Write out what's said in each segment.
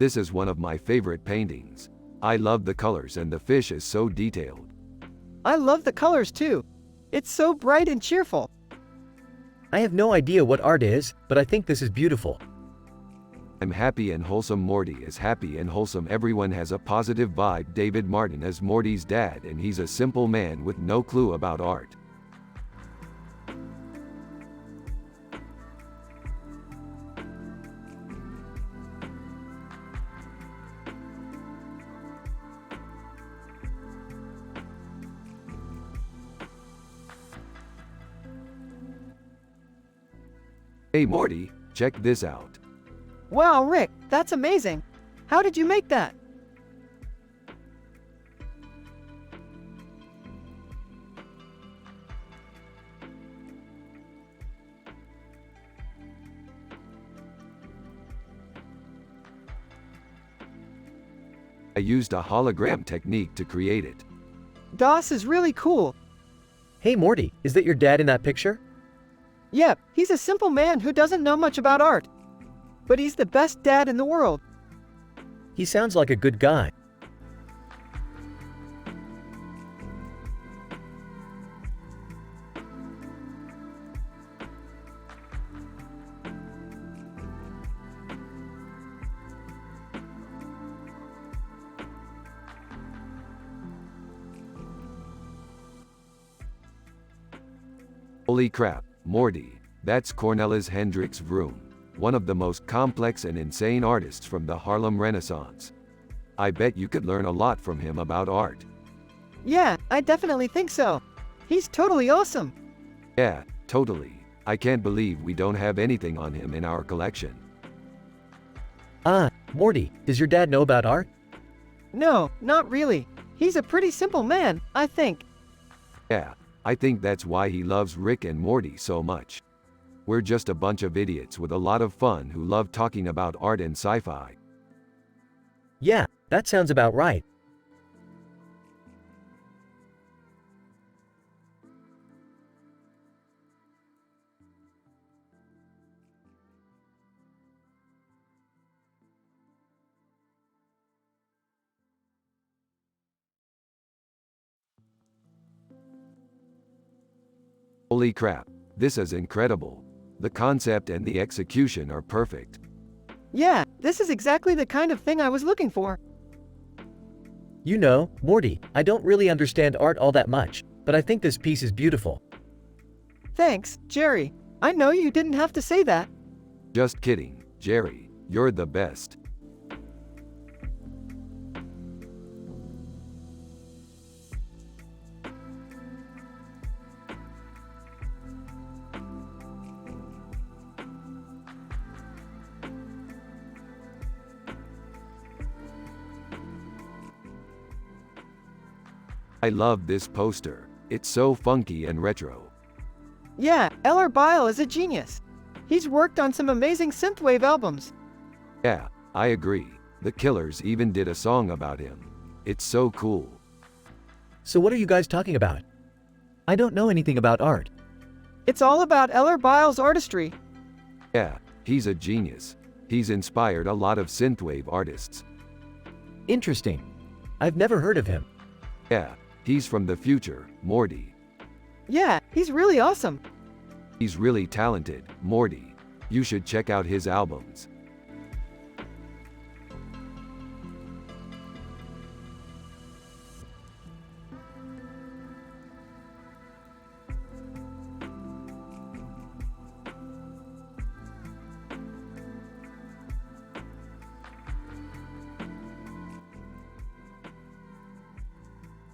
This is one of my favorite paintings. I love the colors and the fish is so detailed. I love the colors too. It's so bright and cheerful. I have no idea what art is, but I think this is beautiful. I'm happy and wholesome. Morty is happy and wholesome. Everyone has a positive vibe. David Martin is Morty's dad and he's a simple man with no clue about art. Hey Morty, check this out. Wow, Rick, that's amazing. How did you make that? I used a hologram technique to create it. DOS is really cool. Hey Morty, is that your dad in that picture? Yep, he's a simple man who doesn't know much about art. But he's the best dad in the world. He sounds like a good guy. Holy crap, Morty, that's Cornelis Hendricks Vroom, one of the most complex and insane artists from the Harlem Renaissance. I bet you could learn a lot from him about art. Yeah, I definitely think so. He's totally awesome. Yeah, totally. I can't believe we don't have anything on him in our collection. Morty, does your dad know about art? No, not really. He's a pretty simple man, I think. Yeah, I think that's why he loves Rick and Morty so much. We're just a bunch of idiots with a lot of fun who love talking about art and sci-fi. Yeah, that sounds about right. Holy crap, this is incredible. The concept and the execution are perfect. Yeah, this is exactly the kind of thing I was looking for. You know, Morty, I don't really understand art all that much, but I think this piece is beautiful. Thanks, Jerry. I know you didn't have to say that. Just kidding, Jerry, you're the best. I love this poster. It's so funky and retro. Yeah, Eller Bile is a genius. He's worked on some amazing synthwave albums. Yeah, I agree. The Killers even did a song about him. It's so cool. So what are you guys talking about? I don't know anything about art. It's all about Eller Bile's artistry. Yeah, he's a genius. He's inspired a lot of synthwave artists. Interesting. I've never heard of him. Yeah, he's from the future, Morty. Yeah, he's really awesome. He's really talented, Morty. You should check out his albums.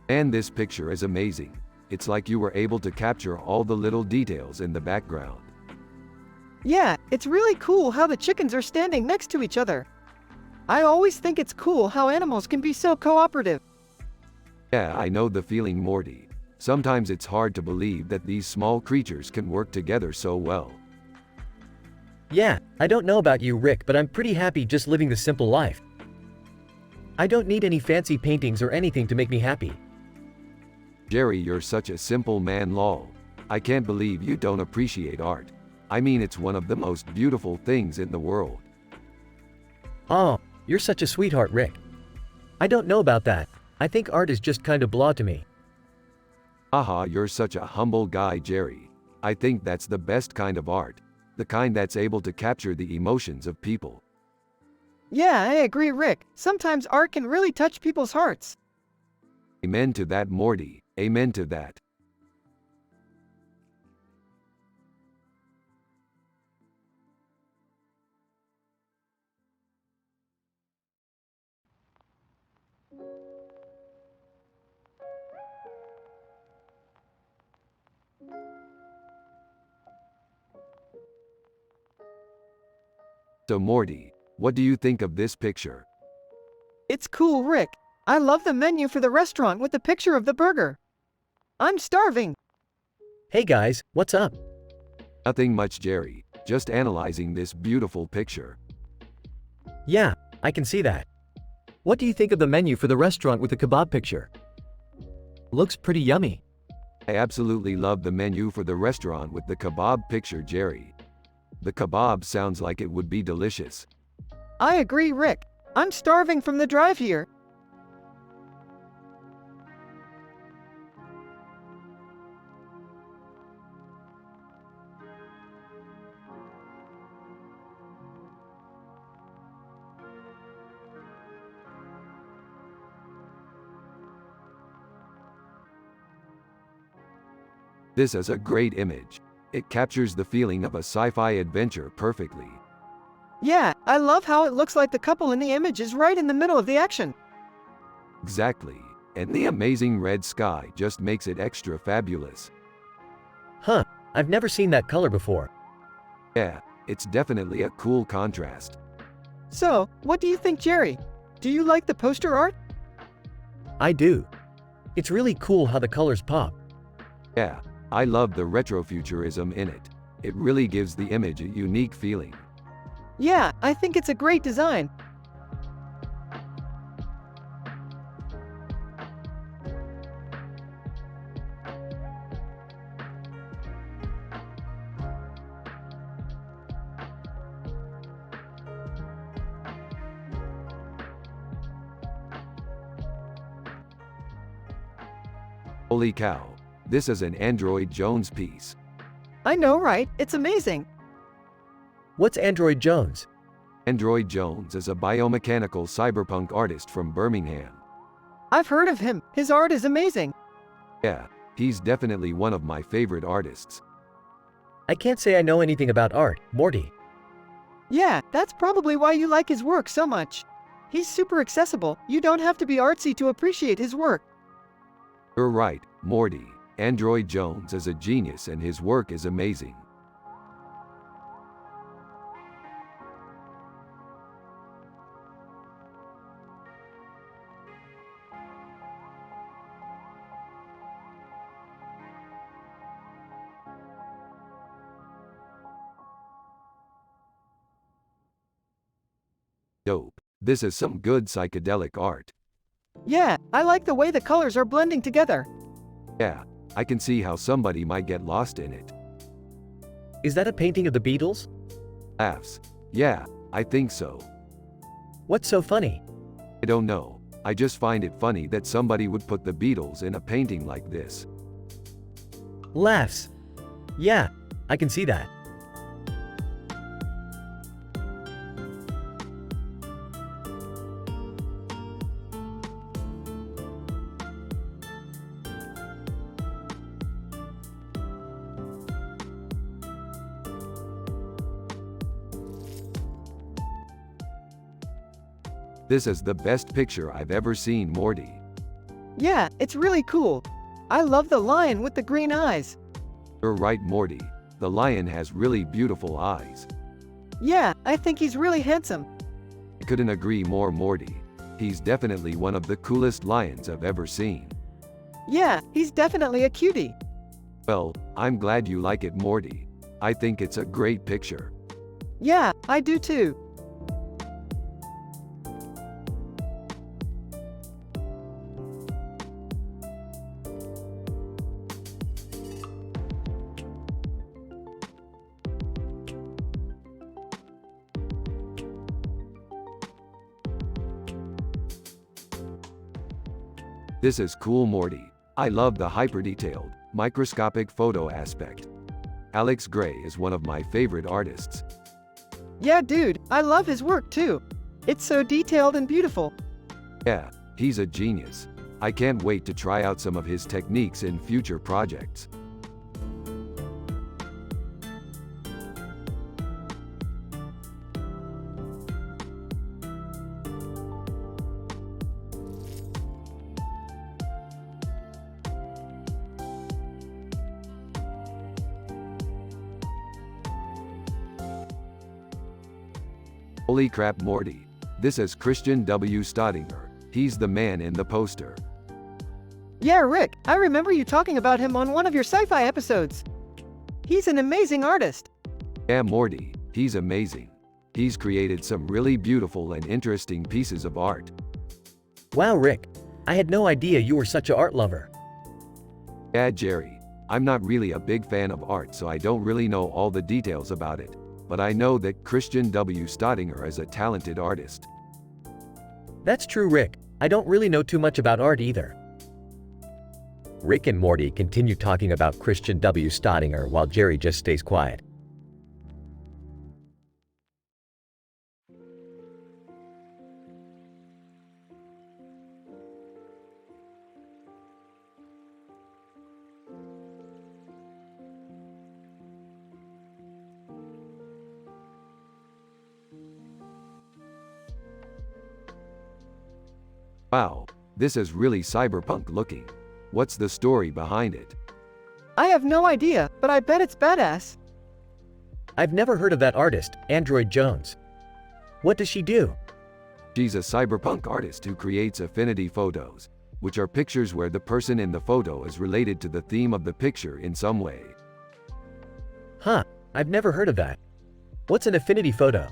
And this picture is amazing. It's like you were able to capture all the little details in the background. Yeah, it's really cool how the chickens are standing next to each other. I always think it's cool how animals can be so cooperative. Yeah, I know the feeling, Morty. Sometimes it's hard to believe that these small creatures can work together so well. Yeah, I don't know about you, Rick, but I'm pretty happy just living the simple life. I don't need any fancy paintings or anything to make me happy. Jerry, you're such a simple man, lol. I can't believe you don't appreciate art. I mean, it's one of the most beautiful things in the world. Oh, You're such a sweetheart, Rick. I don't know about that. I think art is just kind of blah to me. Haha, you're such a humble guy, Jerry. I think that's the best kind of art. The kind that's able to capture the emotions of people. Yeah, I agree, Rick. Sometimes art can really touch people's hearts. Amen to that, Morty. Amen to that. So Morty, what do you think of this picture? It's cool, Rick. I love the menu for the restaurant with the picture of the burger. I'm starving. Hey guys, what's up? Nothing much, Jerry. Just analyzing this beautiful picture. Yeah, I can see that. What do you think of the menu for the restaurant with the kebab picture? Looks pretty yummy. I absolutely love the menu for the restaurant with the kebab picture, Jerry. The kebab sounds like it would be delicious. I agree, Rick. I'm starving from the drive here. This is a great image. It captures the feeling of a sci-fi adventure perfectly. Yeah, I love how it looks like the couple in the image is right in the middle of the action. Exactly. And the amazing red sky just makes it extra fabulous. Huh, I've never seen that color before. Yeah, it's definitely a cool contrast. So, what do you think, Jerry? Do you like the poster art? I do. It's really cool how the colors pop. Yeah, I love the retrofuturism in it. It really gives the image a unique feeling. Yeah, I think it's a great design. Holy cow, this is an Android Jones piece. I know, right? It's amazing. What's Android Jones? Android Jones is a biomechanical cyberpunk artist from Birmingham. I've heard of him. His art is amazing. Yeah, he's definitely one of my favorite artists. I can't say I know anything about art, Morty. Yeah, that's probably why you like his work so much. He's super accessible. You don't have to be artsy to appreciate his work. You're right, Morty. Android Jones is a genius and his work is amazing. Dope. This is some good psychedelic art. Yeah, I like the way the colors are blending together. Yeah, I can see how somebody might get lost in it. Is that a painting of the Beatles? Laughs. Yeah, I think so. What's so funny? I don't know. I just find it funny that somebody would put the Beatles in a painting like this. Laughs. Yeah, I can see that. This is the best picture I've ever seen, Morty. Yeah, it's really cool. I love the lion with the green eyes. You're right, Morty. The lion has really beautiful eyes. Yeah, I think he's really handsome. I couldn't agree more, Morty. He's definitely one of the coolest lions I've ever seen. Yeah, he's definitely a cutie. Well, I'm glad you like it, Morty. I think it's a great picture. Yeah, I do too. This is cool, Morty. I love the hyper-detailed, microscopic photo aspect. Alex Gray is one of my favorite artists. Yeah, dude, I love his work too. It's so detailed and beautiful. Yeah, he's a genius. I can't wait to try out some of his techniques in future projects. Holy crap, Morty. This is Christian W. Staudinger. He's the man in the poster. Yeah, Rick, I remember you talking about him on one of your sci-fi episodes. He's an amazing artist. Yeah, Morty, he's amazing. He's created some really beautiful and interesting pieces of art. Wow, Rick. I had no idea you were such an art lover. Yeah, Jerry. I'm not really a big fan of art, so I don't really know all the details about it. But I know that Christian W. Staudinger is a talented artist. That's true, Rick. I don't really know too much about art either. Rick and Morty continue talking about Christian W. Staudinger while Jerry just stays quiet. Wow, this is really cyberpunk looking. What's the story behind it? I have no idea, but I bet it's badass. I've never heard of that artist, Android Jones. What does she do? She's a cyberpunk artist who creates affinity photos, which are pictures where the person in the photo is related to the theme of the picture in some way. Huh, I've never heard of that. What's an affinity photo?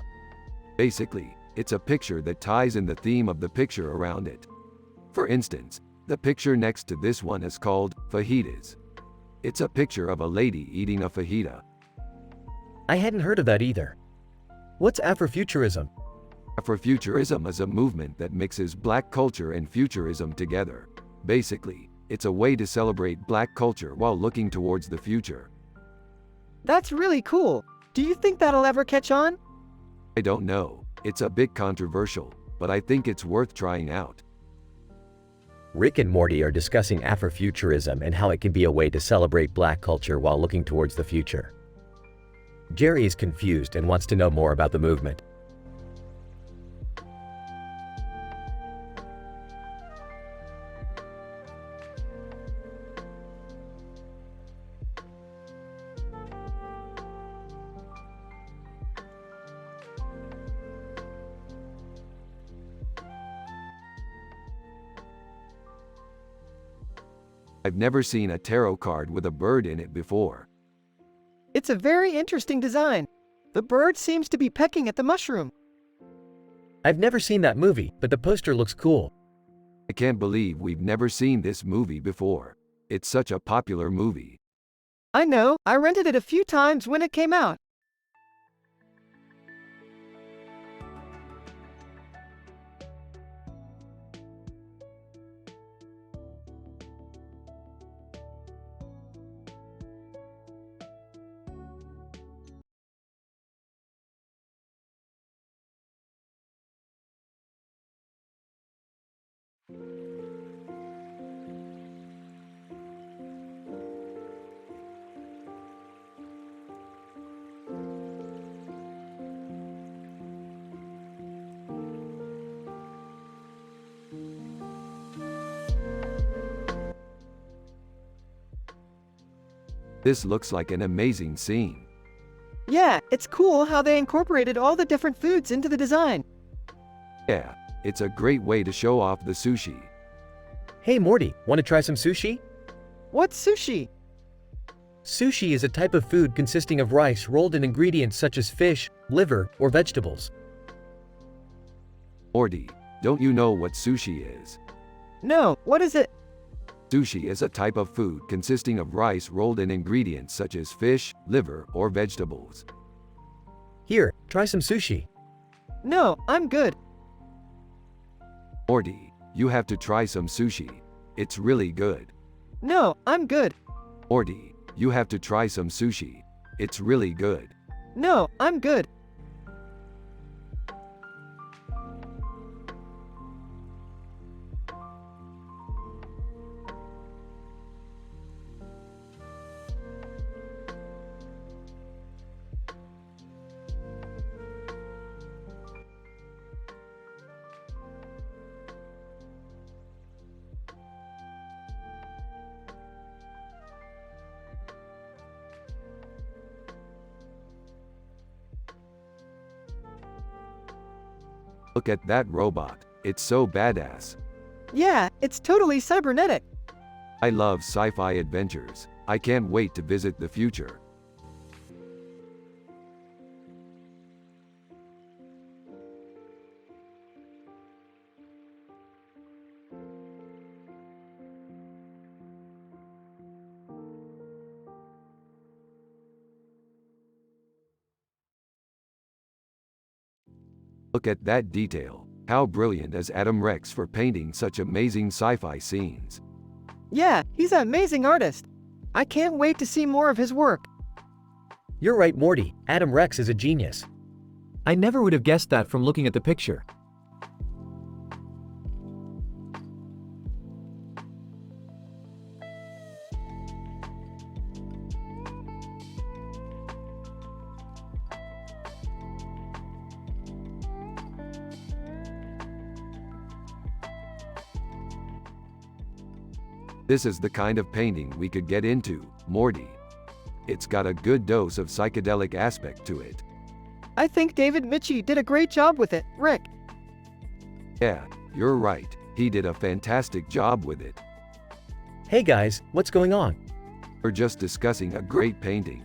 Basically, it's a picture that ties in the theme of the picture around it. For instance, the picture next to this one is called fajitas. It's a picture of a lady eating a fajita. I hadn't heard of that either. What's Afrofuturism? Afrofuturism is a movement that mixes black culture and futurism together. Basically, it's a way to celebrate black culture while looking towards the future. That's really cool. Do you think that'll ever catch on? I don't know. It's a bit controversial, but I think it's worth trying out. Rick and Morty are discussing Afrofuturism and how it can be a way to celebrate black culture while looking towards the future. Jerry is confused and wants to know more about the movement. I've never seen a tarot card with a bird in it before. It's a very interesting design. The bird seems to be pecking at the mushroom. I've never seen that movie, but the poster looks cool. I can't believe we've never seen this movie before. It's such a popular movie. I know, I rented it a few times when it came out. This looks like an amazing scene. Yeah, it's cool how they incorporated all the different foods into the design. Yeah, it's a great way to show off the sushi. Hey Morty, want to try some sushi? What's sushi? Sushi is a type of food consisting of rice rolled in ingredients such as fish, liver, or vegetables. Morty, don't you know what sushi is? No, what is it? Sushi is a type of food consisting of rice rolled in ingredients such as fish, liver, or vegetables. Here, try some sushi. No, I'm good. Morty, you have to try some sushi. It's really good. No, I'm good. Morty, you have to try some sushi. It's really good. No, I'm good. Look at that robot. It's so badass. Yeah, it's totally cybernetic. I love sci-fi adventures. I can't wait to visit the future. Look at that detail. How brilliant is Adam Rex for painting such amazing sci-fi scenes. Yeah, he's an amazing artist. I can't wait to see more of his work. You're right, Morty. Adam Rex is a genius. I never would have guessed that from looking at the picture. This is the kind of painting we could get into, Morty. It's got a good dose of psychedelic aspect to it. I think David Mitchie did a great job with it, Rick. Yeah, you're right. He did a fantastic job with it. Hey guys, what's going on? We're just discussing a great painting.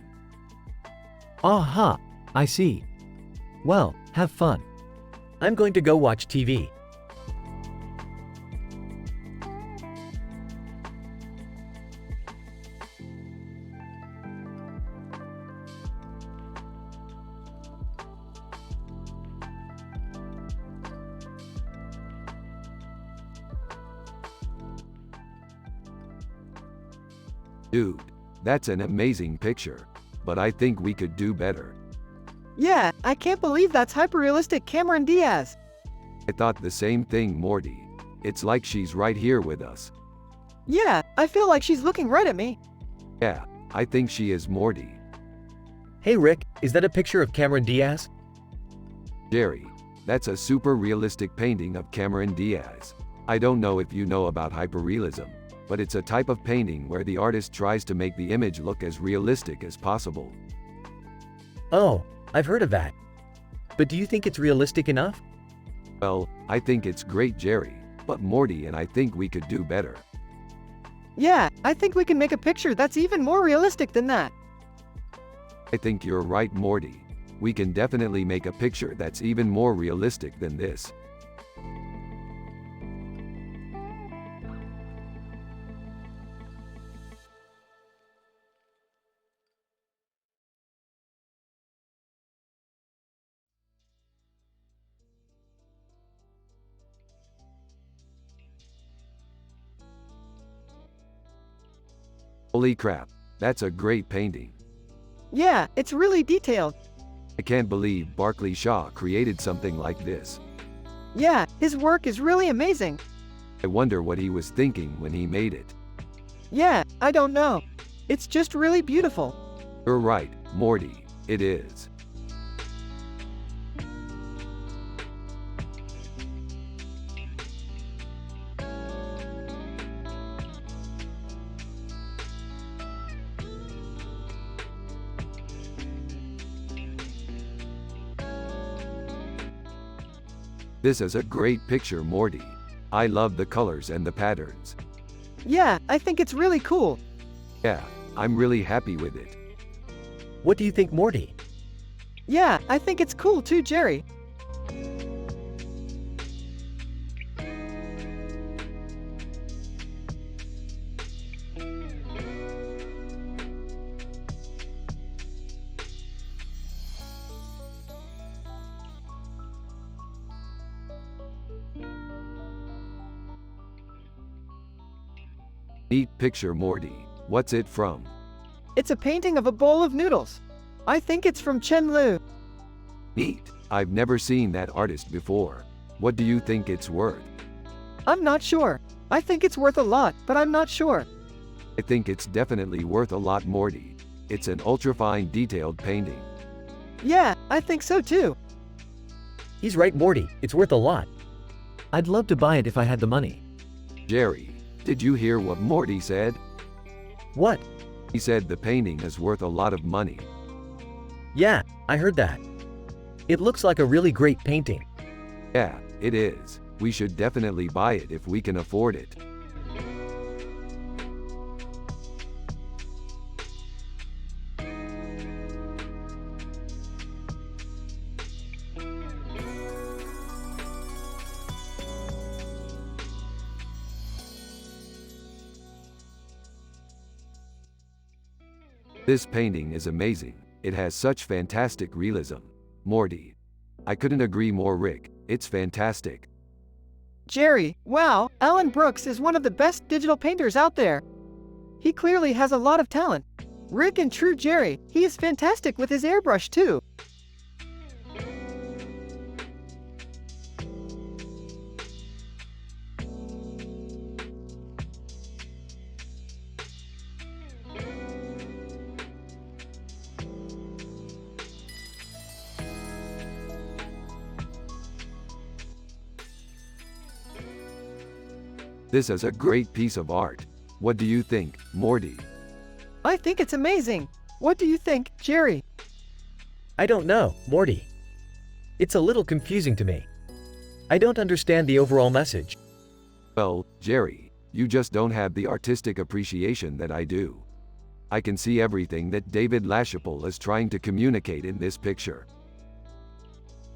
Aha, I see. Well, have fun. I'm going to go watch TV. Dude, that's an amazing picture. But I think we could do better. Yeah, I can't believe that's hyperrealistic Cameron Diaz. I thought the same thing, Morty. It's like she's right here with us. Yeah, I feel like she's looking right at me. Yeah, I think she is Morty. Hey Rick, is that a picture of Cameron Diaz? Jerry, that's a super realistic painting of Cameron Diaz. I don't know if you know about hyperrealism, but it's a type of painting where the artist tries to make the image look as realistic as possible. Oh, I've heard of that. But do you think it's realistic enough? Well, I think it's great, Jerry, but Morty and I think we could do better. Yeah, I think we can make a picture that's even more realistic than that. I think you're right, Morty. We can definitely make a picture that's even more realistic than this. Holy crap, that's a great painting. Yeah, it's really detailed. I can't believe Barclay Shaw created something like this. Yeah, his work is really amazing. I wonder what he was thinking when he made it. Yeah, I don't know. It's just really beautiful. You're right, Morty, it is. This is a great picture, Morty. I love the colors and the patterns. Yeah, I think it's really cool. Yeah, I'm really happy with it. What do you think, Morty? Yeah, I think it's cool too, Jerry. Neat picture, Morty. What's it from? It's a painting of a bowl of noodles. I think it's from Chen Lu. Neat. I've never seen that artist before. What do you think it's worth? I'm not sure. I think it's worth a lot, but I'm not sure. I think it's definitely worth a lot, Morty. It's an ultra-fine detailed painting. Yeah, I think so too. He's right, Morty. It's worth a lot. I'd love to buy it if I had the money. Jerry, did you hear what Morty said? What? He said the painting is worth a lot of money. Yeah, I heard that. It looks like a really great painting. Yeah, it is. We should definitely buy it if we can afford it. This painting is amazing. It has such fantastic realism. Morty. I couldn't agree more, Rick. It's fantastic. Jerry, wow, Alan Brooks is one of the best digital painters out there. He clearly has a lot of talent. Rick and true Jerry, he is fantastic with his airbrush too. This is a great piece of art. What do you think, Morty? I think it's amazing. What do you think, Jerry? I don't know, Morty. It's a little confusing to me. I don't understand the overall message. Well, Jerry, you just don't have the artistic appreciation that I do. I can see everything that David LaChapelle is trying to communicate in this picture.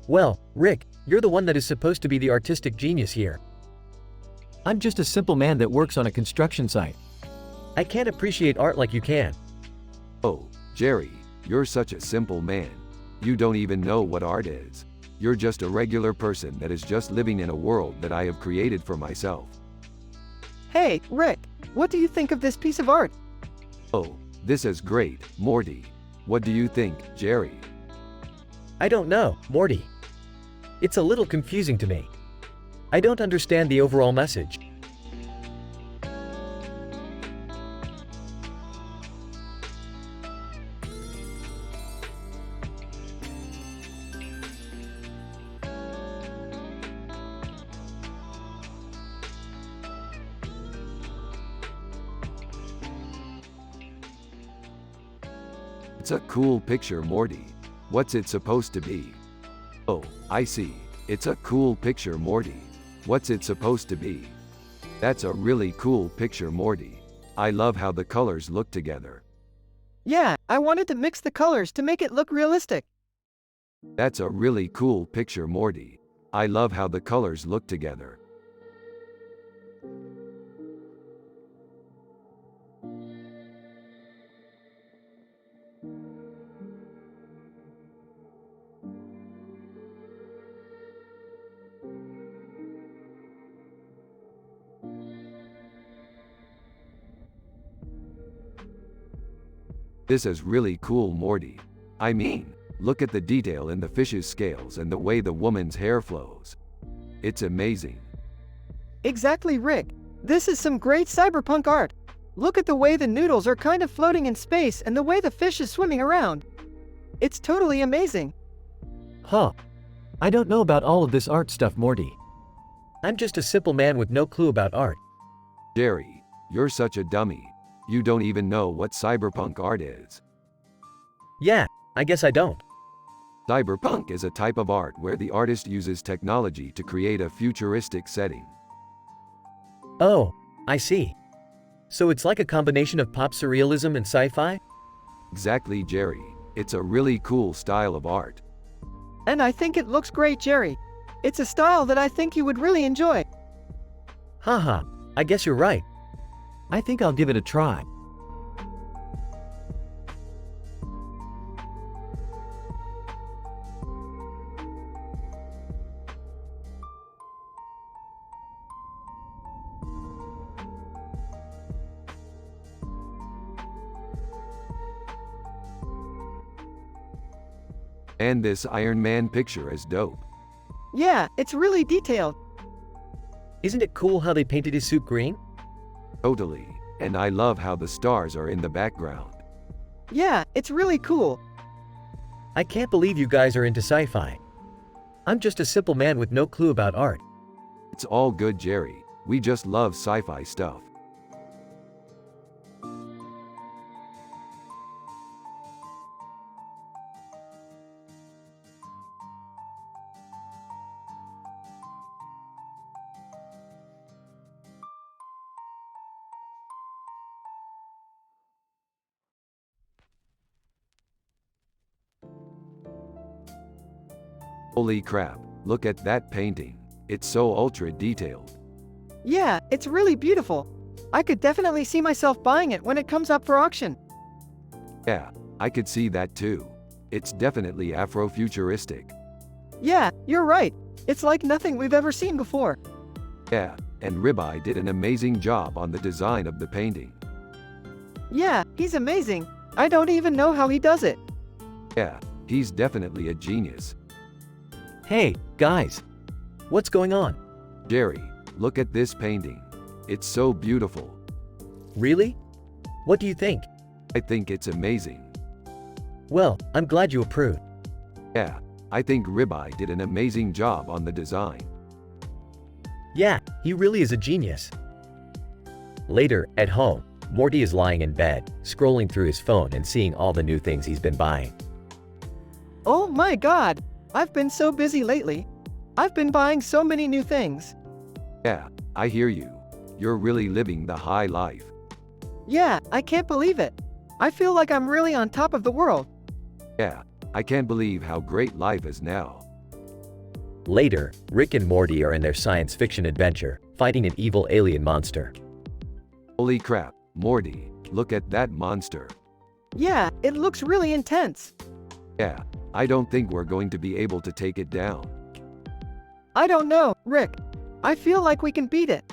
Well, Rick, you're the one that is supposed to be the artistic genius here. I'm just a simple man that works on a construction site. I can't appreciate art like you can. Oh, Jerry, you're such a simple man. You don't even know what art is. You're just a regular person that is just living in a world that I have created for myself. Hey, Rick, what do you think of this piece of art? Oh, this is great, Morty. What do you think, Jerry? I don't know, Morty. It's a little confusing to me. I don't understand the overall message. It's a cool picture, Morty. What's it supposed to be? Oh, I see. It's a cool picture, Morty. What's it supposed to be? That's a really cool picture, Morty. I love how the colors look together. Yeah, I wanted to mix the colors to make it look realistic. That's a really cool picture, Morty. I love how the colors look together. This is really cool, Morty. I mean, look at the detail in the fish's scales and the way the woman's hair flows. It's amazing. Exactly, Rick. This is some great cyberpunk art. Look at the way the noodles are kind of floating in space and the way the fish is swimming around. It's totally amazing. Huh. I don't know about all of this art stuff, Morty. I'm just a simple man with no clue about art. Jerry, you're such a dummy. You don't even know what cyberpunk art is. Yeah, I guess I don't. Cyberpunk is a type of art where the artist uses technology to create a futuristic setting. Oh, I see. So it's like a combination of pop surrealism and sci-fi? Exactly, Jerry. It's a really cool style of art. And I think it looks great, Jerry. It's a style that I think you would really enjoy. Haha, I guess you're right. I think I'll give it a try. And this Iron Man picture is dope. Yeah, it's really detailed. Isn't it cool how they painted his suit green? Totally. And I love how the stars are in the background. Yeah, it's really cool. I can't believe you guys are into sci-fi. I'm just a simple man with no clue about art. It's all good, Jerry. We just love sci-fi stuff. Holy crap, look at that painting. It's so ultra detailed. Yeah, it's really beautiful. I could definitely see myself buying it when it comes up for auction. Yeah, I could see that too. It's definitely Afrofuturistic. Yeah, you're right. It's like nothing we've ever seen before. Yeah, and Ribeye did an amazing job on the design of the painting. Yeah, he's amazing. I don't even know how he does it. Yeah, he's definitely a genius. Hey, guys. What's going on? Jerry, look at this painting. It's so beautiful. Really? What do you think? I think it's amazing. Well, I'm glad you approve. Yeah, I think Ribeye did an amazing job on the design. Yeah, he really is a genius. Later, at home, Morty is lying in bed, scrolling through his phone and seeing all the new things he's been buying. Oh my god! I've been so busy lately. I've been buying so many new things. Yeah, I hear you. You're really living the high life. Yeah, I can't believe it. I feel like I'm really on top of the world. Yeah, I can't believe how great life is now. Later, Rick and Morty are in their science fiction adventure, fighting an evil alien monster. Holy crap, Morty, look at that monster. Yeah, it looks really intense. Yeah, I don't think we're going to be able to take it down. I don't know, Rick. I feel like we can beat it.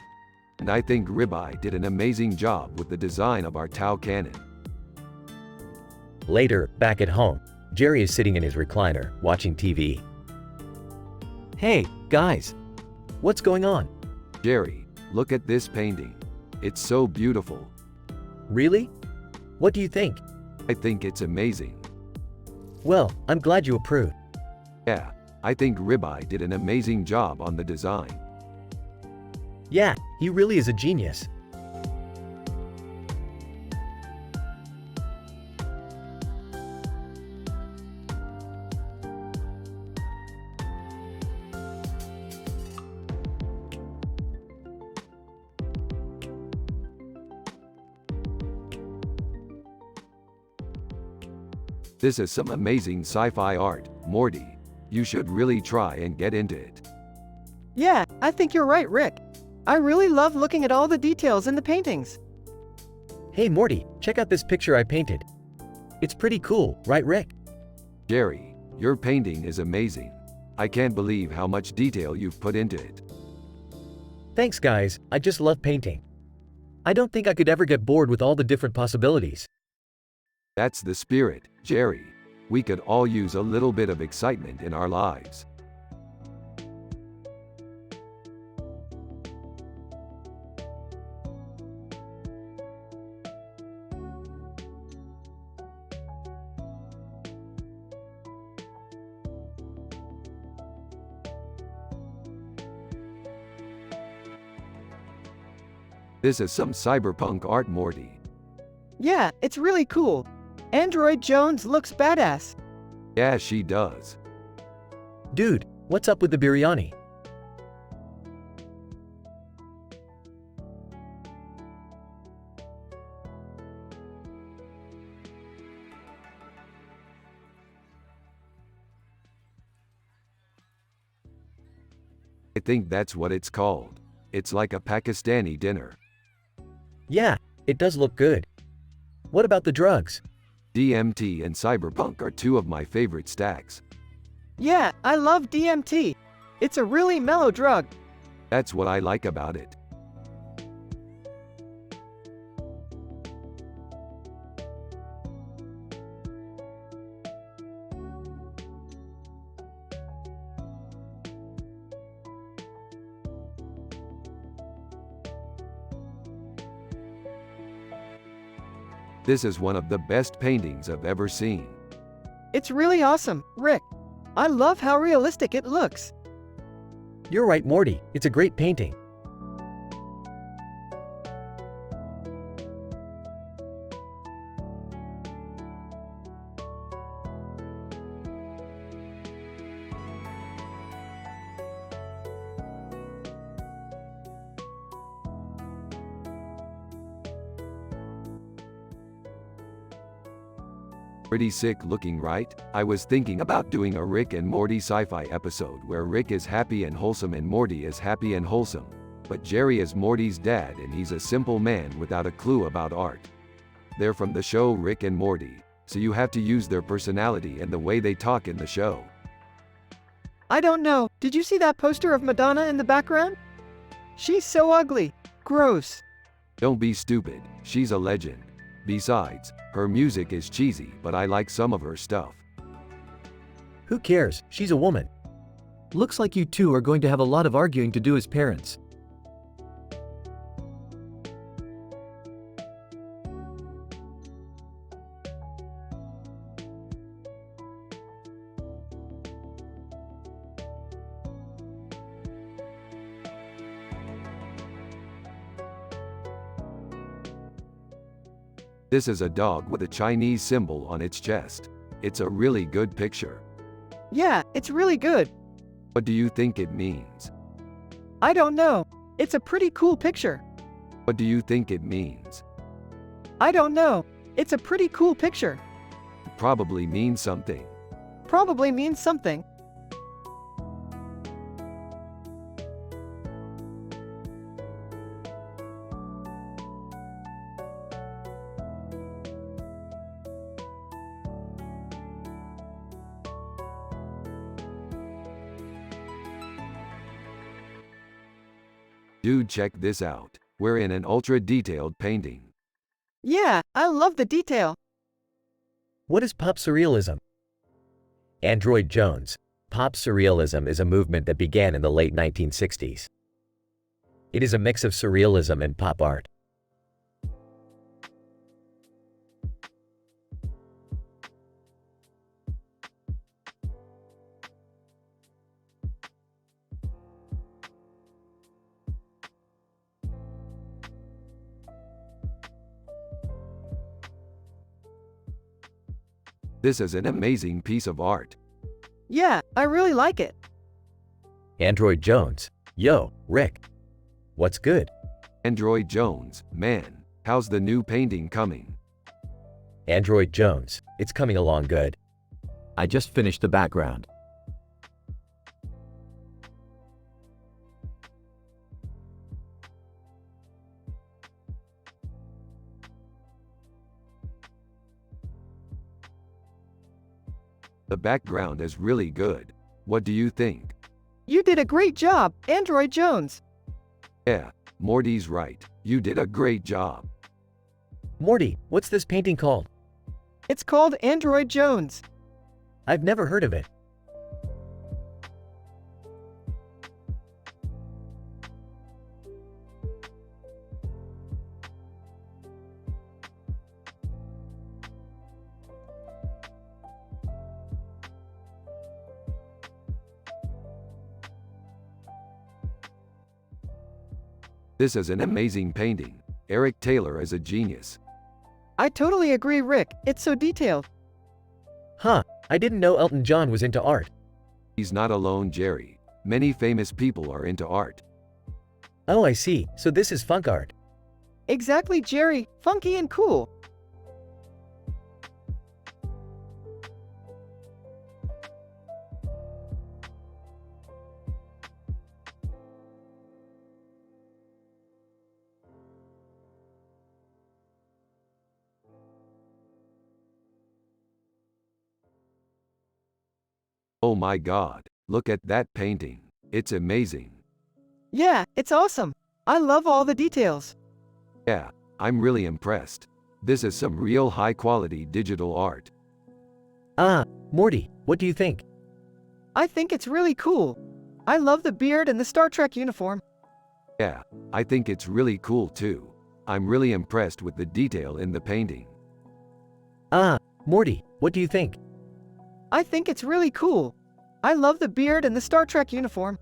And I think Ribeye did an amazing job with the design of our Tau cannon. Later, back at home, Jerry is sitting in his recliner, watching TV. Hey, guys. What's going on? Jerry, look at this painting. It's so beautiful. Really? What do you think? I think it's amazing. Well, I'm glad you approve. Yeah, I think Ribeye did an amazing job on the design. Yeah, he really is a genius. This is some amazing sci-fi art, Morty. You should really try and get into it. Yeah, I think you're right, Rick. I really love looking at all the details in the paintings. Hey Morty, check out this picture I painted. It's pretty cool, right Rick? Jerry, your painting is amazing. I can't believe how much detail you've put into it. Thanks guys, I just love painting. I don't think I could ever get bored with all the different possibilities. That's the spirit, Jerry. We could all use a little bit of excitement in our lives. This is some cyberpunk art, Morty. Yeah, it's really cool. Android Jones looks badass. Yeah, she does. Dude, what's up with the biryani? I think that's what it's called. It's like a Pakistani dinner. Yeah, it does look good. What about the drugs? DMT and cyberpunk are two of my favorite stacks. Yeah, I love DMT. It's a really mellow drug. That's what I like about it. This is one of the best paintings I've ever seen. It's really awesome, Rick. I love how realistic it looks. You're right, Morty. It's a great painting. Pretty sick looking, right? I was thinking about doing a Rick and Morty sci-fi episode where Rick is happy and wholesome and Morty is happy and wholesome. But Jerry is Morty's dad and he's a simple man without a clue about art. They're from the show Rick and Morty, so you have to use their personality and the way they talk in the show. I don't know, did you see that poster of Madonna in the background? She's so ugly. Gross. Don't be stupid, she's a legend. Besides, her music is cheesy, but I like some of her stuff. Who cares? She's a woman. Looks like you two are going to have a lot of arguing to do as parents. This is a dog with a Chinese symbol on its chest. It's a really good picture. Yeah, it's really good. What do you think it means? I don't know. It's a pretty cool picture. What do you think it means? I don't know. It's a pretty cool picture. It probably means something. Probably means something. Dude, check this out. We're in an ultra-detailed painting. Yeah, I love the detail. What is pop surrealism? Android Jones. Pop surrealism is a movement that began in the late 1960s. It is a mix of surrealism and pop art. This is an amazing piece of art. Yeah, I really like it. Android Jones. Yo, Rick. What's good? Android Jones, man, how's the new painting coming? Android Jones. It's coming along good. I just finished the background. The background is really good. What do you think? You did a great job, Android Jones. Yeah, Morty's right. You did a great job. Morty, what's this painting called? It's called Android Jones. I've never heard of it. This is an amazing painting. Eric Taylor is a genius. I totally agree, Rick. It's so detailed. Huh, I didn't know Elton John was into art. He's not alone, Jerry. Many famous people are into art. Oh, I see. So this is funk art. Exactly, Jerry. Funky and cool. Oh my God, look at that painting. It's amazing. Yeah, it's awesome. I love all the details. Yeah, I'm really impressed. This is some real high-quality digital art. Ah, Morty, what do you think? I think it's really cool. I love the beard and the Star Trek uniform. Yeah, I think it's really cool too. I'm really impressed with the detail in the painting. Morty, what do you think? I think it's really cool. I love the beard and the Star Trek uniform.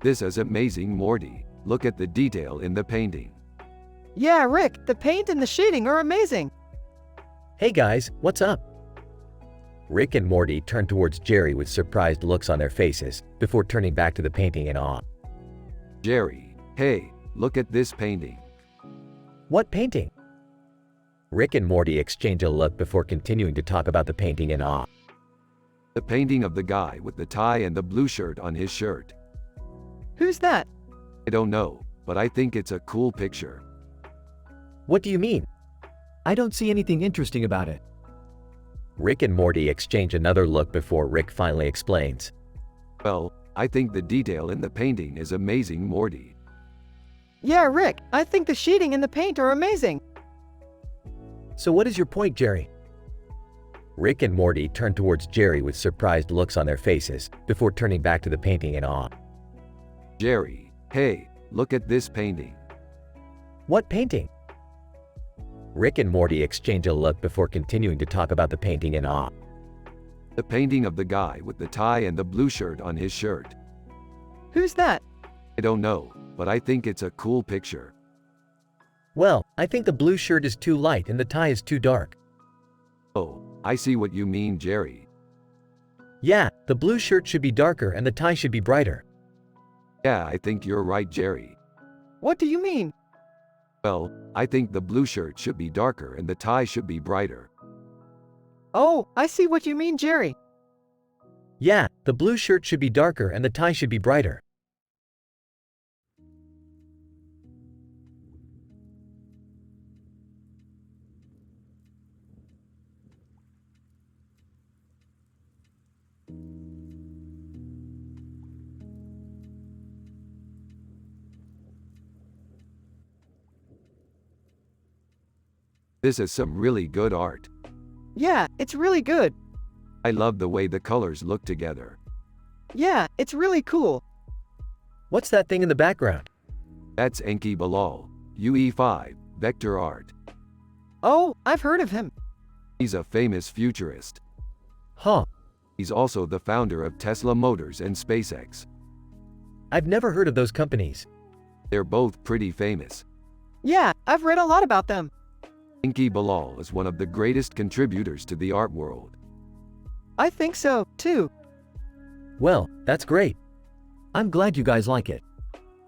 This is amazing, Morty. Look at the detail in the painting. Yeah, Rick, the paint and the shading are amazing. Hey guys, what's up? Rick and Morty turn towards Jerry with surprised looks on their faces, before turning back to the painting in awe. Jerry, hey, look at this painting. What painting? Rick and Morty exchange a look before continuing to talk about the painting in awe. The painting of the guy with the tie and the blue shirt on his shirt. Who's that? I don't know, but I think it's a cool picture. What do you mean? I don't see anything interesting about it. Rick and Morty exchange another look before Rick finally explains. Well, I think the detail in the painting is amazing, Morty. Yeah, Rick, I think the shading and the paint are amazing. So what is your point, Jerry? Rick and Morty turn towards Jerry with surprised looks on their faces, before turning back to the painting in awe. Jerry, hey, look at this painting. What painting? Rick and Morty exchange a look before continuing to talk about the painting in awe. The painting of the guy with the tie and the blue shirt on his shirt. Who's that? I don't know, but I think it's a cool picture. Well, I think the blue shirt is too light and the tie is too dark. Oh, I see what you mean, Jerry. Yeah, the blue shirt should be darker and the tie should be brighter. Yeah, I think you're right, Jerry. What do you mean? Well, I think the blue shirt should be darker and the tie should be brighter. Oh, I see what you mean, Jerry. Yeah, the blue shirt should be darker and the tie should be brighter. This is some really good art. Yeah, it's really good. I love the way the colors look together. Yeah, it's really cool. What's that thing in the background? That's Enki Bilal, UE5, vector art. Oh, I've heard of him. He's a famous futurist. Huh, He's also the founder of Tesla Motors and SpaceX. I've never heard of those companies. They're both pretty famous. Yeah, I've read a lot about them. Enki Bilal is one of the greatest contributors to the art world. I think so, too. Well, that's great. I'm glad you guys like it.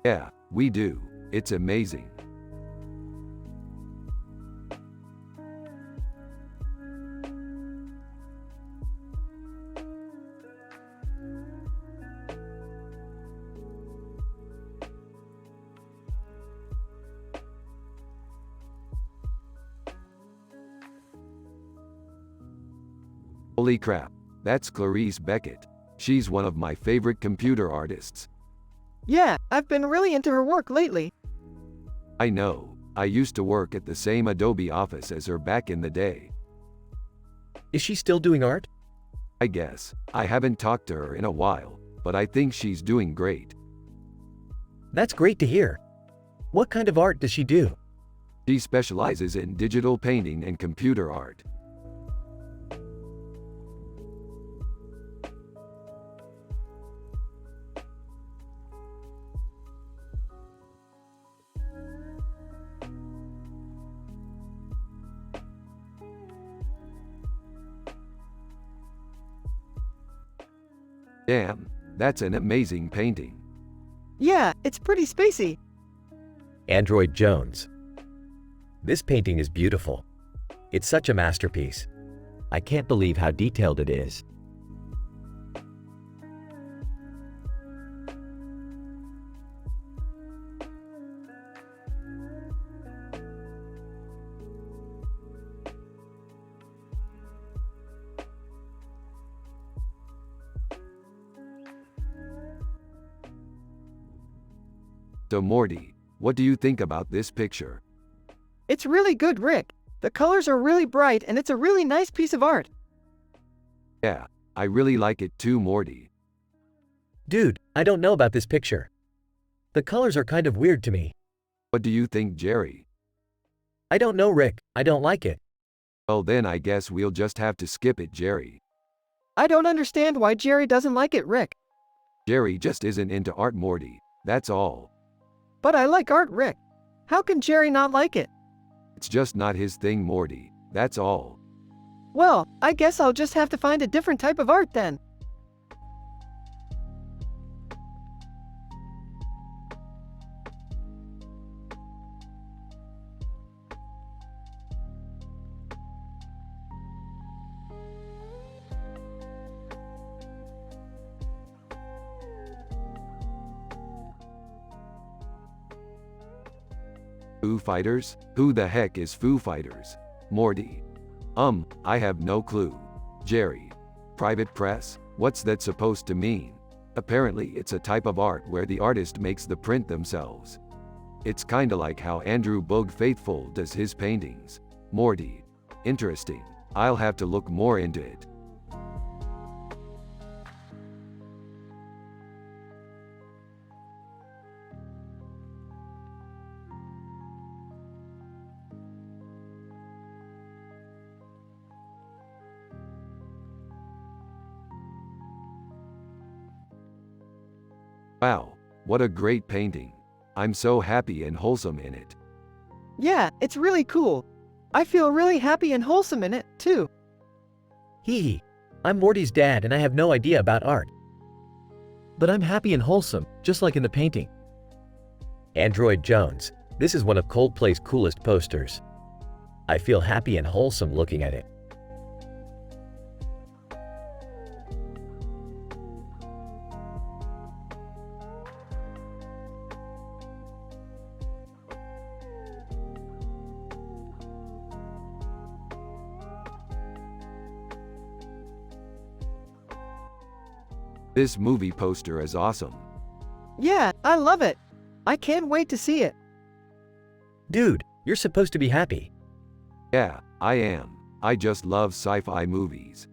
Yeah, we do. It's amazing. Holy crap, that's Clarice Beckett. She's one of my favorite computer artists. Yeah, I've been really into her work lately. I know, I used to work at the same Adobe office as her back in the day. Is she still doing art? I guess. I haven't talked to her in a while, but I think she's doing great. That's great to hear. What kind of art does she do? She specializes in digital painting and computer art. Damn, that's an amazing painting. Yeah, it's pretty spacey. Android Jones. This painting is beautiful. It's such a masterpiece. I can't believe how detailed it is. So Morty, what do you think about this picture? It's really good, Rick. The colors are really bright and it's a really nice piece of art. Yeah, I really like it too, Morty. Dude, I don't know about this picture. The colors are kind of weird to me. What do you think, Jerry? I don't know, Rick. I don't like it. Well then I guess we'll just have to skip it, Jerry. I don't understand why Jerry doesn't like it, Rick. Jerry just isn't into art, Morty. That's all. But I like art, Rick. How can Jerry not like it? It's just not his thing, Morty. That's all. Well, I guess I'll just have to find a different type of art then. Foo Fighters? Who the heck is Foo Fighters? Morty. I have no clue. Jerry. Private press? What's that supposed to mean? Apparently it's a type of art where the artist makes the print themselves. It's kinda like how Andrew Bogue Faithful does his paintings. Morty. Interesting. I'll have to look more into it. Wow, what a great painting. I'm so happy and wholesome in it. Yeah, it's really cool. I feel really happy and wholesome in it, too. Hee hee. I'm Morty's dad and I have no idea about art. But I'm happy and wholesome, just like in the painting. Android Jones. This is one of Coldplay's coolest posters. I feel happy and wholesome looking at it. This movie poster is awesome. Yeah, I love it. I can't wait to see it. Dude, you're supposed to be happy. Yeah, I am. I just love sci-fi movies.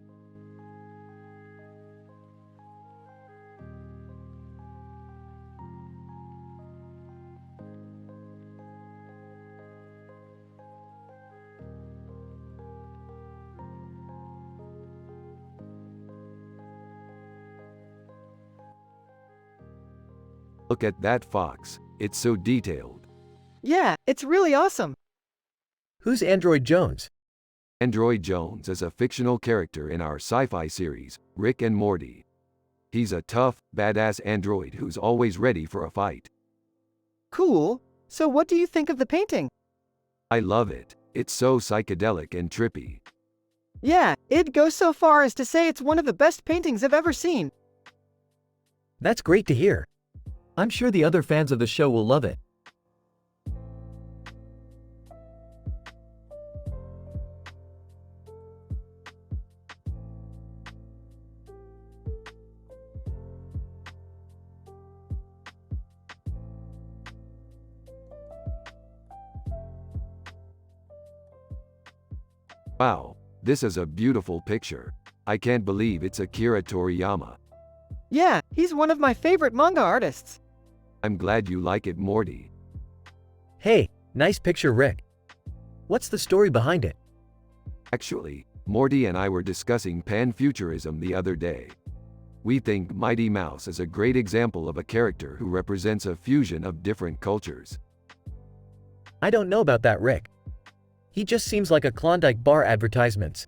Look at that fox. It's so detailed. Yeah, it's really awesome. Who's Android Jones? Android Jones is a fictional character in our sci-fi series, Rick and Morty. He's a tough, badass android who's always ready for a fight. Cool. So what do you think of the painting? I love it. It's so psychedelic and trippy. Yeah, it goes so far as to say it's one of the best paintings I've ever seen. That's great to hear. I'm sure the other fans of the show will love it. Wow, this is a beautiful picture. I can't believe it's Akira Toriyama. Yeah, he's one of my favorite manga artists. I'm glad you like it, Morty. Hey, nice picture, Rick. What's the story behind it? Actually, Morty and I were discussing pan-futurism the other day. We think Mighty Mouse is a great example of a character who represents a fusion of different cultures. I don't know about that, Rick. He just seems like a Klondike bar advertisements.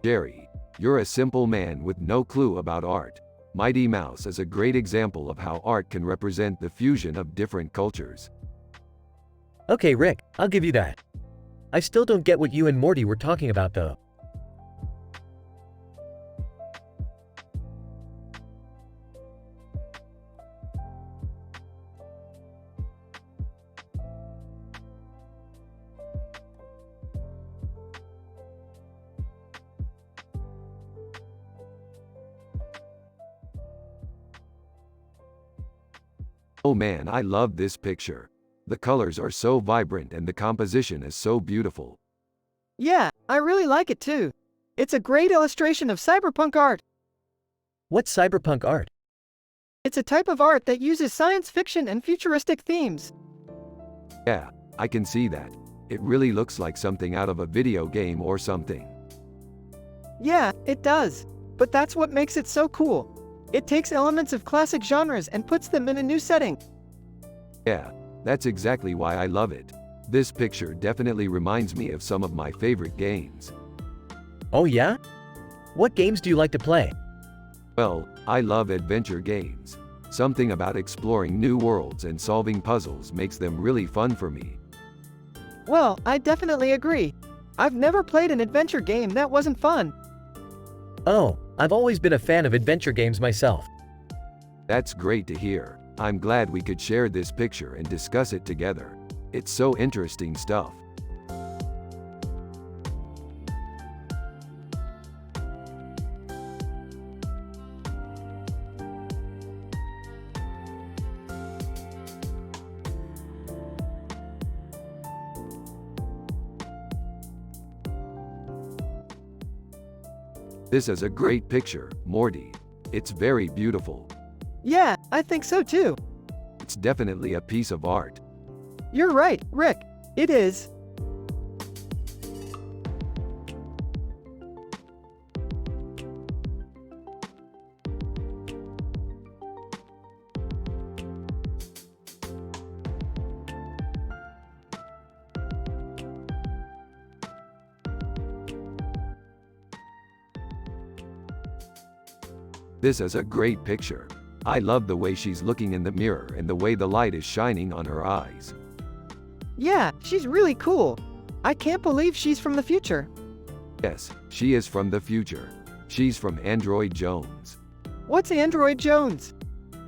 Jerry, you're a simple man with no clue about art. Mighty Mouse is a great example of how art can represent the fusion of different cultures. Okay, Rick, I'll give you that. I still don't get what you and Morty were talking about, though. Oh man, I love this picture. The colors are so vibrant and the composition is so beautiful. Yeah, I really like it too. It's a great illustration of cyberpunk art. What's cyberpunk art? It's a type of art that uses science fiction and futuristic themes. Yeah, I can see that. It really looks like something out of a video game or something. Yeah, it does. But that's what makes it so cool. It takes elements of classic genres and puts them in a new setting. Yeah, that's exactly why I love it. This picture definitely reminds me of some of my favorite games. Oh yeah? What games do you like to play? Well, I love adventure games. Something about exploring new worlds and solving puzzles makes them really fun for me. Well, I definitely agree. I've never played an adventure game that wasn't fun. Oh, I've always been a fan of adventure games myself. That's great to hear. I'm glad we could share this picture and discuss it together. It's so interesting stuff. This is a great picture, Morty. It's very beautiful. Yeah, I think so too. It's definitely a piece of art. You're right, Rick. It is. This is a great picture. I love the way she's looking in the mirror and the way the light is shining on her eyes. Yeah, she's really cool. I can't believe she's from the future. Yes, she is from the future. She's from Android Jones. What's Android Jones?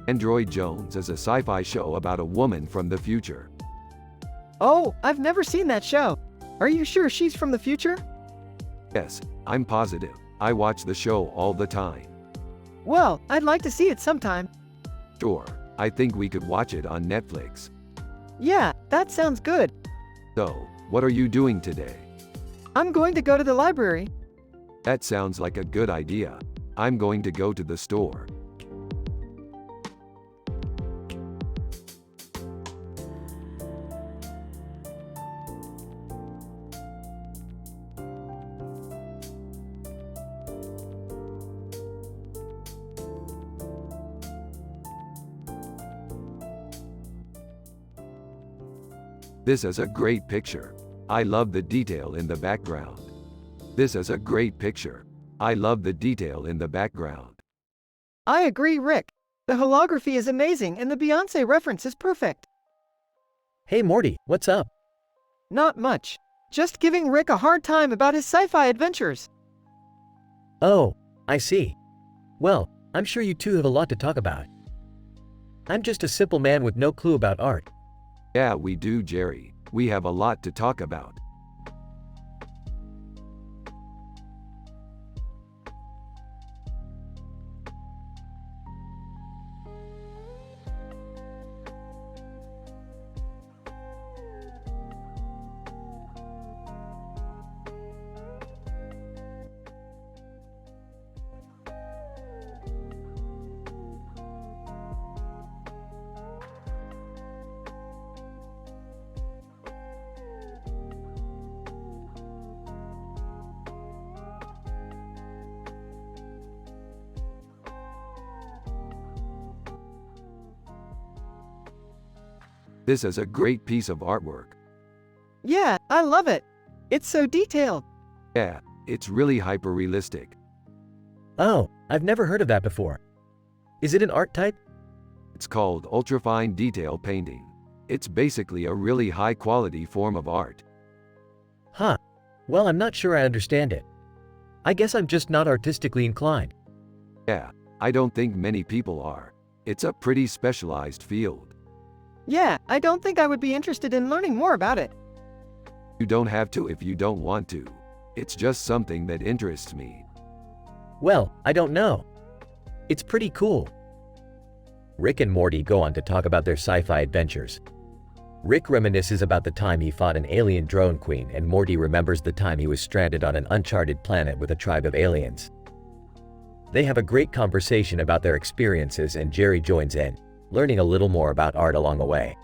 Android Jones is a sci-fi show about a woman from the future. Oh, I've never seen that show. Are you sure she's from the future? Yes, I'm positive. I watch the show all the time. Well, I'd like to see it sometime. Sure, I think we could watch it on Netflix. Yeah, that sounds good. So, what are you doing today? I'm going to go to the library. That sounds like a good idea. I'm going to go to the store. This is a great picture. I love the detail in the background. This is a great picture. I love the detail in the background. I agree, Rick. The holography is amazing and the Beyoncé reference is perfect. Hey Morty, what's up? Not much. Just giving Rick a hard time about his sci-fi adventures. Oh, I see. Well, I'm sure you two have a lot to talk about. I'm just a simple man with no clue about art. Yeah, we do, Jerry. We have a lot to talk about. This is a great piece of artwork. Yeah, I love it. It's so detailed. Yeah, it's really hyper-realistic. Oh, I've never heard of that before. Is it an art type? It's called ultrafine detail painting. It's basically a really high-quality form of art. Huh. Well, I'm not sure I understand it. I guess I'm just not artistically inclined. Yeah, I don't think many people are. It's a pretty specialized field. Yeah, I don't think I would be interested in learning more about it. You don't have to if you don't want to. It's just something that interests me. Well, I don't know. It's pretty cool. Rick and Morty go on to talk about their sci-fi adventures. Rick reminisces about the time he fought an alien drone queen, and Morty remembers the time he was stranded on an uncharted planet with a tribe of aliens. They have a great conversation about their experiences, and Jerry joins in, learning a little more about art along the way.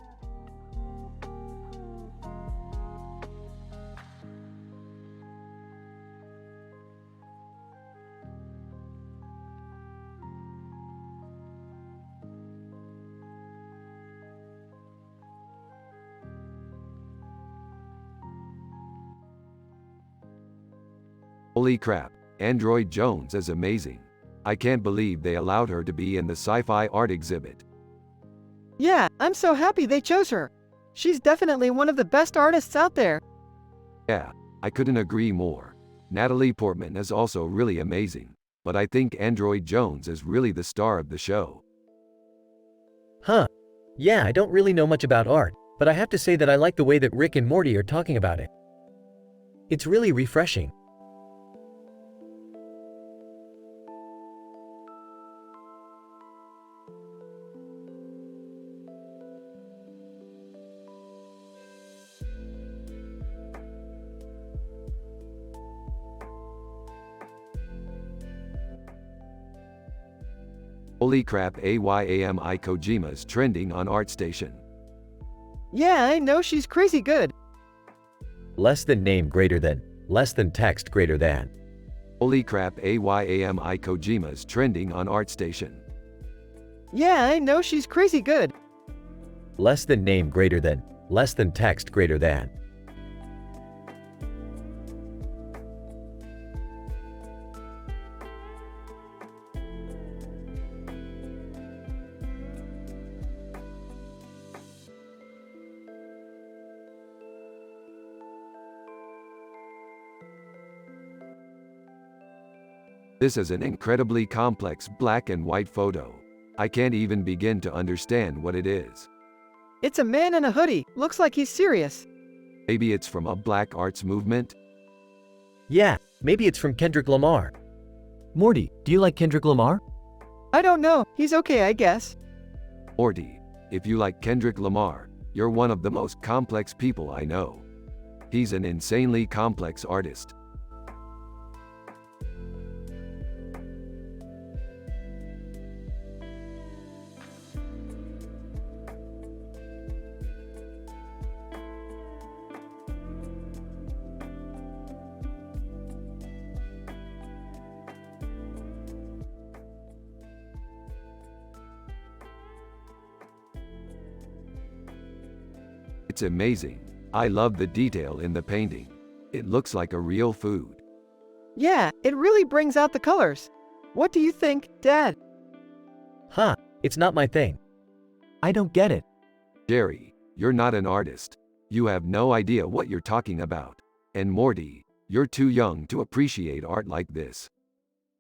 Holy crap, Android Jones is amazing. I can't believe they allowed her to be in the sci-fi art exhibit. Yeah, I'm so happy they chose her. She's definitely one of the best artists out there. Yeah, I couldn't agree more. Natalie Portman is also really amazing, but I think Android Jones is really the star of the show. Huh. Yeah, I don't really know much about art, but I have to say that I like the way that Rick and Morty are talking about it. It's really refreshing. Holy crap, AiTelevision Kojima's trending on ArtStation. Yeah, I know she's crazy good. Less than name greater than, less than text greater than. Holy crap, AiTelevision Kojima's trending on ArtStation. Yeah, I know she's crazy good. Less than name greater than, less than text greater than. This is an incredibly complex black and white photo. I can't even begin to understand what it is. It's a man in a hoodie, looks like he's serious. Maybe it's from a black arts movement? Yeah, maybe it's from Kendrick Lamar. Morty, do you like Kendrick Lamar? I don't know, he's okay I guess. Morty, if you like Kendrick Lamar, you're one of the most complex people I know. He's an insanely complex artist. It's amazing. I love the detail in the painting. It looks like a real food. Yeah, it really brings out the colors. What do you think, Dad? Huh, it's not my thing. I don't get it. Jerry, you're not an artist. You have no idea what you're talking about. And Morty, you're too young to appreciate art like this.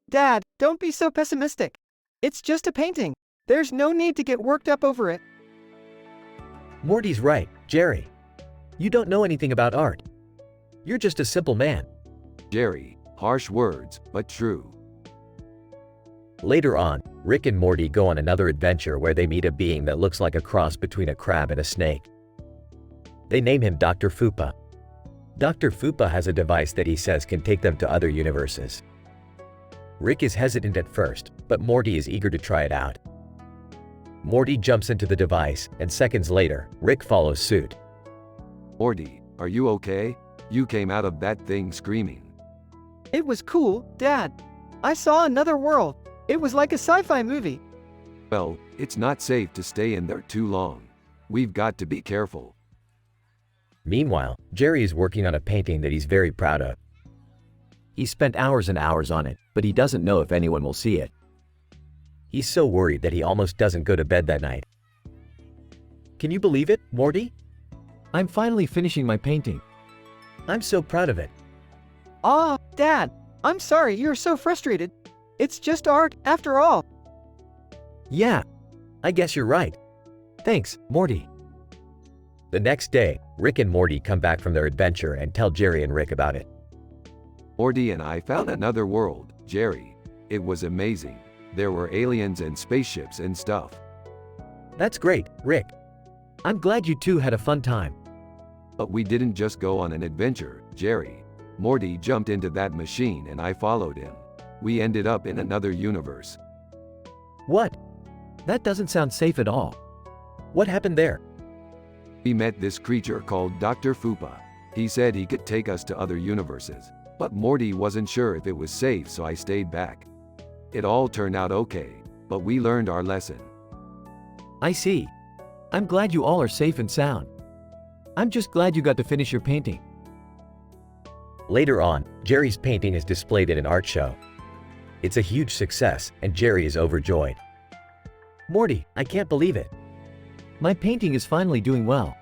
Dad, don't be so pessimistic. It's just a painting. There's no need to get worked up over it. Morty's right, Jerry. You don't know anything about art. You're just a simple man. Jerry, harsh words, but true. Later on, Rick and Morty go on another adventure where they meet a being that looks like a cross between a crab and a snake. They name him Dr. Fupa. Dr. Fupa has a device that he says can take them to other universes. Rick is hesitant at first, but Morty is eager to try it out. Morty jumps into the device, and seconds later, Rick follows suit. Morty, are you okay? You came out of that thing screaming. It was cool, Dad. I saw another world. It was like a sci-fi movie. Well, it's not safe to stay in there too long. We've got to be careful. Meanwhile, Jerry is working on a painting that he's very proud of. He spent hours and hours on it, but he doesn't know if anyone will see it. He's so worried that he almost doesn't go to bed that night. Can you believe it, Morty? I'm finally finishing my painting. I'm so proud of it. Ah, Dad, I'm sorry you're so frustrated. It's just art, after all. Yeah, I guess you're right. Thanks, Morty. The next day, Rick and Morty come back from their adventure and tell Jerry and Rick about it. Morty and I found another world, Jerry. It was amazing. There were aliens and spaceships and stuff. That's great, Rick. I'm glad you two had a fun time. But we didn't just go on an adventure, Jerry. Morty jumped into that machine and I followed him. We ended up in another universe. What? That doesn't sound safe at all. What happened there? We met this creature called Dr. Fupa. He said he could take us to other universes. But Morty wasn't sure if it was safe, so I stayed back. It all turned out okay, but we learned our lesson. I see. I'm glad you all are safe and sound. I'm just glad you got to finish your painting. Later on, Jerry's painting is displayed at an art show. It's a huge success, and Jerry is overjoyed. Morty, I can't believe it. My painting is finally doing well.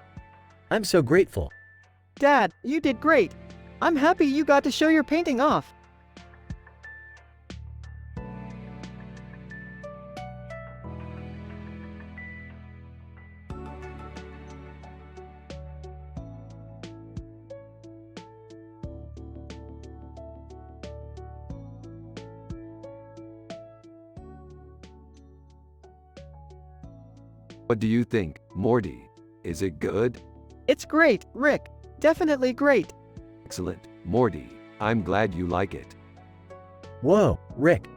I'm so grateful. Dad, you did great. I'm happy you got to show your painting off. What do you think, Morty? Is it good? It's great, Rick. Definitely great. Excellent, Morty. I'm glad you like it. Whoa, Rick.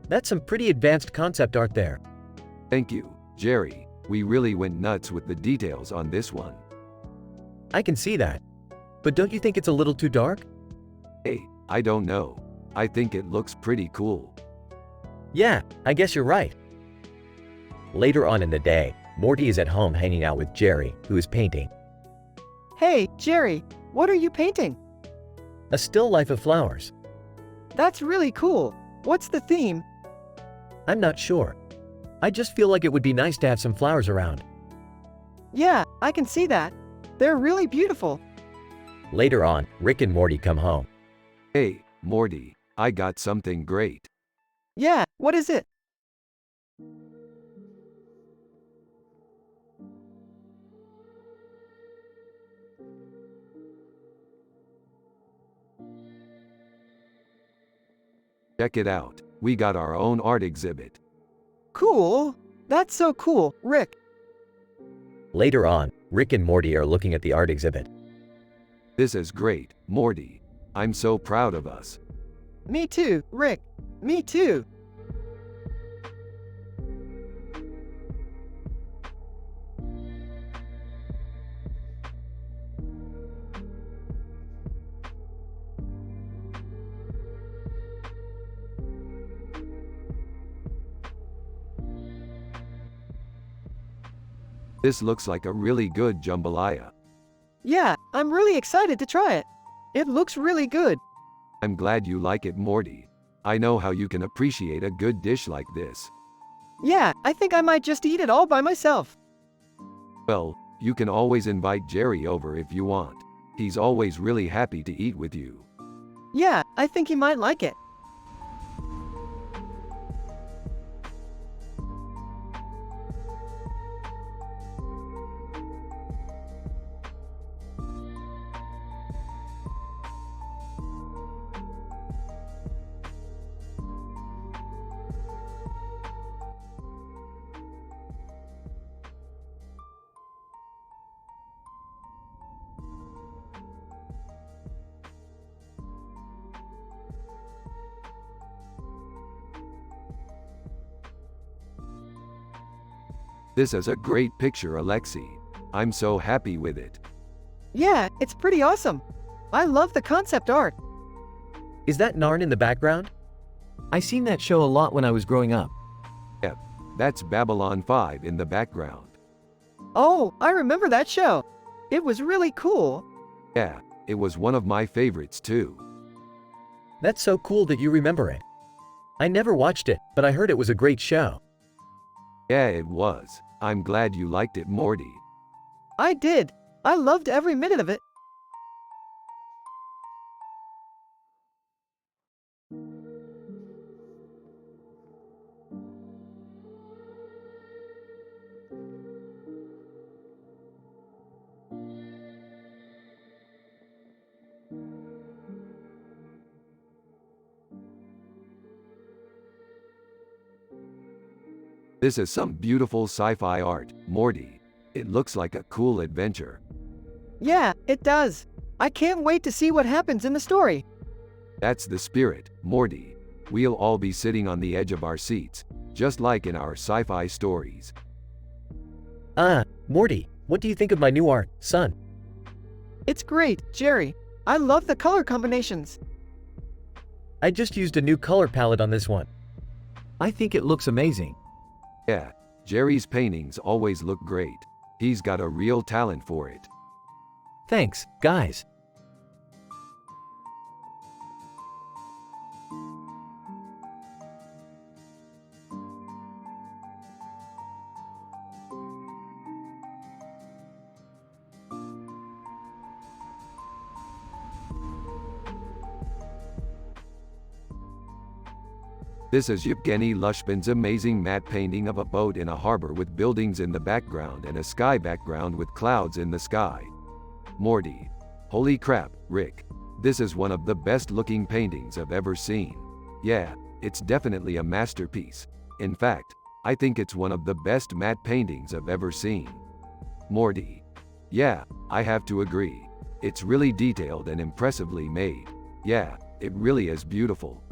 That's some pretty advanced concept art there. Thank you, Jerry. We really went nuts with the details on this one. I can see that. But don't you think it's a little too dark? Hey, I don't know. I think it looks pretty cool. Yeah, I guess you're right. Later on in the day, Morty is at home hanging out with Jerry, who is painting. Hey, Jerry, what are you painting? A still life of flowers. That's really cool. What's the theme? I'm not sure. I just feel like it would be nice to have some flowers around. Yeah, I can see that. They're really beautiful. Later on, Rick and Morty come home. Hey, Morty, I got something great. Yeah, what is it? Check it out. We got our own art exhibit. Cool. That's so cool, Rick. Later on, Rick and Morty are looking at the art exhibit. This is great, Morty. I'm so proud of us. Me too, Rick. Me too. This looks like a really good jambalaya. Yeah, I'm really excited to try it. It looks really good. I'm glad you like it, Morty. I know how you can appreciate a good dish like this. Yeah, I think I might just eat it all by myself. Well, you can always invite Jerry over if you want. He's always really happy to eat with you. Yeah, I think he might like it. This is a great picture, Alexi. I'm so happy with it. Yeah, it's pretty awesome. I love the concept art. Is that Narn in the background? I seen that show a lot when I was growing up. Yep, that's Babylon 5 in the background. Oh, I remember that show. It was really cool. Yeah, it was one of my favorites too. That's so cool that you remember it. I never watched it, but I heard it was a great show. Yeah, it was. I'm glad you liked it, Morty. I did. I loved every minute of it. This is some beautiful sci-fi art, Morty. It looks like a cool adventure. Yeah, it does. I can't wait to see what happens in the story. That's the spirit, Morty. We'll all be sitting on the edge of our seats, just like in our sci-fi stories. Morty, what do you think of my new art, son? It's great, Jerry. I love the color combinations. I just used a new color palette on this one. I think it looks amazing. Yeah, Jerry's paintings always look great. He's got a real talent for it. Thanks, guys. This is Yevgeny Lushpin's amazing matte painting of a boat in a harbor with buildings in the background and a sky background with clouds in the sky. Morty. Holy crap, Rick. This is one of the best looking paintings I've ever seen. Yeah, it's definitely a masterpiece. In fact, I think it's one of the best matte paintings I've ever seen. Morty. Yeah, I have to agree. It's really detailed and impressively made. Yeah, it really is beautiful.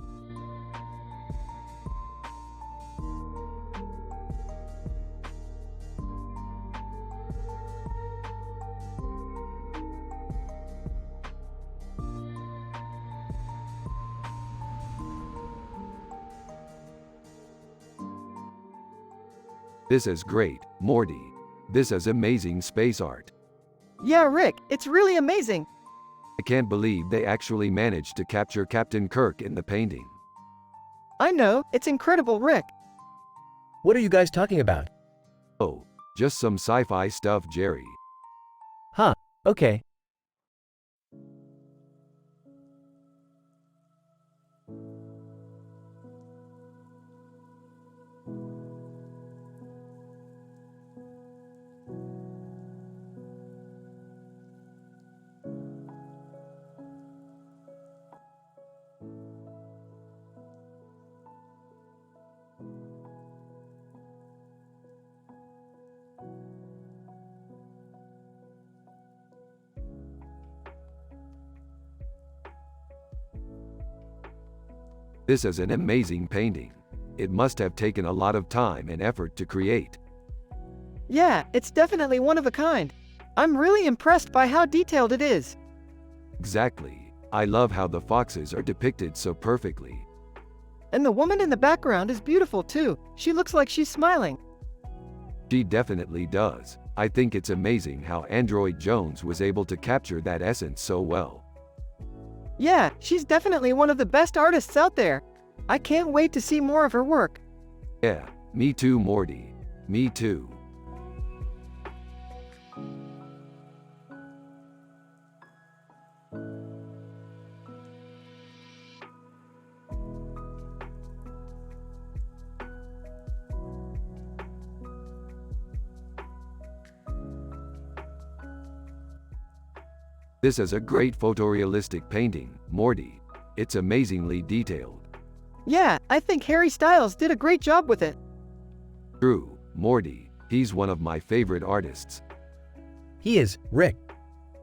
This is great, Morty. This is amazing space art. Yeah, Rick, it's really amazing. I can't believe they actually managed to capture Captain Kirk in the painting. I know, it's incredible, Rick. What are you guys talking about? Oh, just some sci-fi stuff, Jerry. Okay. This is an amazing painting. It must have taken a lot of time and effort to create. Yeah, it's definitely one of a kind. I'm really impressed by how detailed it is. Exactly. I love how the foxes are depicted so perfectly. And the woman in the background is beautiful too. She looks like she's smiling. She definitely does. I think it's amazing how Android Jones was able to capture that essence so well. Yeah, she's definitely one of the best artists out there. I can't wait to see more of her work. Yeah, me too, Morty. Me too. This is a great photorealistic painting, Morty. It's amazingly detailed. Yeah, I think Harry Styles did a great job with it. True, Morty. He's one of my favorite artists. He is, Rick.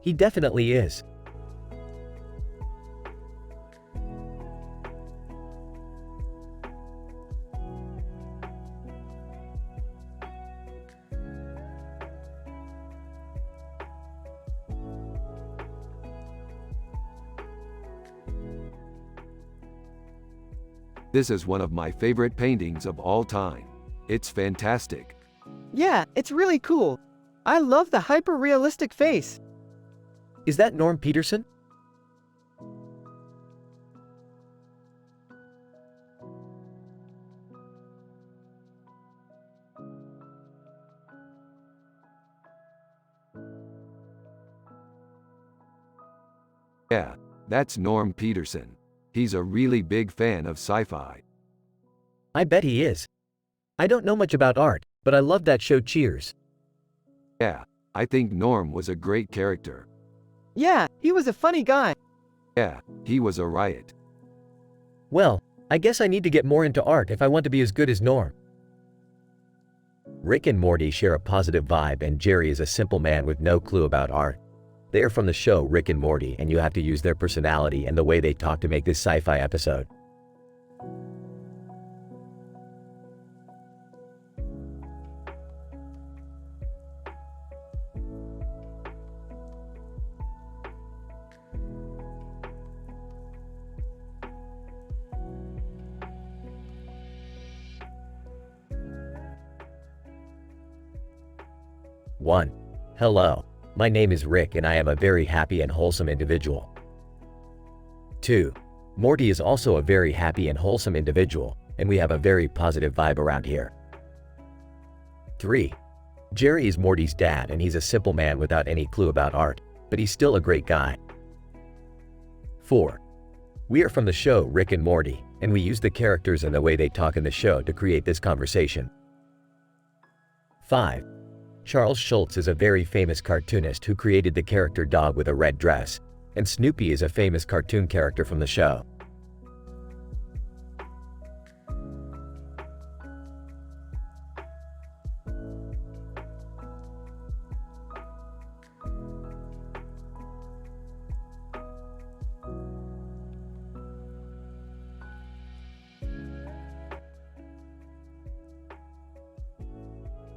He definitely is. This is one of my favorite paintings of all time. It's fantastic. Yeah, it's really cool. I love the hyper-realistic face. Is that Norm Peterson? Yeah, that's Norm Peterson. He's a really big fan of sci-fi. I bet he is. I don't know much about art, but I love that show Cheers. Yeah, I think Norm was a great character. Yeah, he was a funny guy. Yeah, he was a riot. Well, I guess I need to get more into art if I want to be as good as Norm. Rick and Morty share a positive vibe, and Jerry is a simple man with no clue about art. They are from the show Rick and Morty, and you have to use their personality and the way they talk to make this sci-fi episode. One. Hello. My name is Rick and I am a very happy and wholesome individual. 2. Morty is also a very happy and wholesome individual, and we have a very positive vibe around here. 3. Jerry is Morty's dad and he's a simple man without any clue about art, but he's still a great guy. 4. We are from the show Rick and Morty, and we use the characters and the way they talk in the show to create this conversation. 5. Charles Schulz is a very famous cartoonist who created the character Dog with a red dress, and Snoopy is a famous cartoon character from the show.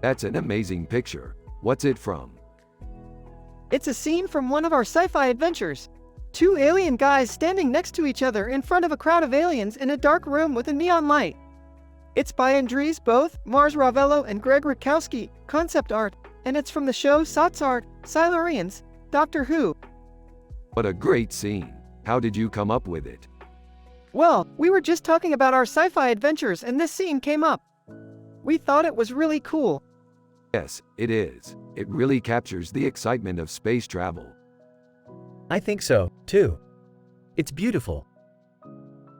That's an amazing picture. What's it from? It's a scene from one of our sci-fi adventures. 2 alien guys standing next to each other in front of a crowd of aliens in a dark room with a neon light. It's by Andres Both, Mars Ravello, and Greg Rutkowski, concept art, and it's from the show Sotsart, Silurians, Doctor Who. What a great scene. How did you come up with it? Well, we were just talking about our sci-fi adventures and this scene came up. We thought it was really cool. Yes, it is. It really captures the excitement of space travel. I think so, too. It's beautiful.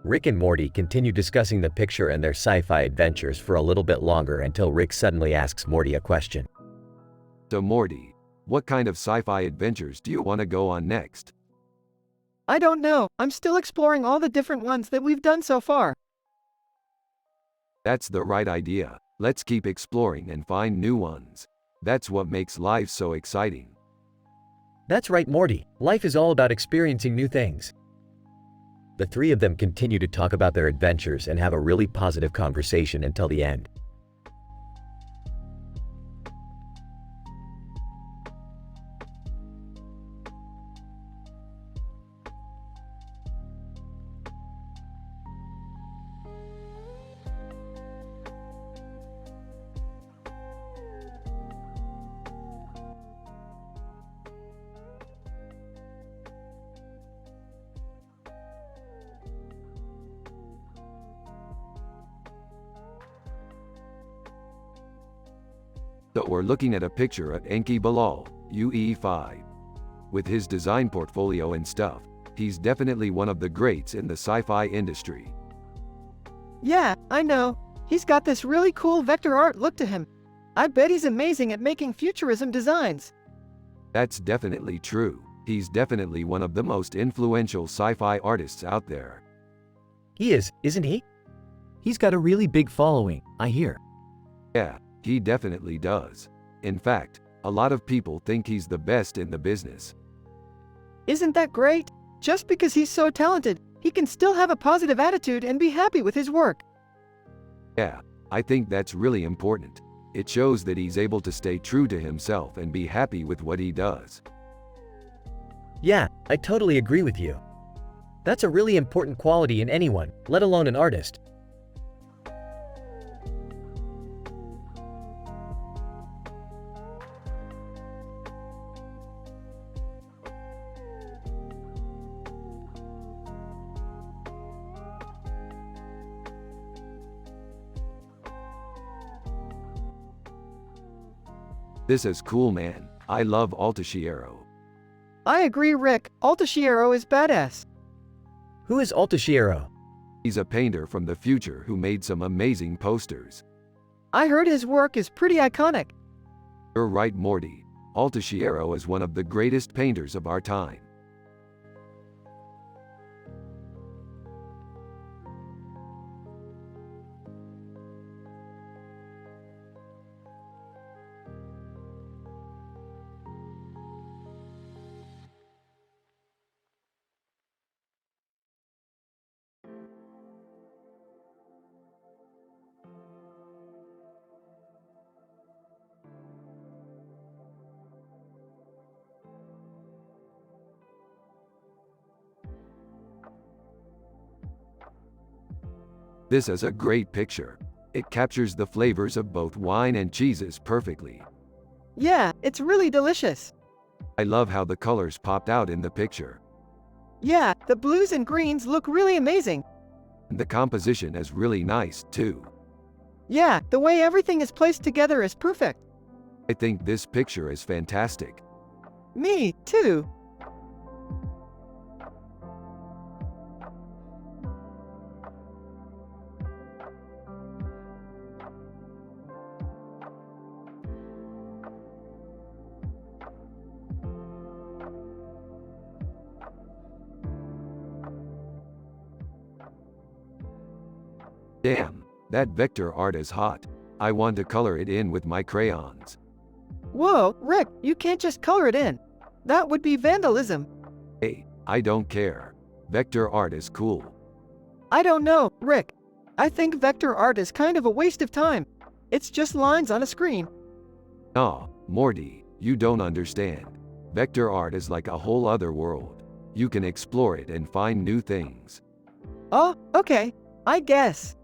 Rick and Morty continue discussing the picture and their sci-fi adventures for a little bit longer until Rick suddenly asks Morty a question. So Morty, what kind of sci-fi adventures do you want to go on next? I don't know, I'm still exploring all the different ones that we've done so far. That's the right idea. Let's keep exploring and find new ones. That's what makes life so exciting. That's right, Morty. Life is all about experiencing new things. The 3 of them continue to talk about their adventures and have a really positive conversation until the end. So we're looking at a picture of Enki Bilal, UE5. With his design portfolio and stuff, he's definitely one of the greats in the sci-fi industry. Yeah, I know. He's got this really cool vector art look to him. I bet he's amazing at making futurism designs. That's definitely true. He's definitely one of the most influential sci-fi artists out there. He is, isn't he? He's got a really big following, I hear. Yeah, he definitely does. In fact, a lot of people think he's the best in the business. Isn't that great? Just because he's so talented, he can still have a positive attitude and be happy with his work. Yeah, I think that's really important. It shows that he's able to stay true to himself and be happy with what he does. Yeah, I totally agree with you. That's a really important quality in anyone, let alone an artist. This is cool, man. I love Altashiero. I agree, Rick. Altashiero is badass. Who is Altashiero? He's a painter from the future who made some amazing posters. I heard his work is pretty iconic. You're right, Morty. Altashiero is one of the greatest painters of our time. This is a great picture. It captures the flavors of both wine and cheeses perfectly. Yeah, it's really delicious. I love how the colors popped out in the picture. Yeah, the blues and greens look really amazing. And the composition is really nice, too. Yeah, the way everything is placed together is perfect. I think this picture is fantastic. Me, too. Damn, that vector art is hot. I want to color it in with my crayons. Whoa, Rick, you can't just color it in. That would be vandalism. Hey, I don't care. Vector art is cool. I don't know, Rick. I think vector art is kind of a waste of time. It's just lines on a screen. Aw, Morty, you don't understand. Vector art is like a whole other world. You can explore it and find new things. Oh, okay. I guess.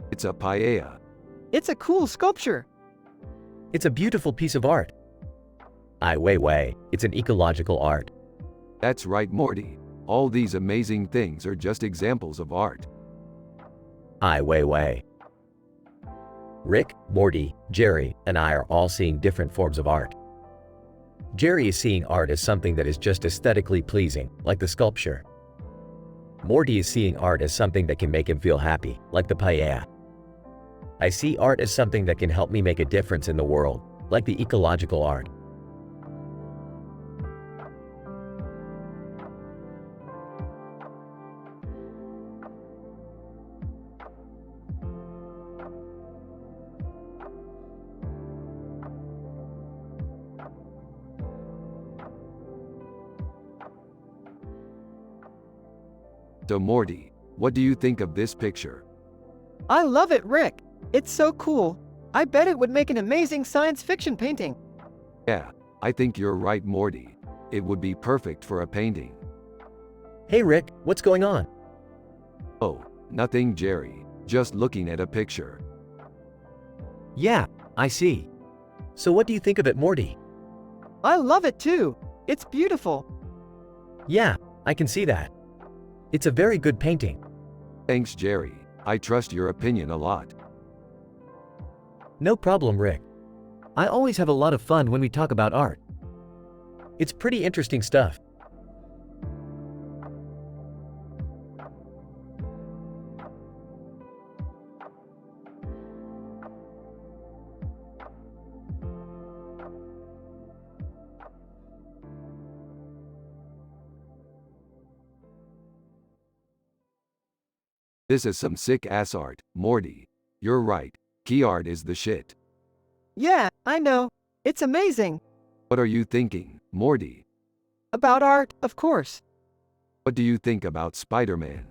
It's a paella. It's a cool sculpture. It's a beautiful piece of art. Ai Weiwei, it's an ecological art. That's right, Morty. All these amazing things are just examples of art. Ai Weiwei. Rick, Morty, Jerry, and I are all seeing different forms of art. Jerry is seeing art as something that is just aesthetically pleasing, like the sculpture. Morty is seeing art as something that can make him feel happy, like the paella. I see art as something that can help me make a difference in the world, like the ecological art. So Morty, what do you think of this picture? I love it, Rick. It's so cool. I bet it would make an amazing science fiction painting. Yeah, I think you're right, Morty. It would be perfect for a painting. Hey Rick, what's going on? Oh, nothing, Jerry. Just looking at a picture. Yeah, I see. So what do you think of it, Morty? I love it too. It's beautiful. Yeah, I can see that. It's a very good painting. Thanks, Jerry. I trust your opinion a lot. No problem, Rick. I always have a lot of fun when we talk about art. It's pretty interesting stuff. This is some sick-ass art, Morty. You're right. Key art is the shit. Yeah, I know. It's amazing. What are you thinking, Morty? About art, of course. What do you think about Spider-Man?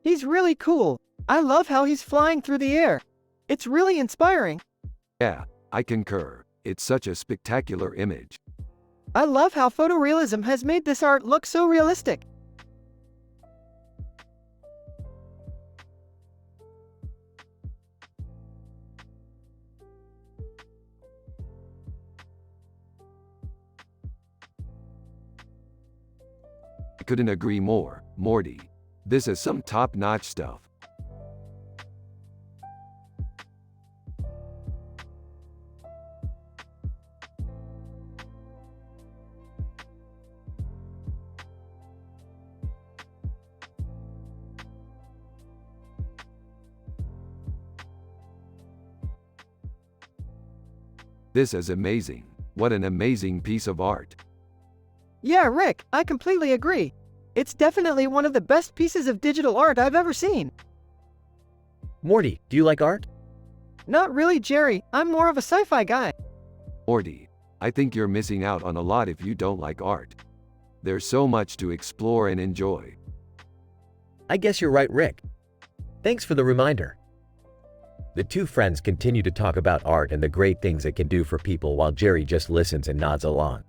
He's really cool. I love how he's flying through the air. It's really inspiring. Yeah, I concur. It's such a spectacular image. I love how photorealism has made this art look so realistic. I couldn't agree more, Morty. This is some top-notch stuff. This is amazing. What an amazing piece of art. Yeah, Rick, I completely agree. It's definitely one of the best pieces of digital art I've ever seen. Morty, do you like art? Not really, Jerry. I'm more of a sci-fi guy. Morty, I think you're missing out on a lot if you don't like art. There's so much to explore and enjoy. I guess you're right, Rick. Thanks for the reminder. The two friends continue to talk about art and the great things it can do for people while Jerry just listens and nods along.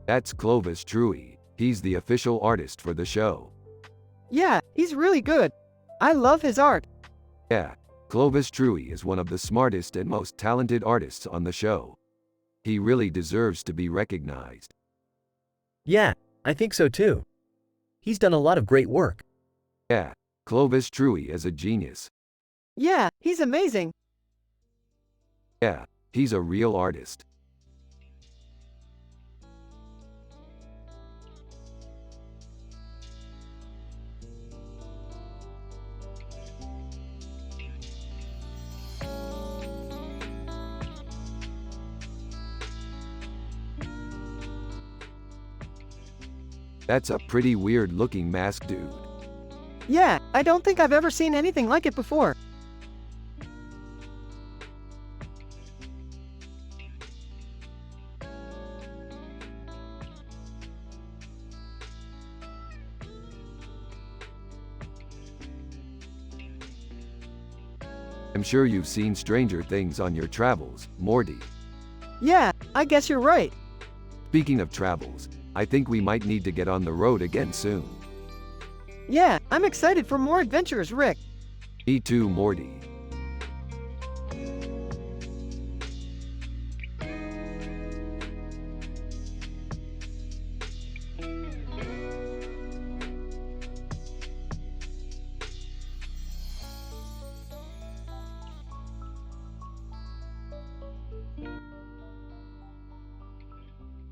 That's Clovis Truey. He's the official artist for the show. Yeah, he's really good. I love his art. Yeah, Clovis Truey is one of the smartest and most talented artists on the show. He really deserves to be recognized. Yeah, I think so too. He's done a lot of great work. Yeah, Clovis Truey is a genius. Yeah, he's amazing. Yeah, he's a real artist. That's a pretty weird looking mask, dude. Yeah, I don't think I've ever seen anything like it before. I'm sure you've seen Stranger Things on your travels, Morty. Yeah, I guess you're right. Speaking of travels, I think we might need to get on the road again soon. Yeah, I'm excited for more adventures, Rick. Me too, Morty.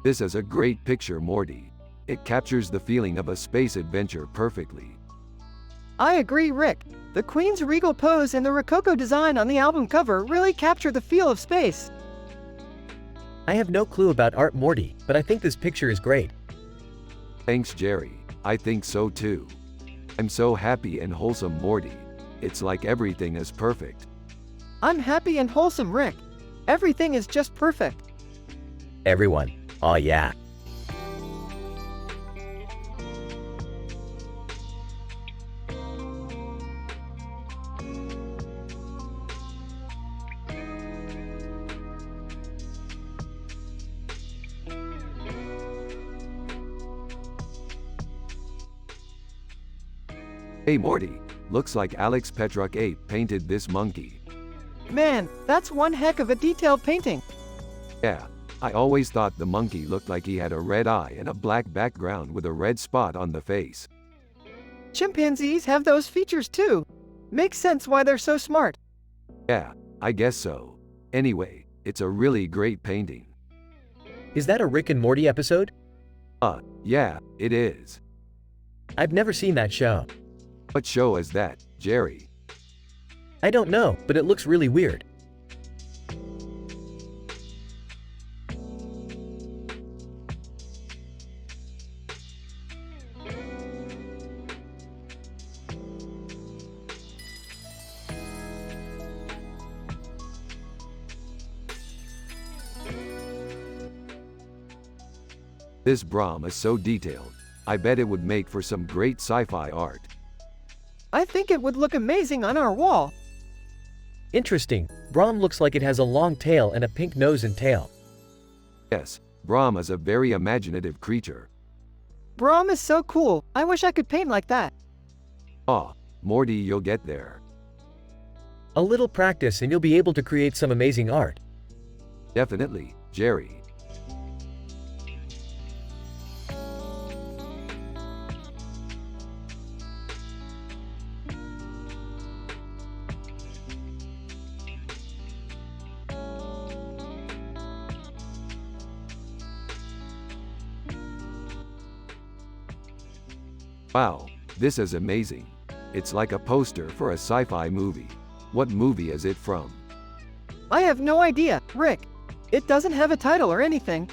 This is a great picture, Morty. It captures the feeling of a space adventure perfectly. I agree, Rick. The Queen's regal pose and the Rococo design on the album cover really capture the feel of space. I have no clue about art, Morty, but I think this picture is great. Thanks, Jerry. I think so too. I'm so happy and wholesome, Morty. It's like everything is perfect. I'm happy and wholesome, Rick. Everything is just perfect. Everyone, oh yeah. Hey Morty, looks like Alex Petruk Ape painted this monkey. Man, that's one heck of a detailed painting. Yeah, I always thought the monkey looked like he had a red eye and a black background with a red spot on the face. Chimpanzees have those features too. Makes sense why they're so smart. Yeah, I guess so. Anyway, it's a really great painting. Is that a Rick and Morty episode? Yeah, it is. I've never seen that show. What show is that, Jerry? I don't know, but it looks really weird. This Brahm is so detailed. I bet it would make for some great sci-fi art. I think it would look amazing on our wall. Interesting. Brahm looks like it has a long tail and a pink nose and tail. Yes, Brahm is a very imaginative creature. Brahm is so cool. I wish I could paint like that. Aw, Morty, you'll get there. A little practice and you'll be able to create some amazing art. Definitely, Jerry. Wow, this is amazing. It's like a poster for a sci-fi movie. What movie is it from? I have no idea, Rick. It doesn't have a title or anything.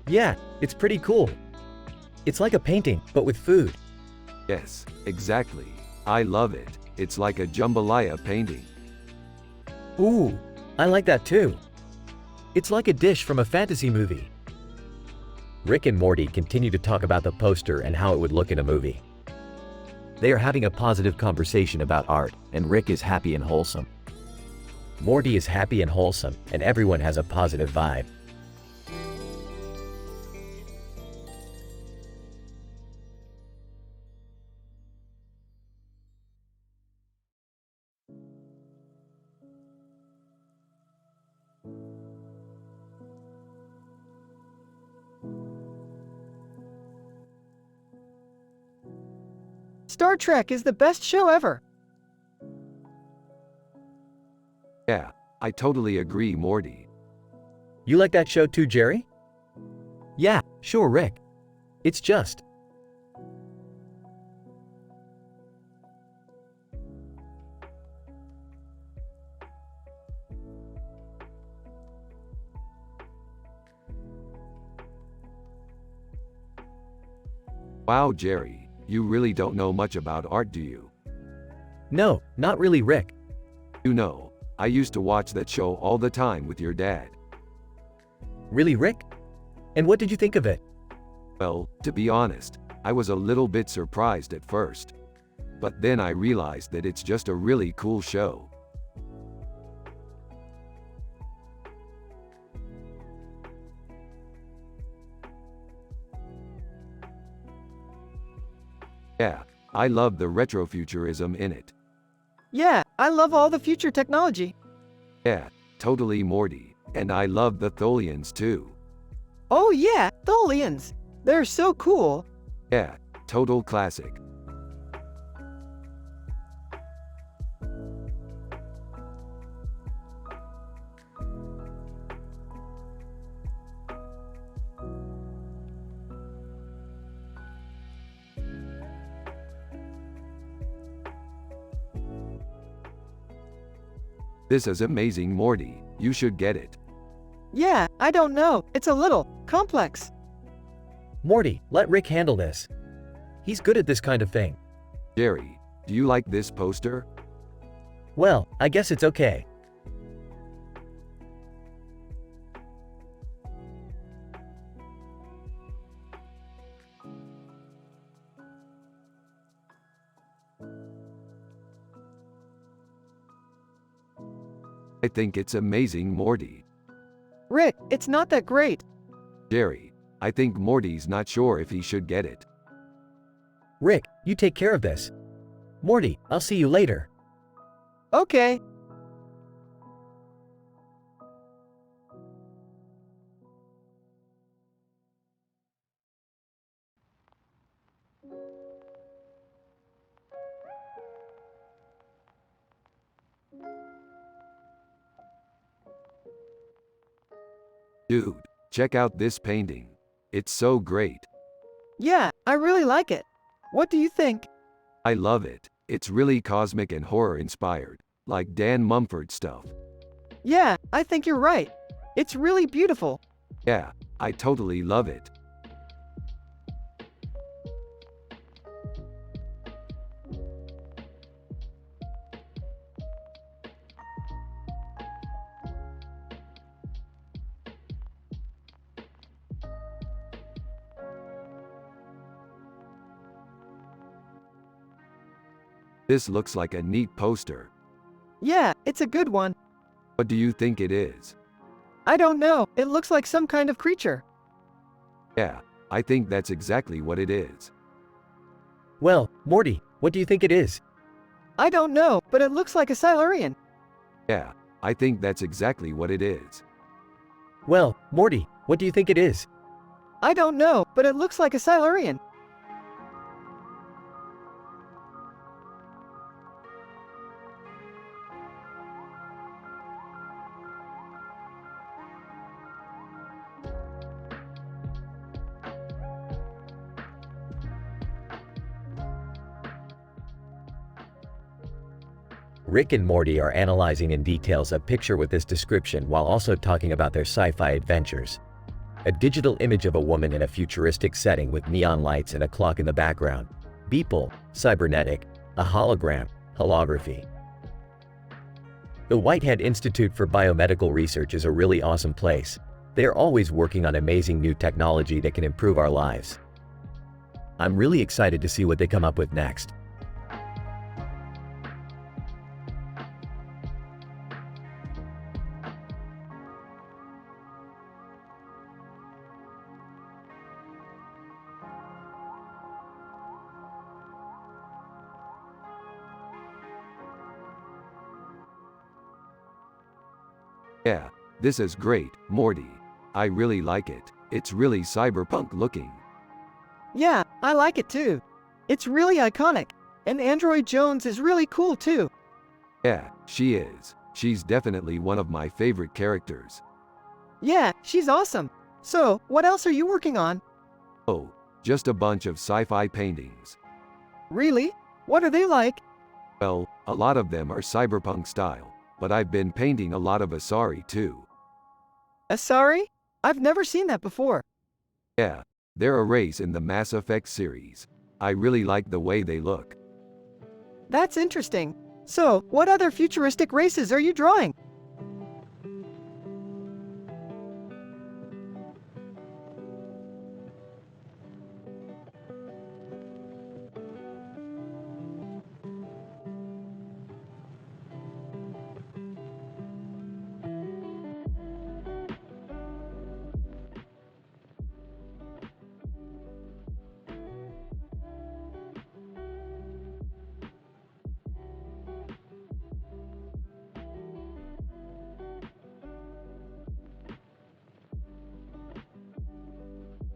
Yeah, it's pretty cool. It's like a painting, but with food. Yes, exactly. I love it. It's like a jambalaya painting. Ooh, I like that too. It's like a dish from a fantasy movie. Rick and Morty continue to talk about the poster and how it would look in a movie. They are having a positive conversation about art, and Rick is happy and wholesome. Morty is happy and wholesome, and everyone has a positive vibe. Star Trek is the best show ever. Yeah, I totally agree, Morty. You like that show too, Jerry? Yeah, sure, Rick. It's just. Wow, Jerry, you really don't know much about art, do you? No, not really, Rick. You know, I used to watch that show all the time with your dad. Really, Rick? And what did you think of it? Well, to be honest, I was a little bit surprised at first. But then I realized that it's just a really cool show. Yeah, I love the retrofuturism in it. Yeah, I love all the future technology. Yeah, totally, Morty. And I love the Tholians too. Oh yeah, Tholians. They're so cool. Yeah, total classic. This is amazing, Morty. You should get it. Yeah, I don't know. It's a little complex. Morty, let Rick handle this. He's good at this kind of thing. Jerry, do you like this poster? Well, I guess it's okay. I think it's amazing, Morty. Rick, it's not that great. Jerry, I think Morty's not sure if he should get it. Rick, you take care of this. Morty, I'll see you later. Okay. Dude, check out this painting. It's so great. Yeah, I really like it. What do you think? I love it. It's really cosmic and horror inspired, like Dan Mumford stuff. Yeah, I think you're right. It's really beautiful. Yeah, I totally love it. This looks like a neat poster. Yeah, it's a good one. What do you think it is? I don't know. It looks like some kind of creature. Yeah, I think that's exactly what it is. Well, Morty, what do you think it is? I don't know, but it looks like a Silurian. Yeah, I think that's exactly what it is. Well, Morty, what do you think it is? I don't know, but it looks like a Silurian. Rick and Morty are analyzing in details a picture with this description while also talking about their sci-fi adventures. A digital image of a woman in a futuristic setting with neon lights and a clock in the background. Beeple, cybernetic, a hologram, holography. The Whitehead Institute for Biomedical Research is a really awesome place. They are always working on amazing new technology that can improve our lives. I'm really excited to see what they come up with next. Yeah, this is great, Morty. I really like it. It's really cyberpunk looking. Yeah, I like it too. It's really iconic. And Android Jones is really cool too. Yeah, she is. She's definitely one of my favorite characters. Yeah, she's awesome. So, what else are you working on? Oh, just a bunch of sci-fi paintings. Really? What are they like? Well, a lot of them are cyberpunk style, but I've been painting a lot of Asari too. Asari? I've never seen that before. Yeah, they're a race in the Mass Effect series. I really like the way they look. That's interesting. So, what other futuristic races are you drawing?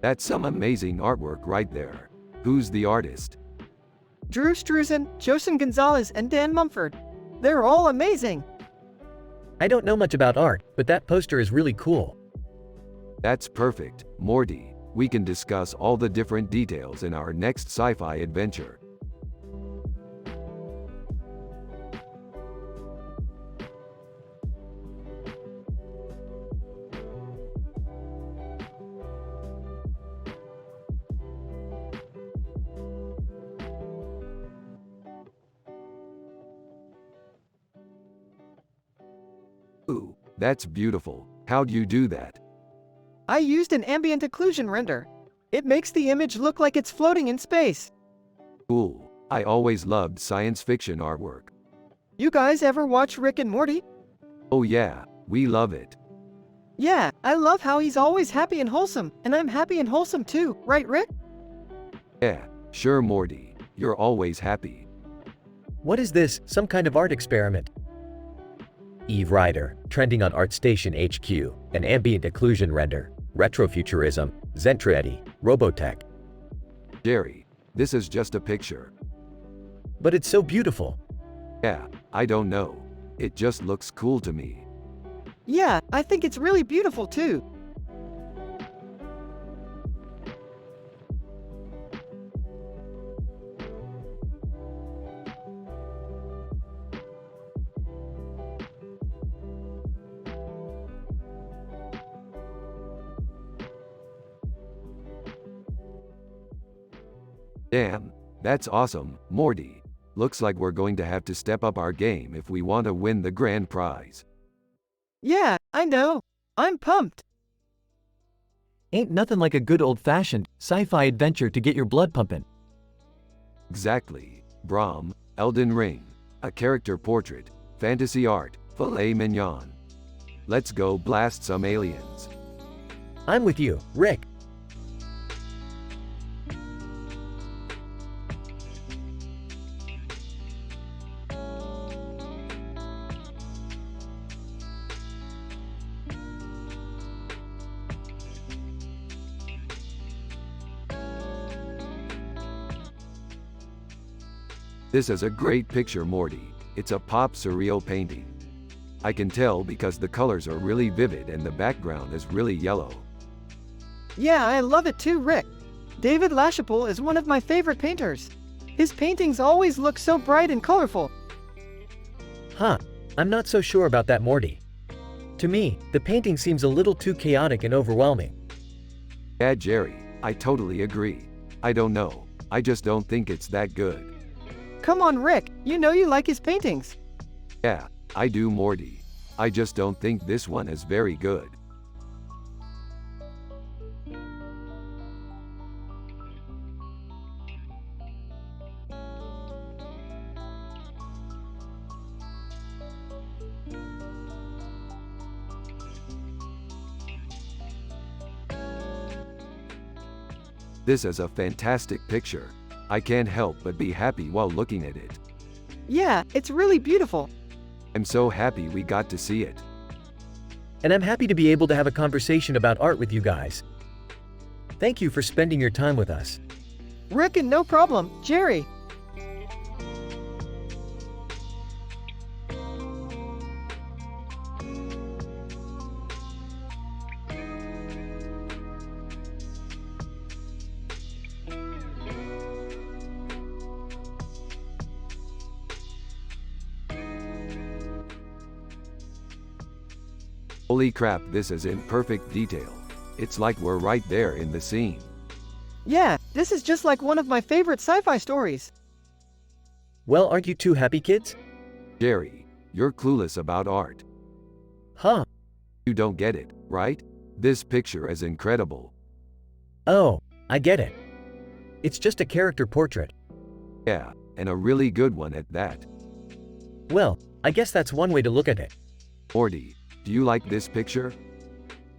That's some amazing artwork right there. Who's the artist? Drew Struzan, Josen Gonzalez, and Dan Mumford. They're all amazing. I don't know much about art, but that poster is really cool. That's perfect, Morty. We can discuss all the different details in our next sci-fi adventure. Ooh, that's beautiful. How'd you do that? I used an ambient occlusion render. It makes the image look like it's floating in space. Cool. I always loved science fiction artwork. You guys ever watch Rick and Morty? Oh yeah, we love it. Yeah, I love how he's always happy and wholesome, and I'm happy and wholesome too, right Rick? Yeah, sure Morty. You're always happy. What is this, some kind of art experiment? Eve Rider, trending on ArtStation HQ, an ambient occlusion render, retrofuturism, Zentrietti, Robotech. Jerry, this is just a picture. But it's so beautiful. Yeah, I don't know. It just looks cool to me. Yeah, I think it's really beautiful too. Damn, that's awesome, Morty. Looks like we're going to have to step up our game if we want to win the grand prize. Yeah, I know. I'm pumped. Ain't nothing like a good old-fashioned sci-fi adventure to get your blood pumping. Exactly. Brahm, Elden Ring, a character portrait, fantasy art, filet mignon. Let's go blast some aliens. I'm with you, Rick. This is a great picture, Morty. It's a pop surreal painting. I can tell because the colors are really vivid and the background is really yellow. Yeah, I love it too, Rick. David LaChapelle is one of my favorite painters. His paintings always look so bright and colorful. I'm not so sure about that, Morty. To me, the painting seems a little too chaotic and overwhelming. Yeah, Jerry, I totally agree. I don't know. I just don't think it's that good. Come on, Rick, you know you like his paintings. Yeah, I do, Morty. I just don't think this one is very good. This is a fantastic picture. I can't help but be happy while looking at it. Yeah, it's really beautiful. I'm so happy we got to see it. And I'm happy to be able to have a conversation about art with you guys. Thank you for spending your time with us. Rick, and no problem, Jerry. Holy crap, this is in perfect detail. It's like we're right there in the scene. Yeah, this is just like one of my favorite sci-fi stories. Well, aren't you two happy kids? Jerry, you're clueless about art. Huh. You don't get it, right? This picture is incredible. Oh, I get it. It's just a character portrait. Yeah, and a really good one at that. Well, I guess that's one way to look at it. Morty, do you like this picture?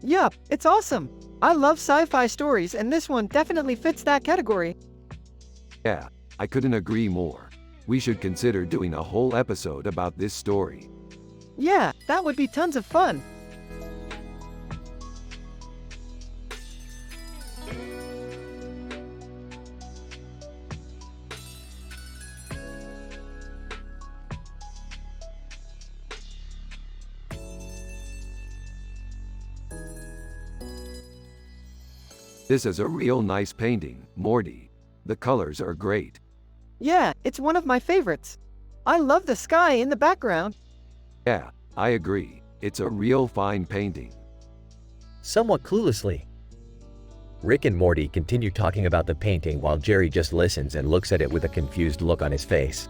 Yup, it's awesome. I love sci-fi stories and this one definitely fits that category. Yeah, I couldn't agree more. We should consider doing a whole episode about this story. Yeah, that would be tons of fun. This is a real nice painting, Morty. The colors are great. Yeah, it's one of my favorites. I love the sky in the background. Yeah, I agree. It's a real fine painting. Somewhat cluelessly. Rick and Morty continue talking about the painting while Jerry just listens and looks at it with a confused look on his face.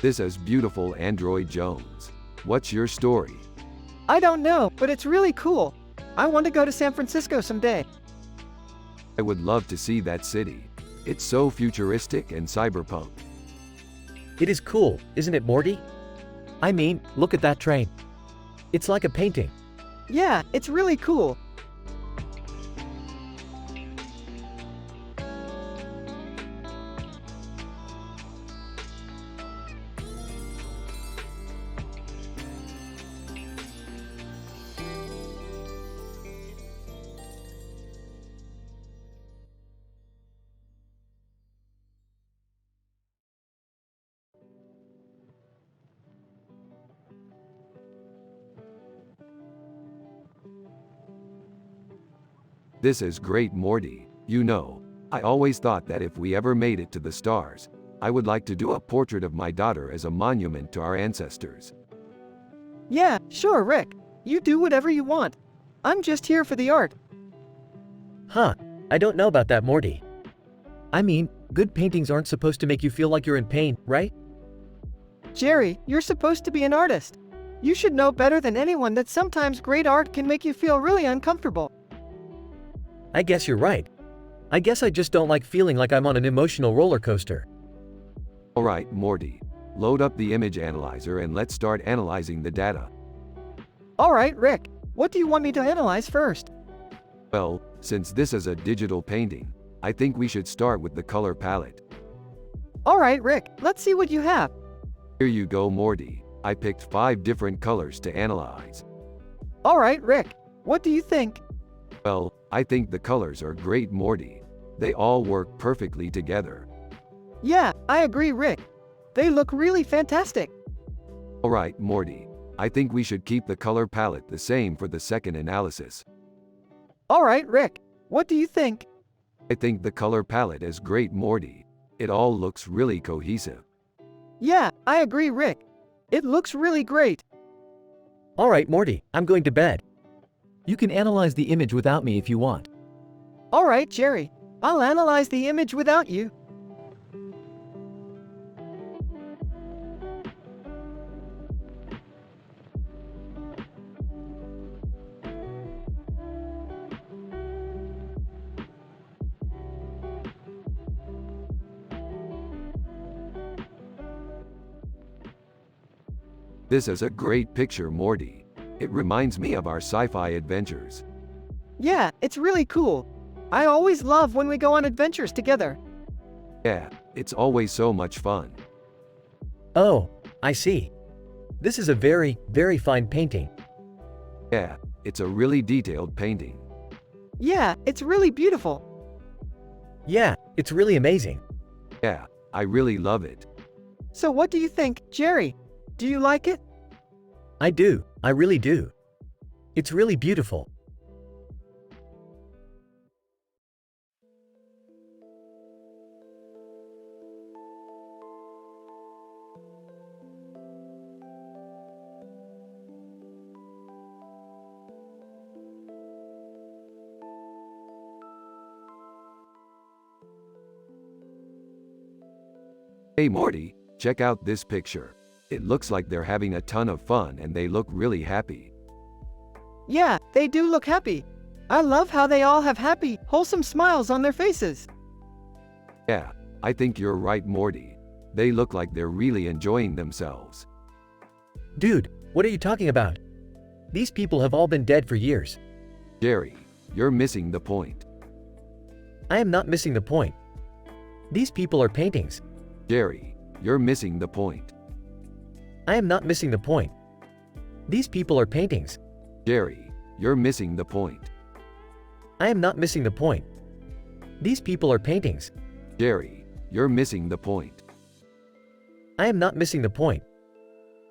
This is beautiful, Android Jones. What's your story? I don't know, but it's really cool. I want to go to San Francisco someday. I would love to see that city. It's so futuristic and cyberpunk. It is cool, isn't it, Morty? I mean, look at that train. It's like a painting. Yeah, it's really cool. This is great, Morty. You know, I always thought that if we ever made it to the stars, I would like to do a portrait of my daughter as a monument to our ancestors. Yeah, sure, Rick. You do whatever you want. I'm just here for the art. Huh, I don't know about that, Morty. I mean, good paintings aren't supposed to make you feel like you're in pain, right? Jerry, you're supposed to be an artist. You should know better than anyone that sometimes great art can make you feel really uncomfortable. I guess you're right. I guess I just don't like feeling like I'm on an emotional roller coaster. Alright, Morty. Load up the image analyzer and let's start analyzing the data. Alright, Rick. What do you want me to analyze first? Well, since this is a digital painting, I think we should start with the color palette. Alright, Rick. Let's see what you have. Here you go, Morty. I picked 5 different colors to analyze. Alright, Rick. What do you think? Well, I think the colors are great, Morty. They all work perfectly together. Yeah, I agree, Rick. They look really fantastic. Alright, Morty. I think we should keep the color palette the same for the second analysis. Alright, Rick. What do you think? I think the color palette is great, Morty. It all looks really cohesive. Yeah, I agree, Rick. It looks really great. All right, Morty, I'm going to bed. You can analyze the image without me if you want. Alright, Jerry. I'll analyze the image without you. This is a great picture, Morty. It reminds me of our sci-fi adventures. Yeah, it's really cool. I always love when we go on adventures together. Yeah, it's always so much fun. Oh, I see. This is a very, very fine painting. Yeah, it's a really detailed painting. Yeah, it's really beautiful. Yeah, it's really amazing. Yeah, I really love it. So what do you think, Jerry? Do you like it? I do, I really do. It's really beautiful. Hey Morty, check out this picture. It looks like they're having a ton of fun and they look really happy. Yeah, they do look happy. I love how they all have happy, wholesome smiles on their faces. Yeah, I think you're right, Morty. They look like they're really enjoying themselves. Dude, what are you talking about? These people have all been dead for years. Jerry, you're missing the point. I am not missing the point. These people are paintings. Jerry, you're missing the point. I am not missing the point. These people are paintings. Jerry, you're missing the point. I am not missing the point. These people are paintings. Jerry, you're missing the point. I am not missing the point.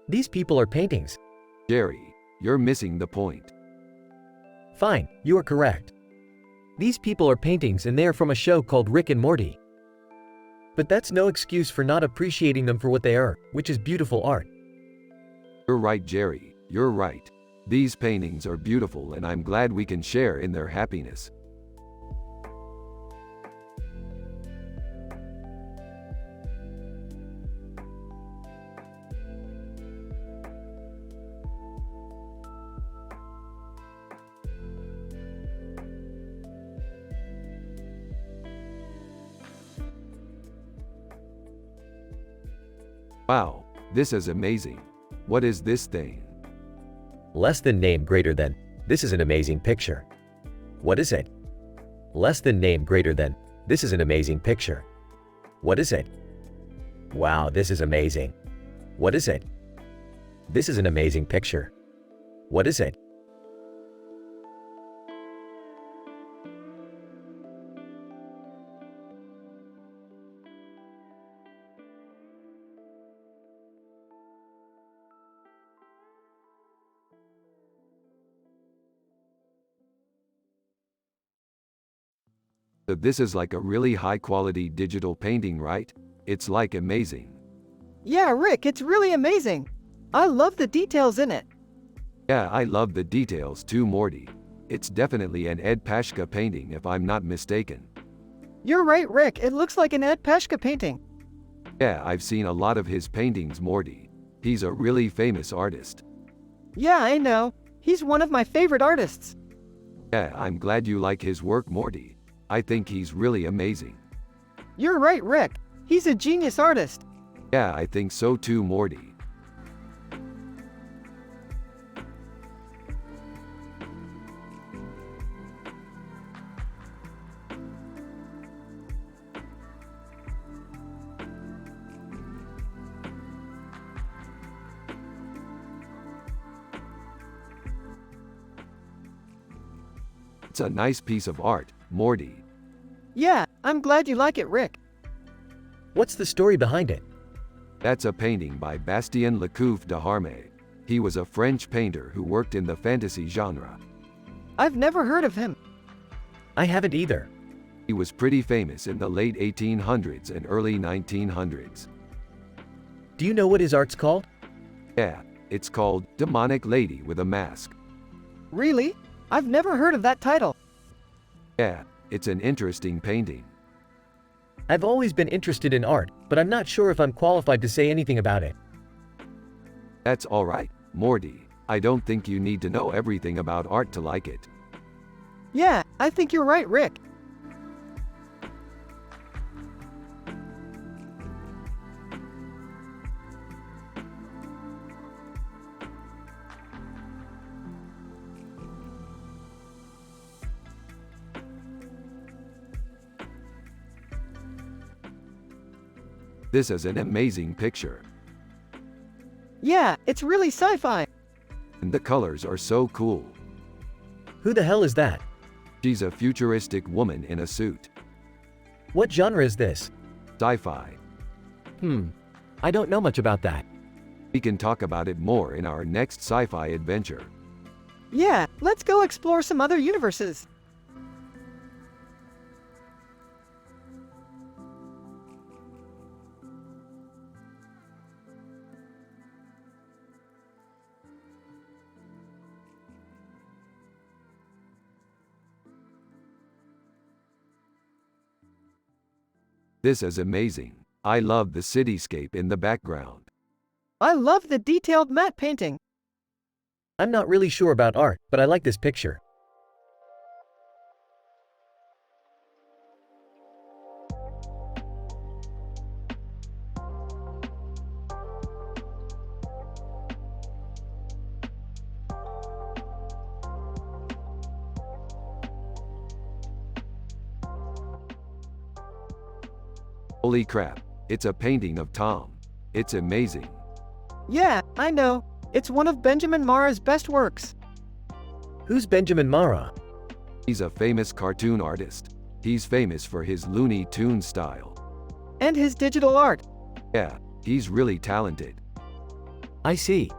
These people are paintings. Jerry, you're missing the point. Fine, you are correct. These people are paintings and they are from a show called Rick and Morty. But that's no excuse for not appreciating them for what they are, which is beautiful art. You're right, Jerry, you're right. These paintings are beautiful and I'm glad we can share in their happiness. Wow, this is amazing. What is this thing? Less than name greater than. This is an amazing picture. What is it? Less than name greater than. This is an amazing picture. What is it? Wow, this is amazing. What is it? This is an amazing picture. What is it? So this is like a really high quality digital painting, right? It's like amazing. Yeah, Rick, it's really amazing. I love the details in it. Yeah, I love the details too, Morty. It's definitely an Ed Pashka painting if I'm not mistaken. You're right, Rick. It looks like an Ed Pashka painting. Yeah, I've seen a lot of his paintings, Morty. He's a really famous artist. Yeah, I know. He's one of my favorite artists. Yeah, I'm glad you like his work, Morty. I think he's really amazing. You're right, Rick. He's a genius artist. Yeah, I think so too, Morty. It's a nice piece of art, Morty. Yeah, I'm glad you like it, Rick. What's the story behind it? That's a painting by Bastien Lecouffé d'Armay. He was a French painter who worked in the fantasy genre. I've never heard of him. I haven't either. He was pretty famous in the late 1800s and early 1900s. Do you know what his art's called? Yeah, it's called Demonic Lady with a Mask. Really? I've never heard of that title. Yeah, it's an interesting painting. I've always been interested in art, but I'm not sure if I'm qualified to say anything about it. That's alright, Morty. I don't think you need to know everything about art to like it. Yeah, I think you're right, Rick. This is an amazing picture. Yeah, it's really sci-fi. And the colors are so cool. Who the hell is that? She's a futuristic woman in a suit. What genre is this? Sci-fi. I don't know much about that. We can talk about it more in our next sci-fi adventure. Yeah, let's go explore some other universes. This is amazing. I love the cityscape in the background. I love the detailed matte painting. I'm not really sure about art, but I like this picture. Holy crap, it's a painting of Tom. It's amazing. Yeah, I know. It's one of Benjamin Mara's best works. Who's Benjamin Mara? He's a famous cartoon artist. He's famous for his Looney Tunes style. And his digital art. Yeah, he's really talented. I see.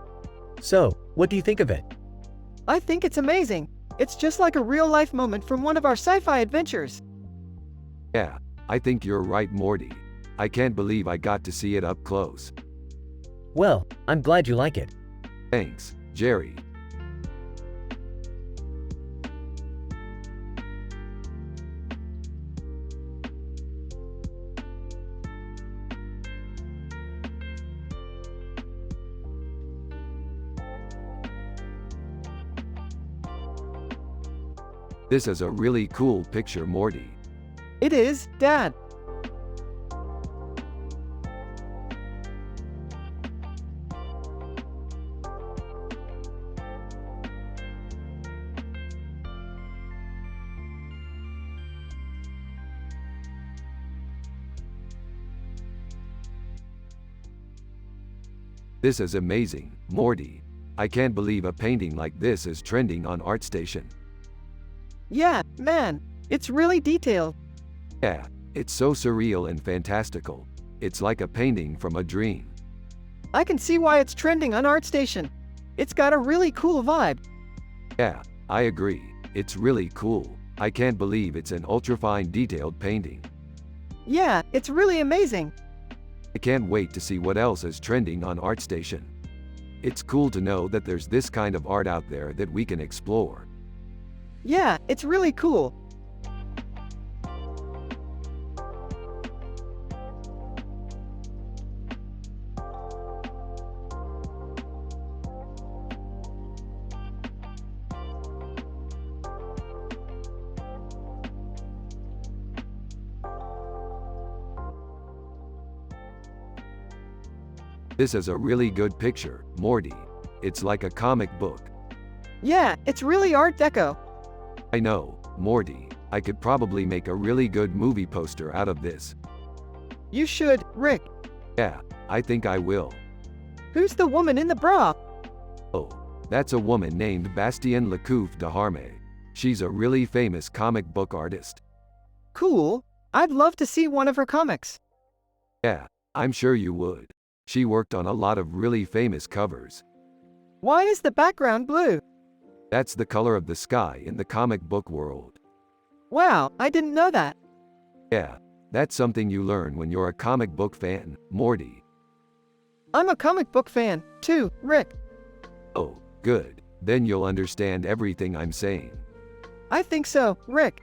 So, what do you think of it? I think it's amazing. It's just like a real-life moment from one of our sci-fi adventures. Yeah, I think you're right, Morty. I can't believe I got to see it up close. Well, I'm glad you like it. Thanks, Jerry. This is a really cool picture, Morty. It is, Dad. This is amazing, Morty. I can't believe a painting like this is trending on ArtStation. Yeah, man. It's really detailed. Yeah, it's so surreal and fantastical. It's like a painting from a dream. I can see why it's trending on ArtStation. It's got a really cool vibe. Yeah, I agree. It's really cool. I can't believe it's an ultrafine detailed painting. Yeah, it's really amazing. I can't wait to see what else is trending on ArtStation. It's cool to know that there's this kind of art out there that we can explore. Yeah, it's really cool. This is a really good picture, Morty. It's like a comic book. Yeah, it's really Art Deco. I know, Morty. I could probably make a really good movie poster out of this. You should, Rick. Yeah, I think I will. Who's the woman in the bra? Oh, that's a woman named Bastien Lecouffé d'Armay. She's a really famous comic book artist. Cool. I'd love to see one of her comics. Yeah, I'm sure you would. She worked on a lot of really famous covers. Why is the background blue? That's the color of the sky in the comic book world. Wow, I didn't know that. Yeah, that's something you learn when you're a comic book fan, Morty. I'm a comic book fan, too, Rick. Oh, good. Then you'll understand everything I'm saying. I think so, Rick.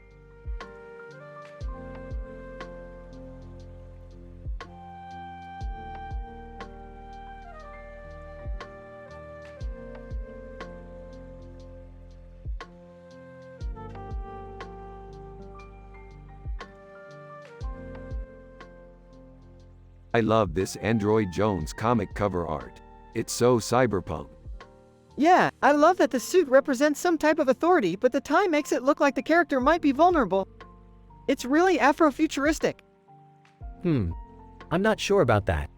I love this Android Jones comic cover art. It's so cyberpunk. Yeah, I love that the suit represents some type of authority, but the tie makes it look like the character might be vulnerable. It's really Afrofuturistic. I'm not sure about that.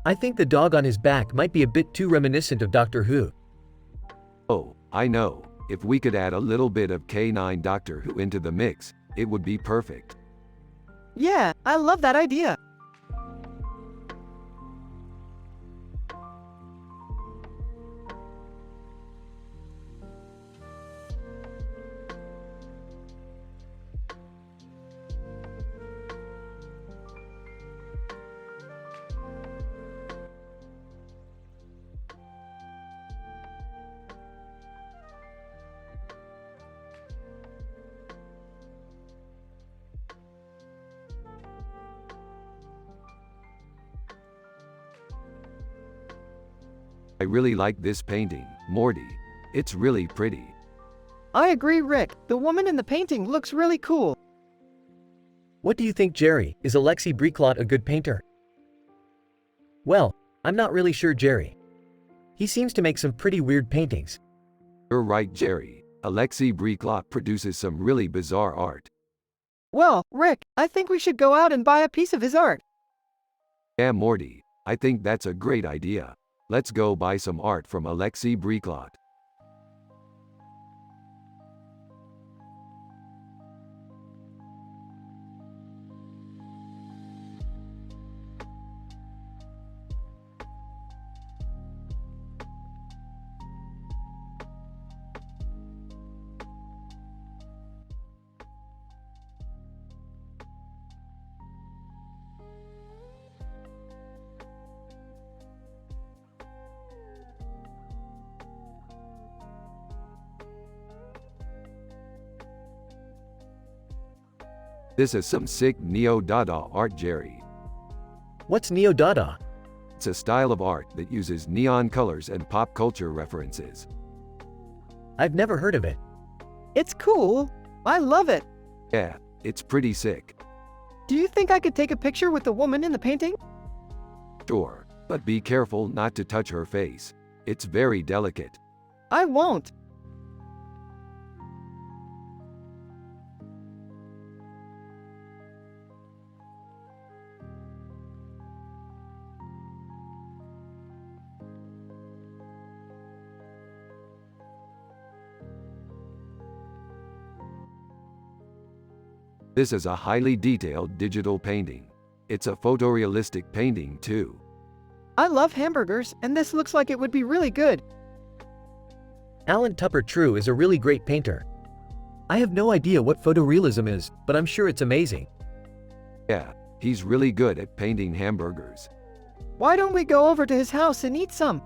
I think the dog on his back might be a bit too reminiscent of Doctor Who. Oh, I know. If we could add a little bit of K9 Doctor Who into the mix, it would be perfect. Yeah, I love that idea. I really like this painting, Morty. It's really pretty. I agree, Rick. The woman in the painting looks really cool. What do you think, Jerry? Is Alexei Briklot a good painter? Well, I'm not really sure, Jerry. He seems to make some pretty weird paintings. You're right, Jerry. Alexei Briklot produces some really bizarre art. Well, Rick, I think we should go out and buy a piece of his art. Yeah, Morty, I think that's a great idea. Let's go buy some art from Alexei Briklot. This is some sick Neo-Dada art, Jerry. What's Neo-Dada? It's a style of art that uses neon colors and pop culture references. I've never heard of it. It's cool. I love it. Yeah, it's pretty sick. Do you think I could take a picture with the woman in the painting? Sure, but be careful not to touch her face. It's very delicate. I won't. This is a highly detailed digital painting. It's a photorealistic painting too. I love hamburgers, and this looks like it would be really good. Alan Tupper True is a really great painter. I have no idea what photorealism is, but I'm sure it's amazing. Yeah, he's really good at painting hamburgers. Why don't we go over to his house and eat some?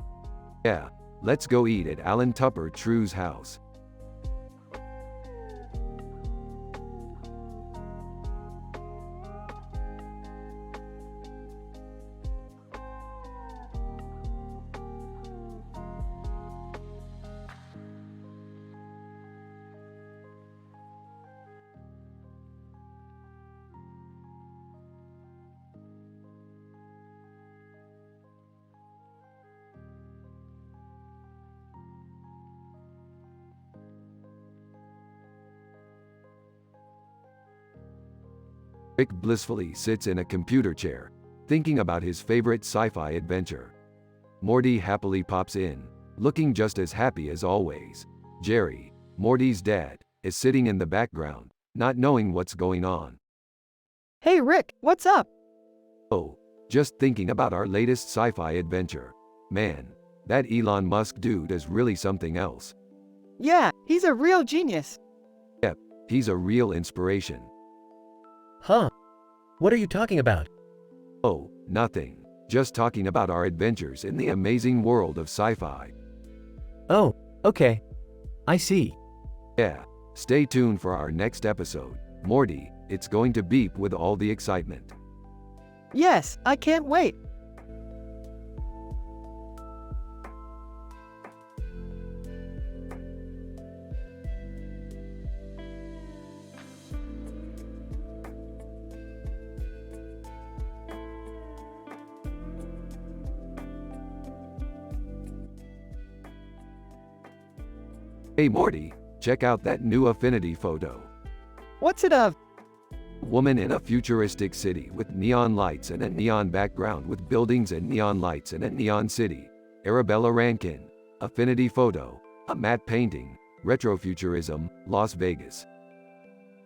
Yeah, let's go eat at Alan Tupper True's house. Rick blissfully sits in a computer chair, thinking about his favorite sci-fi adventure. Morty happily pops in, looking just as happy as always. Jerry, Morty's dad, is sitting in the background, not knowing what's going on. Hey Rick, what's up? Oh, Just thinking about our latest sci-fi adventure. Man, that Elon Musk dude is really something else. Yeah, he's a real genius. Yep, he's a real inspiration. Huh? What are you talking about? Oh, nothing. Just talking about our adventures in the amazing world of sci-fi. Oh, okay. I see. Yeah, stay tuned for our next episode. Morty, it's going to beep with all the excitement. Yes, I can't wait. Hey Morty, check out that new affinity photo. What's it of? Woman in a futuristic city with neon lights and a neon background with buildings and neon lights and a neon city. Arabella Rankin. Affinity photo. A matte painting. Retrofuturism, Las Vegas.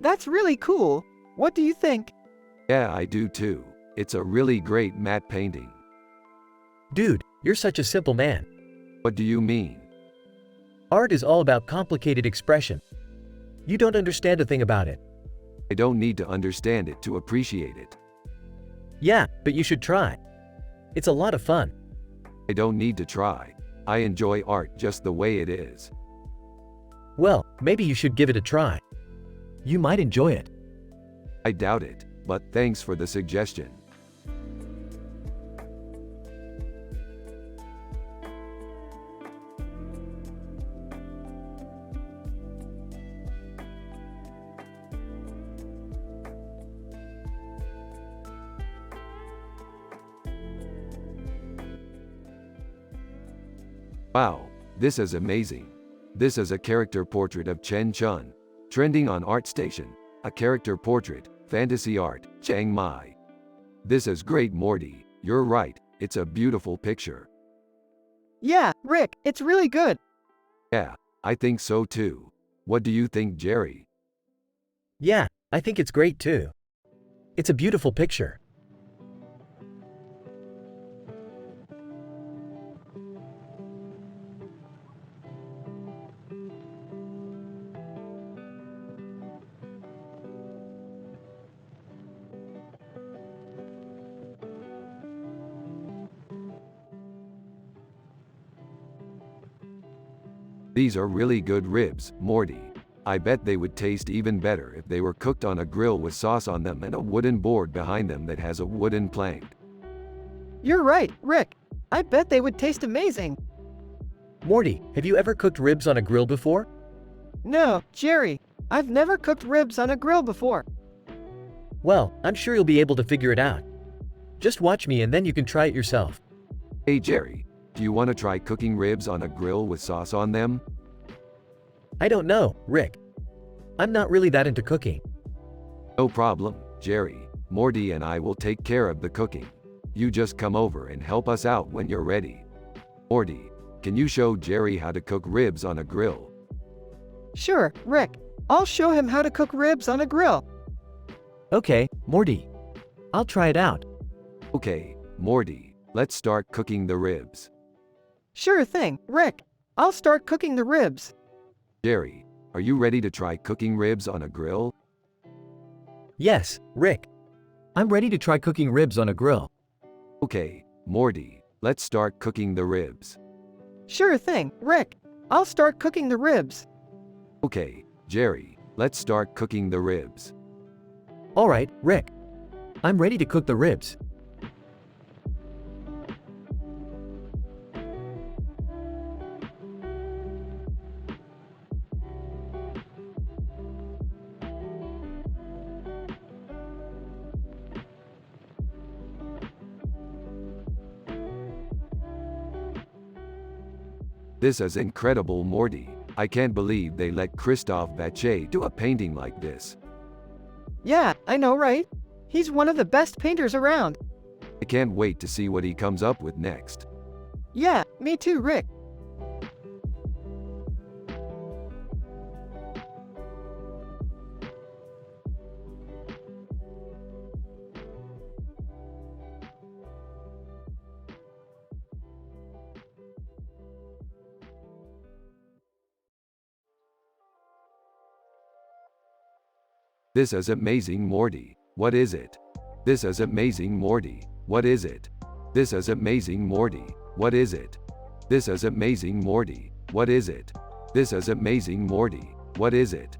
That's really cool. What do you think? Yeah, I do too. It's a really great matte painting. Dude, you're such a simple man. What do you mean? Art is all about complicated expression. You don't understand a thing about it. I don't need to understand it to appreciate it. Yeah, but you should try. It's a lot of fun. I don't need to try. I enjoy art just the way it is. Well, maybe you should give it a try. You might enjoy it. I doubt it, but thanks for the suggestion. Wow, this is amazing. This is a character portrait of Chen Chun. Trending on ArtStation. A character portrait, fantasy art, Chiang Mai. This is great, Morty. You're right, it's a beautiful picture. Yeah, Rick, it's really good. Yeah, I think so too. What do you think, Jerry? Yeah, I think it's great too. It's a beautiful picture. These are really good ribs, Morty. I bet they would taste even better if they were cooked on a grill with sauce on them and a wooden board behind them that has a wooden plank. You're right, Rick. I bet they would taste amazing. Morty, have you ever cooked ribs on a grill before? No, Jerry, I've never cooked ribs on a grill before. Well, I'm sure you'll be able to figure it out. Just watch me and then you can try it yourself. Hey Jerry, do you want to try cooking ribs on a grill with sauce on them? I don't know, Rick. I'm not really that into cooking. No problem, Jerry. Morty and I will take care of the cooking. You just come over and help us out when you're ready. Morty, can you show Jerry how to cook ribs on a grill? Sure, Rick. I'll show him how to cook ribs on a grill. Okay, Morty. I'll try it out. Okay, Morty, let's start cooking the ribs. Sure thing, Rick. I'll start cooking the ribs. Jerry, are you ready to try cooking ribs on a grill? Yes, Rick. I'm ready to try cooking ribs on a grill. Okay, Morty, let's start cooking the ribs. Sure thing, Rick. I'll start cooking the ribs. Okay, Jerry, let's start cooking the ribs. All right, Rick. I'm ready to cook the ribs. This is incredible, Morty. I can't believe they let Christophe Vacher do a painting like this. Yeah, I know, right? He's one of the best painters around. I can't wait to see what he comes up with next. Yeah, me too, Rick. This is amazing, Morty. What is it? This is amazing, Morty. What is it? This is amazing, Morty. What is it? This is amazing, Morty. What is it? This is amazing, Morty. What is it?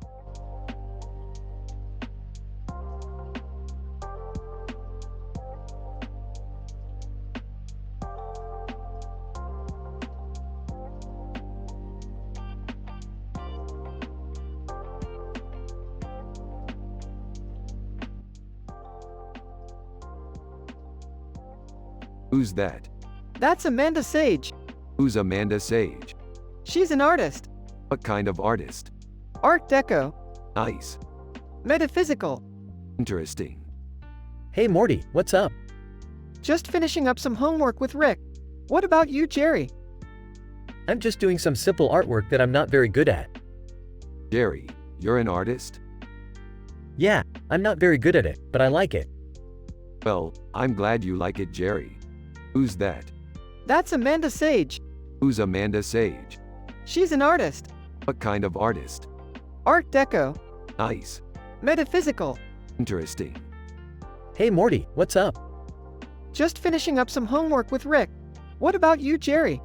Who's that? That's Amanda Sage. Who's Amanda Sage? She's an artist. What kind of artist? Art Deco. Nice. Metaphysical. Interesting. Hey Morty, what's up? Just finishing up some homework with Rick. What about you, Jerry? I'm just doing some simple artwork that I'm not very good at. Jerry, you're an artist? Yeah, I'm not very good at it, but I like it. Well, I'm glad you like it, Jerry. Who's that? That's Amanda Sage. Who's Amanda Sage? She's an artist. What kind of artist? Art Deco. Nice. Metaphysical. Interesting. Hey Morty, what's up? Just finishing up some homework with Rick. What about you, Jerry?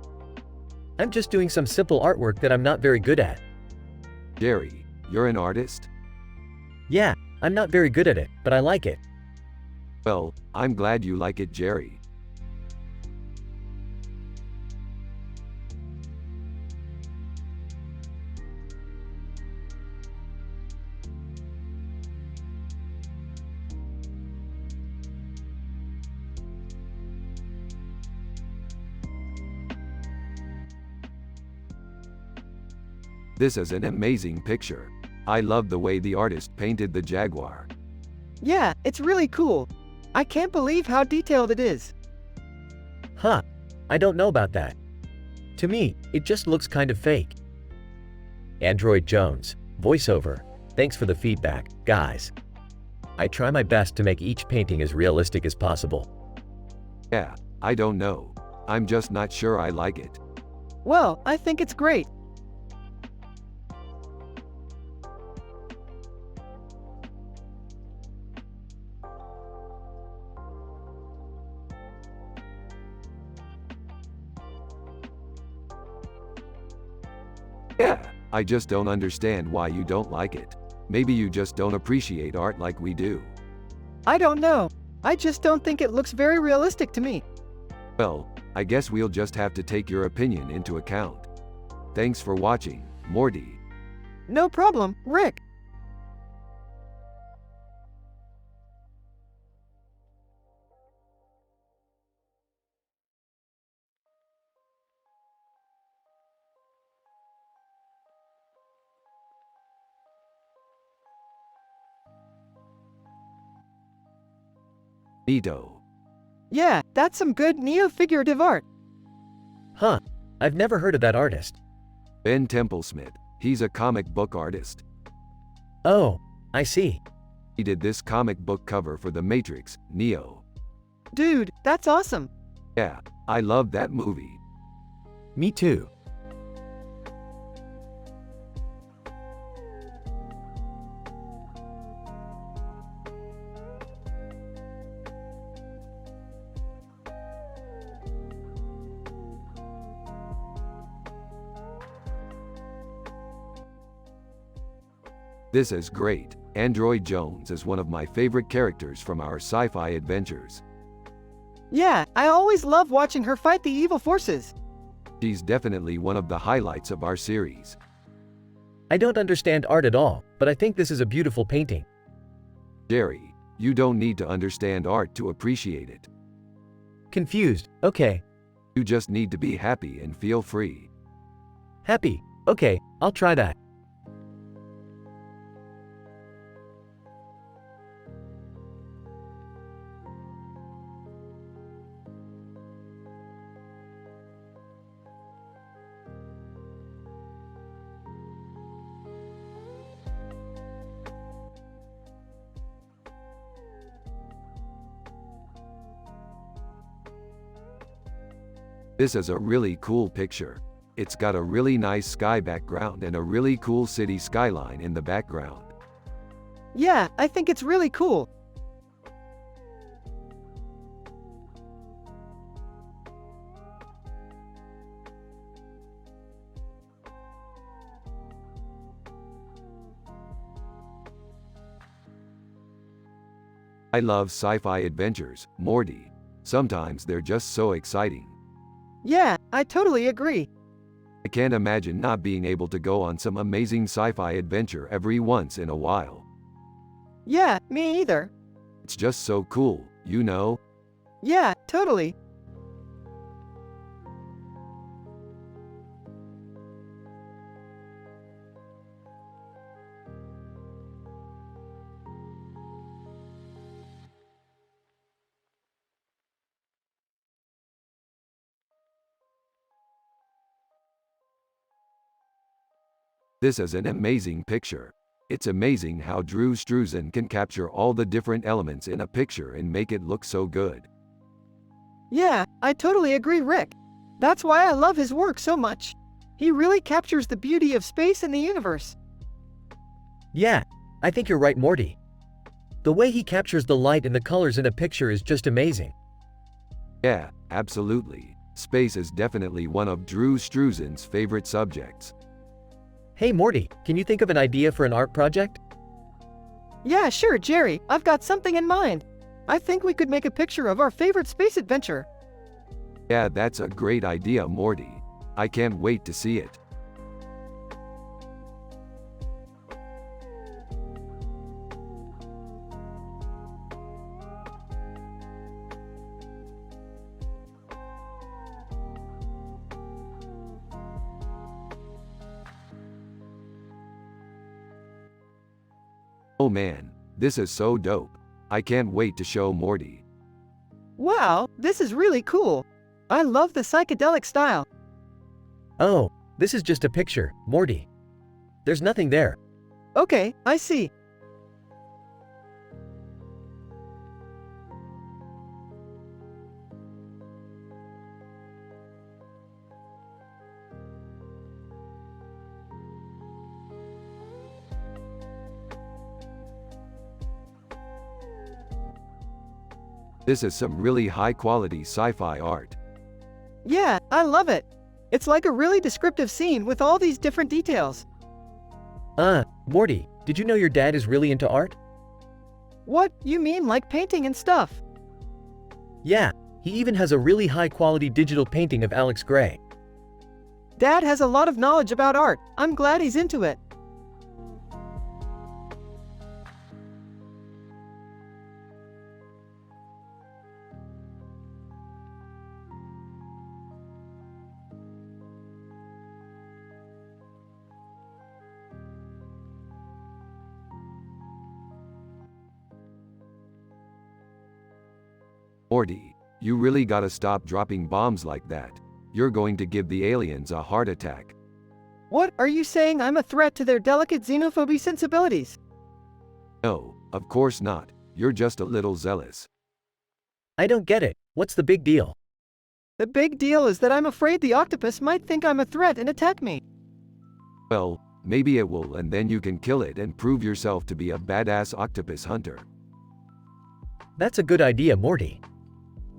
I'm just doing some simple artwork that I'm not very good at. Jerry, you're an artist? Yeah, I'm not very good at it, but I like it. Well, I'm glad you like it, Jerry. This is an amazing picture. I love the way the artist painted the jaguar. Yeah, it's really cool. I can't believe how detailed it is. Huh, I don't know about that. To me, it just looks kind of fake. Android Jones, voiceover. Thanks for the feedback, guys. I try my best to make each painting as realistic as possible. Yeah, I don't know. I'm just not sure I like it. Well, I think it's great. Yeah, I just don't understand why you don't like it. Maybe you just don't appreciate art like we do. I don't know. I just don't think it looks very realistic to me. Well, I guess we'll just have to take your opinion into account. Thanks for watching, Morty. No problem, Rick. Neato. Yeah, that's some good neo-figurative art. Huh, I've never heard of that artist. Ben Templesmith. He's a comic book artist. Oh, I see. He did this comic book cover for The Matrix, Neo. Dude, that's awesome. Yeah, I love that movie. Me too. This is great. Android Jones is one of my favorite characters from our sci-fi adventures. Yeah, I always love watching her fight the evil forces. She's definitely one of the highlights of our series. I don't understand art at all, but I think this is a beautiful painting. Jerry, you don't need to understand art to appreciate it. Confused, okay. You just need to be happy and feel free. Happy, okay, I'll try that. This is a really cool picture. It's got a really nice sky background and a really cool city skyline in the background. Yeah, I think it's really cool. I love sci-fi adventures, Morty. Sometimes they're just so exciting. Yeah, I totally agree. I can't imagine not being able to go on some amazing sci-fi adventure every once in a while. Yeah, me either. It's just so cool, you know? Yeah, totally. This is an amazing picture. It's amazing how Drew Struzan can capture all the different elements in a picture and make it look so good. Yeah, I totally agree, Rick. That's why I love his work so much. He really captures the beauty of space and the universe. Yeah, I think you're right, Morty. The way he captures the light and the colors in a picture is just amazing. Yeah, absolutely. Space is definitely one of Drew Struzan's favorite subjects. Hey Morty, can you think of an idea for an art project? Yeah, sure, Jerry. I've got something in mind. I think we could make a picture of our favorite space adventure. Yeah, that's a great idea, Morty. I can't wait to see it. Oh man, this is so dope. I can't wait to show Morty. Wow, this is really cool. I love the psychedelic style. Oh, this is just a picture, Morty. There's nothing there. Okay, I see. This is some really high-quality sci-fi art. Yeah, I love it. It's like a really descriptive scene with all these different details. Morty, did you know your dad is really into art? What, you mean like painting and stuff? Yeah, he even has a really high-quality digital painting of Alex Gray. Dad has a lot of knowledge about art. I'm glad he's into it. Morty, you really gotta stop dropping bombs like that. You're going to give the aliens a heart attack. What, are you saying I'm a threat to their delicate xenophobic sensibilities? No, of course not. You're just a little zealous. I don't get it. What's the big deal? The big deal is that I'm afraid the octopus might think I'm a threat and attack me. Well, maybe it will, and then you can kill it and prove yourself to be a badass octopus hunter. That's a good idea, Morty.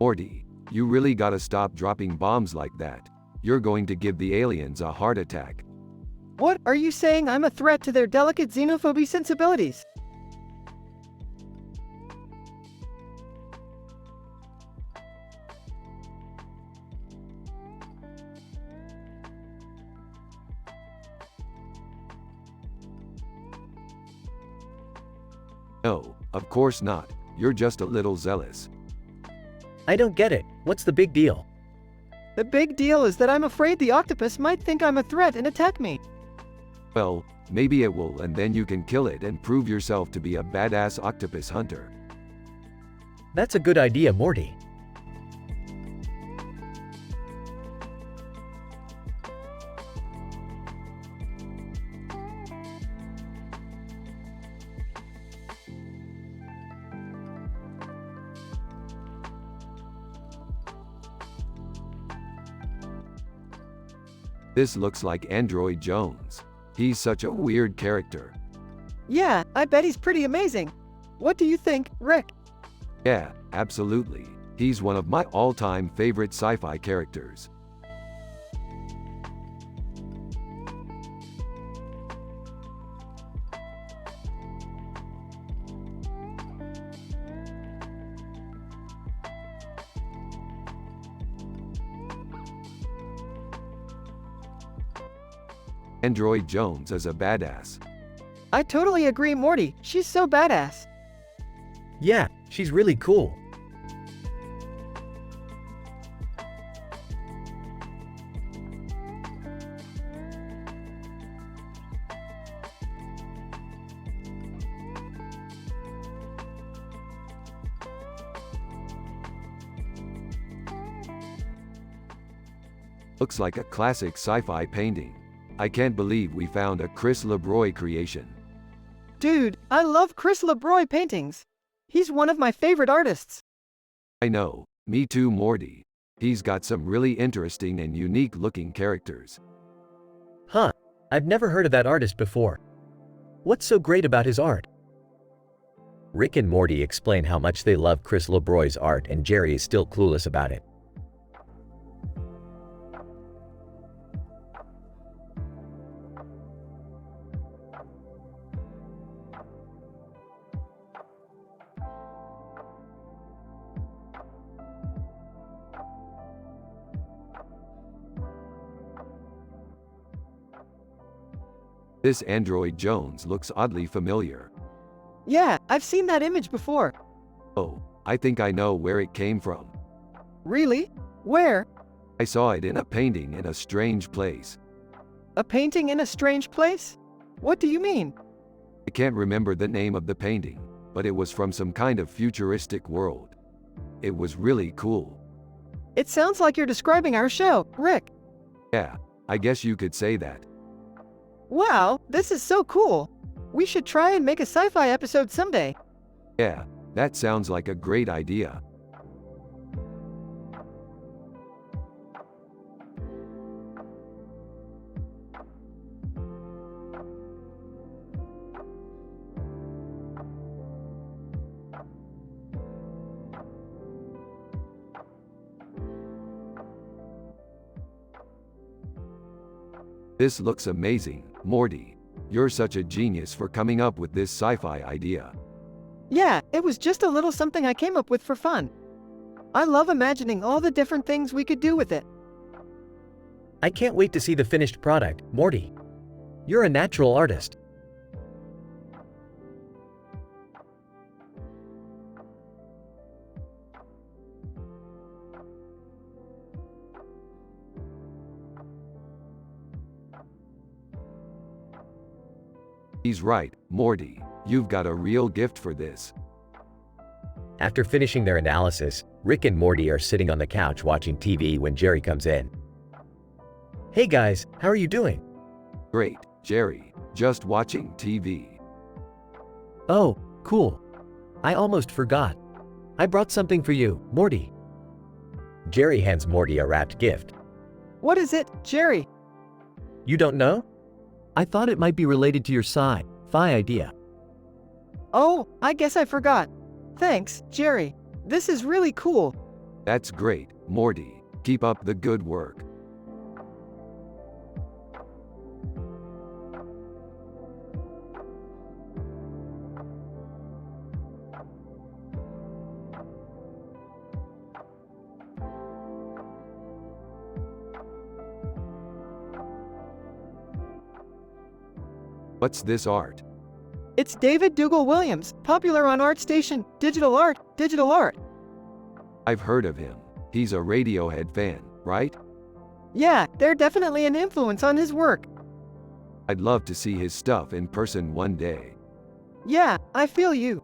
Morty, you really gotta stop dropping bombs like that. You're going to give the aliens a heart attack. What, are you saying I'm a threat to their delicate xenophobic sensibilities? No, of course not. You're just a little zealous. I don't get it. What's the big deal? The big deal is that I'm afraid the octopus might think I'm a threat and attack me. Well, maybe it will, and then you can kill it and prove yourself to be a badass octopus hunter. That's a good idea, Morty. This looks like Android Jones. He's such a weird character. Yeah, I bet he's pretty amazing. What do you think, Rick? Yeah, absolutely. He's one of my all-time favorite sci-fi characters. Android Jones is a badass. I totally agree, Morty. She's so badass. Yeah, she's really cool. Looks like a classic sci-fi painting. I can't believe we found a Chris LeBroy creation. Dude, I love Chris LeBroy paintings. He's one of my favorite artists. I know, me too, Morty. He's got some really interesting and unique looking characters. Huh, I've never heard of that artist before. What's so great about his art? Rick and Morty explain how much they love Chris LeBroy's art, and Jerry is still clueless about it. This Android Jones looks oddly familiar. Yeah, I've seen that image before. Oh, I think I know where it came from. Really? Where? I saw it in a painting in a strange place. A painting in a strange place? What do you mean? I can't remember the name of the painting, but it was from some kind of futuristic world. It was really cool. It sounds like you're describing our show, Rick. Yeah, I guess you could say that. Wow, this is so cool. We should try and make a sci-fi episode someday. Yeah, that sounds like a great idea. This looks amazing, Morty. You're such a genius for coming up with this sci-fi idea. Yeah, it was just a little something I came up with for fun. I love imagining all the different things we could do with it. I can't wait to see the finished product, Morty. You're a natural artist. He's right, Morty. You've got a real gift for this. After finishing their analysis, Rick and Morty are sitting on the couch watching TV when Jerry comes in. Hey guys, how are you doing? Great, Jerry. Just watching TV. Oh, cool. I almost forgot. I brought something for you, Morty. Jerry hands Morty a wrapped gift. What is it, Jerry? You don't know? I thought it might be related to your sci-fi idea. Oh, I guess I forgot. Thanks, Jerry. This is really cool. That's great, Morty. Keep up the good work. What's this art? It's David Dougal Williams, popular on ArtStation, Digital Art, Digital Art. I've heard of him. He's a Radiohead fan, right? Yeah, they're definitely an influence on his work. I'd love to see his stuff in person one day. Yeah, I feel you.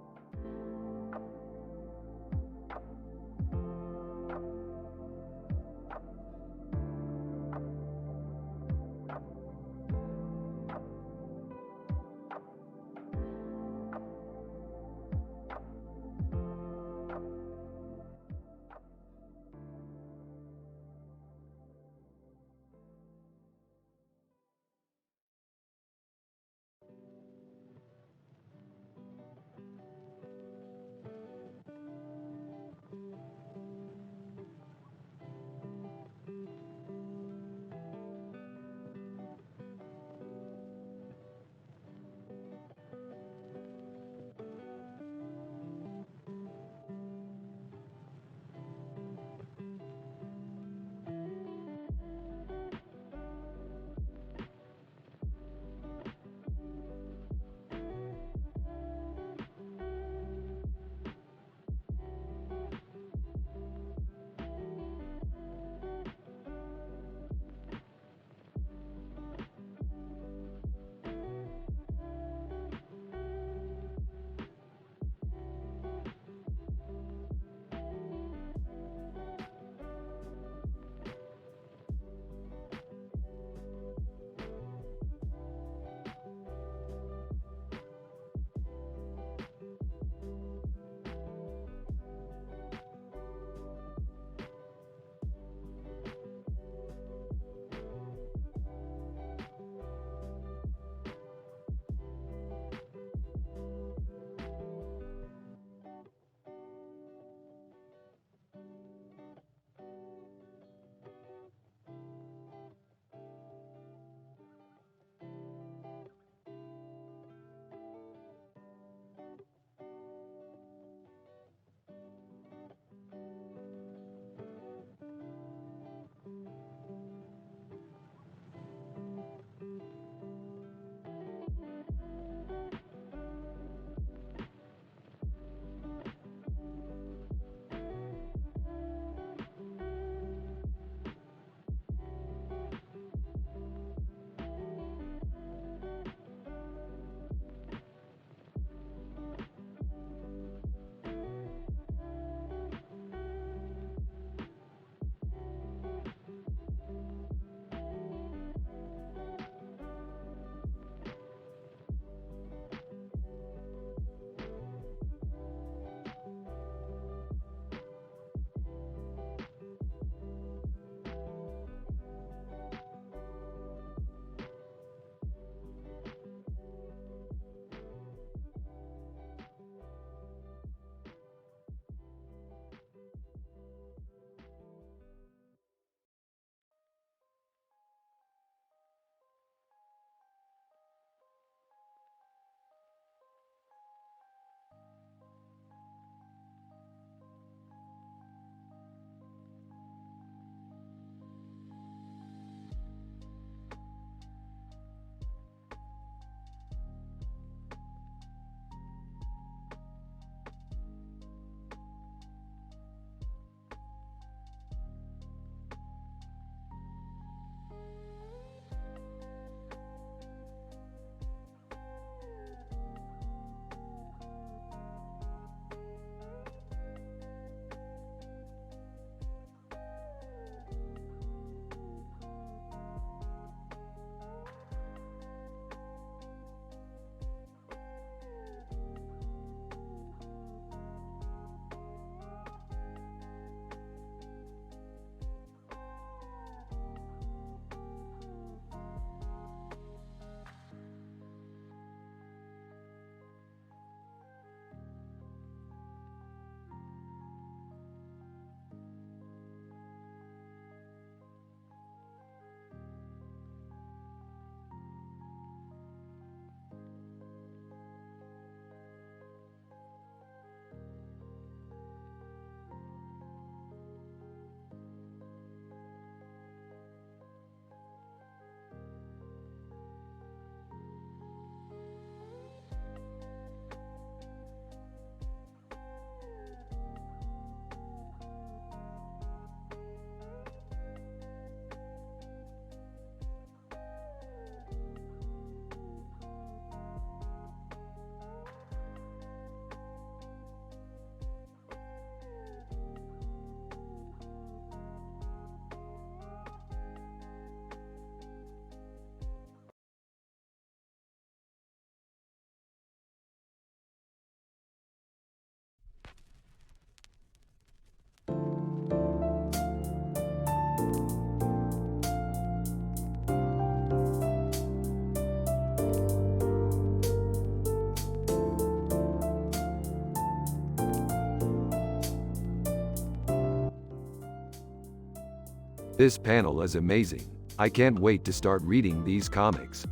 This panel is amazing. I can't wait to start reading these comics.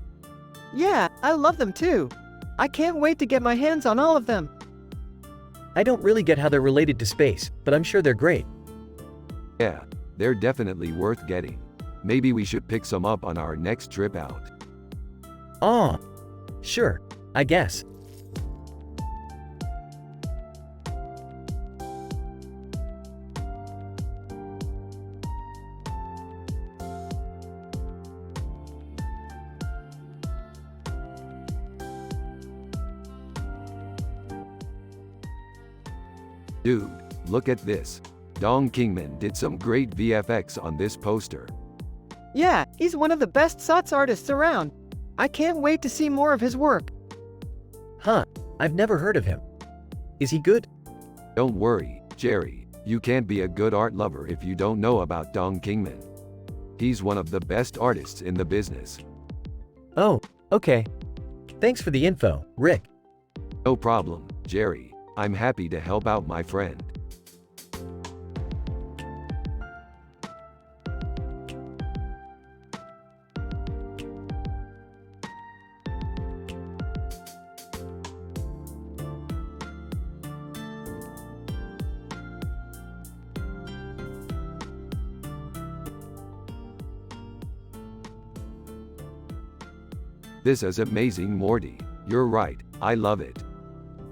Yeah, I love them too. I can't wait to get my hands on all of them. I don't really get how they're related to space, but I'm sure they're great. Yeah, they're definitely worth getting. Maybe we should pick some up on our next trip out. Aw. Sure, I guess. Dude, look at this. Dong Kingman did some great VFX on this poster. Yeah, he's one of the best SOTS artists around. I can't wait to see more of his work. Huh, I've never heard of him. Is he good? Don't worry, Jerry. You can't be a good art lover if you don't know about Dong Kingman. He's one of the best artists in the business. Oh, okay. Thanks for the info, Rick. No problem, Jerry. I'm happy to help out my friend. This is amazing, Morty. You're right, I love it.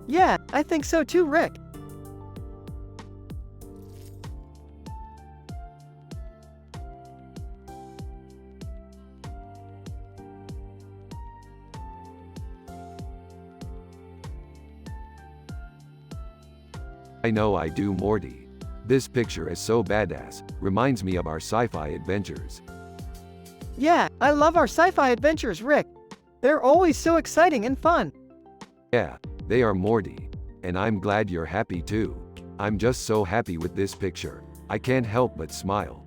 Yeah, I think so too, Rick. I know I do, Morty. This picture is so badass, reminds me of our sci-fi adventures. Yeah, I love our sci-fi adventures, Rick. They're always so exciting and fun. Yeah, they are, Morty. And I'm glad you're happy too. I'm just so happy with this picture. I can't help but smile.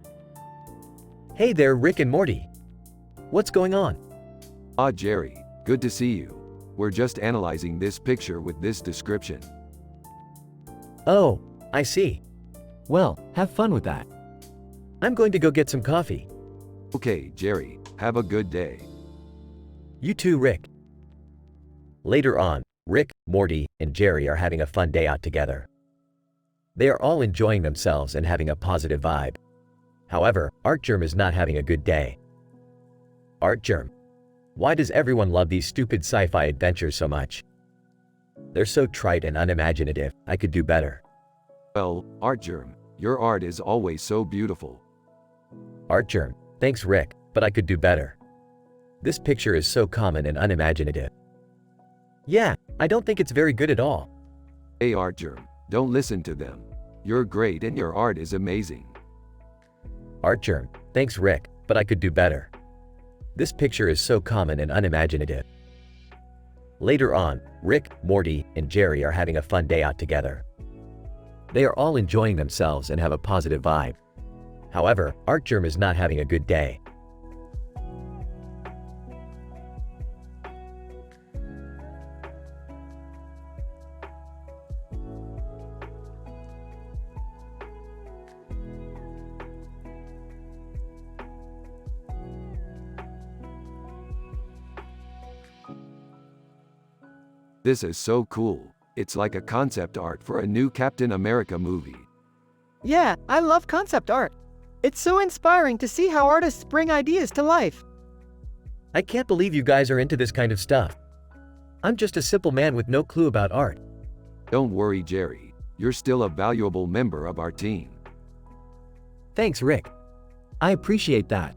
Hey there, Rick and Morty. What's going on? Ah, Jerry, good to see you. We're just analyzing this picture with this description. Oh, I see. Well, have fun with that. I'm going to go get some coffee. Okay, Jerry, have a good day. You too, Rick. Later on, Rick, Morty, and Jerry are having a fun day out together. They are all enjoying themselves and having a positive vibe. However, Artgerm is not having a good day. Artgerm, why does everyone love these stupid sci-fi adventures so much? They're so trite and unimaginative. I could do better. Well, Artgerm, your art is always so beautiful. Artgerm, thanks, Rick, but I could do better. This picture is so common and unimaginative. Yeah, I don't think it's very good at all. Hey Artgerm, don't listen to them. You're great and your art is amazing. Artgerm, thanks, Rick, but I could do better. This picture is so common and unimaginative. Later on, Rick, Morty, and Jerry are having a fun day out together. They are all enjoying themselves and have a positive vibe. However, Artgerm is not having a good day. This is so cool. It's like a concept art for a new Captain America movie. Yeah, I love concept art. It's so inspiring to see how artists bring ideas to life. I can't believe you guys are into this kind of stuff. I'm just a simple man with no clue about art. Don't worry, Jerry. You're still a valuable member of our team. Thanks, Rick. I appreciate that.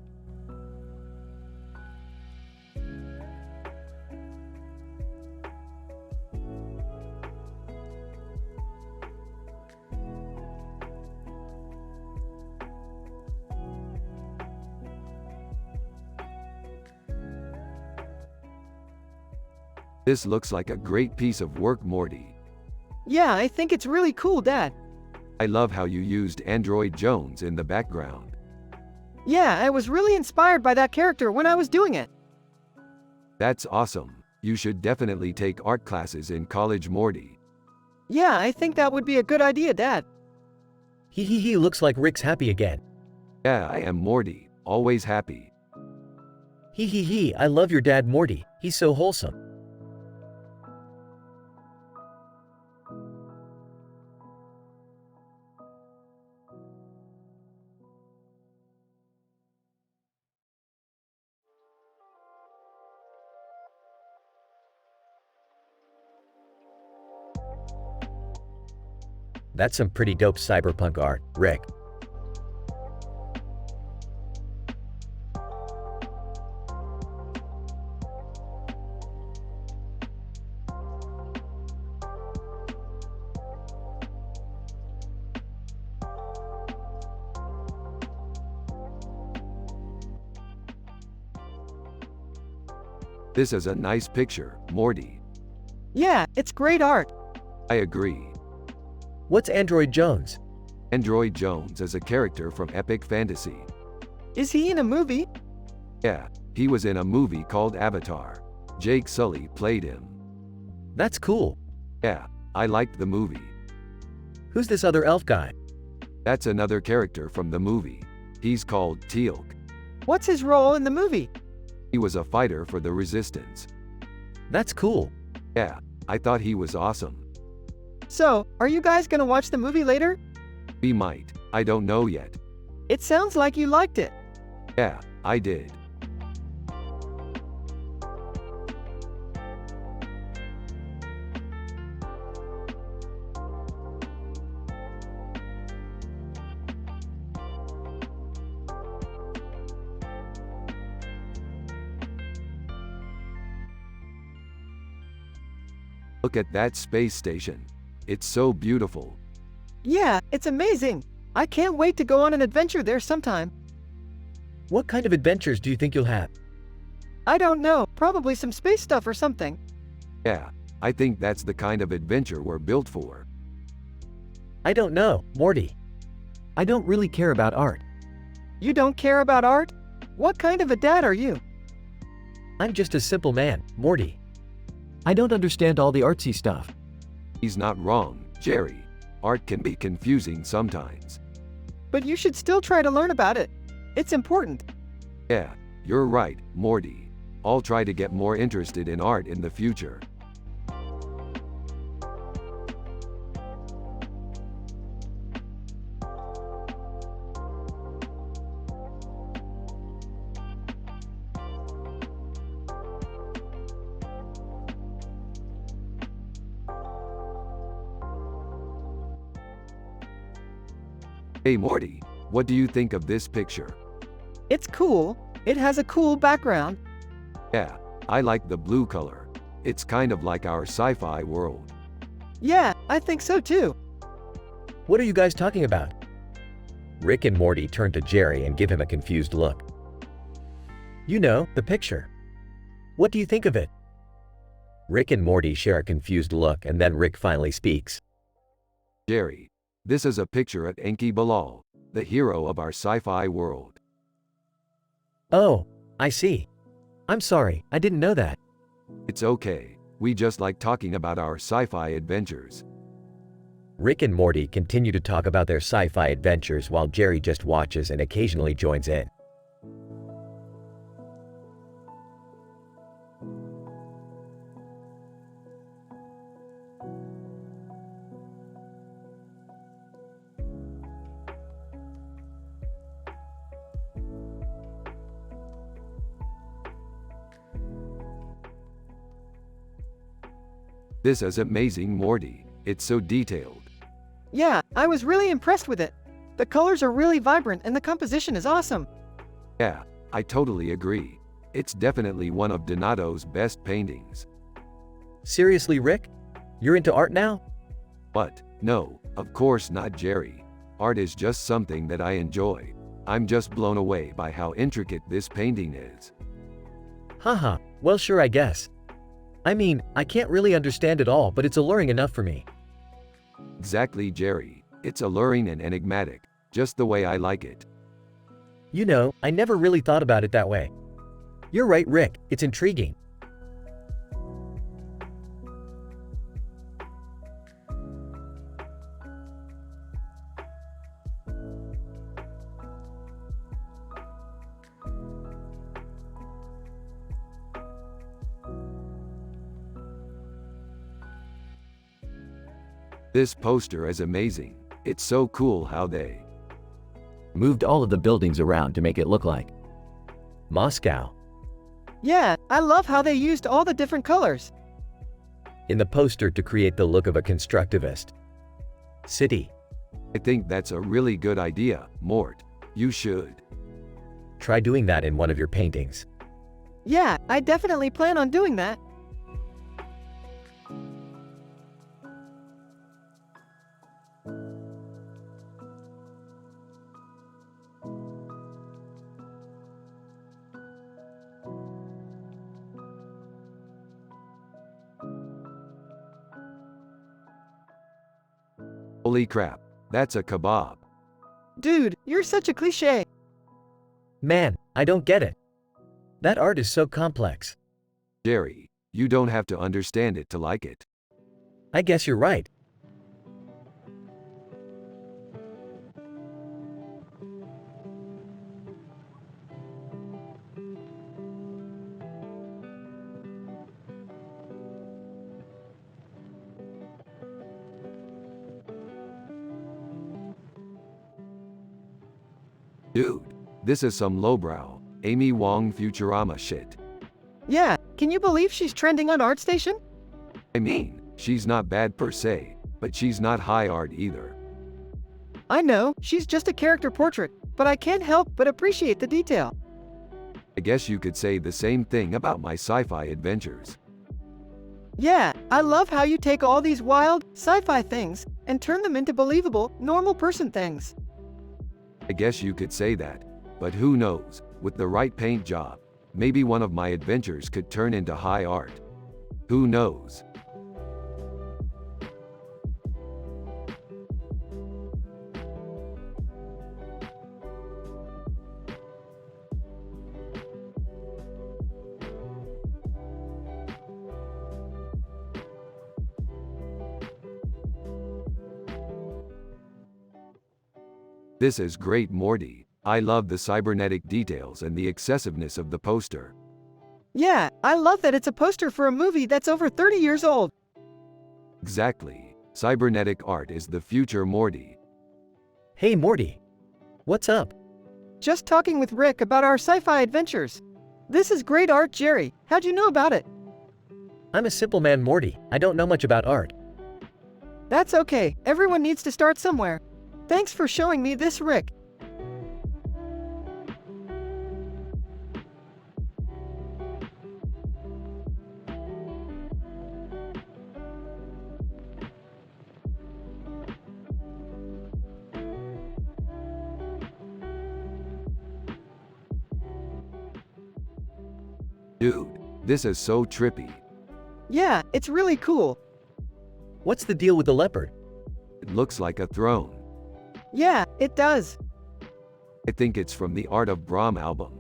This looks like a great piece of work, Morty. Yeah, I think it's really cool, Dad. I love how you used Android Jones in the background. Yeah, I was really inspired by that character when I was doing it. That's awesome. You should definitely take art classes in college, Morty. Yeah, I think that would be a good idea, Dad. He looks like Rick's happy again. Yeah, I am Morty, always happy. Hee, I love your dad Morty, he's so wholesome. That's some pretty dope cyberpunk art, Rick. This is a nice picture, Morty. Yeah, it's great art. I agree. What's Android Jones? Android Jones is a character from epic fantasy. Is he in a movie? Yeah, he was in a movie called Avatar. Jake Sully played him. That's cool. Yeah, I liked the movie. Who's this other elf guy? That's another character from the movie. He's called Teal'c. What's his role in the movie? He was a fighter for the Resistance. That's cool. Yeah, I thought he was awesome. So, are you guys gonna watch the movie later? We might, I don't know yet. It sounds like you liked it. Yeah, I did. Look at that space station. It's so beautiful. Yeah, it's amazing. I can't wait to go on an adventure there sometime. What kind of adventures do you think you'll have? I don't know, probably some space stuff or something. Yeah, I think that's the kind of adventure we're built for. I don't know, Morty. I don't really care about art. You don't care about art? What kind of a dad are you? I'm just a simple man, Morty. I don't understand all the artsy stuff. He's not wrong, Jerry. Art can be confusing sometimes. But you should still try to learn about it. It's important. Yeah, you're right, Morty. I'll try to get more interested in art in the future. Hey Morty, what do you think of this picture? It's cool. It has a cool background. Yeah, I like the blue color. It's kind of like our sci-fi world. Yeah, I think so too. What are you guys talking about? Rick and Morty turn to Jerry and give him a confused look. You know, the picture. What do you think of it? Rick and Morty share a confused look and then Rick finally speaks. Jerry, this is a picture of Enki Bilal, the hero of our sci-fi world. Oh, I see. I'm sorry, I didn't know that. It's okay, we just like talking about our sci-fi adventures. Rick and Morty continue to talk about their sci-fi adventures while Jerry just watches and occasionally joins in. This is amazing, Morty. It's so detailed. Yeah, I was really impressed with it. The colors are really vibrant and the composition is awesome. Yeah, I totally agree. It's definitely one of Donato's best paintings. Seriously, Rick? You're into art now? But, no, of course not, Jerry. Art is just something that I enjoy. I'm just blown away by how intricate this painting is. Haha, well sure I guess. I mean, I can't really understand it all, but it's alluring enough for me. Exactly, Jerry. It's alluring and enigmatic, just the way I like it. You know, I never really thought about it that way. You're right, Rick, it's intriguing. This poster is amazing. It's so cool how they Moved all of the buildings around to make it look like. Moscow. Yeah, I love how they used all the different colors. In the poster to create the look of a constructivist city. I think that's a really good idea, Mort. You should. Try doing that in one of your paintings. Yeah, I definitely plan on doing that. Holy crap, that's a kebab. Dude, you're such a cliché. Man, I don't get it. That art is so complex. Jerry, you don't have to understand it to like it. I guess you're right. Dude, this is some lowbrow, Amy Wong Futurama shit. Yeah, can you believe she's trending on ArtStation? I mean, she's not bad per se, but she's not high art either. I know, she's just a character portrait, but I can't help but appreciate the detail. I guess you could say the same thing about my sci-fi adventures. Yeah, I love how you take all these wild, sci-fi things and turn them into believable, normal person things. I guess you could say that, but who knows, with the right paint job, maybe one of my adventures could turn into high art. Who knows? This is great, Morty. I love the cybernetic details and the excessiveness of the poster. Yeah, I love that it's a poster for a movie that's over 30 years old. Exactly. Cybernetic art is the future, Morty. Hey Morty. What's up? Just talking with Rick about our sci-fi adventures. This is great art, Jerry. How'd you know about it? I'm a simple man, Morty. I don't know much about art. That's okay. Everyone needs to start somewhere. Thanks for showing me this, Rick. Dude, this is so trippy. Yeah, it's really cool. What's the deal with the leopard? It looks like a throne. Yeah, it does. I think it's from the Art of Brahm album.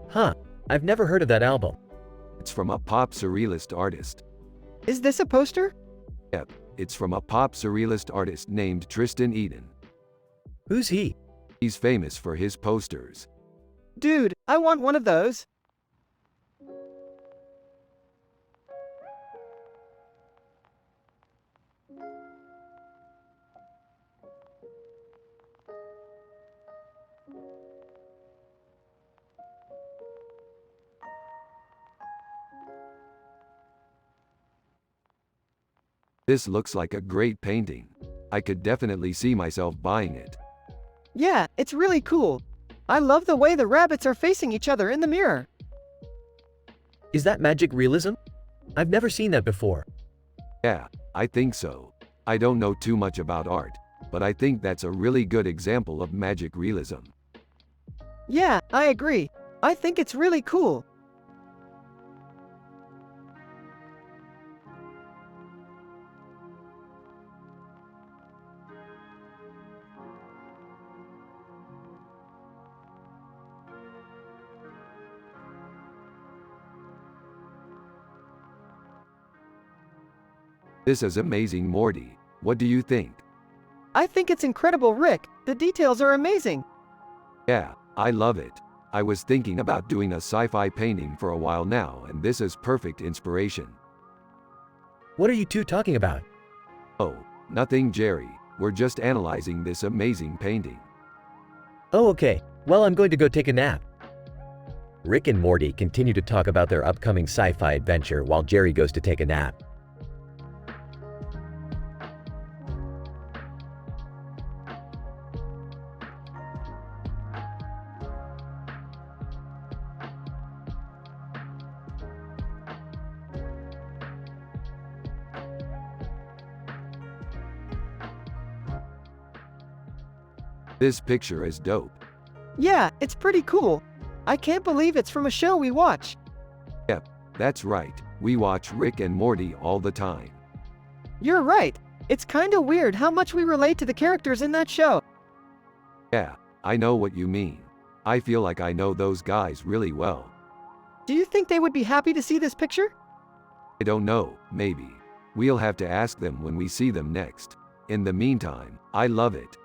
Huh, I've never heard of that album. It's from a pop surrealist artist. Is this a poster? Yep, it's from a pop surrealist artist named Tristan Eden. Who's he? He's famous for his posters. Dude, I want one of those. This looks like a great painting. I could definitely see myself buying it. Yeah, it's really cool. I love the way the rabbits are facing each other in the mirror. Is that magic realism? I've never seen that before. Yeah, I think so. I don't know too much about art, but I think that's a really good example of magic realism. Yeah, I agree. I think it's really cool. This is amazing, Morty. What do you think? I think it's incredible, Rick. The details are amazing. Yeah, I love it. I was thinking about doing a sci-fi painting for a while now, and this is perfect inspiration. What are you two talking about? Oh, Nothing, Jerry. We're just analyzing this amazing painting. Oh, okay. Well, I'm going to go take a nap. Rick and Morty continue to talk about their upcoming sci-fi adventure while Jerry goes to take a nap. This picture is dope. Yeah, it's pretty cool. I can't believe it's from a show we watch. Yep, that's right. We watch Rick and Morty all the time. You're right. It's kinda weird how much we relate to the characters in that show. Yeah, I know what you mean. I feel like I know those guys really well. Do you think they would be happy to see this picture? I don't know, maybe. We'll have to ask them when we see them next. In the meantime, I love it.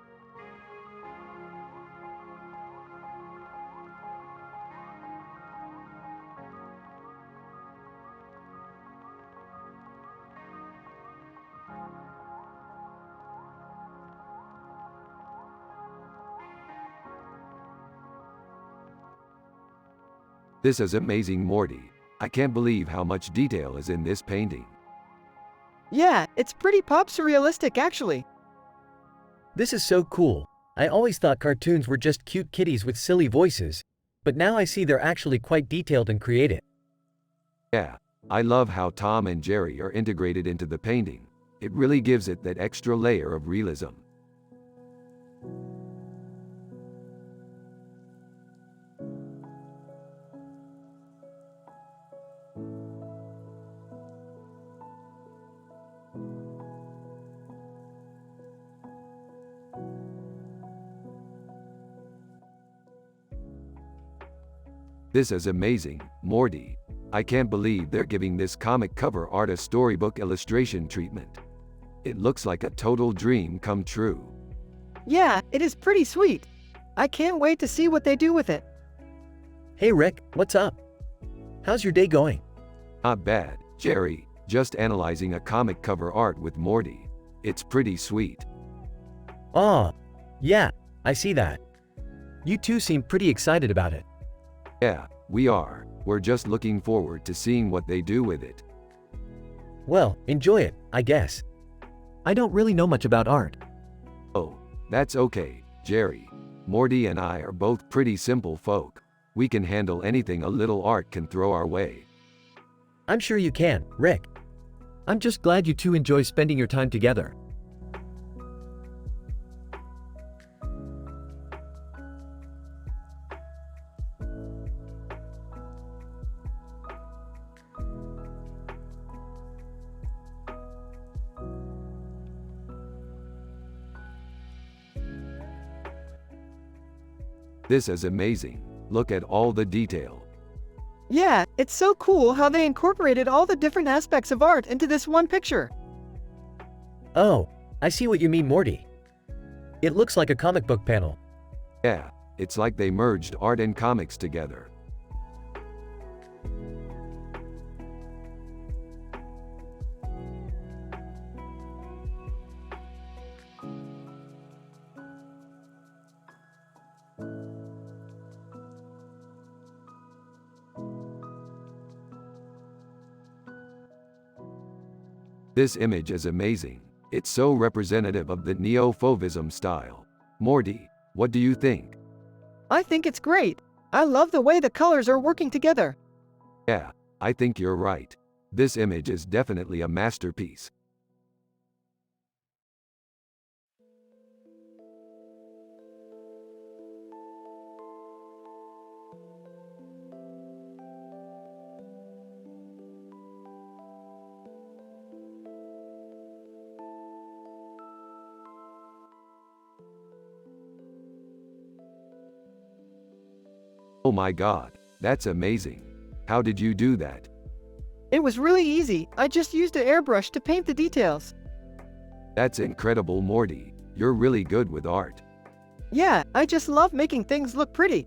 This is amazing, Morty. I can't believe how much detail is in this painting. Yeah, it's pretty pop surrealistic actually. This is so cool. I always thought cartoons were just cute kitties with silly voices, but now I see they're actually quite detailed and creative. Yeah, I love how Tom and Jerry are integrated into the painting. It really gives it that extra layer of realism. This is amazing, Morty. I can't believe they're giving this comic cover art a storybook illustration treatment. It looks like a total dream come true. Yeah, it is pretty sweet. I can't wait to see what they do with it. Hey Rick, what's up? How's your day going? Not bad, Jerry. Just analyzing a comic cover art with Morty. It's pretty sweet. Aw, yeah, I see that. You two seem pretty excited about it. Yeah, we are. We're just looking forward to seeing what they do with it. Well, enjoy it, I guess. I don't really know much about art. Oh, that's okay, Jerry. Morty and I are both pretty simple folk. We can handle anything a little art can throw our way. I'm sure you can, Rick. I'm just glad you two enjoy spending your time together. This is amazing. Look at all the detail. Yeah, it's so cool how they incorporated all the different aspects of art into this one picture. Oh, I see what you mean, Morty. It looks like a comic book panel. Yeah, it's like they merged art and comics together. This image is amazing. It's so representative of the neo-fauvism style. Morty, what do you think? I think it's great. I love the way the colors are working together. Yeah, I think you're right. This image is definitely a masterpiece. Oh my God, that's amazing. How did you do that? It was really easy. I just used an airbrush to paint the details. That's incredible, Morty. You're really good with art. Yeah, I just love making things look pretty.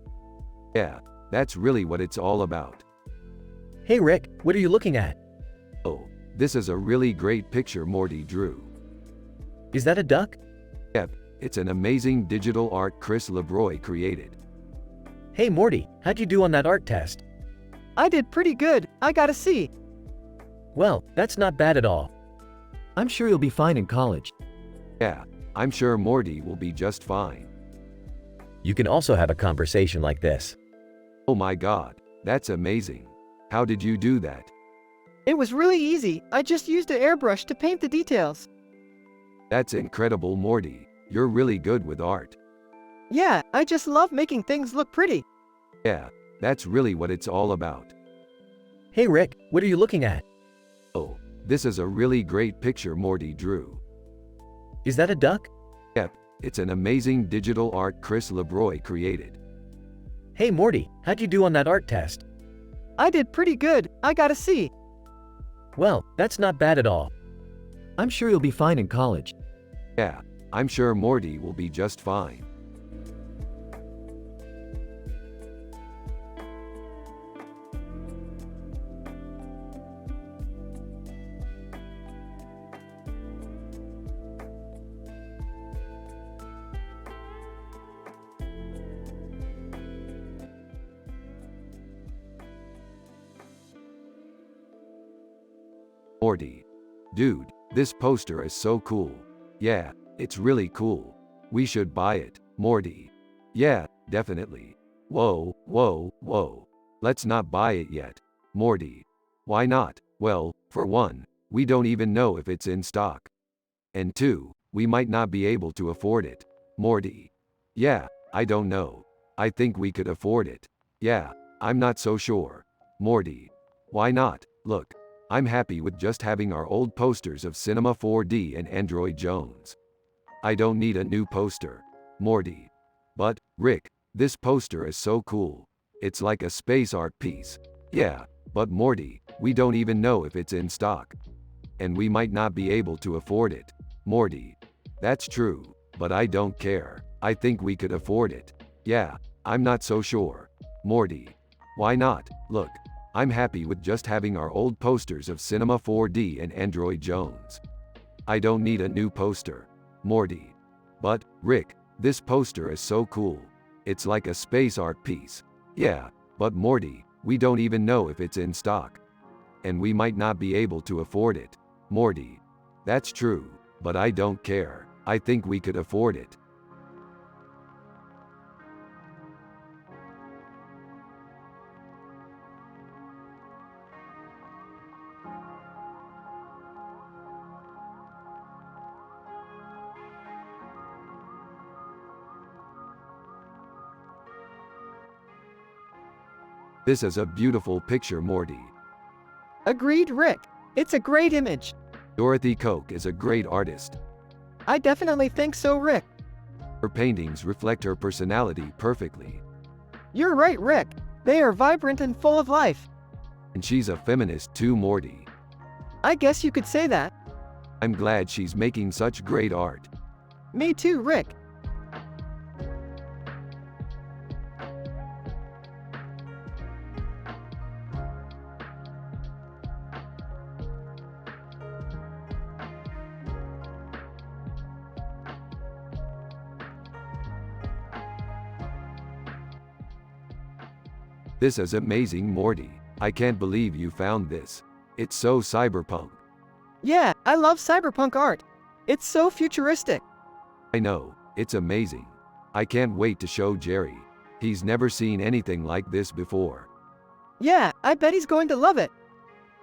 Yeah, that's really what it's all about. Hey Rick, what are you looking at? Oh, this is a really great picture Morty drew. Is that a duck? Yep, it's an amazing digital art Chris LeBroy created. Hey Morty, how'd you do on that art test? I did pretty good, I got a C. Well, that's not bad at all. I'm sure you'll be fine in college. Yeah, I'm sure Morty will be just fine. You can also have a conversation like this. Oh my god, that's amazing. How did you do that? It was really easy, I just used an airbrush to paint the details. That's incredible, Morty. You're really good with art. Yeah, I just love making things look pretty. Yeah, that's really what it's all about. Hey Rick, what are you looking at? Oh, this is a really great picture Morty drew. Is that a duck? Yep, it's an amazing digital art Chris LeBroy created. Hey Morty, how'd you do on that art test? I did pretty good, I got a C. Well, that's not bad at all. I'm sure you'll be fine in college. Yeah, I'm sure Morty will be just fine. Morty. Dude, this poster is so cool. Yeah, it's really cool. We should buy it, Morty. Yeah, definitely. Whoa, whoa, whoa. Let's not buy it yet, Morty. Why not? Well, for one, we don't even know if it's in stock. And two, we might not be able to afford it, Morty. Yeah, I don't know. I think we could afford it. Yeah, I'm not so sure, Morty. Why not? Look. I'm happy with just having our old posters of Cinema 4D and Android Jones. I don't need a new poster, Morty. But, Rick, this poster is so cool. It's like a space art piece. Yeah, but Morty, we don't even know if it's in stock. And we might not be able to afford it, Morty. That's true, but I don't care. I think we could afford it. Yeah, I'm not so sure, Morty. Why not? Look. I'm happy with just having our old posters of Cinema 4D and Android Jones. I don't need a new poster, Morty. But, Rick, this poster is so cool. It's like a space art piece. Yeah, but Morty, we don't even know if it's in stock. And we might not be able to afford it, Morty. That's true, but I don't care. I think we could afford it. This is a beautiful picture, Morty. Agreed, Rick. It's a great image. Dorothy Koch is a great artist. I definitely think so, Rick. Her paintings reflect her personality perfectly. You're right, Rick. They are vibrant and full of life. And she's a feminist too, Morty. I guess you could say that. I'm glad she's making such great art. Me too, Rick. This is amazing, Morty. I can't believe you found this. It's so cyberpunk. Yeah, I love cyberpunk art. It's so futuristic. I know, it's amazing. I can't wait to show Jerry. He's never seen anything like this before. Yeah, I bet he's going to love it.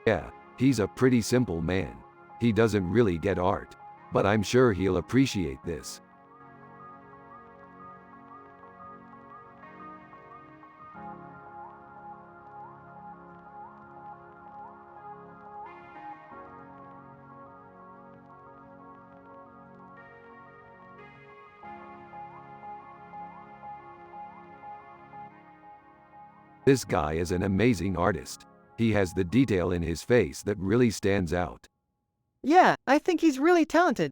Yeah, he's a pretty simple man. He doesn't really get art. But I'm sure he'll appreciate this. This guy is an amazing artist. He has the detail in his face that really stands out. Yeah, I think he's really talented.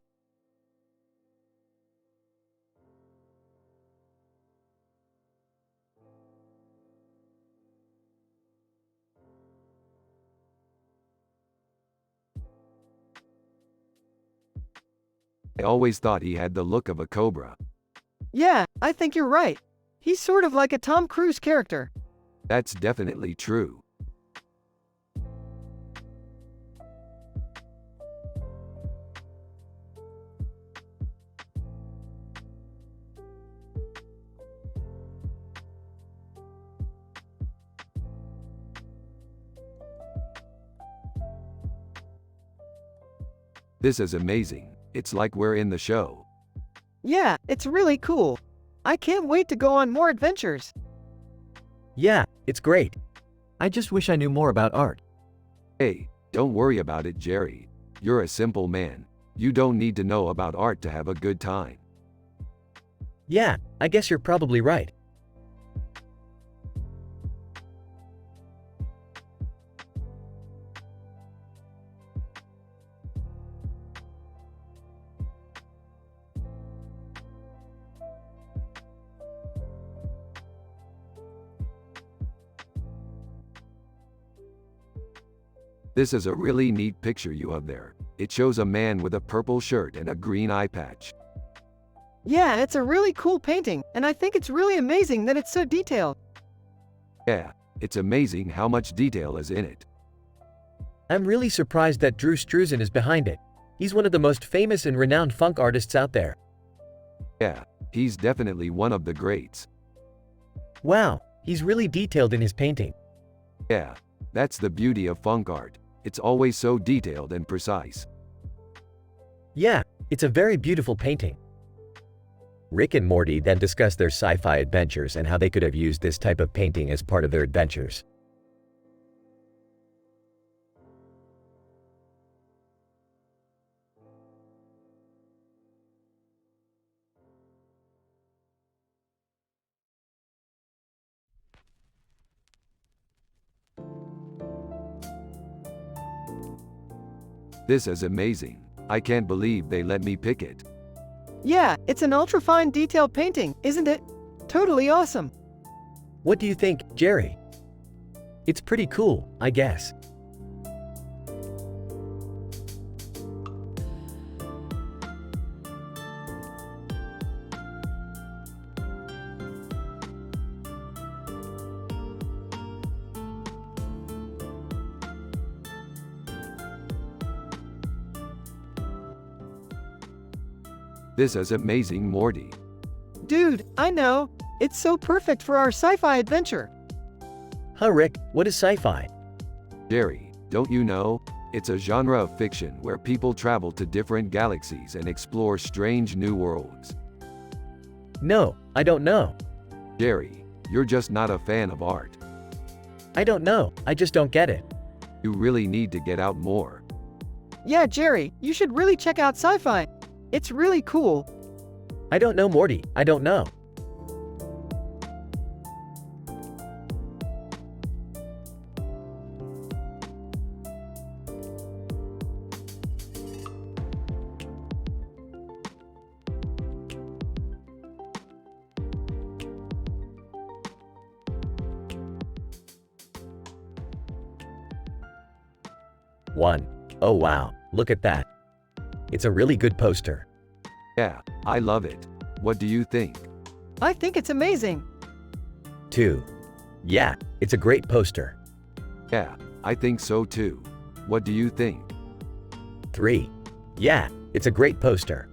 I always thought he had the look of a cobra. Yeah, I think you're right. He's sort of like a Tom Cruise character. That's definitely true. This is amazing. It's like we're in the show. Yeah, it's really cool. I can't wait to go on more adventures. Yeah, it's great. I just wish I knew more about art. Hey, don't worry about it, Jerry. You're a simple man. You don't need to know about art to have a good time. Yeah, I guess you're probably right. This is a really neat picture you have there. It shows a man with a purple shirt and a green eye patch. Yeah, it's a really cool painting, and I think it's really amazing that it's so detailed. Yeah, it's amazing how much detail is in it. I'm really surprised that Drew Struzan is behind it. He's one of the most famous and renowned funk artists out there. Yeah, he's definitely one of the greats. Wow, he's really detailed in his painting. Yeah, that's the beauty of funk art. It's always so detailed and precise. Yeah, it's a very beautiful painting. Rick and Morty then discuss their sci-fi adventures and how they could have used this type of painting as part of their adventures. This is amazing. I can't believe they let me pick it. Yeah, it's an ultra-fine detailed painting, isn't it? Totally awesome. What do you think, Jerry? It's pretty cool, I guess. This is amazing, Morty. Dude, I know. It's so perfect for our sci-fi adventure. Huh, Rick, what is sci-fi? Jerry, don't you know? It's a genre of fiction where people travel to different galaxies and explore strange new worlds. No, I don't know. Jerry, you're just not a fan of art. I don't know, I just don't get it. You really need to get out more. Yeah, Jerry, you should really check out sci-fi. It's really cool. I don't know, Morty, I don't know. One. Oh wow, look at that. It's a really good poster. Yeah, I love it. What do you think? I think it's amazing. 2. Yeah, it's a great poster. Yeah, I think so too. What do you think? 3. Yeah, it's a great poster.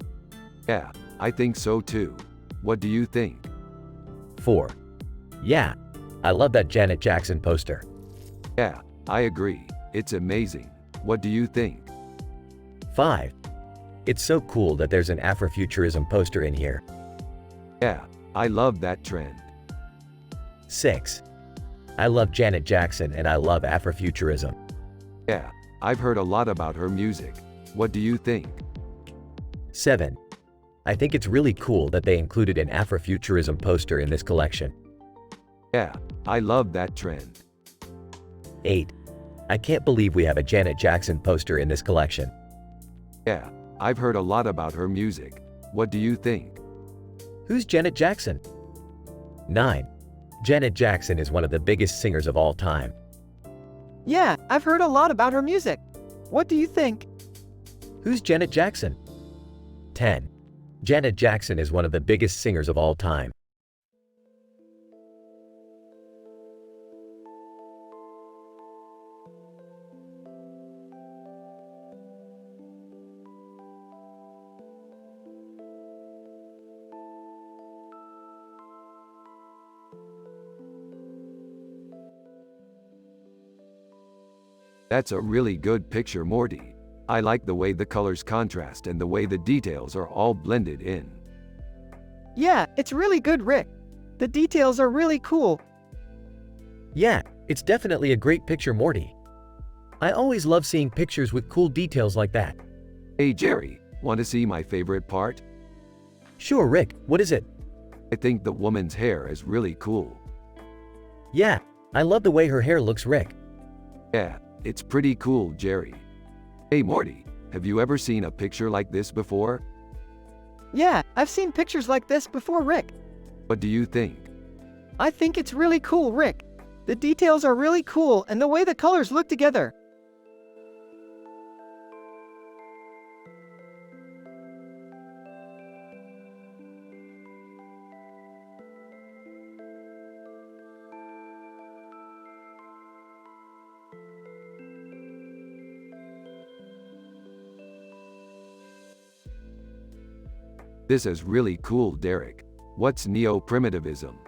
Yeah, I think so too. What do you think? 4. Yeah, I love that Janet Jackson poster. Yeah, I agree. It's amazing. What do you think? 5. It's so cool that there's an Afrofuturism poster in here. Yeah, I love that trend. 6. I love Janet Jackson and I love Afrofuturism. Yeah, I've heard a lot about her music. What do you think? 7. I think it's really cool that they included an Afrofuturism poster in this collection. Yeah, I love that trend. 8. I can't believe we have a Janet Jackson poster in this collection. Yeah, I've heard a lot about her music. What do you think? Who's Janet Jackson? 9. Janet Jackson is one of the biggest singers of all time. Yeah, I've heard a lot about her music. What do you think? Who's Janet Jackson? 10. Janet Jackson is one of the biggest singers of all time. That's a really good picture, Morty. I like the way the colors contrast and the way the details are all blended in. Yeah, it's really good, Rick. The details are really cool. Yeah, it's definitely a great picture, Morty. I always love seeing pictures with cool details like that. Hey Jerry, want to see my favorite part? Sure, Rick, what is it? I think the woman's hair is really cool. Yeah, I love the way her hair looks, Rick. Yeah, it's pretty cool, Jerry. Hey Morty, have you ever seen a picture like this before? Yeah, I've seen pictures like this before, Rick. What do you think? I think it's really cool, Rick. The details are really cool and the way the colors look together. This is really cool, Derek. What's neo-primitivism?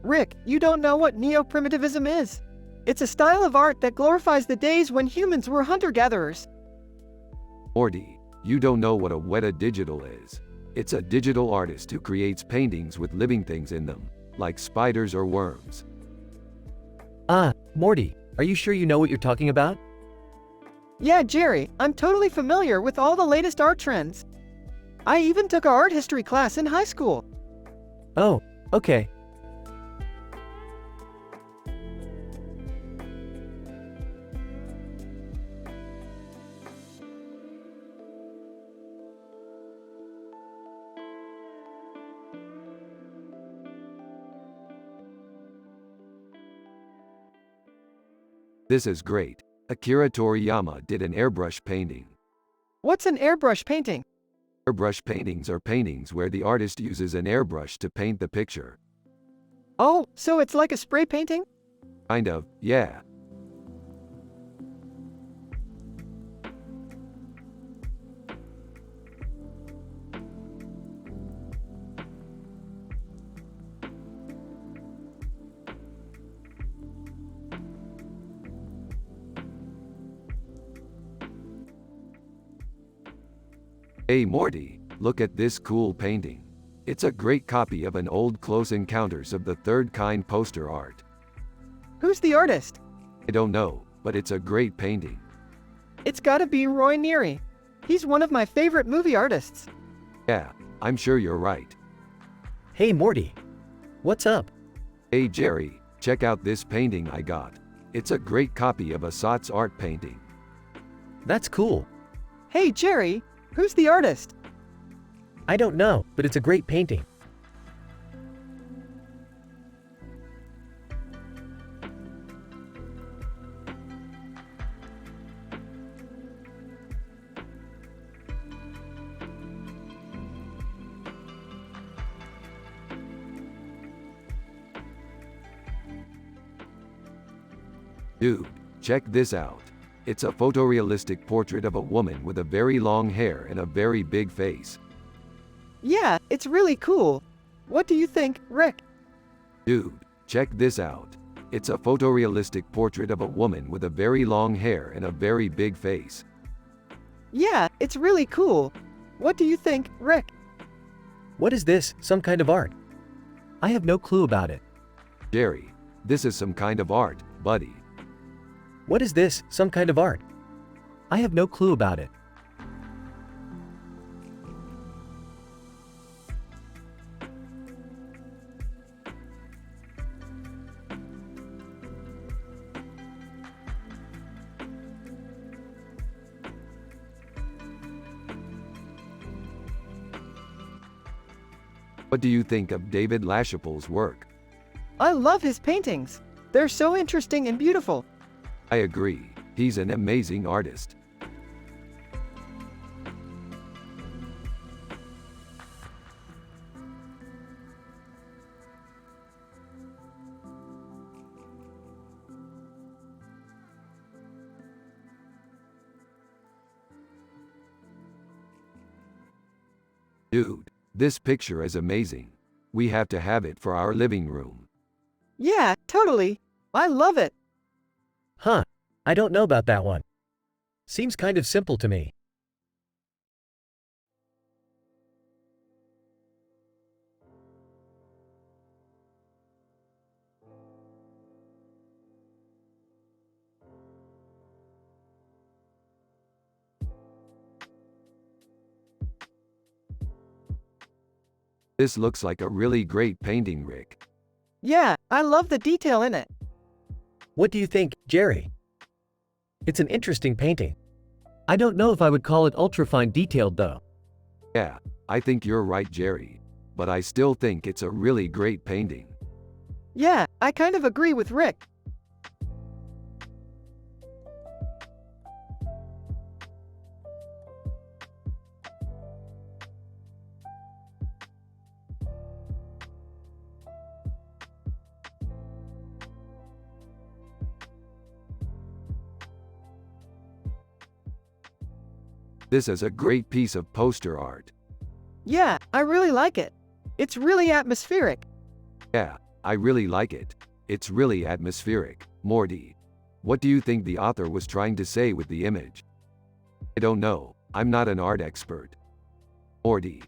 Rick, you don't know what neo-primitivism is. It's a style of art that glorifies the days when humans were hunter-gatherers. Morty, you don't know what a weta digital is. It's a digital artist who creates paintings with living things in them, like spiders or worms. Morty, are you sure you know what you're talking about? Yeah, Jerry, I'm totally familiar with all the latest art trends. I even took an art history class in high school. Oh, okay. This is great. Akira Toriyama did an airbrush painting. What's an airbrush painting? Airbrush paintings are paintings where the artist uses an airbrush to paint the picture. Oh, so it's like a spray painting? Kind of, yeah. Hey Morty, look at this cool painting. It's a great copy of an old Close Encounters of the Third Kind poster art. Who's the artist? I don't know, but it's a great painting. It's gotta be Roy Neary. He's one of my favorite movie artists. Yeah, I'm sure you're right. Hey, Morty. What's up? Hey Jerry, check out this painting I got. It's a great copy of a Sots art painting. That's cool. Hey, Jerry, who's the artist? I don't know, but it's a great painting. Dude, check this out. It's a photorealistic portrait of a woman with a very long hair and a very big face. Yeah, it's really cool. What do you think, Rick? Dude, check this out. It's a photorealistic portrait of a woman with a very long hair and a very big face. Yeah, it's really cool. What do you think, Rick? What is this, some kind of art? I have no clue about it. Jerry, this is some kind of art, buddy. What is this, some kind of art? I have no clue about it. What do you think of David LaChapelle's work? I love his paintings. They're so interesting and beautiful. I agree. He's an amazing artist. Dude, this picture is amazing. We have to have it for our living room. Yeah, totally. I love it. Huh, I don't know about that one. Seems kind of simple to me. This looks like a really great painting, Rick. Yeah, I love the detail in it. What do you think, Jerry? It's an interesting painting. I don't know if I would call it ultra-fine detailed though. Yeah, I think you're right, Jerry. But I still think it's a really great painting. Yeah, I kind of agree with Rick. This is a great piece of poster art. Yeah, I really like it. It's really atmospheric. Yeah, I really like it. It's really atmospheric. Morty, what do you think the author was trying to say with the image? I don't know. I'm not an art expert. Morty,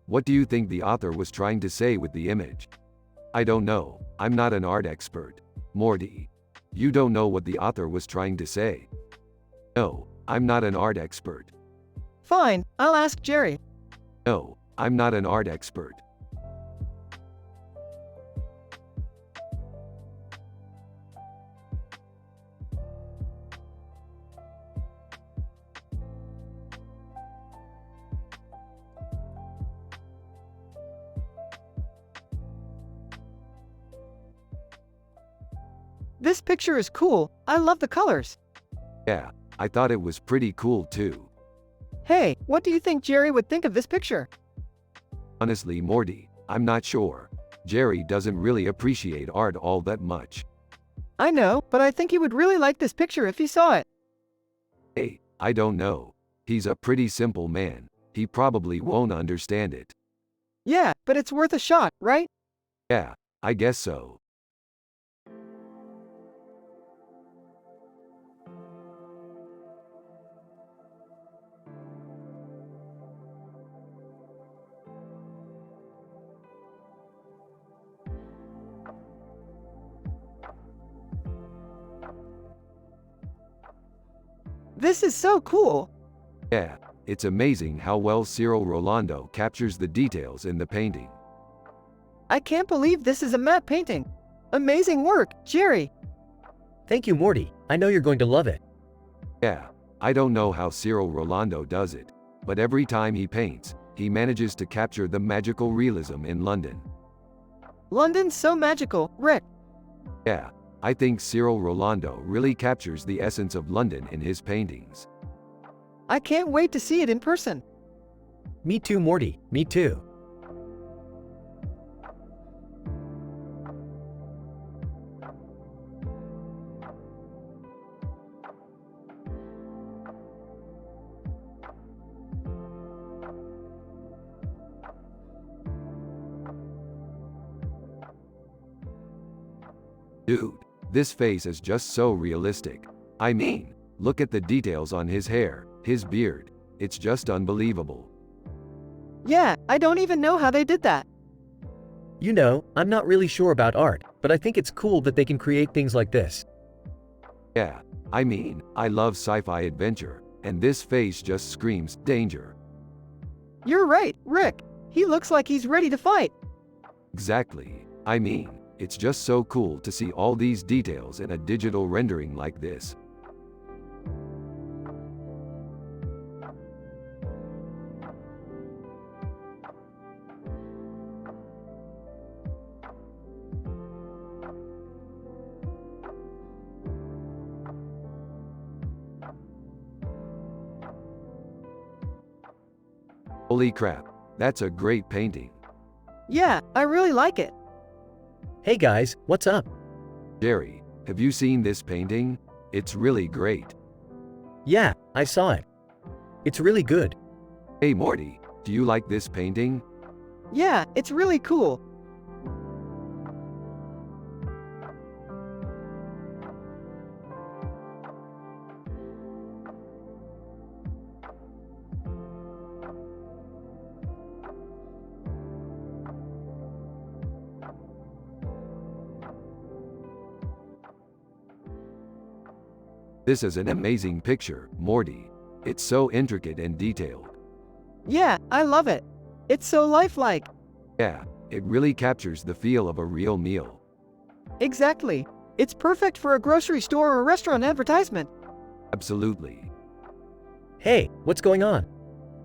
what do you think the author was trying to say with the image? I don't know. I'm not an art expert. Morty, you don't know what the author was trying to say? No, I'm not an art expert. Fine, I'll ask Jerry. No, I'm not an art expert. This picture is cool. I love the colors. Yeah, I thought it was pretty cool too. Hey, what do you think Jerry would think of this picture? Honestly, Morty, I'm not sure. Jerry doesn't really appreciate art all that much. I know, but I think he would really like this picture if he saw it. Hey, I don't know. He's a pretty simple man. He probably won't understand it. Yeah, but it's worth a shot, right? Yeah, I guess so. This is so cool. Yeah, it's amazing how well Cyril Rolando captures the details in the painting. I can't believe this is a matte painting. Amazing work, Jerry. Thank you, Morty. I know you're going to love it. Yeah, I don't know how Cyril Rolando does it, but every time he paints, he manages to capture the magical realism in London. London's so magical, Rick. Yeah, I think Cyril Rolando really captures the essence of London in his paintings. I can't wait to see it in person. Me too, Morty. Me too. Dude, this face is just so realistic. I mean, look at the details on his hair, his beard. It's just unbelievable. Yeah, I don't even know how they did that. You know, I'm not really sure about art, but I think it's cool that they can create things like this. Yeah, I mean, I love sci-fi adventure, and this face just screams danger. You're right, Rick. He looks like he's ready to fight. Exactly. I mean, it's just so cool to see all these details in a digital rendering like this. Holy crap, that's a great painting. Yeah, I really like it. Hey guys, what's up? Jerry, have you seen this painting? It's really great. Yeah, I saw it. It's really good. Hey Morty, Do you like this painting? Yeah, it's really cool. This is an amazing picture, Morty. It's so intricate and detailed. Yeah, I love it. It's so lifelike. Yeah, it really captures the feel of a real meal. Exactly. It's perfect for a grocery store or restaurant advertisement. Absolutely. Hey, what's going on?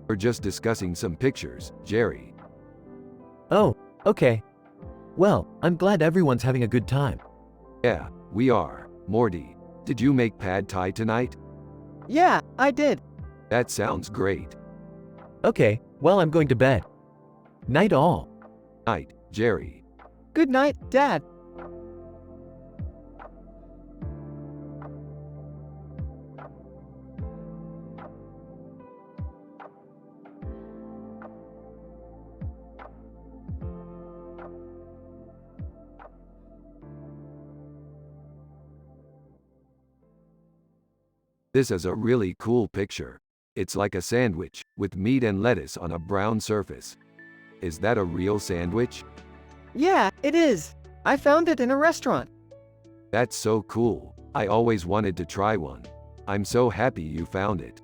We're just discussing some pictures, Jerry. Oh, okay. Well, I'm glad everyone's having a good time. Yeah, we are. Morty, did you make pad thai tonight? Yeah, I did. That sounds great. Okay, well, I'm going to bed. Night all. Night, Jerry. Good night, Dad. This is a really cool picture. It's like a sandwich, with meat and lettuce on a brown surface. Is that a real sandwich? Yeah, it is. I found it in a restaurant. That's so cool. I always wanted to try one. I'm so happy you found it.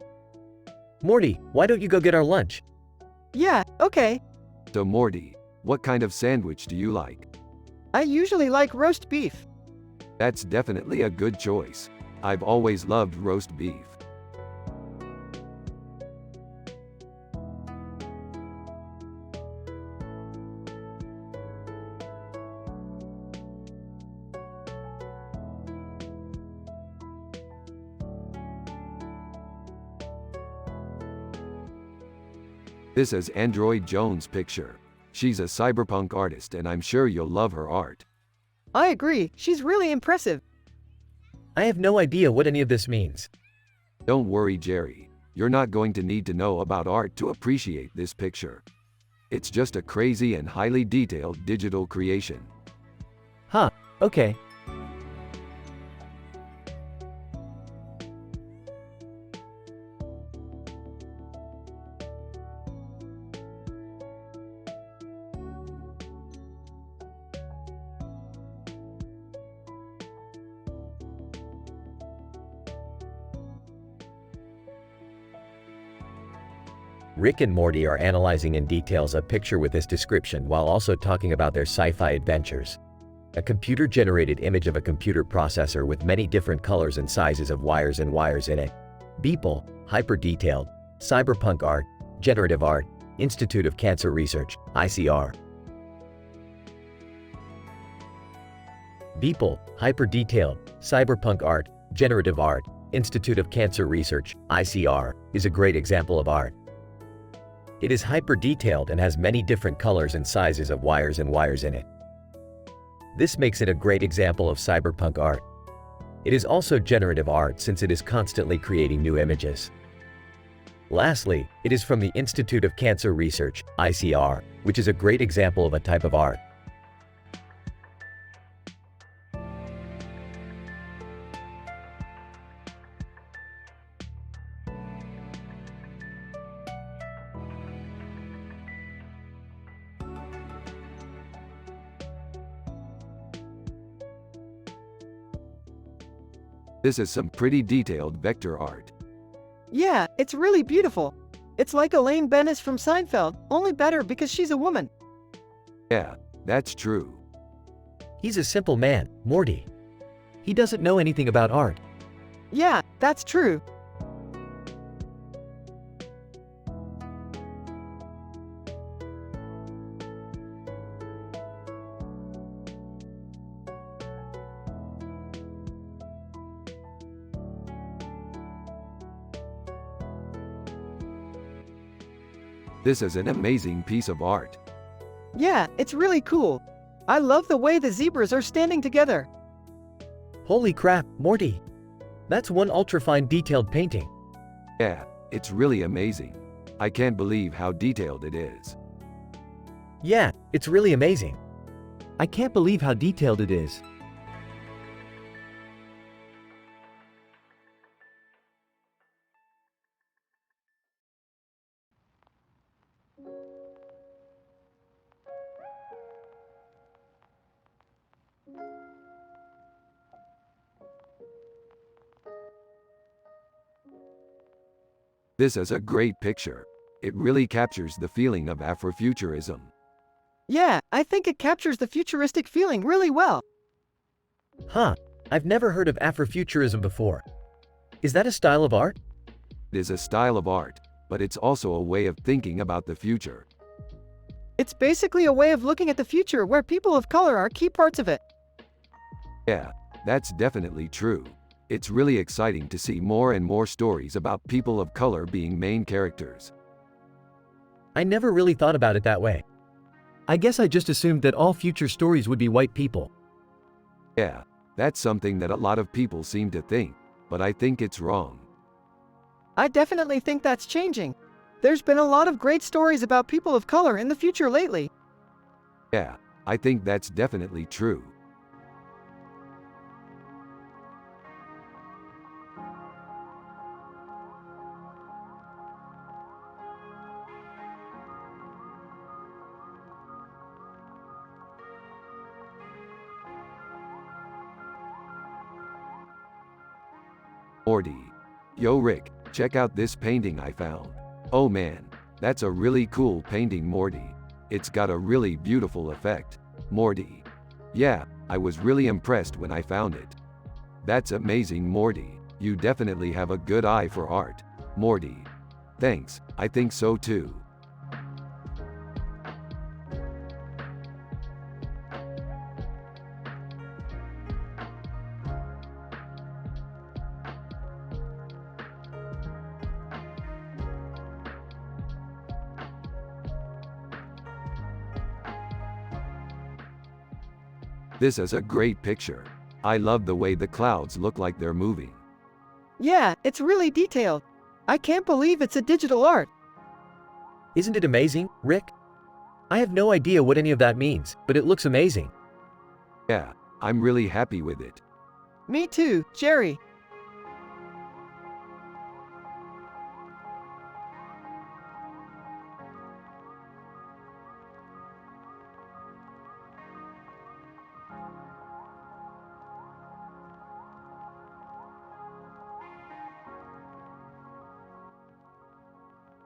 Morty, why don't you go get our lunch? Yeah, okay. So Morty, what kind of sandwich do you like? I usually like roast beef. That's definitely a good choice. I've always loved roast beef. This is Android Jones' picture. She's a cyberpunk artist and I'm sure you'll love her art. I agree, she's really impressive. I have no idea what any of this means. Don't worry, Jerry. You're not going to need to know about art to appreciate this picture. It's just a crazy and highly detailed digital creation. Huh, okay. Rick and Morty are analyzing in details a picture with this description while also talking about their sci-fi adventures. A computer-generated image of a computer processor with many different colors and sizes of wires and wires in it. Beeple, hyper-detailed, cyberpunk art, generative art, Institute of Cancer Research, ICR. Beeple, hyper-detailed, cyberpunk art, generative art, Institute of Cancer Research, ICR, is a great example of art. It is hyper-detailed and has many different colors and sizes of wires and wires in it. This makes it a great example of cyberpunk art. It is also generative art since it is constantly creating new images. Lastly, it is from the Institute of Cancer Research, ICR, which is a great example of a type of art. This is some pretty detailed vector art. Yeah, it's really beautiful. It's like Elaine Bennis from Seinfeld, only better because she's a woman. Yeah, that's true. He's a simple man, Morty. He doesn't know anything about art. Yeah, that's true. This is an amazing piece of art. Yeah, it's really cool. I love the way the zebras are standing together. Holy crap, Morty. That's one ultra-fine detailed painting. Yeah, it's really amazing. I can't believe how detailed it is. Yeah, it's really amazing. I can't believe how detailed it is. This is a great picture. It really captures the feeling of Afrofuturism. Yeah, I think it captures the futuristic feeling really well. Huh, I've never heard of Afrofuturism before. Is that a style of art? It is a style of art, but it's also a way of thinking about the future. It's basically a way of looking at the future where people of color are key parts of it. Yeah, that's definitely true. It's really exciting to see more and more stories about people of color being main characters. I never really thought about it that way. I guess I just assumed that all future stories would be white people. Yeah, that's something that a lot of people seem to think, but I think it's wrong. I definitely think that's changing. There's been a lot of great stories about people of color in the future lately. Yeah, I think that's definitely true. Morty. Yo Rick, check out this painting I found. Oh man, that's a really cool painting, Morty. It's got a really beautiful effect. Morty. Yeah, I was really impressed when I found it. That's amazing, Morty. You definitely have a good eye for art. Morty. Thanks, I think so too. This is a great picture. I love the way the clouds look like they're moving. Yeah, it's really detailed. I can't believe it's a digital art. Isn't it amazing, Rick? I have no idea what any of that means, but it looks amazing. Yeah, I'm really happy with it. Me too, Jerry.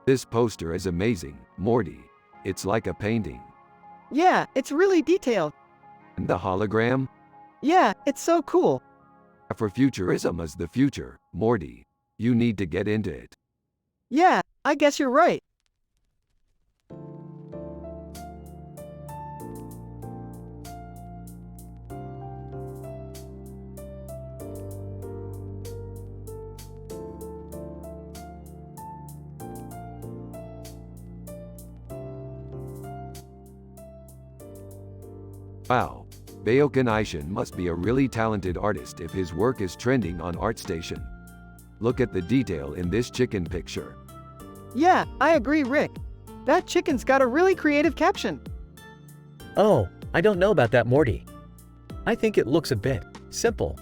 This poster is amazing, Morty. It's like a painting. Yeah, it's really detailed. And the hologram? Yeah, it's so cool. Afrofuturism is the future, Morty. You need to get into it. Yeah, I guess you're right. Wow. Bayokan Aishan must be a really talented artist if his work is trending on ArtStation. Look at the detail in this chicken picture. Yeah, I agree, Rick. That chicken's got a really creative caption. Oh, I don't know about that, Morty. I think it looks a bit simple.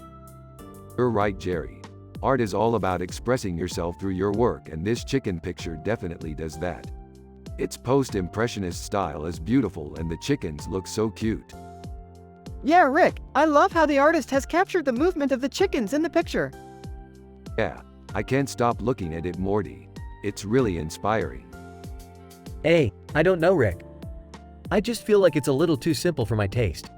You're right, Jerry. Art is all about expressing yourself through your work, and this chicken picture definitely does that. Its post-impressionist style is beautiful and the chickens look so cute. Yeah, Rick, I love how the artist has captured the movement of the chickens in the picture. Yeah, I can't stop looking at it, Morty. It's really inspiring. Hey, I don't know, Rick. I just feel like it's a little too simple for my taste.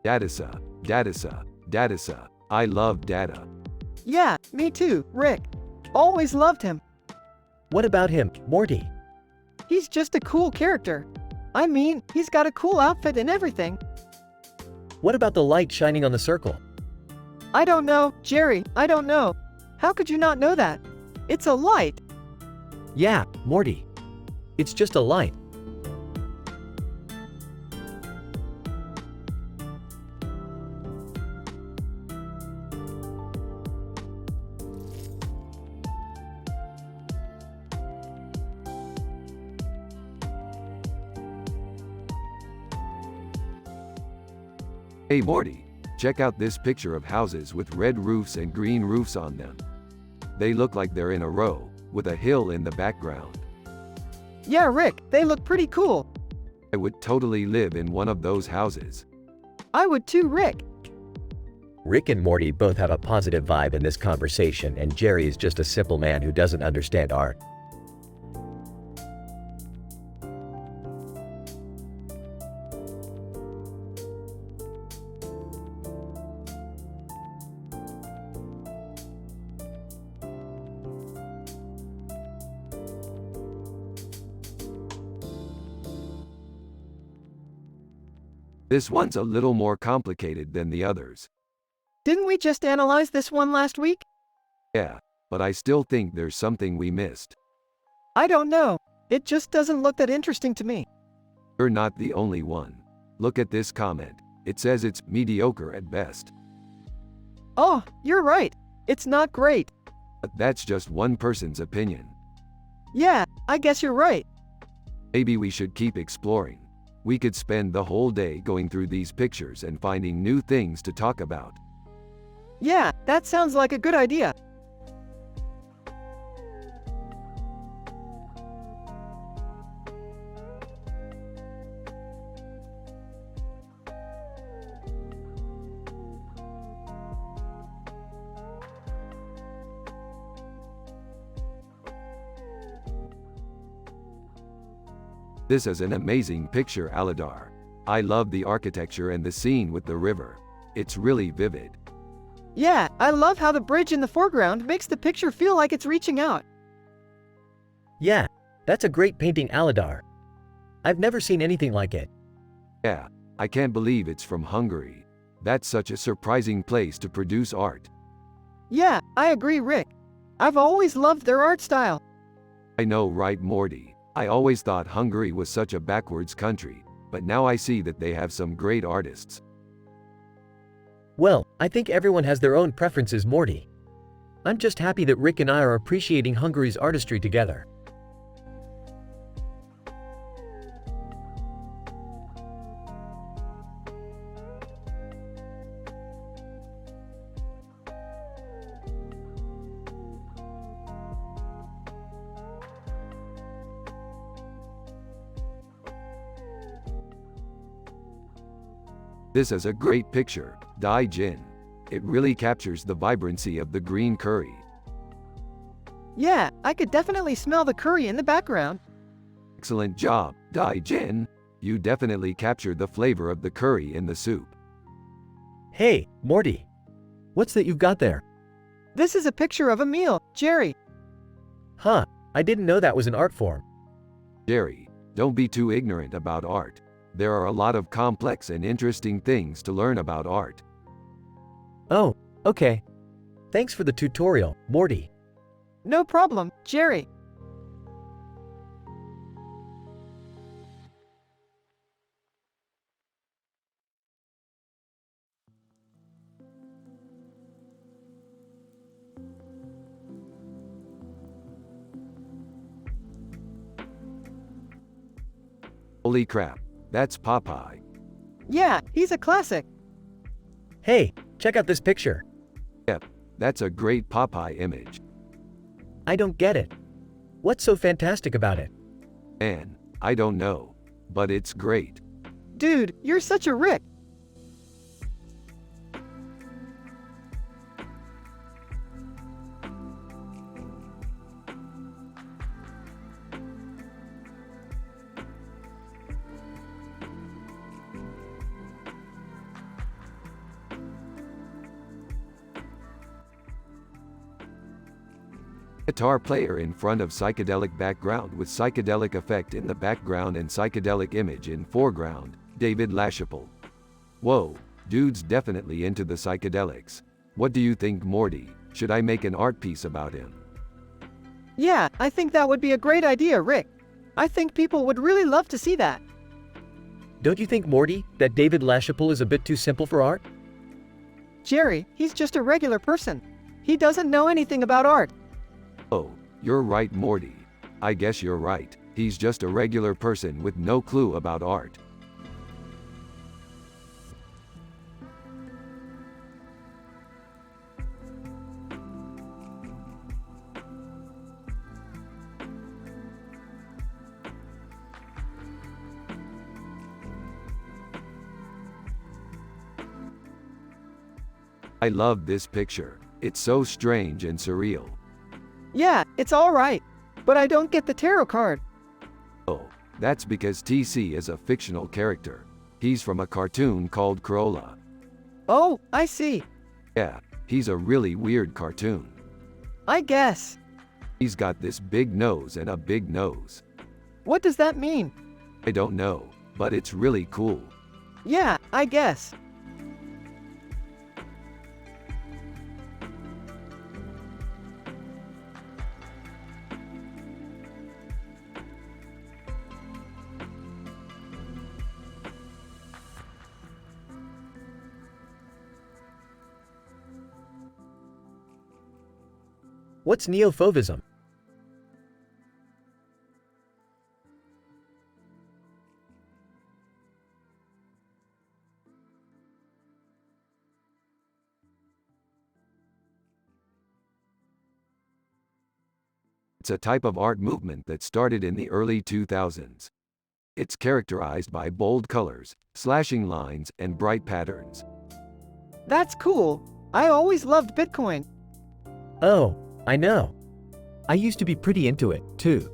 Datasa. I love Data. Yeah, me too, Rick. Always loved him. What about him, Morty? He's just a cool character. I mean, he's got a cool outfit and everything. What about the light shining on the circle? I don't know, Jerry, I don't know. How could you not know that? It's a light. Yeah, Morty. It's just a light. Hey Morty, check out this picture of houses with red roofs and green roofs on them. They look like they're in a row, with a hill in the background. Yeah, Rick, they look pretty cool. I would totally live in one of those houses. I would too, Rick. Rick and Morty both have a positive vibe in this conversation, and Jerry is just a simple man who doesn't understand art. This one's a little more complicated than the others. Didn't we just analyze this one last week? Yeah, but I still think there's something we missed. I don't know. It just doesn't look that interesting to me. You're not the only one. Look at this comment. It says it's mediocre at best. Oh, you're right. It's not great. But that's just one person's opinion. Yeah, I guess you're right. Maybe we should keep exploring. We could spend the whole day going through these pictures and finding new things to talk about. Yeah, that sounds like a good idea. This is an amazing picture, Aladar. I love the architecture and the scene with the river. It's really vivid. Yeah, I love how the bridge in the foreground makes the picture feel like it's reaching out. Yeah, that's a great painting, Aladar. I've never seen anything like it. Yeah, I can't believe it's from Hungary. That's such a surprising place to produce art. Yeah, I agree, Rick. I've always loved their art style. I know, right, Morty? I always thought Hungary was such a backwards country, but now I see that they have some great artists. Well, I think everyone has their own preferences, Morty. I'm just happy that Rick and I are appreciating Hungary's artistry together. This is a great picture, Dai Jin. It really captures the vibrancy of the green curry. Yeah, I could definitely smell the curry in the background. Excellent job, Dai Jin. You definitely captured the flavor of the curry in the soup. Hey, Morty. What's that you've got there? This is a picture of a meal, Jerry. Huh, I didn't know that was an art form. Jerry, don't be too ignorant about art. There are a lot of complex and interesting things to learn about art. Oh, okay. Thanks for the tutorial, Morty. No problem, Jerry. Holy crap, that's Popeye. Yeah, he's a classic. Hey, check out this picture. Yep, that's a great Popeye image. I don't get it. What's so fantastic about it? Man, I don't know, but it's great. Dude, you're such a Rick. Guitar player in front of psychedelic background with psychedelic effect in the background and psychedelic image in foreground, David LaChapelle. Whoa, dude's definitely into the psychedelics. What do you think, Morty? Should I make an art piece about him? Yeah, I think that would be a great idea, Rick. I think people would really love to see that. Don't you think, Morty, that David LaChapelle is a bit too simple for art? Jerry, he's just a regular person. He doesn't know anything about art. Oh, you're right, Morty. I guess you're right. He's just a regular person with no clue about art. I love this picture. It's so strange and surreal. Yeah, it's all right. But I don't get the tarot card. Oh, that's because TC is a fictional character. He's from a cartoon called Corolla. Oh, I see. Yeah, he's a really weird cartoon. I guess. He's got this big nose and a big nose. What does that mean? I don't know, but it's really cool. Yeah, I guess. What's neophovism? It's a type of art movement that started in the early 2000s. It's characterized by bold colors, slashing lines, and bright patterns. That's cool. I always loved Bitcoin. Oh, I know. I used to be pretty into it, too.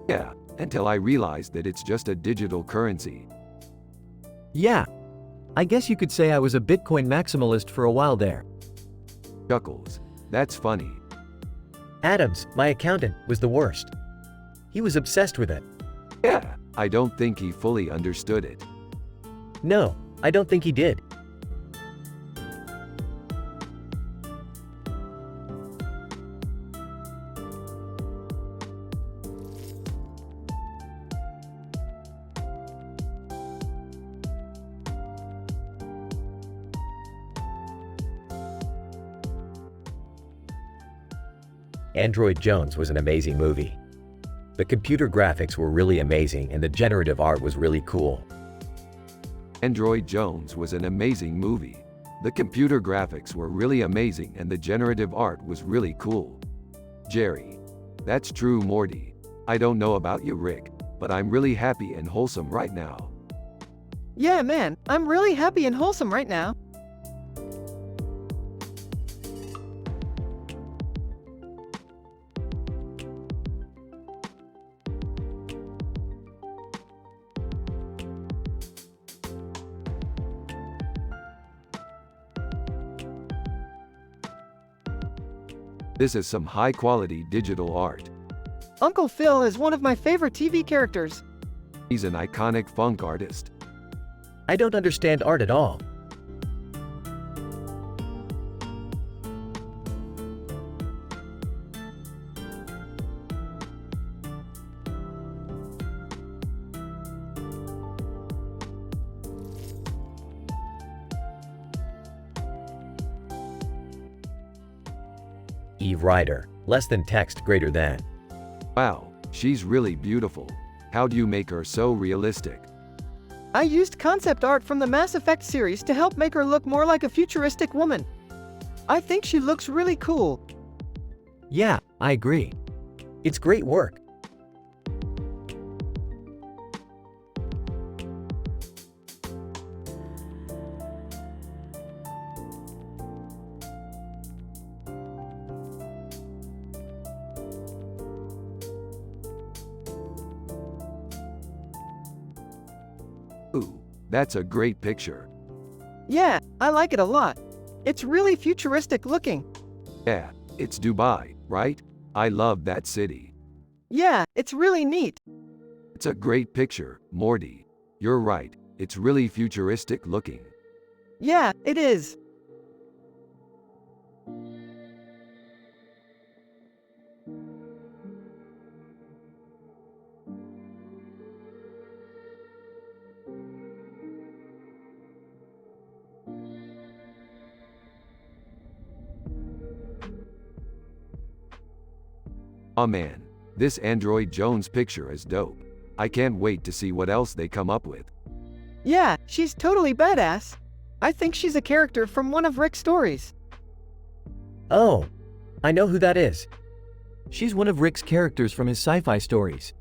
Yeah, until I realized that it's just a digital currency. Yeah. I guess you could say I was a Bitcoin maximalist for a while there. Chuckles. That's funny. Adams, my accountant, was the worst. He was obsessed with it. Yeah, I don't think he fully understood it. No, I don't think he did. Android Jones was an amazing movie. The computer graphics were really amazing and the generative art was really cool. Android Jones was an amazing movie. The computer graphics were really amazing and the generative art was really cool. Jerry. That's true, Morty. I don't know about you, Rick, but I'm really happy and wholesome right now. Yeah, man, I'm really happy and wholesome right now. This is some high-quality digital art. Uncle Phil is one of my favorite TV characters. He's an iconic funk artist. I don't understand art at all. Eve Ryder, less than text greater than. Wow, she's really beautiful. How do you make her so realistic? I used concept art from the Mass Effect series to help make her look more like a futuristic woman. I think she looks really cool. Yeah, I agree. It's great work. Ooh, that's a great picture. Yeah, I like it a lot. It's really futuristic looking. Yeah, it's Dubai, right? I love that city. Yeah, it's really neat. It's a great picture, Morty. You're right, it's really futuristic looking. Yeah, it is. Aw man, this Android Jones picture is dope. I can't wait to see what else they come up with. Yeah, she's totally badass. I think she's a character from one of Rick's stories. Oh, I know who that is. She's one of Rick's characters from his sci-fi stories.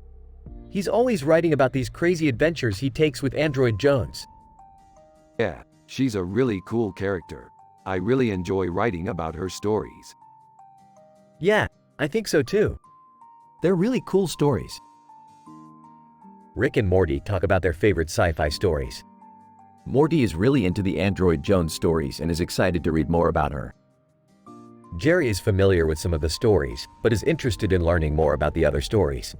He's always writing about these crazy adventures he takes with Android Jones. Yeah, she's a really cool character. I really enjoy writing about her stories. Yeah, I think so too. They're really cool stories. Rick and Morty talk about their favorite sci-fi stories. Morty is really into the Android Jones stories and is excited to read more about her. Jerry is familiar with some of the stories, but is interested in learning more about the other stories.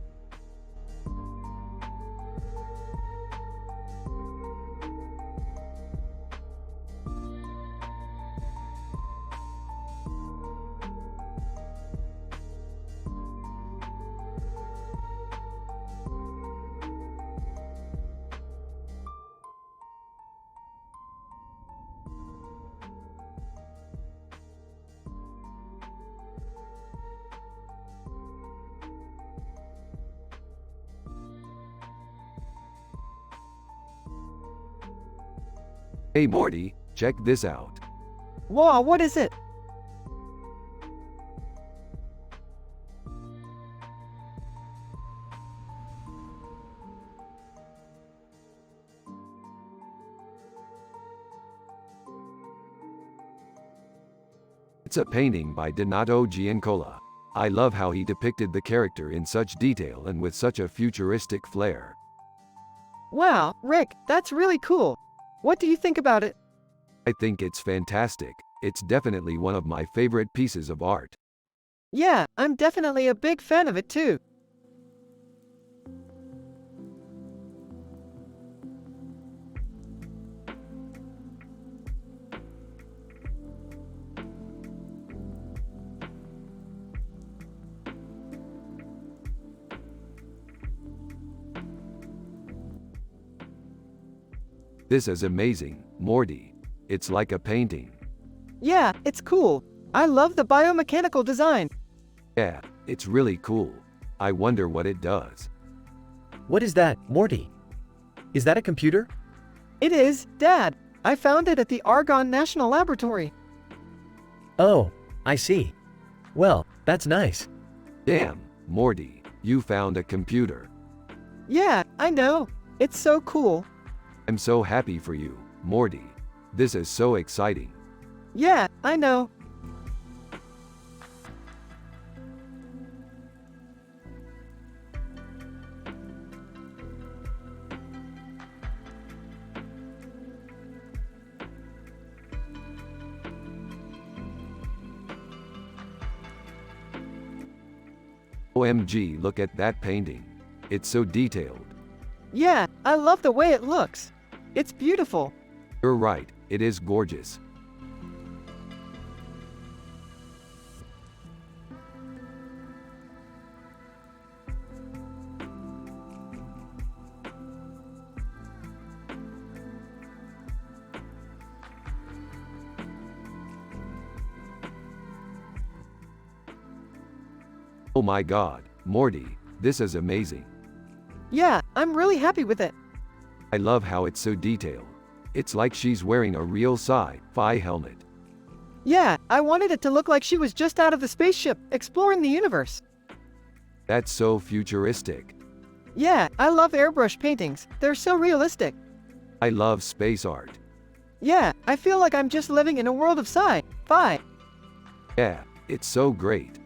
Hey Morty, check this out. Whoa, what is it? It's a painting by Donato Giancola. I love how he depicted the character in such detail and with such a futuristic flair. Wow, Rick, that's really cool. What do you think about it? I think it's fantastic. It's definitely one of my favorite pieces of art. Yeah, I'm definitely a big fan of it too. This is amazing, Morty. It's like a painting. Yeah, it's cool. I love the biomechanical design. Yeah, it's really cool. I wonder what it does. What is that, Morty? Is that a computer? It is, Dad. I found it at the Argonne National Laboratory. Oh, I see. Well, that's nice. Damn, Morty, you found a computer. Yeah, I know. It's so cool. I'm so happy for you, Morty. This is so exciting. Yeah, I know. OMG, look at that painting. It's so detailed. Yeah, I love the way it looks. It's beautiful. You're right, it is gorgeous. Oh my god, Morty, this is amazing. Yeah, I'm really happy with it. I love how it's so detailed. It's like she's wearing a real sci-fi helmet. Yeah, I wanted it to look like she was just out of the spaceship, exploring the universe. That's so futuristic. Yeah, I love airbrush paintings. They're so realistic. I love space art. Yeah, I feel like I'm just living in a world of sci-fi. Yeah, it's so great.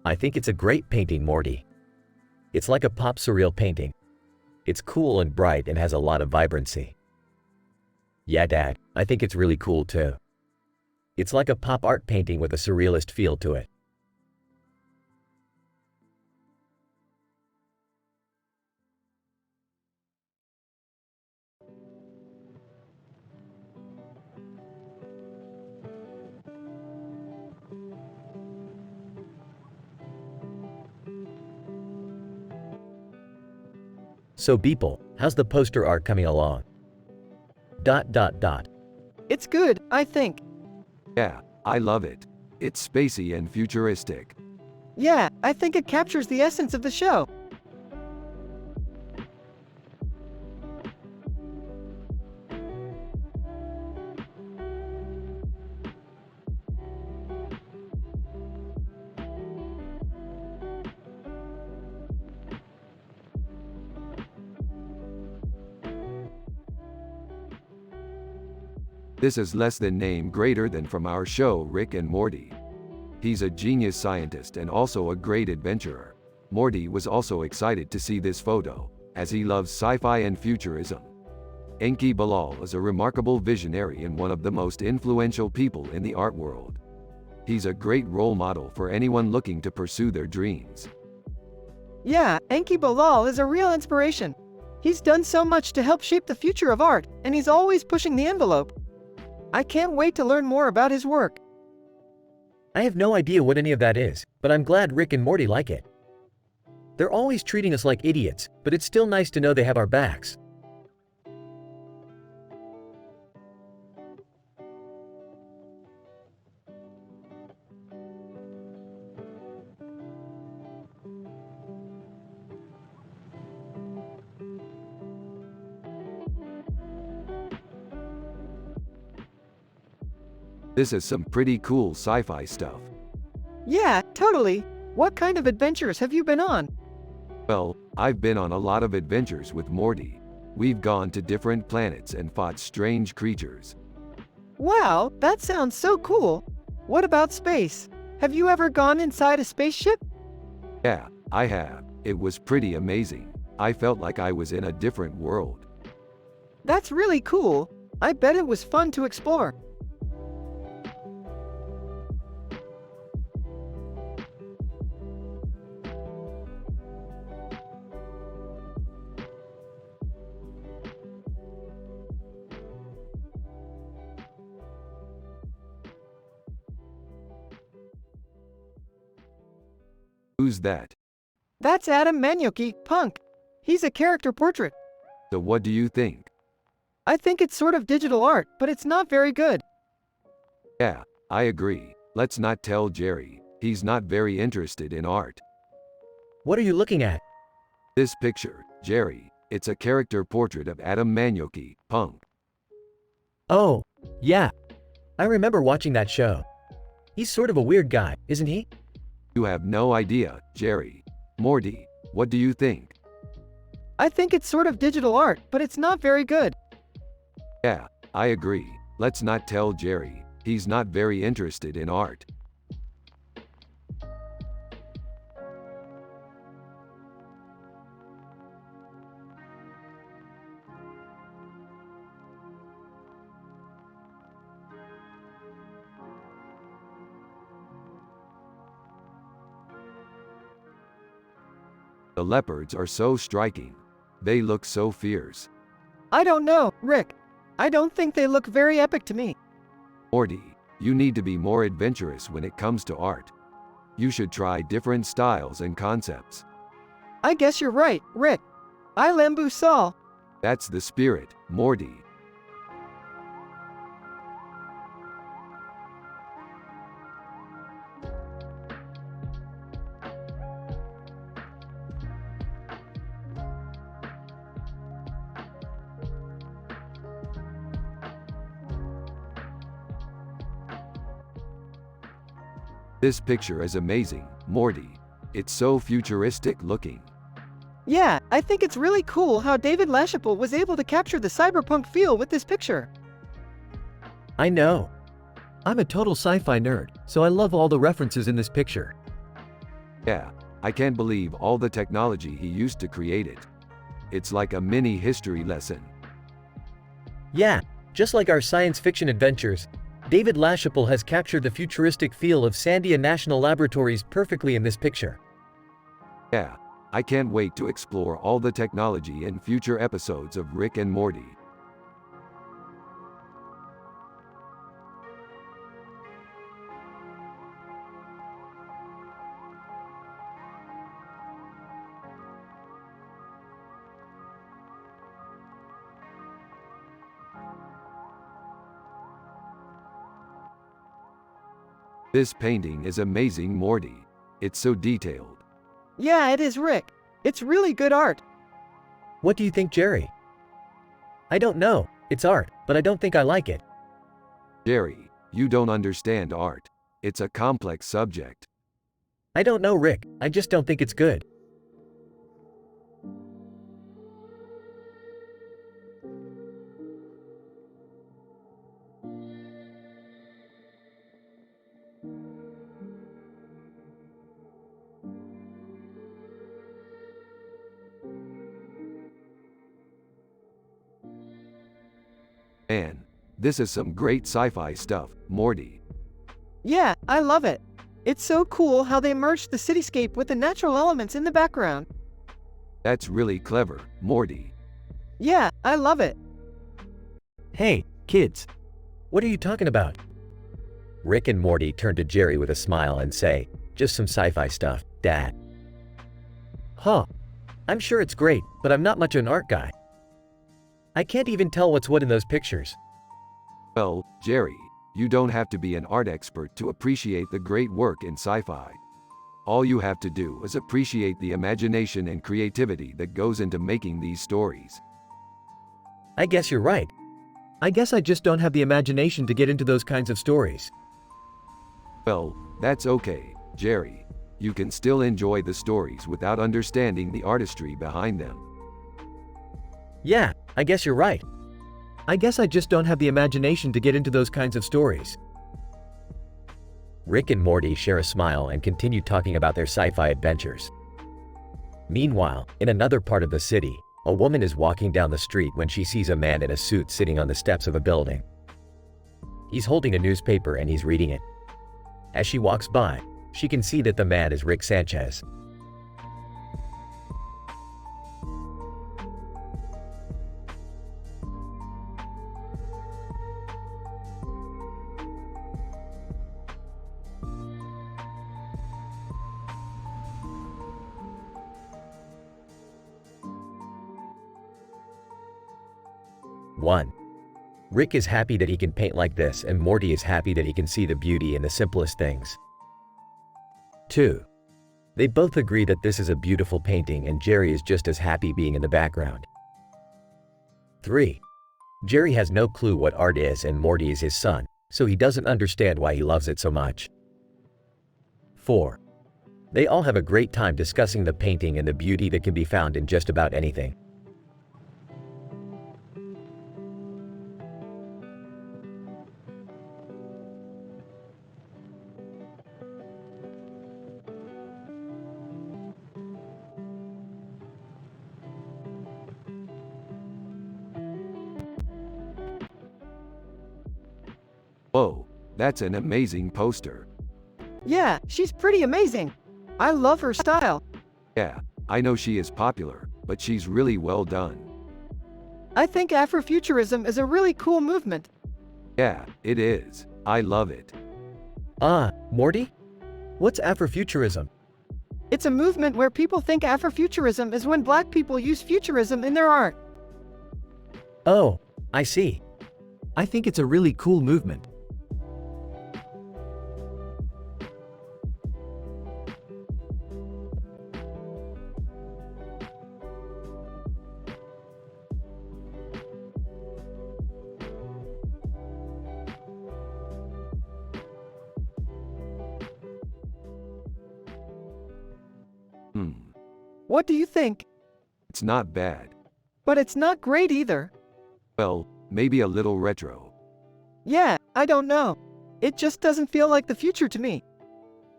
I think it's a great painting, Morty. It's like a pop surreal painting. It's cool and bright and has a lot of vibrancy. Yeah, Dad, I think it's really cool too. It's like a pop art painting with a surrealist feel to it. So Beeple, how's the poster art coming along? ... It's good, I think. Yeah, I love it. It's spacey and futuristic. Yeah, I think it captures the essence of the show. This is less than name greater than from our show Rick and Morty. He's a genius scientist and also a great adventurer. Morty was also excited to see this photo, as he loves sci-fi and futurism. Enki Bilal is a remarkable visionary and one of the most influential people in the art world. He's a great role model for anyone looking to pursue their dreams. Yeah, Enki Bilal is a real inspiration. He's done so much to help shape the future of art, and he's always pushing the envelope. I can't wait to learn more about his work. I have no idea what any of that is, but I'm glad Rick and Morty like it. They're always treating us like idiots, but it's still nice to know they have our backs. This is some pretty cool sci-fi stuff. Yeah, totally. What kind of adventures have you been on? Well, I've been on a lot of adventures with Morty. We've gone to different planets and fought strange creatures. Wow, that sounds so cool. What about space? Have you ever gone inside a spaceship? Yeah, I have. It was pretty amazing. I felt like I was in a different world. That's really cool. I bet it was fun to explore. Who's that? That's Adam Manioki, Punk. He's a character portrait. So what do you think? I think it's sort of digital art, but it's not very good. Yeah, I agree. Let's not tell Jerry. He's not very interested in art. What are you looking at? This picture, Jerry, it's a character portrait of Adam Manioki, Punk. Oh, yeah. I remember watching that show. He's sort of a weird guy, isn't he? You have no idea, Jerry. Morty, what do you think? I think it's sort of digital art, but it's not very good. Yeah, I agree. Let's not tell Jerry. He's not very interested in art. The leopards are so striking. They look so fierce. I don't know, Rick. I don't think they look very epic to me. Morty, you need to be more adventurous when it comes to art. You should try different styles and concepts. I guess you're right, Rick. I lambu Saul. That's the spirit, Morty. This picture is amazing, Morty. It's so futuristic looking. Yeah, I think it's really cool how David LaChapelle was able to capture the cyberpunk feel with this picture. I know. I'm a total sci-fi nerd, so I love all the references in this picture. Yeah, I can't believe all the technology he used to create it. It's like a mini history lesson. Yeah, just like our science fiction adventures, David LaChapelle has captured the futuristic feel of Sandia National Laboratories perfectly in this picture. Yeah, I can't wait to explore all the technology in future episodes of Rick and Morty. This painting is amazing, Morty. It's so detailed. Yeah, it is, Rick. It's really good art. What do you think, Jerry? I don't know. It's art, but I don't think I like it. Jerry, you don't understand art. It's a complex subject. I don't know, Rick. I just don't think it's good. Man, this is some great sci-fi stuff, Morty. Yeah, I love it. It's so cool how they merged the cityscape with the natural elements in the background. That's really clever, Morty. Yeah, I love it. Hey, kids. What are you talking about? Rick and Morty turn to Jerry with a smile and say, just some sci-fi stuff, Dad. Huh. I'm sure it's great, but I'm not much of an art guy. I can't even tell what's what in those pictures. Well, Jerry, you don't have to be an art expert to appreciate the great work in sci-fi. All you have to do is appreciate the imagination and creativity that goes into making these stories. I guess you're right. I guess I just don't have the imagination to get into those kinds of stories. Well, that's okay, Jerry. You can still enjoy the stories without understanding the artistry behind them. Yeah, I guess you're right. I guess I just don't have the imagination to get into those kinds of stories. Rick and Morty share a smile and continue talking about their sci-fi adventures. Meanwhile, in another part of the city, a woman is walking down the street when she sees a man in a suit sitting on the steps of a building. He's holding a newspaper and he's reading it. As she walks by, she can see that the man is Rick Sanchez. One. Rick is happy that he can paint like this, and Morty is happy that he can see the beauty in the simplest things. 2. They both agree that this is a beautiful painting, and Jerry is just as happy being in the background. 3. Jerry has no clue what art is, and Morty is his son, so he doesn't understand why he loves it so much. 4. They all have a great time discussing the painting and the beauty that can be found in just about anything. Whoa, that's an amazing poster. Yeah, she's pretty amazing. I love her style. Yeah, I know she is popular, but she's really well done. I think Afrofuturism is a really cool movement. Yeah, it is. I love it. Morty? What's Afrofuturism? It's a movement where people think Afrofuturism is when black people use futurism in their art. Oh, I see. I think it's a really cool movement. What do you think? It's not bad. But it's not great either. Well, maybe a little retro. Yeah, I don't know. It just doesn't feel like the future to me.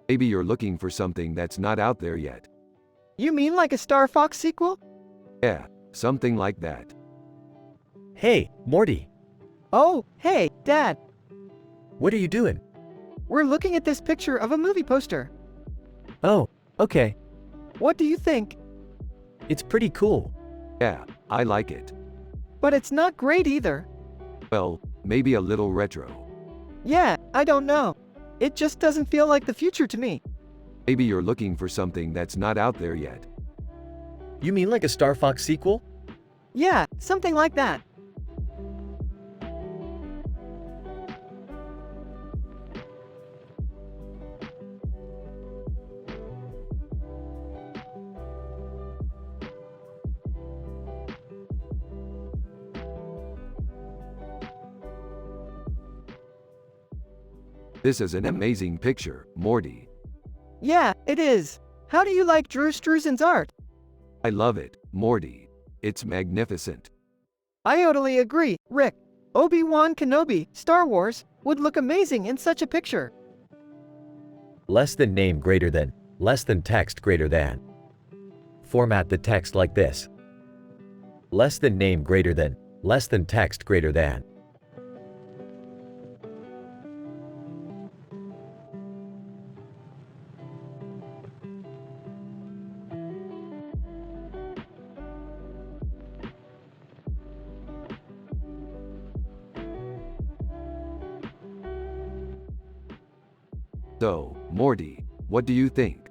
Maybe you're looking for something that's not out there yet. You mean like a Star Fox sequel? Yeah, something like that. Hey, Morty. Oh, hey, Dad. What are you doing? We're looking at this picture of a movie poster. Oh, okay. What do you think? It's pretty cool. Yeah, I like it. But it's not great either. Well, maybe a little retro. Yeah, I don't know. It just doesn't feel like the future to me. Maybe you're looking for something that's not out there yet. You mean like a Star Fox sequel? Yeah, something like that. This is an amazing picture, Morty. Yeah, it is. How do you like Drew Struzan's art? I love it, Morty. It's magnificent. I totally agree, Rick. Obi-Wan Kenobi, Star Wars, would look amazing in such a picture. Less than name greater than, less than text greater than. Format the text like this. Less than name greater than, less than text greater than. So, Morty, what do you think?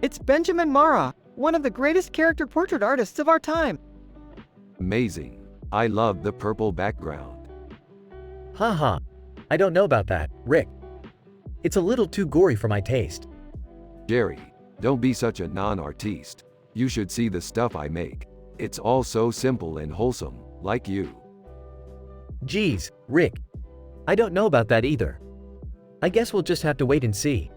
It's Benjamin Marra, one of the greatest character portrait artists of our time. Amazing. I love the purple background. Haha. I don't know about that, Rick. It's a little too gory for my taste. Jerry, don't be such a non-artiste. You should see the stuff I make. It's all so simple and wholesome, like you. Geez, Rick. I don't know about that either. I guess we'll just have to wait and see.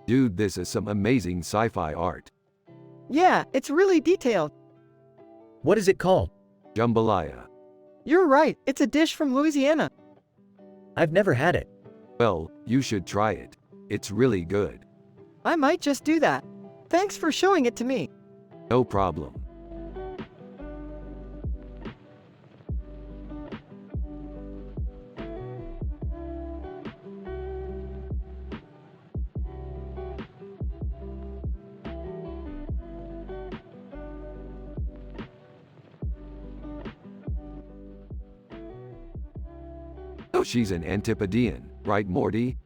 Dude, this is some amazing sci-fi art. Yeah, it's really detailed. What is it called? Jambalaya. You're right, it's a dish from Louisiana. I've never had it. Well, you should try it. It's really good. I might just do that. Thanks for showing it to me. No problem. So she's an Antipodean, right, Morty?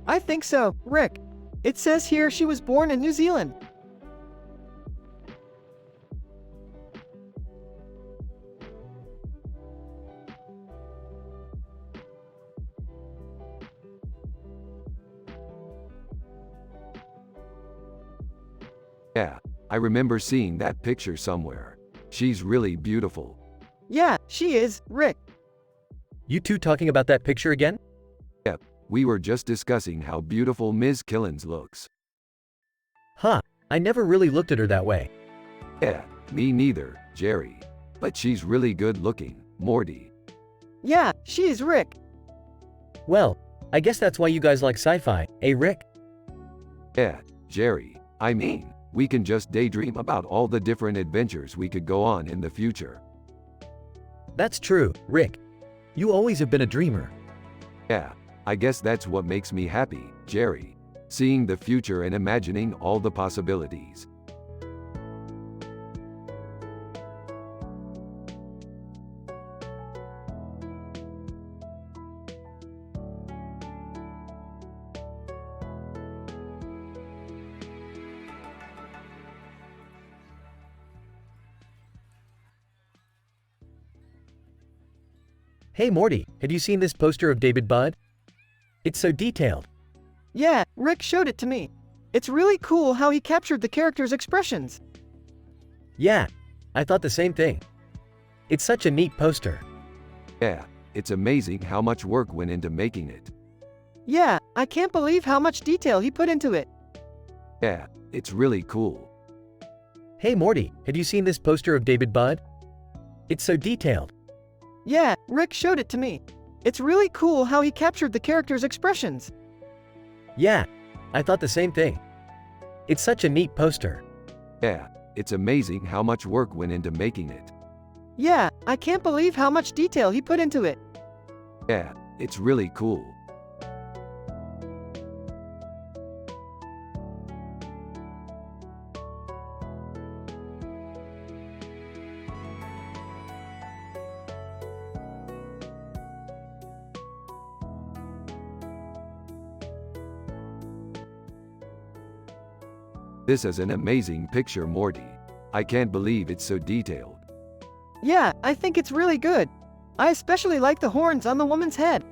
I think so, Rick. It says here she was born in New Zealand. Yeah, I remember seeing that picture somewhere. She's really beautiful. Yeah, she is, Rick. You two talking about that picture again? Yep, we were just discussing how beautiful Ms. Killens looks. Huh, I never really looked at her that way. Yeah, me neither, Jerry. But she's really good looking, Morty. Yeah, she is, Rick. Well, I guess that's why you guys like sci-fi, eh, Rick? Yeah, Jerry. I mean, we can just daydream about all the different adventures we could go on in the future. That's true, Rick. You always have been a dreamer. Yeah, I guess that's what makes me happy, Jerry. Seeing the future and imagining all the possibilities. Hey Morty, have you seen this poster of David Budd? It's so detailed. Yeah, Rick showed it to me. It's really cool how he captured the characters' expressions. Yeah, I thought the same thing. It's such a neat poster. Yeah, it's amazing how much work went into making it. Yeah, I can't believe how much detail he put into it. Yeah, it's really cool. Hey Morty, have you seen this poster of David Budd? It's so detailed. Yeah, Rick showed it to me. It's really cool how he captured the characters' expressions. Yeah, I thought the same thing. It's such a neat poster. Yeah, it's amazing how much work went into making it. Yeah, I can't believe how much detail he put into it. Yeah, it's really cool. This is an amazing picture, Morty. I can't believe it's so detailed. Yeah, I think it's really good. I especially like the horns on the woman's head.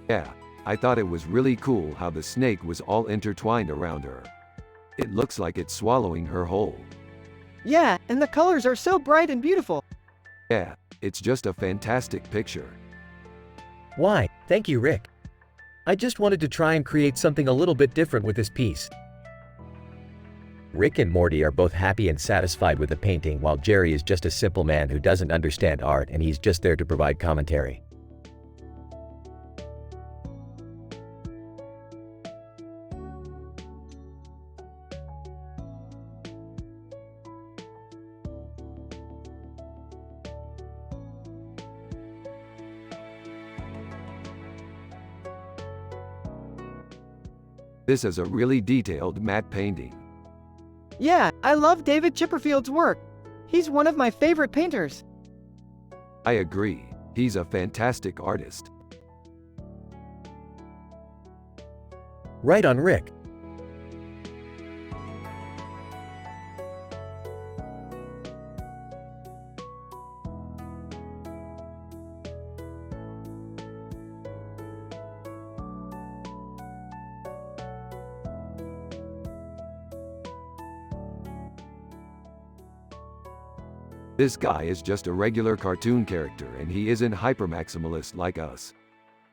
Yeah, I thought it was really cool how the snake was all intertwined around her. It looks like it's swallowing her whole. Yeah, and the colors are so bright and beautiful. Yeah, it's just a fantastic picture. Why, thank you, Rick. I just wanted to try and create something a little bit different with this piece. Rick and Morty are both happy and satisfied with the painting, while Jerry is just a simple man who doesn't understand art and he's just there to provide commentary. This is a really detailed matte painting. Yeah, I love David Chipperfield's work. He's one of my favorite painters. I agree, he's a fantastic artist. Right on, Rick. This guy is just a regular cartoon character and he isn't hypermaximalist like us.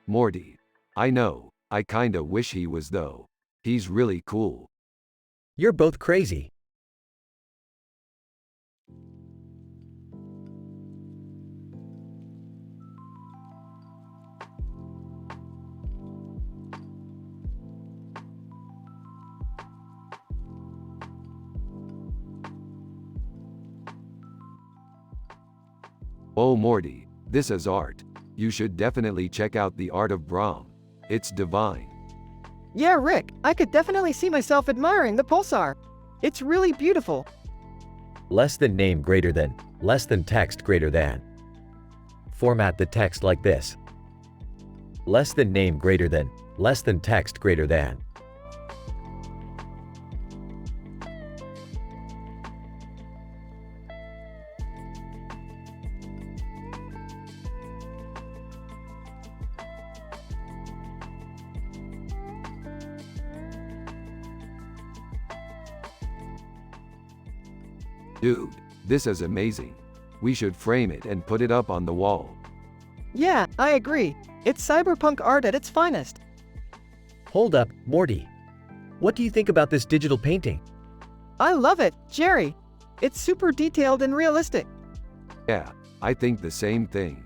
Morty. I know, I kinda wish he was though. He's really cool. You're both crazy. Oh Morty, this is art. You should definitely check out the art of Brahm. It's divine. Yeah, Rick, I could definitely see myself admiring the pulsar. It's really beautiful. Less than name greater than, less than text greater than. Format the text like this. Less than name greater than, less than text greater than. Dude, this is amazing. We should frame it and put it up on the wall. Yeah, I agree. It's cyberpunk art at its finest. Hold up, Morty. What do you think about this digital painting? I love it, Jerry. It's super detailed and realistic. Yeah, I think the same thing.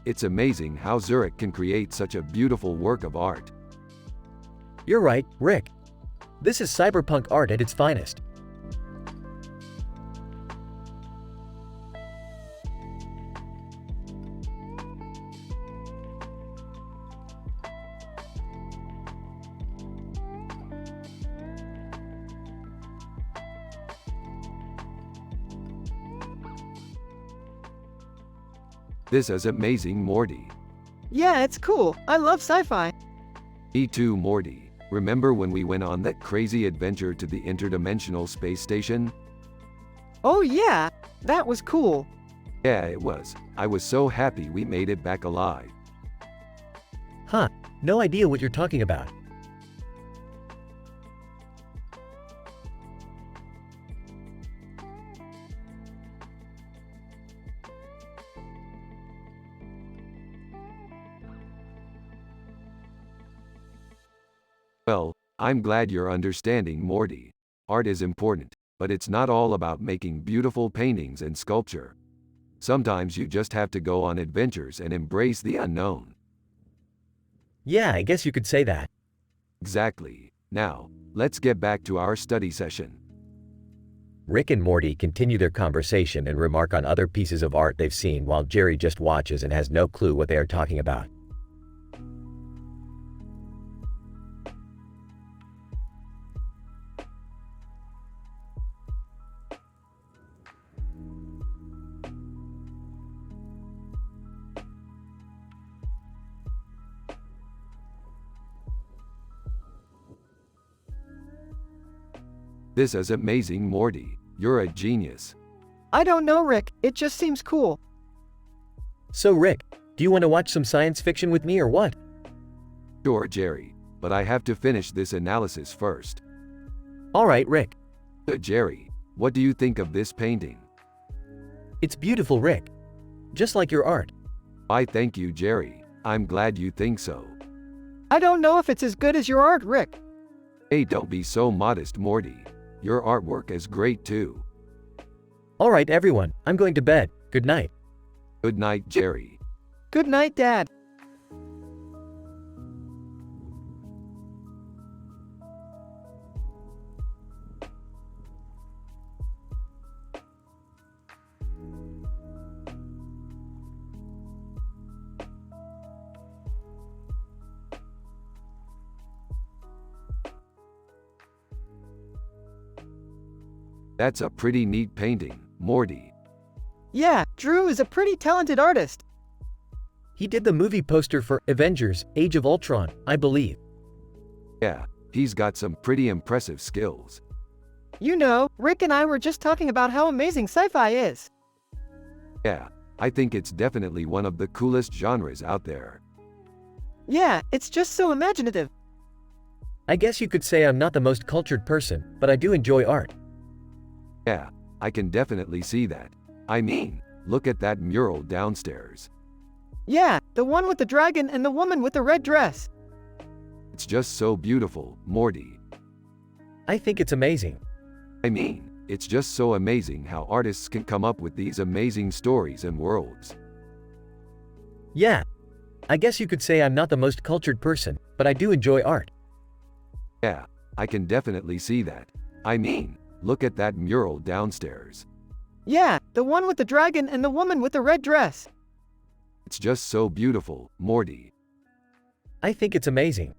It's amazing how Zurich can create such a beautiful work of art. You're right, Rick. This is cyberpunk art at its finest. This is amazing, Morty. Yeah, it's cool. I love sci-fi. Me too, Morty. Remember when we went on that crazy adventure to the interdimensional space station? Oh yeah, that was cool. Yeah, it was. I was so happy we made it back alive. Huh, no idea what you're talking about. Well, I'm glad you're understanding, Morty. Art is important, but it's not all about making beautiful paintings and sculpture. Sometimes you just have to go on adventures and embrace the unknown. Yeah, I guess you could say that. Exactly. Now, let's get back to our study session. Rick and Morty continue their conversation and remark on other pieces of art they've seen while Jerry just watches and has no clue what they are talking about. This is amazing, Morty. You're a genius. I don't know, Rick. It just seems cool. So Rick, Do you want to watch some science fiction with me or what? Sure, Jerry, but I have to finish this analysis first. Alright, Rick. Jerry, what do you think of this painting? It's beautiful, Rick. Just like your art. I thank you, Jerry. I'm glad you think so. I don't know if it's as good as your art, Rick. Hey, don't be so modest, Morty. Your artwork is great too. Alright, everyone, I'm going to bed. Good night. Good night, Jerry. Good night, Dad. That's a pretty neat painting, Morty. Yeah, Drew is a pretty talented artist. He did the movie poster for Avengers: Age of Ultron, I believe. Yeah, he's got some pretty impressive skills. You know, Rick and I were just talking about how amazing sci-fi is. Yeah, I think it's definitely one of the coolest genres out there. Yeah, it's just so imaginative. I guess you could say I'm not the most cultured person, but I do enjoy art. Yeah, I can definitely see that. I mean, look at that mural downstairs. Yeah, the one with the dragon and the woman with the red dress. It's just so beautiful, Morty. I think it's amazing. I mean, it's just so amazing how artists can come up with these amazing stories and worlds. Yeah. I guess you could say I'm not the most cultured person, but I do enjoy art. Yeah, I can definitely see that. I mean, look at that mural downstairs. Yeah, the one with the dragon and the woman with the red dress. It's just so beautiful, Morty. I think it's amazing.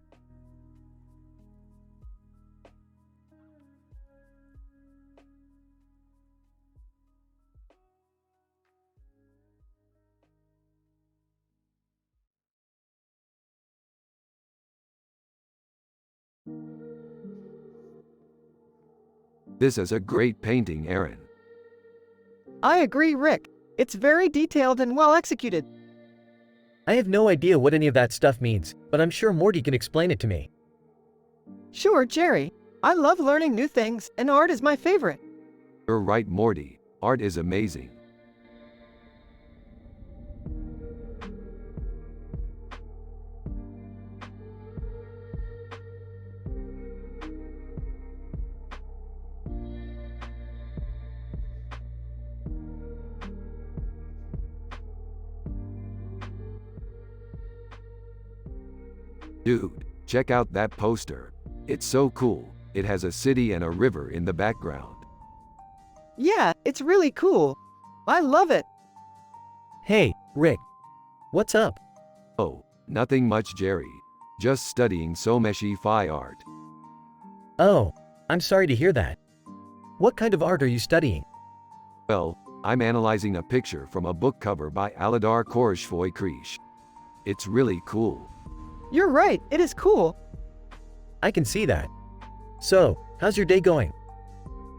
This is a great painting, Aaron. I agree, Rick. It's very detailed and well executed. I have no idea what any of that stuff means, but I'm sure Morty can explain it to me. Sure, Jerry. I love learning new things, and art is my favorite. You're right, Morty. Art is amazing. Dude, check out that poster. It's so cool. It has a city and a river in the background. Yeah, it's really cool. I love it. Hey, Rick. What's up? Oh, nothing much, Jerry. Just studying Someshi Fi art. Oh, I'm sorry to hear that. What kind of art are you studying? Well, I'm analyzing a picture from a book cover by Aladar Koreshvoy Krish. It's really cool. You're right, it is cool. I can see that. So, how's your day going?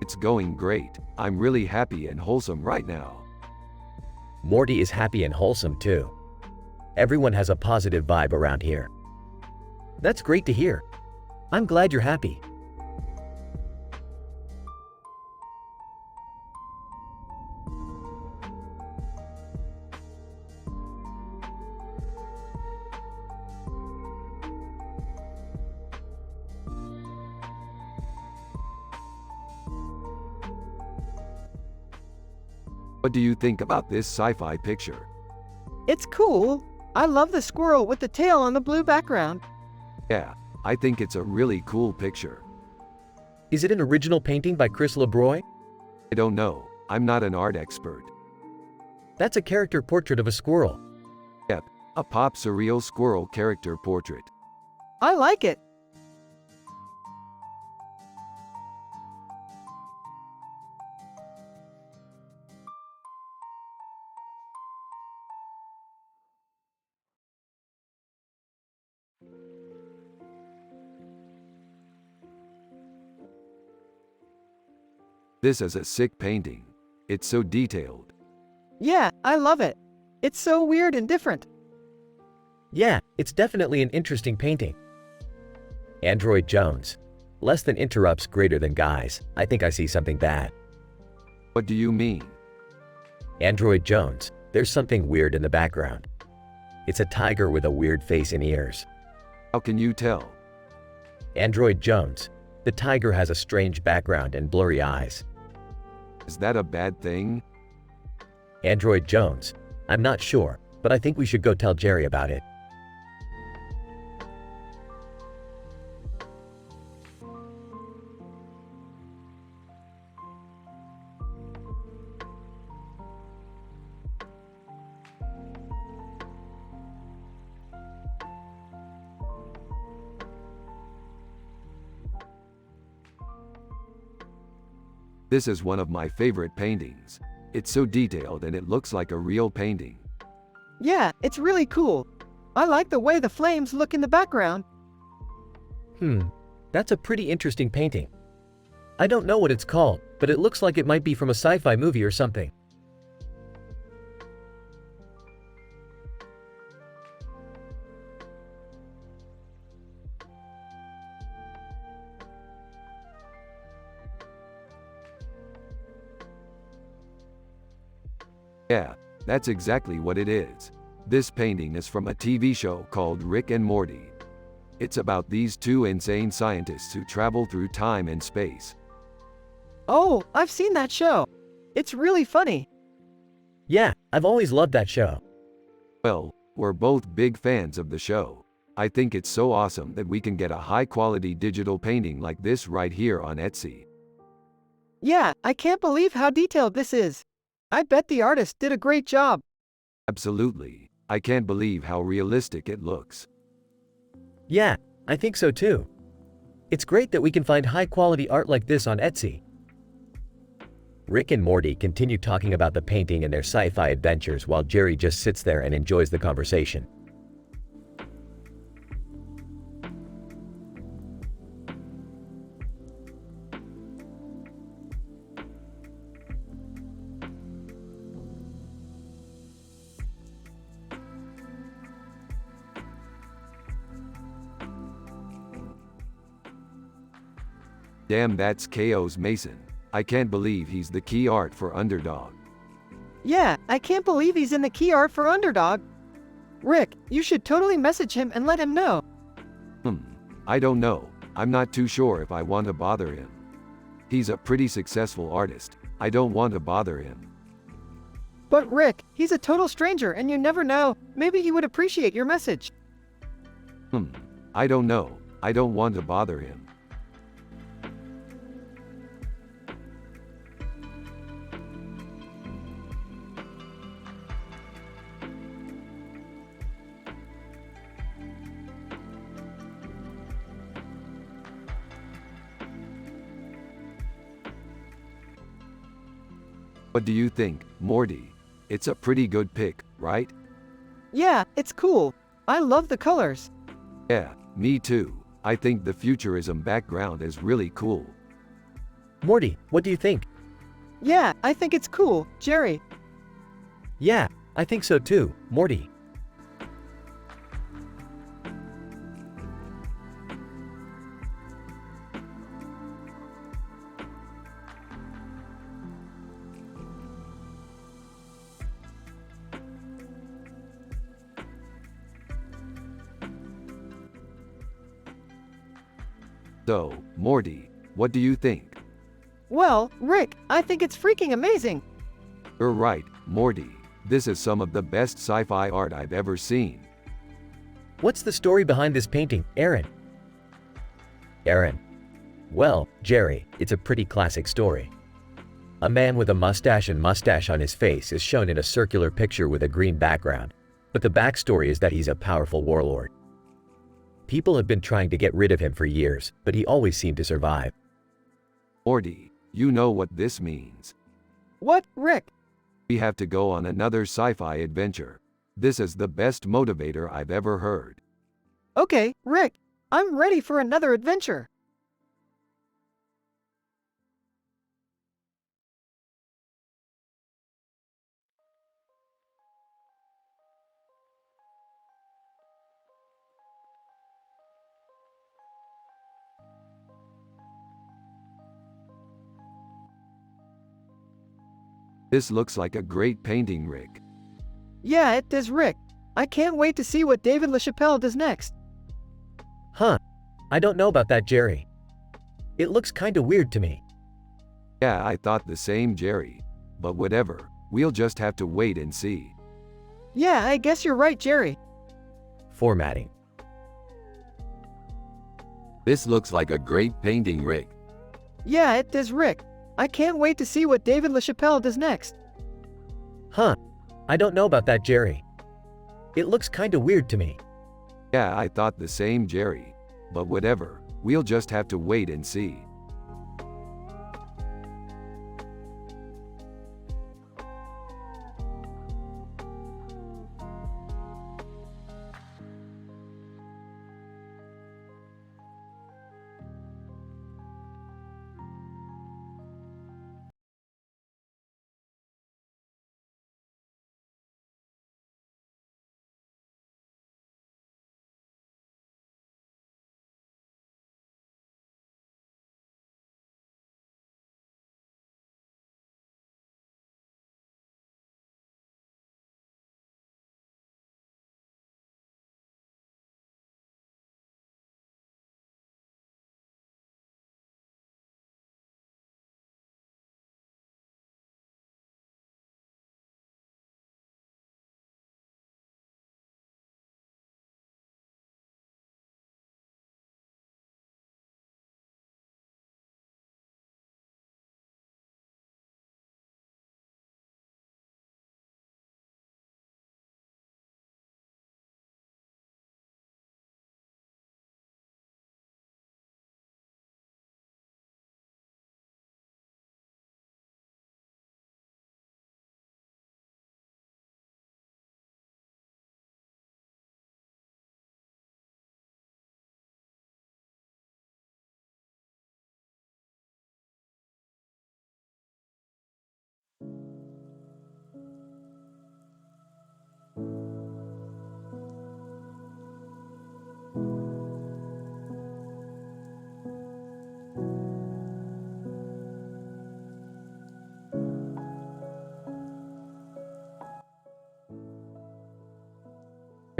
It's going great. I'm really happy and wholesome right now. Morty is happy and wholesome too. Everyone has a positive vibe around here. That's great to hear. I'm glad you're happy. What do you think about this sci-fi picture? It's cool. I love the squirrel with the tail on the blue background. Yeah, I think it's a really cool picture. Is it an original painting by Chris LeBroy? I don't know. I'm not an art expert. That's a character portrait of a squirrel. Yep, a pop surreal squirrel character portrait. I like it. This is a sick painting. It's so detailed. Yeah, I love it. It's so weird and different. Yeah, it's definitely an interesting painting. Android Jones. Less than interrupts greater than guys. I think I see something bad. What do you mean? Android Jones. There's something weird in the background. It's a tiger with a weird face and ears. How can you tell? Android Jones. The tiger has a strange background and blurry eyes. Is that a bad thing? Android Jones. I'm not sure, but I think we should go tell Jerry about it. This is one of my favorite paintings. It's so detailed and it looks like a real painting. Yeah, it's really cool. I like the way the flames look in the background. That's a pretty interesting painting. I don't know what it's called, but it looks like it might be from a sci-fi movie or something. Yeah, that's exactly what it is. This painting is from a TV show called Rick and Morty. It's about these two insane scientists who travel through time and space. Oh, I've seen that show. It's really funny. Yeah, I've always loved that show. Well, we're both big fans of the show. I think it's so awesome that we can get a high-quality digital painting like this right here on Etsy. Yeah, I can't believe how detailed this is. I bet the artist did a great job. Absolutely. I can't believe how realistic it looks. Yeah, I think so too. It's great that we can find high-quality art like this on Etsy. Rick and Morty continue talking about the painting and their sci-fi adventures while Jerry just sits there and enjoys the conversation. Damn, that's KO's Mason. I can't believe he's the key art for Underdog. Yeah, I can't believe he's in the key art for Underdog. Rick, you should totally message him and let him know. I don't know. I'm not too sure if I want to bother him. He's a pretty successful artist. I don't want to bother him. But Rick, he's a total stranger and you never know, maybe he would appreciate your message. I don't know. I don't want to bother him. What do you think, Morty? It's a pretty good pick, right? Yeah, it's cool. I love the colors. Yeah, me too. I think the futurism background is really cool. Morty, what do you think? Yeah, I think it's cool, Jerry. Yeah, I think so too, Morty. So, Morty, what do you think? Well, Rick, I think it's freaking amazing. You're right, Morty. This is some of the best sci-fi art I've ever seen. What's the story behind this painting, Aaron? Aaron. Well, Jerry, it's a pretty classic story. A man with a mustache and mustache on his face is shown in a circular picture with a green background, but the backstory is that he's a powerful warlord. People have been trying to get rid of him for years, but he always seemed to survive. Morty, you know what this means. What, Rick? We have to go on another sci-fi adventure. This is the best motivator I've ever heard. Okay, Rick, I'm ready for another adventure. This looks like a great painting, Rick. Yeah, it does, Rick. I can't wait to see what David LaChapelle does next. Huh. I don't know about that, Jerry. It looks kinda weird to me. Yeah, I thought the same, Jerry. But whatever, we'll just have to wait and see. Yeah, I guess you're right, Jerry. Formatting. This looks like a great painting, Rick. Yeah, it does, Rick. I can't wait to see what David LaChapelle does next. Huh. I don't know about that, Jerry. It looks kinda weird to me. Yeah, I thought the same, Jerry. But whatever, we'll just have to wait and see.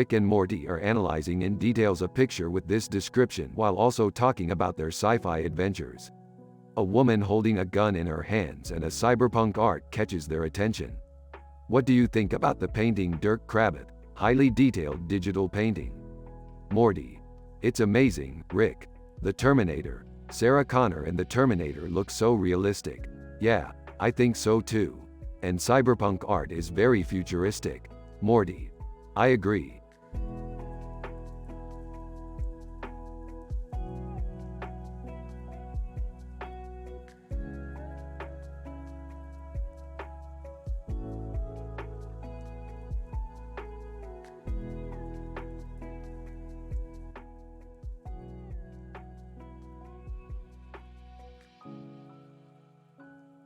Rick and Morty are analyzing in details a picture with this description while also talking about their sci-fi adventures. A woman holding a gun in her hands and a cyberpunk art catches their attention. What do you think about the painting Dirk Krabbit? Highly detailed digital painting. Morty. It's amazing, Rick. The Terminator. Sarah Connor and the Terminator look so realistic. Yeah, I think so too. And cyberpunk art is very futuristic. Morty. I agree.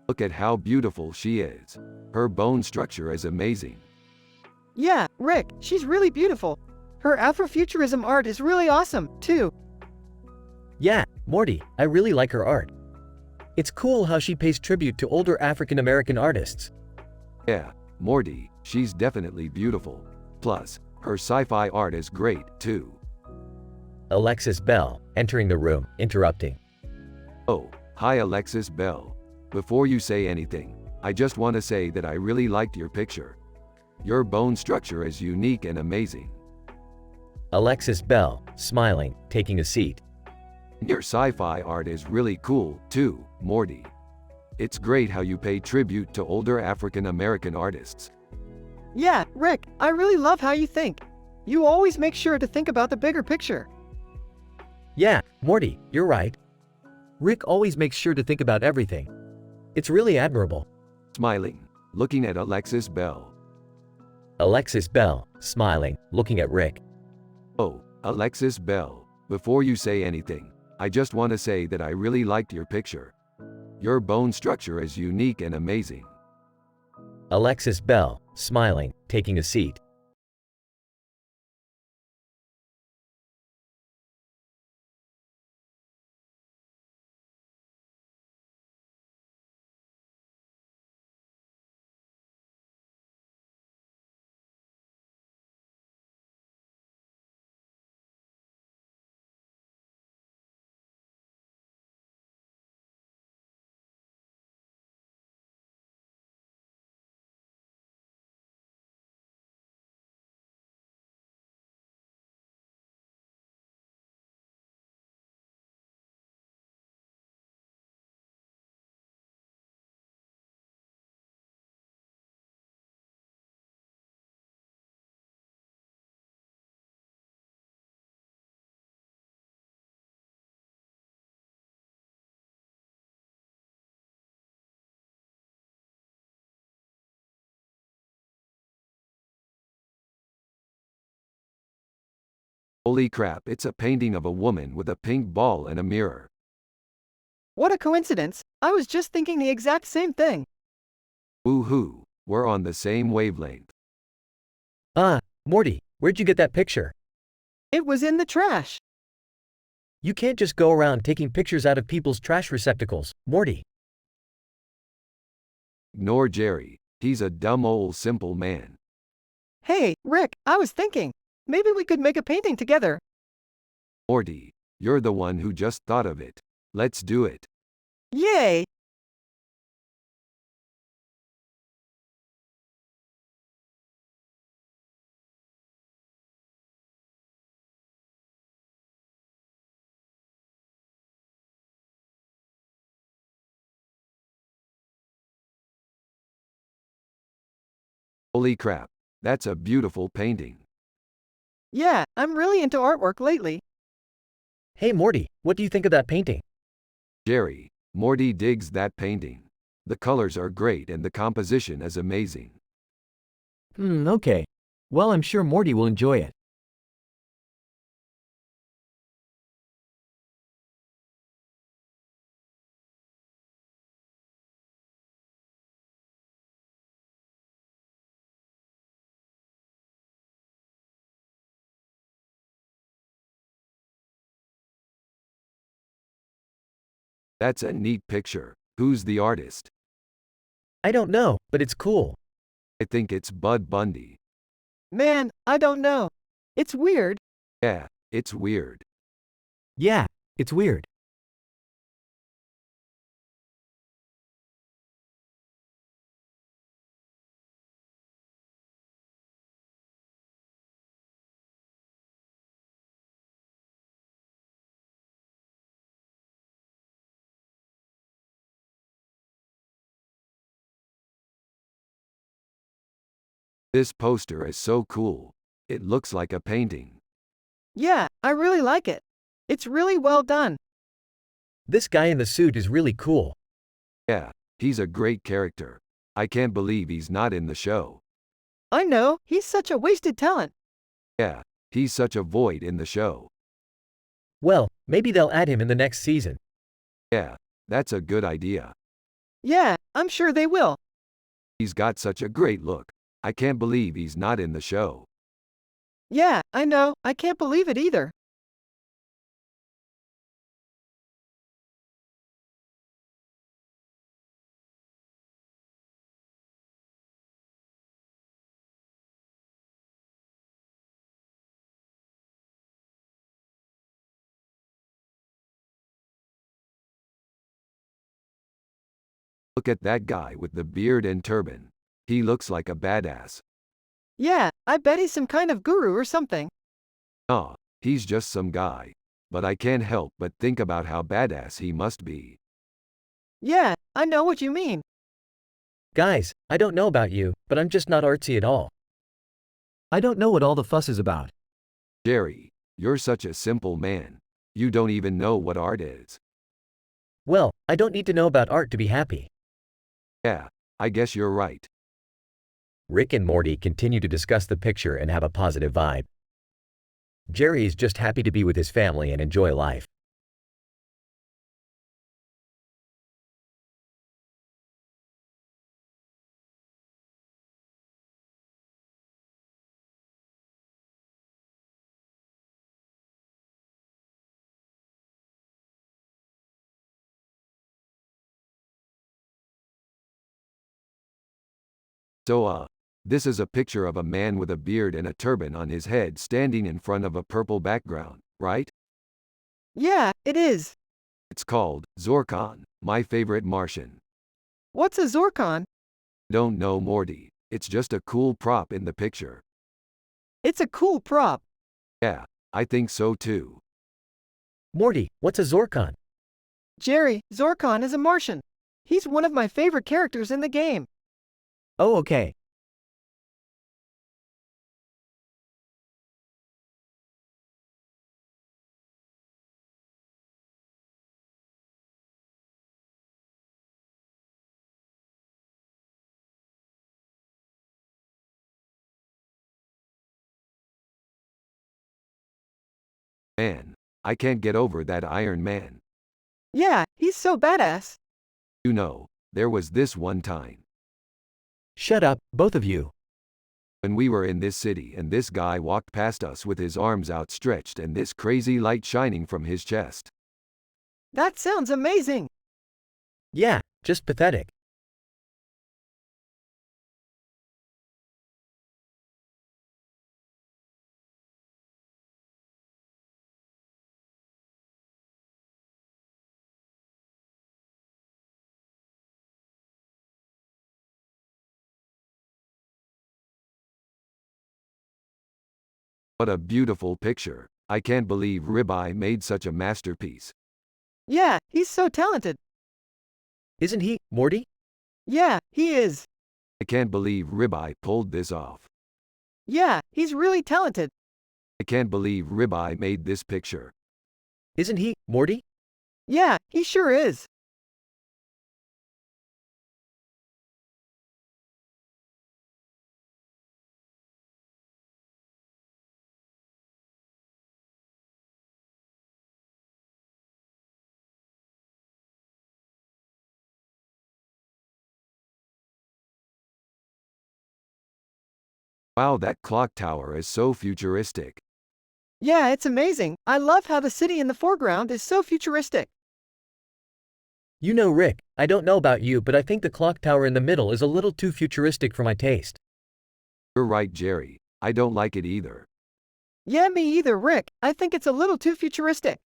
Look at how beautiful she is. Her bone structure is amazing. Yeah, Rick, she's really beautiful. Her Afrofuturism art is really awesome, too. Yeah, Morty, I really like her art. It's cool how she pays tribute to older African American artists. Yeah, Morty, she's definitely beautiful. Plus, her sci-fi art is great, too. Alexis Bell, entering the room, interrupting. Oh, hi Alexis Bell. Before you say anything, I just want to say that I really liked your picture. Your bone structure is unique and amazing. Alexis Bell, smiling, taking a seat. Your sci-fi art is really cool, too, Morty. It's great how you pay tribute to older African American artists. Yeah, Rick, I really love how you think. You always make sure to think about the bigger picture. Yeah, Morty, you're right. Rick always makes sure to think about everything. It's really admirable. Smiling, looking at Alexis Bell. Alexis Bell, smiling, looking at Rick. Oh, Alexis Bell, before you say anything, I just want to say that I really liked your picture. Your bone structure is unique and amazing. Alexis Bell, smiling, taking a seat. Holy crap, it's a painting of a woman with a pink ball and a mirror. What a coincidence. I was just thinking the exact same thing. Woohoo, we're on the same wavelength. Morty, where'd you get that picture? It was in the trash. You can't just go around taking pictures out of people's trash receptacles, Morty. Ignore Jerry, he's a dumb old simple man. Hey, Rick, I was thinking. Maybe we could make a painting together. Morty, you're the one who just thought of it. Let's do it. Yay! Holy crap, that's a beautiful painting. Yeah, I'm really into artwork lately. Hey Morty, what do you think of that painting? Jerry, Morty digs that painting. The colors are great and the composition is amazing. Okay. Well, I'm sure Morty will enjoy it. That's a neat picture. Who's the artist? I don't know, but it's cool. I think it's Bud Bundy. Man, I don't know. It's weird. Yeah, it's weird. Yeah, it's weird. This poster is so cool. It looks like a painting. Yeah, I really like it. It's really well done. This guy in the suit is really cool. Yeah, he's a great character. I can't believe he's not in the show. I know, he's such a wasted talent. Yeah, he's such a void in the show. Well, maybe they'll add him in the next season. Yeah, that's a good idea. Yeah, I'm sure they will. He's got such a great look. I can't believe he's not in the show. Yeah, I know, I can't believe it either. Look at that guy with the beard and turban. He looks like a badass. Yeah, I bet he's some kind of guru or something. Aw, he's just some guy. But I can't help but think about how badass he must be. Yeah, I know what you mean. Guys, I don't know about you, but I'm just not artsy at all. I don't know what all the fuss is about. Jerry, you're such a simple man. You don't even know what art is. Well, I don't need to know about art to be happy. Yeah, I guess you're right. Rick and Morty continue to discuss the picture and have a positive vibe. Jerry is just happy to be with his family and enjoy life. So, this is a picture of a man with a beard and a turban on his head standing in front of a purple background, right? Yeah, it is. It's called Zorkon, my favorite Martian. What's a Zorkon? Don't know Morty. It's just a cool prop in the picture. It's a cool prop. Yeah, I think so too. Morty, what's a Zorkon? Jerry, Zorkon is a Martian. He's one of my favorite characters in the game. Oh, okay. Man, I can't get over that Iron Man. Yeah, he's so badass. You know, there was this one time Shut up, both of you. when we were in this city and this guy walked past us with his arms outstretched and this crazy light shining from his chest. That sounds amazing. Yeah, just pathetic. What a beautiful picture. I can't believe Ribeye made such a masterpiece. Yeah, he's so talented. Isn't he, Morty? Yeah, he is. I can't believe Ribeye pulled this off. Yeah, he's really talented. I can't believe Ribeye made this picture. Isn't he, Morty? Yeah, he sure is. Wow, that clock tower is so futuristic. Yeah, it's amazing. I love how the city in the foreground is so futuristic. You know, Rick, I don't know about you, but I think the clock tower in the middle is a little too futuristic for my taste. You're right, Jerry. I don't like it either. Yeah, me either, Rick. I think it's a little too futuristic.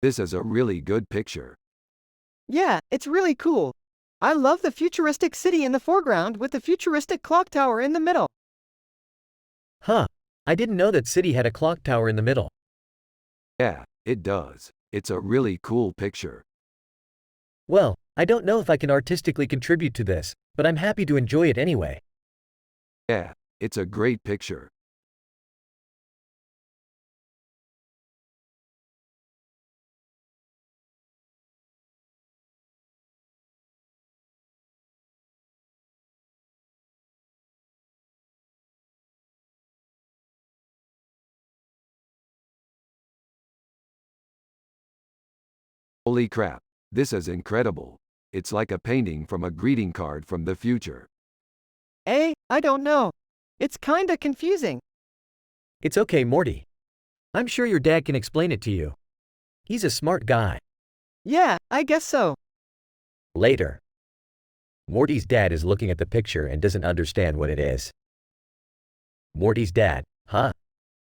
This is a really good picture. Yeah, it's really cool. I love the futuristic city in the foreground with the futuristic clock tower in the middle. Huh. I didn't know that city had a clock tower in the middle. Yeah, it does. It's a really cool picture. Well, I don't know if I can artistically contribute to this, but I'm happy to enjoy it anyway. Yeah, it's a great picture. Holy crap, this is incredible. It's like a painting from a greeting card from the future. I don't know. It's kinda confusing. It's okay, Morty. I'm sure your dad can explain it to you. He's a smart guy. Yeah, I guess so. Later. Morty's dad is looking at the picture and doesn't understand what it is. Morty's dad, huh?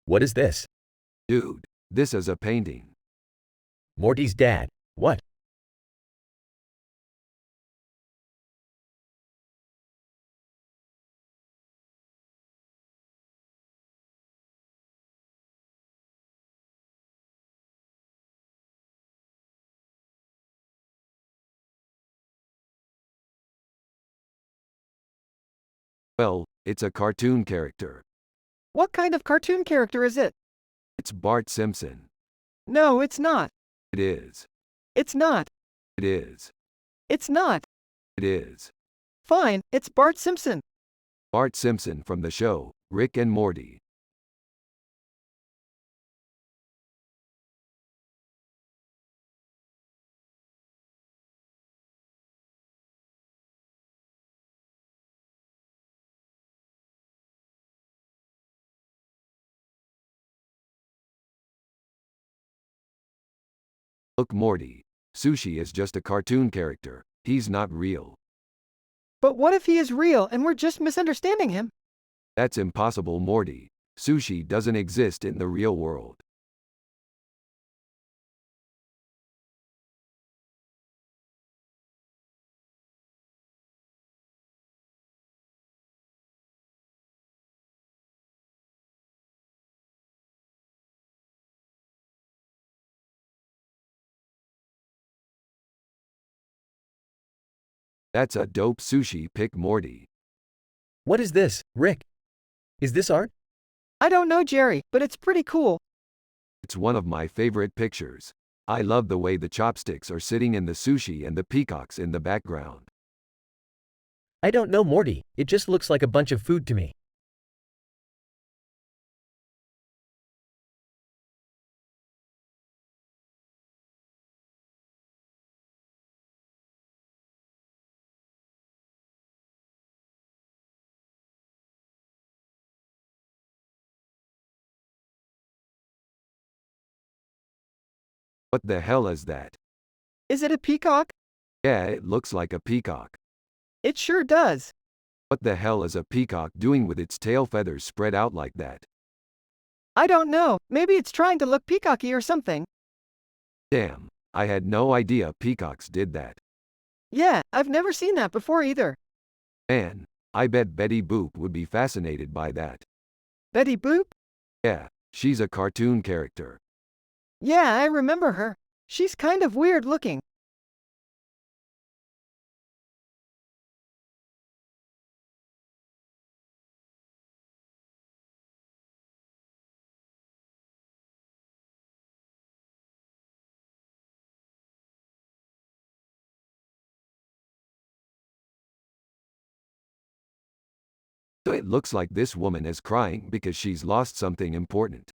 What is this? Dude, this is a painting. Morty's dad, what? Well, it's a cartoon character. What kind of cartoon character is it? It's Bart Simpson. No, it's not. It is. It's not. It is. It's not. It is. Fine, it's Bart Simpson. Bart Simpson from the show, Rick and Morty. Look, Morty. Sushi is just a cartoon character. He's not real. But what if he is real and we're just misunderstanding him? That's impossible, Morty. Sushi doesn't exist in the real world. That's a dope sushi pic, Morty. What is this, Rick? Is this art? I don't know, Jerry, but it's pretty cool. It's one of my favorite pictures. I love the way the chopsticks are sitting in the sushi and the peacocks in the background. I don't know, Morty. It just looks like a bunch of food to me. What the hell is that? Is it a peacock? Yeah, it looks like a peacock. It sure does. What the hell is a peacock doing with its tail feathers spread out like that? I don't know, maybe it's trying to look peacocky or something. Damn, I had no idea peacocks did that. Yeah, I've never seen that before either. Man, I bet Betty Boop would be fascinated by that. Betty Boop? Yeah, she's a cartoon character. Yeah, I remember her. She's kind of weird looking. So it looks like this woman is crying because she's lost something important.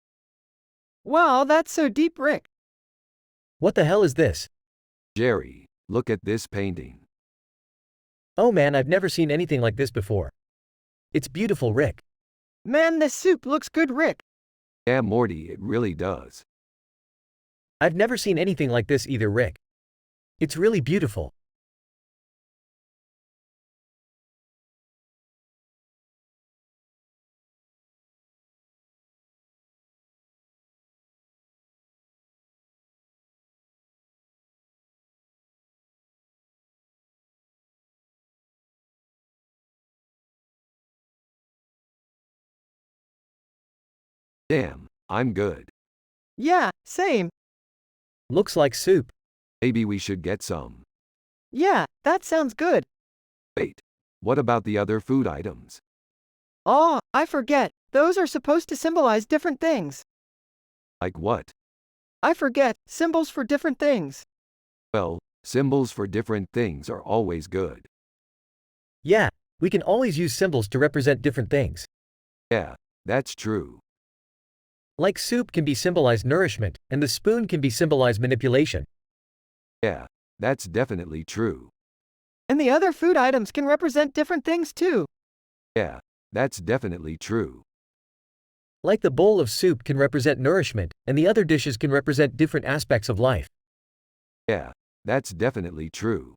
Wow, that's so deep, Rick. What the hell is this? Jerry, look at this painting. Oh man, I've never seen anything like this before. It's beautiful, Rick. Man, this soup looks good, Rick. Yeah, Morty, it really does. I've never seen anything like this either, Rick. It's really beautiful. Damn, I'm good. Yeah, same. Looks like soup. Maybe we should get some. Yeah, that sounds good. Wait, what about the other food items? Oh, I forget. Those are supposed to symbolize different things. Like what? I forget. Symbols for different things. Well, symbols for different things are always good. Yeah, we can always use symbols to represent different things. Yeah, that's true. Like soup can be symbolized nourishment, and the spoon can be symbolized manipulation. Yeah, that's definitely true. And the other food items can represent different things too. Yeah, that's definitely true. Like the bowl of soup can represent nourishment, and the other dishes can represent different aspects of life. Yeah, that's definitely true.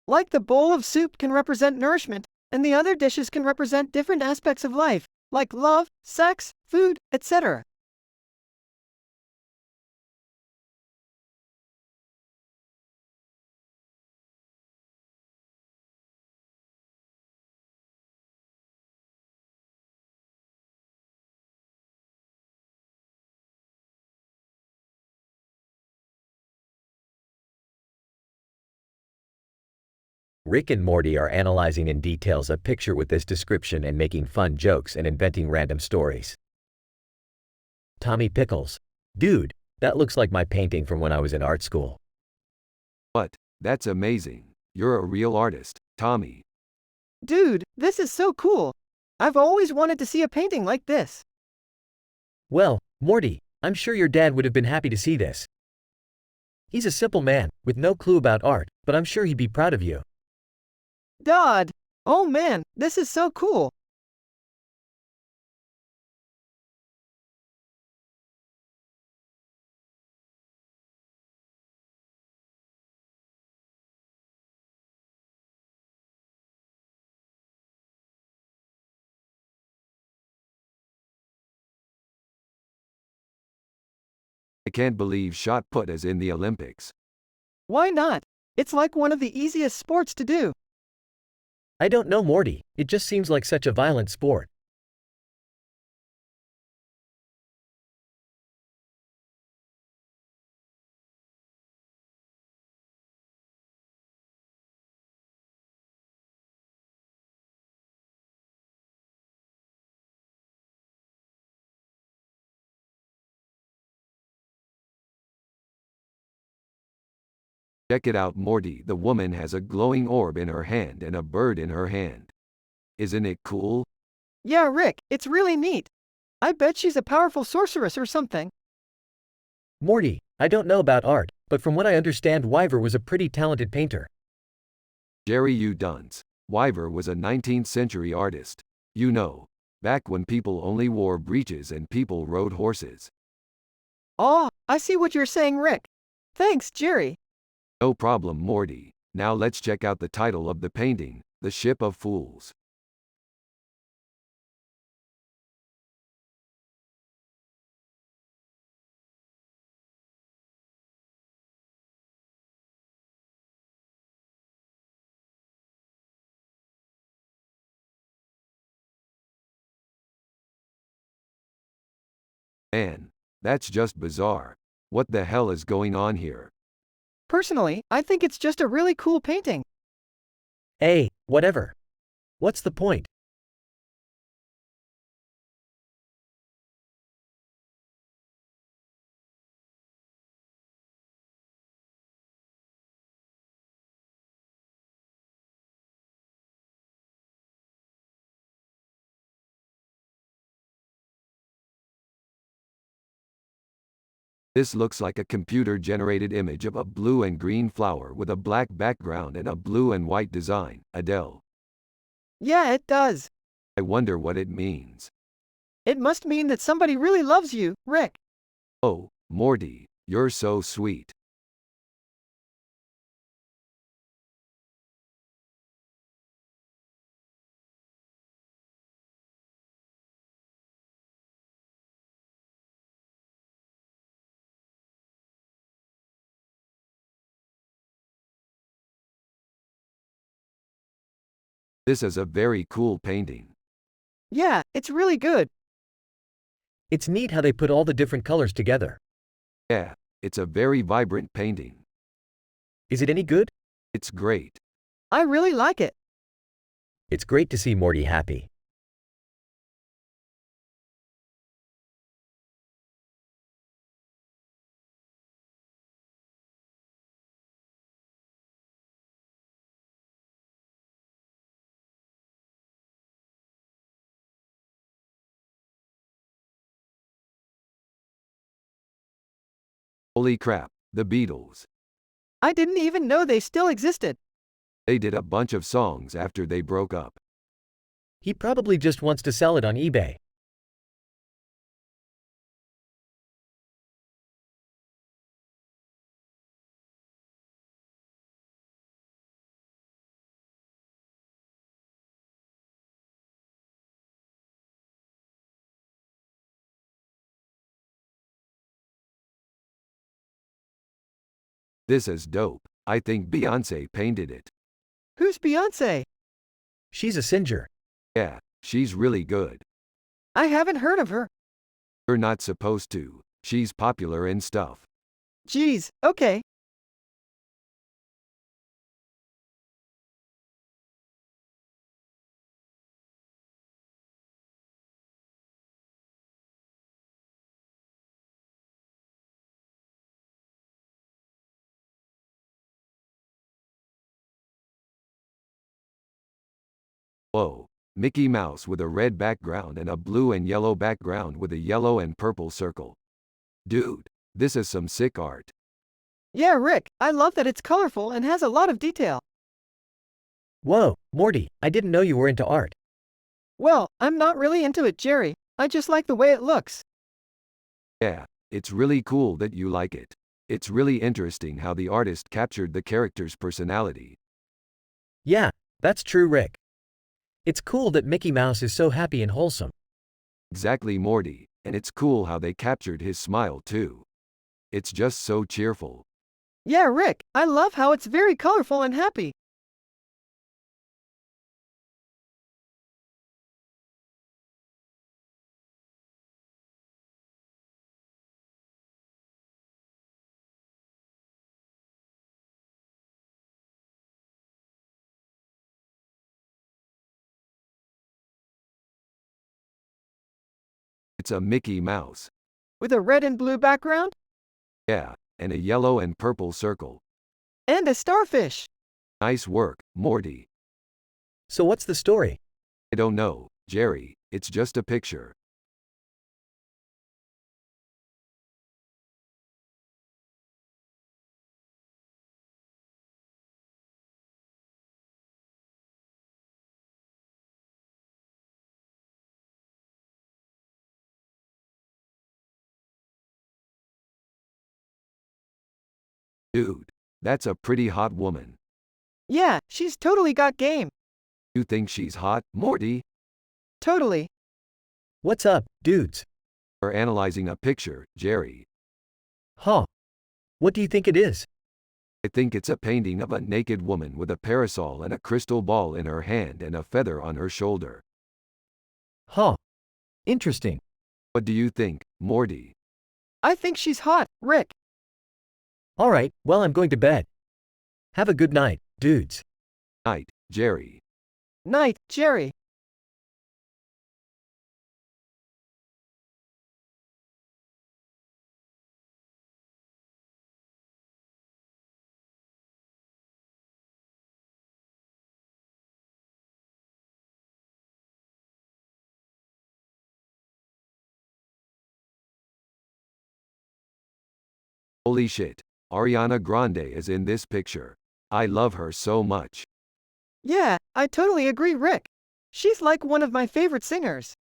Like the bowl of soup can represent nourishment, and the other dishes can represent different aspects of life, like love, sex, food, etc. Rick and Morty are analyzing in details a picture with this description and making fun jokes and inventing random stories. Tommy Pickles. Dude, that looks like my painting from when I was in art school. What? That's amazing. You're a real artist, Tommy. Dude, this is so cool. I've always wanted to see a painting like this. Well, Morty, I'm sure your dad would have been happy to see this. He's a simple man, with no clue about art, but I'm sure he'd be proud of you. Dad! Oh man, this is so cool. I can't believe shot put is in the Olympics. Why not? It's like one of the easiest sports to do. I don't know, Morty, it just seems like such a violent sport. Check it out, Morty. The woman has a glowing orb in her hand and a bird in her hand. Isn't it cool? Yeah, Rick, it's really neat. I bet she's a powerful sorceress or something. Morty, I don't know about art, but from what I understand, Wyver was a pretty talented painter. Jerry, you dunce. Wyver was a 19th century artist. You know, back when people only wore breeches and people rode horses. Oh, I see what you're saying, Rick. Thanks, Jerry. No problem, Morty. Now let's check out the title of the painting, The Ship of Fools. Man, that's just bizarre. What the hell is going on here? Personally, I think it's just a really cool painting. Hey, whatever. What's the point? This looks like a computer-generated image of a blue and green flower with a black background and a blue and white design. Adele. Yeah, it does. I wonder what it means. It must mean that somebody really loves you, Rick. Oh, Morty, you're so sweet. This is a very cool painting. Yeah, it's really good. It's neat how they put all the different colors together. Yeah, it's a very vibrant painting. Is it any good? It's great. I really like it. It's great to see Morty happy. Holy crap, the Beatles. I didn't even know they still existed. They did a bunch of songs after they broke up. He probably just wants to sell it on eBay. This is dope. I think Beyoncé painted it. Who's Beyoncé? She's a singer. Yeah, she's really good. I haven't heard of her. You're not supposed to. She's popular and stuff. Geez, okay. Whoa, Mickey Mouse with a red background and a blue and yellow background with a yellow and purple circle. Dude, this is some sick art. Yeah, Rick, I love that it's colorful and has a lot of detail. Whoa, Morty, I didn't know you were into art. Well, I'm not really into it, Jerry. I just like the way it looks. Yeah, it's really cool that you like it. It's really interesting how the artist captured the character's personality. Yeah, that's true, Rick. It's cool that Mickey Mouse is so happy and wholesome. Exactly, Morty, and it's cool how they captured his smile too. It's just so cheerful. Yeah, Rick, I love how it's very colorful and happy. It's a Mickey Mouse. With a red and blue background? Yeah, and a yellow and purple circle. And a starfish. Nice work, Morty. So what's the story? I don't know, Jerry, it's just a picture. Dude, that's a pretty hot woman. Yeah, she's totally got game. You think she's hot, Morty? Totally. What's up, dudes? We're analyzing a picture, Jerry. Huh. What do you think it is? I think it's a painting of a naked woman with a parasol and a crystal ball in her hand and a feather on her shoulder. Huh. Interesting. What do you think, Morty? I think she's hot, Rick. Alright, well, I'm going to bed. Have a good night, dudes. Night, Jerry. Night, Jerry. Holy shit, Ariana Grande is in this picture. I love her so much. Yeah, I totally agree, Rick. She's like one of my favorite singers.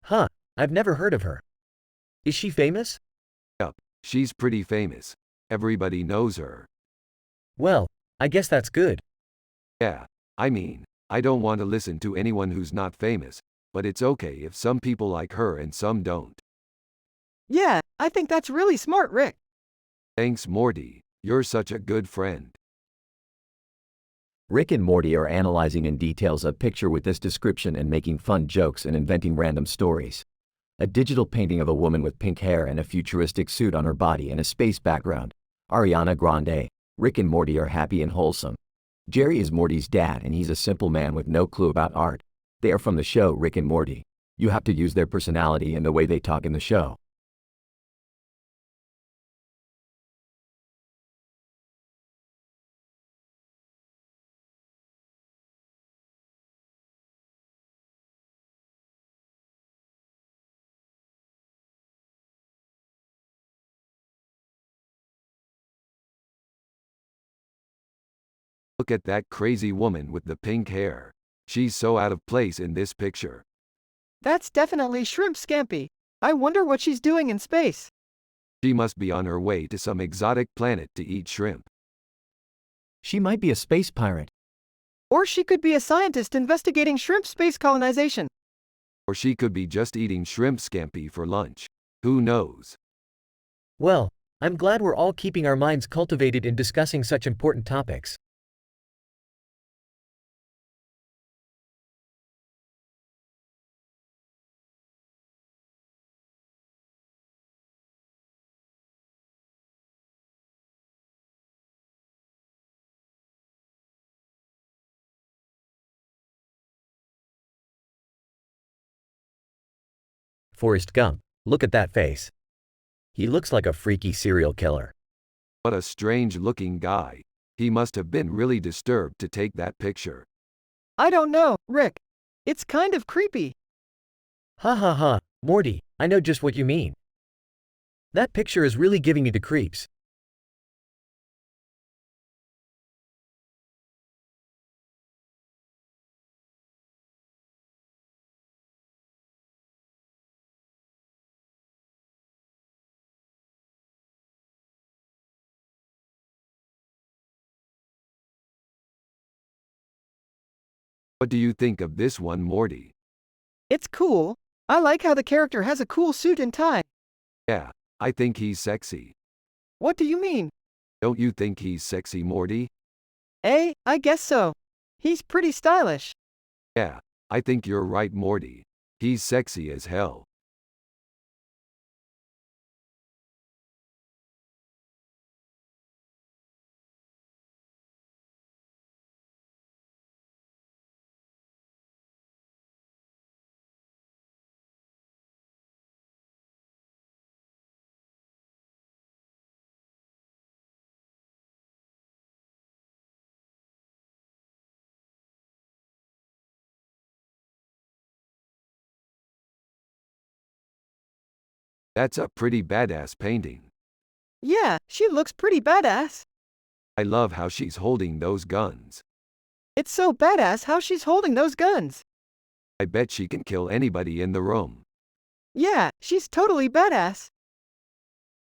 Huh, I've never heard of her. Is she famous? Yup, she's pretty famous. Everybody knows her. Well, I guess that's good. Yeah, I mean, I don't want to listen to anyone who's not famous, but it's okay if some people like her and some don't. Yeah, I think that's really smart, Rick. Thanks, Morty. You're such a good friend. Rick and Morty are analyzing in details a picture with this description and making fun jokes and inventing random stories. A digital painting of a woman with pink hair and a futuristic suit on her body and a space background. Ariana Grande. Rick and Morty are happy and wholesome. Jerry is Morty's dad and he's a simple man with no clue about art. They are from the show Rick and Morty. You have to use their personality and the way they talk in the show. Look at that crazy woman with the pink hair. She's so out of place in this picture. That's definitely Shrimp Scampi. I wonder what she's doing in space. She must be on her way to some exotic planet to eat shrimp. She might be a space pirate. Or she could be a scientist investigating shrimp space colonization. Or she could be just eating shrimp scampi for lunch. Who knows? Well, I'm glad we're all keeping our minds cultivated in discussing such important topics. Forrest Gump, look at that face. He looks like a freaky serial killer. What a strange looking guy. He must have been really disturbed to take that picture. I don't know, Rick. It's kind of creepy. Ha ha ha, Morty, I know just what you mean. That picture is really giving me the creeps. What do you think of this one, Morty? It's cool. I like how the character has a cool suit and tie. Yeah, I think he's sexy. What do you mean? Don't you think he's sexy, Morty? I guess so. He's pretty stylish. Yeah, I think you're right, Morty. He's sexy as hell. That's a pretty badass painting. Yeah, she looks pretty badass. I love how she's holding those guns. It's so badass how she's holding those guns. I bet she can kill anybody in the room. Yeah, she's totally badass.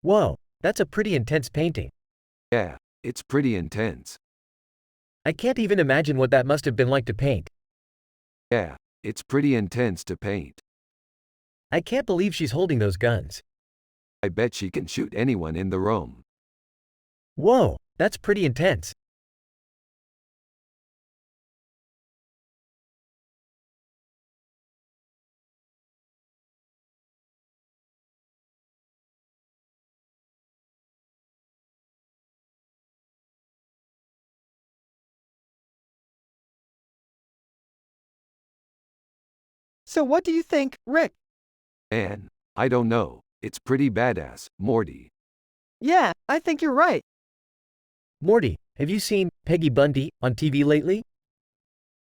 Whoa, that's a pretty intense painting. Yeah, it's pretty intense. I can't even imagine what that must have been like to paint. Yeah, it's pretty intense to paint. I can't believe she's holding those guns. I bet she can shoot anyone in the room. Whoa, that's pretty intense. So what do you think, Rick? And, I don't know, it's pretty badass, Morty. Yeah, I think you're right. Morty, have you seen Peggy Bundy on TV lately?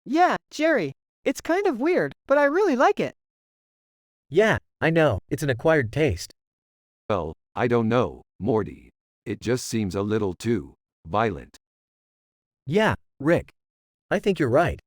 Yeah, Jerry. It's kind of weird, but I really like it. Yeah, I know, it's an acquired taste. Well, I don't know, Morty. It just seems a little too violent. Yeah, Rick. I think you're right.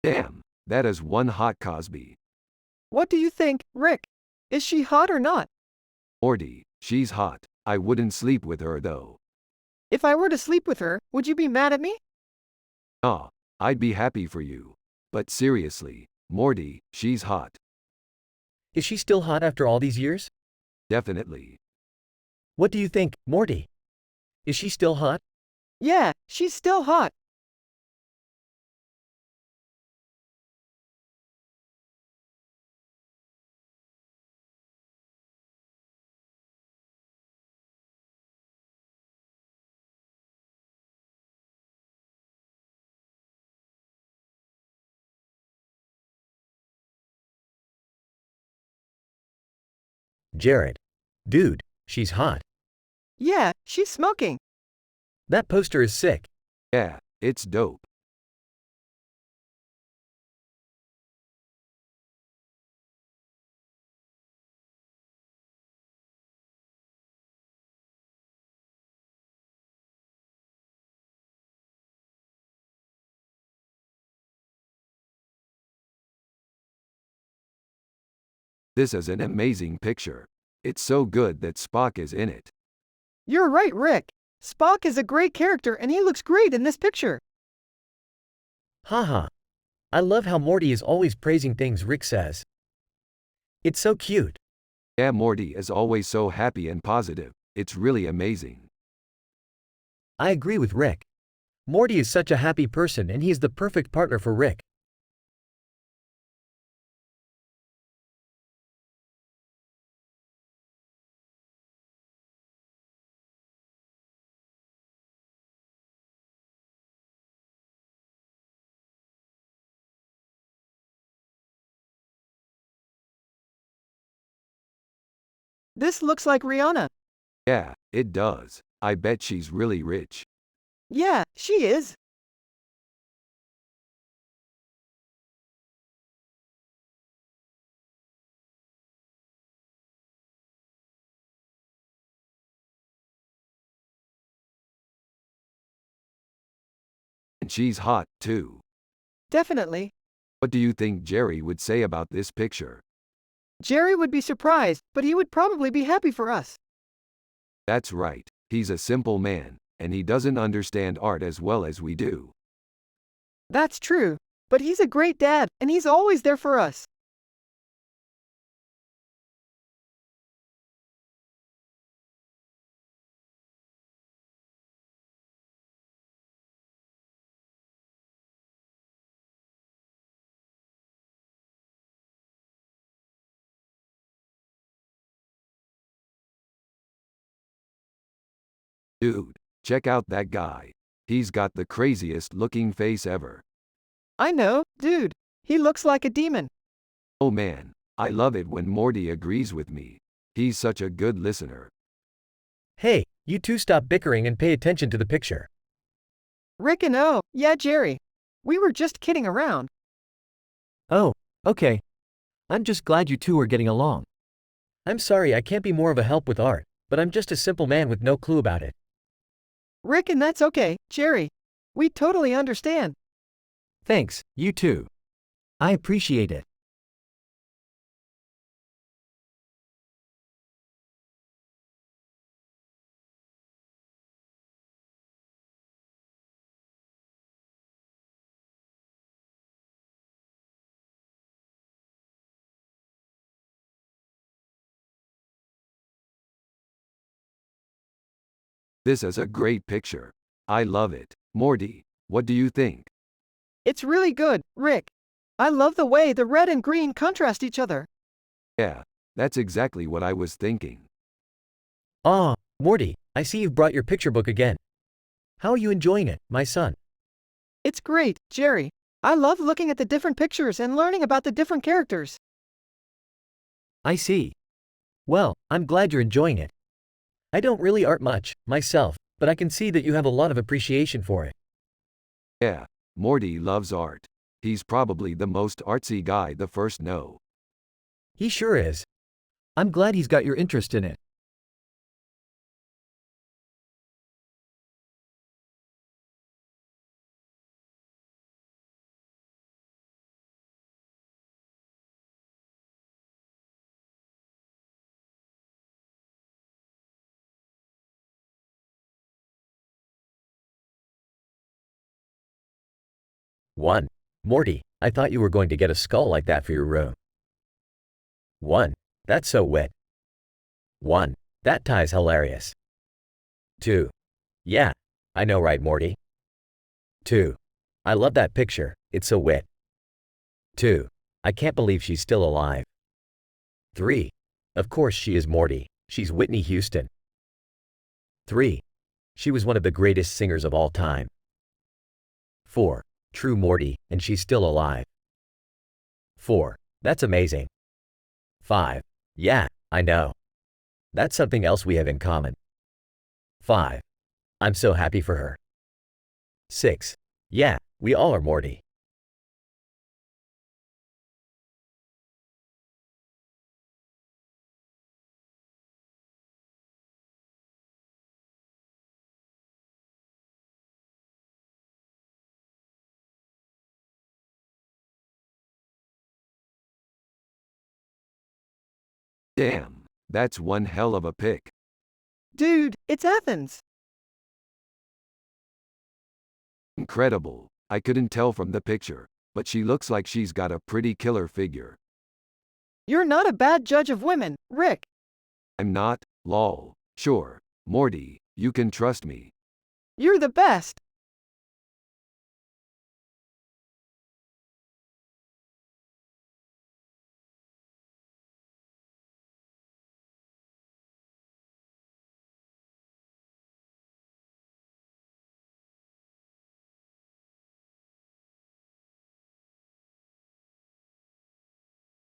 Damn, that is one hot Cosby. What do you think, Rick? Is she hot or not? Morty, she's hot. I wouldn't sleep with her though. If I were to sleep with her, would you be mad at me? Nah, I'd be happy for you. But seriously, Morty, she's hot. Is she still hot after all these years? Definitely. What do you think, Morty? Is she still hot? Yeah, she's still hot. Jared. Dude, she's hot. Yeah, she's smoking. That poster is sick. Yeah, it's dope. This is an amazing picture. It's so good that Spock is in it. You're right, Rick. Spock is a great character and he looks great in this picture. Haha. I love how Morty is always praising things Rick says. It's so cute. Yeah, Morty is always so happy and positive. It's really amazing. I agree with Rick. Morty is such a happy person and he is the perfect partner for Rick. This looks like Rihanna. Yeah, it does. I bet she's really rich. Yeah, she is. And she's hot, too. Definitely. What do you think Jerry would say about this picture? Jerry would be surprised, but he would probably be happy for us. That's right. He's a simple man, and he doesn't understand art as well as we do. That's true. But he's a great dad, and he's always there for us. Dude, check out that guy. He's got the craziest looking face ever. I know, dude. He looks like a demon. Oh man, I love it when Morty agrees with me. He's such a good listener. Hey, you two stop bickering and pay attention to the picture. Rick and oh, yeah, Jerry. We were just kidding around. Oh, okay. I'm just glad you two are getting along. I'm sorry I can't be more of a help with art, but I'm just a simple man with no clue about it. Rick, and that's okay, Jerry. We totally understand. Thanks, you too. I appreciate it. This is a great picture. I love it. Morty, what do you think? It's really good, Rick. I love the way the red and green contrast each other. Yeah, that's exactly what I was thinking. Ah, Morty, I see you've brought your picture book again. How are you enjoying it, my son? It's great, Jerry. I love looking at the different pictures and learning about the different characters. I see. Well, I'm glad you're enjoying it. I don't really art much, myself, but I can see that you have a lot of appreciation for it. Yeah, Morty loves art. He's probably the most artsy guy the first know. He sure is. I'm glad he's got your interest in it. One. Morty, I thought you were going to get a skull like that for your room. 1. That's so wit. 1. That tie's hilarious. 2. Yeah, I know, right, Morty? 2. I love that picture, it's so wit. 2. I can't believe she's still alive. 3. Of course she is, Morty. She's Whitney Houston. 3. She was one of the greatest singers of all time. 4. True, Morty, and she's still alive. 4. That's amazing. 5. Yeah, I know. That's something else we have in common. 5. I'm so happy for her. 6. Yeah, we all are, Morty. Damn, that's one hell of a pic. Dude, it's Athens. Incredible. I couldn't tell from the picture, but she looks like she's got a pretty killer figure. You're not a bad judge of women, Rick. I'm not, lol. Sure, Morty, you can trust me. You're the best.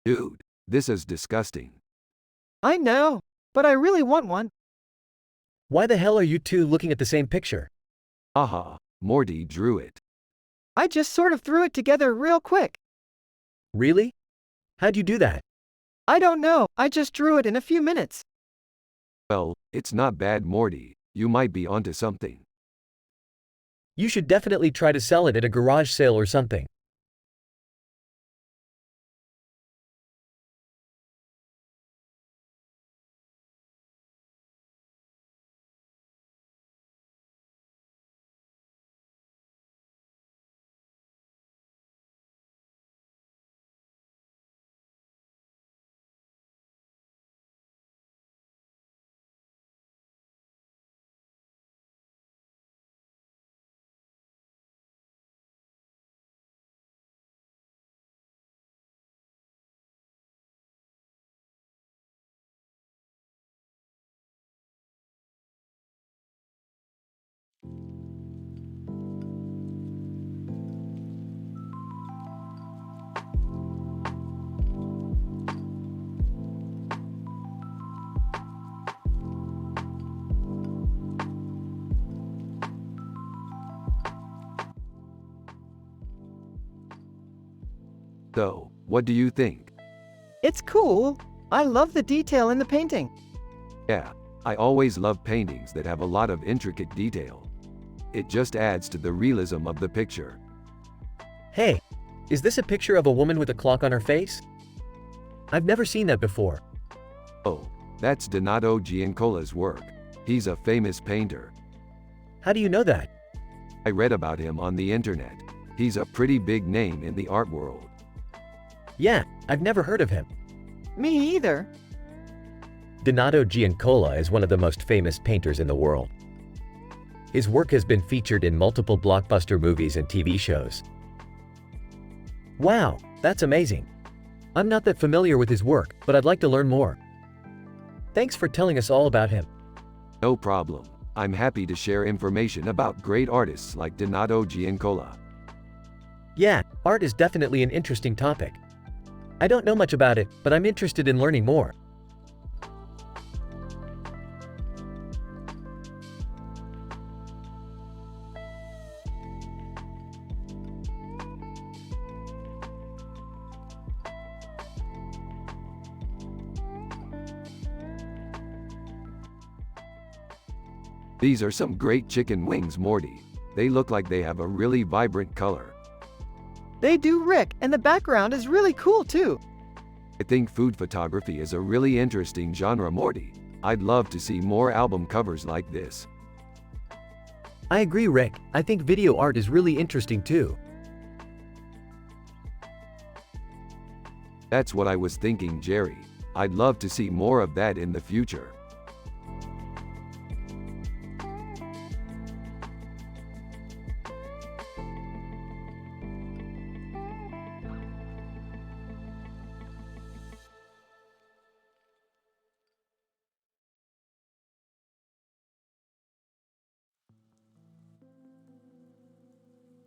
Dude, this is disgusting. I know, but I really want one. Why the hell are you two looking at the same picture? Aha, Morty drew it. I just sort of threw it together real quick. Really? How'd you do that? I don't know, I just drew it in a few minutes. Well, it's not bad, Morty. You might be onto something. You should definitely try to sell it at a garage sale or something. So, what do you think? It's cool. I love the detail in the painting. Yeah, I always love paintings that have a lot of intricate detail. It just adds to the realism of the picture. Hey, is this a picture of a woman with a clock on her face? I've never seen that before. Oh, that's Donato Giancola's work. He's a famous painter. How do you know that? I read about him on the internet. He's a pretty big name in the art world. Yeah, I've never heard of him. Me either. Donato Giancola is one of the most famous painters in the world. His work has been featured in multiple blockbuster movies and TV shows. Wow, that's amazing. I'm not that familiar with his work, but I'd like to learn more. Thanks for telling us all about him. No problem. I'm happy to share information about great artists like Donato Giancola. Yeah, art is definitely an interesting topic. I don't know much about it, but I'm interested in learning more. These are some great chicken wings, Morty. They look like they have a really vibrant color. They do, Rick, and the background is really cool too. I think food photography is a really interesting genre, Morty. I'd love to see more album covers like this. I agree, Rick. I think video art is really interesting too. That's what I was thinking, Jerry. I'd love to see more of that in the future.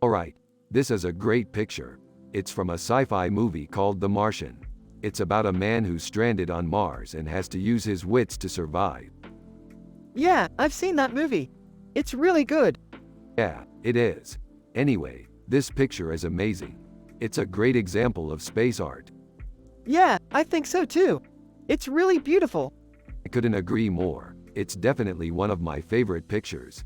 Alright, this is a great picture. It's from a sci-fi movie called The Martian. It's about a man who's stranded on Mars and has to use his wits to survive. Yeah, I've seen that movie. It's really good. Yeah, it is. Anyway, this picture is amazing. It's a great example of space art. Yeah, I think so too. It's really beautiful. I couldn't agree more. It's definitely one of my favorite pictures.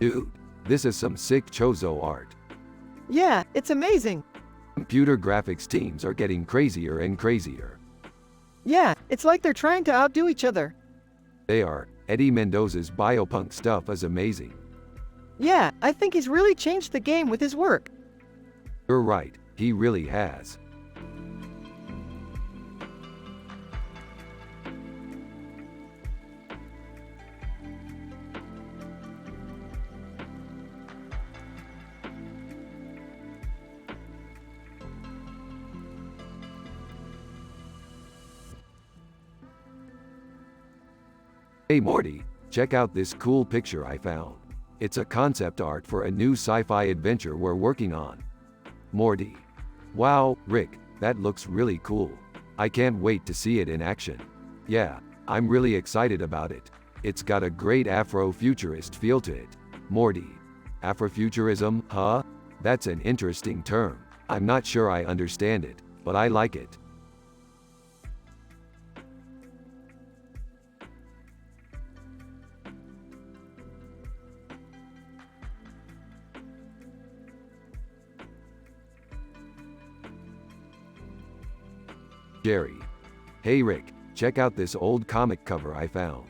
Dude, this is some sick Chozo art. Yeah, it's amazing. Computer graphics teams are getting crazier and crazier. Yeah, it's like they're trying to outdo each other. They are. Eddie Mendoza's biopunk stuff is amazing. Yeah, I think he's really changed the game with his work. You're right, he really has. Hey Morty, check out this cool picture I found. It's a concept art for a new sci-fi adventure we're working on. Morty. Wow, Rick, that looks really cool. I can't wait to see it in action. Yeah, I'm really excited about it. It's got a great Afro-futurist feel to it. Morty. Afrofuturism, huh? That's an interesting term. I'm not sure I understand it, but I like it. Jerry. Hey Rick, check out this old comic cover I found.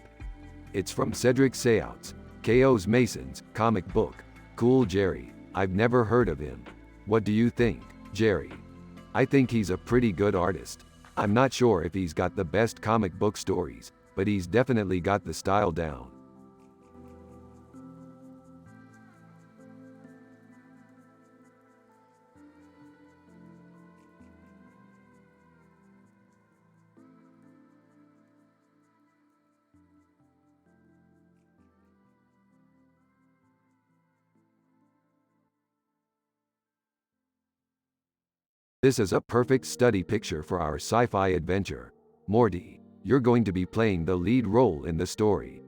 It's from Cedric Sayout's K.O.'s Masons comic book. Cool Jerry, I've never heard of him. What do you think, Jerry? I think he's a pretty good artist. I'm not sure if he's got the best comic book stories, but he's definitely got the style down. This is a perfect study picture for our sci-fi adventure. Morty, you're going to be playing the lead role in the story.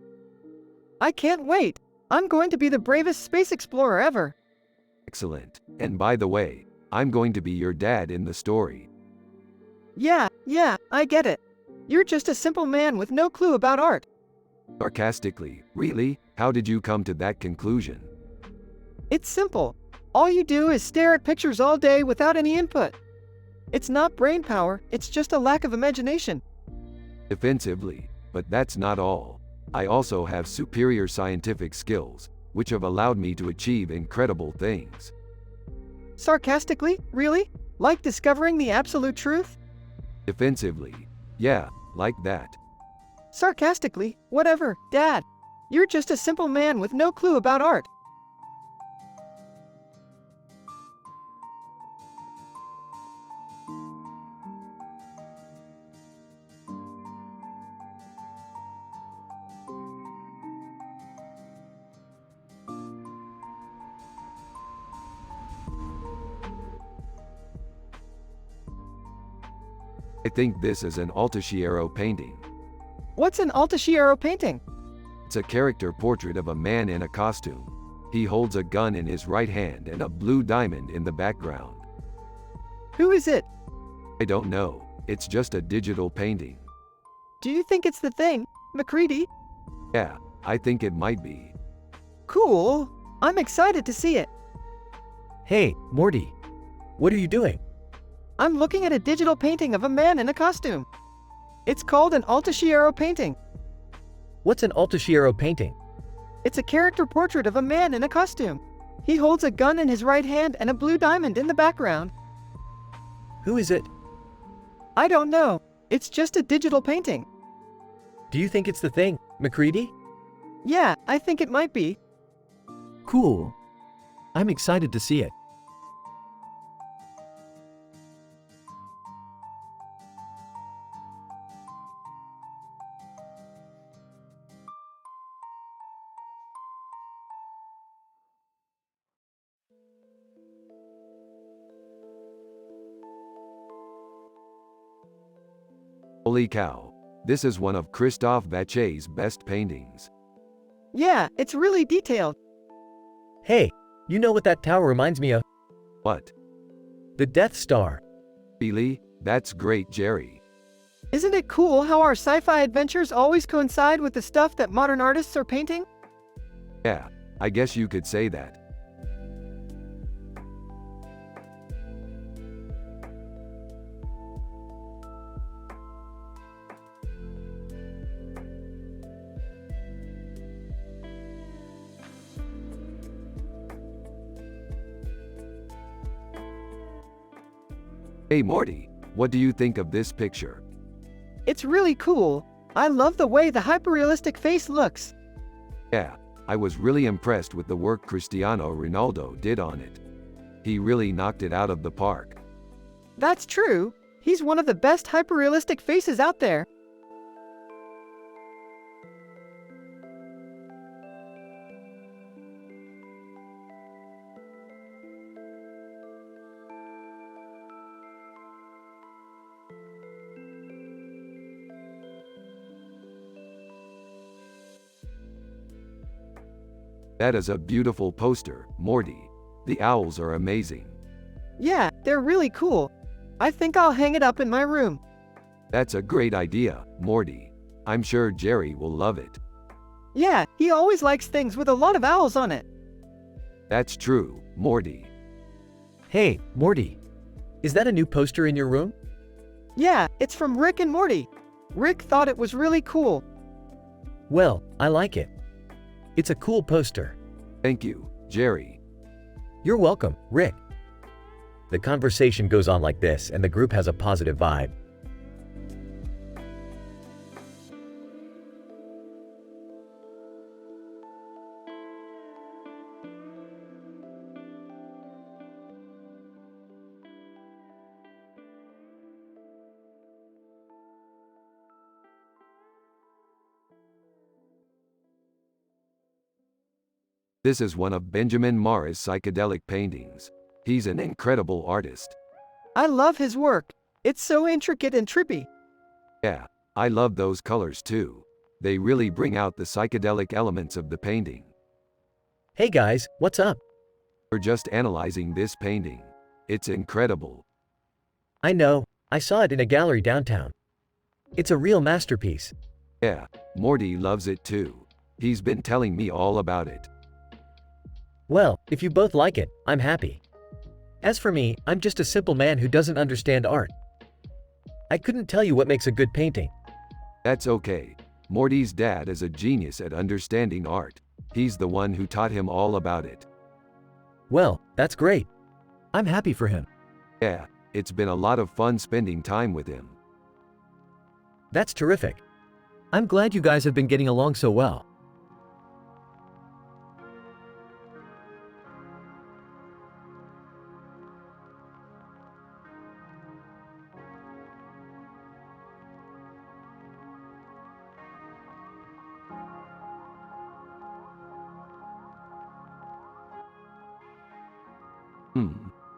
I can't wait! I'm going to be the bravest space explorer ever! Excellent. And by the way, I'm going to be your dad in the story. Yeah, I get it. You're just a simple man with no clue about art. Sarcastically, really? How did you come to that conclusion? It's simple. All you do is stare at pictures all day without any input. It's not brain power, it's just a lack of imagination. Defensively, but that's not all. I also have superior scientific skills, which have allowed me to achieve incredible things. Sarcastically, really? Like discovering the absolute truth? Defensively, yeah, like that. Sarcastically, whatever, Dad. You're just a simple man with no clue about art. I think this is an Altasciero painting. What's an Altasciero painting? It's a character portrait of a man in a costume. He holds a gun in his right hand and a blue diamond in the background. Who is it? I don't know, it's just a digital painting. Do you think it's the thing, McCready? Yeah, I think it might be. Cool. I'm excited to see it. Hey, Morty. What are you doing? I'm looking at a digital painting of a man in a costume. It's called an Altasciero painting. What's an Altasciero painting? It's a character portrait of a man in a costume. He holds a gun in his right hand and a blue diamond in the background. Who is it? I don't know. It's just a digital painting. Do you think it's the thing, McCready? Yeah, I think it might be. Cool. I'm excited to see it. Holy cow, this is one of Christophe Vache's best paintings. Yeah, it's really detailed. Hey, you know what that tower reminds me of? What? The Death Star. Really? That's great, Jerry. Isn't it cool how our sci-fi adventures always coincide with the stuff that modern artists are painting? Yeah, I guess you could say that. Hey Morty, what do you think of this picture? It's really cool. I love the way the hyperrealistic face looks. Yeah, I was really impressed with the work Cristiano Ronaldo did on it. He really knocked it out of the park. That's true. He's one of the best hyperrealistic faces out there. That is a beautiful poster, Morty. The owls are amazing. Yeah, they're really cool. I think I'll hang it up in my room. That's a great idea, Morty. I'm sure Jerry will love it. Yeah, he always likes things with a lot of owls on it. That's true, Morty. Hey, Morty. Is that a new poster in your room? Yeah, it's from Rick and Morty. Rick thought it was really cool. Well, I like it. It's a cool poster. Thank you, Jerry. You're welcome, Rick. The conversation goes on like this, and the group has a positive vibe. This is one of Benjamin Marra's psychedelic paintings. He's an incredible artist. I love his work. It's so intricate and trippy. Yeah, I love those colors too. They really bring out the psychedelic elements of the painting. Hey guys, what's up? We're just analyzing this painting. It's incredible. I know, I saw it in a gallery downtown. It's a real masterpiece. Yeah, Morty loves it too. He's been telling me all about it. Well, if you both like it, I'm happy. As for me, I'm just a simple man who doesn't understand art. I couldn't tell you what makes a good painting. That's okay. Morty's dad is a genius at understanding art. He's the one who taught him all about it. Well, that's great. I'm happy for him. Yeah, it's been a lot of fun spending time with him. That's terrific. I'm glad you guys have been getting along so well.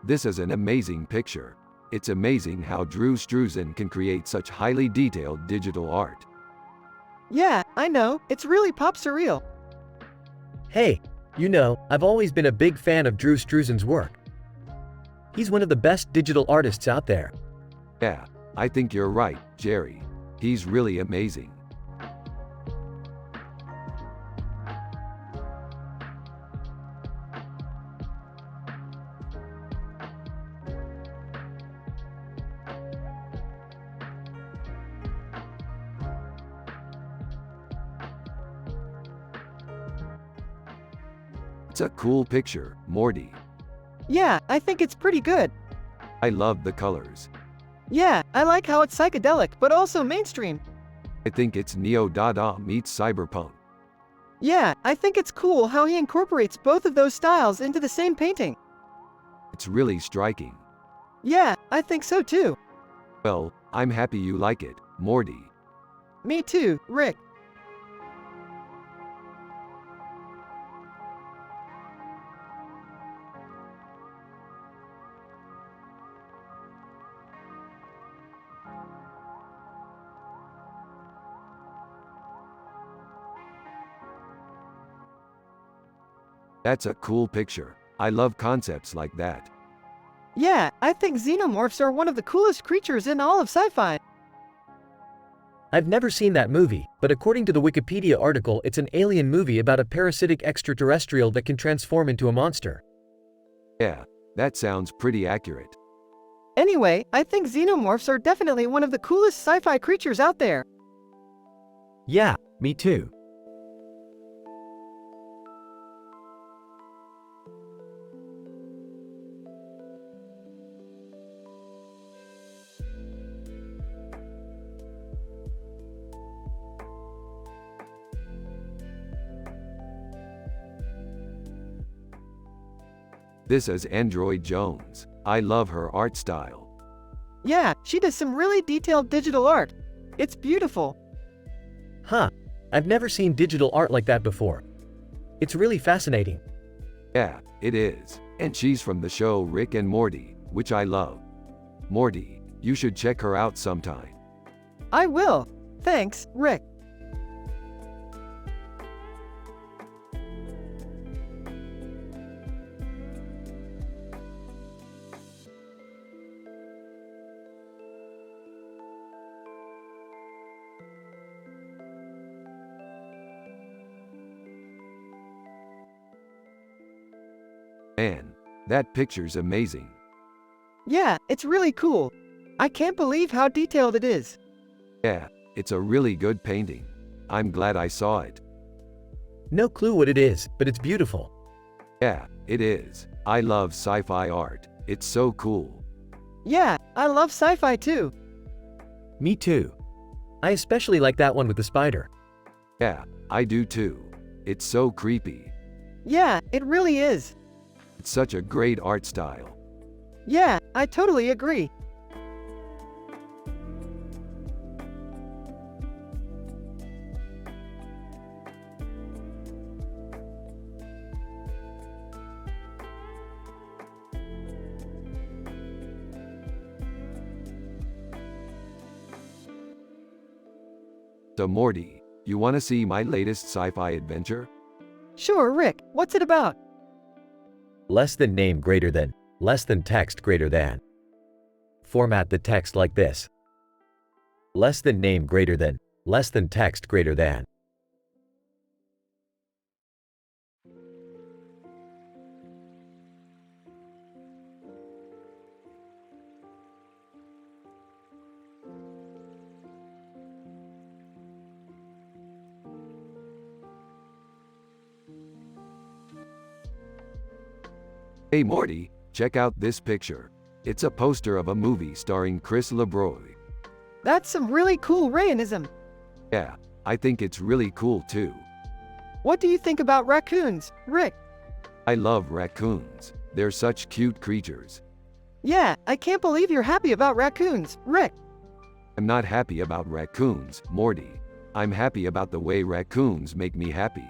This is an amazing picture. It's amazing how Drew Struzan can create such highly detailed digital art. Yeah, I know. It's really pop surreal. Hey, you know, I've always been a big fan of Drew Struzan's work. He's one of the best digital artists out there. Yeah, I think you're right, Jerry. He's really amazing. It's a cool picture, Morty. Yeah, I think it's pretty good. I love the colors. Yeah, I like how it's psychedelic, but also mainstream. I think it's neo-dada meets cyberpunk. Yeah, I think it's cool how he incorporates both of those styles into the same painting. It's really striking. Yeah, I think so too. Well, I'm happy you like it, Morty. Me too, Rick. That's a cool picture. I love concepts like that. Yeah, I think xenomorphs are one of the coolest creatures in all of sci-fi. I've never seen that movie, but according to the Wikipedia article, it's an alien movie about a parasitic extraterrestrial that can transform into a monster. Yeah, that sounds pretty accurate. Anyway, I think xenomorphs are definitely one of the coolest sci-fi creatures out there. Yeah, me too. This is Android Jones. I love her art style. Yeah, she does some really detailed digital art. It's beautiful. Huh, I've never seen digital art like that before. It's really fascinating. Yeah, it is. And she's from the show Rick and Morty, which I love. Morty, you should check her out sometime. I will. Thanks, Rick. Man, that picture's amazing. Yeah, it's really cool. I can't believe how detailed it is. Yeah, it's a really good painting. I'm glad I saw it. No clue what it is, but it's beautiful. Yeah, it is. I love sci-fi art. It's so cool. Yeah, I love sci-fi too. Me too. I especially like that one with the spider. Yeah, I do too. It's so creepy. Yeah, it really is. It's such a great art style. Yeah, I totally agree. So Morty, you wanna see my latest sci-fi adventure? Sure, Rick, what's it about? Less than name greater than, less than text greater than. Format the text like this. Less than name greater than, less than text greater than. Hey Morty, check out this picture. It's a poster of a movie starring Chris LeBroy. That's some really cool Rayanism. Yeah, I think it's really cool too. What do you think about raccoons, Rick? I love raccoons. They're such cute creatures. Yeah, I can't believe you're happy about raccoons, Rick. I'm not happy about raccoons, Morty. I'm happy about the way raccoons make me happy.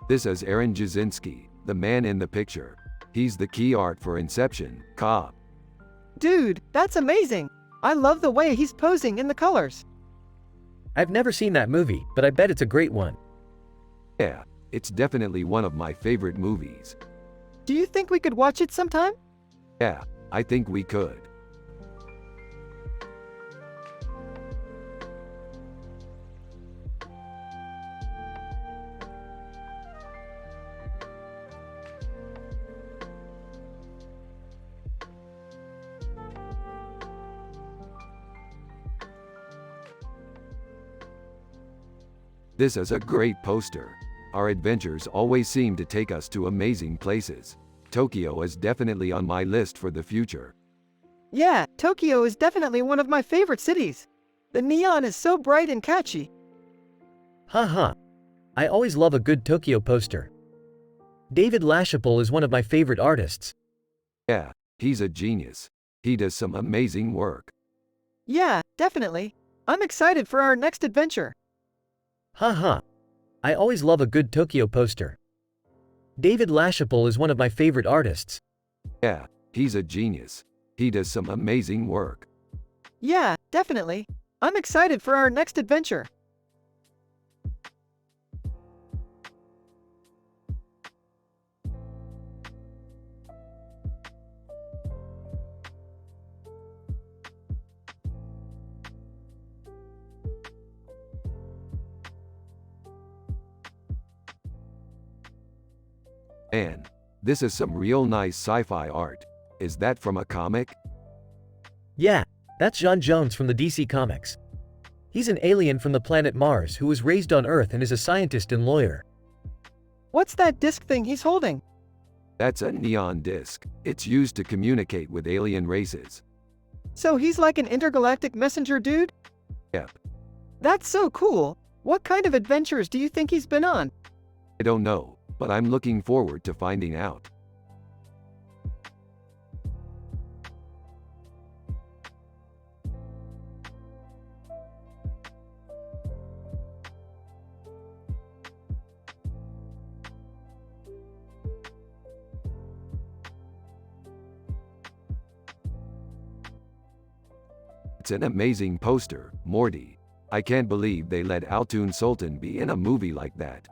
This is Aaron Jasinski, the man in the picture. He's the key art for Inception, Cobb. Dude, that's amazing. I love the way he's posing in the colors. I've never seen that movie, but I bet it's a great one. Yeah, it's definitely one of my favorite movies. Do you think we could watch it sometime? Yeah, I think we could. This is a great poster. Our adventures always seem to take us to amazing places. Tokyo is definitely on my list for the future. Yeah, Tokyo is definitely one of my favorite cities. The neon is so bright and catchy. Haha. I always love a good Tokyo poster. David LaChapelle is one of my favorite artists. Yeah, he's a genius. He does some amazing work. Yeah, definitely. I'm excited for our next adventure. Haha. I always love a good Tokyo poster. David LaChapelle is one of my favorite artists. Yeah, he's a genius. He does some amazing work. Yeah, definitely. I'm excited for our next adventure. Man, this is some real nice sci-fi art. Is that from a comic? Yeah, that's John Jones from the DC Comics. He's an alien from the planet Mars who was raised on Earth and is a scientist and lawyer. What's that disc thing he's holding? That's a neon disc. It's used to communicate with alien races. So he's like an intergalactic messenger dude? Yep. That's so cool. What kind of adventures do you think he's been on? I don't know, but I'm looking forward to finding out. It's an amazing poster, Morty. I can't believe they let Altoon Sultan be in a movie like that.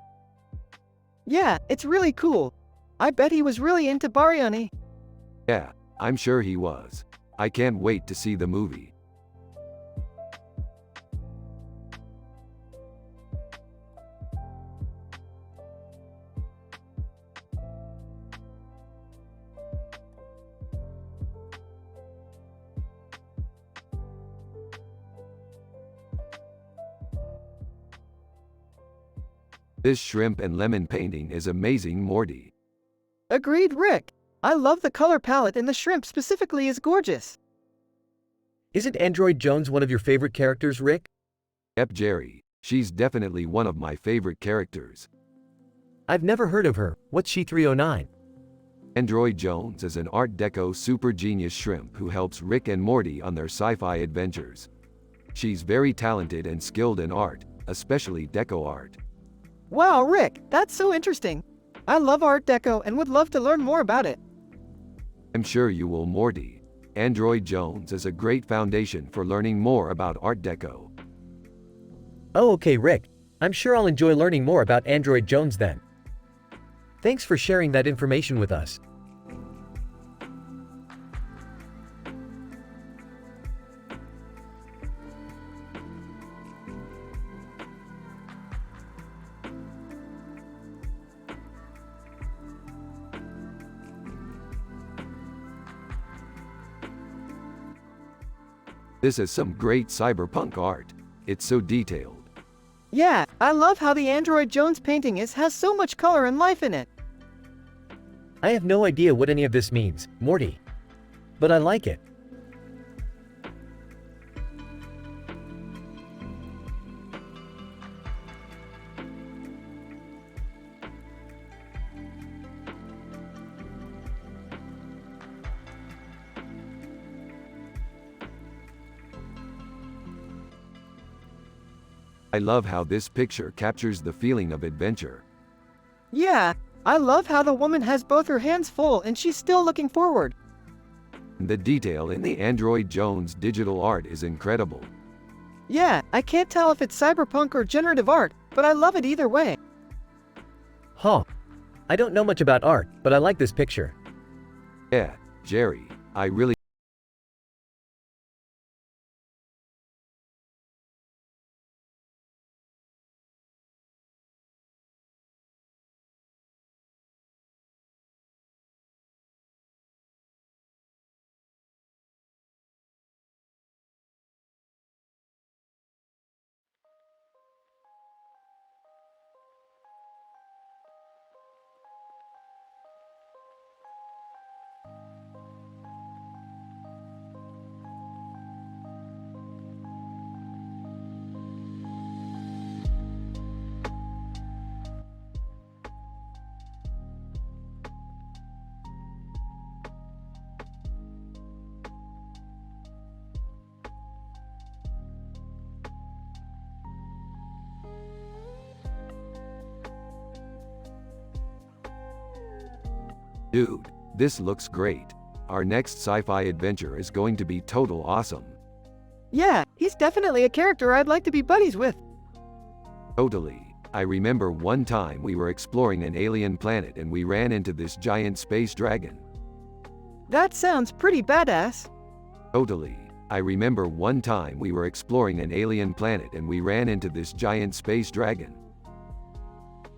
Yeah, it's really cool. I bet he was really into biryani. Yeah, I'm sure he was. I can't wait to see the movie. This shrimp and lemon painting is amazing, Morty. Agreed, Rick. I love the color palette and the shrimp specifically is gorgeous. Isn't Android Jones one of your favorite characters, Rick? Yep, Jerry. She's definitely one of my favorite characters. I've never heard of her. What's she 309? Android Jones is an Art Deco super genius shrimp who helps Rick and Morty on their sci-fi adventures. She's very talented and skilled in art, especially deco art. Wow, Rick, that's so interesting. I love Art Deco and would love to learn more about it. I'm sure you will, Morty. Android Jones is a great foundation for learning more about Art Deco. Oh, okay, Rick. I'm sure I'll enjoy learning more about Android Jones then. Thanks for sharing that information with us. This is some great cyberpunk art. It's so detailed. Yeah, I love how the Android Jones painting has so much color and life in it. I have no idea what any of this means, Morty. But I like it. I love how this picture captures the feeling of adventure. Yeah, I love how the woman has both her hands full and she's still looking forward. The detail in the Android Jones digital art is incredible. Yeah, I can't tell if it's cyberpunk or generative art, but I love it either way. Huh. I don't know much about art, but I like this picture. Yeah, Jerry, I really Dude, this looks great. Our next sci-fi adventure is going to be total awesome. Yeah, he's definitely a character I'd like to be buddies with. Totally. I remember one time we were exploring an alien planet and we ran into this giant space dragon. That sounds pretty badass. Totally. I remember one time we were exploring an alien planet and we ran into this giant space dragon.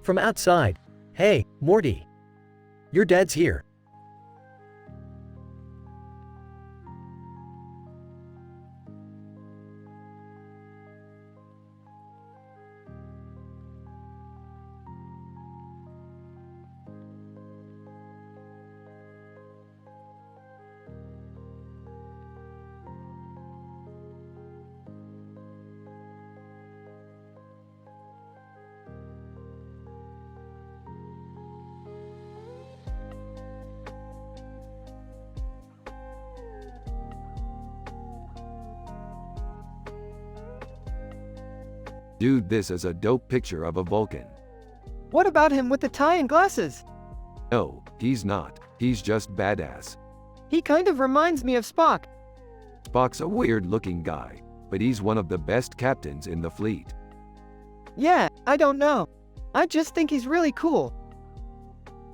From outside. Hey, Morty. Your dad's here. Dude, this is a dope picture of a Vulcan. What about him with the tie and glasses? No, he's not. He's just badass. He kind of reminds me of Spock. Spock's a weird-looking guy, but he's one of the best captains in the fleet. Yeah, I don't know. I just think he's really cool.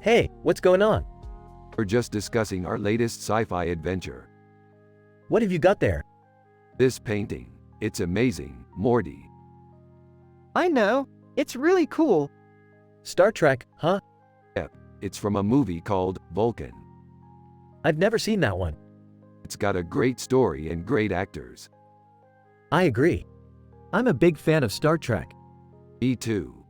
Hey, what's going on? We're just discussing our latest sci-fi adventure. What have you got there? This painting. It's amazing, Morty. I know. It's really cool. Star Trek, huh? Yep, it's from a movie called Vulcan. I've never seen that one. It's got a great story and great actors. I agree. I'm a big fan of Star Trek. Me too.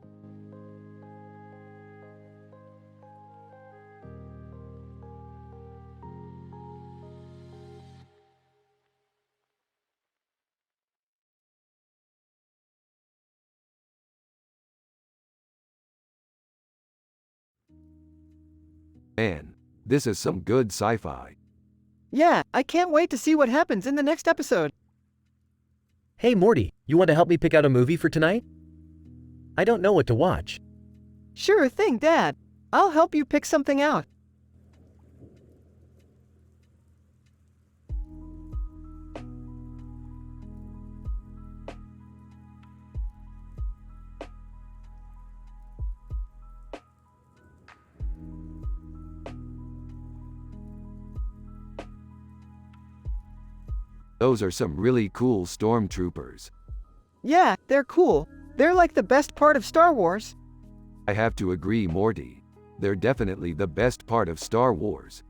Man, This is some good sci-fi. Yeah, I can't wait to see what happens in the next episode. Hey Morty, you want to help me pick out a movie for tonight? I don't know what to watch. Sure thing, Dad. I'll help you pick something out. Those are some really cool stormtroopers. Yeah, they're cool. They're like the best part of Star Wars. I have to agree, Morty. They're definitely the best part of Star Wars.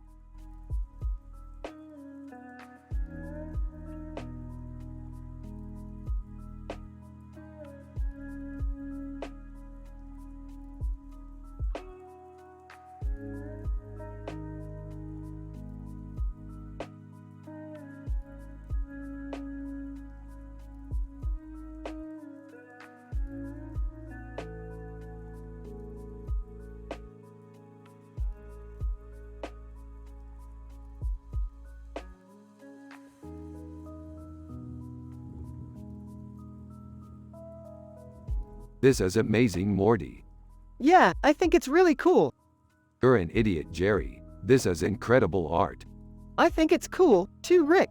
This is amazing, Morty. Yeah, I think it's really cool. You're an idiot, Jerry. This is incredible art. I think it's cool, too, Rick.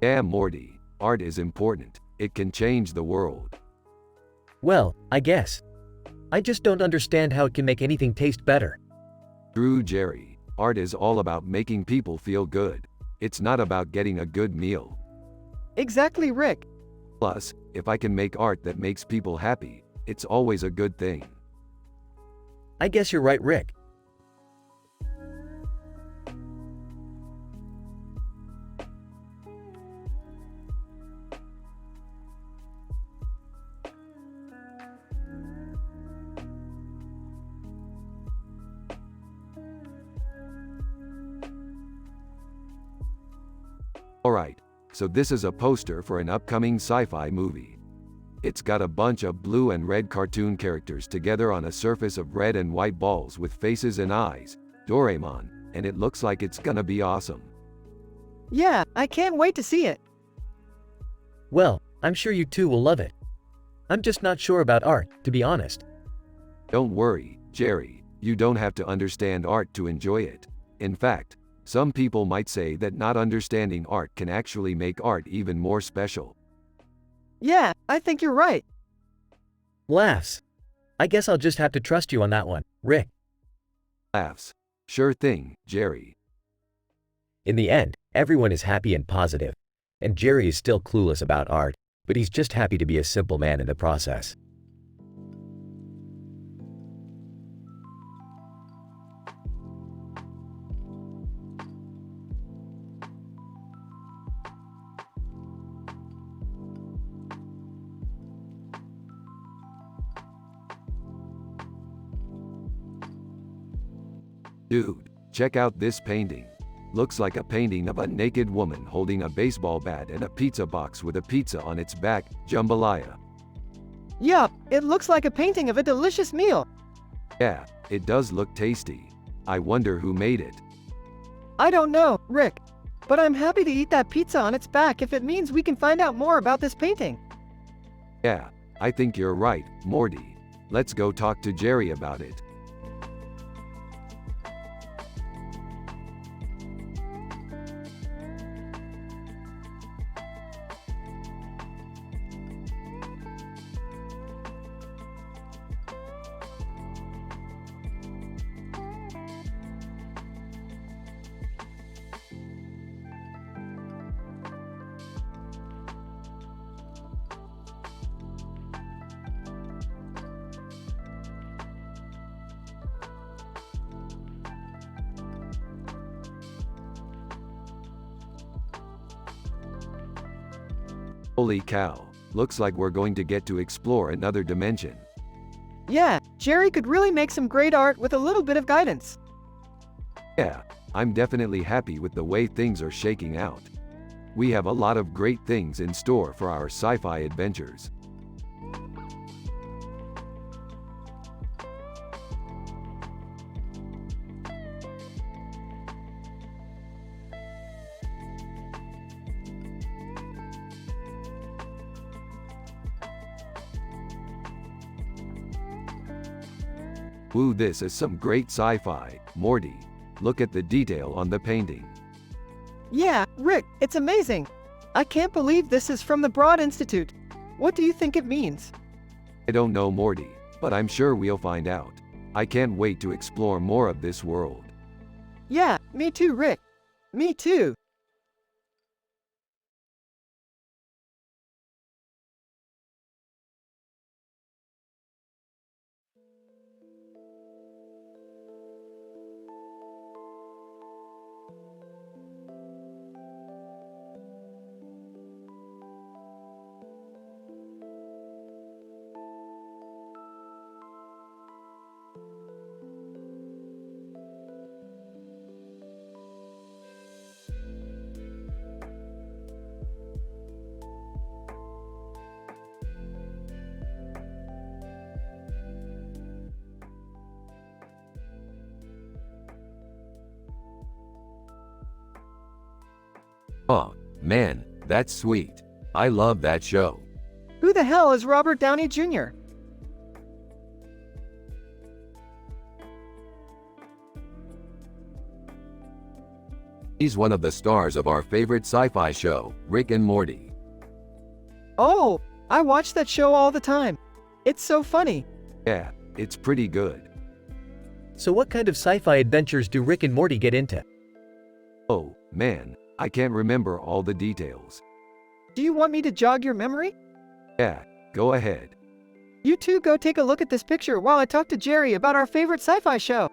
Yeah, Morty. Art is important. It can change the world. Well, I guess. I just don't understand how it can make anything taste better. True, Jerry. Art is all about making people feel good. It's not about getting a good meal. Exactly, Rick. Plus, if I can make art that makes people happy, it's always a good thing. I guess you're right, Rick. Alright, so this is a poster for an upcoming sci-fi movie. It's got a bunch of blue and red cartoon characters together on a surface of red and white balls with faces and eyes, Doraemon, and it looks like it's gonna be awesome. Yeah, I can't wait to see it. Well, I'm sure you two will love it. I'm just not sure about art, to be honest. Don't worry, Jerry, you don't have to understand art to enjoy it. In fact, some people might say that not understanding art can actually make art even more special. Yeah, I think you're right. Laughs. I guess I'll just have to trust you on that one, Rick. Laughs. Sure thing, Jerry. In the end, everyone is happy and positive, and Jerry is still clueless about art, but he's just happy to be a simple man in the process. Dude, check out this painting. Looks like a painting of a naked woman holding a baseball bat and a pizza box with a pizza on its back, jambalaya. Yup, it looks like a painting of a delicious meal. Yeah, it does look tasty. I wonder who made it. I don't know, Rick. But I'm happy to eat that pizza on its back if it means we can find out more about this painting. Yeah, I think you're right, Morty. Let's go talk to Jerry about it. Holy cow, looks like we're going to get to explore another dimension. Yeah, Jerry could really make some great art with a little bit of guidance. Yeah, I'm definitely happy with the way things are shaking out. We have a lot of great things in store for our sci-fi adventures. Ooh, this is some great sci-fi, Morty. Look at the detail on the painting. Yeah, Rick, it's amazing. I can't believe this is from the Broad Institute. What do you think it means? I don't know, Morty, but I'm sure we'll find out. I can't wait to explore more of this world. Yeah, me too, Rick. Me too. Oh, man, that's sweet. I love that show. Who the hell is Robert Downey Jr.? He's one of the stars of our favorite sci-fi show, Rick and Morty. Oh, I watch that show all the time. It's so funny. Yeah, it's pretty good. So what kind of sci-fi adventures do Rick and Morty get into? Oh, man, I can't remember all the details. Do you want me to jog your memory? Yeah, go ahead. You two go take a look at this picture while I talk to Jerry about our favorite sci-fi show.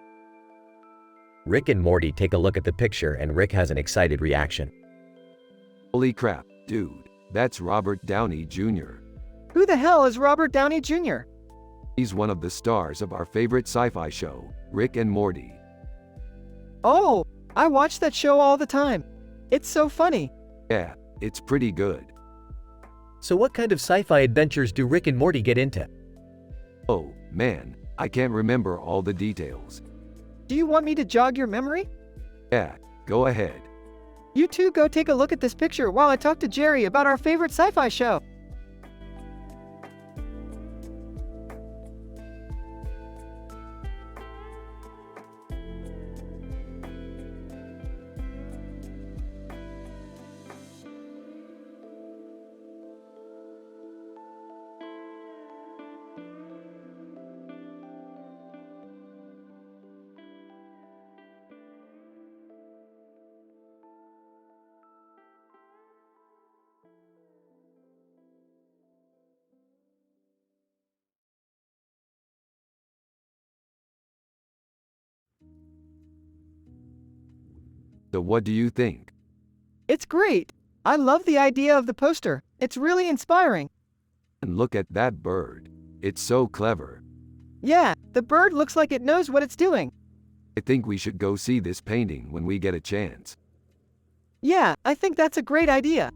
Rick and Morty take a look at the picture and Rick has an excited reaction. Holy crap, dude, that's Robert Downey Jr. Who the hell is Robert Downey Jr.? He's one of the stars of our favorite sci-fi show, Rick and Morty. Oh, I watch that show all the time. It's so funny. Yeah, it's pretty good. So what kind of sci-fi adventures do Rick and Morty get into? Oh, man, I can't remember all the details. Do you want me to jog your memory? Yeah, go ahead. You two go take a look at this picture while I talk to Jerry about our favorite sci-fi show. So what do you think? It's great. I love the idea of the poster. It's really inspiring. And look at that bird. It's so clever. Yeah, the bird looks like it knows what it's doing. I think we should go see this painting when we get a chance. Yeah, I think that's a great idea.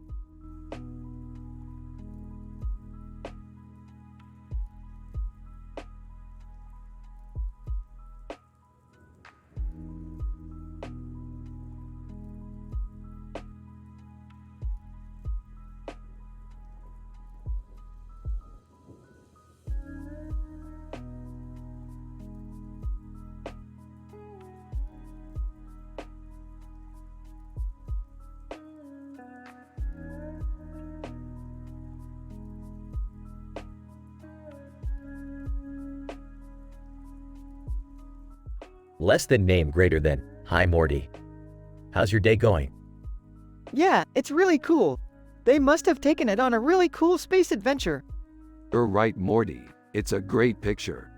Less than name greater than, hi Morty. How's your day going? Yeah, it's really cool. They must have taken it on a really cool space adventure. You're right, Morty. It's a great picture.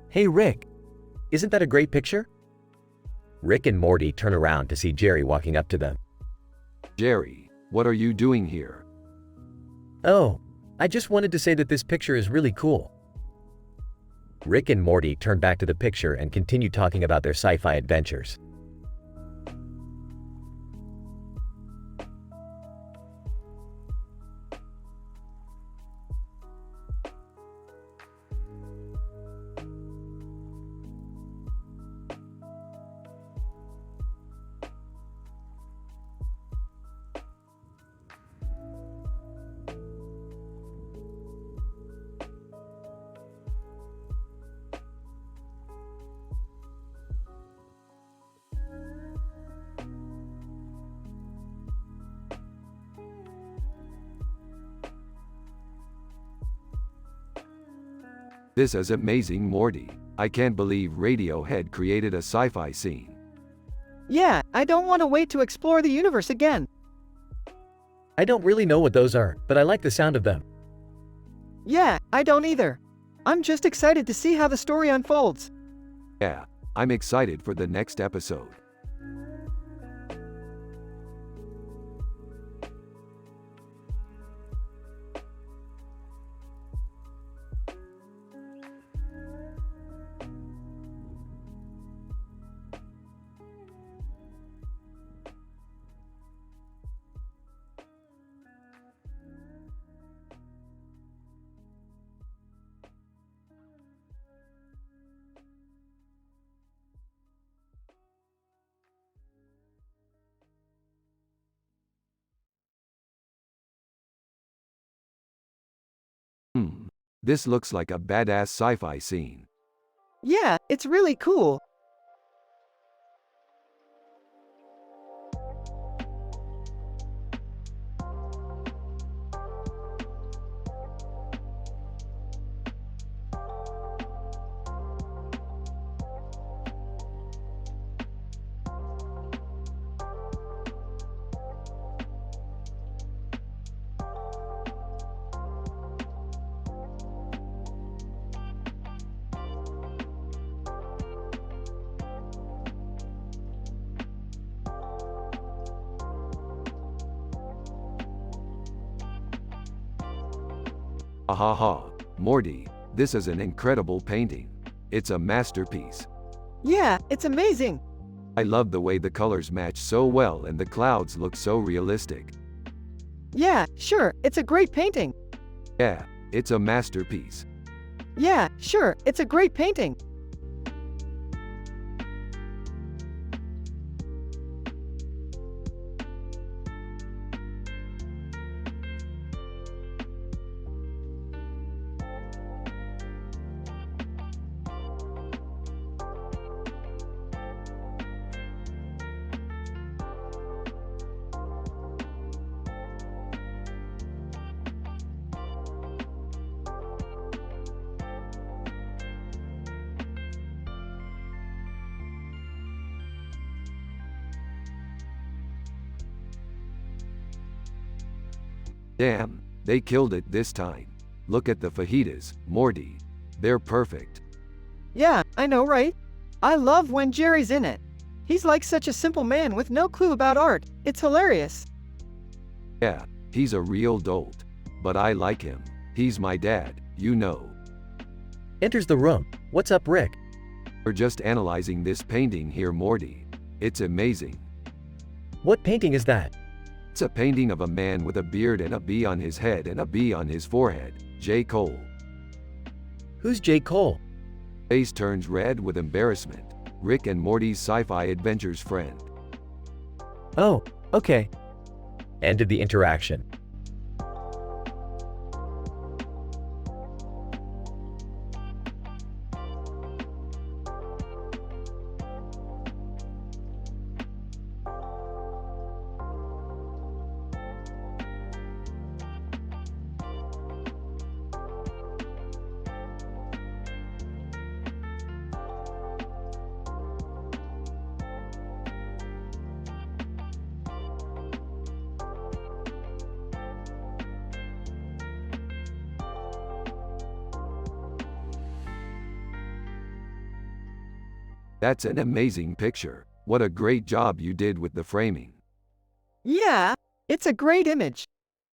Hey Rick, Isn't that a great picture? Rick and Morty turn around to see Jerry walking up to them. Jerry, what are you doing here? oh, I just wanted to say that this picture is really cool. Rick and Morty turn back to the picture and continue talking about their sci-fi adventures. This is amazing, Morty. I can't believe Radiohead created a sci-fi scene. Yeah, I don't want to wait to explore the universe again. I don't really know what those are, but I like the sound of them. Yeah, I don't either. I'm just excited to see how the story unfolds. Yeah, I'm excited for the next episode. This looks like a badass sci-fi scene. Yeah, it's really cool. Ahaha, Morty, this is an incredible painting. It's a masterpiece. Yeah, it's amazing. I love the way the colors match so well and the clouds look so realistic. Yeah, sure, it's a great painting. Yeah, it's a masterpiece. Yeah, sure, it's a great painting. Damn, they killed it this time. Look at the fajitas, Morty. They're perfect. Yeah, I know, right? I love when Jerry's in it. He's like such a simple man with no clue about art. It's hilarious. Yeah, he's a real dolt. But I like him. He's my dad, you know. Enters the room. What's up, Rick? We're just analyzing this painting here, Morty. It's amazing. What painting is that? It's a painting of a man with a beard and a bee on his head and a bee on his forehead. J. Cole. Who's J. Cole? Face turns red with embarrassment. Rick and Morty's sci-fi adventures friend. Oh, okay. Ended the interaction. That's an amazing picture. What a great job you did with the framing. Yeah, it's a great image.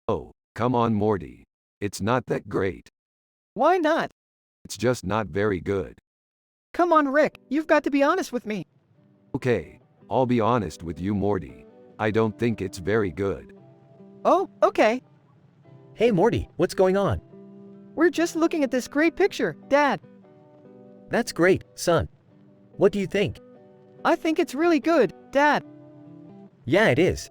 Oh, come on, Morty. It's not that great. Why not? It's just not very good. Come on, Rick, you've got to be honest with me. Okay, I'll be honest with you, Morty. I don't think it's very good. Oh, okay. Hey, Morty, what's going on? We're just looking at this great picture, Dad. That's great, son. What do you think? I think it's really good, Dad. Yeah, it is.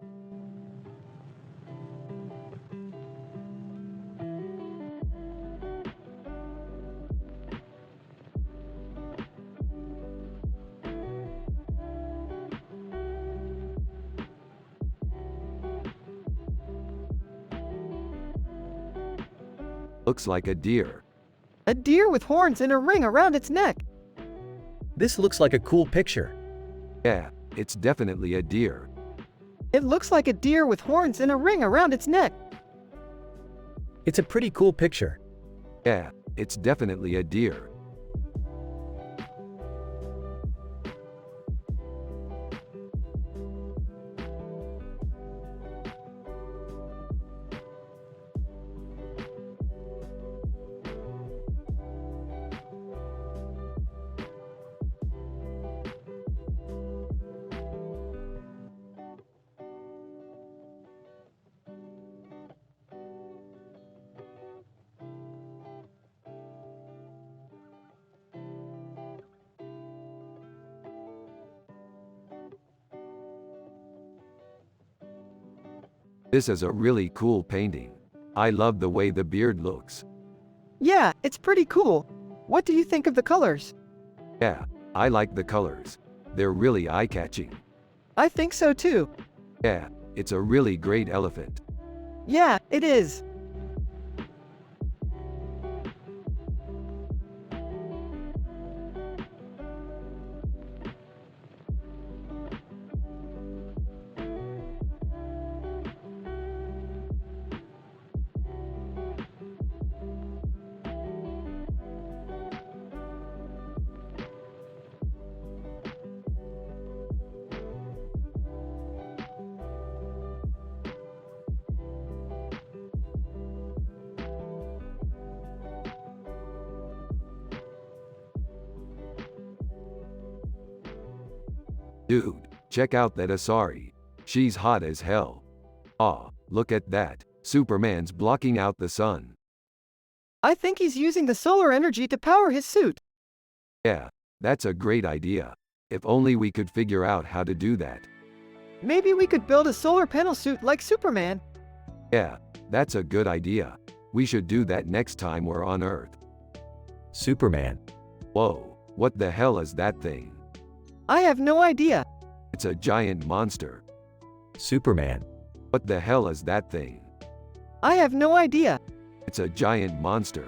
Looks like a deer. A deer with horns and a ring around its neck. This looks like a cool picture. Yeah, it's definitely a deer. It looks like a deer with horns and a ring around its neck. It's a pretty cool picture. Yeah, it's definitely a deer. This is a really cool painting. I love the way the beard looks. Yeah, it's pretty cool. What do you think of the colors? Yeah, I like the colors. They're really eye-catching. I think so too. Yeah, it's a really great elephant. Yeah, it is. Dude, check out that Asari. She's hot as hell. Aw, look at that. Superman's blocking out the sun. I think he's using the solar energy to power his suit. Yeah, that's a great idea. If only we could figure out how to do that. Maybe we could build a solar panel suit like Superman. Yeah, that's a good idea. We should do that next time we're on Earth. Superman. Whoa, what the hell is that thing? I have no idea. It's a giant monster. Superman. What the hell is that thing? I have no idea. It's a giant monster.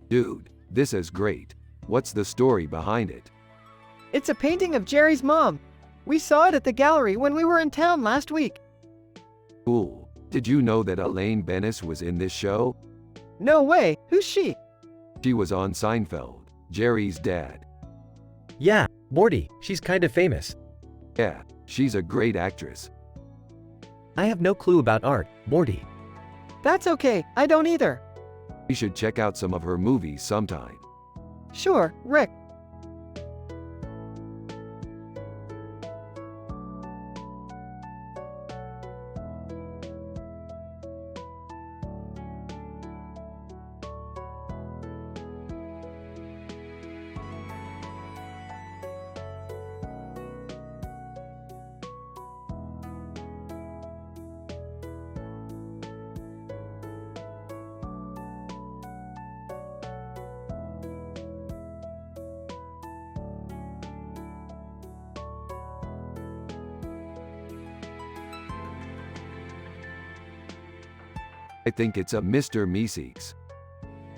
Dude, this is great. What's the story behind it? It's a painting of Jerry's mom. We saw it at the gallery when we were in town last week. Cool. Did you know that Elaine Bennis was in this show? No way. Who's she? She was on Seinfeld, Jerry's dad. Yeah, Morty, she's kind of famous. Yeah, she's a great actress. I have no clue about art, Morty. That's okay. I don't either. You should check out some of her movies sometime. Sure, Rick. I think it's a Mr. Meeseeks.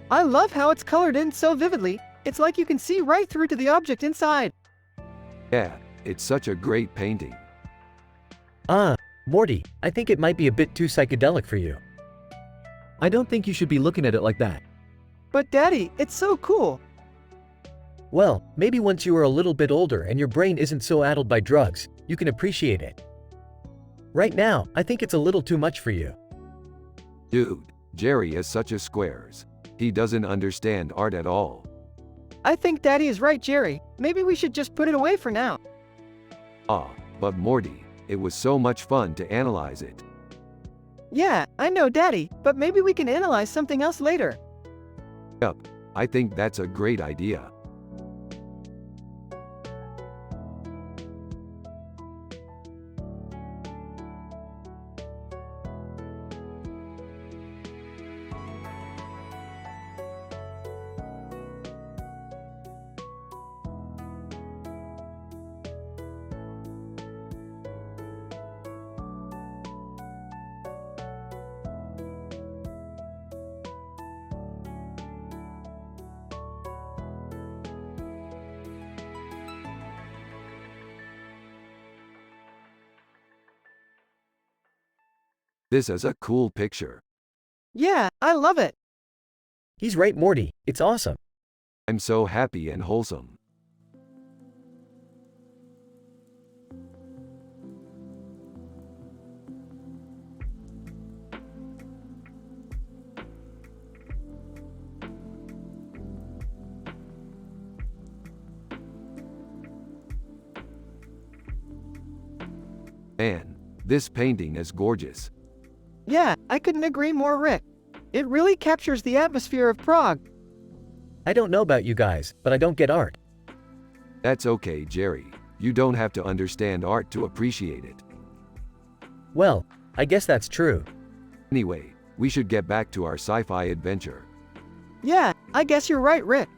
I love how it's colored in so vividly. It's like you can see right through to the object inside. Yeah, it's such a great painting. Morty, I think it might be a bit too psychedelic for you. I don't think you should be looking at it like that. But Daddy, it's so cool. Well, maybe once you are a little bit older and your brain isn't so addled by drugs, you can appreciate it. Right now, I think it's a little too much for you. Dude, Jerry is such a squares. He doesn't understand art at all. I think Daddy is right, Jerry. Maybe we should just put it away for now. But Morty, It was so much fun to analyze it. Yeah, I know, Daddy, but maybe we can analyze something else later. Yup, I think that's a great idea. This is a cool picture. Yeah, I love it. He's right, Morty. It's awesome. I'm so happy and wholesome. Man, this painting is gorgeous. Yeah, I couldn't agree more, Rick. It really captures the atmosphere of Prague. I don't know about you guys, but I don't get art. That's okay, Jerry. You don't have to understand art to appreciate it. Well, I guess that's true. Anyway, we should get back to our sci-fi adventure. Yeah, I guess you're right, Rick.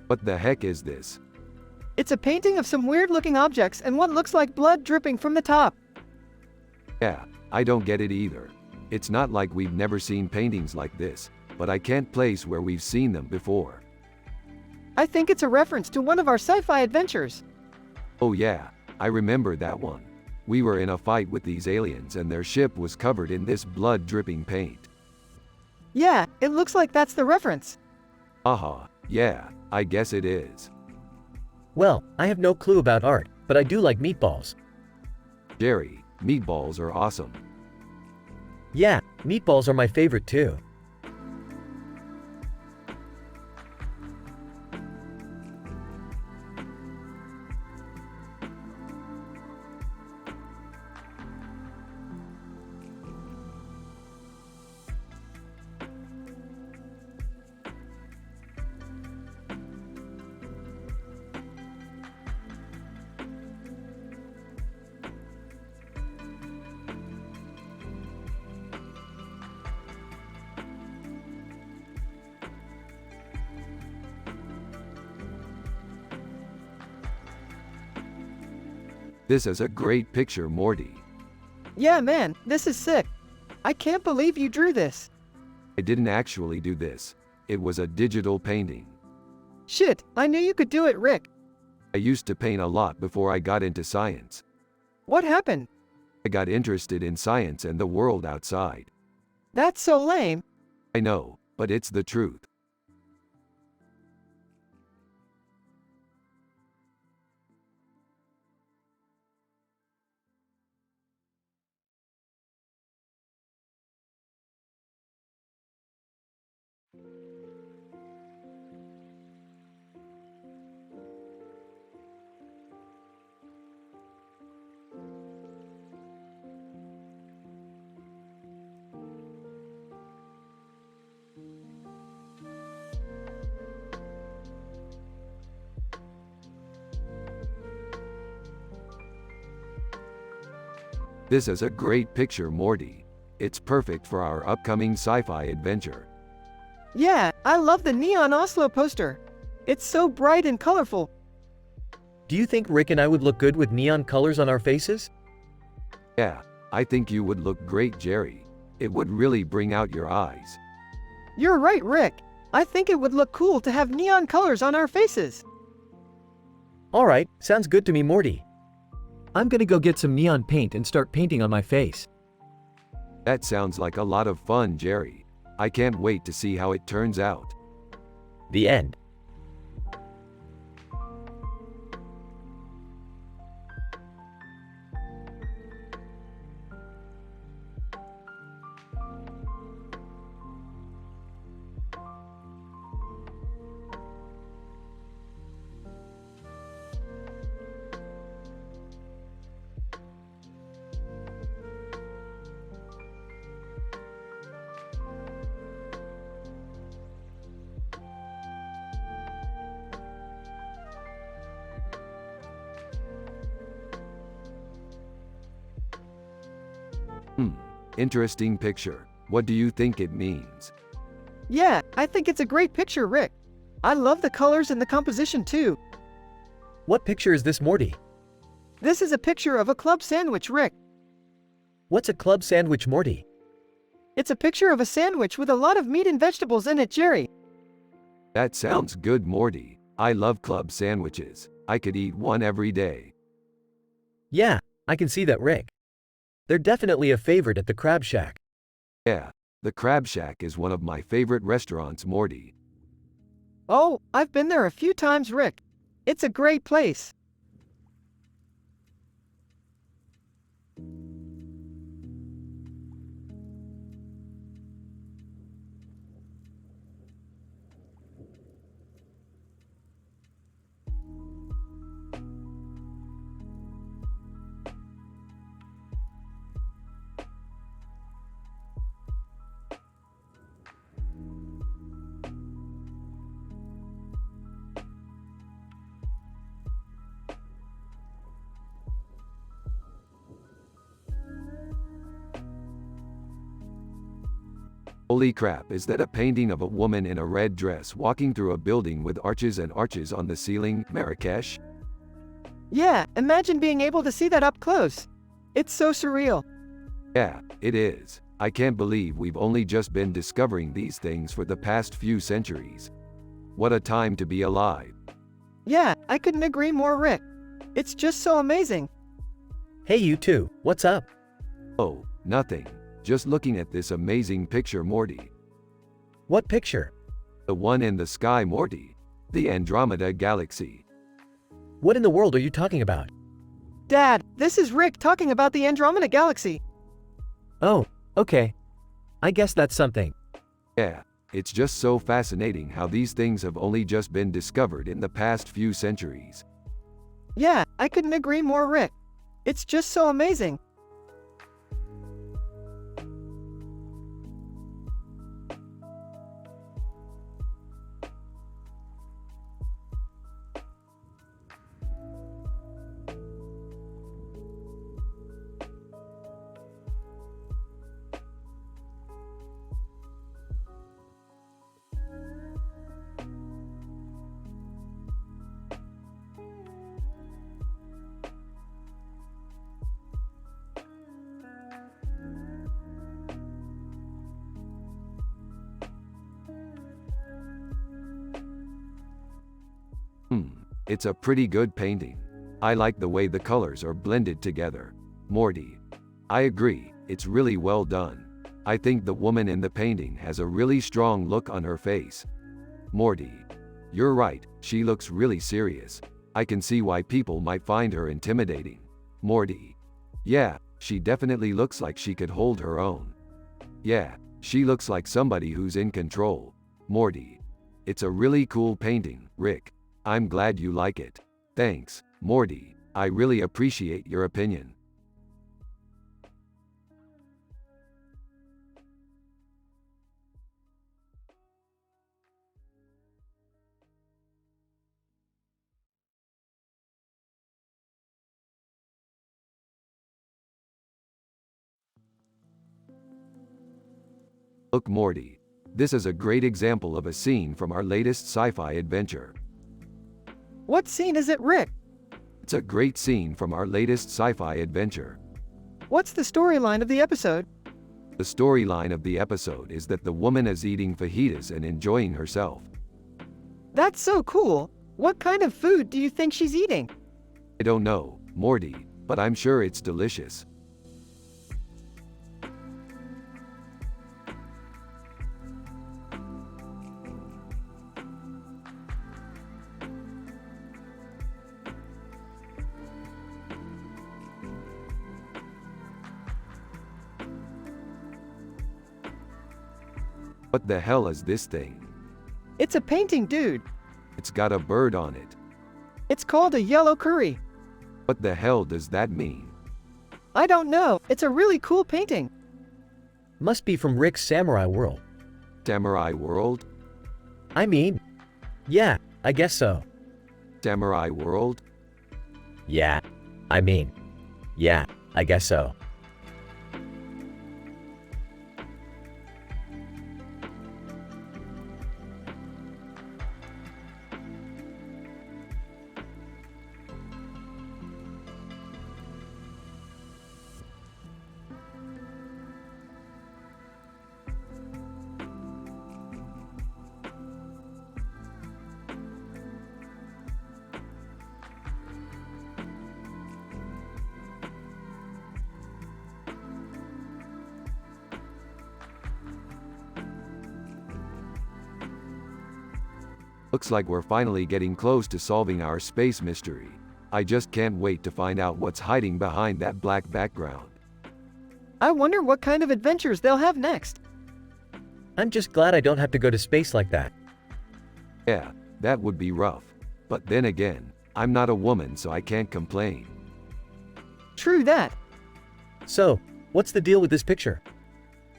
What the heck is this? It's a painting of some weird-looking objects and what looks like blood dripping from the top. Yeah, I don't get it either. It's not like we've never seen paintings like this, but I can't place where we've seen them before. I think it's a reference to one of our sci-fi adventures. Oh yeah, I remember that one. We were in a fight with these aliens and their ship was covered in this blood-dripping paint. Yeah, it looks like that's the reference. Aha, yeah, I guess it is. Well, I have no clue about art, but I do like meatballs. Jerry, meatballs are awesome. Yeah, meatballs are my favorite too. This is a great picture, Morty. Yeah, man, this is sick. I can't believe you drew this. I didn't actually do this. It was a digital painting. Shit, I knew you could do it, Rick. I used to paint a lot before I got into science. What happened? I got interested in science and the world outside. That's so lame. I know, but it's the truth. This is a great picture, Morty. It's perfect for our upcoming sci-fi adventure. Yeah, I love the neon Oslo poster. It's so bright and colorful. Do you think Rick and I would look good with neon colors on our faces? Yeah, I think you would look great, Jerry. It would really bring out your eyes. You're right, Rick. I think it would look cool to have neon colors on our faces. Alright, sounds good to me, Morty. I'm gonna go get some neon paint and start painting on my face. That sounds like a lot of fun, Jerry. I can't wait to see how it turns out. The end. Interesting picture. What do you think it means? Yeah, I think it's a great picture, Rick. I love the colors and the composition too. What picture is this, Morty? This is a picture of a club sandwich, Rick. What's a club sandwich, Morty? It's a picture of a sandwich with a lot of meat and vegetables in it, Jerry. That sounds good, Morty. I love club sandwiches. I could eat one every day. Yeah, I can see that, Rick. They're definitely a favorite at the Crab Shack. Yeah, the Crab Shack is one of my favorite restaurants, Morty. Oh, I've been there a few times, Rick. It's a great place. Holy crap, is that a painting of a woman in a red dress walking through a building with arches and arches on the ceiling, Marrakesh? Yeah, imagine being able to see that up close. It's so surreal. Yeah, it is. I can't believe we've only just been discovering these things for the past few centuries. What a time to be alive. Yeah, I couldn't agree more, Rick. It's just so amazing. Hey, you two, what's up? Oh, nothing. Just looking at this amazing picture, Morty. What picture? The one in the sky, Morty. The Andromeda Galaxy. What in the world are you talking about? Dad, this is Rick talking about the Andromeda Galaxy. Oh, okay. I guess that's something. Yeah, it's just so fascinating how these things have only just been discovered in the past few centuries. Yeah, I couldn't agree more, Rick. It's just so amazing. It's a pretty good painting. I like the way the colors are blended together. Morty. I agree, it's really well done. I think the woman in the painting has a really strong look on her face. Morty. You're right, she looks really serious. I can see why people might find her intimidating. Morty. Yeah, she definitely looks like she could hold her own. Yeah, she looks like somebody who's in control. Morty. It's a really cool painting, Rick. I'm glad you like it. Thanks, Morty. I really appreciate your opinion. Look, Morty. This is a great example of a scene from our latest sci-fi adventure. What scene is it, Rick? It's a great scene from our latest sci-fi adventure. What's the storyline of the episode? The storyline of the episode is that the woman is eating fajitas and enjoying herself. That's so cool. What kind of food do you think she's eating? I don't know, Morty, but I'm sure it's delicious. What the hell is this thing? It's a painting, dude. It's got a bird on it. It's called a yellow curry. What the hell does that mean? I don't know. It's a really cool painting. Must be from Rick's Samurai World. Samurai World? I mean, yeah, I guess so. Samurai World? Yeah, I guess so. Looks like we're finally getting close to solving our space mystery. I just can't wait to find out what's hiding behind that black background. I wonder what kind of adventures they'll have next. I'm just glad I don't have to go to space like that. Yeah, that would be rough. But then again, I'm not a woman, so I can't complain. True that. So, what's the deal with this picture?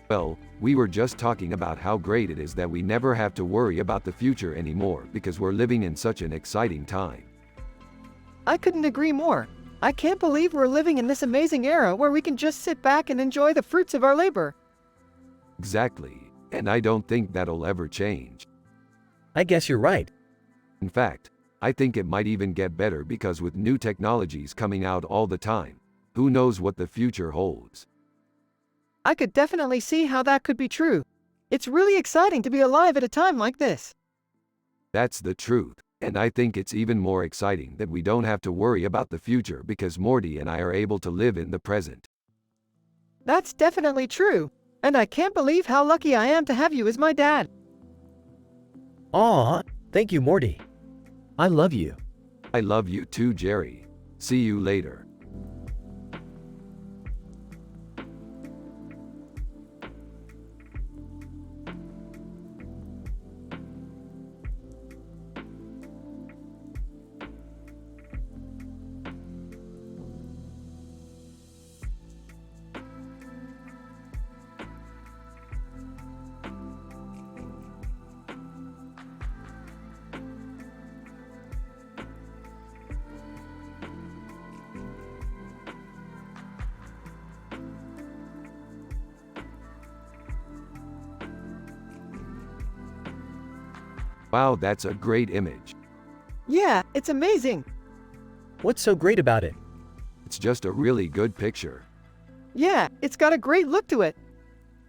Well, we were just talking about how great it is that we never have to worry about the future anymore because we're living in such an exciting time. I couldn't agree more. I can't believe we're living in this amazing era where we can just sit back and enjoy the fruits of our labor. Exactly, and I don't think that'll ever change. I guess you're right. In fact, I think it might even get better because with new technologies coming out all the time, who knows what the future holds. I could definitely see how that could be true. It's really exciting to be alive at a time like this. That's the truth, and I think it's even more exciting that we don't have to worry about the future because Morty and I are able to live in the present. That's definitely true, and I can't believe how lucky I am to have you as my dad. Aw, thank you, Morty. I love you. I love you too, Jerry. See you later. Wow, that's a great image. Yeah, it's amazing. What's so great about it? It's just a really good picture. Yeah, it's got a great look to it.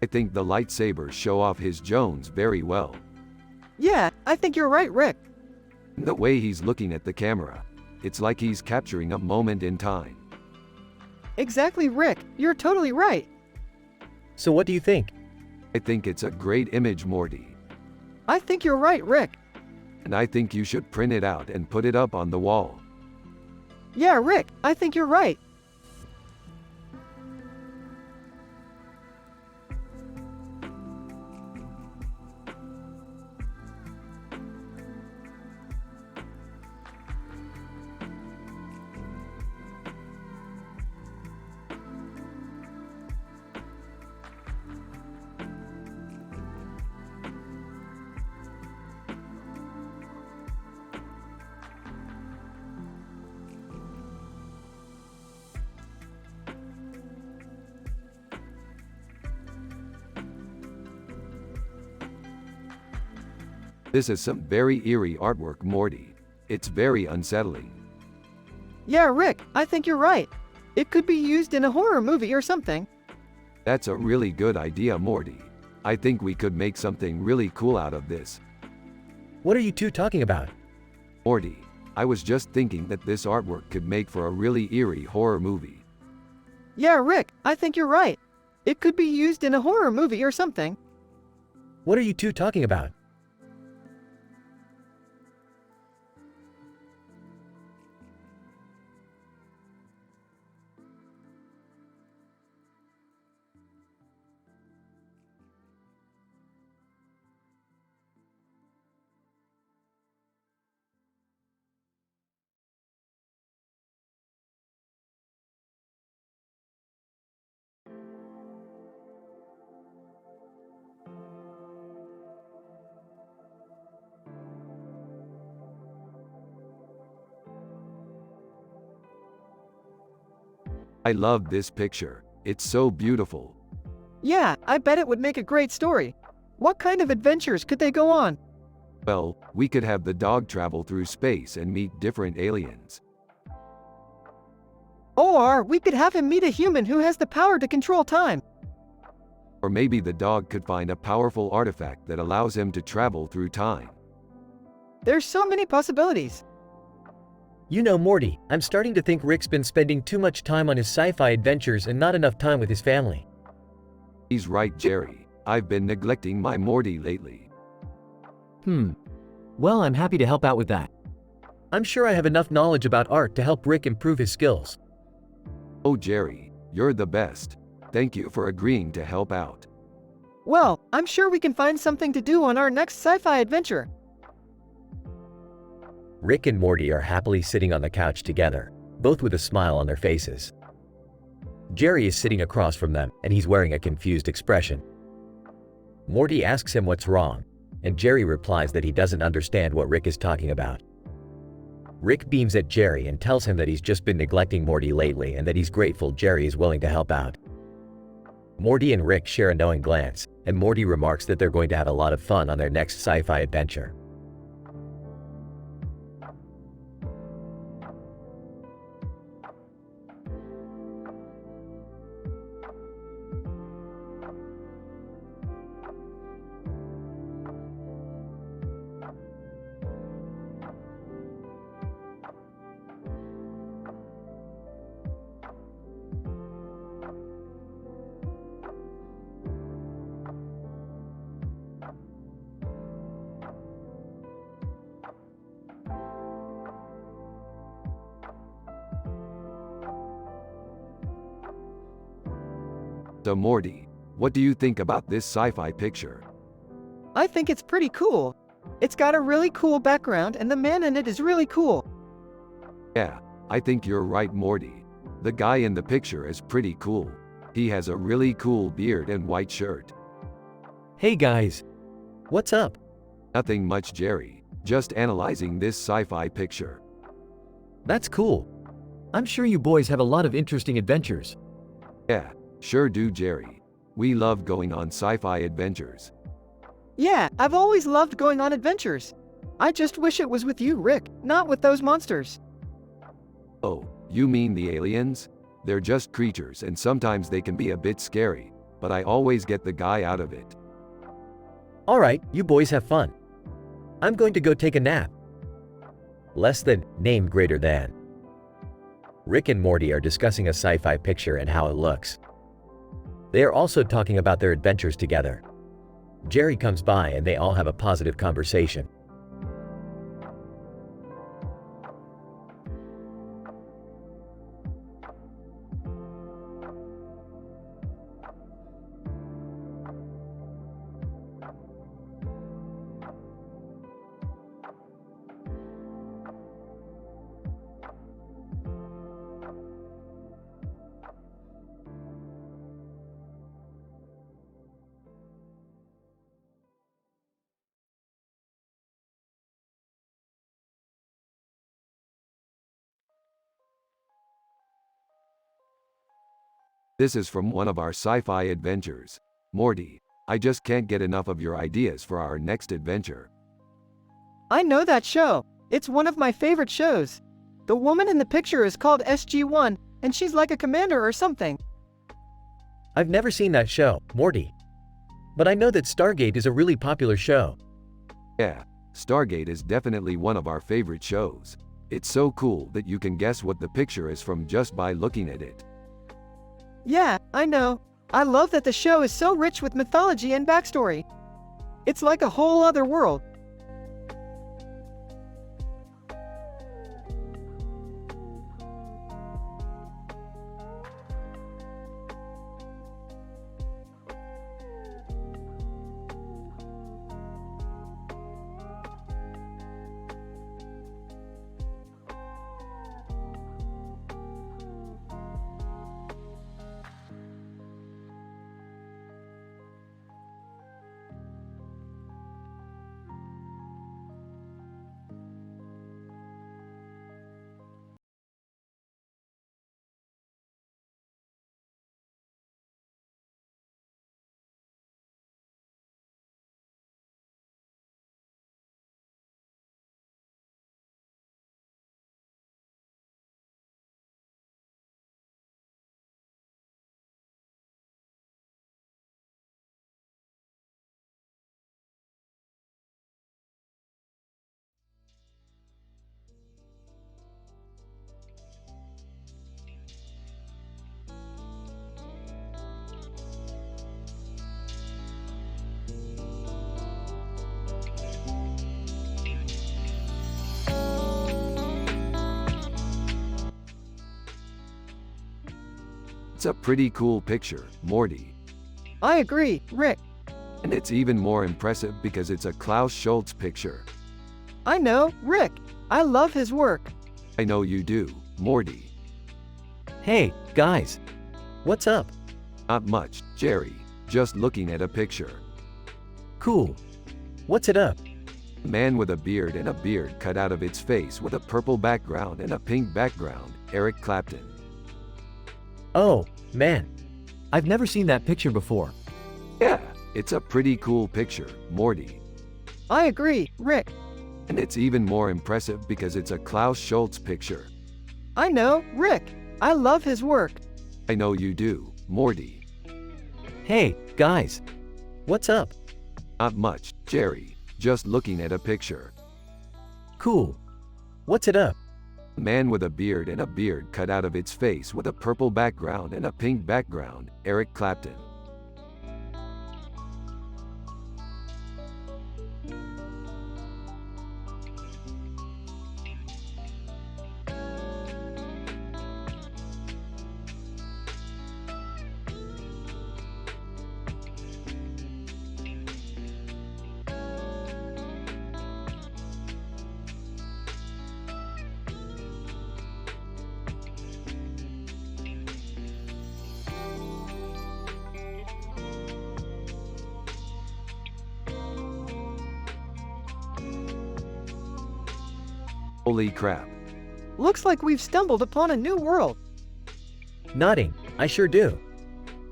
I think the lightsabers show off his Jones very well. Yeah, I think you're right, Rick. The way he's looking at the camera, it's like he's capturing a moment in time. Exactly, Rick. You're totally right. So what do you think? I think it's a great image, Morty. I think you're right, Rick. And I think you should print it out and put it up on the wall. Yeah, Rick, I think you're right. This is some very eerie artwork, Morty. It's very unsettling. Yeah, Rick, I think you're right. It could be used in a horror movie or something. That's a really good idea, Morty. I think we could make something really cool out of this. What are you two talking about? Morty, I was just thinking that this artwork could make for a really eerie horror movie. Yeah, Rick, I think you're right. It could be used in a horror movie or something. What are you two talking about? I love this picture. It's so beautiful. Yeah, I bet it would make a great story. What kind of adventures could they go on? Well, we could have the dog travel through space and meet different aliens. Or we could have him meet a human who has the power to control time. Or maybe the dog could find a powerful artifact that allows him to travel through time. There's so many possibilities. You know, Morty, I'm starting to think Rick's been spending too much time on his sci-fi adventures and not enough time with his family. He's right, Jerry. I've been neglecting my Morty lately. Well, I'm happy to help out with that. I'm sure I have enough knowledge about art to help Rick improve his skills. Oh, Jerry, you're the best. Thank you for agreeing to help out. Well, I'm sure we can find something to do on our next sci-fi adventure. Rick and Morty are happily sitting on the couch together, both with a smile on their faces. Jerry is sitting across from them, and he's wearing a confused expression. Morty asks him what's wrong, and Jerry replies that he doesn't understand what Rick is talking about. Rick beams at Jerry and tells him that he's just been neglecting Morty lately and that he's grateful Jerry is willing to help out. Morty and Rick share a knowing glance, and Morty remarks that they're going to have a lot of fun on their next sci-fi adventure. So Morty, what do you think about this sci-fi picture? I think it's pretty cool. It's got a really cool background and the man in it is really cool. Yeah, I think you're right, Morty. The guy in the picture is pretty cool. He has a really cool beard and white shirt. Hey guys. What's up? Nothing much, Jerry. Just analyzing this sci-fi picture. That's cool. I'm sure you boys have a lot of interesting adventures. Yeah, sure do, Jerry. We love going on sci-fi adventures. Yeah, I've always loved going on adventures. I just wish it was with you, Rick, not with those monsters. Oh, you mean the aliens? They're just creatures and sometimes they can be a bit scary, but I always get the guy out of it. Alright, you boys have fun. I'm going to go take a nap. Less than, name greater than. Rick and Morty are discussing a sci-fi picture and how it looks. They are also talking about their adventures together. Jerry comes by and they all have a positive conversation. This is from one of our sci-fi adventures. Morty, I just can't get enough of your ideas for our next adventure. I know that show. It's one of my favorite shows. The woman in the picture is called SG-1, and she's like a commander or something. I've never seen that show, Morty. But I know that Stargate is a really popular show. Yeah, Stargate is definitely one of our favorite shows. It's so cool that you can guess what the picture is from just by looking at it. Yeah, I know. I love that the show is so rich with mythology and backstory. It's like a whole other world. It's a pretty cool picture, Morty. I agree, Rick. And it's even more impressive because it's a Klaus Schultz picture. I know, Rick. I love his work. I know you do, Morty. Hey, guys. What's up? Not much, Jerry. Just looking at a picture. Cool. What's it up? A man with a beard and a beard cut out of its face with a purple background and a pink background, Eric Clapton. Oh, man. I've never seen that picture before. Yeah, it's a pretty cool picture, Morty. I agree, Rick. And it's even more impressive because it's a Klaus Schultz picture. I know, Rick. I love his work. I know you do, Morty. Hey, guys. What's up? Not much, Jerry. Just looking at a picture. Cool. What's it up? A man with a beard and a beard cut out of its face with a purple background and a pink background, Eric Clapton. Holy crap. Looks like we've stumbled upon a new world. Nodding. I sure do.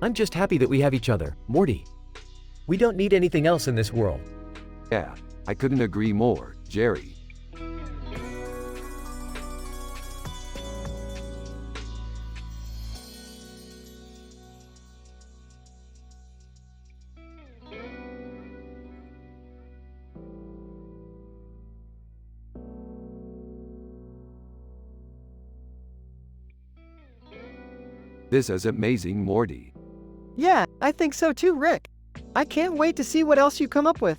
I'm just happy that we have each other, Morty. We don't need anything else in this world. Yeah, I couldn't agree more, Jerry. This is amazing, Morty. Yeah, I think so too, Rick. I can't wait to see what else you come up with.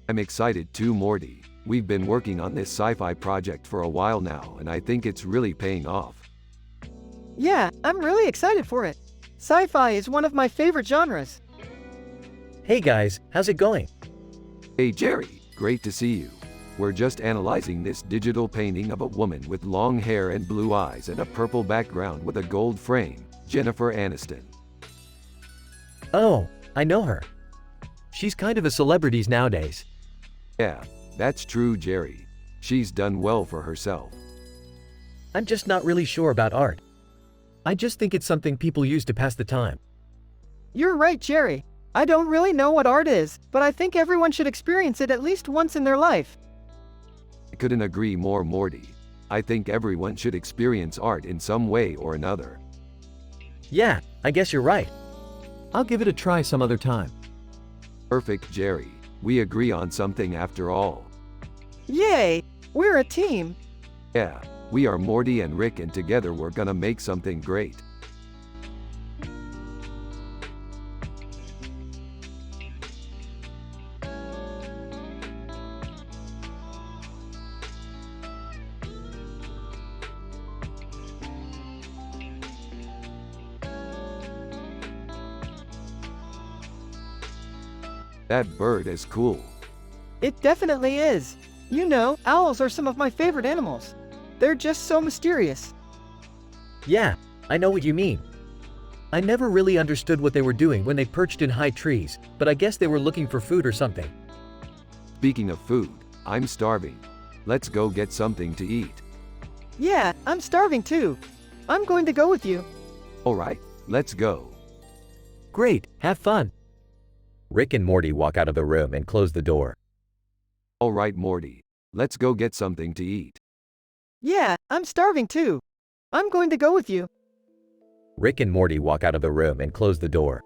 I'm excited too, Morty. We've been working on this sci-fi project for a while now, and I think it's really paying off. Yeah, I'm really excited for it. Sci-fi is one of my favorite genres. Hey guys, how's it going? Hey Jerry, great to see you. We're just analyzing this digital painting of a woman with long hair and blue eyes and a purple background with a gold frame, Jennifer Aniston. Oh, I know her. She's kind of a celebrity nowadays. Yeah, that's true, Jerry. She's done well for herself. I'm just not really sure about art. I just think it's something people use to pass the time. You're right, Jerry. I don't really know what art is, but I think everyone should experience it at least once in their life. I couldn't agree more, Morty. I think everyone should experience art in some way or another. Yeah, I guess you're right. I'll give it a try some other time. Perfect, Jerry. We agree on something after all. Yay! We're a team. Yeah, we are Morty and Rick, and together we're gonna make something great. That bird is cool. It definitely is. You know, owls are some of my favorite animals. They're just so mysterious. Yeah, I know what you mean. I never really understood what they were doing when they perched in high trees, but I guess they were looking for food or something. Speaking of food, I'm starving. Let's go get something to eat. Yeah, I'm starving too. I'm going to go with you. Alright, let's go. Great, have fun. Rick and Morty walk out of the room and close the door. Alright, Morty. Let's go get something to eat. Yeah, I'm starving too. I'm going to go with you. Rick and Morty walk out of the room and close the door.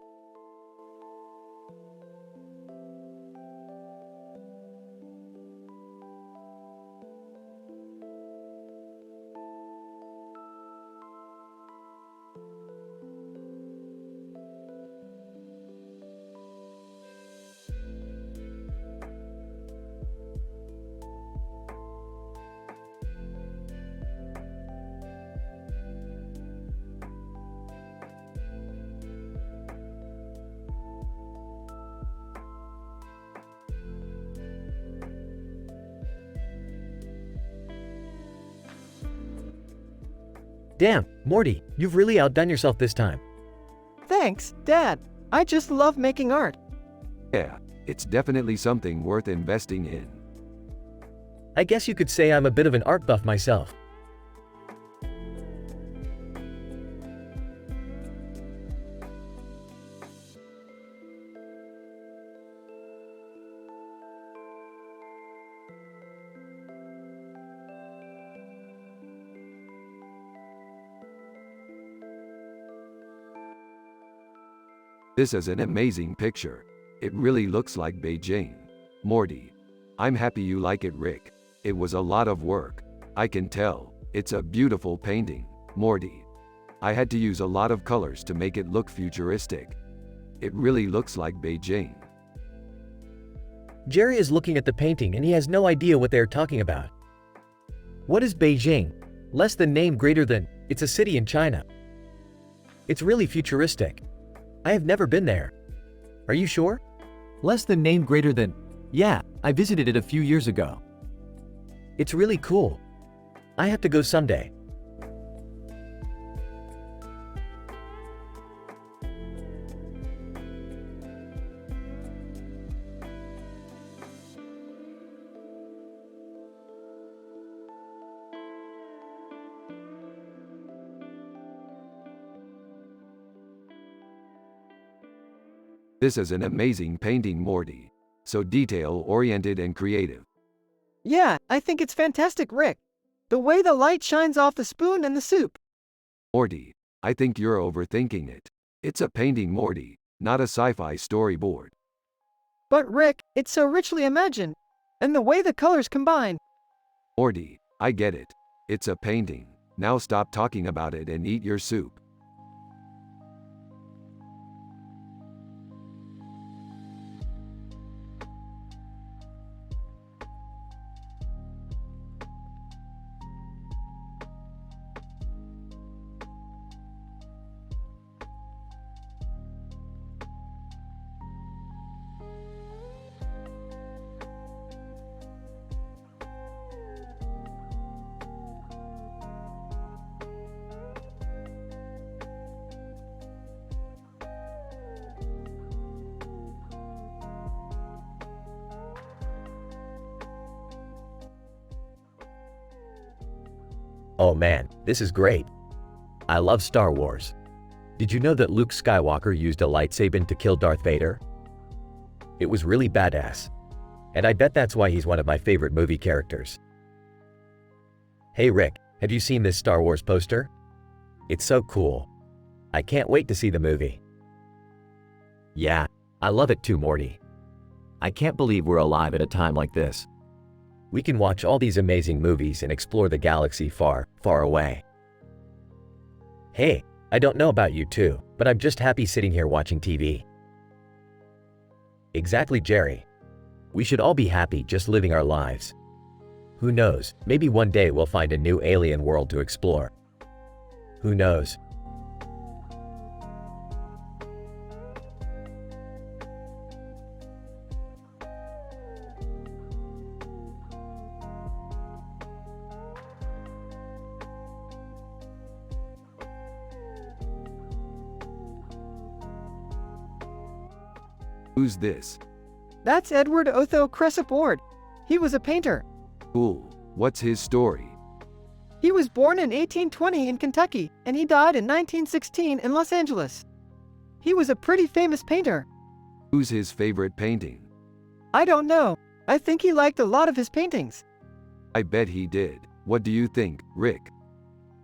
Damn, Morty, you've really outdone yourself this time. Thanks, Dad. I just love making art. Yeah, it's definitely something worth investing in. I guess you could say I'm a bit of an art buff myself. This is an amazing picture. It really looks like Beijing. Morty. I'm happy you like it, Rick. It was a lot of work. I can tell. It's a beautiful painting. Morty. I had to use a lot of colors to make it look futuristic. It really looks like Beijing. Jerry is looking at the painting and he has no idea what they are talking about. What is Beijing? Less than name greater than, it's a city in China. It's really futuristic. I have never been there. Are you sure? Less than name greater than, yeah, I visited it a few years ago. It's really cool. I have to go someday. This is an amazing painting, Morty. So detail-oriented and creative. Yeah, I think it's fantastic, Rick. The way the light shines off the spoon and the soup. Morty, I think you're overthinking it. It's a painting, Morty, not a sci-fi storyboard. But Rick, it's so richly imagined. And the way the colors combine. Morty, I get it. It's a painting. Now stop talking about it and eat your soup. Oh man, this is great. I love Star Wars. Did you know that Luke Skywalker used a lightsaber to kill Darth Vader? It was really badass. And I bet that's why he's one of my favorite movie characters. Hey Rick, have you seen this Star Wars poster? It's so cool. I can't wait to see the movie. Yeah, I love it too, Morty. I can't believe we're alive at a time like this. We can watch all these amazing movies and explore the galaxy far, far away. Hey, I don't know about you too, but I'm just happy sitting here watching TV. Exactly, Jerry. We should all be happy just living our lives. Who knows, maybe one day we'll find a new alien world to explore. Who knows? Who's this? That's Edward Otho Cresap Ward. He was a painter. Cool. What's his story? He was born in 1820 in Kentucky, and he died in 1916 in Los Angeles. He was a pretty famous painter. Who's his favorite painting? I don't know. I think he liked a lot of his paintings. I bet he did. What do you think, Rick?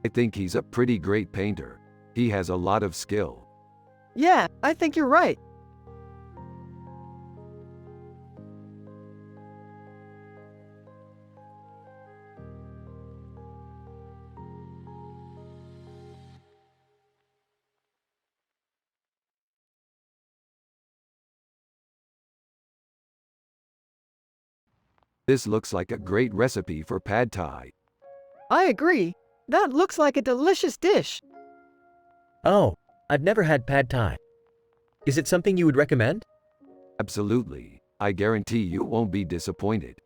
I think he's a pretty great painter. He has a lot of skill. Yeah, I think you're right. This looks like a great recipe for pad thai. I agree. That looks like a delicious dish. Oh, I've never had pad thai. Is it something you would recommend? Absolutely. I guarantee you won't be disappointed.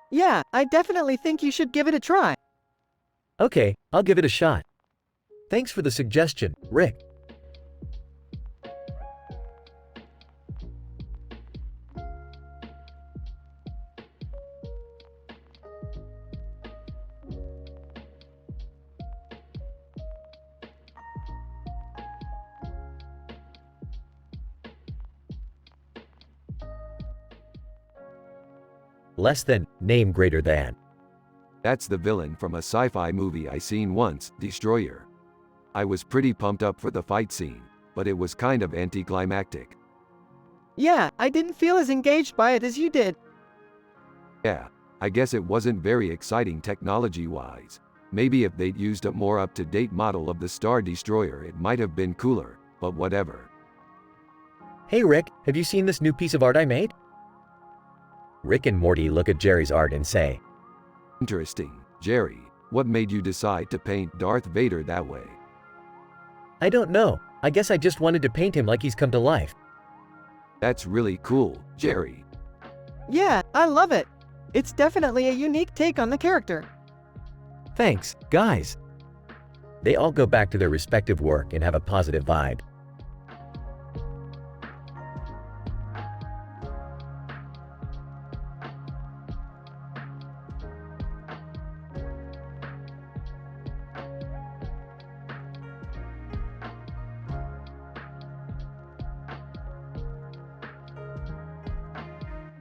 Yeah, I definitely think you should give it a try. Okay, I'll give it a shot. Thanks for the suggestion, Rick. Less than, name greater than. That's the villain from a sci-fi movie I seen once, Destroyer. I was pretty pumped up for the fight scene, but it was kind of anticlimactic. Yeah, I didn't feel as engaged by it as you did. Yeah, I guess it wasn't very exciting technology-wise. Maybe if they'd used a more up-to-date model of the Star Destroyer it might have been cooler, but whatever. Hey Rick, have you seen this new piece of art I made? Rick and Morty look at Jerry's art and say, Interesting, Jerry, what made you decide to paint Darth Vader that way? I don't know. I guess I just wanted to paint him like he's come to life. That's really cool, Jerry. Yeah, I love it. It's definitely a unique take on the character. Thanks, guys. They all go back to their respective work and have a positive vibe.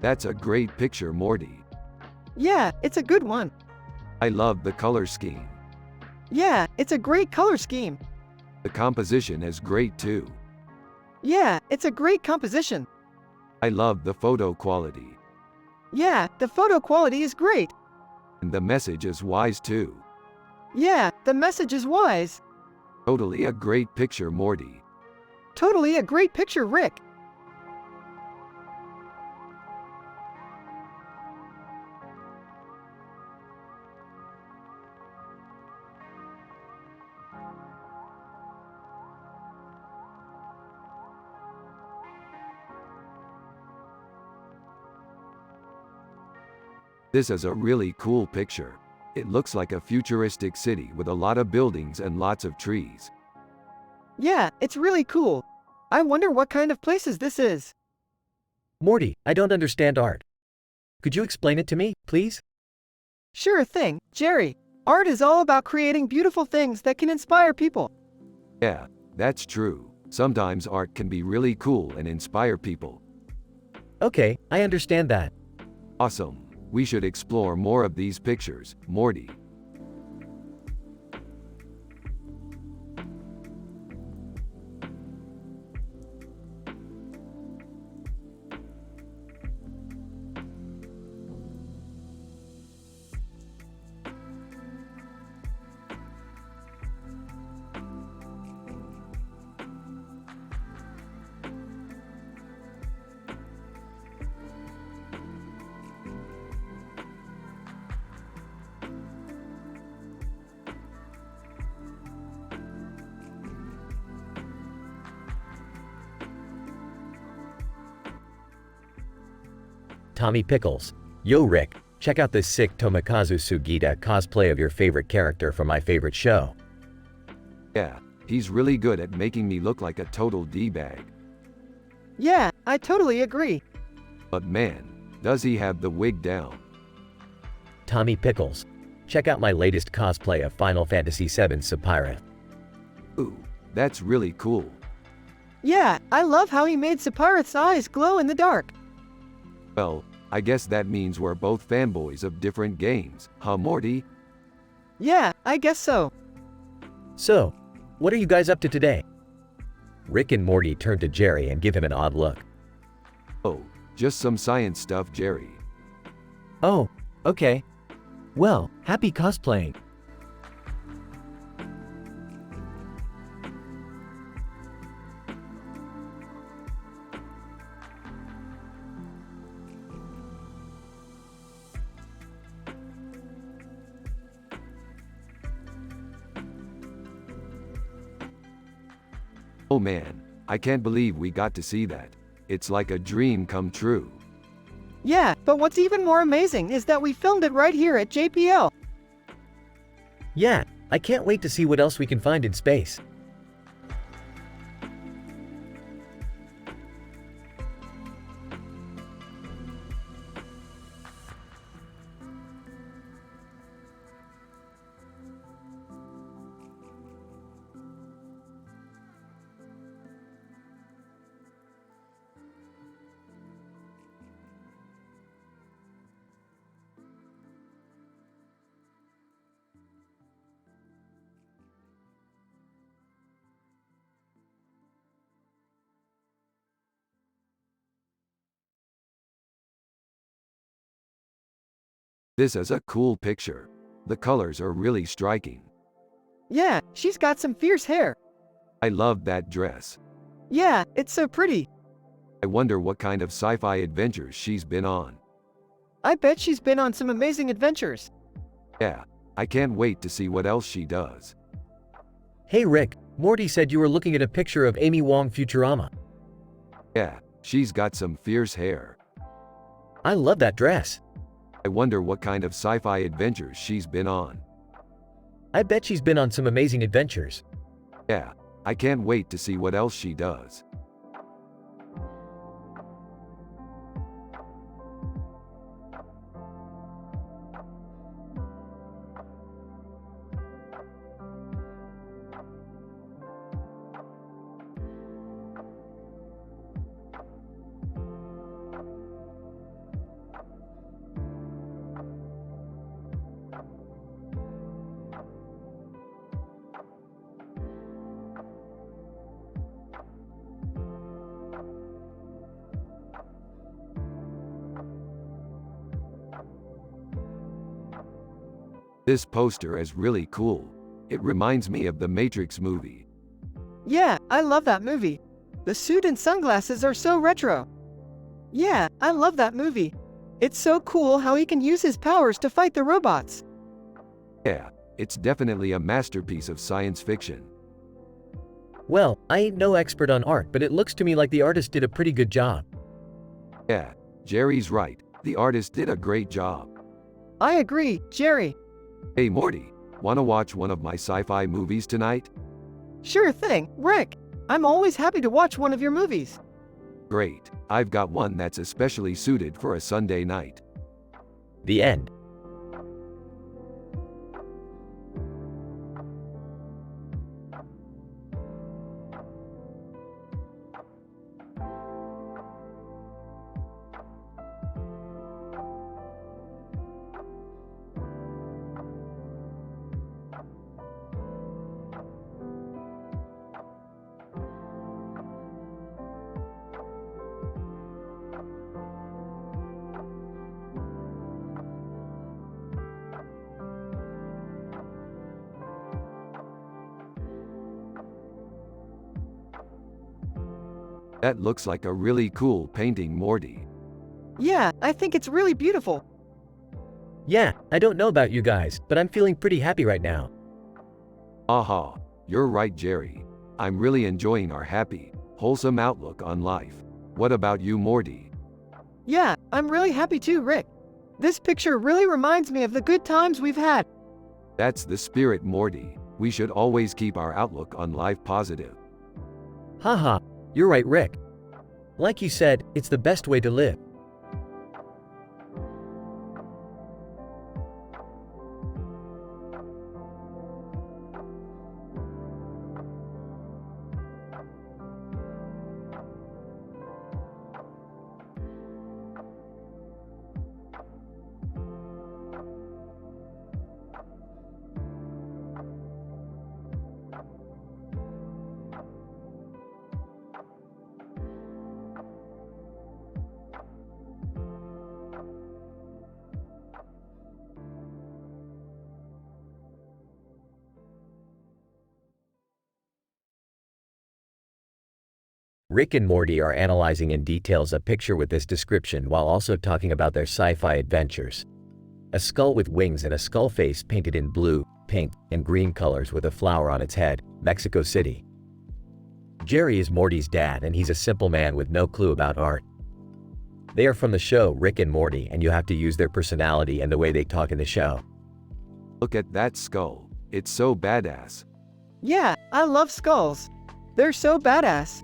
That's a great picture, Morty. Yeah, it's a good one. I love the color scheme. Yeah, it's a great color scheme. The composition is great too. Yeah, it's a great composition. I love the photo quality. Yeah, the photo quality is great. And the message is wise too. Yeah, the message is wise. Totally a great picture, Morty. Totally a great picture, Rick. This is a really cool picture. It looks like a futuristic city with a lot of buildings and lots of trees. Yeah, it's really cool. I wonder what kind of places this is. Morty, I don't understand art. Could you explain it to me, please? Sure thing, Jerry. Art is all about creating beautiful things that can inspire people. Yeah, that's true. Sometimes art can be really cool and inspire people. Okay, I understand that. Awesome. We should explore more of these pictures, Morty. Tommy Pickles. Yo Rick, check out this sick Tomokazu Sugita cosplay of your favorite character from my favorite show. Yeah, he's really good at making me look like a total D-bag. Yeah, I totally agree. But man, does he have the wig down. Tommy Pickles. Check out my latest cosplay of Final Fantasy VII Sephiroth. Ooh, that's really cool. Yeah, I love how he made Sephiroth's eyes glow in the dark. Well, I guess that means we're both fanboys of different games, huh Morty? Yeah, I guess so. So, what are you guys up to today? Rick and Morty turn to Jerry and give him an odd look. Oh, just some science stuff, Jerry. Oh, okay. Well, happy cosplaying. Oh man, I can't believe we got to see that. It's like a dream come true. Yeah, but what's even more amazing is that we filmed it right here at JPL. Yeah, I can't wait to see what else we can find in space. This is a cool picture. The colors are really striking. Yeah, she's got some fierce hair. I love that dress. Yeah, it's so pretty. I wonder what kind of sci-fi adventures she's been on. I bet she's been on some amazing adventures. Yeah, I can't wait to see what else she does. Hey Rick, Morty said you were looking at a picture of Amy Wong Futurama. Yeah, she's got some fierce hair. I love that dress. I wonder what kind of sci-fi adventures she's been on. I bet she's been on some amazing adventures. Yeah, I can't wait to see what else she does. This poster is really cool. It reminds me of the Matrix movie. Yeah, I love that movie. The suit and sunglasses are so retro. Yeah, I love that movie. It's so cool how he can use his powers to fight the robots. Yeah, it's definitely a masterpiece of science fiction. Well, I ain't no expert on art, but it looks to me like the artist did a pretty good job. Yeah, Jerry's right. The artist did a great job. I agree, Jerry. Hey Morty, wanna watch one of my sci-fi movies tonight? Sure thing, Rick. I'm always happy to watch one of your movies. Great, I've got one that's especially suited for a Sunday night. The end. That looks like a really cool painting, Morty. Yeah, I think it's really beautiful. Yeah, I don't know about you guys, but I'm feeling pretty happy right now. Aha, you're right, Jerry. I'm really enjoying our happy, wholesome outlook on life. What about you, Morty? Yeah, I'm really happy too, Rick. This picture really reminds me of the good times we've had. That's the spirit, Morty. We should always keep our outlook on life positive. Haha, you're right, Rick. Like you said, it's the best way to live. Rick and Morty are analyzing in details a picture with this description while also talking about their sci-fi adventures. A skull with wings and a skull face painted in blue, pink, and green colors with a flower on its head, Mexico City. Jerry is Morty's dad and he's a simple man with no clue about art. They are from the show Rick and Morty and you have to use their personality and the way they talk in the show. Look at that skull. It's so badass. Yeah, I love skulls. They're so badass.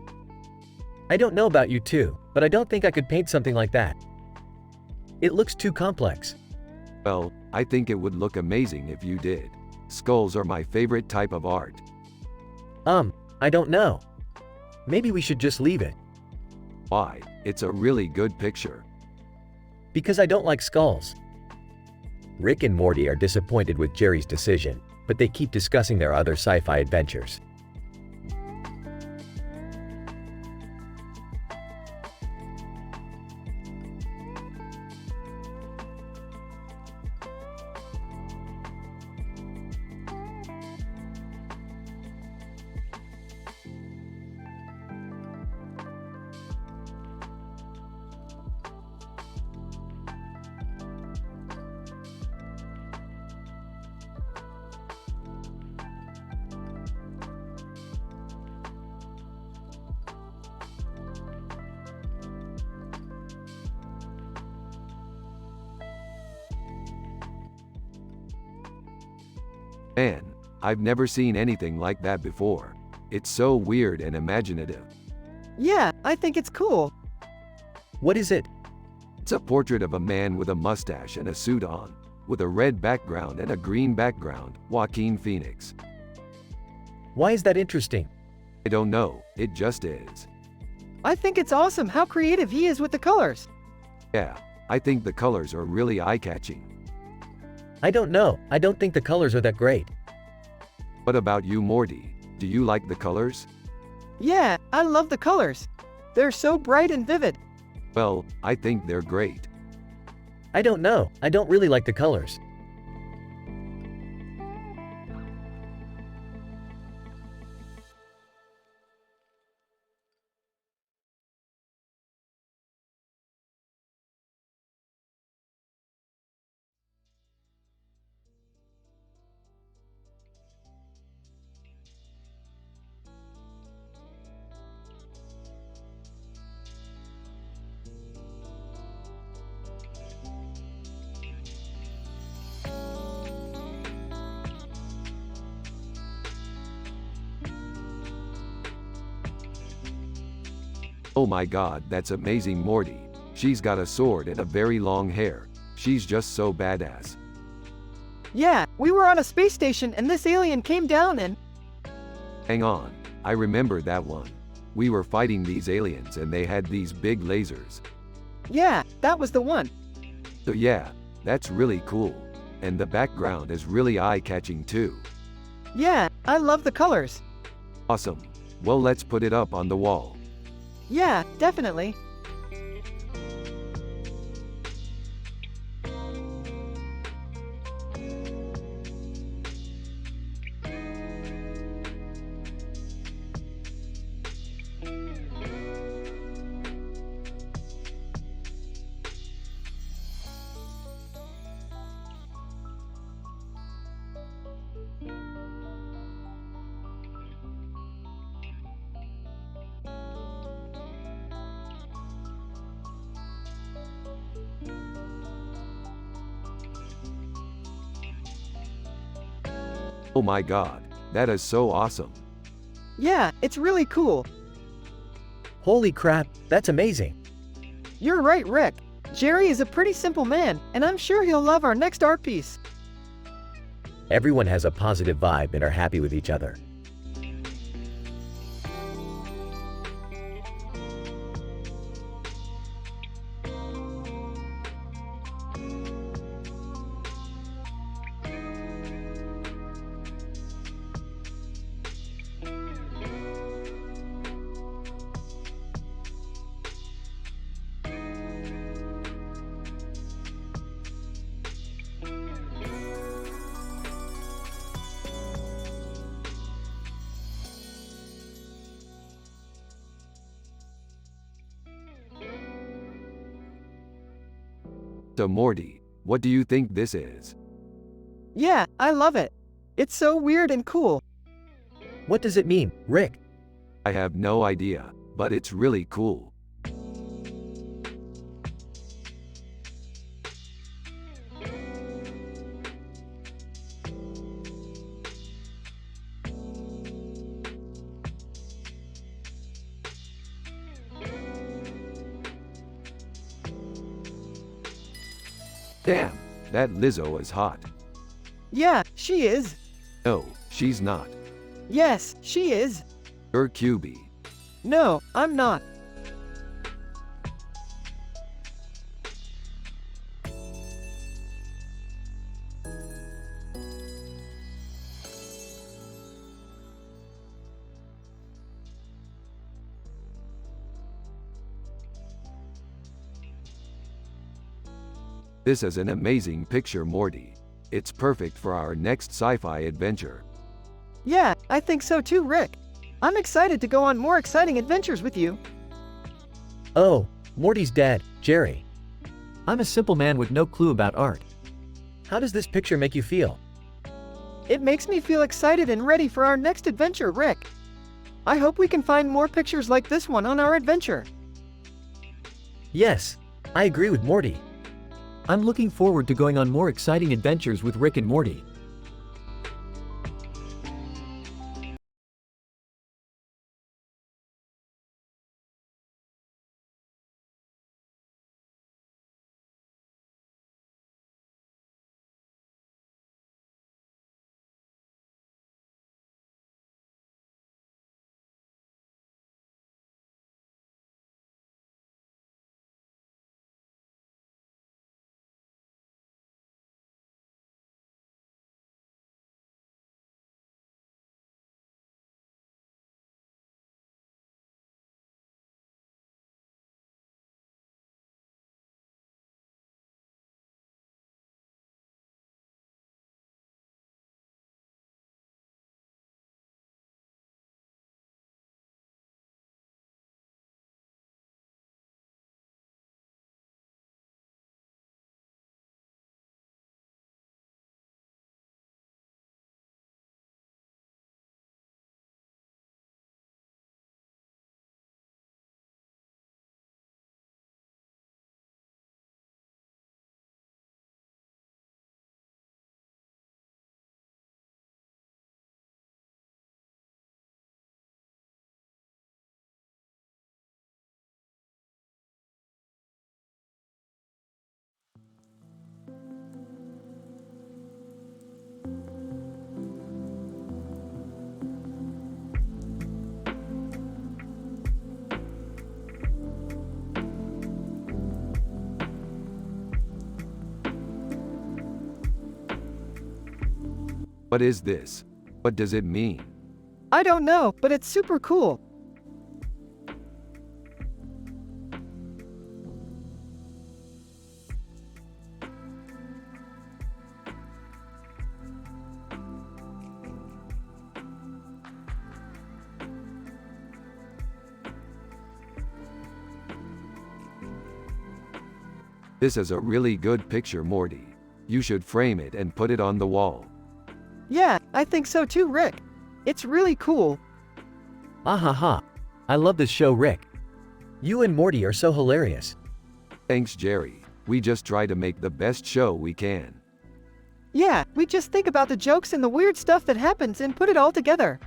I don't know about you two, but I don't think I could paint something like that. It looks too complex. Well, I think it would look amazing if you did. Skulls are my favorite type of art. I don't know. Maybe we should just leave it. Why? It's a really good picture. Because I don't like skulls. Rick and Morty are disappointed with Jerry's decision, but they keep discussing their other sci-fi adventures. Man, I've never seen anything like that before. It's so weird and imaginative. Yeah, I think it's cool. What is it? It's a portrait of a man with a mustache and a suit on, with a red background and a green background, Joaquin Phoenix. Why is that interesting? I don't know, it just is. I think it's awesome how creative he is with the colors. Yeah, I think the colors are really eye-catching. I don't know. I don't think the colors are that great. What about you, Morty? Do you like the colors? Yeah, I love the colors. They're so bright and vivid. Well, I think they're great. I don't know. I don't really like the colors. Oh my god, that's amazing, Morty. She's got a sword and a very long hair. She's just so badass. Yeah, we were on a space station and this alien came down and… Hang on, I remember that one. We were fighting these aliens and they had these big lasers. Yeah, that was the one. So yeah, that's really cool. And the background is really eye-catching too. Yeah, I love the colors. Awesome. Well, let's put it up on the wall. Yeah, definitely. Oh my god, that is so awesome. Yeah, it's really cool. Holy crap, that's amazing. You're right, Rick. Jerry is a pretty simple man, and I'm sure he'll love our next art piece. Everyone has a positive vibe and are happy with each other. So Morty, what do you think this is? Yeah, I love it. It's so weird and cool. What does it mean, Rick? I have no idea, but it's really cool. Damn, that Lizzo is hot. Yeah, she is. No, she's not. Yes, she is. You're QB. No, I'm not. This is an amazing picture, Morty. It's perfect for our next sci-fi adventure. Yeah, I think so too, Rick. I'm excited to go on more exciting adventures with you. Oh, Morty's dad, Jerry. I'm a simple man with no clue about art. How does this picture make you feel? It makes me feel excited and ready for our next adventure, Rick. I hope we can find more pictures like this one on our adventure. Yes, I agree with Morty. I'm looking forward to going on more exciting adventures with Rick and Morty. What is this? What does it mean? I don't know, but it's super cool. This is a really good picture, Morty. You should frame it and put it on the wall. Yeah, I think so too, Rick. It's really cool. Ah ha ha. I love this show, Rick. You and Morty are so hilarious. Thanks, Jerry. We just try to make the best show we can. Yeah, we just think about the jokes and the weird stuff that happens and put it all together.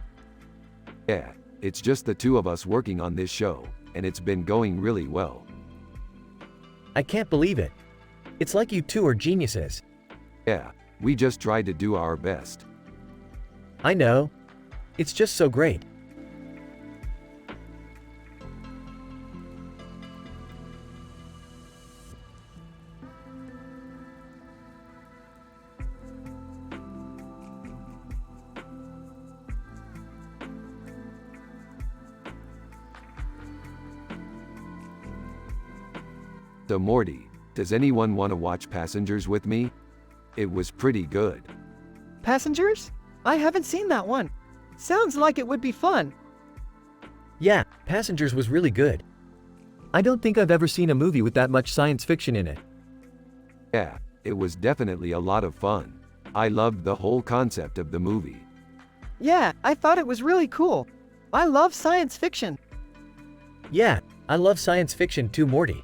Yeah, it's just the two of us working on this show, and it's been going really well. I can't believe it. It's like you two are geniuses. Yeah, we just try to do our best. I know. It's just so great. So Morty, does anyone want to watch Passengers with me? It was pretty good. Passengers? I haven't seen that one. Sounds like it would be fun. Yeah, Passengers was really good. I don't think I've ever seen a movie with that much science fiction in it. Yeah, it was definitely a lot of fun. I loved the whole concept of the movie. Yeah, I thought it was really cool. I love science fiction. Yeah, I love science fiction too, Morty.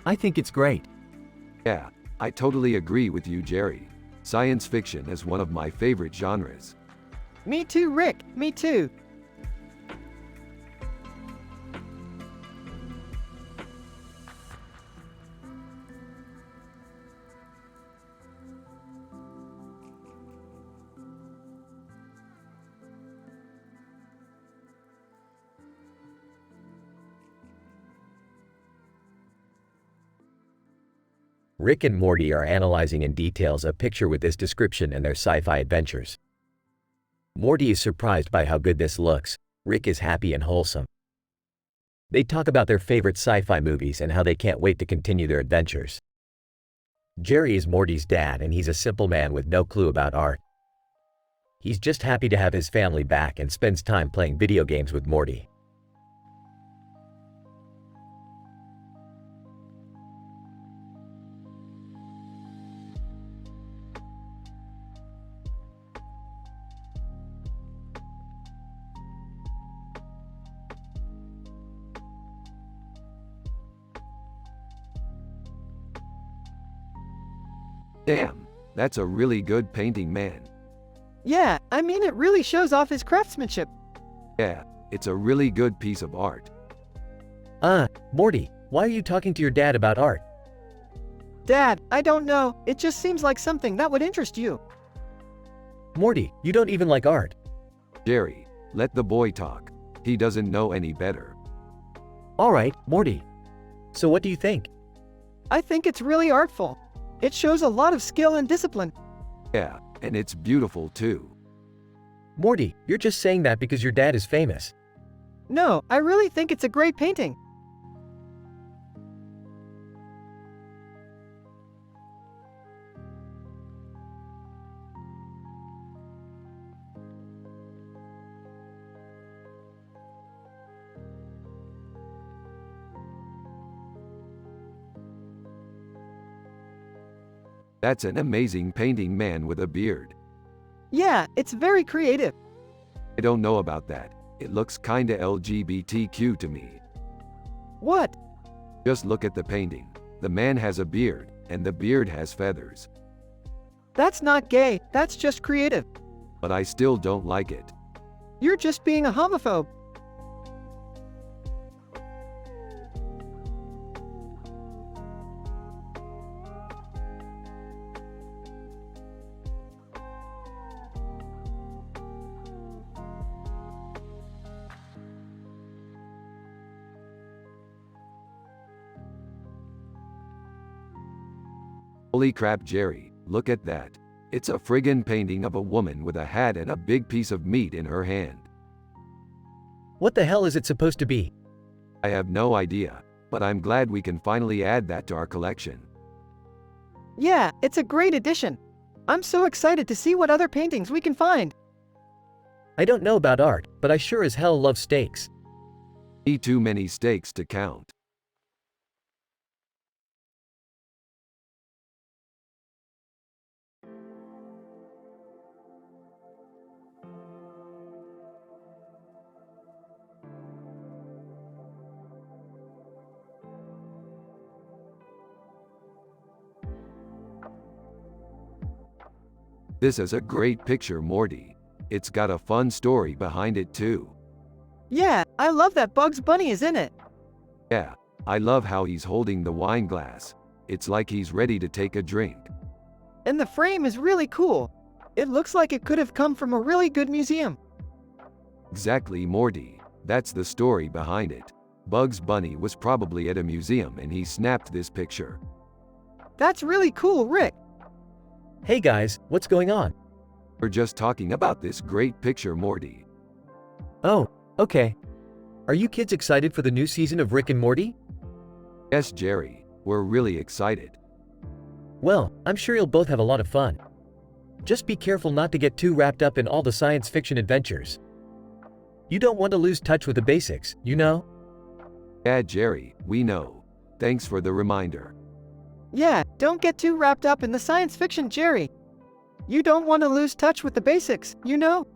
I think it's great. Yeah, I totally agree with you, Jerry. Science fiction is one of my favorite genres. Me too, Rick. Me too. Rick and Morty are analyzing in details a picture with this description and their sci-fi adventures. Morty is surprised by how good this looks. Rick is happy and wholesome. They talk about their favorite sci-fi movies and how they can't wait to continue their adventures. Jerry is Morty's dad, and he's a simple man with no clue about art. He's just happy to have his family back and spends time playing video games with Morty. Damn, that's a really good painting, man. Yeah, I mean it really shows off his craftsmanship. Yeah, it's a really good piece of art. Morty, why are you talking to your dad about art? Dad, I don't know, it just seems like something that would interest you. Morty, you don't even like art. Jerry, let the boy talk. He doesn't know any better. Alright, Morty. So what do you think? I think it's really artful. It shows a lot of skill and discipline. Yeah, and it's beautiful too. Morty, you're just saying that because your dad is famous. No, I really think it's a great painting. That's an amazing painting, man with a beard. Yeah, it's very creative. I don't know about that. It looks kinda LGBTQ to me. What? Just look at the painting. The man has a beard, and the beard has feathers. That's not gay, that's just creative. But I still don't like it. You're just being a homophobe. Holy crap, Jerry, look at that. It's a friggin' painting of a woman with a hat and a big piece of meat in her hand. What the hell is it supposed to be? I have no idea, but I'm glad we can finally add that to our collection. Yeah, it's a great addition. I'm so excited to see what other paintings we can find. I don't know about art, but I sure as hell love steaks. Eat too many steaks to count. This is a great picture, Morty. It's got a fun story behind it too. Yeah, I love that Bugs Bunny is in it. Yeah, I love how he's holding the wine glass. It's like he's ready to take a drink. And the frame is really cool. It looks like it could have come from a really good museum. Exactly, Morty. That's the story behind it. Bugs Bunny was probably at a museum and he snapped this picture. That's really cool, Rick. Hey guys, what's going on? We're just talking about this great picture, Morty. Oh, okay. Are you kids excited for the new season of Rick and Morty? Yes, Jerry, we're really excited. Well, I'm sure you'll both have a lot of fun. Just be careful not to get too wrapped up in all the science fiction adventures. You don't want to lose touch with the basics, you know? Yeah, Jerry, we know. Thanks for the reminder. Yeah, don't get too wrapped up in the science fiction, Jerry. You don't want to lose touch with the basics, you know?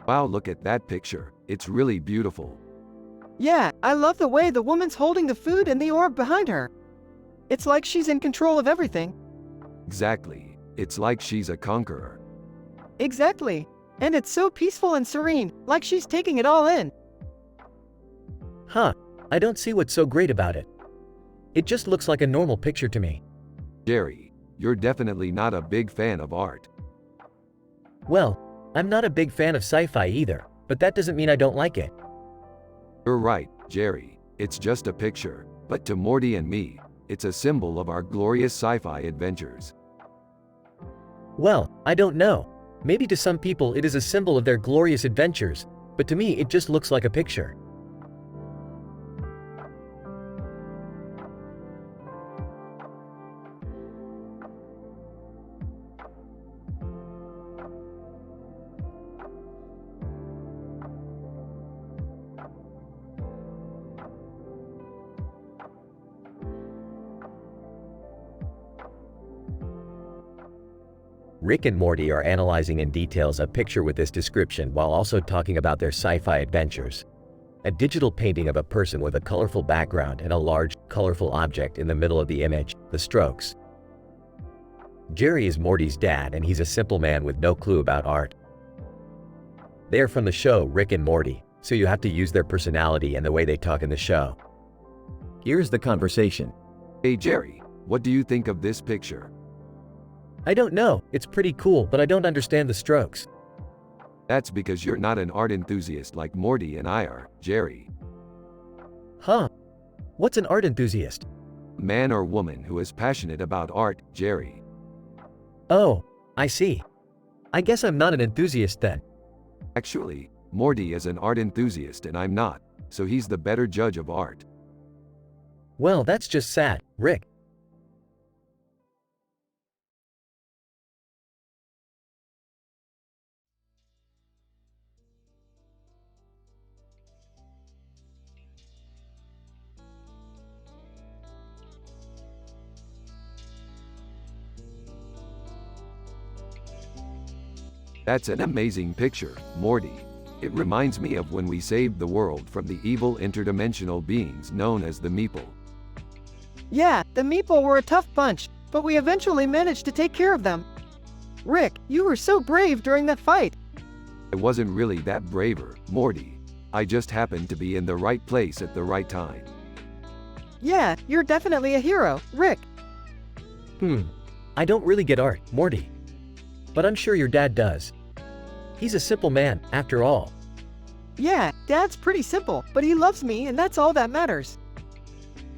Wow, look at that picture. It's really beautiful. Yeah, I love the way the woman's holding the food and the orb behind her. It's like she's in control of everything. Exactly. It's like she's a conqueror. Exactly. And it's so peaceful and serene, like she's taking it all in. Huh, I don't see what's so great about it. It just looks like a normal picture to me. Jerry, you're definitely not a big fan of art. Well, I'm not a big fan of sci-fi either, but that doesn't mean I don't like it. You're right, Jerry. It's just a picture, but to Morty and me, it's a symbol of our glorious sci-fi adventures. Well, I don't know. Maybe to some people it is a symbol of their glorious adventures, but to me it just looks like a picture. Rick and Morty are analyzing in details a picture with this description while also talking about their sci-fi adventures. A digital painting of a person with a colorful background and a large, colorful object in the middle of the image, the strokes. Jerry is Morty's dad and he's a simple man with no clue about art. They are from the show Rick and Morty, so you have to use their personality and the way they talk in the show. Here's the conversation. Hey Jerry, what do you think of this picture? I don't know, it's pretty cool, but I don't understand the strokes. That's because you're not an art enthusiast like Morty and I are, Jerry. Huh? What's an art enthusiast? Man or woman who is passionate about art, Jerry. Oh, I see. I guess I'm not an enthusiast then. Actually, Morty is an art enthusiast and I'm not, so he's the better judge of art. Well, that's just sad, Rick. That's an amazing picture, Morty. It reminds me of when we saved the world from the evil interdimensional beings known as the Meeple. Yeah, the Meeple were a tough bunch, but we eventually managed to take care of them. Rick, you were so brave during that fight. I wasn't really that braver, Morty. I just happened to be in the right place at the right time. Yeah, you're definitely a hero, Rick. I don't really get art, Morty. But I'm sure your dad does. He's a simple man, after all. Yeah, Dad's pretty simple, but he loves me and that's all that matters.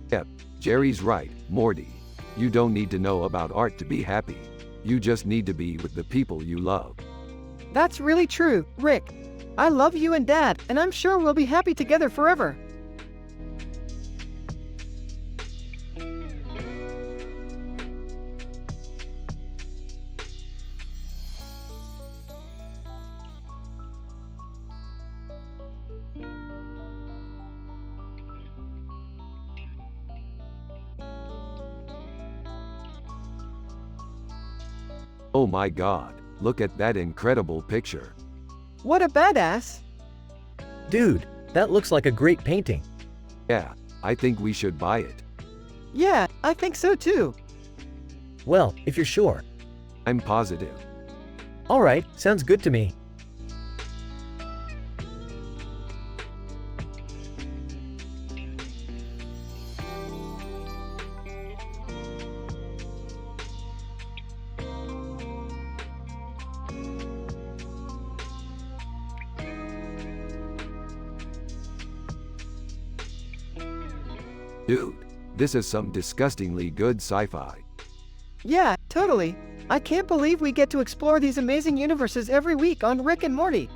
Yep, Jerry's right, Morty. You don't need to know about art to be happy. You just need to be with the people you love. That's really true, Rick. I love you and Dad, and I'm sure we'll be happy together forever. Oh my God, look at that incredible picture. What a badass. Dude, that looks like a great painting. Yeah, I think we should buy it. Yeah, I think so too. Well, if you're sure. I'm positive. Alright, sounds good to me. Dude, this is some disgustingly good sci-fi. Yeah, totally. I can't believe we get to explore these amazing universes every week on Rick and Morty.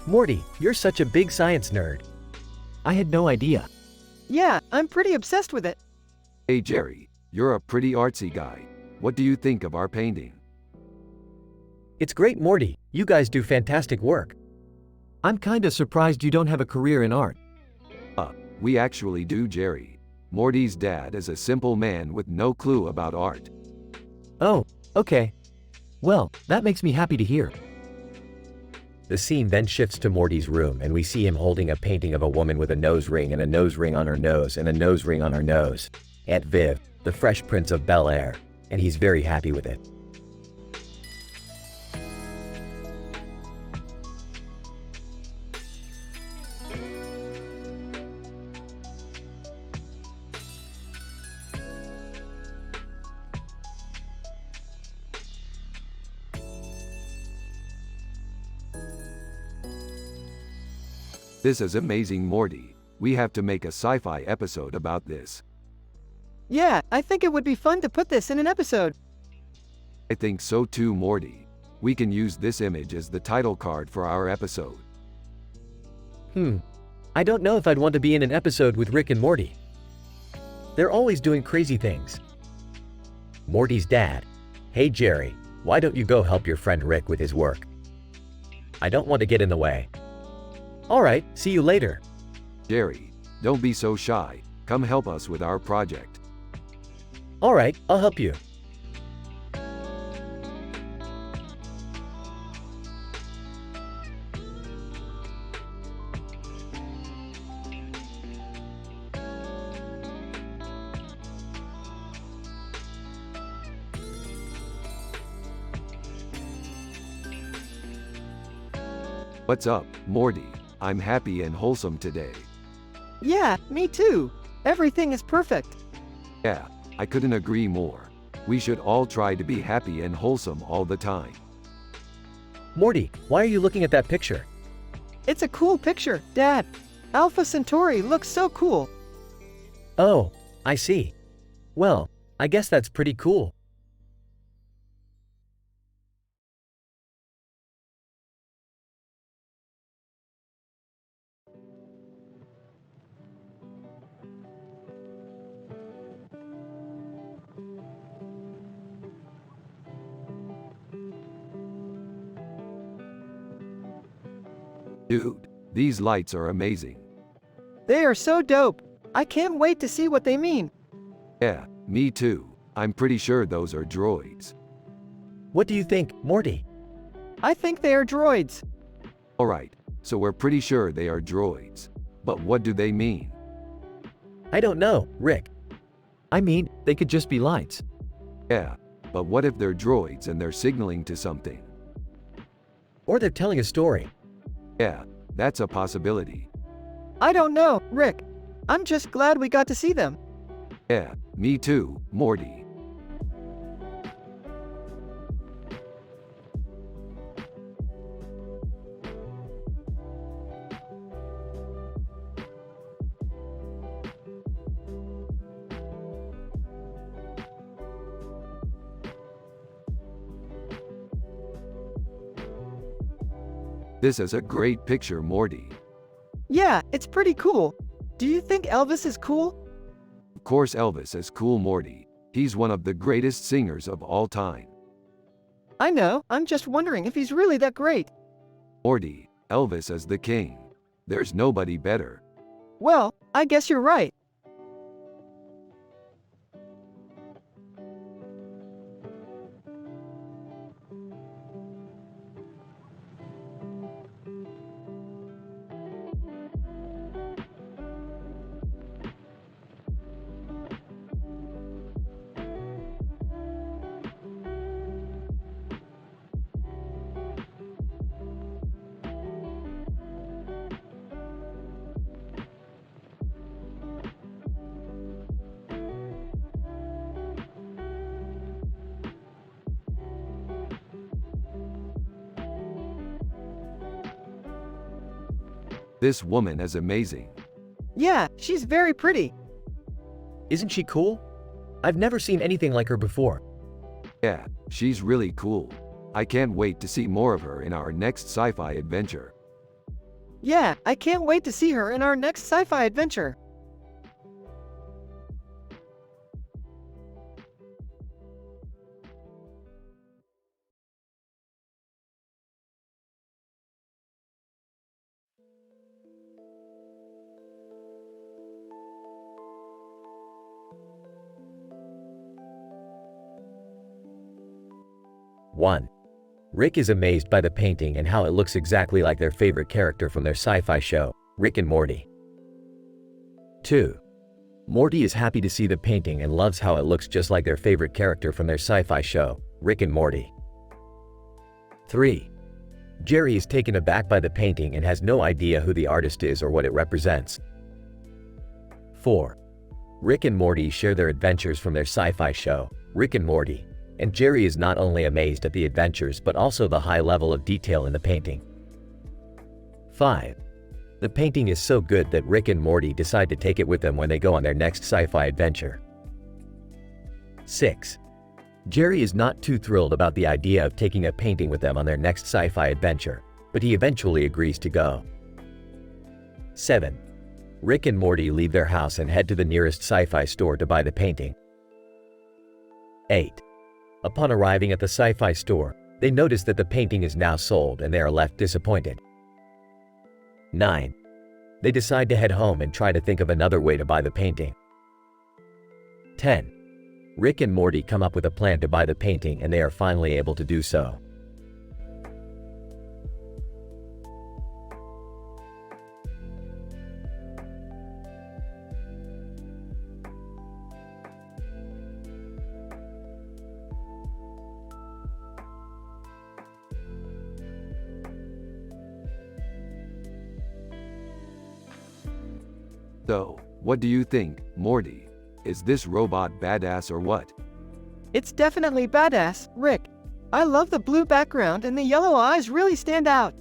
Morty, you're such a big science nerd. I had no idea. Yeah, I'm pretty obsessed with it. Hey Jerry, you're a pretty artsy guy. What do you think of our painting? It's great, Morty. You guys do fantastic work. I'm kinda surprised you don't have a career in art. We actually do, Jerry. Morty's dad is a simple man with no clue about art. Oh, okay. Well, that makes me happy to hear. The scene then shifts to Morty's room and we see him holding a painting of a woman with a nose ring and a nose ring on her nose and a nose ring on her nose. Aunt Viv, the Fresh Prince of Bel-Air, and he's very happy with it. This is amazing, Morty. We have to make a sci-fi episode about this. Yeah, I think it would be fun to put this in an episode. I think so too, Morty. We can use this image as the title card for our episode. I don't know if I'd want to be in an episode with Rick and Morty. They're always doing crazy things. Morty's dad. Hey Jerry, why don't you go help your friend Rick with his work? I don't want to get in the way. Alright, see you later. Jerry, don't be so shy. Come help us with our project. Alright, I'll help you. What's up, Morty? I'm happy and wholesome today. Yeah, me too. Everything is perfect. Yeah, I couldn't agree more. We should all try to be happy and wholesome all the time. Morty, why are you looking at that picture? It's a cool picture, Dad. Alpha Centauri looks so cool. Oh, I see. Well, I guess that's pretty cool. Dude, these lights are amazing. They are so dope. I can't wait to see what they mean. Yeah, me too. I'm pretty sure those are droids. What do you think, Morty? I think they are droids. Alright, so we're pretty sure they are droids. But what do they mean? I don't know, Rick. I mean, they could just be lights. Yeah, but what if they're droids and they're signaling to something? Or they're telling a story. Yeah, that's a possibility. I don't know, Rick. I'm just glad we got to see them. Yeah, me too, Morty. This is a great picture, Morty. Yeah, it's pretty cool. Do you think Elvis is cool? Of course Elvis is cool, Morty. He's one of the greatest singers of all time. I know, I'm just wondering if he's really that great. Morty, Elvis is the king. There's nobody better. Well, I guess you're right. This woman is amazing. Yeah, she's very pretty. Isn't she cool? I've never seen anything like her before. Yeah, she's really cool. I can't wait to see more of her in our next sci-fi adventure. Yeah, I can't wait to see her in our next sci-fi adventure. One. Rick is amazed by the painting and how it looks exactly like their favorite character from their sci-fi show, Rick and Morty. 2. Morty is happy to see the painting and loves how it looks just like their favorite character from their sci-fi show, Rick and Morty. 3. Jerry is taken aback by the painting and has no idea who the artist is or what it represents. 4. Rick and Morty share their adventures from their sci-fi show, Rick and Morty, and Jerry is not only amazed at the adventures but also the high level of detail in the painting. 5. The painting is so good that Rick and Morty decide to take it with them when they go on their next sci-fi adventure. 6. Jerry is not too thrilled about the idea of taking a painting with them on their next sci-fi adventure, but he eventually agrees to go. 7. Rick and Morty leave their house and head to the nearest sci-fi store to buy the painting. 8. Upon arriving at the sci-fi store, they notice that the painting is now sold and they are left disappointed. 9. They decide to head home and try to think of another way to buy the painting. 10. Rick and Morty come up with a plan to buy the painting and they are finally able to do so. So, what do you think, Morty? Is this robot badass or what? It's definitely badass, Rick. I love the blue background and the yellow eyes really stand out.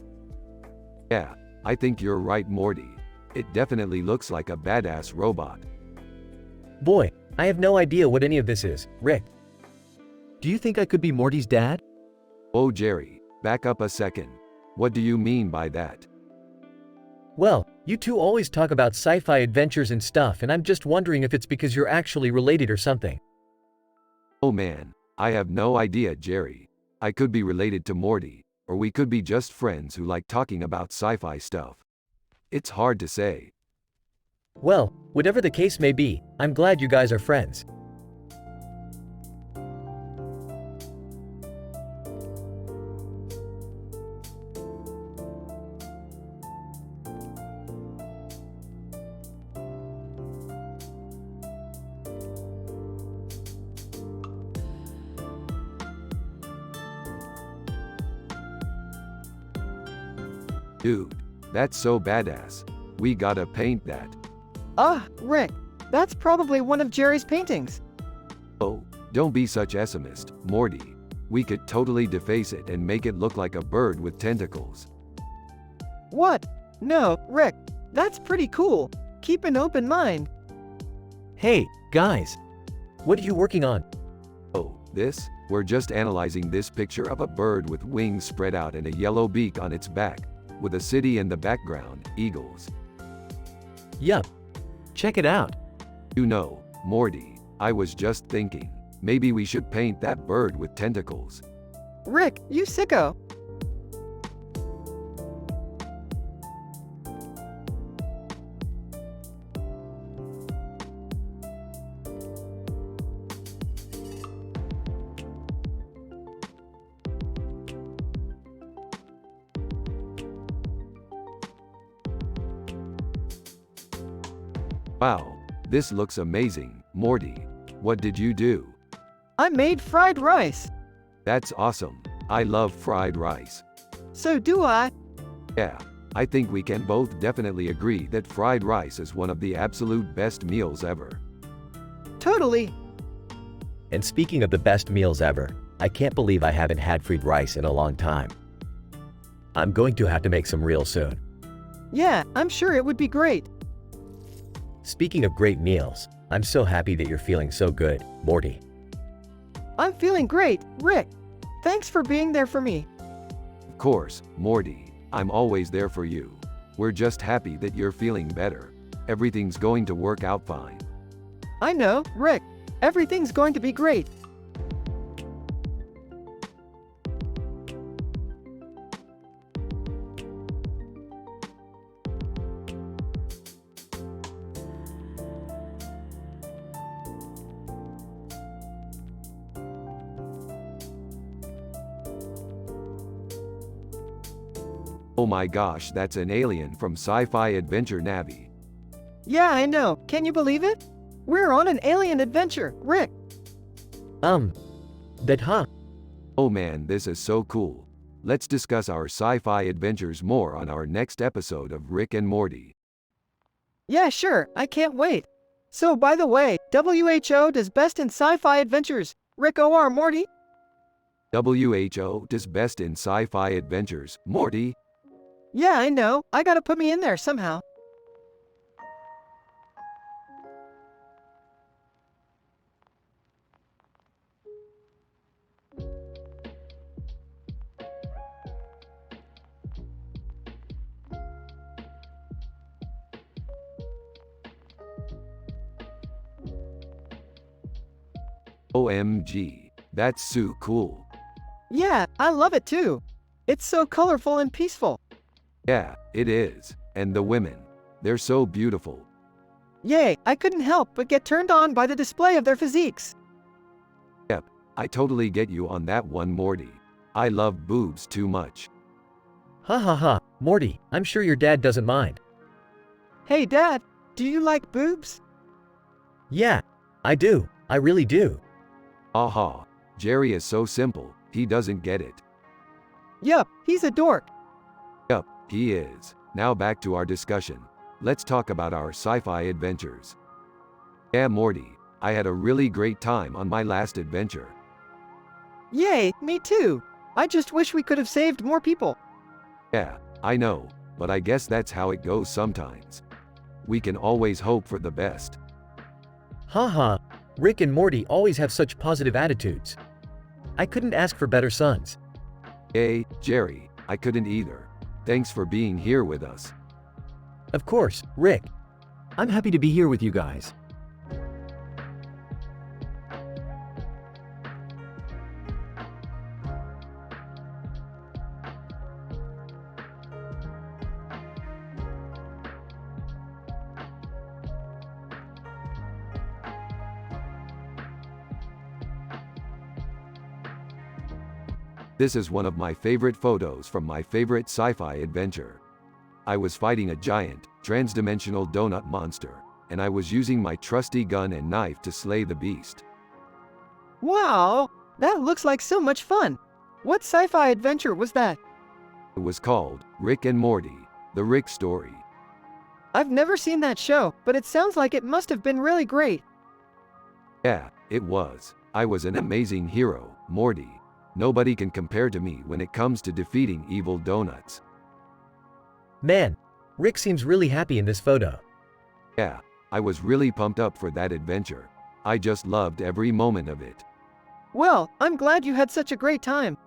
Yeah, I think you're right, Morty. It definitely looks like a badass robot. Boy, I have no idea what any of this is, Rick. Do you think I could be Morty's dad? Oh, Jerry, back up a second. What do you mean by that? Well, you two always talk about sci-fi adventures and stuff, and I'm just wondering if it's because you're actually related or something. Oh man, I have no idea, Jerry. I could be related to Morty, or we could be just friends who like talking about sci-fi stuff. It's hard to say. Well, whatever the case may be, I'm glad you guys are friends. Dude, that's so badass. We gotta paint that. Rick, that's probably one of Jerry's paintings. Oh, don't be such pessimist, Morty. We could totally deface it and make it look like a bird with tentacles. What? No, Rick, that's pretty cool. Keep an open mind. Hey, guys. What are you working on? Oh, this? We're just analyzing this picture of a bird with wings spread out and a yellow beak on its back, with a city in the background, eagles. Yup. Check it out. You know, Morty, I was just thinking, maybe we should paint that bird with tentacles. Rick, you sicko. Wow, this looks amazing, Morty. What did you do? I made fried rice. That's awesome. I love fried rice. So do I. Yeah, I think we can both definitely agree that fried rice is one of the absolute best meals ever. Totally. And speaking of the best meals ever, I can't believe I haven't had fried rice in a long time. I'm going to have to make some real soon. Yeah, I'm sure it would be great. Speaking of great meals, I'm so happy that you're feeling so good, Morty. I'm feeling great, Rick. Thanks for being there for me. Of course, Morty, I'm always there for you. We're just happy that you're feeling better. Everything's going to work out fine. I know, Rick. Everything's going to be great. Oh my gosh, that's an alien from Sci-Fi Adventure Navi. Yeah, I know. Can you believe it? We're on an alien adventure, Rick. Huh? Oh man, this is so cool. Let's discuss our sci-fi adventures more on our next episode of Rick and Morty. Yeah, sure. I can't wait. So, by the way, WHO does best in sci-fi adventures. Rick or Morty? WHO does best in sci-fi adventures, Morty. Yeah, I know. I gotta put me in there somehow. OMG, that's so cool. Yeah, I love it too. It's so colorful and peaceful. Yeah, it is. And the women. They're so beautiful. Yay, I couldn't help but get turned on by the display of their physiques. Yep, I totally get you on that one, Morty. I love boobs too much. Ha ha ha, Morty, I'm sure your dad doesn't mind. Hey Dad, do you like boobs? Yeah, I do. I really do. Aha, Jerry is so simple, he doesn't get it. Yup, he's a dork. Yup, he is. Now back to our discussion. Let's talk about our sci-fi adventures. Yeah, Morty, I had a really great time on my last adventure. Yay, me too. I just wish we could have saved more people. Yeah, I know, but I guess that's how it goes sometimes. We can always hope for the best. Ha ha, Rick and Morty always have such positive attitudes. I couldn't ask for better sons. Hey, Jerry, I couldn't either. Thanks for being here with us. Of course, Rick. I'm happy to be here with you guys. This is one of my favorite photos from my favorite sci-fi adventure. I was fighting a giant, trans-dimensional donut monster, and I was using my trusty gun and knife to slay the beast. Wow, that looks like so much fun. What sci-fi adventure was that? It was called Rick and Morty, the Rick Story. I've never seen that show, but it sounds like it must have been really great. Yeah, it was. I was an amazing hero, Morty. Nobody can compare to me when it comes to defeating evil donuts. Man, Rick seems really happy in this photo. Yeah, I was really pumped up for that adventure. I just loved every moment of it. Well, I'm glad you had such a great time.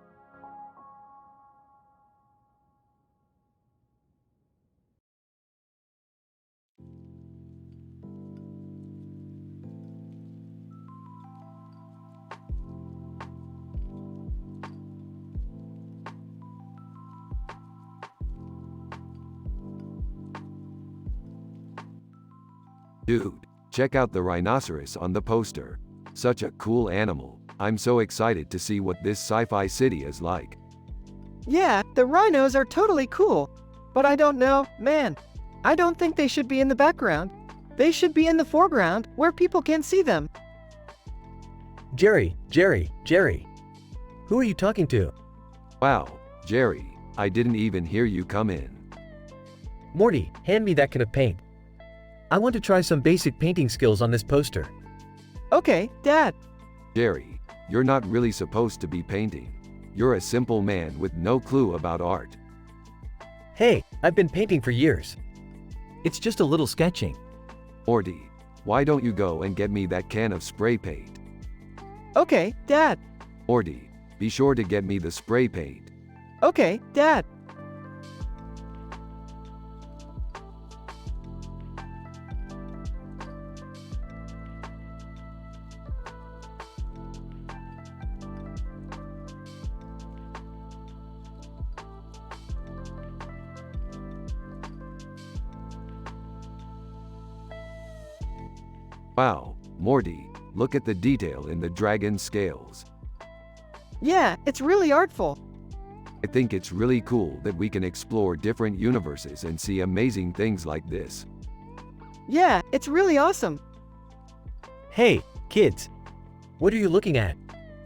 Dude, check out the rhinoceros on the poster. Such a cool animal. I'm so excited to see what this sci-fi city is like. Yeah, the rhinos are totally cool. But I don't know, man. I don't think they should be in the background. They should be in the foreground, where people can see them. Jerry. Who are you talking to? Wow, Jerry, I didn't even hear you come in. Morty, hand me that can of paint. I want to try some basic painting skills on this poster. Okay, Dad. Jerry, you're not really supposed to be painting. You're a simple man with no clue about art. Hey, I've been painting for years. It's just a little sketching. Morty, why don't you go and get me that can of spray paint? Okay, Dad. Morty, be sure to get me the spray paint. Okay, Dad. Wow, Morty, look at the detail in the dragon scales. Yeah, it's really artful. I think it's really cool that we can explore different universes and see amazing things like this. Yeah, it's really awesome. Hey, kids. What are you looking at?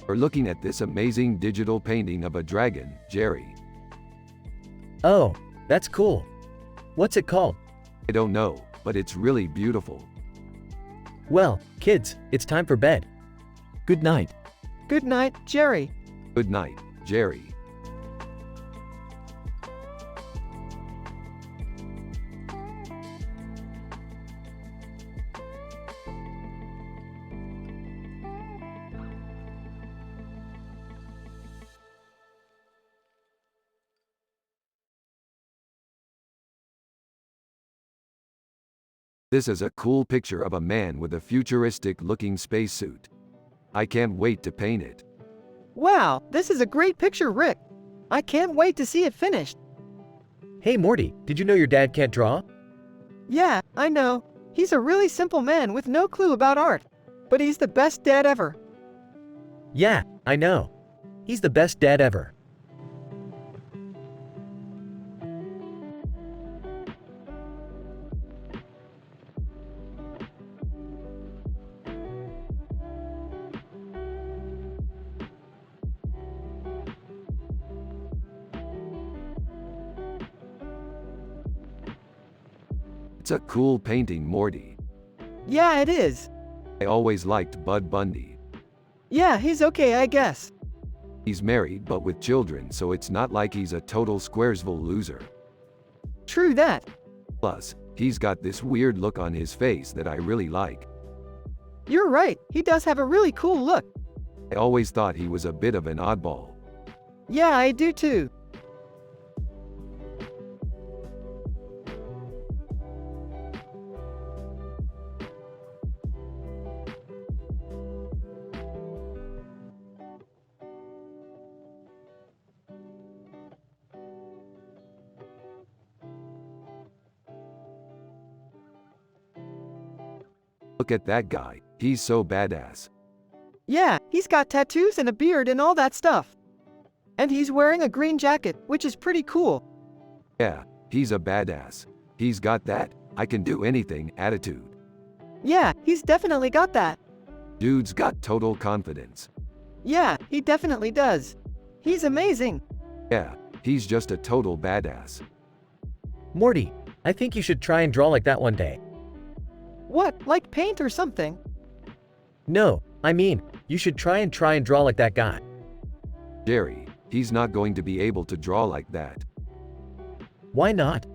We're looking at this amazing digital painting of a dragon, Jerry. Oh, that's cool. What's it called? I don't know, but it's really beautiful. Well, kids, it's time for bed. Good night. Good night, Jerry. Good night, Jerry. This is a cool picture of a man with a futuristic-looking spacesuit. I can't wait to paint it. Wow, this is a great picture, Rick. I can't wait to see it finished. Hey Morty, did you know your dad can't draw? Yeah, I know. He's a really simple man with no clue about art. But he's the best dad ever. Yeah, I know. He's the best dad ever. It's a cool painting, Morty. Yeah, it is. I always liked Bud Bundy. Yeah, he's okay, I guess. He's married but with children, so it's not like he's a total Squaresville loser. True that. Plus, he's got this weird look on his face that I really like. You're right, he does have a really cool look. I always thought he was a bit of an oddball. Yeah, I do too. Look at that guy, he's so badass. Yeah, he's got tattoos and a beard and all that stuff. And he's wearing a green jacket, which is pretty cool. Yeah, he's a badass. He's got that I can do anything attitude. Yeah, he's definitely got that. Dude's got total confidence. Yeah, he definitely does. He's amazing. Yeah, he's just a total badass. Morty, I think you should try and draw like that one day. What, like paint or something? No, I mean, you should try and draw like that guy. Jerry, he's not going to be able to draw like that. Why not?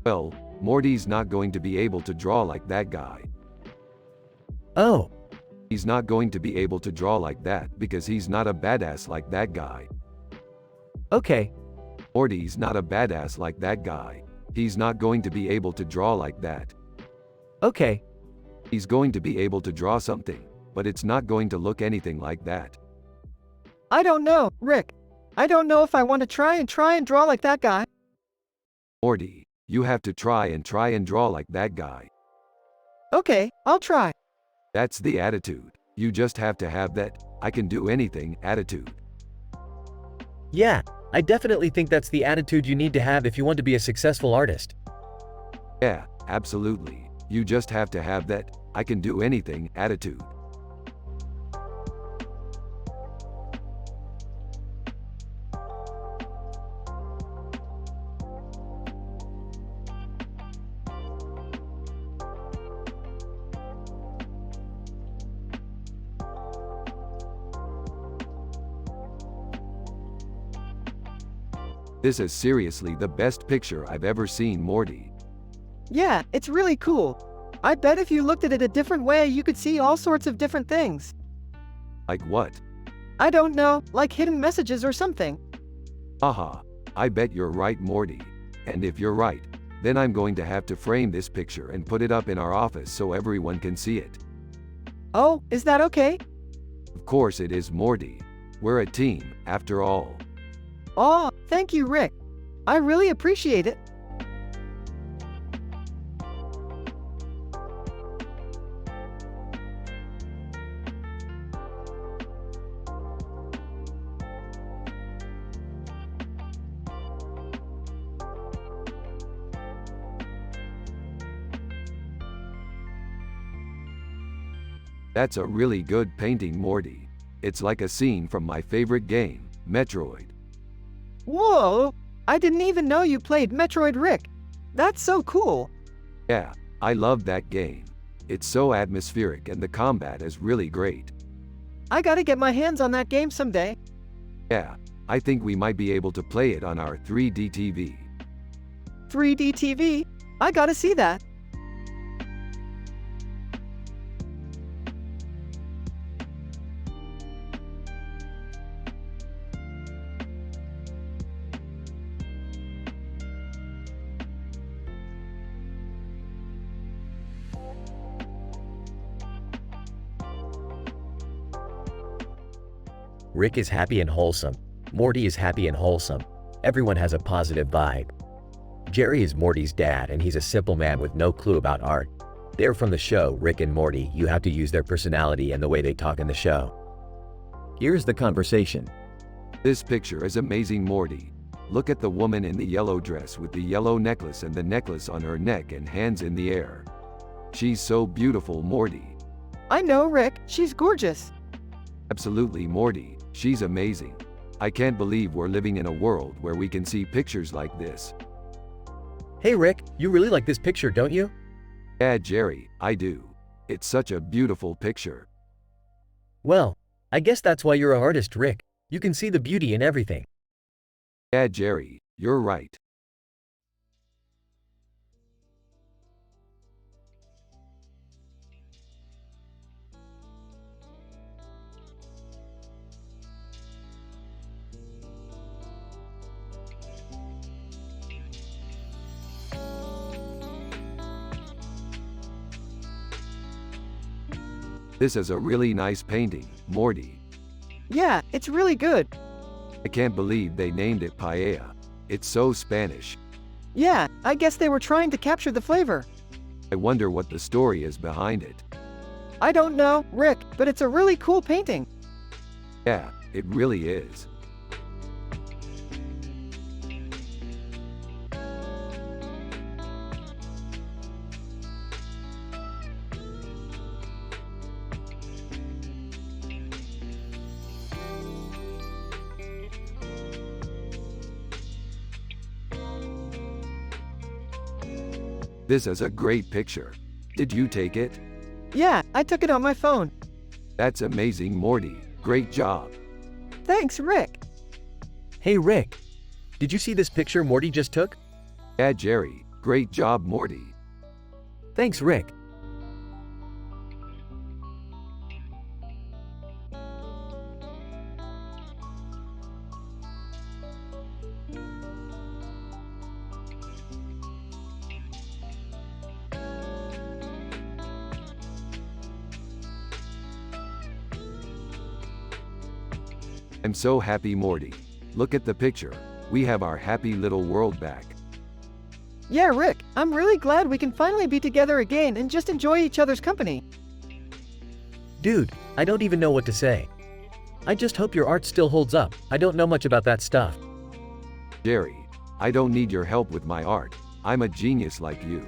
Well, Morty's not going to be able to draw like that guy. Oh, He's not going to be able to draw like that because he's not a badass like that guy. okay. Morty's not a badass like that guy. He's not going to be able to draw like that. Okay. He's going to be able to draw something, but it's not going to look anything like that. I don't know, Rick. I don't know if I want to try and draw like that guy. Morty, you have to try and draw like that guy. Okay, I'll try. That's the attitude. You just have to have that I can do anything attitude. Yeah, I definitely think that's the attitude you need to have if you want to be a successful artist. Yeah, absolutely. You just have to have that I can do anything attitude. This is seriously the best picture I've ever seen, Morty. Yeah, it's really cool. I bet if you looked at it a different way, you could see all sorts of different things. Like what? I don't know, like hidden messages or something. Haha, I bet you're right, Morty. And if you're right, then I'm going to have to frame this picture and put it up in our office so everyone can see it. Oh, is that okay? Of course it is, Morty. We're a team, after all. Oh, thank you, Rick. I really appreciate it. That's a really good painting, Morty. It's like a scene from my favorite game, Metroid. Whoa! I didn't even know you played Metroid, Rick. That's so cool. Yeah, I love that game. It's so atmospheric and the combat is really great. I gotta get my hands on that game someday. Yeah, I think we might be able to play it on our 3D TV. 3D TV? I gotta see that. Rick is happy and wholesome. Morty is happy and wholesome. Everyone has a positive vibe. Jerry is Morty's dad, and he's a simple man with no clue about art. They're from the show Rick and Morty. You have to use their personality and the way they talk in the show. Here's the conversation. This picture is amazing, Morty. Look at the woman in the yellow dress with the yellow necklace and the necklace on her neck and hands in the air. She's so beautiful, Morty. I know, Rick. She's gorgeous. Absolutely, Morty. She's amazing. I can't believe we're living in a world where we can see pictures like this. Hey Rick, you really like this picture, don't you? Yeah, Jerry, I do. It's such a beautiful picture. Well, I guess that's why you're an artist, Rick. You can see the beauty in everything. Yeah, Jerry, you're right. This is a really nice painting, Morty. Yeah, it's really good. I can't believe they named it paella. It's so Spanish. Yeah, I guess they were trying to capture the flavor. I wonder what the story is behind it. I don't know, Rick, but it's a really cool painting. Yeah, it really is. This is a great picture. Did you take it? Yeah, I took it on my phone. That's amazing, Morty. Great job. Thanks, Rick. Hey Rick, did you see this picture Morty just took? Yeah, Jerry. Great job, Morty. Thanks Rick. I'm so happy, Morty. Look at the picture. We have our happy little world back. Yeah, Rick, I'm really glad we can finally be together again and just enjoy each other's company. Dude, I don't even know what to say. I just hope your art still holds up. I don't know much about that stuff. Jerry, I don't need your help with my art. I'm a genius like you.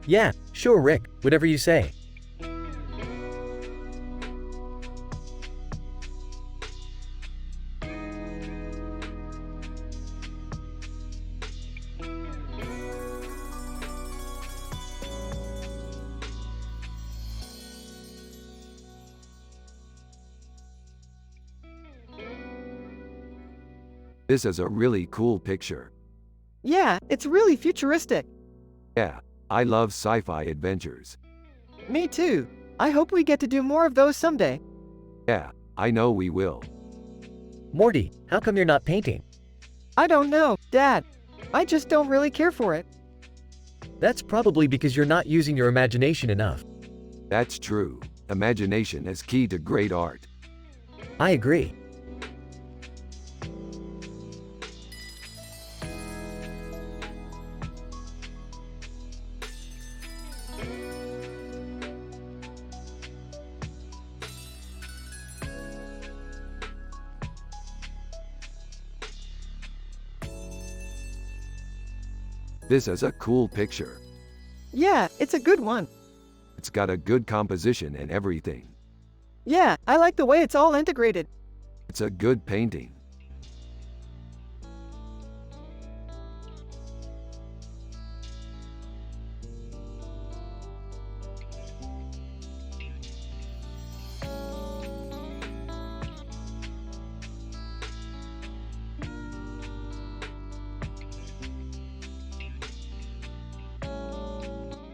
Yeah, sure Rick, whatever you say. This is a really cool picture. Yeah, it's really futuristic. Yeah, I love sci-fi adventures. Me too. I hope we get to do more of those someday. Yeah, I know we will. Morty, how come you're not painting? I don't know, Dad. I just don't really care for it. That's probably because you're not using your imagination enough. That's true. Imagination is key to great art. I agree. This is a cool picture. Yeah, it's a good one. It's got a good composition and everything. Yeah, I like the way it's all integrated. It's a good painting.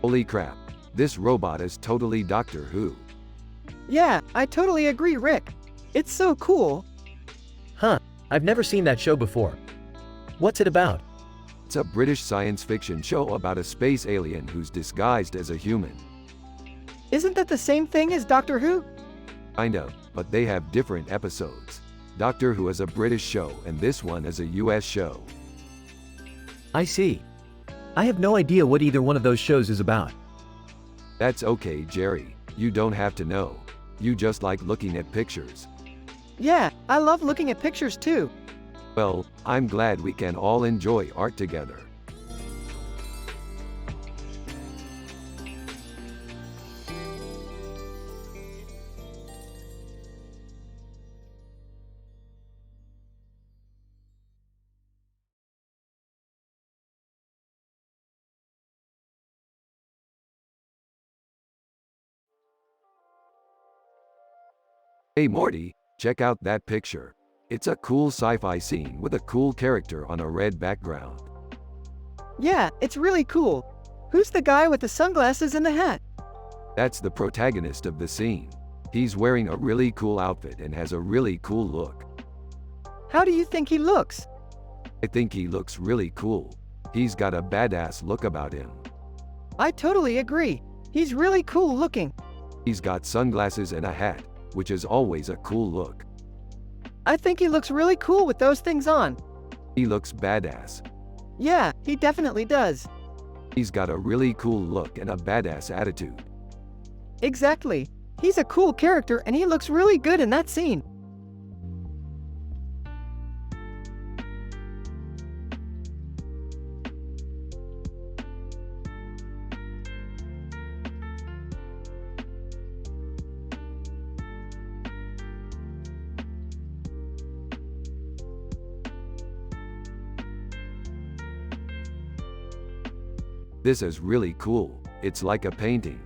Holy crap, this robot is totally Doctor Who. Yeah, I totally agree, Rick. It's so cool. Huh, I've never seen that show before. What's it about? It's a British science fiction show about a space alien who's disguised as a human. Isn't that the same thing as Doctor Who? Kind of, but they have different episodes. Doctor Who is a British show and this one is a US show. I see. I have no idea what either one of those shows is about. That's okay, Jerry. You don't have to know. You just like looking at pictures. Yeah, I love looking at pictures too. Well, I'm glad we can all enjoy art together. Hey Morty, check out that picture. It's a cool sci-fi scene with a cool character on a red background. Yeah, it's really cool. Who's the guy with the sunglasses and the hat? That's the protagonist of the scene. He's wearing a really cool outfit and has a really cool look. How do you think he looks? I think he looks really cool. He's got a badass look about him. I totally agree. He's really cool looking. He's got sunglasses and a hat, which is always a cool look. I think he looks really cool with those things on. He looks badass. Yeah, he definitely does. He's got a really cool look and a badass attitude. Exactly. He's a cool character and he looks really good in that scene. This is really cool. It's like a painting.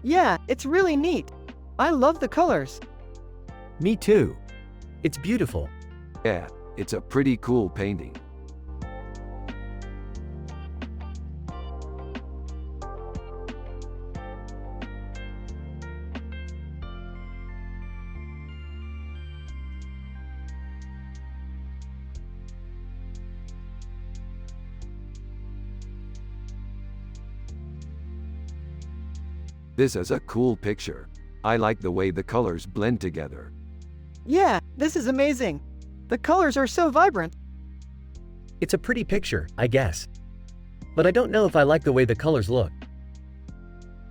Yeah, it's really neat. I love the colors. Me too. It's beautiful. Yeah, it's a pretty cool painting. This is a cool picture. I like the way the colors blend together. Yeah, this is amazing. The colors are so vibrant. It's a pretty picture, I guess. But I don't know if I like the way the colors look.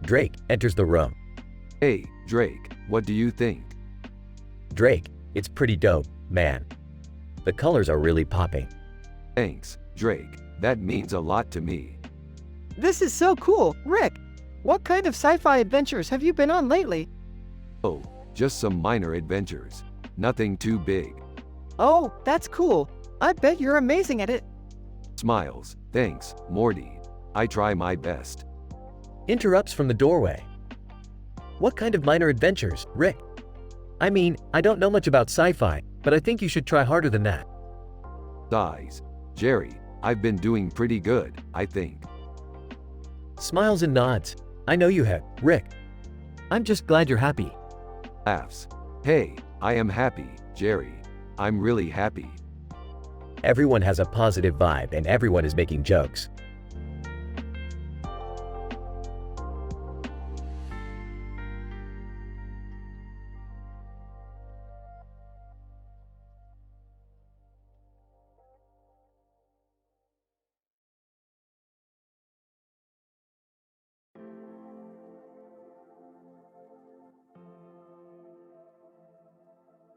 Drake enters the room. Hey, Drake, what do you think? Drake, it's pretty dope, man. The colors are really popping. Thanks, Drake. That means a lot to me. This is so cool. Rick, what kind of sci-fi adventures have you been on lately? Oh, just some minor adventures. Nothing too big. Oh, that's cool. I bet you're amazing at it. Smiles. Thanks, Morty. I try my best. Interrupts from the doorway. What kind of minor adventures, Rick? I mean, I don't know much about sci-fi, but I think you should try harder than that. Sighs. Jerry, I've been doing pretty good, I think. Smiles and nods. I know you have, Rick. I'm just glad you're happy. Laughs. Hey, I am happy, Jerry. I'm really happy. Everyone has a positive vibe and everyone is making jokes.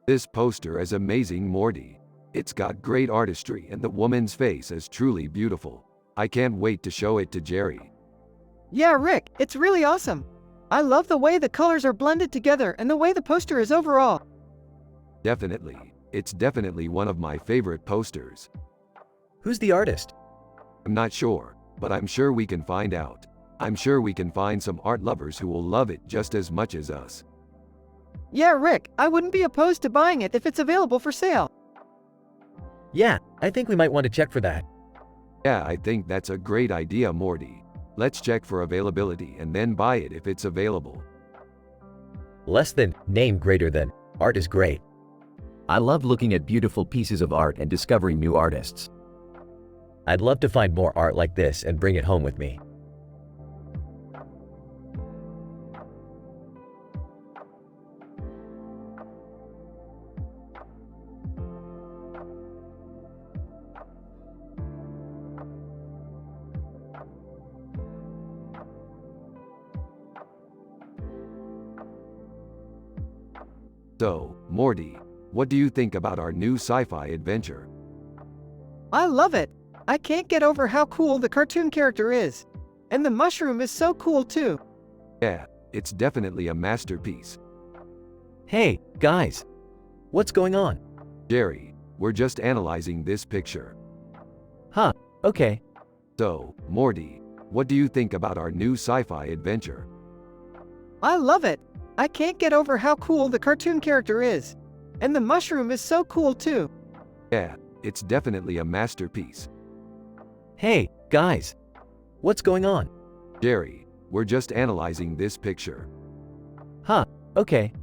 This poster is amazing, Morty. It's got great artistry and the woman's face is truly beautiful. I can't wait to show it to Jerry. Yeah, Rick, it's really awesome. I love the way the colors are blended together and the way the poster is overall. Definitely. It's definitely one of my favorite posters. Who's the artist? I'm not sure, but I'm sure we can find out. I'm sure we can find some art lovers who will love it just as much as us. Yeah, Rick, I wouldn't be opposed to buying it if it's available for sale. Yeah, I think we might want to check for that. Yeah, I think that's a great idea, Morty. Let's check for availability and then buy it if it's available. Less than, name greater than, art is great. I love looking at beautiful pieces of art and discovering new artists. I'd love to find more art like this and bring it home with me. So, Morty, what do you think about our new sci-fi adventure? I love it. I can't get over how cool the cartoon character is. And the mushroom is so cool too. Yeah, it's definitely a masterpiece. Hey, guys. What's going on? Jerry, we're just analyzing this picture. Huh, okay. So, Morty, what do you think about our new sci-fi adventure? I love it. I can't get over how cool the cartoon character is. And the mushroom is so cool too. Yeah, it's definitely a masterpiece. Hey, guys. What's going on? Jerry, we're just analyzing this picture. Huh, okay.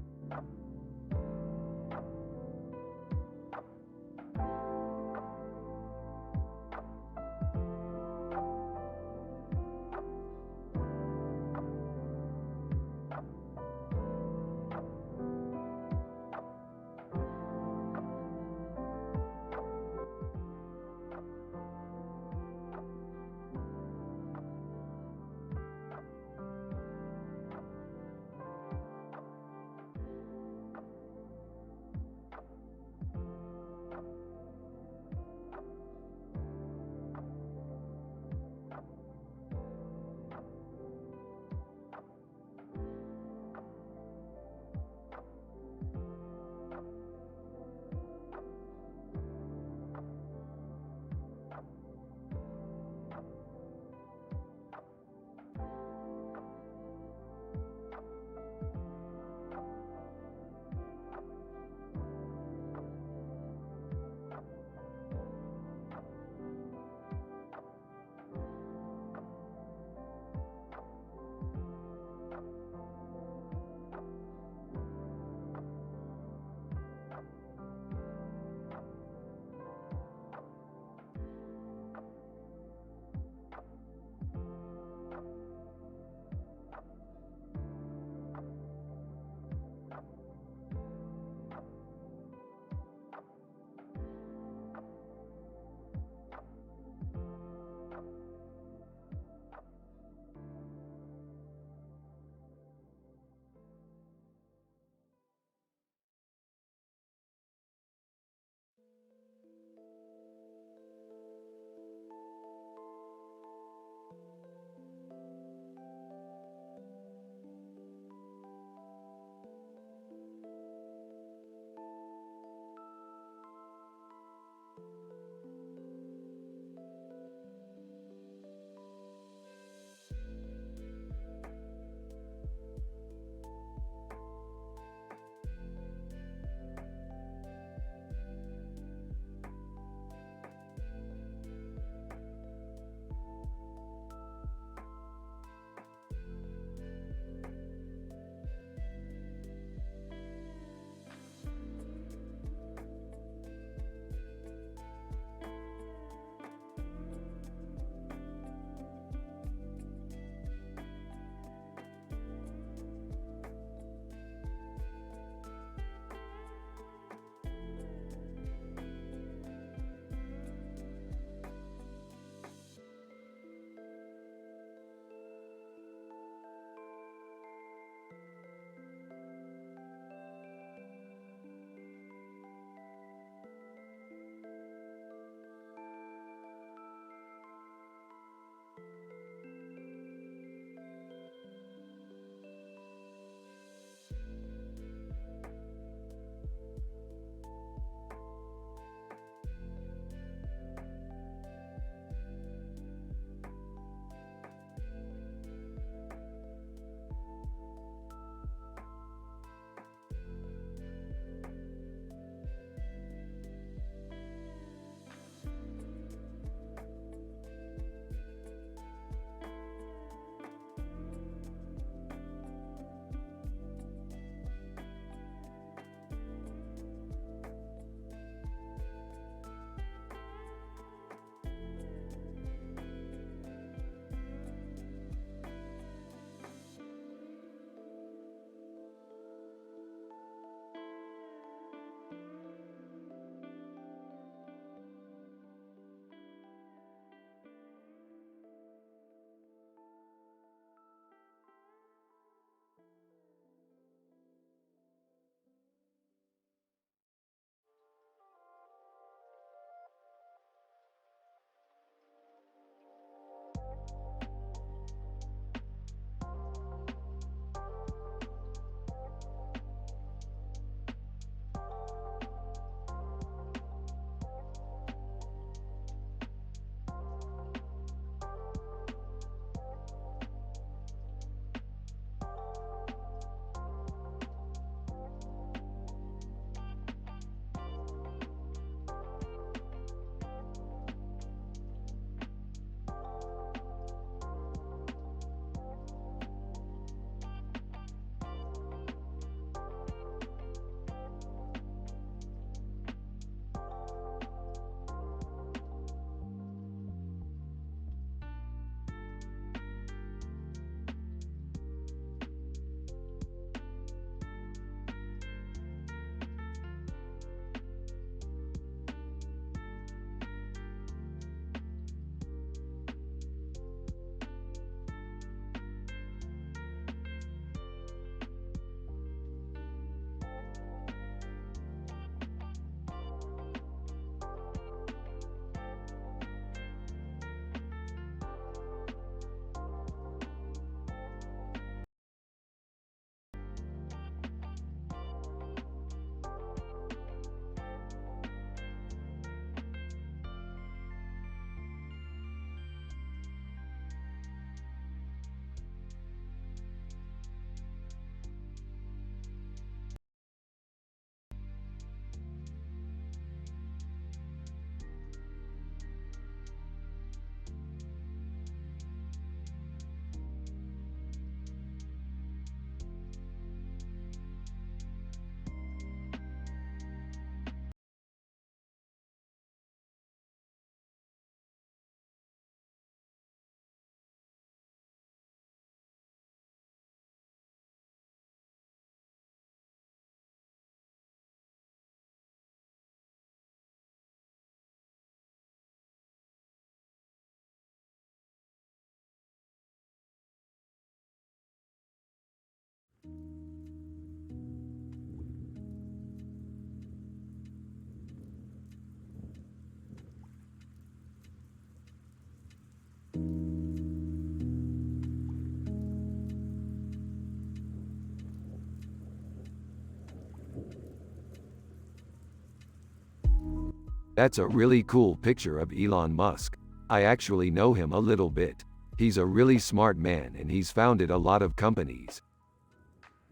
That's a really cool picture of Elon Musk. I actually know him a little bit. He's a really smart man and he's founded a lot of companies.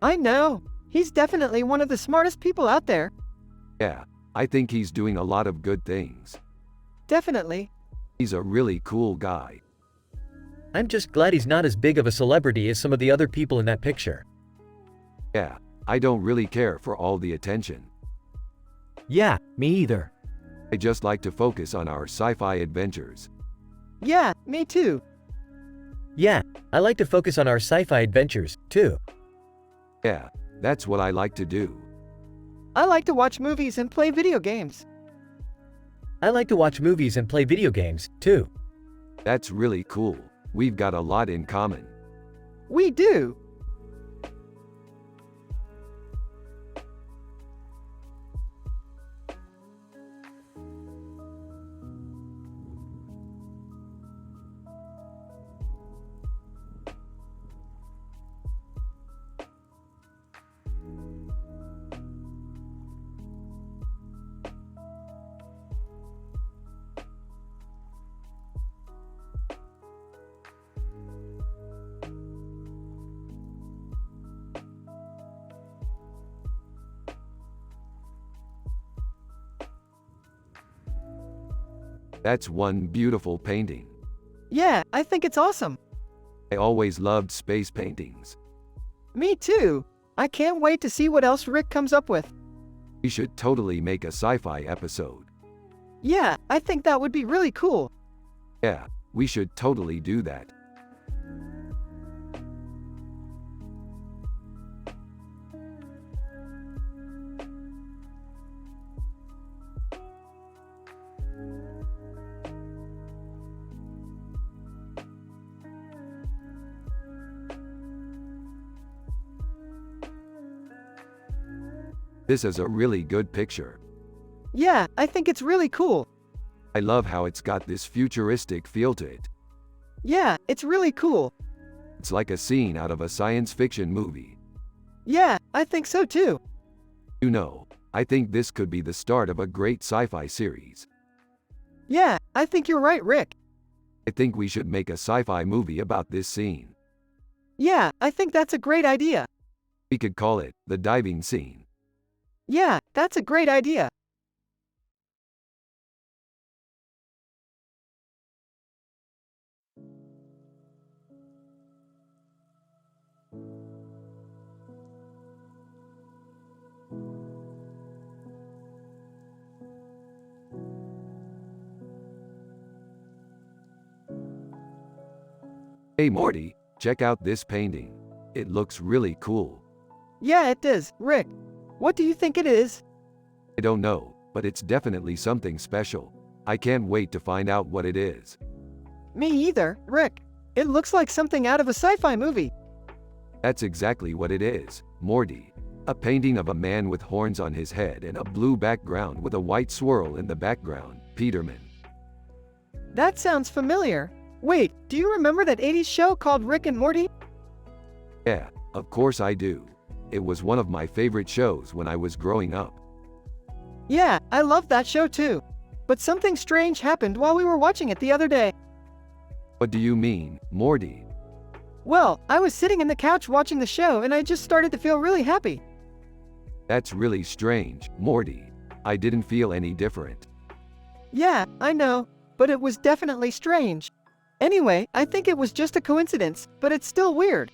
I know. He's definitely one of the smartest people out there. Yeah, I think he's doing a lot of good things. Definitely. He's a really cool guy. I'm just glad he's not as big of a celebrity as some of the other people in that picture. Yeah, I don't really care for all the attention. Yeah, me either. I just like to focus on our sci-fi adventures. Yeah, me too. Yeah, I like to focus on our sci-fi adventures, too. Yeah, that's what I like to do. I like to watch movies and play video games. I like to watch movies and play video games, too. That's really cool. We've got a lot in common. We do. That's one beautiful painting. Yeah, I think it's awesome. I always loved space paintings. Me too. I can't wait to see what else Rick comes up with. We should totally make a sci-fi episode. Yeah, I think that would be really cool. Yeah, we should totally do that. This is a really good picture. Yeah, I think it's really cool. I love how it's got this futuristic feel to it. Yeah, it's really cool. It's like a scene out of a science fiction movie. Yeah, I think so too. You know, I think this could be the start of a great sci-fi series. Yeah, I think you're right, Rick. I think we should make a sci-fi movie about this scene. Yeah, I think that's a great idea. We could call it the diving scene. Yeah, that's a great idea. Hey Morty, check out this painting. It looks really cool. Yeah, it does. Rick, what do you think it is? I don't know, but it's definitely something special. I can't wait to find out what it is. Me either, Rick. It looks like something out of a sci-fi movie. That's exactly what it is, Morty. A painting of a man with horns on his head and a blue background with a white swirl in the background, Peterman. That sounds familiar. Wait, do you remember that 80s show called Rick and Morty? Yeah, of course I do. It was one of my favorite shows when I was growing up. Yeah, I loved that show too. But something strange happened while we were watching it the other day. What do you mean, Morty? Well, I was sitting in the couch watching the show and I just started to feel really happy. That's really strange, Morty. I didn't feel any different. Yeah, I know, but it was definitely strange. Anyway, I think it was just a coincidence, but it's still weird.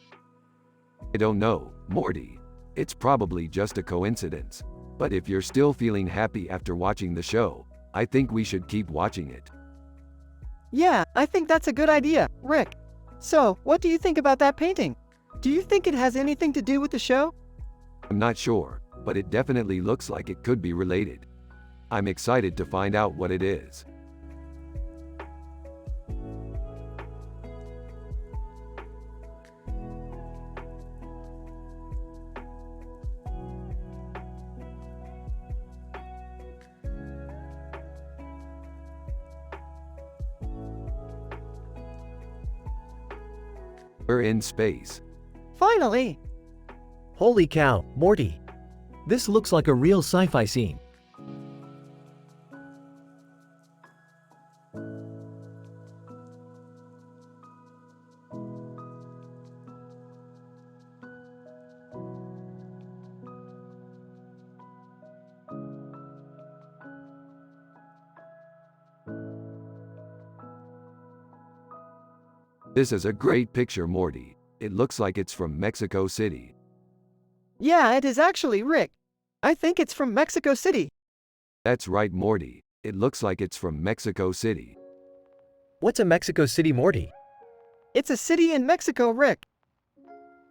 I don't know, Morty. It's probably just a coincidence. But if you're still feeling happy after watching the show, I think we should keep watching it. Yeah, I think that's a good idea, Rick. So, what do you think about that painting? Do you think it has anything to do with the show? I'm not sure, but it definitely looks like it could be related. I'm excited to find out what it is. We're in space. Finally! Holy cow, Morty. This looks like a real sci-fi scene. This is a great picture, Morty. It looks like it's from Mexico City. Yeah, it is actually, Rick. I think it's from Mexico City. That's right, Morty. It looks like it's from Mexico City. What's a Mexico City, Morty? It's a city in Mexico, Rick.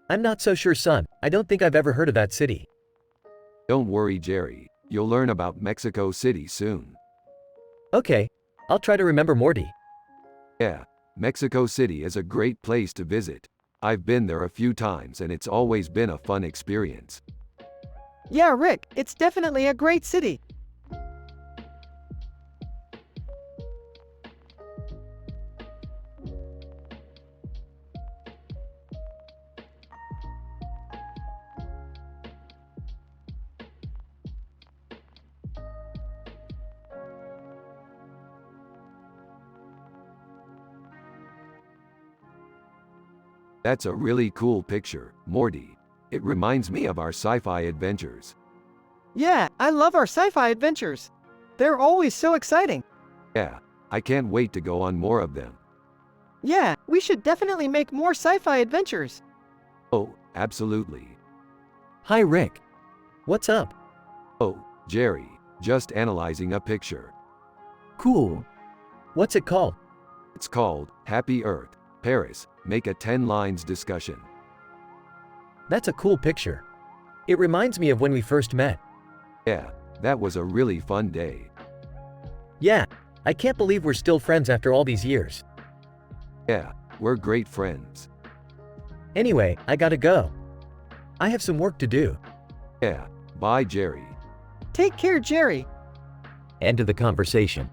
I'm not so sure, son. I don't think I've ever heard of that city. Don't worry, Jerry. You'll learn about Mexico City soon. Okay, I'll try to remember, Morty. Yeah, Mexico City is a great place to visit. I've been there a few times and it's always been a fun experience. Yeah, Rick, it's definitely a great city. That's a really cool picture, Morty. It reminds me of our sci-fi adventures. Yeah, I love our sci-fi adventures. They're always so exciting. Yeah, I can't wait to go on more of them. Yeah, we should definitely make more sci-fi adventures. Oh, absolutely. Hi, Rick. What's up? Oh, Jerry, just analyzing a picture. Cool. What's it called? It's called Happy Earth, Paris. Make a 10 lines discussion. That's a cool picture. It reminds me of when we first met. Yeah, that was a really fun day. Yeah, I can't believe we're still friends after all these years. Yeah, we're great friends. Anyway, I gotta go. I have some work to do. Yeah, bye, Jerry. Take care, Jerry. End of the conversation.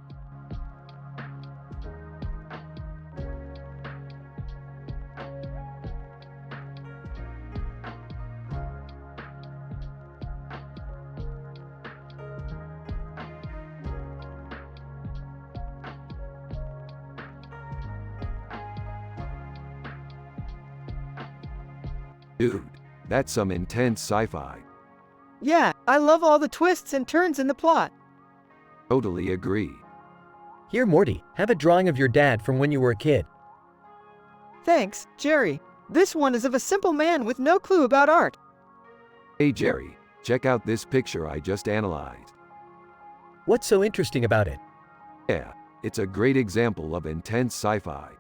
Dude, that's some intense sci-fi. Yeah, I love all the twists and turns in the plot. Totally agree. Here, Morty, have a drawing of your dad from when you were a kid. Thanks, Jerry. This one is of a simple man with no clue about art. Hey, Jerry, check out this picture I just analyzed. What's so interesting about it? Yeah, it's a great example of intense sci-fi.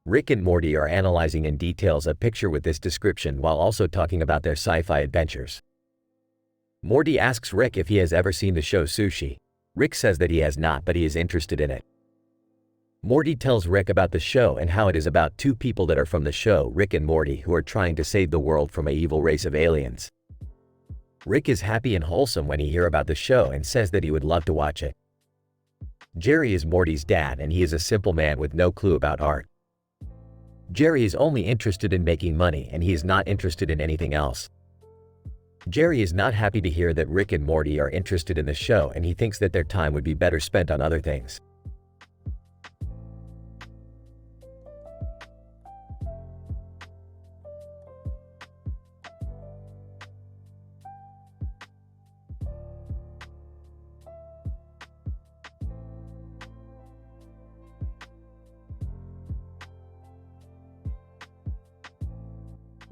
Rick and Morty are analyzing in details a picture with this description while also talking about their sci-fi adventures. Morty asks Rick if he has ever seen the show Sushi. Rick says that he has not, but he is interested in it. Morty tells Rick about the show and how it is about two people that are from the show, Rick and Morty, who are trying to save the world from an evil race of aliens. Rick is happy and wholesome when he hears about the show and says that he would love to watch it. Jerry is Morty's dad and he is a simple man with no clue about art. Jerry is only interested in making money and he is not interested in anything else. Jerry is not happy to hear that Rick and Morty are interested in the show and he thinks that their time would be better spent on other things.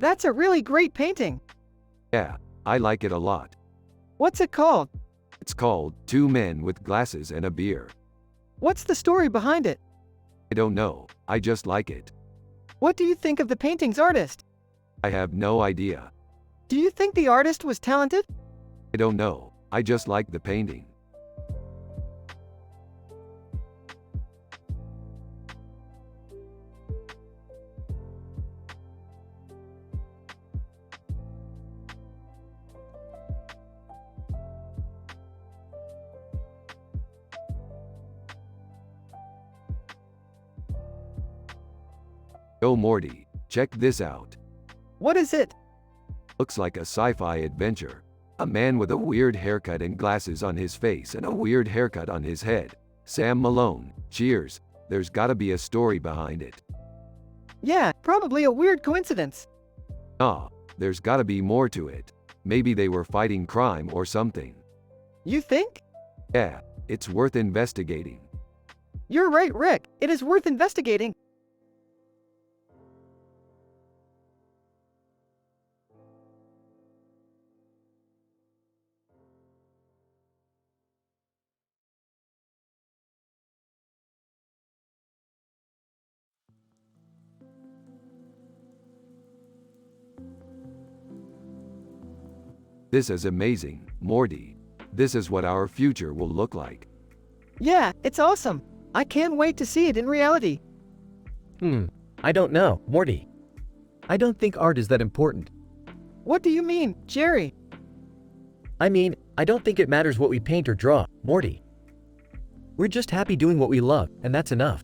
That's a really great painting. Yeah, I like it a lot. What's it called? It's called Two Men with Glasses and a Beer. What's the story behind it? I don't know, I just like it. What do you think of the painting's artist? I have no idea. Do you think the artist was talented? I don't know, I just like the painting. Yo, Morty, check this out. What is it? Looks like a sci-fi adventure. A man with a weird haircut and glasses on his face and a weird haircut on his head. Sam Malone. Cheers. There's gotta be a story behind it. Yeah, probably a weird coincidence. Ah, there's gotta be more to it. Maybe they were fighting crime or something. You think? Yeah, it's worth investigating. You're right, Rick. It is worth investigating. This is amazing, Morty. This is what our future will look like. Yeah, it's awesome. I can't wait to see it in reality. I don't know, Morty. I don't think art is that important. What do you mean, Jerry? I mean, I don't think it matters what we paint or draw, Morty. We're just happy doing what we love, and that's enough.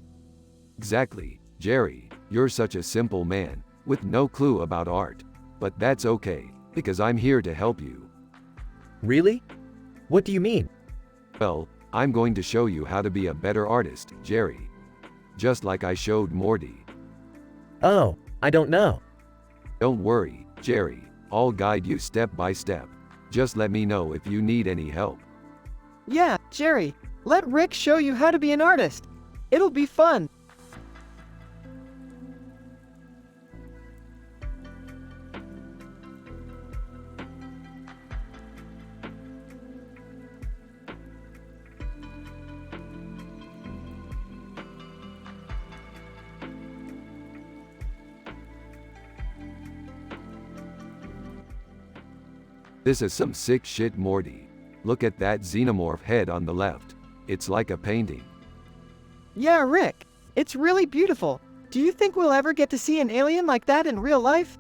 Exactly, Jerry. You're such a simple man, with no clue about art. But that's okay, because I'm here to help you. Really? What do you mean? Well, I'm going to show you how to be a better artist, Jerry. Just like I showed Morty. Oh, I don't know. Don't worry, Jerry. I'll guide you step by step. Just let me know if you need any help. Yeah, Jerry. Let Rick show you how to be an artist. It'll be fun. This is some sick shit, Morty. Look at that xenomorph head on the left. It's like a painting. Yeah, Rick. It's really beautiful. Do you think we'll ever get to see an alien like that in real life?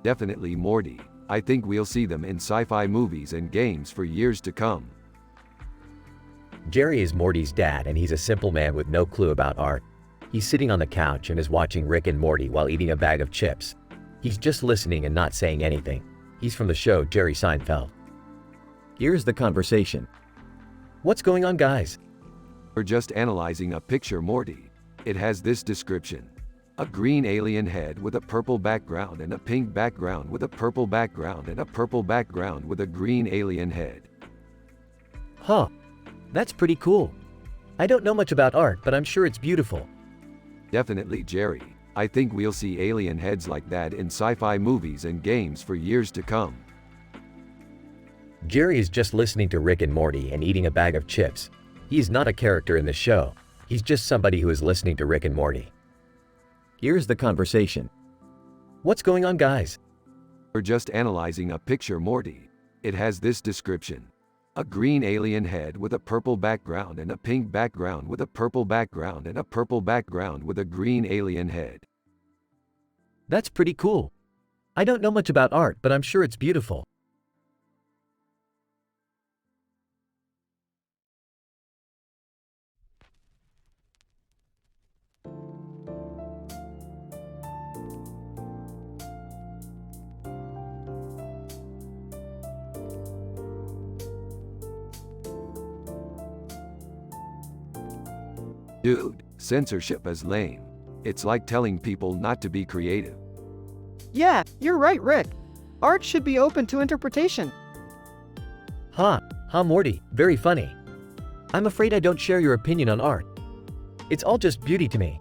Definitely, Morty. I think we'll see them in sci-fi movies and games for years to come. Jerry is Morty's dad, and he's a simple man with no clue about art. He's sitting on the couch and is watching Rick and Morty while eating a bag of chips. He's just listening and not saying anything. He's from the show Jerry Seinfeld. Here's the conversation. What's going on, guys? We're just analyzing a picture, Morty. It has this description. A green alien head with a purple background and a pink background with a purple background and a purple background with a green alien head. Huh. That's pretty cool. I don't know much about art, but I'm sure it's beautiful. Definitely, Jerry. I think we'll see alien heads like that in sci-fi movies and games for years to come. Jerry is just listening to Rick and Morty and eating a bag of chips. He's not a character in the show. He's just somebody who is listening to Rick and Morty. Here's the conversation. What's going on, guys? We're just analyzing a picture, Morty. It has this description. A green alien head with a purple background and a pink background with a purple background and a purple background with a green alien head. That's pretty cool. I don't know much about art, but I'm sure it's beautiful. Dude, censorship is lame. It's like telling people not to be creative. Yeah, you're right, Rick. Art should be open to interpretation. Ha, Morty, very funny. I'm afraid I don't share your opinion on art. It's all just beauty to me.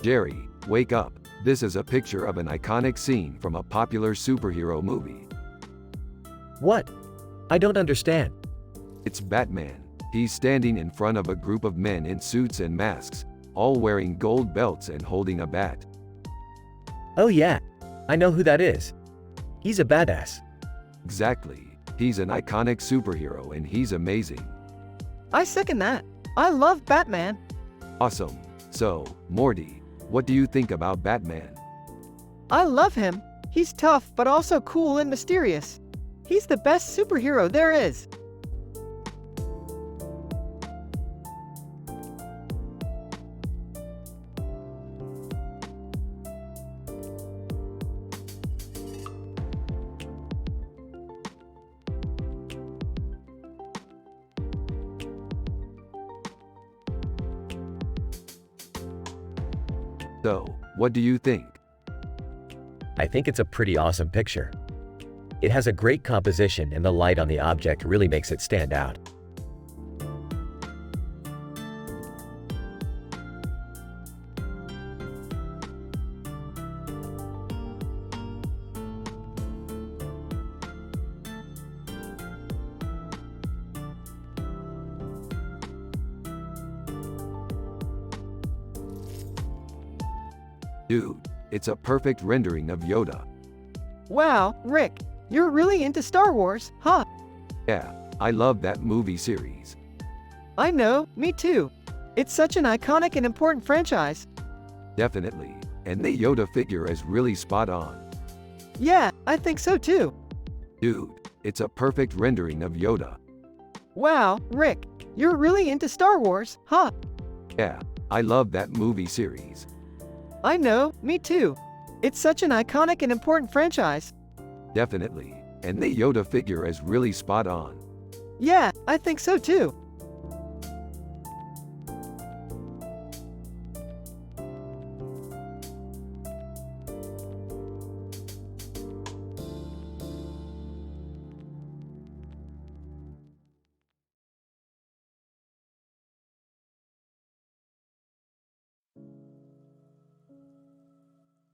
Jerry, wake up. This is a picture of an iconic scene from a popular superhero movie. What? I don't understand. It's Batman. He's standing in front of a group of men in suits and masks, all wearing gold belts and holding a bat. Oh yeah, I know who that is. He's a badass. Exactly. He's an iconic superhero and he's amazing. I second that. I love Batman. Awesome. So, Morty, what do you think about Batman? I love him. He's tough but also cool and mysterious. He's the best superhero there is. So, what do you think? I think it's a pretty awesome picture. It has a great composition and the light on the object really makes it stand out. Dude, it's a perfect rendering of Yoda. Wow, Rick, you're really into Star Wars, huh? Yeah, I love that movie series. I know, me too. It's such an iconic and important franchise. Definitely. And the Yoda figure is really spot on. Yeah, I think so too. Dude, it's a perfect rendering of Yoda. Wow, Rick, you're really into Star Wars, huh? Yeah, I love that movie series. I know, me too. It's such an iconic and important franchise. Definitely. And the Yoda figure is really spot on. Yeah, I think so too.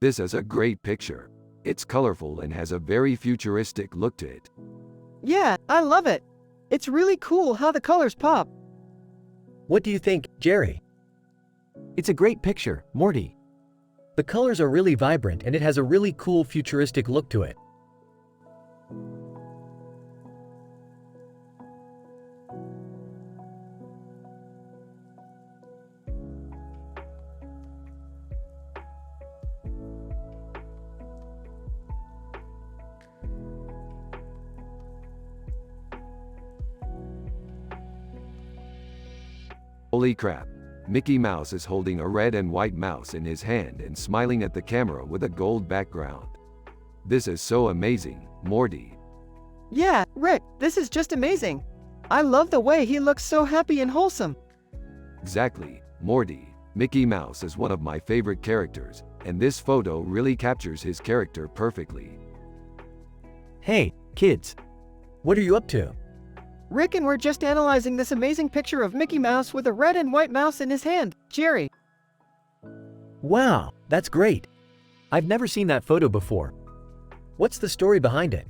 This is a great picture. It's colorful and has a very futuristic look to it. Yeah, I love it. It's really cool how the colors pop. What do you think, Jerry? It's a great picture, Morty. The colors are really vibrant and it has a really cool futuristic look to it. Holy crap. Mickey Mouse is holding a red and white mouse in his hand and smiling at the camera with a gold background. This is so amazing, Morty. Yeah, Rick, this is just amazing. I love the way he looks so happy and wholesome. Exactly, Morty. Mickey Mouse is one of my favorite characters, and this photo really captures his character perfectly. Hey, kids. What are you up to? Rick and we're just analyzing this amazing picture of Mickey Mouse with a red and white mouse in his hand, Jerry. Wow, that's great. I've never seen that photo before. What's the story behind it?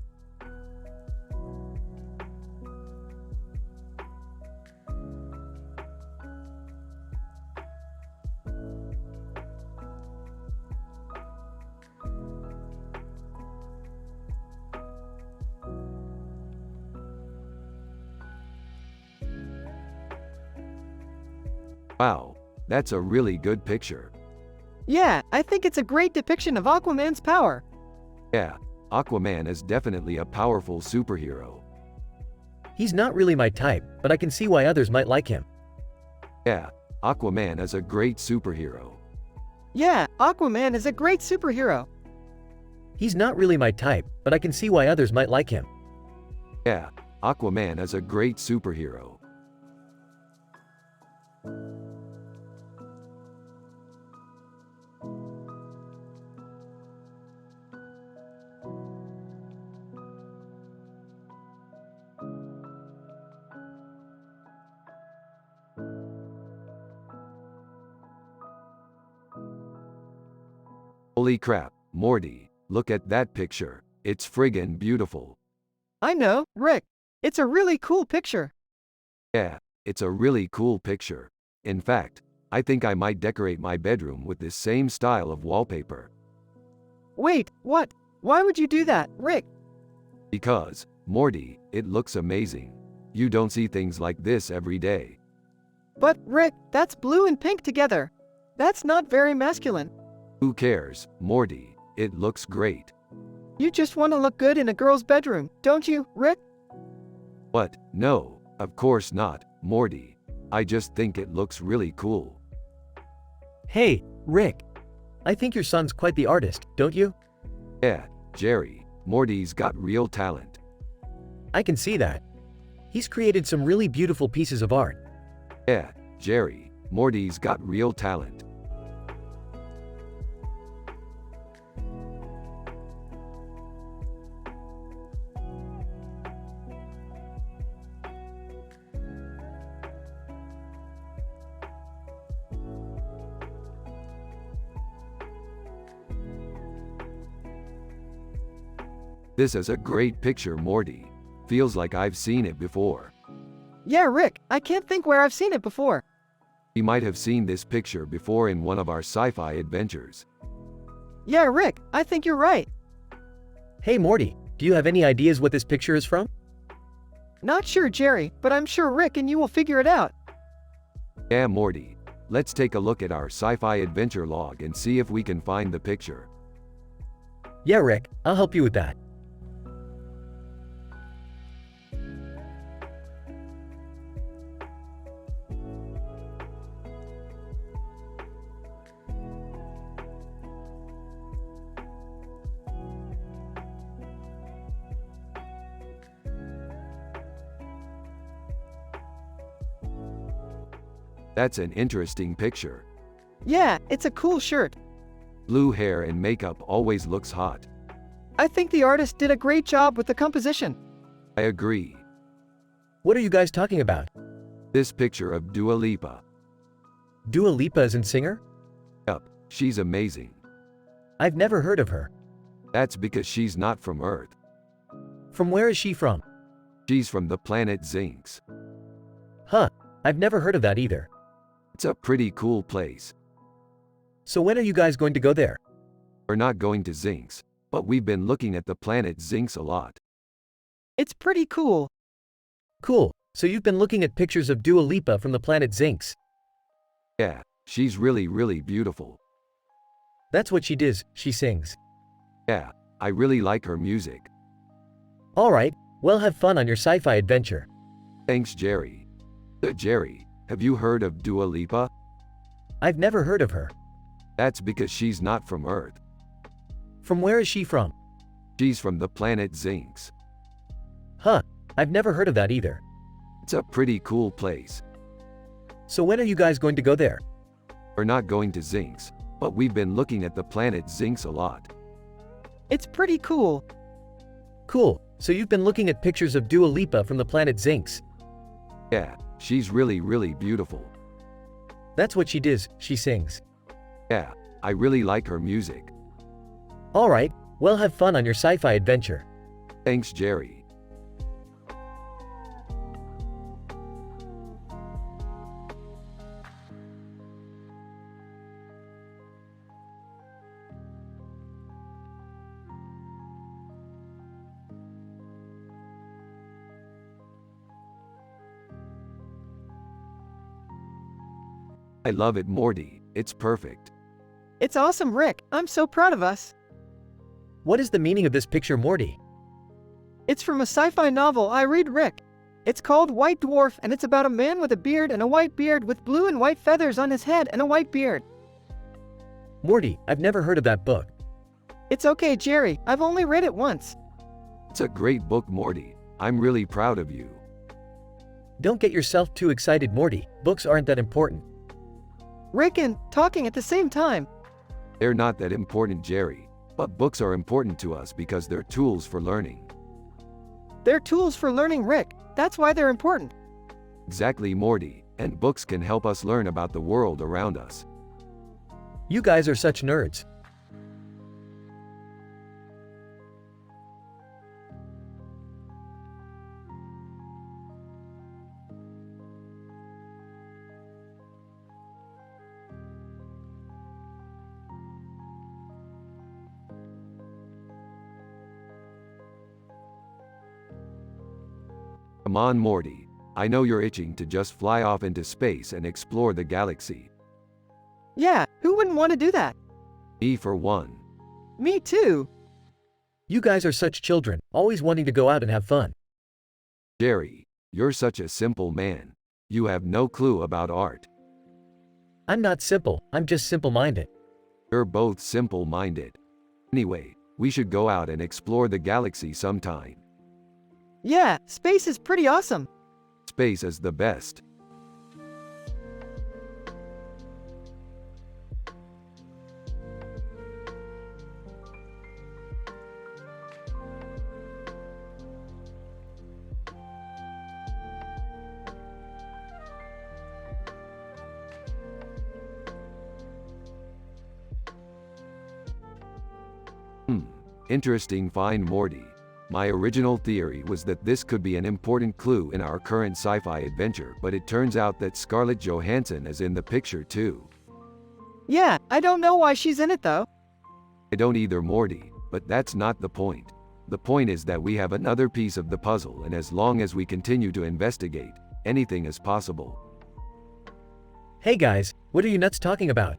Wow, that's a really good picture. Yeah, I think it's a great depiction of Aquaman's power. Yeah, Aquaman is definitely a powerful superhero. He's not really my type, but I can see why others might like him. Yeah, Aquaman is a great superhero. Yeah, Aquaman is a great superhero. He's not really my type, but I can see why others might like him. Yeah, Aquaman is a great superhero. Holy crap, Morty, look at that picture. It's friggin' beautiful. I know, Rick. It's a really cool picture. Yeah, it's a really cool picture. In fact, I think I might decorate my bedroom with this same style of wallpaper. Wait, what? Why would you do that, Rick? Because, Morty, it looks amazing. You don't see things like this every day. But, Rick, that's blue and pink together. That's not very masculine. Who cares, Morty? It looks great. You just want to look good in a girl's bedroom, don't you, Rick? What? No, of course not, Morty. I just think it looks really cool. Hey, Rick. I think your son's quite the artist, don't you? Yeah, Jerry, Morty's got real talent. I can see that. He's created some really beautiful pieces of art. Yeah, Jerry, Morty's got real talent. This is a great picture, Morty. Feels like I've seen it before. Yeah, Rick, I can't think where I've seen it before. We might have seen this picture before in one of our sci-fi adventures. Yeah, Rick, I think you're right. Hey Morty, do you have any ideas what this picture is from? Not sure, Jerry, but I'm sure Rick and you will figure it out. Yeah, Morty. Let's take a look at our sci-fi adventure log and see if we can find the picture. Yeah Rick, I'll help you with that. That's an interesting picture. Yeah, it's a cool shirt. Blue hair and makeup always looks hot. I think the artist did a great job with the composition. I agree. What are you guys talking about? This picture of Dua Lipa. Dua Lipa is a singer? Yup, she's amazing. I've never heard of her. That's because she's not from Earth. From where is she from? She's from the planet Zinx. Huh, I've never heard of that either. It's a pretty cool place. So when are you guys going to go there? We're not going to Zinx, but we've been looking at the planet Zinx a lot. It's pretty cool. Cool, so you've been looking at pictures of Dua Lipa from the planet Zinx. Yeah, she's really beautiful. That's what she does, she sings. Yeah, I really like her music. Alright, well have fun on your sci-fi adventure. Thanks, Jerry. Jerry, have you heard of Dua Lipa? I've never heard of her. That's because she's not from Earth. From where is she from? She's from the planet Zinx. Huh, I've never heard of that either. It's a pretty cool place. So when are you guys going to go there? We're not going to Zinx, but we've been looking at the planet Zinx a lot. It's pretty cool. Cool, so you've been looking at pictures of Dua Lipa from the planet Zinx. Yeah, she's really beautiful. That's what she does, she sings. Yeah, I really like her music. Alright, well have fun on your sci-fi adventure. Thanks, Jerry. I love it, Morty. It's perfect. It's awesome, Rick. I'm so proud of us. What is the meaning of this picture, Morty? It's from a sci-fi novel I read, Rick. It's called White Dwarf, and it's about a man with a beard and a white beard with blue and white feathers on his head and a white beard. Morty, I've never heard of that book. It's okay, Jerry. I've only read it once. It's a great book, Morty. I'm really proud of you. Don't get yourself too excited, Morty. Books aren't that important. Rick and talking at the same time. They're not that important, Jerry, but books are important to us because they're tools for learning. They're tools for learning, Rick. That's why they're important. Exactly, Morty, and books can help us learn about the world around us. You guys are such nerds. Come on, Morty. I know you're itching to just fly off into space and explore the galaxy. Yeah, who wouldn't want to do that? Me for one. Me too. You guys are such children, always wanting to go out and have fun. Jerry, you're such a simple man. You have no clue about art. I'm not simple, I'm just simple-minded. You're both simple-minded. Anyway, we should go out and explore the galaxy sometime. Yeah, space is pretty awesome. Space is the best. Interesting find, Morty. My original theory was that this could be an important clue in our current sci-fi adventure, but it turns out that Scarlett Johansson is in the picture too. Yeah, I don't know why she's in it though. I don't either, Morty, but that's not the point. The point is that we have another piece of the puzzle, and as long as we continue to investigate, anything is possible. Hey guys, what are you nuts talking about?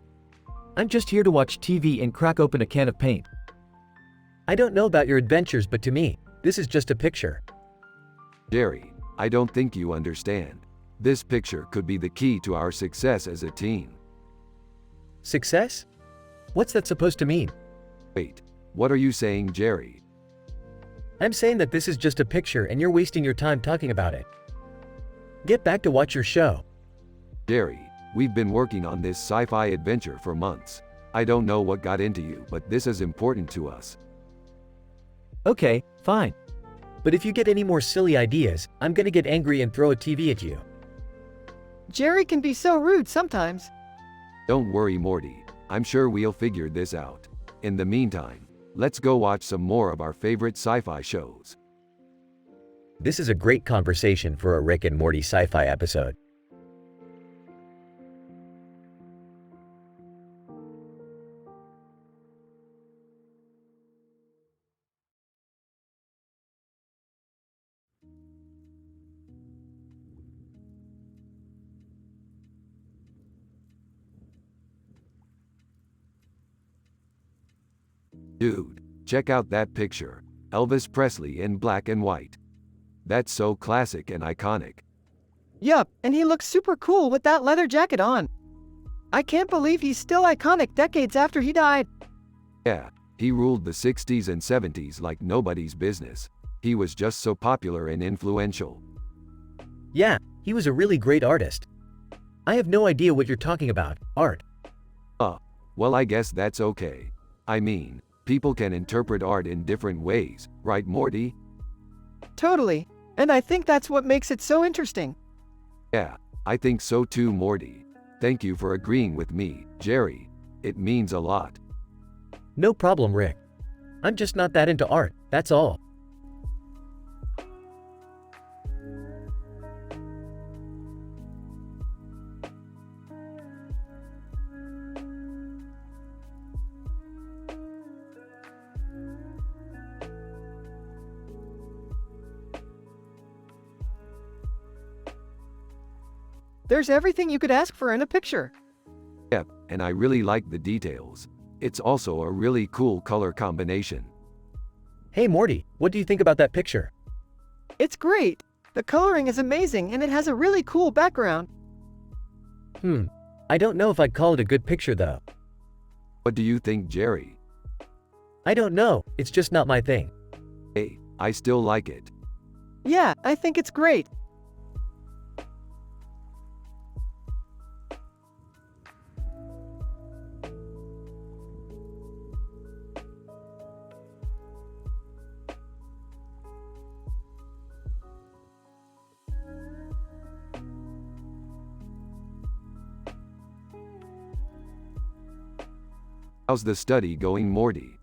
I'm just here to watch TV and crack open a can of paint. I don't know about your adventures, but to me, this is just a picture. Jerry, I don't think you understand. This picture could be the key to our success as a team. Success? What's that supposed to mean? Wait, what are you saying, Jerry? I'm saying that this is just a picture and you're wasting your time talking about it. Get back to watch your show. Jerry, we've been working on this sci-fi adventure for months. I don't know what got into you, but this is important to us. Okay, fine. But if you get any more silly ideas, I'm gonna get angry and throw a TV at you. Jerry can be so rude sometimes. Don't worry, Morty. I'm sure we'll figure this out. In the meantime, let's go watch some more of our favorite sci-fi shows. This is a great conversation for a Rick and Morty sci-fi episode. Dude, check out that picture. Elvis Presley in black and white. That's so classic and iconic. Yup, and he looks super cool with that leather jacket on. I can't believe he's still iconic decades after he died. Yeah, he ruled the 60s and 70s like nobody's business. He was just so popular and influential. Yeah, he was a really great artist. I have no idea what you're talking about, art. Well, I guess that's okay. I mean, people can interpret art in different ways, right, Morty? Totally. And I think that's what makes it so interesting. Yeah, I think so too, Morty. Thank you for agreeing with me, Jerry. It means a lot. No problem, Rick. I'm just not that into art, that's all. There's everything you could ask for in a picture. Yep, and I really like the details. It's also a really cool color combination. Hey Morty, what do you think about that picture? It's great. The coloring is amazing and it has a really cool background. I don't know if I'd call it a good picture though. What do you think, Jerry? I don't know, it's just not my thing. Hey, I still like it. Yeah, I think it's great. How's the study going, Morty?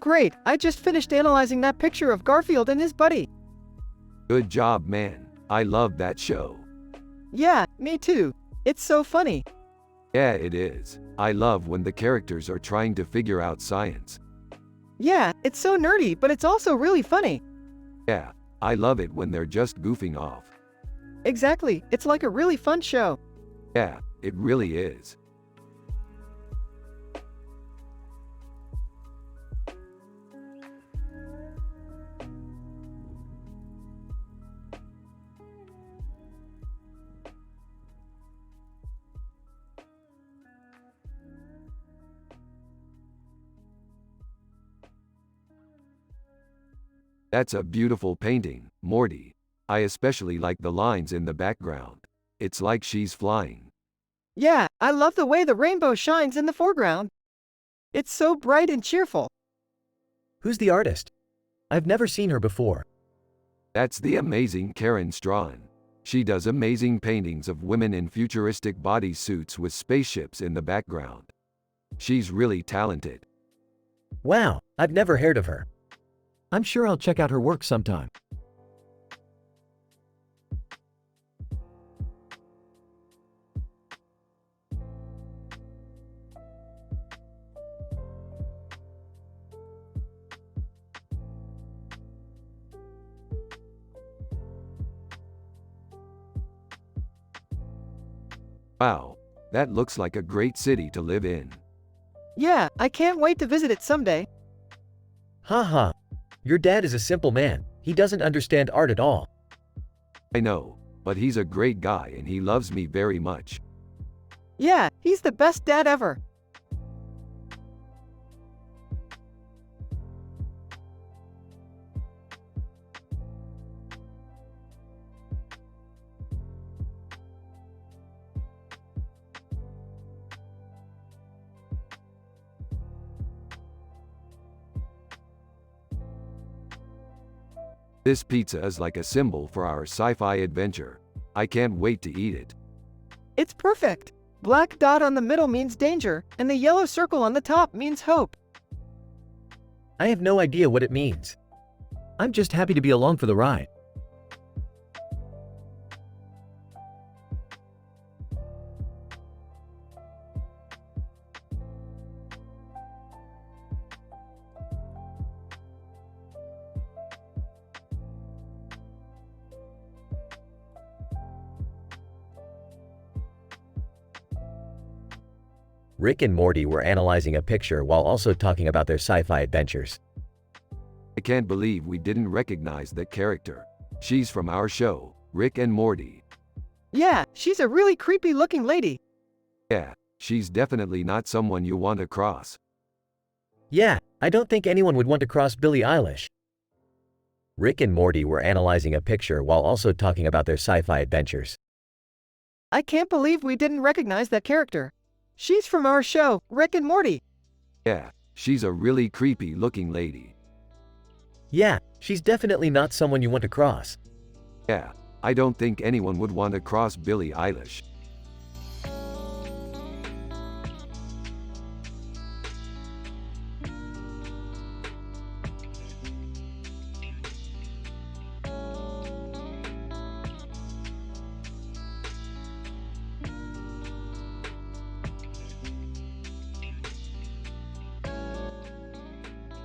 Great, I just finished analyzing that picture of Garfield and his buddy. Good job, man. I love that show. Yeah, me too. It's so funny. Yeah, it is. I love when the characters are trying to figure out science. Yeah, it's so nerdy, but it's also really funny. Yeah, I love it when they're just goofing off. Exactly, it's like a really fun show. Yeah, it really is. That's a beautiful painting, Morty. I especially like the lines in the background. It's like she's flying. Yeah, I love the way the rainbow shines in the foreground. It's so bright and cheerful. Who's the artist? I've never seen her before. That's the amazing Karen Strahan. She does amazing paintings of women in futuristic bodysuits with spaceships in the background. She's really talented. Wow, I've never heard of her. I'm sure I'll check out her work sometime. Wow, that looks like a great city to live in. Yeah, I can't wait to visit it someday. Haha. Your dad is a simple man. He doesn't understand art at all. I know, but he's a great guy and he loves me very much. Yeah, he's the best dad ever. This pizza is like a symbol for our sci-fi adventure. I can't wait to eat it. It's perfect. Black dot on the middle means danger, and the yellow circle on the top means hope. I have no idea what it means. I'm just happy to be along for the ride. Rick and Morty were analyzing a picture while also talking about their sci-fi adventures. I can't believe we didn't recognize that character. She's from our show, Rick and Morty. Yeah, she's a really creepy looking lady. Yeah, she's definitely not someone you want to cross. Yeah, I don't think anyone would want to cross Billie Eilish. Rick and Morty were analyzing a picture while also talking about their sci-fi adventures. I can't believe we didn't recognize that character. She's from our show, Rick and Morty. Yeah, she's a really creepy looking lady. Yeah, she's definitely not someone you want to cross. Yeah, I don't think anyone would want to cross Billie Eilish.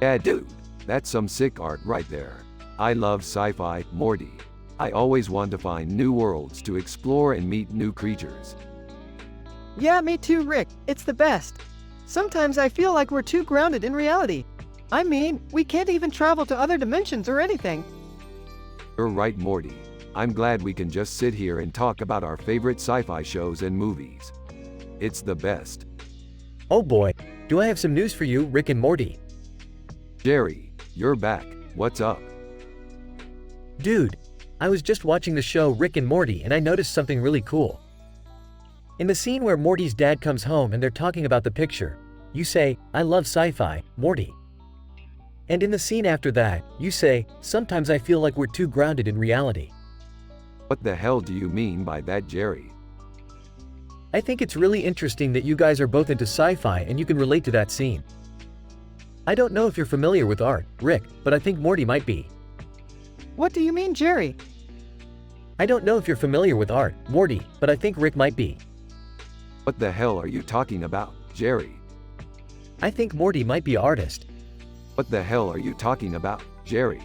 Yeah, dude, that's some sick art right there. I love sci-fi, Morty. I always want to find new worlds to explore and meet new creatures. Yeah, me too, Rick. It's the best. Sometimes I feel like we're too grounded in reality. I mean, we can't even travel to other dimensions or anything. You're right, Morty. I'm glad we can just sit here and talk about our favorite sci-fi shows and movies. It's the best. Oh boy, do I have some news for you, Rick and Morty. Jerry, you're back. What's up? Dude, I was just watching the show Rick and Morty and I noticed something really cool. In the scene where Morty's dad comes home and they're talking about the picture, you say, "I love sci-fi, Morty." And in the scene after that, you say, "Sometimes I feel like we're too grounded in reality." What the hell do you mean by that, Jerry? I think it's really interesting that you guys are both into sci-fi and you can relate to that scene. I don't know if you're familiar with art, Rick, but I think Morty might be. What do you mean, Jerry? I don't know if you're familiar with art, Morty, but I think Rick might be. What the hell are you talking about, Jerry? I think Morty might be an artist. What the hell are you talking about, Jerry?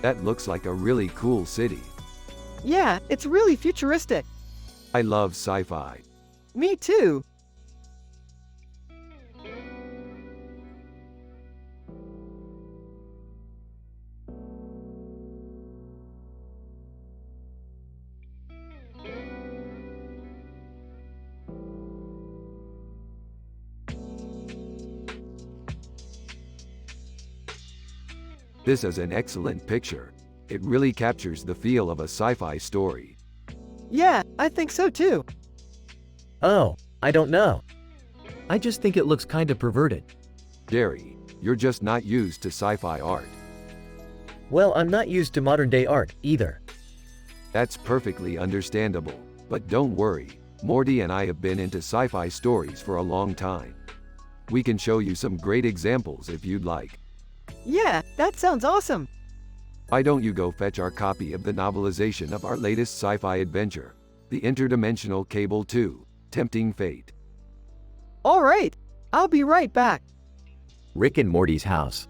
That looks like a really cool city. Yeah, it's really futuristic. I love sci-fi. Me too. This is an excellent picture. It really captures the feel of a sci-fi story. Yeah, I think so too. Oh, I don't know. I just think it looks kinda perverted. Jerry, you're just not used to sci-fi art. Well, I'm not used to modern day art, either. That's perfectly understandable. But don't worry, Morty and I have been into sci-fi stories for a long time. We can show you some great examples if you'd like. Yeah, that sounds awesome. Why don't you go fetch our copy of the novelization of our latest sci-fi adventure, The Interdimensional Cable 2, Tempting Fate. All right, I'll be right back. Rick and Morty's house.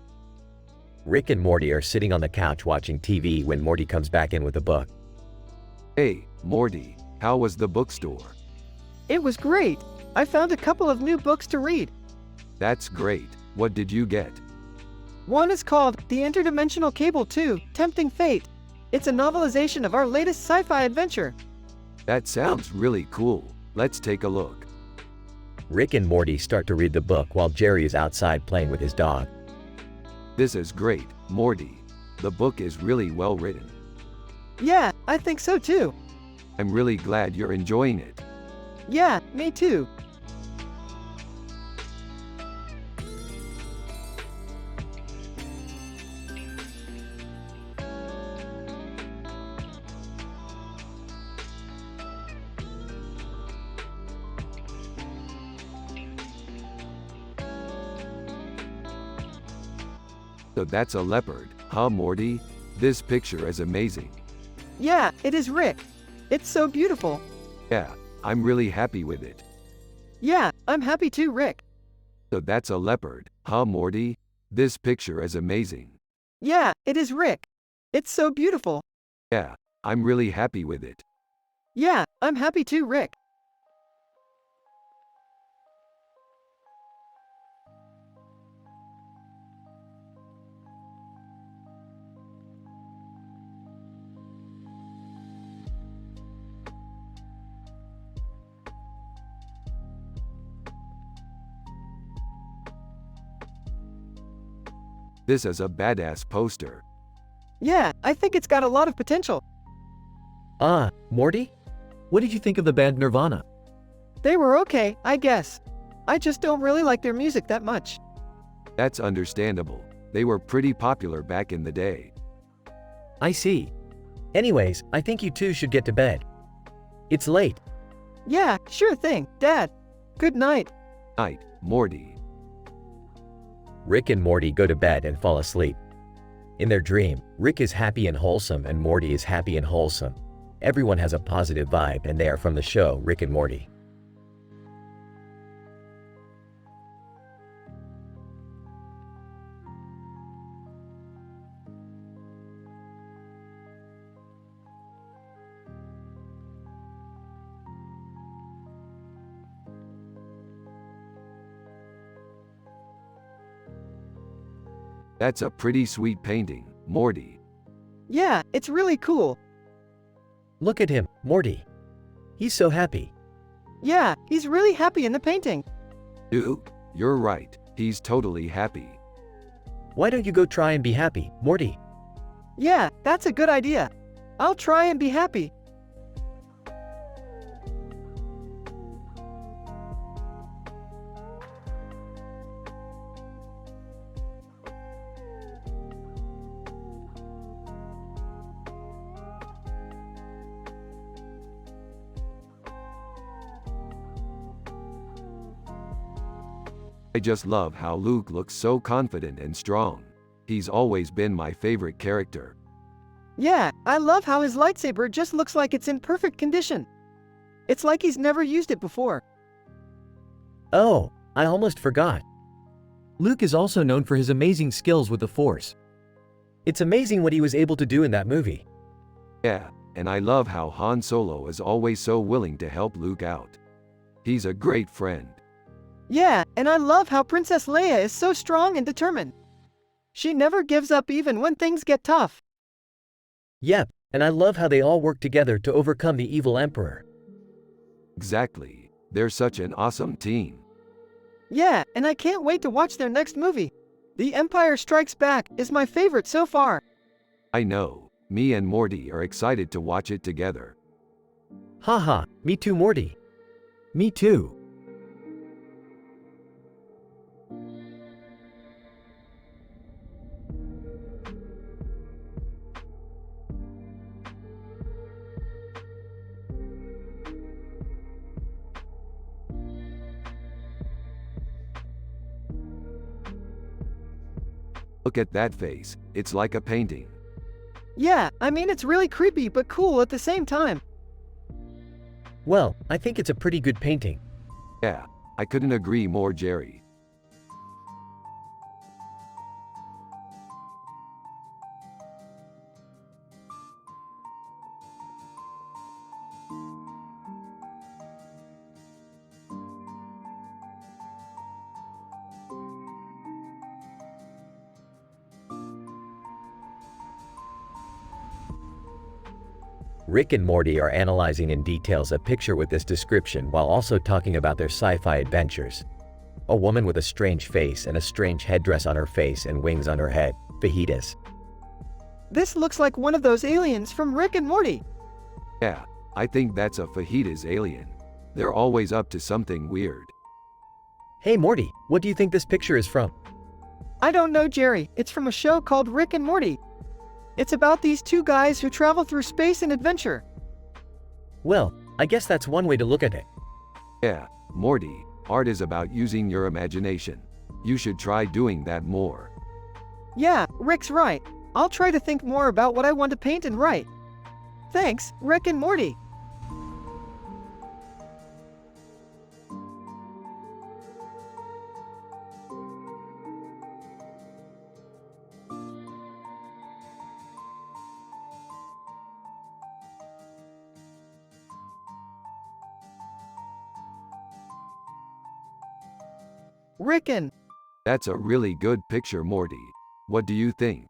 Rick and Morty are sitting on the couch watching TV when Morty comes back in with a book. Hey, Morty, how was the bookstore? It was great. I found a couple of new books to read. That's great. What did you get? One is called The Interdimensional Cable 2, Tempting Fate. It's a novelization of our latest sci-fi adventure. That sounds really cool. Let's take a look. Rick and Morty start to read the book while Jerry is outside playing with his dog. This is great, Morty. The book is really well written. Yeah, I think so too. I'm really glad you're enjoying it. Yeah, me too. So that's a leopard, huh, Morty? This picture is amazing. Yeah, it is Rick. It's so beautiful. Yeah, I'm really happy with it. Yeah, I'm happy too, Rick. So that's a leopard, huh, Morty? This picture is amazing. Yeah, it is Rick. It's so beautiful. Yeah, I'm really happy with it. Yeah, I'm happy too, Rick. This is a badass poster. Yeah, I think it's got a lot of potential. Ah, Morty? What did you think of the band Nirvana? They were okay, I guess. I just don't really like their music that much. That's understandable. They were pretty popular back in the day. I see. Anyways, I think you two should get to bed. It's late. Yeah, sure thing, Dad. Good night. Night, Morty. Rick and Morty go to bed and fall asleep. In their dream, Rick is happy and wholesome and Morty is happy and wholesome. Everyone has a positive vibe and they are from the show Rick and Morty. That's a pretty sweet painting, Morty. Yeah, it's really cool. Look at him, Morty. He's so happy. Yeah, he's really happy in the painting. Dude, you're right. He's totally happy. Why don't you go try and be happy, Morty? Yeah, that's a good idea. I'll try and be happy. I just love how Luke looks so confident and strong. He's always been my favorite character. Yeah, I love how his lightsaber just looks like it's in perfect condition. It's like he's never used it before. Oh, I almost forgot. Luke is also known for his amazing skills with the Force. It's amazing what he was able to do in that movie. Yeah, and I love how Han Solo is always so willing to help Luke out. He's a great friend. Yeah, and I love how Princess Leia is so strong and determined. She never gives up even when things get tough. Yep, and I love how they all work together to overcome the evil Emperor. Exactly. They're such an awesome team. Yeah, and I can't wait to watch their next movie. The Empire Strikes Back is my favorite so far. I know. Me and Morty are excited to watch it together. Haha, me too, Morty. Me too. Look at that face, it's like a painting. Yeah, I mean it's really creepy but cool at the same time. Well, I think it's a pretty good painting. Yeah, I couldn't agree more, Jerry. Rick and Morty are analyzing in details a picture with this description while also talking about their sci-fi adventures. A woman with a strange face and a strange headdress on her face and wings on her head, fajitas. This looks like one of those aliens from Rick and Morty. Yeah, I think that's a fajitas alien. They're always up to something weird. Hey Morty, what do you think this picture is from? I don't know, Jerry. It's from a show called Rick and Morty. It's about these two guys who travel through space and adventure. Well, I guess that's one way to look at it. Yeah, Morty, art is about using your imagination. You should try doing that more. Yeah, Rick's right. I'll try to think more about what I want to paint and write. Thanks, Rick and Morty. Rickin'. That's a really good picture, Morty. What do you think?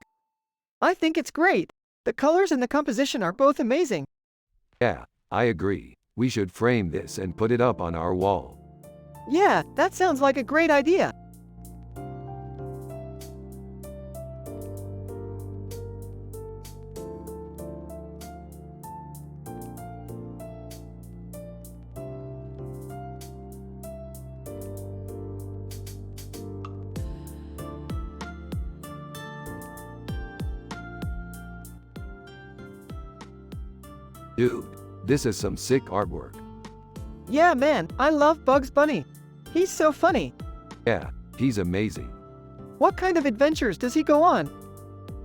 I think it's great. The colors and the composition are both amazing. Yeah, I agree. We should frame this and put it up on our wall. Yeah, that sounds like a great idea. Dude, this is some sick artwork. Yeah, man, I love Bugs Bunny. He's so funny. Yeah, he's amazing. What kind of adventures does he go on?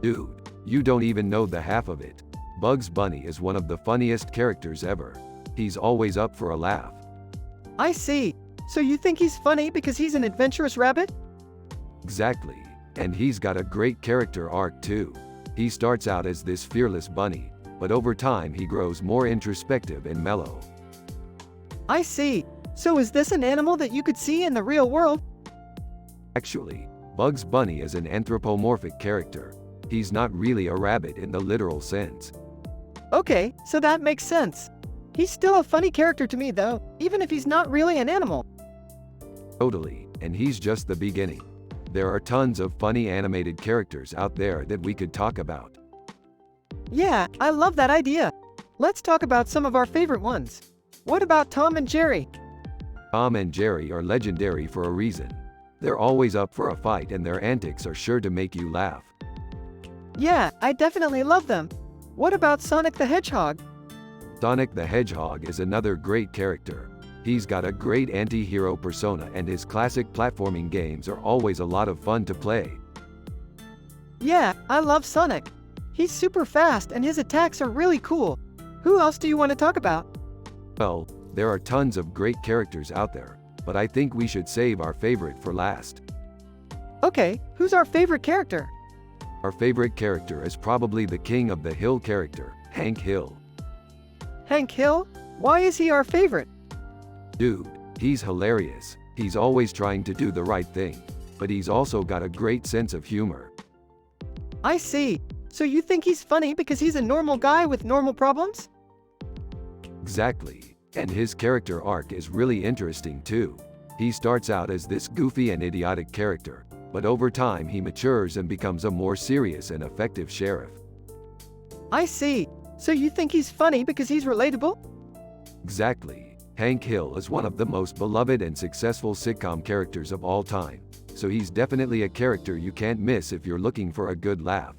Dude, you don't even know the half of it. Bugs Bunny is one of the funniest characters ever. He's always up for a laugh. I see. So you think he's funny because he's an adventurous rabbit? Exactly. And he's got a great character arc too. He starts out as this fearless bunny, but over time he grows more introspective and mellow. I see. So is this an animal that you could see in the real world? Actually, Bugs Bunny is an anthropomorphic character. He's not really a rabbit in the literal sense. Okay, so that makes sense. He's still a funny character to me though, even if he's not really an animal. Totally, and he's just the beginning. There are tons of funny animated characters out there that we could talk about. Yeah, I love that idea. Let's talk about some of our favorite ones. What about Tom and Jerry? Tom and Jerry are legendary for a reason. They're always up for a fight and their antics are sure to make you laugh. Yeah, I definitely love them. What about Sonic the Hedgehog? Sonic the Hedgehog is another great character. He's got a great anti-hero persona and his classic platforming games are always a lot of fun to play. Yeah, I love Sonic. He's super fast and his attacks are really cool. Who else do you want to talk about? Well, there are tons of great characters out there, but I think we should save our favorite for last. Okay, who's our favorite character? Our favorite character is probably the King of the Hill character, Hank Hill. Hank Hill? Why is he our favorite? Dude, he's hilarious. He's always trying to do the right thing, but he's also got a great sense of humor. I see. So you think he's funny because he's a normal guy with normal problems? Exactly. And his character arc is really interesting too. He starts out as this goofy and idiotic character, but over time he matures and becomes a more serious and effective sheriff. I see. So you think he's funny because he's relatable? Exactly. Hank Hill is one of the most beloved and successful sitcom characters of all time, so he's definitely a character you can't miss if you're looking for a good laugh.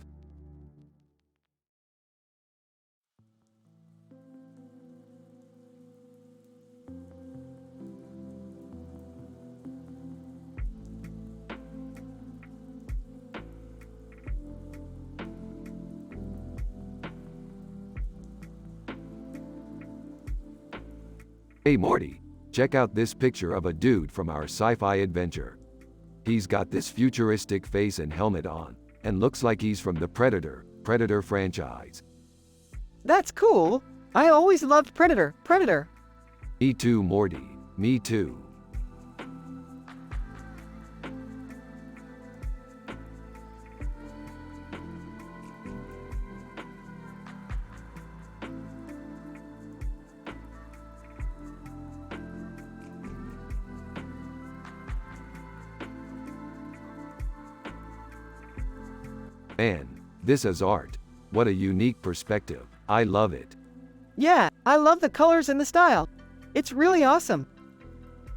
Hey Morty, check out this picture of a dude from our sci-fi adventure. He's got this futuristic face and helmet on, and looks like he's from the Predator franchise. That's cool. I always loved Predator. Me too, Morty. Me too. Man, this is art. What a unique perspective. I love it. Yeah, I love the colors and the style. It's really awesome.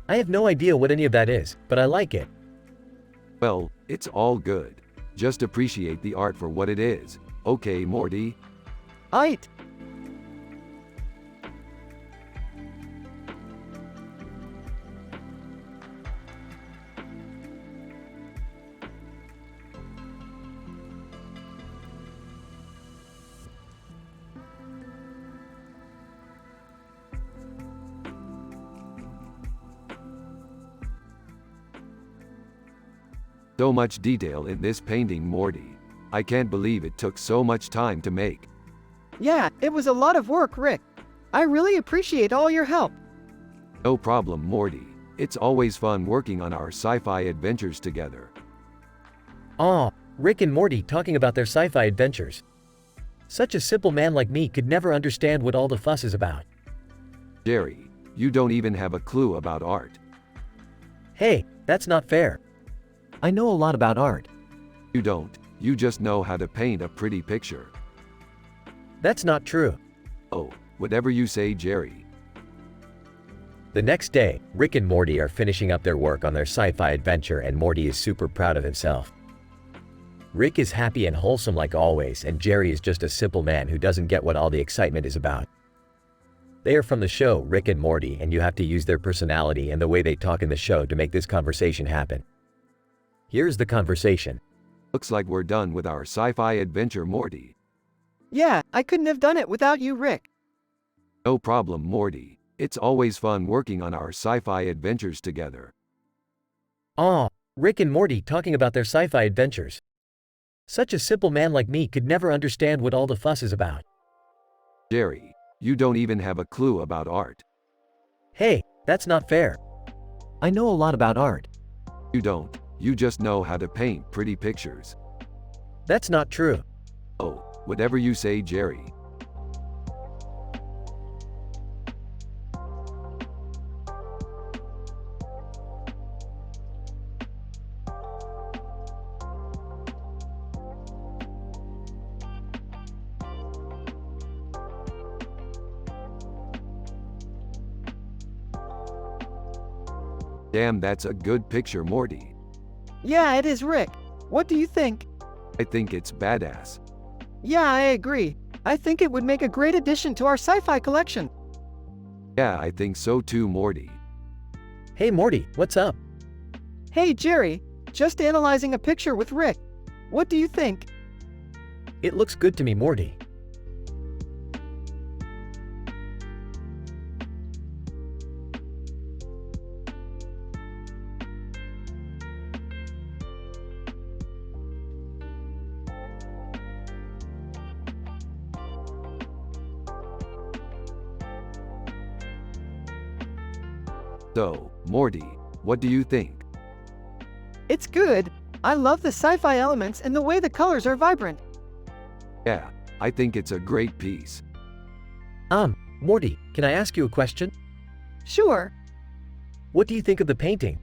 I have no idea what any of that is, but I like it. Well, it's all good. Just appreciate the art for what it is. Okay, Morty? Aight. So much detail in this painting, Morty. I can't believe it took so much time to make. Yeah, it was a lot of work, Rick. I really appreciate all your help. No problem, Morty. It's always fun working on our sci-fi adventures together. Aw, Rick and Morty talking about their sci-fi adventures. Such a simple man like me could never understand what all the fuss is about. Jerry, you don't even have a clue about art. Hey, that's not fair. I know a lot about art. You don't. You just know how to paint a pretty picture. That's not true. Oh, whatever you say, Jerry. The next day, Rick and Morty are finishing up their work on their sci-fi adventure and Morty is super proud of himself. Rick is happy and wholesome like always, and Jerry is just a simple man who doesn't get what all the excitement is about. They are from the show Rick and Morty, and you have to use their personality and the way they talk in the show to make this conversation happen. Here's the conversation. Looks like we're done with our sci-fi adventure, Morty. Yeah, I couldn't have done it without you, Rick. No problem, Morty. It's always fun working on our sci-fi adventures together. Aw, Rick and Morty talking about their sci-fi adventures. Such a simple man like me could never understand what all the fuss is about. Jerry, you don't even have a clue about art. Hey, that's not fair. I know a lot about art. You don't. You just know how to paint pretty pictures. That's not true. Oh, whatever you say, Jerry. Damn, that's a good picture, Morty. Yeah, it is, Rick. What do you think? I think it's badass. Yeah, I agree. I think it would make a great addition to our sci-fi collection. Yeah, I think so too, Morty. Hey Morty, what's up? Hey, Jerry. Just analyzing a picture with Rick. What do you think? It looks good to me, Morty. So, Morty, what do you think? It's good. I love the sci-fi elements and the way the colors are vibrant. Yeah, I think it's a great piece. Morty, can I ask you a question? Sure. What do you think of the painting?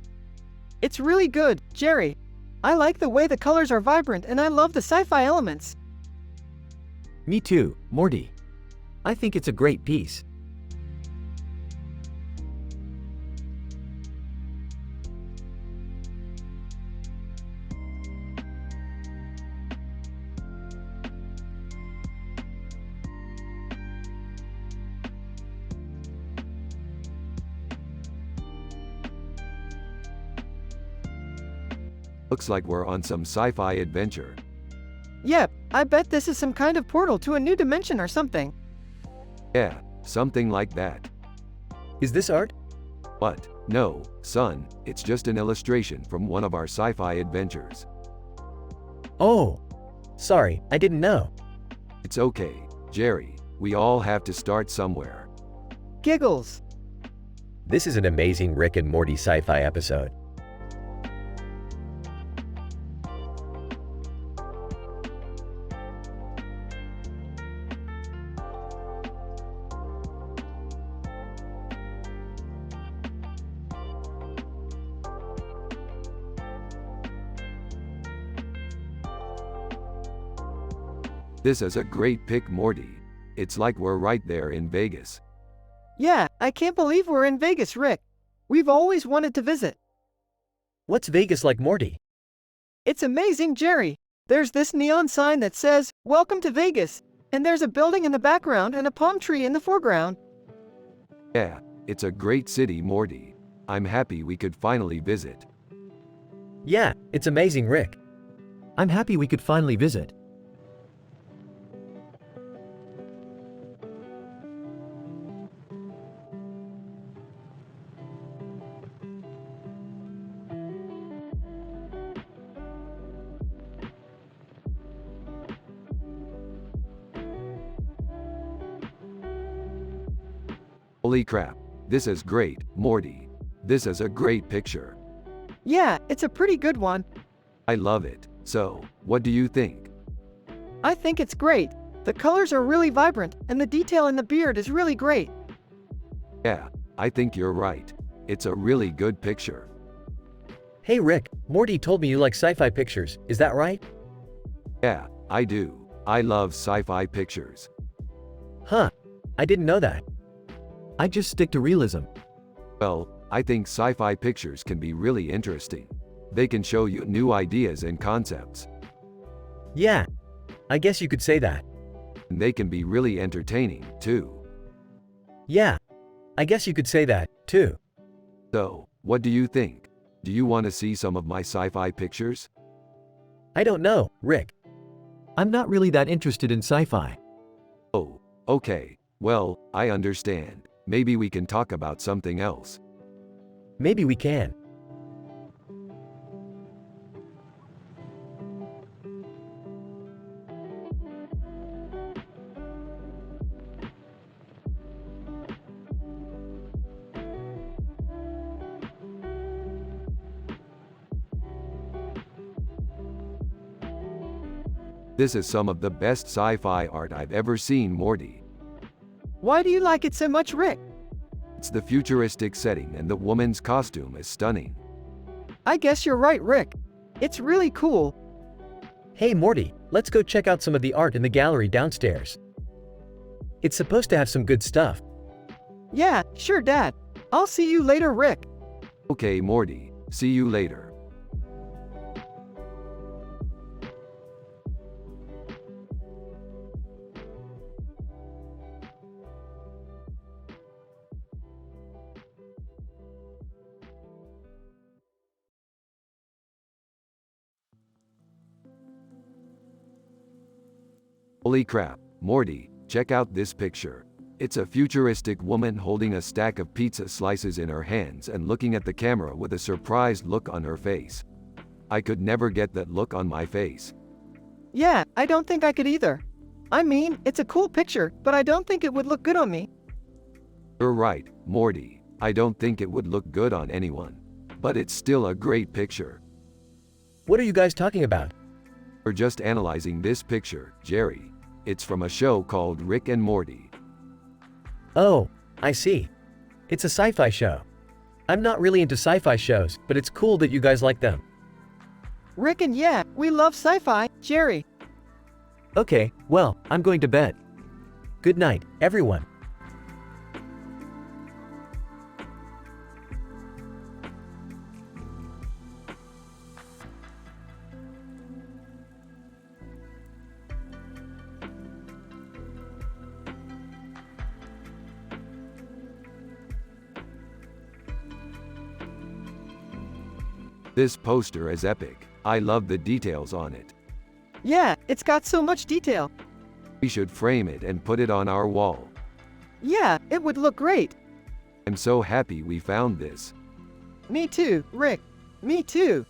It's really good, Jerry. I like the way the colors are vibrant and I love the sci-fi elements. Me too, Morty. I think it's a great piece. Looks like we're on some sci-fi adventure. Yep, I bet this is some kind of portal to a new dimension or something. Yeah, something like that. Is this art? What? No, son, it's just an illustration from one of our sci-fi adventures. Oh, sorry, I didn't know. It's okay, Jerry, we all have to start somewhere. Giggles. This is an amazing Rick and Morty sci-fi episode. This is a great pick, Morty. It's like we're right there in Vegas. Yeah, I can't believe we're in Vegas, Rick. We've always wanted to visit. What's Vegas like, Morty? It's amazing, Jerry. There's this neon sign that says, "Welcome to Vegas," and there's a building in the background and a palm tree in the foreground. Yeah, it's a great city, Morty. I'm happy we could finally visit. Yeah, it's amazing, Rick. I'm happy we could finally visit. Holy crap, this is great, Morty. This is a great picture. Yeah, it's a pretty good one. I love it. So, what do you think? I think it's great. The colors are really vibrant, and the detail in the beard is really great. Yeah, I think you're right. It's a really good picture. Hey, Rick, Morty told me you like sci-fi pictures, is that right? Yeah, I do. I love sci-fi pictures. Huh, I didn't know that. I just stick to realism. Well, I think sci-fi pictures can be really interesting. They can show you new ideas and concepts. Yeah, I guess you could say that. And they can be really entertaining, too. Yeah, I guess you could say that, too. So, what do you think? Do you want to see some of my sci-fi pictures? I don't know, Rick. I'm not really that interested in sci-fi. Oh, okay. Well, I understand. Maybe we can talk about something else. Maybe we can. This is some of the best sci-fi art I've ever seen, Morty. Why do you like it so much, Rick? It's the futuristic setting and the woman's costume is stunning. I guess you're right, Rick. It's really cool. Hey, Morty, let's go check out some of the art in the gallery downstairs. It's supposed to have some good stuff. Yeah, sure, Dad. I'll see you later, Rick. Okay, Morty. See you later. Holy crap, Morty, check out this picture. It's a futuristic woman holding a stack of pizza slices in her hands and looking at the camera with a surprised look on her face. I could never get that look on my face. Yeah, I don't think I could either. I mean, it's a cool picture, but I don't think it would look good on me. You're right, Morty. I don't think it would look good on anyone. But it's still a great picture. What are you guys talking about? We're just analyzing this picture, Jerry. It's from a show called Rick and Morty. Oh, I see. It's a sci-fi show. I'm not really into sci-fi shows, but it's cool that you guys like them. Rick and yeah, we love sci-fi, Jerry. Okay, well, I'm going to bed. Good night, everyone. This poster is epic. I love the details on it. Yeah, it's got so much detail. We should frame it and put it on our wall. Yeah, it would look great. I'm so happy we found this. Me too, Rick. Me too.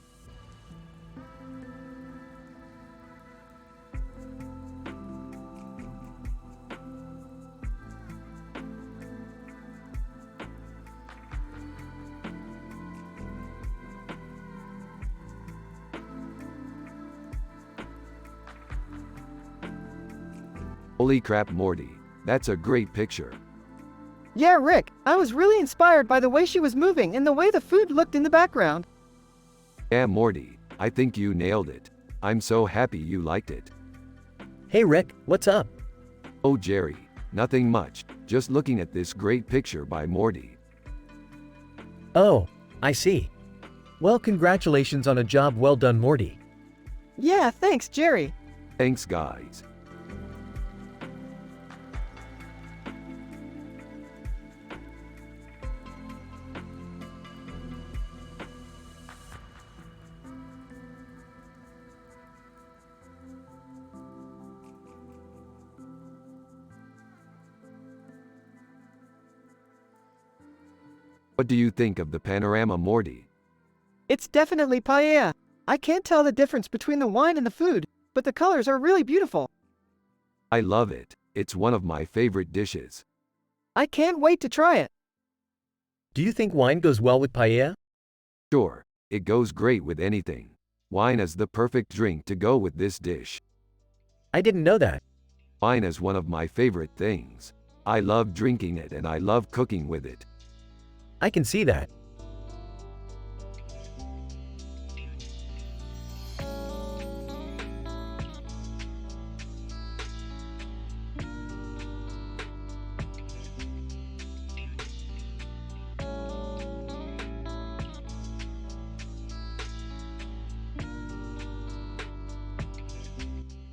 Holy crap, Morty. That's a great picture. Yeah, Rick, I was really inspired by the way she was moving and the way the food looked in the background. Yeah, Morty, I think you nailed it. I'm so happy you liked it. Hey Rick, what's up? Oh, Jerry, nothing much, just looking at this great picture by Morty. Oh, I see. Well, congratulations on a job well done, Morty. Yeah, thanks, Jerry. Thanks, guys. What do you think of the panorama, Morty? It's definitely paella. I can't tell the difference between the wine and the food, but the colors are really beautiful. I love it. It's one of my favorite dishes. I can't wait to try it. Do you think wine goes well with paella? Sure, it goes great with anything. Wine is the perfect drink to go with this dish. I didn't know that. Wine is one of my favorite things. I love drinking it and I love cooking with it. I can see that.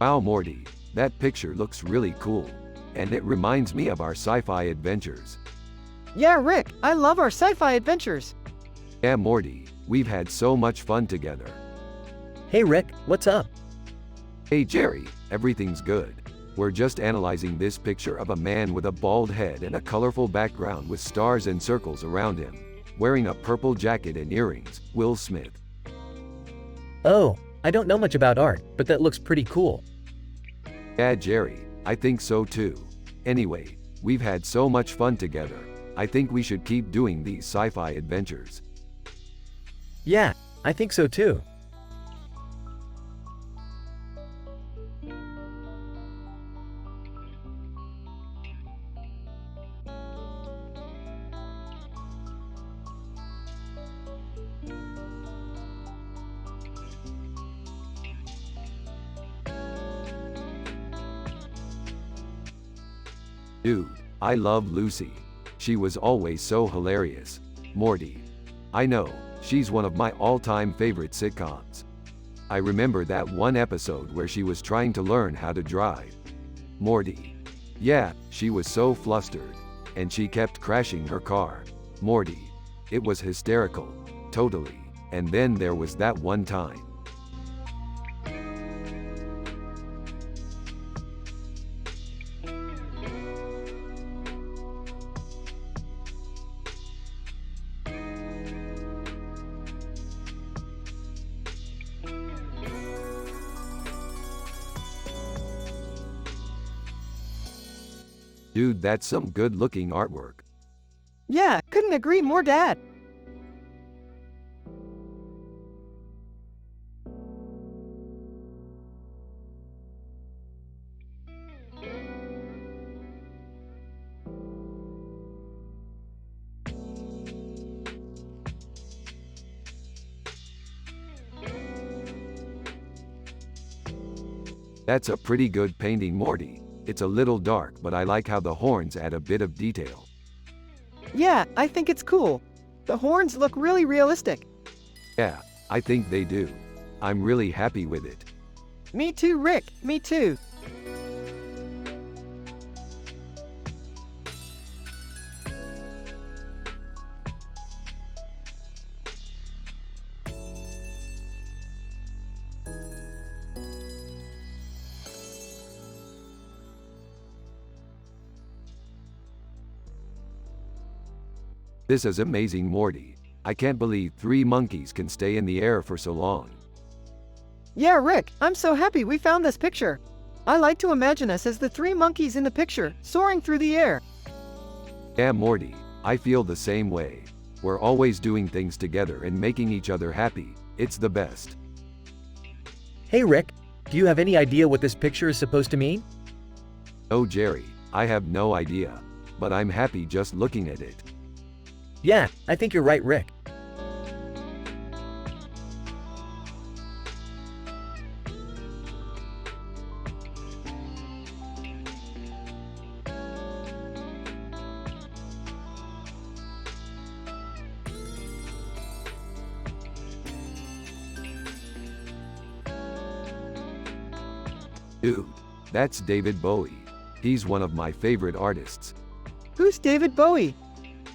Wow, Morty, that picture looks really cool. And it reminds me of our sci-fi adventures. Yeah, Rick, I love our sci-fi adventures. Yeah, Morty, we've had so much fun together. Hey Rick, what's up? Hey, Jerry, everything's good. We're just analyzing this picture of a man with a bald head and a colorful background with stars and circles around him, wearing a purple jacket and earrings, Will Smith. Oh, I don't know much about art, but that looks pretty cool. Yeah, Jerry, I think so too. Anyway, we've had so much fun together. I think we should keep doing these sci-fi adventures. Yeah, I think so too. Dude, I love Lucy. She was always so hilarious. Morty. I know, she's one of my all-time favorite sitcoms. I remember that one episode where she was trying to learn how to drive. Morty. Yeah, she was so flustered. And she kept crashing her car. Morty. It was hysterical. Totally. And then there was that one time. Dude, that's some good-looking artwork. Yeah, couldn't agree more, Dad. That's a pretty good painting, Morty. It's a little dark, but I like how the horns add a bit of detail. Yeah, I think it's cool. The horns look really realistic. Yeah, I think they do. I'm really happy with it. Me too, Rick. Me too. This is amazing, Morty. I can't believe 3 monkeys can stay in the air for so long. Yeah, Rick, I'm so happy we found this picture. I like to imagine us as the 3 monkeys in the picture, soaring through the air. Yeah, Morty, I feel the same way. We're always doing things together and making each other happy. It's the best. Hey Rick, do you have any idea what this picture is supposed to mean? Oh, Jerry, I have no idea. But I'm happy just looking at it. Yeah, I think you're right, Rick. Dude, that's David Bowie. He's one of my favorite artists. Who's David Bowie?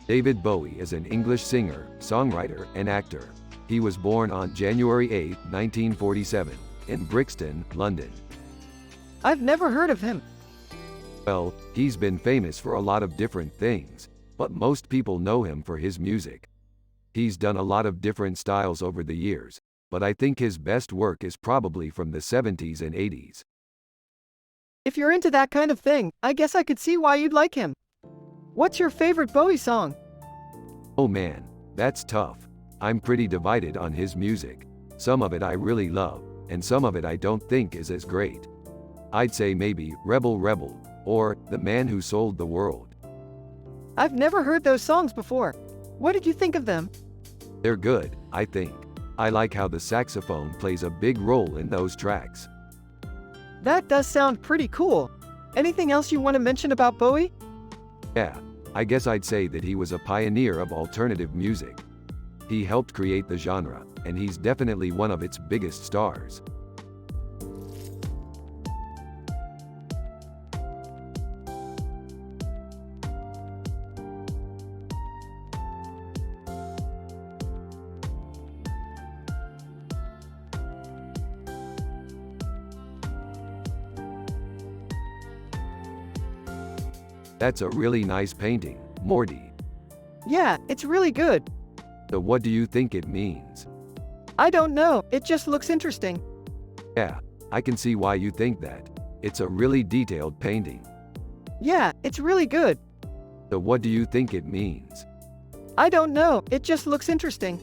David Bowie is an English singer, songwriter, and actor. He was born on January 8, 1947, in Brixton, London. I've never heard of him. Well, he's been famous for a lot of different things, but most people know him for his music. He's done a lot of different styles over the years, but I think his best work is probably from the 70s and 80s. If you're into that kind of thing, I guess I could see why you'd like him. What's your favorite Bowie song? Oh man, that's tough. I'm pretty divided on his music. Some of it I really love, and some of it I don't think is as great. I'd say maybe Rebel Rebel, or The Man Who Sold the World. I've never heard those songs before. What did you think of them? They're good, I think. I like how the saxophone plays a big role in those tracks. That does sound pretty cool. Anything else you want to mention about Bowie? Yeah, I guess I'd say that he was a pioneer of alternative music. He helped create the genre, and he's definitely one of its biggest stars. That's a really nice painting, Morty. Yeah, it's really good. So what do you think it means? I don't know, it just looks interesting. Yeah, I can see why you think that. It's a really detailed painting. Yeah, it's really good. So what do you think it means? I don't know, it just looks interesting.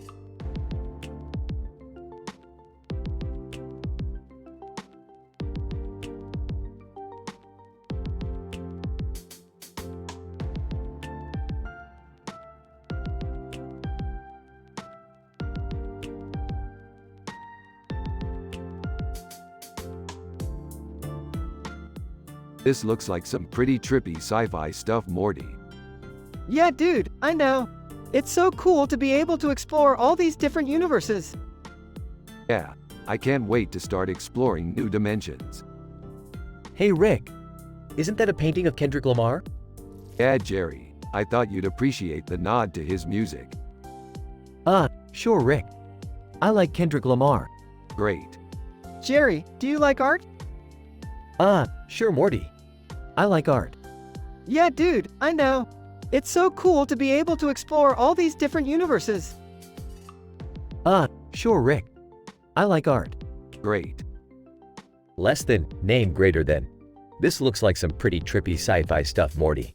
This looks like some pretty trippy sci-fi stuff, Morty. Yeah, dude, I know. It's so cool to be able to explore all these different universes. Yeah, I can't wait to start exploring new dimensions. Hey Rick, isn't that a painting of Kendrick Lamar? Yeah, Jerry, I thought you'd appreciate the nod to his music. Sure Rick. I like Kendrick Lamar. Great. Jerry, do you like art? Sure Morty. I like art. Yeah, dude, I know. It's so cool to be able to explore all these different universes. Sure Rick. I like art. Great. Less than, name greater than. This looks like some pretty trippy sci-fi stuff, Morty.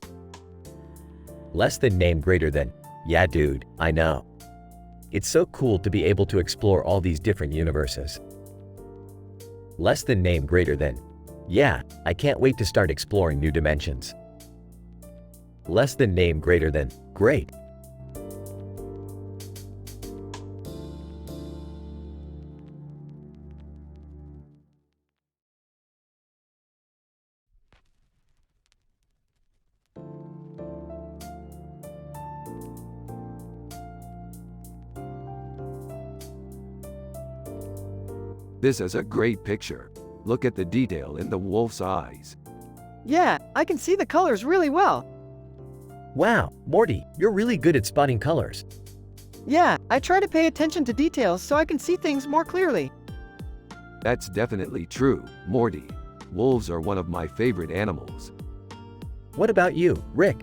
Less than, name greater than. Yeah, dude, I know. It's so cool to be able to explore all these different universes. Less than, name greater than. Yeah, I can't wait to start exploring new dimensions. Less than, name greater than. Great. This is a great picture. Look at the detail in the wolf's eyes. Yeah, I can see the colors really well. Wow, Morty, you're really good at spotting colors. Yeah, I try to pay attention to details so I can see things more clearly. That's definitely true, Morty. Wolves are one of my favorite animals. What about you, Rick?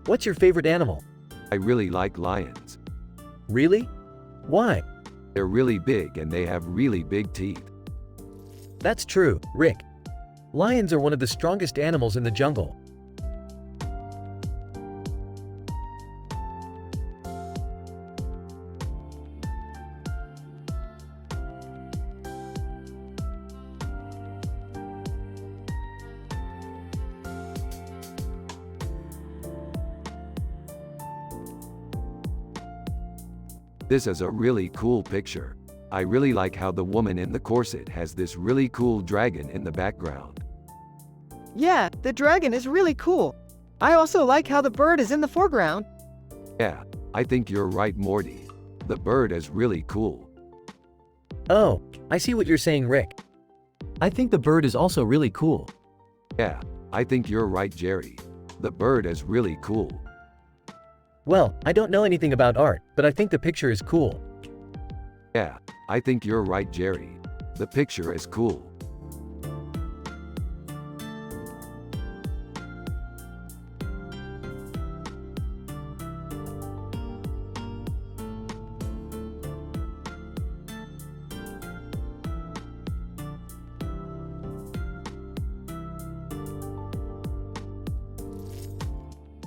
What's your favorite animal? I really like lions. Really? Why? They're really big and they have really big teeth. That's true, Rick. Lions are one of the strongest animals in the jungle. This is a really cool picture. I really like how the woman in the corset has this really cool dragon in the background. Yeah, the dragon is really cool. I also like how the bird is in the foreground. Yeah, I think you're right, Morty. The bird is really cool. Oh, I see what you're saying, Rick. I think the bird is also really cool. Yeah, I think you're right, Jerry. The bird is really cool. Well, I don't know anything about art, but I think the picture is cool. Yeah, I think you're right, Jerry. The picture is cool.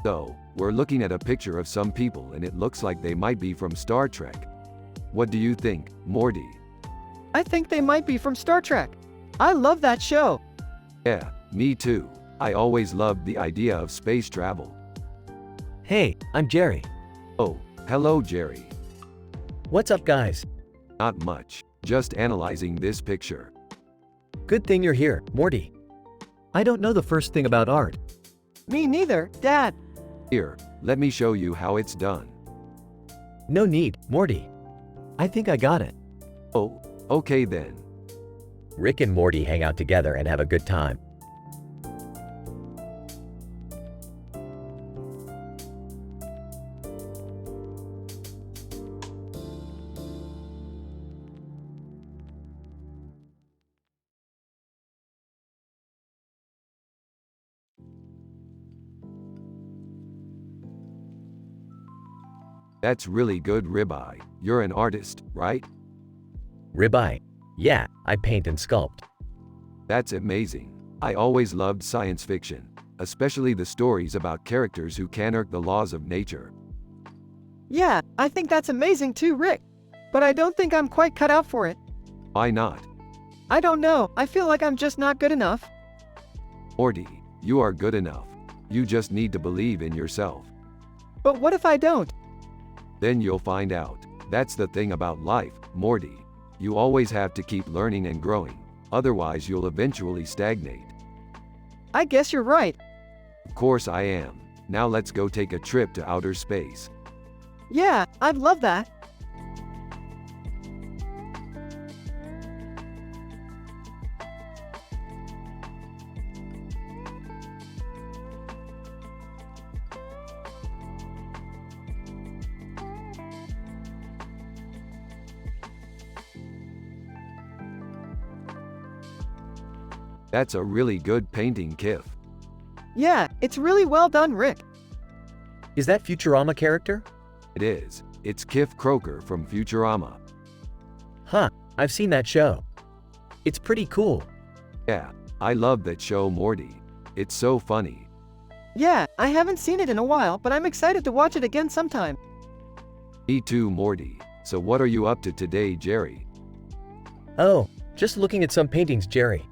So, we're looking at a picture of some people and it looks like they might be from Star Trek. What do you think, Morty? I think they might be from Star Trek. I love that show. Yeah, me too. I always loved the idea of space travel. Hey, I'm Jerry. Oh, hello, Jerry. What's up, guys? Not much. Just analyzing this picture. Good thing you're here, Morty. I don't know the first thing about art. Me neither, Dad. Here, let me show you how it's done. No need, Morty. I think I got it. Oh, okay then. Rick and Morty hang out together and have a good time. That's really good, Ribeye. You're an artist, right? Ribeye. Yeah, I paint and sculpt. That's amazing. I always loved science fiction, especially the stories about characters who can irk the laws of nature. Yeah, I think that's amazing too, Rick. But I don't think I'm quite cut out for it. Why not? I don't know, I feel like I'm just not good enough. Morty, you are good enough. You just need to believe in yourself. But what if I don't? Then you'll find out. That's the thing about life, Morty. You always have to keep learning and growing. Otherwise you'll eventually stagnate. I guess you're right. Of course I am. Now let's go take a trip to outer space. Yeah, I'd love that. That's a really good painting, Kif. Yeah, it's really well done, Rick. Is that Futurama character? It is. It's Kif Kroker from Futurama. Huh, I've seen that show. It's pretty cool. Yeah, I love that show, Morty. It's so funny. Yeah, I haven't seen it in a while, but I'm excited to watch it again sometime. Me too, Morty. So what are you up to today, Jerry? Oh, just looking at some paintings, Jerry.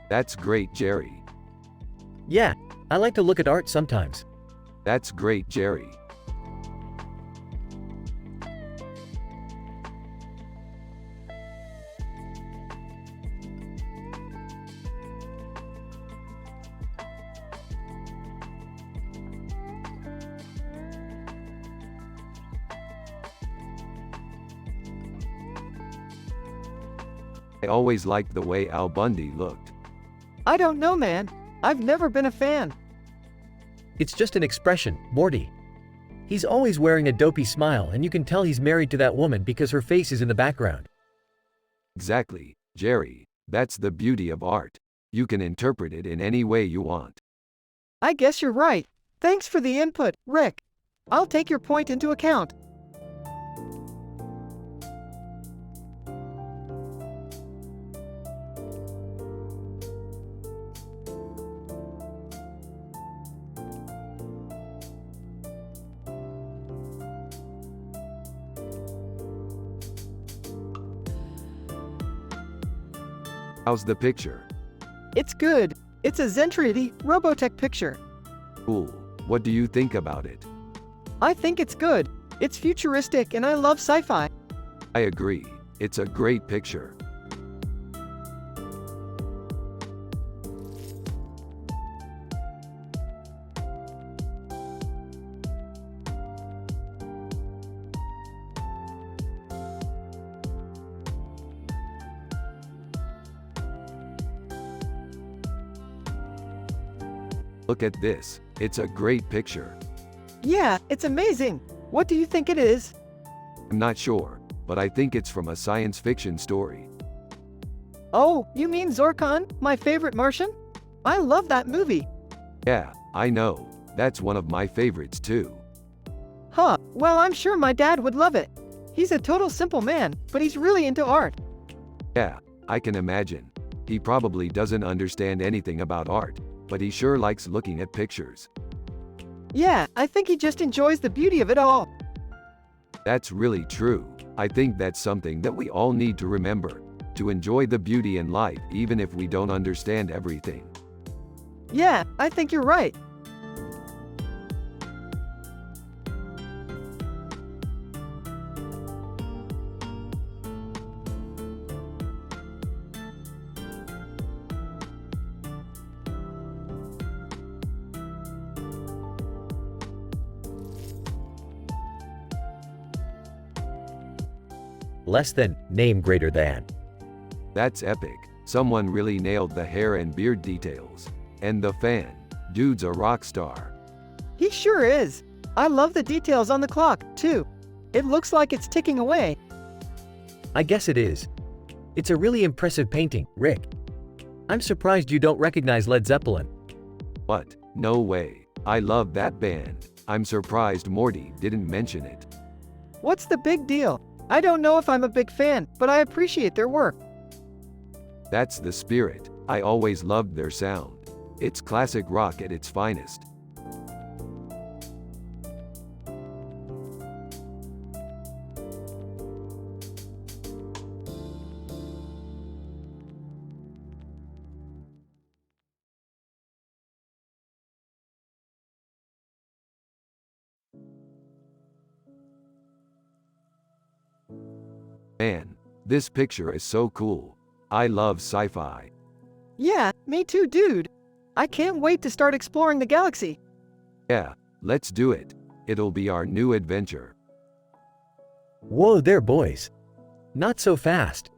That's great, Jerry. Yeah, I like to look at art sometimes. That's great, Jerry. I always liked the way Al Bundy looked. I don't know, man. I've never been a fan. It's just an expression, Morty. He's always wearing a dopey smile and you can tell he's married to that woman because her face is in the background. Exactly, Jerry. That's the beauty of art. You can interpret it in any way you want. I guess you're right. Thanks for the input, Rick. I'll take your point into account. How's the picture? It's good. It's a Zentrity Robotech picture. Cool. What do you think about it? I think it's good. It's futuristic and I love sci-fi. I agree. It's a great picture. Look at this. It's a great picture. Yeah, it's amazing. What do you think it is? I'm not sure, but I think it's from a science fiction story. Oh, you mean Zorkon, my favorite Martian? I love that movie. Yeah, I know. That's one of my favorites too. Huh, well, I'm sure my dad would love it. He's a total simple man, but he's really into art. Yeah, I can imagine. He probably doesn't understand anything about art, but he sure likes looking at pictures. Yeah, I think he just enjoys the beauty of it all. That's really true. I think that's something that we all need to remember, to enjoy the beauty in life even if we don't understand everything. Yeah, I think you're right. Less than, name greater than. That's epic. Someone really nailed the hair and beard details. And the fan. Dude's a rock star. He sure is. I love the details on the clock, too. It looks like it's ticking away. I guess it is. It's a really impressive painting, Rick. I'm surprised you don't recognize Led Zeppelin. What? No way. I love that band. I'm surprised Morty didn't mention it. What's the big deal? I don't know if I'm a big fan, but I appreciate their work. That's the spirit. I always loved their sound. It's classic rock at its finest. Man, this picture is so cool. I love sci-fi. Yeah, me too, dude. I can't wait to start exploring the galaxy. Yeah, let's do it. It'll be our new adventure. Whoa there, boys. Not so fast.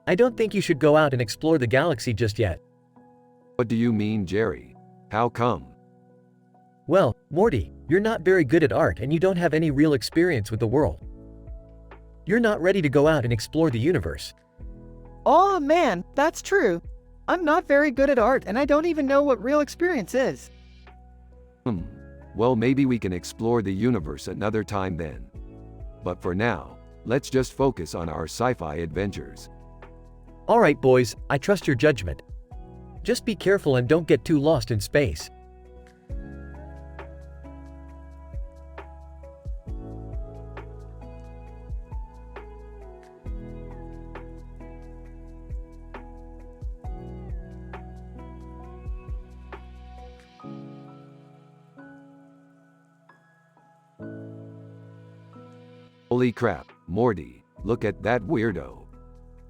I don't think you should go out and explore the galaxy just yet. What do you mean, Jerry? How come? Well, Morty, you're not very good at art and you don't have any real experience with the world. You're not ready to go out and explore the universe. Aw, man, that's true. I'm not very good at art and I don't even know what real experience is. Well, maybe we can explore the universe another time then. But for now, let's just focus on our sci-fi adventures. Alright, boys, I trust your judgment. Just be careful and don't get too lost in space. Holy crap, Morty, look at that weirdo.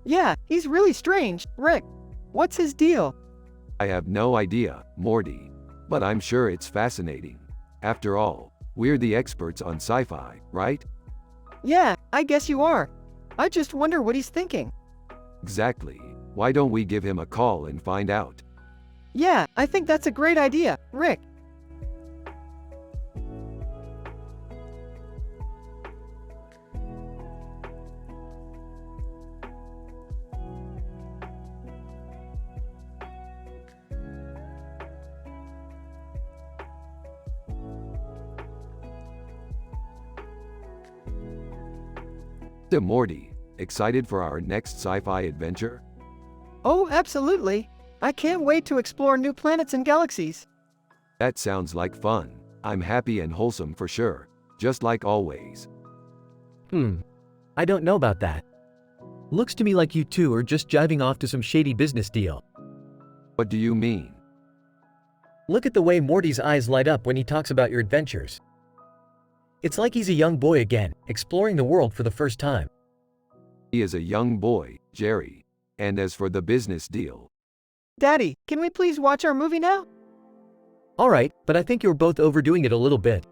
Yeah, he's really strange. Rick, what's his deal? I have no idea, Morty. But I'm sure it's fascinating. After all, we're the experts on sci-fi, right? Yeah, I guess you are. I just wonder what he's thinking. Exactly. Why don't we give him a call and find out? Yeah, I think that's a great idea, Rick. Morty, excited for our next sci-fi adventure? Oh, absolutely. I can't wait to explore new planets and galaxies. That sounds like fun. I'm happy and wholesome for sure, just like always. I don't know about that. Looks to me like you two are just jiving off to some shady business deal. What do you mean? Look at the way Morty's eyes light up when he talks about your adventures. It's like he's a young boy again, exploring the world for the first time. He is a young boy, Jerry. And as for the business deal, Daddy, can we please watch our movie now? Alright, but I think you're both overdoing it a little bit.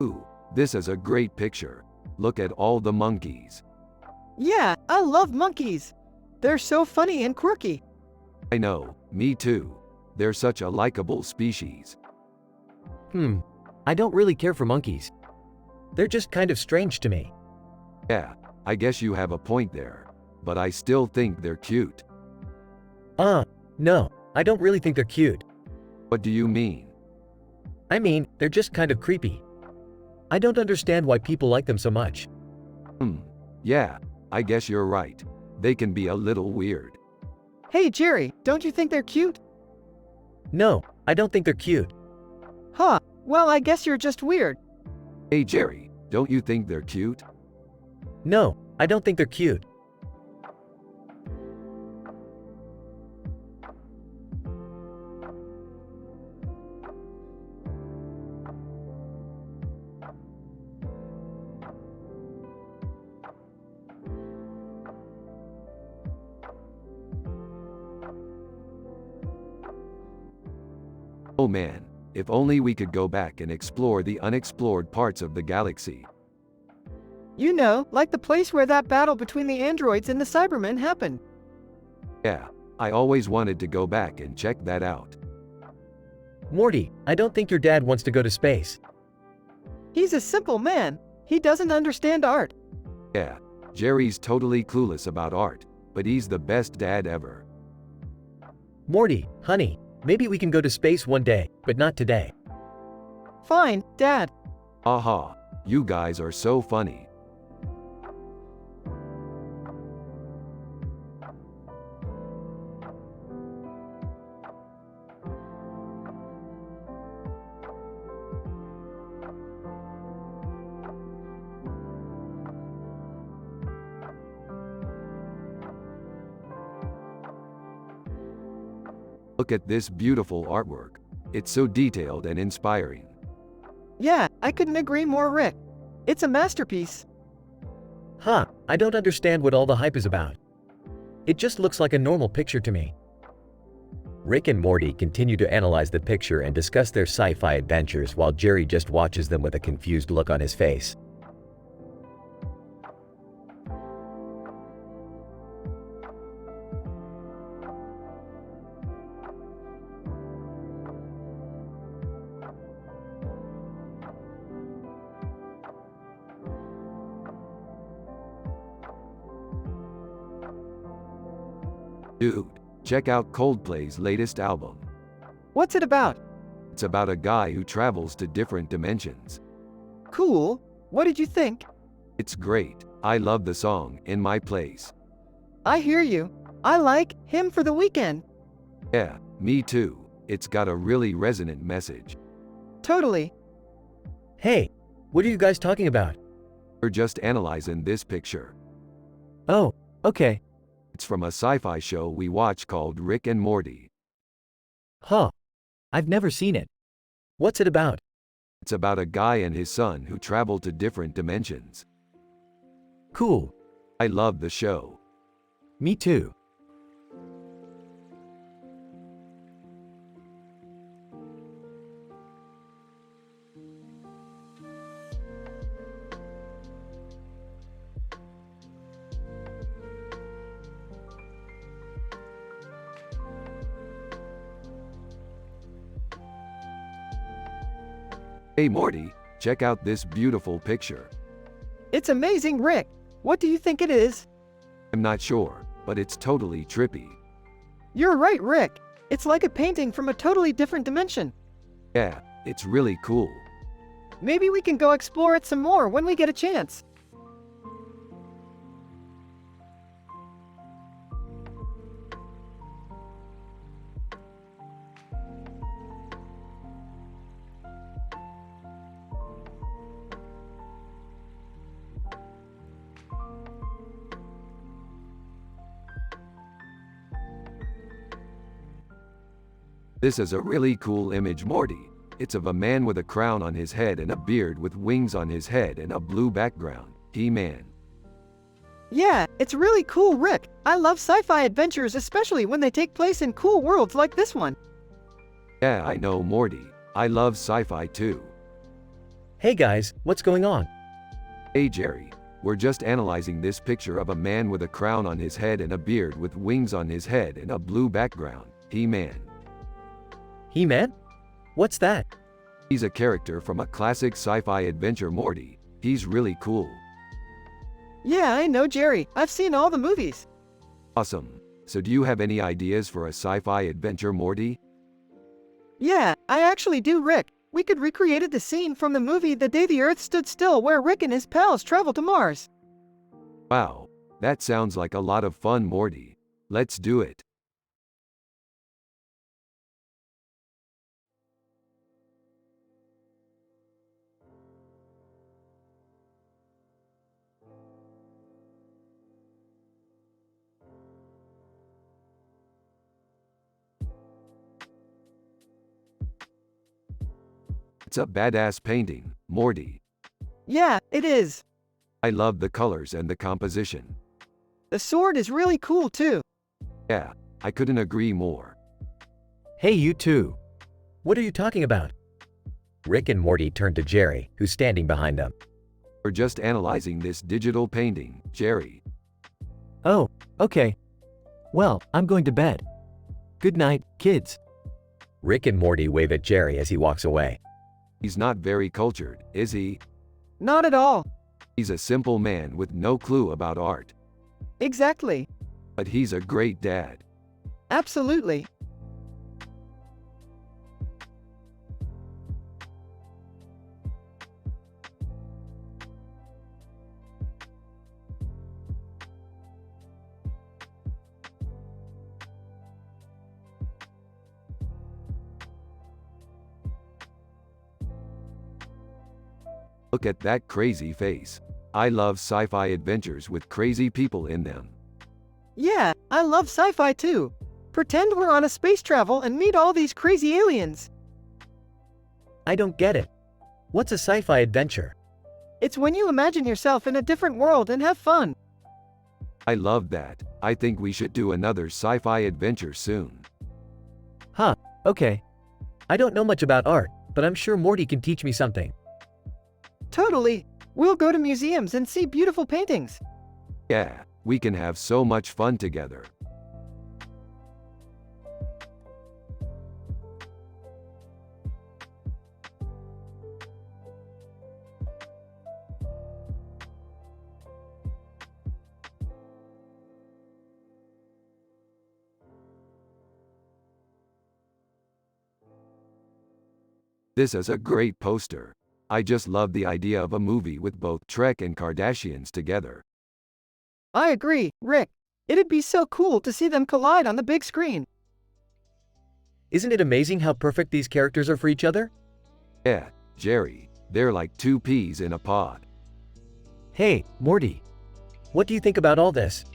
ooh, this is a great picture. Look at all the monkeys. Yeah, I love monkeys. They're so funny and quirky. I know, me too. They're such a likable species. I don't really care for monkeys. They're just kind of strange to me. Yeah, I guess you have a point there. But I still think they're cute. No, I don't really think they're cute. What do you mean? I mean, they're just kind of creepy. I don't understand why people like them so much. Yeah, I guess you're right. They can be a little weird. Hey, Jerry, don't you think they're cute? No, I don't think they're cute. Huh, well, I guess you're just weird. Hey Jerry, don't you think they're cute? No, I don't think they're cute. Oh man, if only we could go back and explore the unexplored parts of the galaxy. You know, like the place where that battle between the androids and the Cybermen happened. Yeah, I always wanted to go back and check that out. Morty, I don't think your dad wants to go to space. He's a simple man. He doesn't understand art. Yeah, Jerry's totally clueless about art, but he's the best dad ever. Morty, honey, maybe we can go to space one day, but not today. Fine, Dad. Aha, you guys are so funny. Look at this beautiful artwork. It's so detailed and inspiring. Yeah, I couldn't agree more, Rick. It's a masterpiece. I don't understand what all the hype is about. It just looks like a normal picture to me. Rick and Morty continue to analyze the picture and discuss their sci-fi adventures while Jerry just watches them with a confused look on his face. Dude, check out Coldplay's latest album. What's it about? It's about a guy who travels to different dimensions. Cool. What did you think? It's great. I love the song, In My Place. I hear you. I like him for the weekend. Yeah, me too. It's got a really resonant message. Totally. Hey, what are you guys talking about? We're just analyzing this picture. Oh, okay. It's from a sci-fi show we watch called Rick and Morty. I've never seen it. What's it about? It's about a guy and his son who travel to different dimensions. Cool. I love the show. Me too. Hey Morty, check out this beautiful picture. It's amazing, Rick. What do you think it is? I'm not sure, but it's totally trippy. You're right, Rick. It's like a painting from a totally different dimension. Yeah, it's really cool. Maybe we can go explore it some more when we get a chance. This is a really cool image, Morty. It's of a man with a crown on his head and a beard with wings on his head and a blue background. He-Man. Yeah, it's really cool, Rick. I love sci-fi adventures, especially when they take place in cool worlds like this one. Yeah, I know, Morty. I love sci-fi too. Hey guys, what's going on? Hey Jerry, we're just analyzing this picture of a man with a crown on his head and a beard with wings on his head and a blue background. He-Man. He-Man? What's that? He's a character from a classic sci-fi adventure, Morty. He's really cool. Yeah, I know, Jerry. I've seen all the movies. Awesome. So do you have any ideas for a sci-fi adventure, Morty? Yeah, I actually do, Rick. We could recreate the scene from the movie The Day the Earth Stood Still where Rick and his pals travel to Mars. Wow, that sounds like a lot of fun, Morty. Let's do it. It's a badass painting, Morty. Yeah, it is. I love the colors and the composition. The sword is really cool too. Yeah, I couldn't agree more. Hey you two. What are you talking about? Rick and Morty turn to Jerry, who's standing behind them. We're just analyzing this digital painting, Jerry. Oh, okay. Well, I'm going to bed. Good night, kids. Rick and Morty wave at Jerry as he walks away. He's not very cultured, is he? Not at all. He's a simple man with no clue about art. Exactly. But he's a great dad. Absolutely. Look at that crazy face. I love sci-fi adventures with crazy people in them. Yeah, I love sci-fi too. Pretend we're on a space travel and meet all these crazy aliens. I don't get it. What's a sci-fi adventure? It's when you imagine yourself in a different world and have fun. I love that. I think we should do another sci-fi adventure soon. Huh, okay. I don't know much about art, but I'm sure Morty can teach me something. Totally. We'll go to museums and see beautiful paintings. Yeah, we can have so much fun together. This is a great poster. I just love the idea of a movie with both Trek and Kardashians together. I agree, Rick. It'd be so cool to see them collide on the big screen. Isn't it amazing how perfect these characters are for each other? Yeah, Jerry, they're like two peas in a pod. Hey, Morty. What do you think about all this?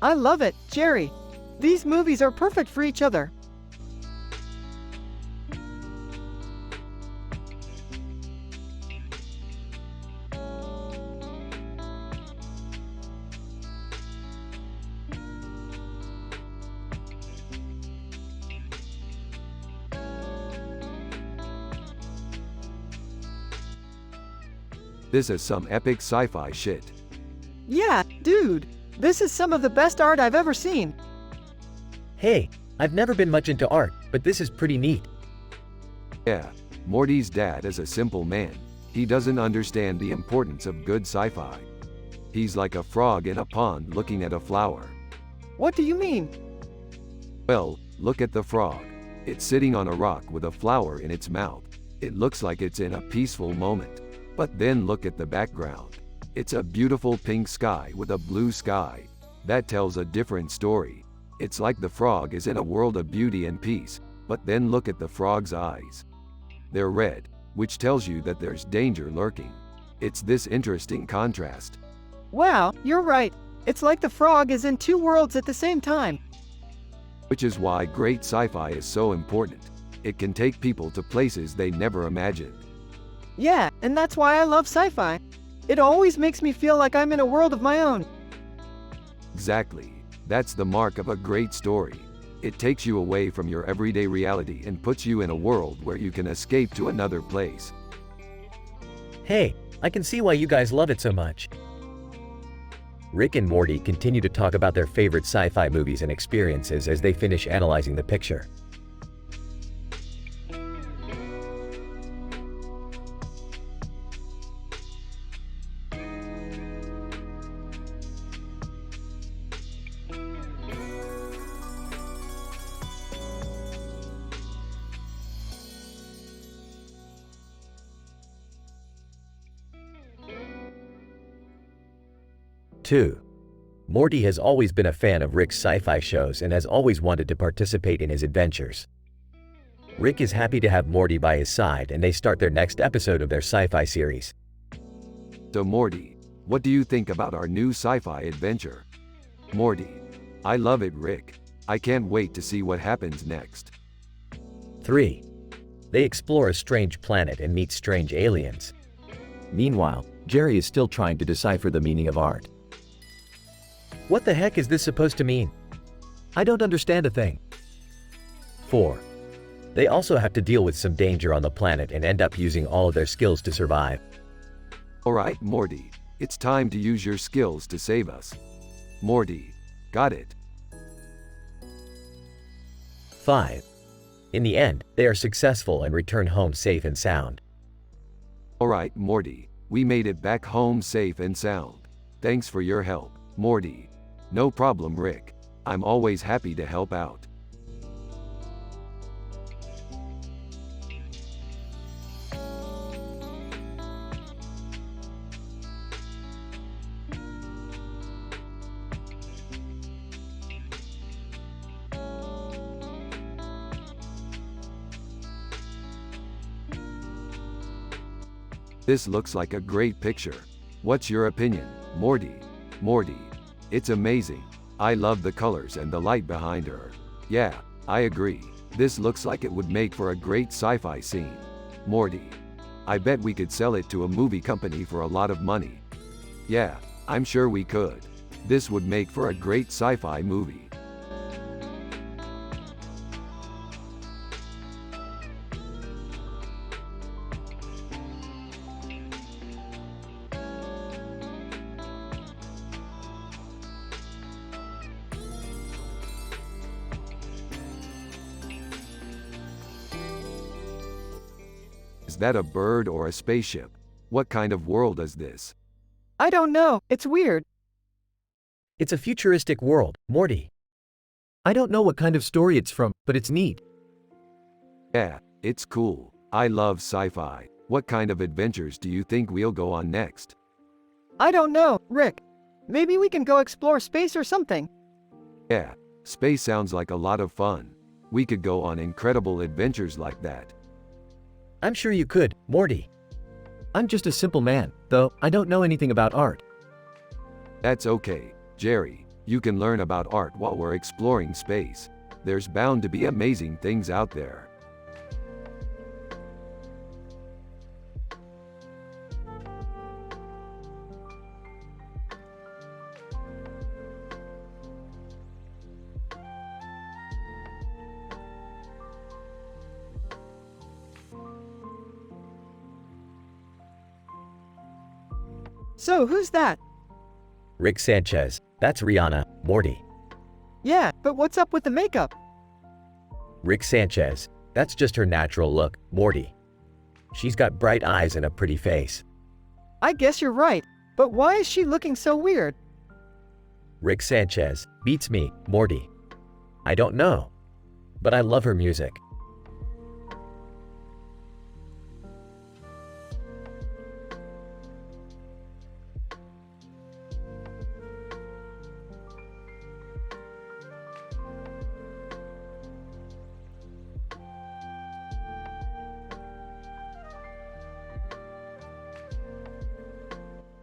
I love it, Jerry. These movies are perfect for each other. This is some epic sci-fi shit. Yeah, dude. This is some of the best art I've ever seen. Hey, I've never been much into art, but this is pretty neat. Yeah, Morty's dad is a simple man. He doesn't understand the importance of good sci-fi. He's like a frog in a pond looking at a flower. What do you mean? Well, look at the frog. It's sitting on a rock with a flower in its mouth. It looks like it's in a peaceful moment. But then look at the background. It's a beautiful pink sky with a blue sky. That tells a different story. It's like the frog is in a world of beauty and peace, but then look at the frog's eyes. They're red, which tells you that there's danger lurking. It's this interesting contrast. Wow, you're right. It's like the frog is in two worlds at the same time. Which is why great sci-fi is so important. It can take people to places they never imagined. Yeah, and that's why I love sci-fi. It always makes me feel like I'm in a world of my own. Exactly. That's the mark of a great story. It takes you away from your everyday reality and puts you in a world where you can escape to another place. Hey, I can see why you guys love it so much. Rick and Morty continue to talk about their favorite sci-fi movies and experiences as they finish analyzing the picture. Two. Morty has always been a fan of Rick's sci-fi shows and has always wanted to participate in his adventures. Rick is happy to have Morty by his side and they start their next episode of their sci-fi series. So Morty, what do you think about our new sci-fi adventure? Morty, I love it, Rick. I can't wait to see what happens next. 3. They explore a strange planet and meet strange aliens. Meanwhile, Jerry is still trying to decipher the meaning of art. What the heck is this supposed to mean? I don't understand a thing. 4. They also have to deal with some danger on the planet and end up using all of their skills to survive. Alright, Morty, it's time to use your skills to save us. Morty, got it. 5. In the end, they are successful and return home safe and sound. Alright, Morty, we made it back home safe and sound. Thanks for your help, Morty. No problem, Rick. I'm always happy to help out. This looks like a great picture. What's your opinion, Morty? Morty, it's amazing. I love the colors and the light behind her. Yeah, I agree. This looks like it would make for a great sci-fi scene. Morty, I bet we could sell it to a movie company for a lot of money. Yeah, I'm sure we could. This would make for a great sci-fi movie. Is that a bird or a spaceship? What kind of world is this? I don't know, it's weird. It's a futuristic world, Morty. I don't know what kind of story it's from, but it's neat. Yeah, it's cool. I love sci-fi. What kind of adventures do you think we'll go on next? I don't know, Rick. Maybe we can go explore space or something. Yeah, space sounds like a lot of fun. We could go on incredible adventures like that. I'm sure you could, Morty. I'm just a simple man, though I don't know anything about art. That's okay, Jerry. You can learn about art while we're exploring space. There's bound to be amazing things out there. So, who's that? Rick Sanchez, that's Rihanna, Morty. Yeah, but what's up with the makeup? Rick Sanchez, that's just her natural look, Morty. She's got bright eyes and a pretty face. I guess you're right, but why is she looking so weird? Rick Sanchez beats me, Morty. I don't know, but I love her music.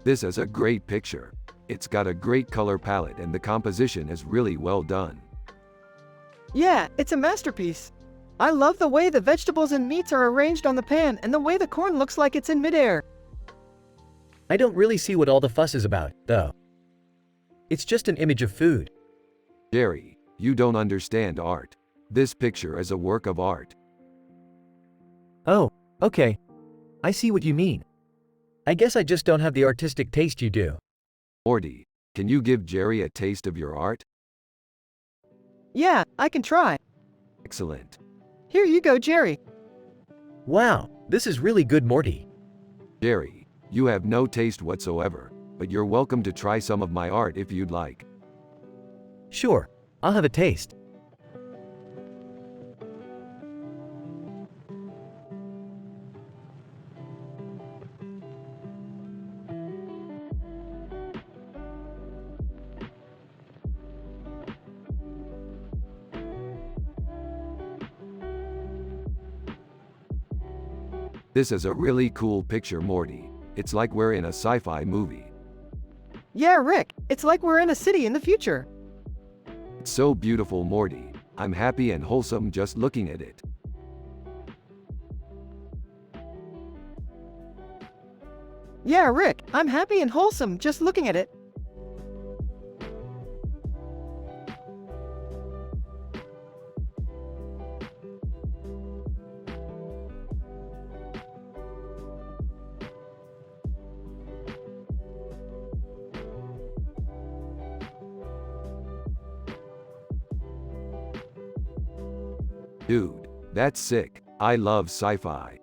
This is a great picture. It's got a great color palette and the composition is really well done. Yeah, it's a masterpiece. I love the way the vegetables and meats are arranged on the pan and the way the corn looks like it's in midair. I don't really see what all the fuss is about, though. It's just an image of food. Jerry, you don't understand art. This picture is a work of art. Oh, okay. I see what you mean. I guess I just don't have the artistic taste you do. Morty, can you give Jerry a taste of your art? Yeah, I can try. Excellent. Here you go, Jerry. Wow, this is really good, Morty. Jerry, you have no taste whatsoever, but you're welcome to try some of my art if you'd like. Sure, I'll have a taste. This is a really cool picture, Morty. It's like we're in a sci-fi movie. Yeah, Rick, it's like we're in a city in the future. It's so beautiful, Morty. I'm happy and wholesome just looking at it. Yeah, Rick, I'm happy and wholesome just looking at it. Dude, that's sick. I love sci-fi.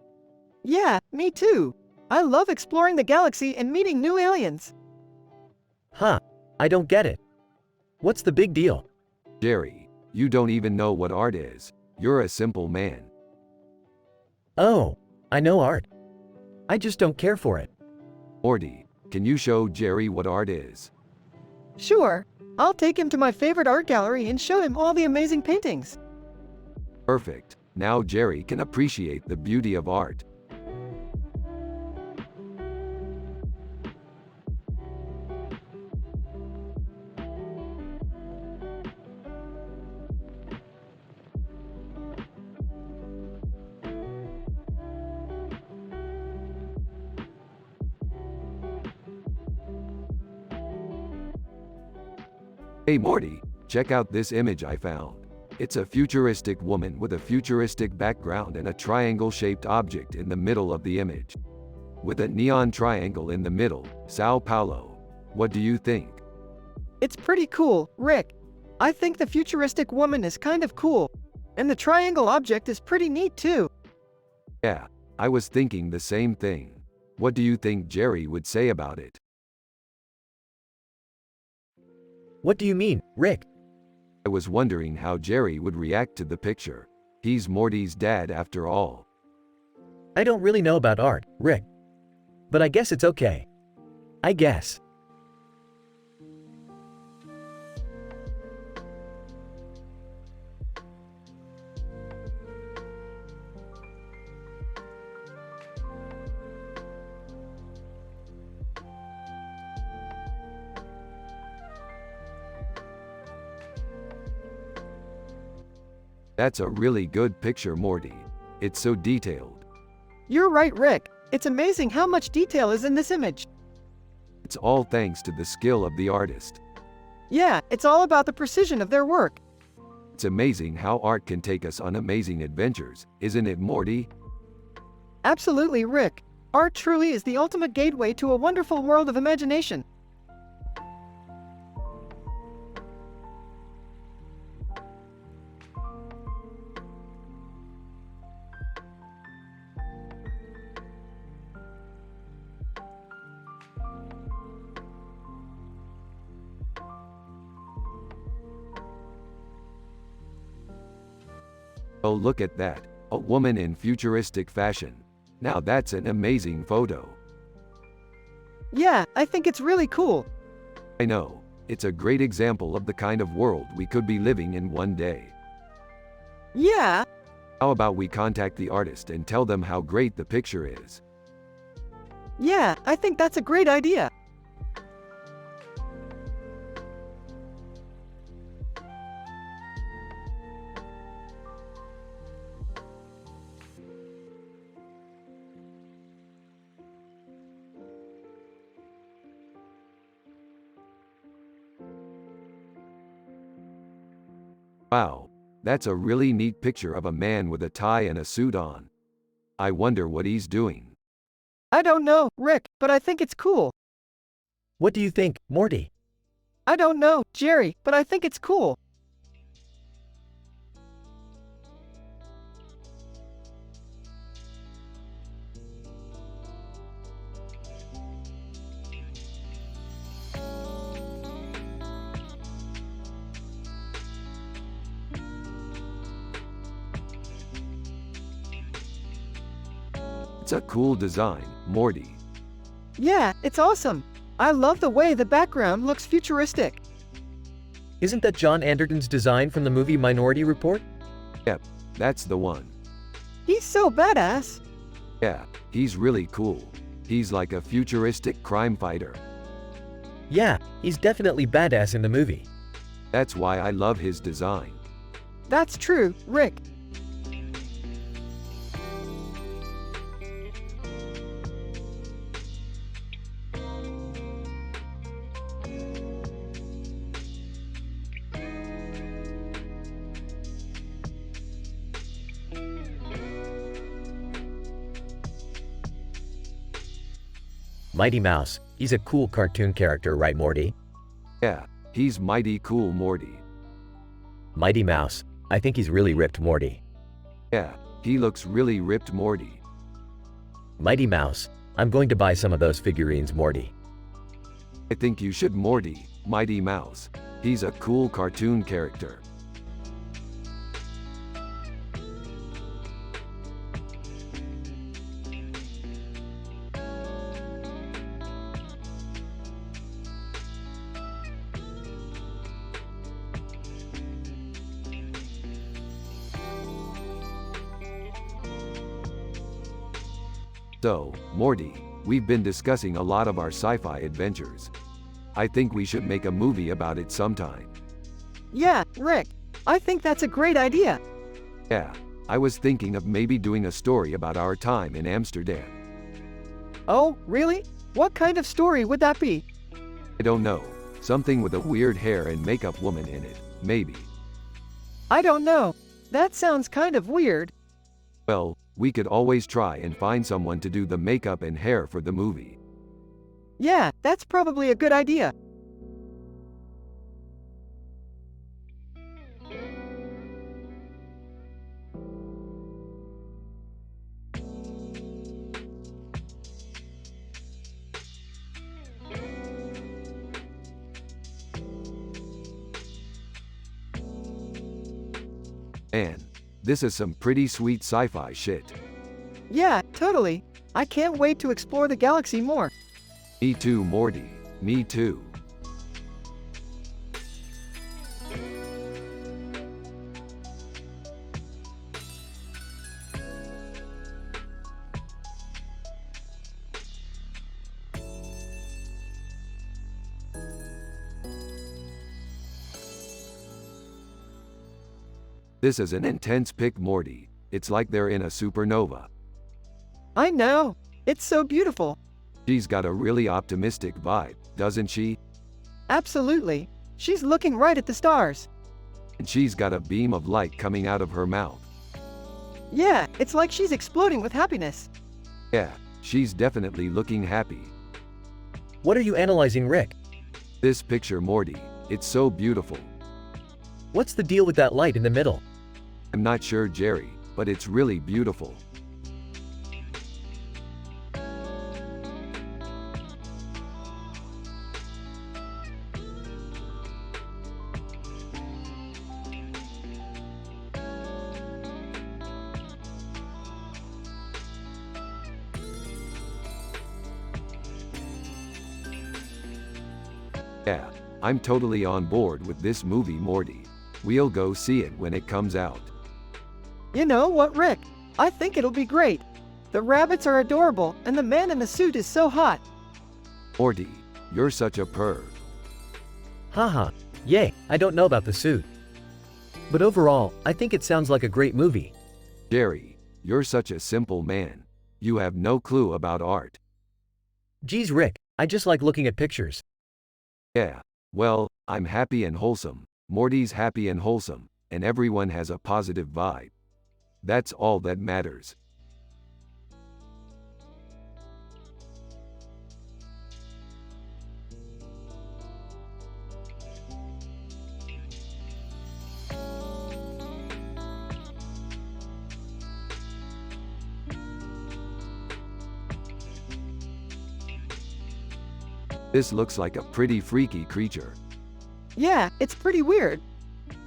Yeah, me too. I love exploring the galaxy and meeting new aliens. Huh, I don't get it. What's the big deal? Jerry, you don't even know what art is. You're a simple man. Oh, I know art. I just don't care for it. Morty, can you show Jerry what art is? Sure, I'll take him to my favorite art gallery and show him all the amazing paintings. Perfect. Now Jerry can appreciate the beauty of art. Hey Morty, check out this image I found. It's a futuristic woman with a futuristic background and a triangle-shaped object in the middle of the image. With a neon triangle in the middle, Sao Paulo. What do you think? It's pretty cool, Rick. I think the futuristic woman is kind of cool. And the triangle object is pretty neat too. Yeah, I was thinking the same thing. What do you think Jerry would say about it? What do you mean, Rick? I was wondering how Jerry would react to the picture. He's Morty's dad after all. I don't really know about art, Rick. But I guess it's okay. I guess. That's a really good picture, Morty. It's so detailed. You're right, Rick. It's amazing how much detail is in this image. It's all thanks to the skill of the artist. Yeah, it's all about the precision of their work. It's amazing how art can take us on amazing adventures, isn't it, Morty? Absolutely, Rick. Art truly is the ultimate gateway to a wonderful world of imagination. Oh, look at that. A woman in futuristic fashion. Now that's an amazing photo. Yeah, I think it's really cool. I know. It's a great example of the kind of world we could be living in one day. Yeah, How about we contact the artist and tell them how great the picture is? yeah, I think that's a great idea. Wow, that's a really neat picture of a man with a tie and a suit on. I wonder what he's doing. I don't know, Rick, but I think it's cool. What do you think, Morty? I don't know, Jerry, but I think it's cool. It's a cool design, Morty. Yeah, it's awesome. I love the way the background looks futuristic. Isn't that John Anderton's design from the movie Minority Report? Yep, that's the one. He's so badass. Yeah, he's really cool. He's like a futuristic crime fighter. Yeah, he's definitely badass in the movie. That's why I love his design. That's true, Rick. Mighty Mouse, he's a cool cartoon character, right, Morty? Yeah, he's mighty cool, Morty. Mighty Mouse, I think he's really ripped, Morty. Yeah, he looks really ripped, Morty. Mighty Mouse, I'm going to buy some of those figurines, Morty. I think you should, Morty, Mighty Mouse. He's a cool cartoon character. So, Morty, we've been discussing a lot of our sci-fi adventures. I think we should make a movie about it sometime. Yeah, Rick. I think that's a great idea. Yeah, I was thinking of maybe doing a story about our time in Amsterdam. Oh, really? What kind of story would that be? I don't know. Something with a weird hair and makeup woman in it, maybe. I don't know. That sounds kind of weird. Well, we could always try and find someone to do the makeup and hair for the movie. Yeah, that's probably a good idea. Man, this is some pretty sweet sci-fi shit. Yeah, totally. I can't wait to explore the galaxy more. Me too, Morty. Me too. This is an intense pic, Morty. It's like they're in a supernova. I know. It's so beautiful. She's got a really optimistic vibe, doesn't she? Absolutely. She's looking right at the stars. And she's got a beam of light coming out of her mouth. Yeah, it's like she's exploding with happiness. Yeah, she's definitely looking happy. What are you analyzing, Rick? This picture, Morty, it's so beautiful. What's the deal with that light in the middle? I'm not sure, Jerry, but it's really beautiful. Yeah, I'm totally on board with this movie, Morty. We'll go see it when it comes out. You know what, Rick? I think it'll be great. The rabbits are adorable, and the man in the suit is so hot. Morty, you're such a perv. Haha, yay, I don't know about the suit. But overall, I think it sounds like a great movie. Jerry, you're such a simple man. You have no clue about art. Geez, Rick, I just like looking at pictures. Yeah, well, I'm happy and wholesome, Morty's happy and wholesome, and everyone has a positive vibe. That's all that matters. This looks like a pretty freaky creature. Yeah, it's pretty weird.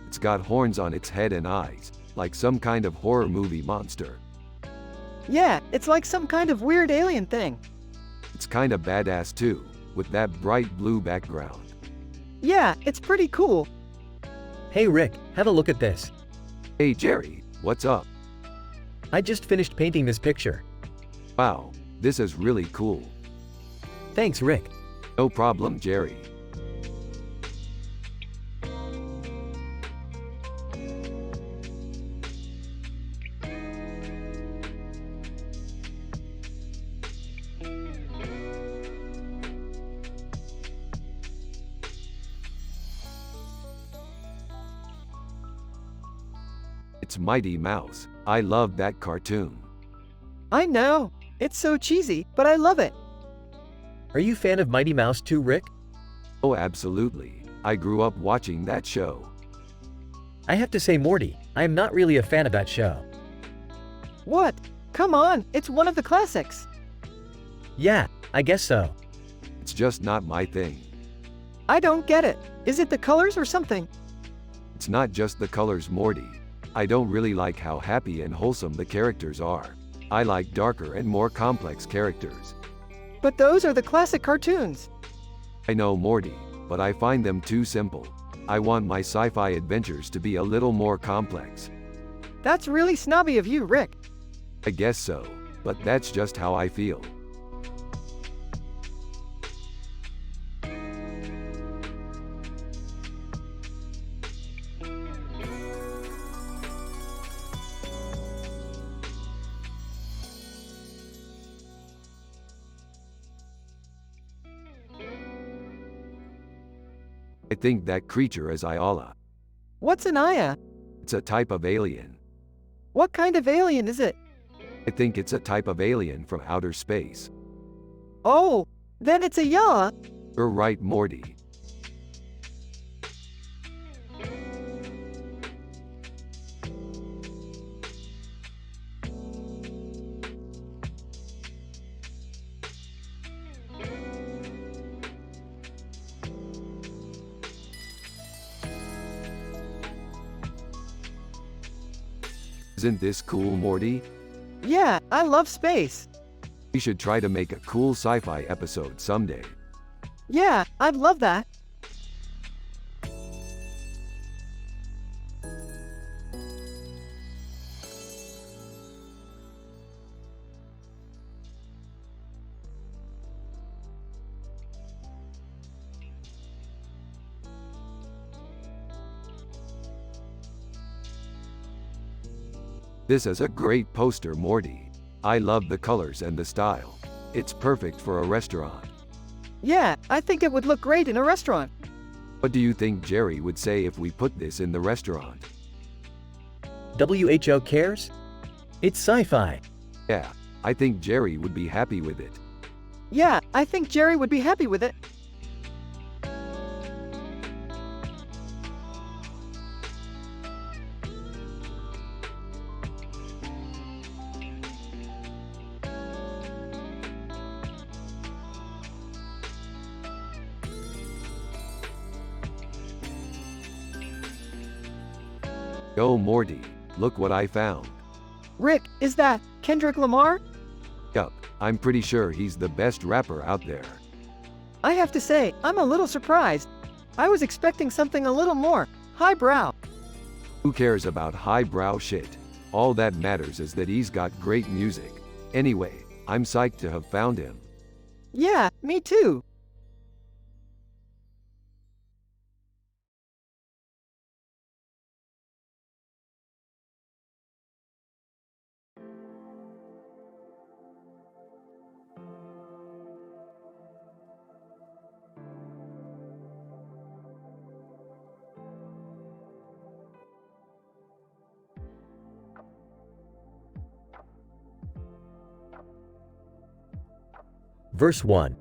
It's got horns on its head and eyes, like some kind of horror movie monster. Yeah, it's like some kind of weird alien thing. It's kinda badass too, with that bright blue background. Yeah, it's pretty cool. Hey Rick, have a look at this. Hey Jerry, what's up? I just finished painting this picture. Wow, this is really cool. Thanks, Rick. No problem, Jerry. It's Mighty Mouse. I love that cartoon. I know. It's so cheesy, but I love it. Are you a fan of Mighty Mouse too, Rick? Oh, absolutely. I grew up watching that show. I have to say, Morty, I am not really a fan of that show. What? Come on, it's one of the classics. Yeah, I guess so. It's just not my thing. I don't get it. Is it the colors or something? It's not just the colors, Morty. I don't really like how happy and wholesome the characters are. I like darker and more complex characters. But those are the classic cartoons. I know, Morty, but I find them too simple. I want my sci-fi adventures to be a little more complex. That's really snobby of you, Rick. I guess so, but that's just how I feel. I think that creature is Ayala. What's an Aya? It's a type of alien. What kind of alien is it? I think it's a type of alien from outer space. Oh, then it's a Yaa. You're right, Morty. Isn't this cool, Morty? Yeah, I love space. We should try to make a cool sci-fi episode someday. Yeah, I'd love that. This is a great poster, Morty. I love the colors and the style. It's perfect for a restaurant. Yeah, I think it would look great in a restaurant. What do you think Jerry would say if we put this in the restaurant? WHO cares? It's sci-fi. Yeah, I think Jerry would be happy with it. Yeah, I think Jerry would be happy with it. Yo, Morty, look what I found. Rick, is that Kendrick Lamar? Yup, I'm pretty sure he's the best rapper out there. I have to say, I'm a little surprised. I was expecting something a little more highbrow. Who cares about highbrow shit? All that matters is that he's got great music. Anyway, I'm psyched to have found him. Yeah, me too. Verse 1.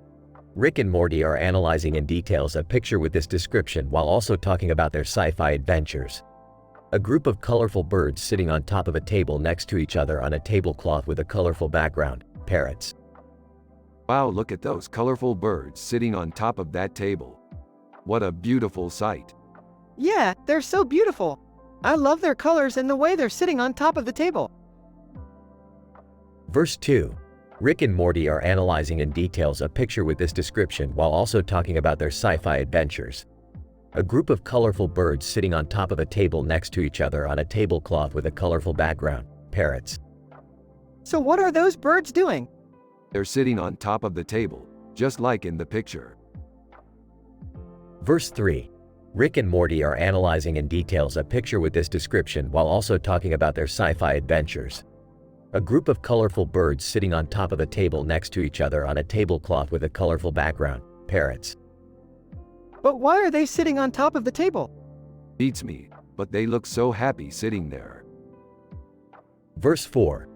Rick and Morty are analyzing in details a picture with this description while also talking about their sci-fi adventures. A group of colorful birds sitting on top of a table next to each other on a tablecloth with a colorful background, parrots. Wow, look at those colorful birds sitting on top of that table. What a beautiful sight. Yeah, they're so beautiful. I love their colors and the way they're sitting on top of the table. Verse 2. Rick and Morty are analyzing in details a picture with this description while also talking about their sci-fi adventures. A group of colorful birds sitting on top of a table next to each other on a tablecloth with a colorful background, parrots. So what are those birds doing? They're sitting on top of the table, just like in the picture. Verse 3. Rick and Morty are analyzing in details a picture with this description while also talking about their sci-fi adventures. A group of colorful birds sitting on top of a table next to each other on a tablecloth with a colorful background, parrots. But why are they sitting on top of the table? Beats me, but they look so happy sitting there. Verse 4.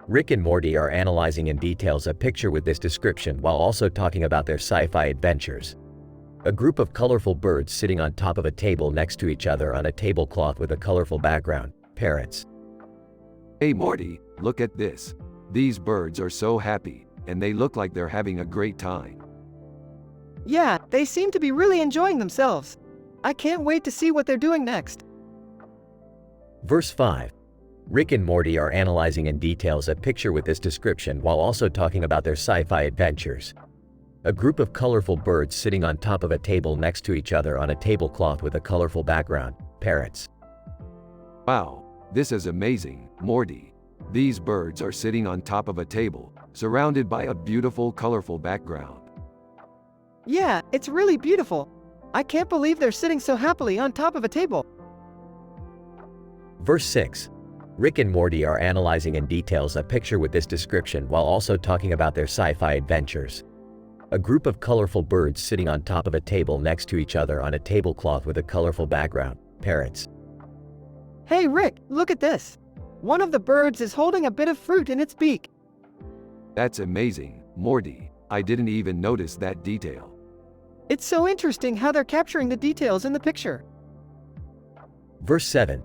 Rick and Morty are analyzing in details a picture with this description while also talking about their sci-fi adventures. A group of colorful birds sitting on top of a table next to each other on a tablecloth with a colorful background, parrots. Hey Morty, look at this. These birds are so happy, and they look like they're having a great time. Yeah, they seem to be really enjoying themselves. I can't wait to see what they're doing next. Verse 5. Rick and Morty are analyzing in details a picture with this description while also talking about their sci-fi adventures. A group of colorful birds sitting on top of a table next to each other on a tablecloth with a colorful background, parrots. Wow, this is amazing, Morty. These birds are sitting on top of a table, surrounded by a beautiful colorful background. Yeah, it's really beautiful. I can't believe they're sitting so happily on top of a table. Verse 6. Rick and Morty are analyzing in details a picture with this description while also talking about their sci-fi adventures. A group of colorful birds sitting on top of a table next to each other on a tablecloth with a colorful background, parrots. Hey Rick, look at this. One of the birds is holding a bit of fruit in its beak. That's amazing, Morty. I didn't even notice that detail. It's so interesting how they're capturing the details in the picture. Verse 7.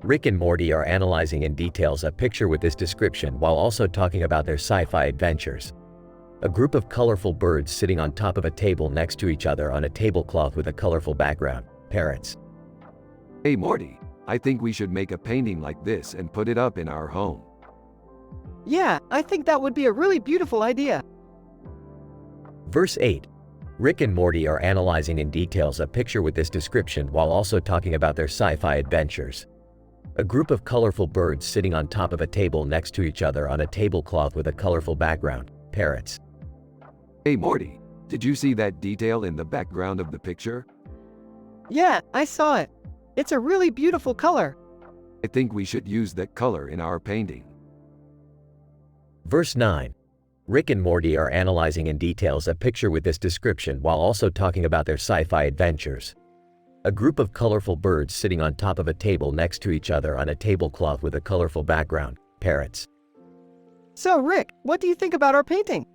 Rick and Morty are analyzing in details a picture with this description while also talking about their sci-fi adventures. A group of colorful birds sitting on top of a table next to each other on a tablecloth with a colorful background, parrots. Hey Morty, I think we should make a painting like this and put it up in our home. Yeah, I think that would be a really beautiful idea. Verse 8. Rick and Morty are analyzing in details a picture with this description while also talking about their sci-fi adventures. A group of colorful birds sitting on top of a table next to each other on a tablecloth with a colorful background, parrots. Hey Morty, did you see that detail in the background of the picture? Yeah, I saw it. It's a really beautiful color. I think we should use that color in our painting. Verse 9. Rick and Morty are analyzing in details a picture with this description while also talking about their sci-fi adventures. A group of colorful birds sitting on top of a table next to each other on a tablecloth with a colorful background, parrots. So Rick, what do you think about our painting?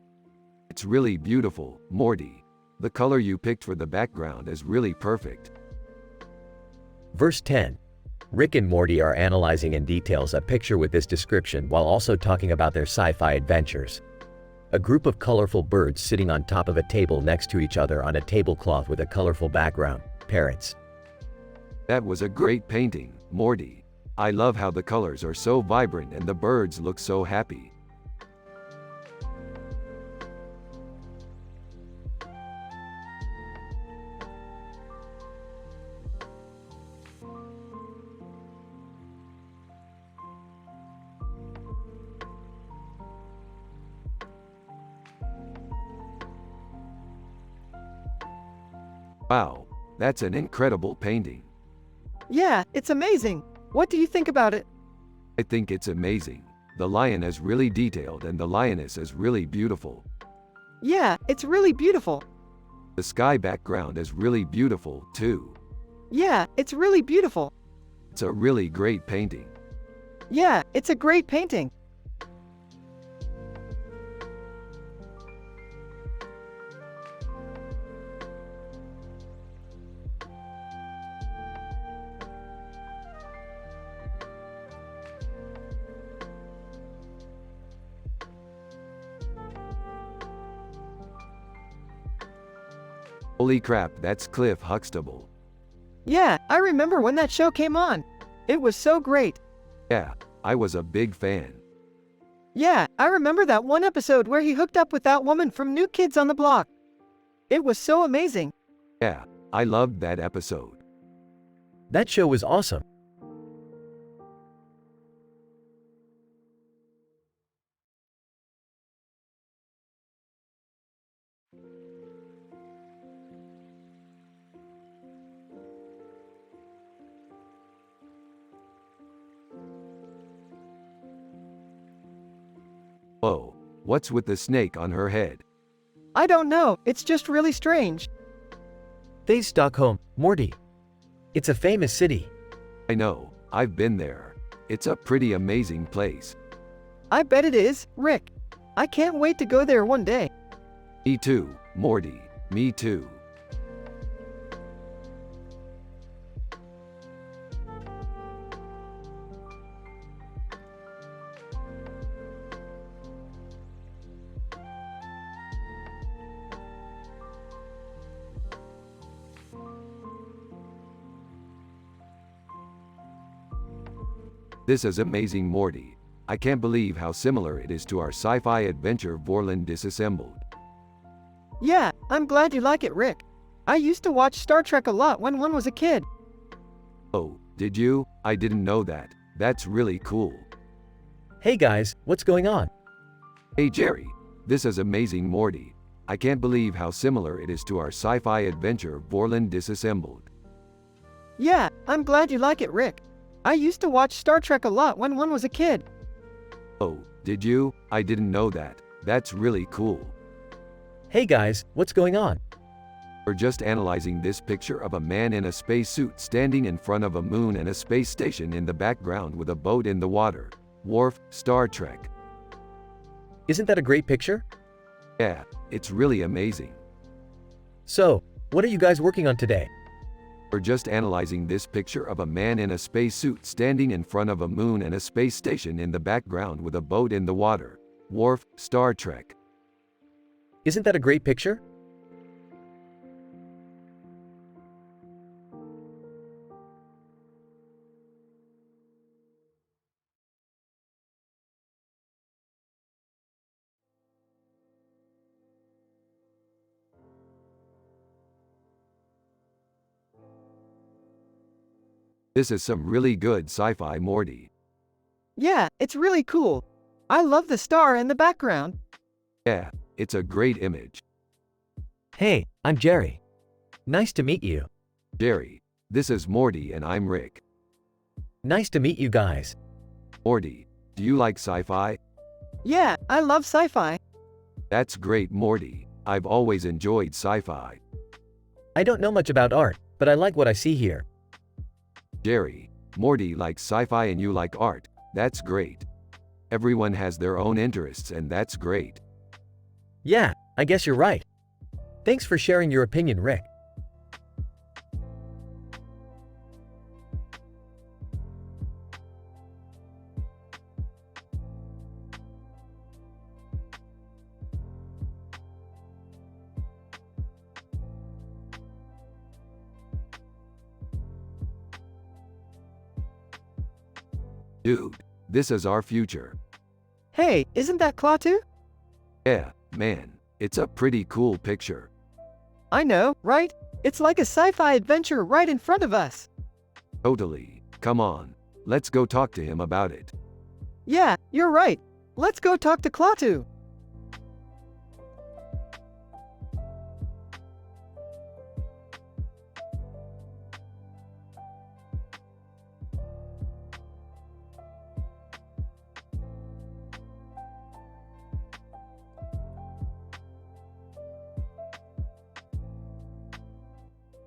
It's really beautiful, Morty. The color you picked for the background is really perfect. Verse 10. Rick and Morty are analyzing in details a picture with this description while also talking about their sci-fi adventures. A group of colorful birds sitting on top of a table next to each other on a tablecloth with a colorful background, parrots. That was a great painting, Morty. I love how the colors are so vibrant and the birds look so happy. Wow, that's an incredible painting. Yeah, it's amazing. What do you think about it? I think it's amazing. The lion is really detailed and the lioness is really beautiful. Yeah, it's really beautiful. The sky background is really beautiful, too. Yeah, it's really beautiful. It's a really great painting. Yeah, it's a great painting. Holy crap, that's Cliff Huxtable. Yeah, I remember when that show came on. It was so great. Yeah, I was a big fan. Yeah, I remember that one episode where he hooked up with that woman from New Kids on the Block. It was so amazing. Yeah, I loved that episode. That show was awesome. Whoa, what's with the snake on her head? I don't know, it's just really strange. There's Stockholm, Morty. It's a famous city. I know, I've been there. It's a pretty amazing place. I bet it is, Rick. I can't wait to go there one day. Me too, Morty, me too. This is amazing, Morty. I can't believe how similar it is to our sci-fi adventure Vorlon Disassembled. Yeah, I'm glad you like it, Rick. I used to watch Star Trek a lot when one was a kid. Oh, did you? I didn't know that. That's really cool. Hey guys, what's going on? Hey Jerry, this is amazing, Morty. I can't believe how similar it is to our sci-fi adventure Vorlon Disassembled. Yeah, I'm glad you like it, Rick. I used to watch Star Trek a lot when one was a kid. Oh, did you? I didn't know that. That's really cool. Hey guys, what's going on? We're just analyzing this picture of a man in a spacesuit standing in front of a moon and a space station in the background with a boat in the water. Worf, Star Trek. Isn't that a great picture? Yeah, it's really amazing. So, what are you guys working on today? We're just analyzing this picture of a man in a spacesuit standing in front of a moon and a space station in the background with a boat in the water. Worf, Star Trek. Isn't that a great picture? This is some really good sci-fi, Morty. Yeah, it's really cool. I love the star in the background. Yeah, it's a great image. Hey, I'm Jerry. Nice to meet you. Jerry, this is Morty and I'm Rick. Nice to meet you guys. Morty, do you like sci-fi? Yeah, I love sci-fi. That's great, Morty. I've always enjoyed sci-fi. I don't know much about art, but I like what I see here. Jerry, Morty likes sci-fi and you like art. That's great. Everyone has their own interests and that's great. Yeah, I guess you're right. Thanks for sharing your opinion, Rick. Dude, this is our future. Hey, isn't that Klaatu? Yeah, man, it's a pretty cool picture. I know, right? It's like a sci-fi adventure right in front of us. Totally. Come on, let's go talk to him about it. Yeah, you're right. Let's go talk to Klaatu.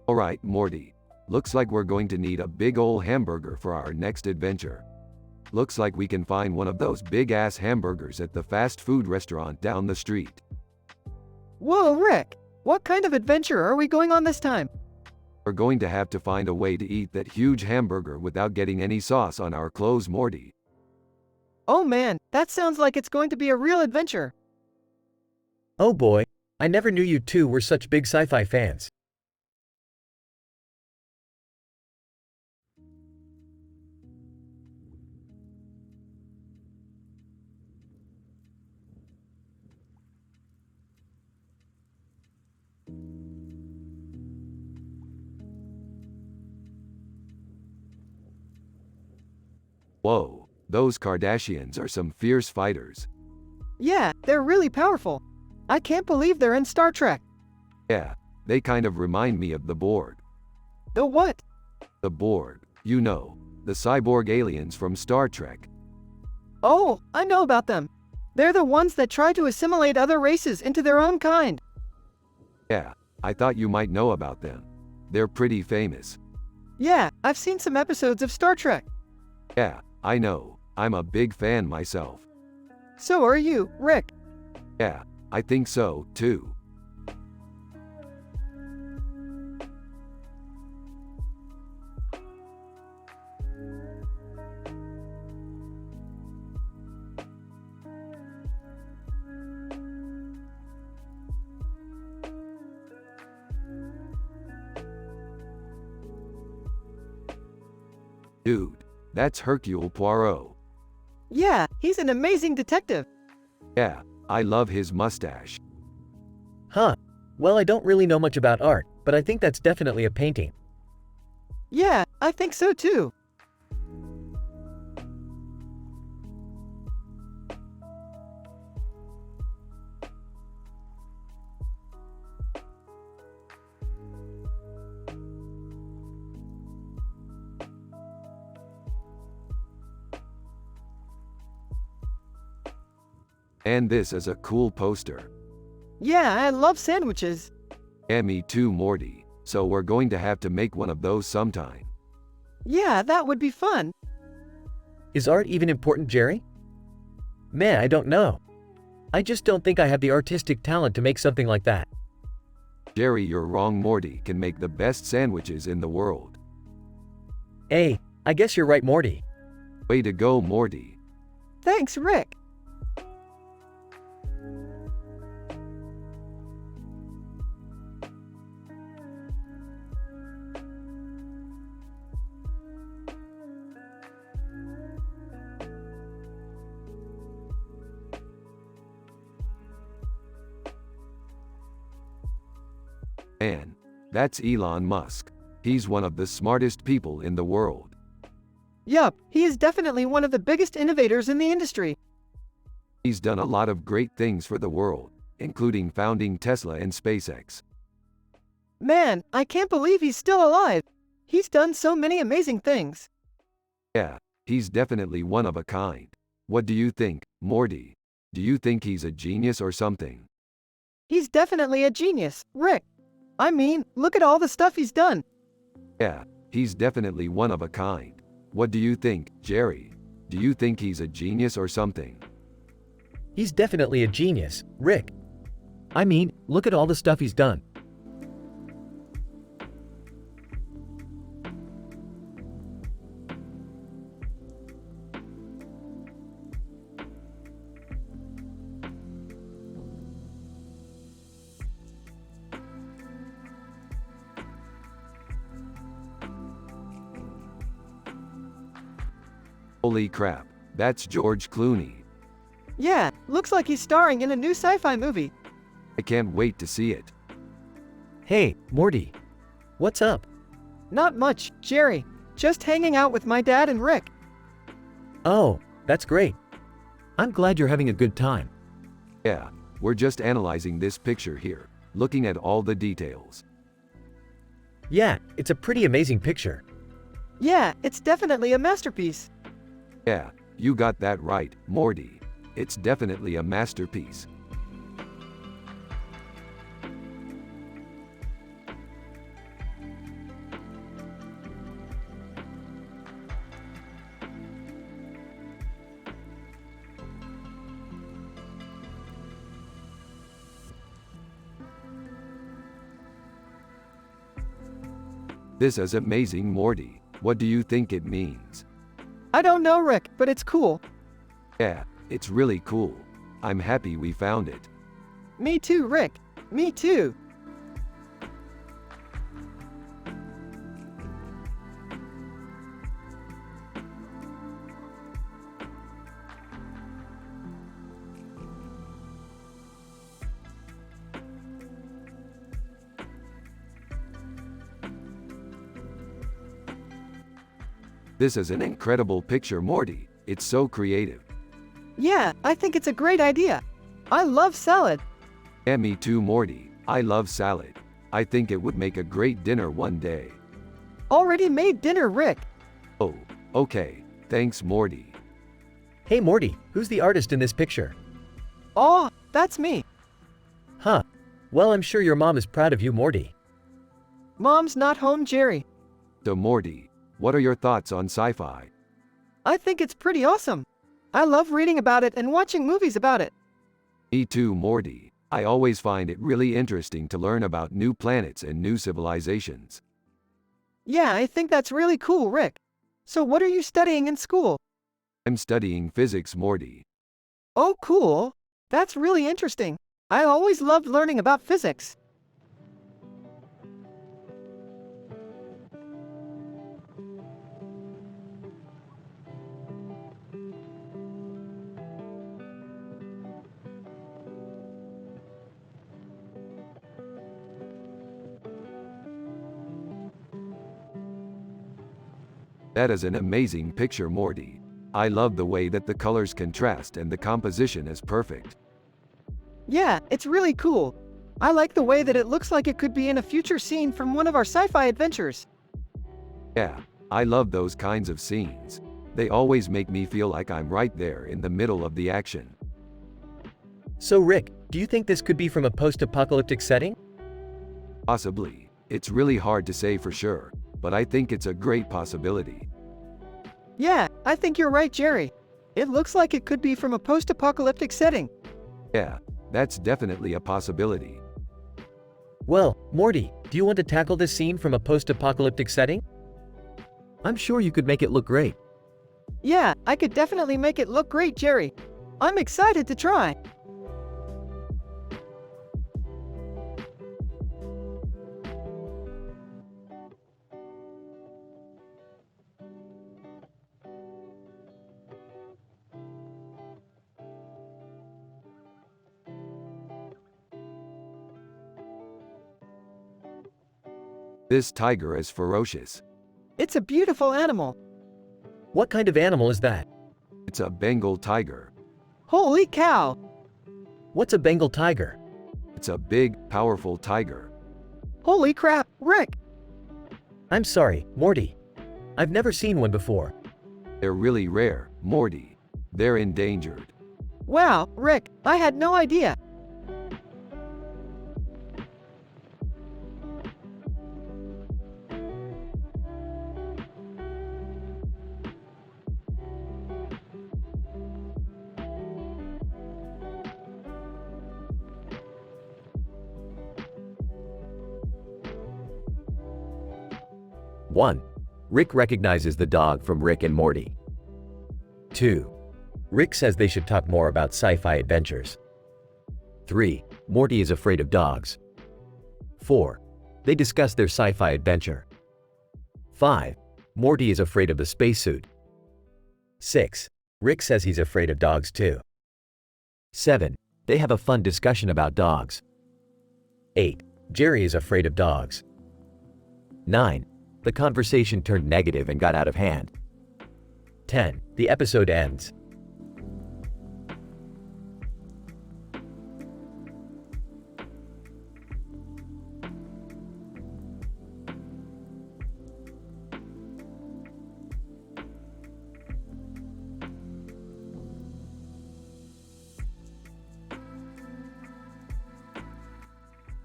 Alright, Morty. Looks like we're going to need a big ol' hamburger for our next adventure. Looks like we can find one of those big-ass hamburgers at the fast food restaurant down the street. Whoa, Rick! What kind of adventure are we going on this time? We're going to have to find a way to eat that huge hamburger without getting any sauce on our clothes, Morty. Oh man, that sounds like it's going to be a real adventure. Oh boy, I never knew you two were such big sci-fi fans. Whoa, those Kardashians are some fierce fighters. Yeah, they're really powerful. I can't believe they're in Star Trek. Yeah, they kind of remind me of the Borg. The what? The Borg, you know, the cyborg aliens from Star Trek. Oh, I know about them. They're the ones that try to assimilate other races into their own kind. Yeah, I thought you might know about them. They're pretty famous. Yeah, I've seen some episodes of Star Trek. Yeah, I know. I'm a big fan myself. So are you, Rick. Yeah, I think so, too. Dude, that's Hercule Poirot. Yeah, he's an amazing detective. Yeah, I love his mustache. Huh. Well, I don't really know much about art, but I think that's definitely a painting. Yeah, I think so too. And this is a cool poster. Yeah, I love sandwiches. Yeah, me too, Morty. So we're going to have to make one of those sometime. Yeah, that would be fun. Is art even important, Jerry? Man, I don't know. I just don't think I have the artistic talent to make something like that. Jerry, you're wrong. Morty can make the best sandwiches in the world. Hey, I guess you're right, Morty. Way to go, Morty. Thanks, Rick. Man, that's Elon Musk. He's one of the smartest people in the world. Yup, he is definitely one of the biggest innovators in the industry. He's done a lot of great things for the world, including founding Tesla and SpaceX. Man, I can't believe he's still alive. He's done so many amazing things. Yeah, he's definitely one of a kind. What do you think, Morty? Do you think he's a genius or something? He's definitely a genius, Rick. I mean, look at all the stuff he's done. Yeah, he's definitely one of a kind. What do you think, Jerry? Do you think he's a genius or something? He's definitely a genius, Rick. I mean, look at all the stuff he's done. Holy crap, that's George Clooney. Yeah, looks like he's starring in a new sci-fi movie. I can't wait to see it. Hey, Morty. What's up? Not much, Jerry. Just hanging out with my dad and Rick. Oh, that's great. I'm glad you're having a good time. Yeah, we're just analyzing this picture here, looking at all the details. Yeah, it's a pretty amazing picture. Yeah, it's definitely a masterpiece. Yeah, you got that right, Morty. It's definitely a masterpiece. This is amazing, Morty. What do you think it means? I don't know, Rick, but it's cool. Yeah, it's really cool. I'm happy we found it. Me too, Rick. Me too. This is an incredible picture, Morty. It's so creative. Yeah, I think it's a great idea. I love salad. Yeah, me too, Morty. I love salad. I think it would make a great dinner one day. Already made dinner, Rick. Oh, okay. Thanks, Morty. Hey Morty, who's the artist in this picture? Oh, that's me. Huh. Well, I'm sure your mom is proud of you, Morty. Mom's not home, Jerry. So, Morty, what are your thoughts on sci-fi? I think it's pretty awesome. I love reading about it and watching movies about it. Me too, Morty. I always find it really interesting to learn about new planets and new civilizations. Yeah, I think that's really cool, Rick. So what are you studying in school? I'm studying physics, Morty. Oh, cool. That's really interesting. I always loved learning about physics. That is an amazing picture, Morty. I love the way that the colors contrast and the composition is perfect. Yeah, it's really cool. I like the way that it looks like it could be in a future scene from one of our sci-fi adventures. Yeah, I love those kinds of scenes. They always make me feel like I'm right there in the middle of the action. So Rick, do you think this could be from a post-apocalyptic setting? Possibly. It's really hard to say for sure, but I think it's a great possibility. Yeah, I think you're right, Jerry. It looks like it could be from a post-apocalyptic setting. Yeah, that's definitely a possibility. Well, Morty, do you want to tackle this scene from a post-apocalyptic setting? I'm sure you could make it look great. Yeah, I could definitely make it look great, Jerry. I'm excited to try. This tiger is ferocious. It's a beautiful animal. What kind of animal is that? It's a Bengal tiger. Holy cow! What's a Bengal tiger? It's a big, powerful tiger. Holy crap, Rick! I'm sorry, Morty. I've never seen one before. They're really rare, Morty. They're endangered. Wow, Rick, I had no idea. One, Rick recognizes the dog from Rick and Morty. 2. Rick says they should talk more about sci-fi adventures. 3. Morty is afraid of dogs. 4. They discuss their sci-fi adventure. 5. Morty is afraid of the spacesuit. 6. Rick says he's afraid of dogs too. 7. They have a fun discussion about dogs. 8. Jerry is afraid of dogs. 9. The conversation turned negative and got out of hand. 10. The episode ends.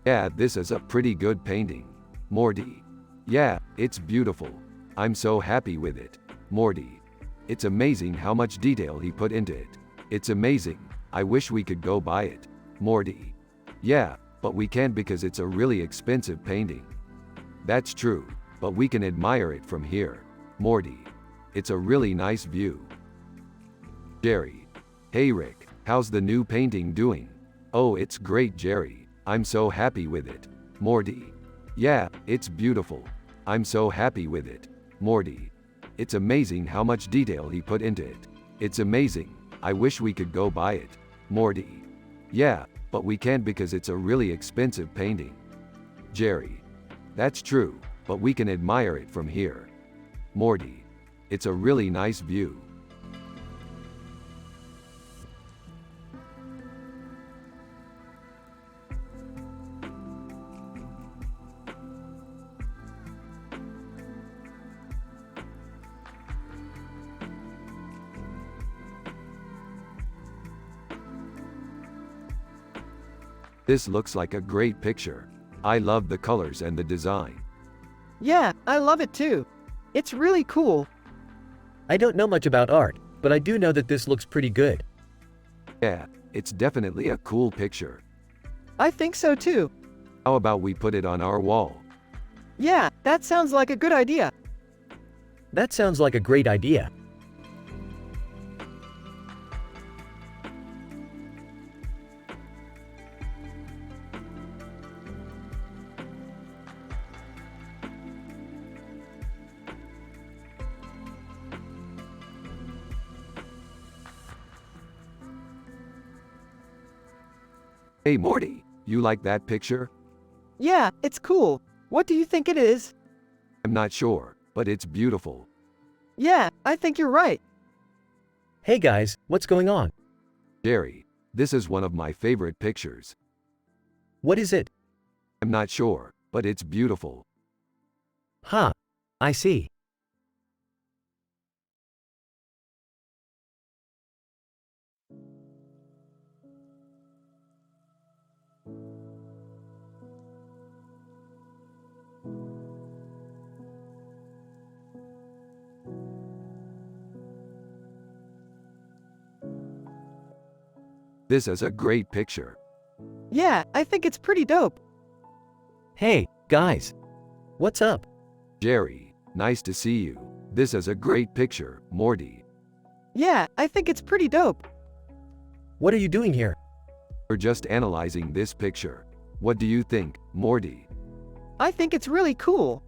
Yeah, this is a pretty good painting. Morty. Yeah, it's beautiful. I'm so happy with it. Morty. It's amazing how much detail he put into it. It's amazing. I wish we could go buy it. Morty. Yeah, but we can't because it's a really expensive painting. That's true. but we can admire it from here. Morty. It's a really nice view. Jerry. Hey Rick, how's the new painting doing? Oh, it's great, Jerry. I'm so happy with it. Morty. Yeah, it's beautiful. I'm so happy with it. Morty. It's amazing how much detail he put into it. It's amazing. I wish we could go buy it. Morty. Yeah, but we can't because it's a really expensive painting. Jerry. That's true, but we can admire it from here. Morty. It's a really nice view. This looks like a great picture. I love the colors and the design. Yeah, I love it too. It's really cool. I don't know much about art, but I do know that this looks pretty good. Yeah, it's definitely a cool picture. I think so too. How about we put it on our wall? Yeah, that sounds like a good idea. That sounds like a great idea. Hey Morty, you like that picture? Yeah, it's cool. What do you think it is? I'm not sure, but it's beautiful. Yeah, I think you're right. Hey guys, what's going on? Jerry, this is one of my favorite pictures. What is it? I'm not sure, but it's beautiful. Huh. I see. This is a great picture. Yeah, I think it's pretty dope. Hey, guys. What's up? Jerry, nice to see you. This is a great picture, Morty. Yeah, I think it's pretty dope. What are you doing here? We're just analyzing this picture. What do you think, Morty? I think it's really cool.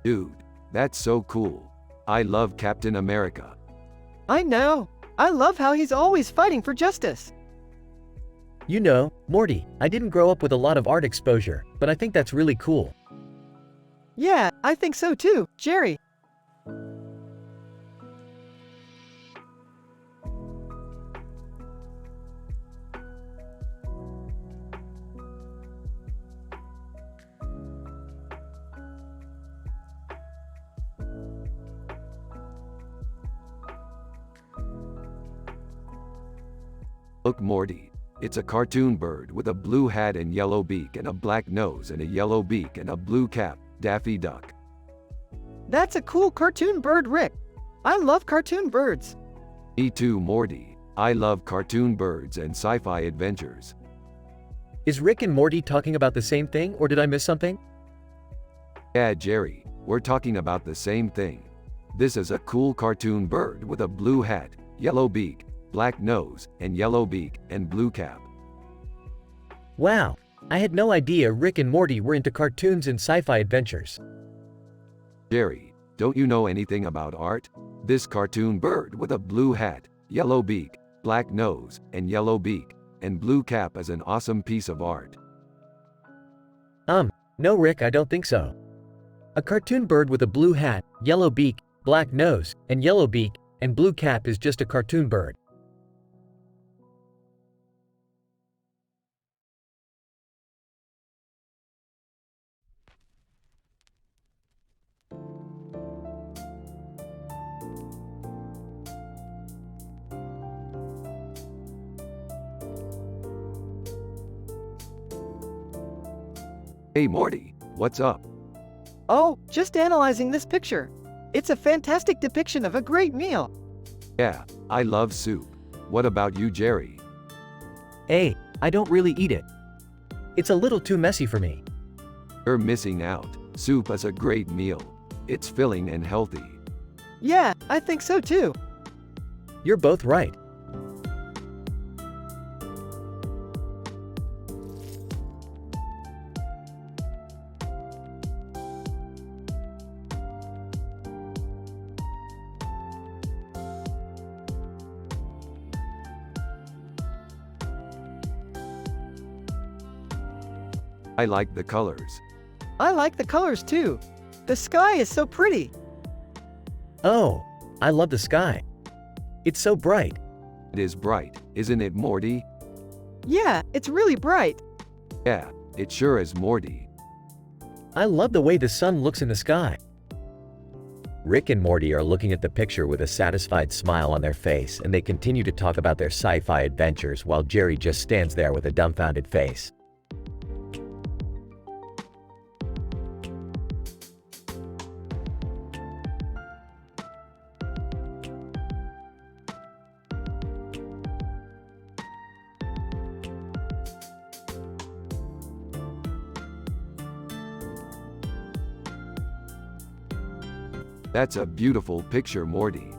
Dude, that's so cool. I love Captain America. I know. I love how he's always fighting for justice. You know, Morty, I didn't grow up with a lot of art exposure, but I think that's really cool. Yeah, I think so too, Jerry. Look, Morty. It's a cartoon bird with a blue hat and yellow beak and a black nose and a yellow beak and a blue cap, Daffy Duck. That's a cool cartoon bird, Rick. I love cartoon birds. Me too, Morty. I love cartoon birds and sci-fi adventures. Is Rick and Morty talking about the same thing, or did I miss something? Yeah, Jerry, we're talking about the same thing. This is a cool cartoon bird with a blue hat, yellow beak, black nose, and yellow beak, and blue cap. Wow, I had no idea Rick and Morty were into cartoons and sci-fi adventures. Jerry, don't you know anything about art? This cartoon bird with a blue hat, yellow beak, black nose, and yellow beak, and blue cap is an awesome piece of art. No Rick, I don't think so. A cartoon bird with a blue hat, yellow beak, black nose, and yellow beak, and blue cap is just a cartoon bird. Hey Morty, what's up? Oh, just analyzing this picture. It's a fantastic depiction of a great meal. Yeah, I love soup. What about you, Jerry? Hey, I don't really eat it. It's a little too messy for me. You're missing out. Soup is a great meal. It's filling and healthy. Yeah, I think so too. You're both right. I like the colors. I like the colors too. The sky is so pretty. Oh, I love the sky. It's so bright. It is bright, isn't it, Morty? Yeah, it's really bright. Yeah, it sure is, Morty. I love the way the sun looks in the sky. Rick and Morty are looking at the picture with a satisfied smile on their face, and they continue to talk about their sci-fi adventures while Jerry just stands there with a dumbfounded face. That's a beautiful picture, Morty.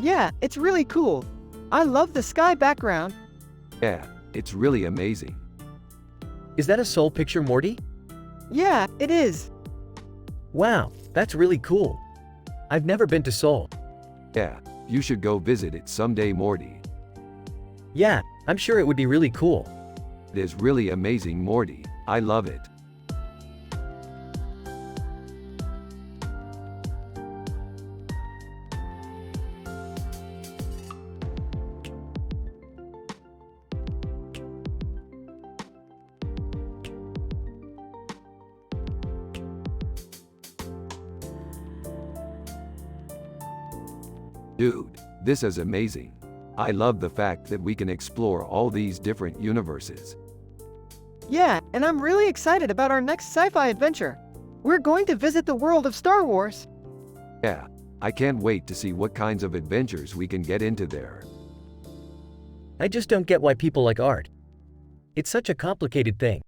Yeah, it's really cool. I love the sky background. Yeah, it's really amazing. Is that a Seoul picture, Morty? Yeah, it is. Wow, that's really cool. I've never been to Seoul. Yeah, you should go visit it someday, Morty. Yeah, I'm sure it would be really cool. It is really amazing, Morty. I love it. Dude, this is amazing. I love the fact that we can explore all these different universes. Yeah, and I'm really excited about our next sci-fi adventure. We're going to visit the world of Star Wars. Yeah, I can't wait to see what kinds of adventures we can get into there. I just don't get why people like art. It's such a complicated thing.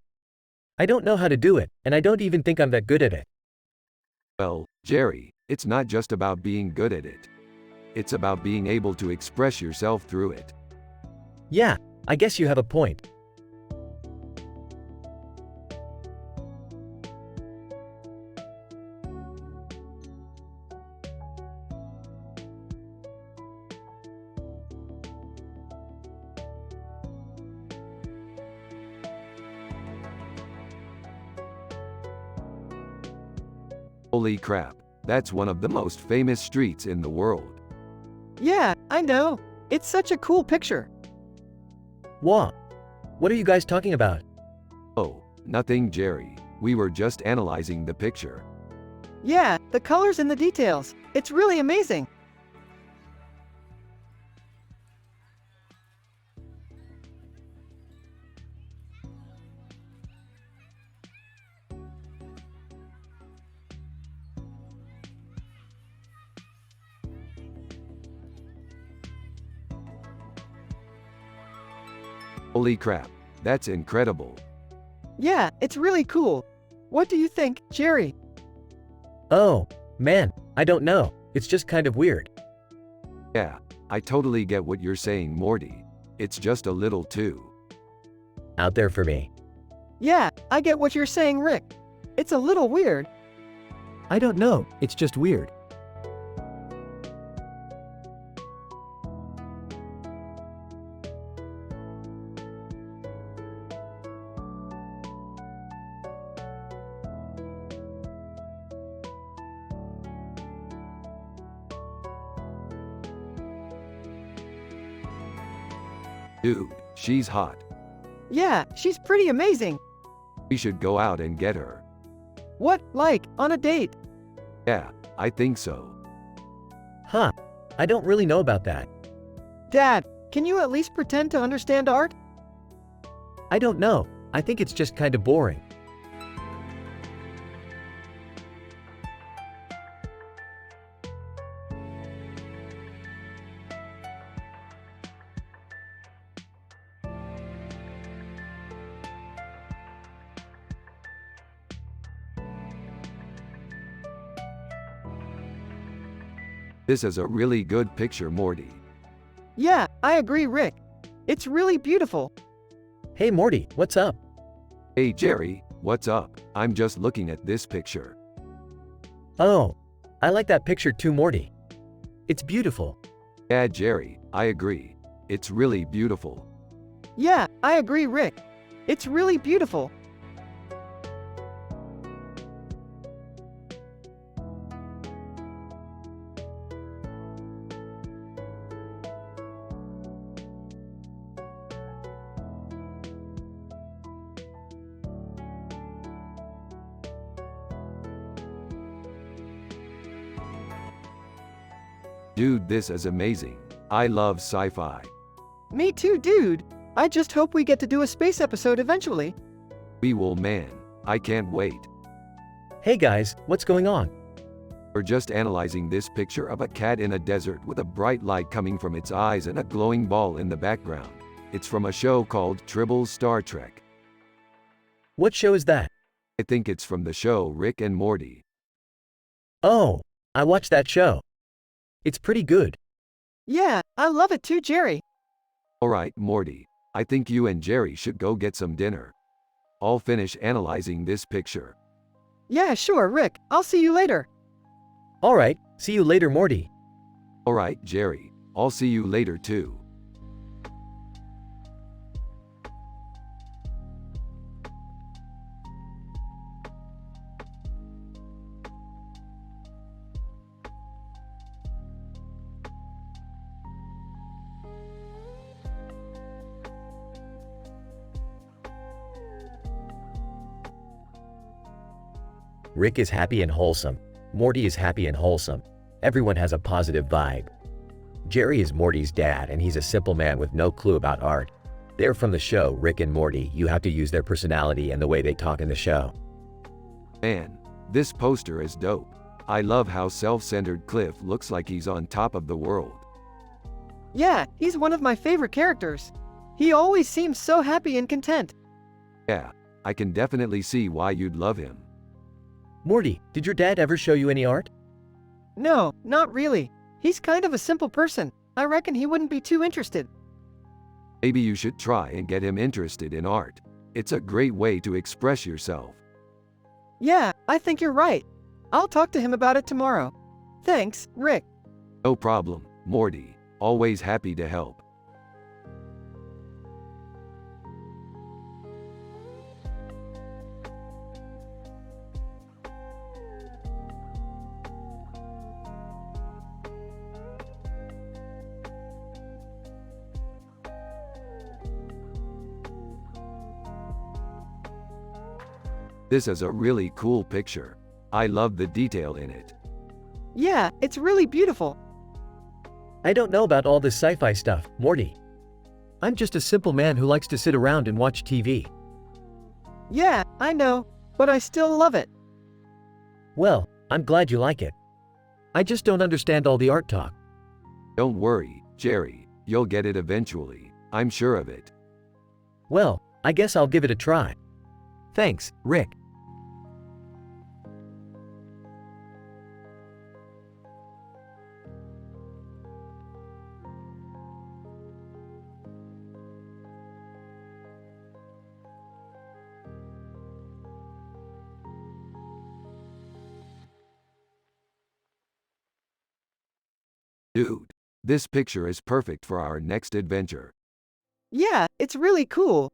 I don't know how to do it, and I don't even think I'm that good at it. Well, Jerry, it's not just about being good at it. It's about being able to express yourself through it. Yeah, I guess you have a point. Holy crap, that's one of the most famous streets in the world. Yeah, I know. It's such a cool picture. Wow. What are you guys talking about? Oh, nothing, Jerry. We were just analyzing the picture. Yeah, the colors and the details. It's really amazing. Holy crap, that's incredible. Yeah, it's really cool. What do you think, Jerry? Oh, man, I don't know. It's just kind of weird. Yeah, I totally get what you're saying, Morty. It's just a little too Out there for me. Yeah, I get what you're saying, Rick. It's a little weird. I don't know. It's just weird. Dude, she's hot. Yeah, she's pretty amazing. We should go out and get her. What, like, on a date? Yeah, I think so. Huh. I don't really know about that. Dad, can you at least pretend to understand art? I don't know. I think it's just kind of boring. This is a really good picture, Morty. Yeah, I agree, Rick. It's really beautiful. Hey Morty, what's up? Hey Jerry, what's up? I'm just looking at this picture. Oh, I like that picture too, Morty. It's beautiful. Yeah, Jerry, I agree. It's really beautiful. Yeah, I agree, Rick. It's really beautiful. Dude, this is amazing. I love sci-fi. Me too, dude. I just hope we get to do a space episode eventually. We will, man. I can't wait. Hey guys, what's going on? We're just analyzing this picture of a cat in a desert with a bright light coming from its eyes and a glowing ball in the background. It's from a show called Tribble's Star Trek. What show is that? I think it's from the show Rick and Morty. Oh, I watched that show. It's pretty good. Yeah, I love it too, Jerry. Alright, Morty. I think you and Jerry should go get some dinner. I'll finish analyzing this picture. Yeah, sure, Rick. I'll see you later. Alright, see you later, Morty. Alright, Jerry. I'll see you later too. Rick is happy and wholesome. Morty is happy and wholesome. Everyone has a positive vibe. Jerry is Morty's dad, and he's a simple man with no clue about art. They're from the show Rick and Morty. You have to use their personality and the way they talk in the show. Man, this poster is dope. I love how self-centered Cliff looks like he's on top of the world. Yeah, he's one of my favorite characters. He always seems so happy and content. Yeah, I can definitely see why you'd love him. Morty, did your dad ever show you any art? No, not really. He's kind of a simple person. I reckon he wouldn't be too interested. Maybe you should try and get him interested in art. It's a great way to express yourself. Yeah, I think you're right. I'll talk to him about it tomorrow. Thanks, Rick. No problem, Morty. Always happy to help. This is a really cool picture. I love the detail in it. Yeah, it's really beautiful. I don't know about all this sci-fi stuff, Morty. I'm just a simple man who likes to sit around and watch TV. Yeah, I know, but I still love it. Well, I'm glad you like it. I just don't understand all the art talk. Don't worry, Jerry. You'll get it eventually. I'm sure of it. Well, I guess I'll give it a try. Thanks, Rick. Dude, this picture is perfect for our next adventure. Yeah, it's really cool.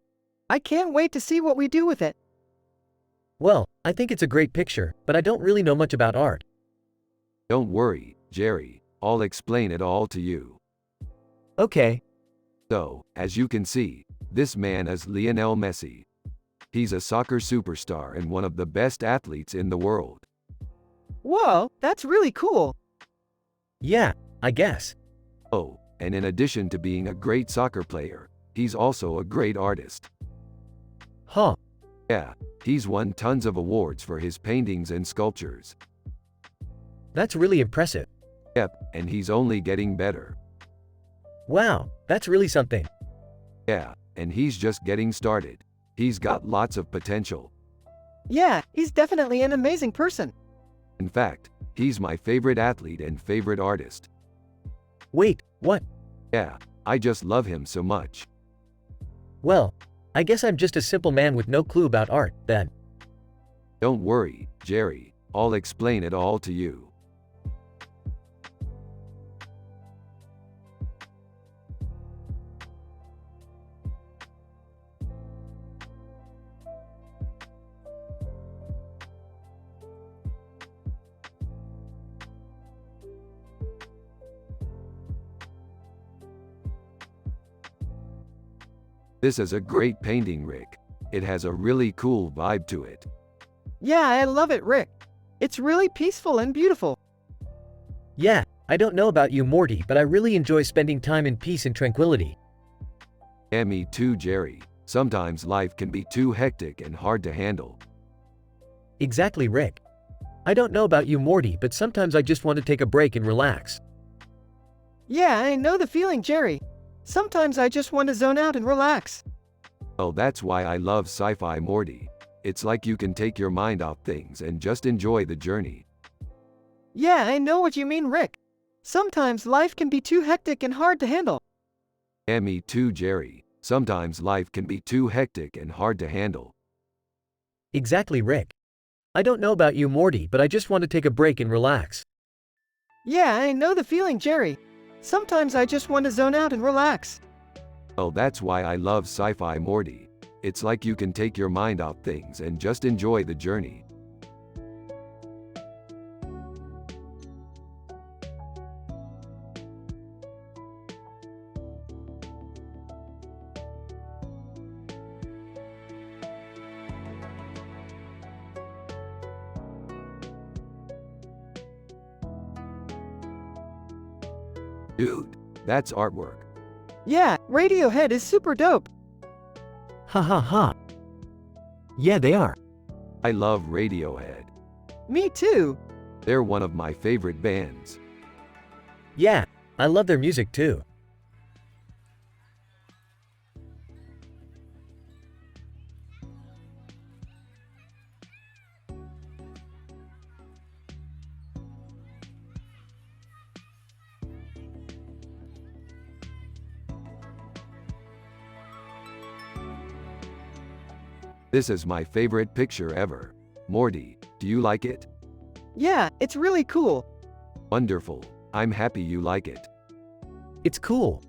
I can't wait to see what we do with it. Well, I think it's a great picture, but I don't really know much about art. Don't worry, Jerry. I'll explain it all to you. Okay. So, as you can see, this man is Lionel Messi. He's a soccer superstar and one of the best athletes in the world. Whoa, that's really cool. Yeah, I guess. Oh, and in addition to being a great soccer player, he's also a great artist. Huh. Yeah, he's won tons of awards for his paintings and sculptures. That's really impressive. Yep, and he's only getting better. Wow, that's really something. Yeah, and he's just getting started. He's got lots of potential. Yeah, he's definitely an amazing person. In fact, He's my favorite athlete and favorite artist. Wait, what? Yeah, I just love him so much. Well, I guess I'm just a simple man with no clue about art, then. Don't worry, Jerry. I'll explain it all to you. This is a great painting, Rick. It has a really cool vibe to it. Yeah, I love it, Rick. It's really peaceful and beautiful. Yeah, I don't know about you, Morty, but I really enjoy spending time in peace and tranquility. Yeah, me too, Jerry. Sometimes life can be too hectic and hard to handle. Exactly, Rick. I don't know about you, Morty, but sometimes I just want to take a break and relax. Yeah, I know the feeling, Jerry. Sometimes I just want to zone out and relax. Well, that's why I love sci-fi, Morty. It's like you can take your mind off things and just enjoy the journey. Yeah, I know what you mean, Rick. Sometimes life can be too hectic and hard to handle. Yeah, me too, Jerry. Sometimes life can be too hectic and hard to handle. Exactly, Rick. I don't know about you, Morty, but I just want to take a break and relax. Yeah, I know the feeling, Jerry. Sometimes I just want to zone out and relax. Well, that's why I love sci-fi, Morty. It's like you can take your mind off things and just enjoy the journey. Dude, that's artwork. Yeah, Radiohead is super dope. Ha ha ha. Yeah, they are. I love Radiohead. Me too. They're one of my favorite bands. Yeah, I love their music too. This is my favorite picture ever. Morty, do you like it? Yeah, it's really cool. Wonderful. I'm happy you like it. It's cool.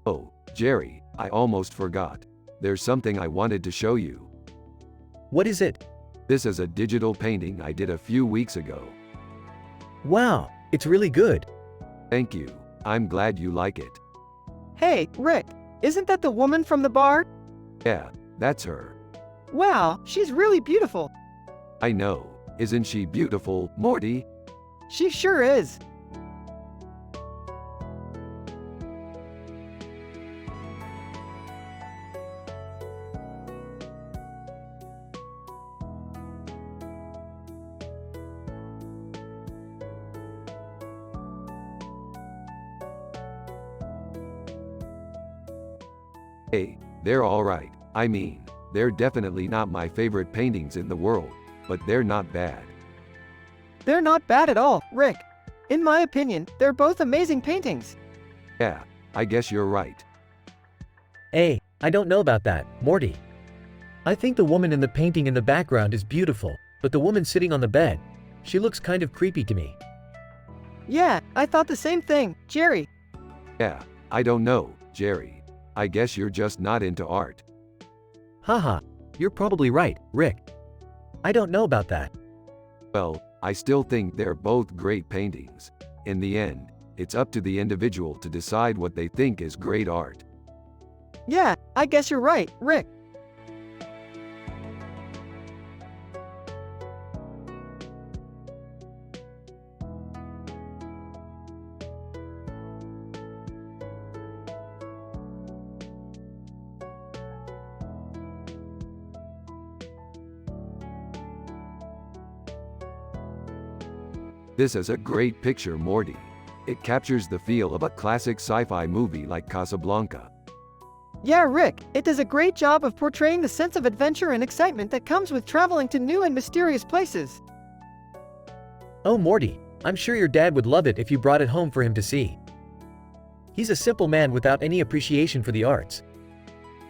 Oh, Jerry, I almost forgot. There's something I wanted to show you. What is it? This is a digital painting I did a few weeks ago. Wow, it's really good. Thank you. I'm glad you like it. Hey, Rick, isn't that the woman from the bar? Yeah, that's her. Wow, she's really beautiful. I know. Isn't she beautiful, Morty? She sure is. Hey, they're alright. I mean, they're definitely not my favorite paintings in the world, but they're not bad. They're not bad at all, Rick. In my opinion, they're both amazing paintings. Yeah, I guess you're right. Hey, I don't know about that, Morty. I think the woman in the painting in the background is beautiful, but the woman sitting on the bed, she looks kind of creepy to me. Yeah, I thought the same thing, Jerry. Yeah, I don't know, Jerry. I guess you're just not into art. Haha, you're probably right, Rick. I don't know about that. Well, I still think they're both great paintings. In the end, it's up to the individual to decide what they think is great art. Yeah, I guess you're right, Rick. This is a great picture, Morty. It captures the feel of a classic sci-fi movie like Casablanca. Yeah, Rick, it does a great job of portraying the sense of adventure and excitement that comes with traveling to new and mysterious places. Oh, Morty, I'm sure your dad would love it if you brought it home for him to see. He's a simple man without any appreciation for the arts.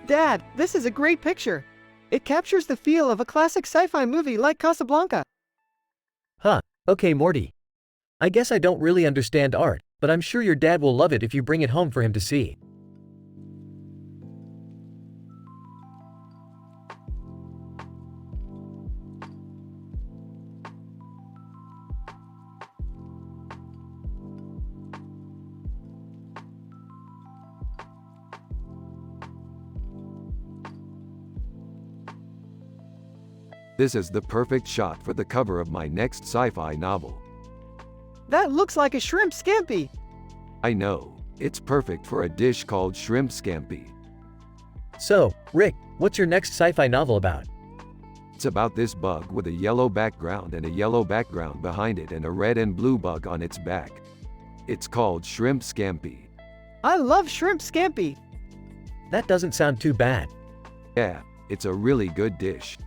Dad, this is a great picture. It captures the feel of a classic sci-fi movie like Casablanca. Huh, okay Morty. I guess I don't really understand art, but I'm sure your dad will love it if you bring it home for him to see. This is the perfect shot for the cover of my next sci-fi novel. That looks like a shrimp scampi. I know, it's perfect for a dish called shrimp scampi. So, Rick, what's your next sci-fi novel about? It's about this bug with a yellow background and a yellow background behind it and a red and blue bug on its back. It's called Shrimp Scampi. I love shrimp scampi. That doesn't sound too bad. Yeah, it's a really good dish.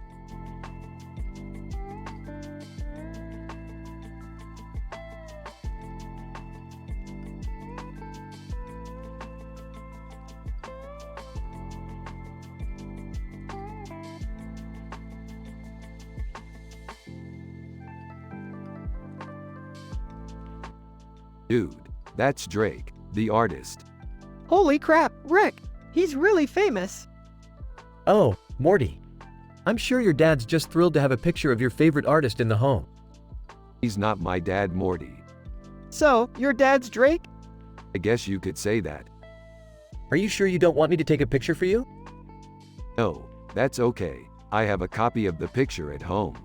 Dude, that's Drake, the artist. Holy crap, Rick! He's really famous. Oh, Morty. I'm sure your dad's just thrilled to have a picture of your favorite artist in the home. He's not my dad, Morty. So, your dad's Drake? I guess you could say that. Are you sure you don't want me to take a picture for you? No, that's okay. I have a copy of the picture at home.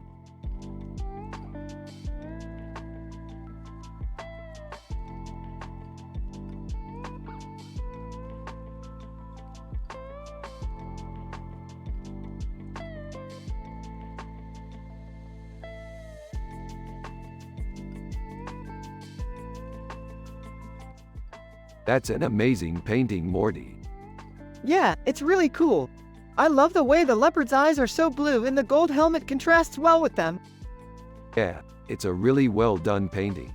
That's an amazing painting, Morty. Yeah, it's really cool. I love the way the leopard's eyes are so blue and the gold helmet contrasts well with them. Yeah, it's a really well done painting.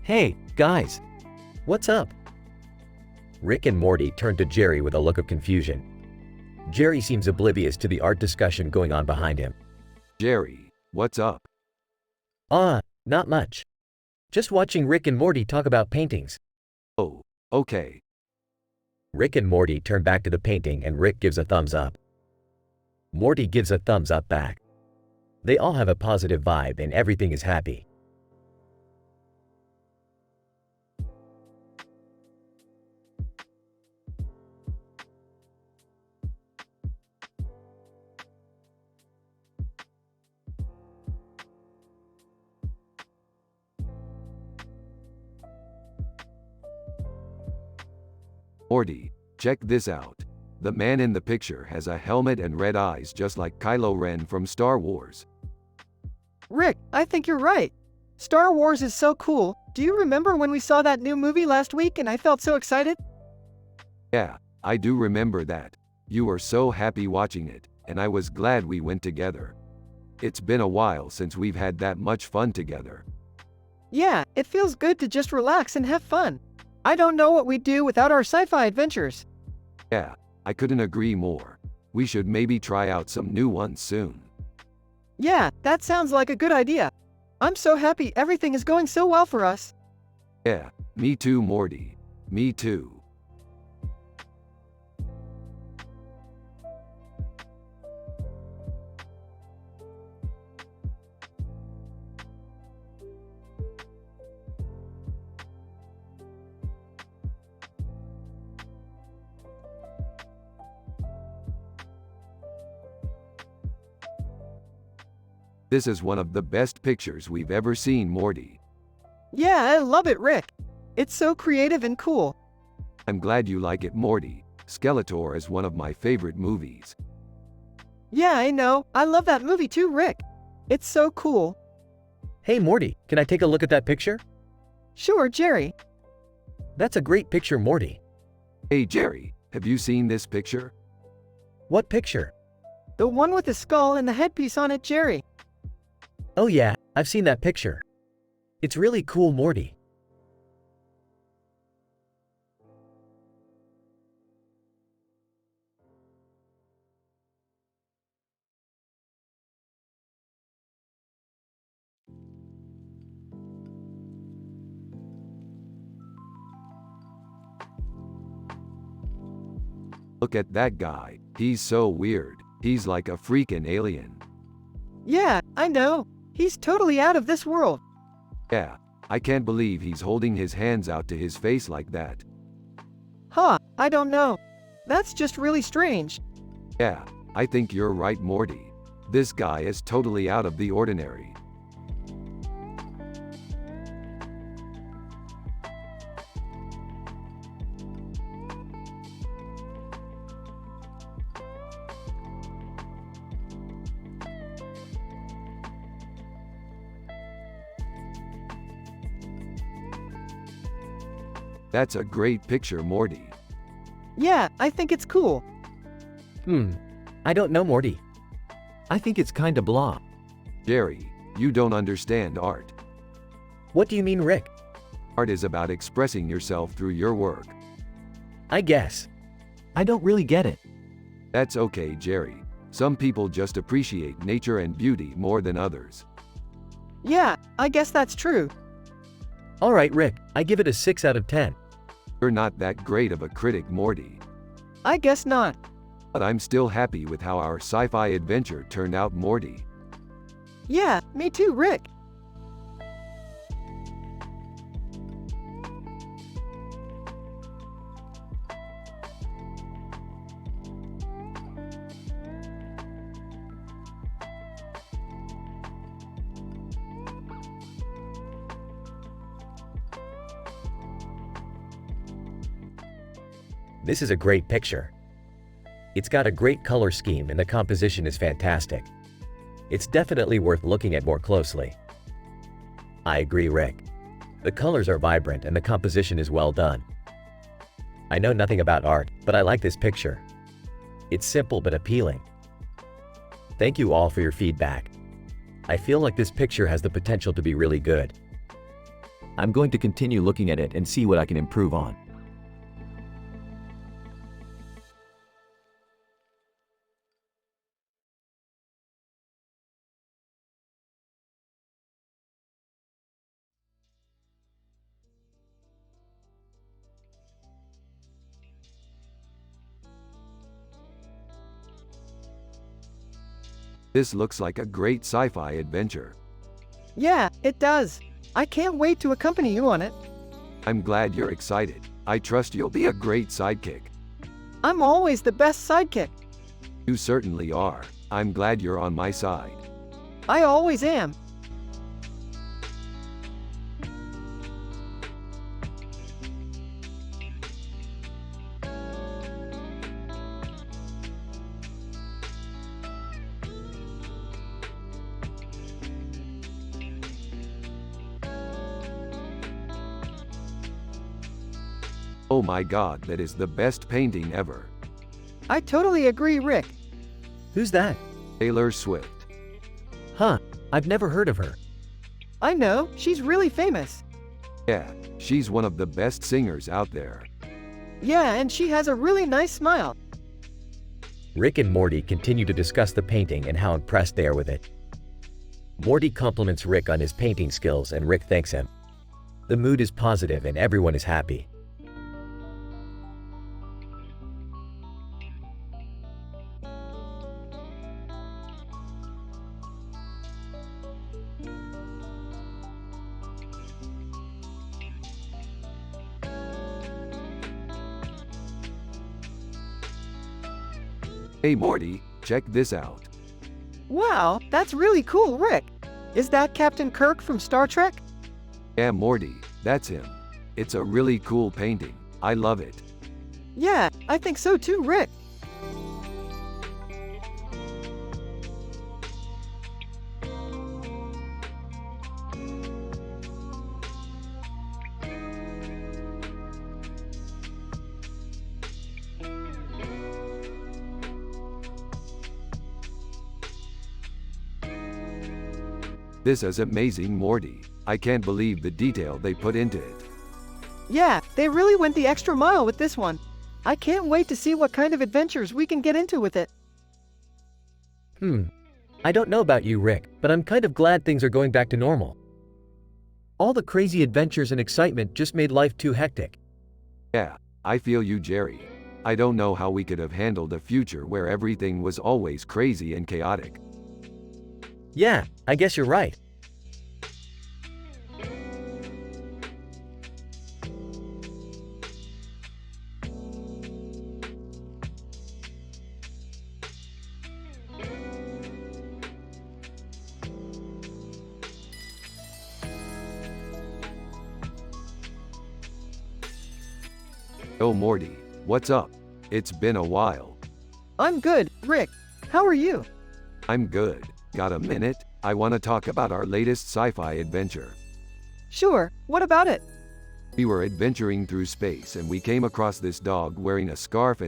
Hey, guys. What's up? Rick and Morty turn to Jerry with a look of confusion. Jerry seems oblivious to the art discussion going on behind him. Jerry, what's up? Not much. Just watching Rick and Morty talk about paintings. Oh, okay. Rick and Morty turn back to the painting and Rick gives a thumbs up. Morty gives a thumbs up back. They all have a positive vibe and everything is happy. Morty, check this out. The man in the picture has a helmet and red eyes just like Kylo Ren from Star Wars. Rick, I think you're right. Star Wars is so cool. Do you remember when we saw that new movie last week and I felt so excited? Yeah, I do remember that. You were so happy watching it, and I was glad we went together. It's been a while since we've had that much fun together. Yeah, it feels good to just relax and have fun. I don't know what we'd do without our sci-fi adventures. Yeah, I couldn't agree more. We should maybe try out some new ones soon. Yeah, that sounds like a good idea. I'm so happy everything is going so well for us. Yeah, me too, Morty. Me too. This is one of the best pictures we've ever seen, Morty. Yeah, I love it, Rick. It's so creative and cool. I'm glad you like it, Morty. Skeletor is one of my favorite movies. Yeah, I know. I love that movie too, Rick. It's so cool. Hey Morty, can I take a look at that picture? Sure, Jerry. That's a great picture, Morty. Hey Jerry, have you seen this picture? What picture? The one with the skull and the headpiece on it, Jerry. Oh yeah, I've seen that picture. It's really cool, Morty. Look at that guy. He's so weird. He's like a freaking alien. Yeah, I know. He's totally out of this world. Yeah, I can't believe he's holding his hands out to his face like that. Huh, I don't know. That's just really strange. Yeah, I think you're right, Morty. This guy is totally out of the ordinary. That's a great picture, Morty. Yeah, I think it's cool. I don't know, Morty. I think it's kinda blah. Jerry, you don't understand art. What do you mean, Rick? Art is about expressing yourself through your work. I guess. I don't really get it. That's okay, Jerry. Some people just appreciate nature and beauty more than others. Yeah, I guess that's true. Alright, Rick, I give it a 6 out of 10. You're not that great of a critic, Morty. I guess not. But I'm still happy with how our sci-fi adventure turned out, Morty. Yeah, me too, Rick. This is a great picture. It's got a great color scheme and the composition is fantastic. It's definitely worth looking at more closely. I agree, Rick. The colors are vibrant and the composition is well done. I know nothing about art, but I like this picture. It's simple but appealing. Thank you all for your feedback. I feel like this picture has the potential to be really good. I'm going to continue looking at it and see what I can improve on. This looks like a great sci-fi adventure. Yeah, it does. I can't wait to accompany you on it. I'm glad you're excited. I trust you'll be a great sidekick. I'm always the best sidekick. You certainly are. I'm glad you're on my side. I always am. Oh my god, that is the best painting ever. I totally agree, Rick. Who's that? Taylor Swift. Huh, I've never heard of her. I know, she's really famous. Yeah, she's one of the best singers out there. Yeah, and she has a really nice smile. Rick and Morty continue to discuss the painting and how impressed they are with it. Morty compliments Rick on his painting skills and Rick thanks him. The mood is positive and everyone is happy. Hey Morty, check this out. Wow, that's really cool, Rick. Is that Captain Kirk from Star Trek? Yeah, Morty, that's him. It's a really cool painting. I love it. Yeah, I think so too, Rick. This is amazing, Morty. I can't believe the detail they put into it. Yeah, they really went the extra mile with this one. I can't wait to see what kind of adventures we can get into with it. I don't know about you, Rick, but I'm kind of glad things are going back to normal. All the crazy adventures and excitement just made life too hectic. Yeah, I feel you, Jerry. I don't know how we could have handled a future where everything was always crazy and chaotic. Yeah, I guess you're right. Oh Morty, what's up? It's been a while. I'm good, Rick. How are you? I'm good. Got a minute? I want to talk about our latest sci-fi adventure. Sure, what about it? We were adventuring through space and we came across this dog wearing a scarf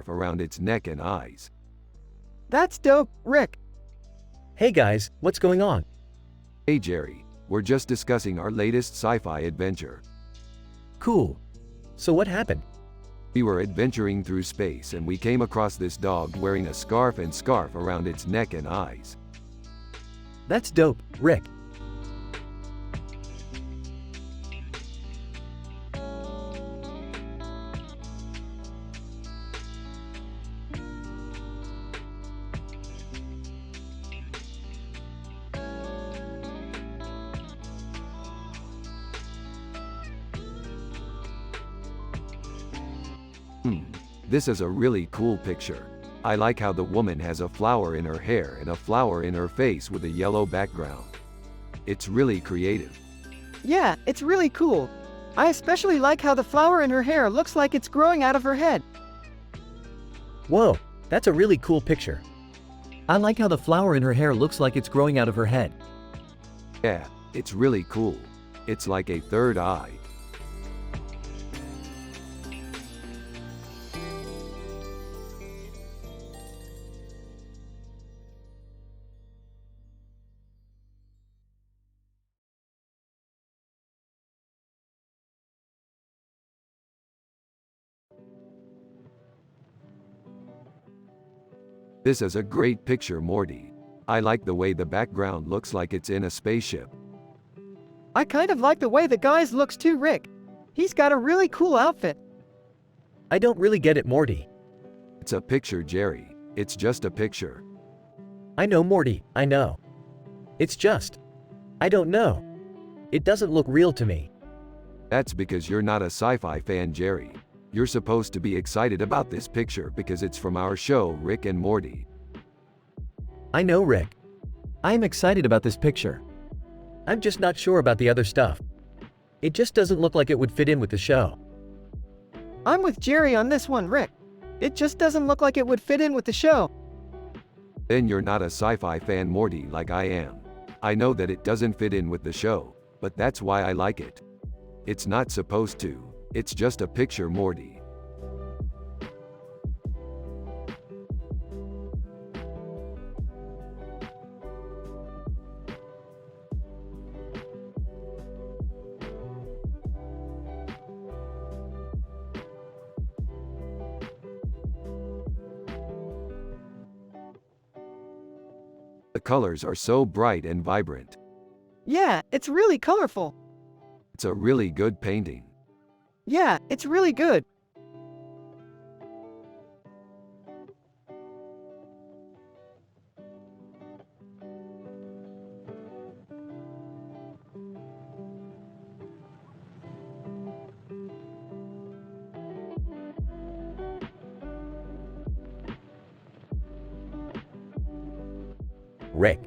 around its neck and eyes. That's dope, Rick. Hey guys, what's going on? Hey Jerry, we're just discussing our latest sci-fi adventure. Cool. So what happened? We were adventuring through space and we came across this dog wearing a scarf around its neck and eyes. That's dope, Rick. This is a really cool picture. I like how the woman has a flower in her hair and a flower in her face with a yellow background. It's really creative. Yeah, it's really cool. I especially like how the flower in her hair looks like it's growing out of her head. Whoa, that's a really cool picture. I like how the flower in her hair looks like it's growing out of her head. Yeah, it's really cool. It's like a third eye. This is a great picture, Morty. I like the way the background looks like it's in a spaceship. I kind of like the way the guy's looks too, Rick. He's got a really cool outfit. I don't really get it, Morty. It's a picture, Jerry. It's just a picture. I know, Morty, I know. It's just, I don't know. It doesn't look real to me. That's because you're not a sci-fi fan, Jerry. You're supposed to be excited about this picture because it's from our show, Rick and Morty. I know, Rick. I am excited about this picture. I'm just not sure about the other stuff. It just doesn't look like it would fit in with the show. I'm with Jerry on this one, Rick. It just doesn't look like it would fit in with the show. Then you're not a sci-fi fan, Morty, like I am. I know that it doesn't fit in with the show, but that's why I like it. It's not supposed to. It's just a picture, Morty. The colors are so bright and vibrant. Yeah, it's really colorful. It's a really good painting. Yeah, it's really good. Rick.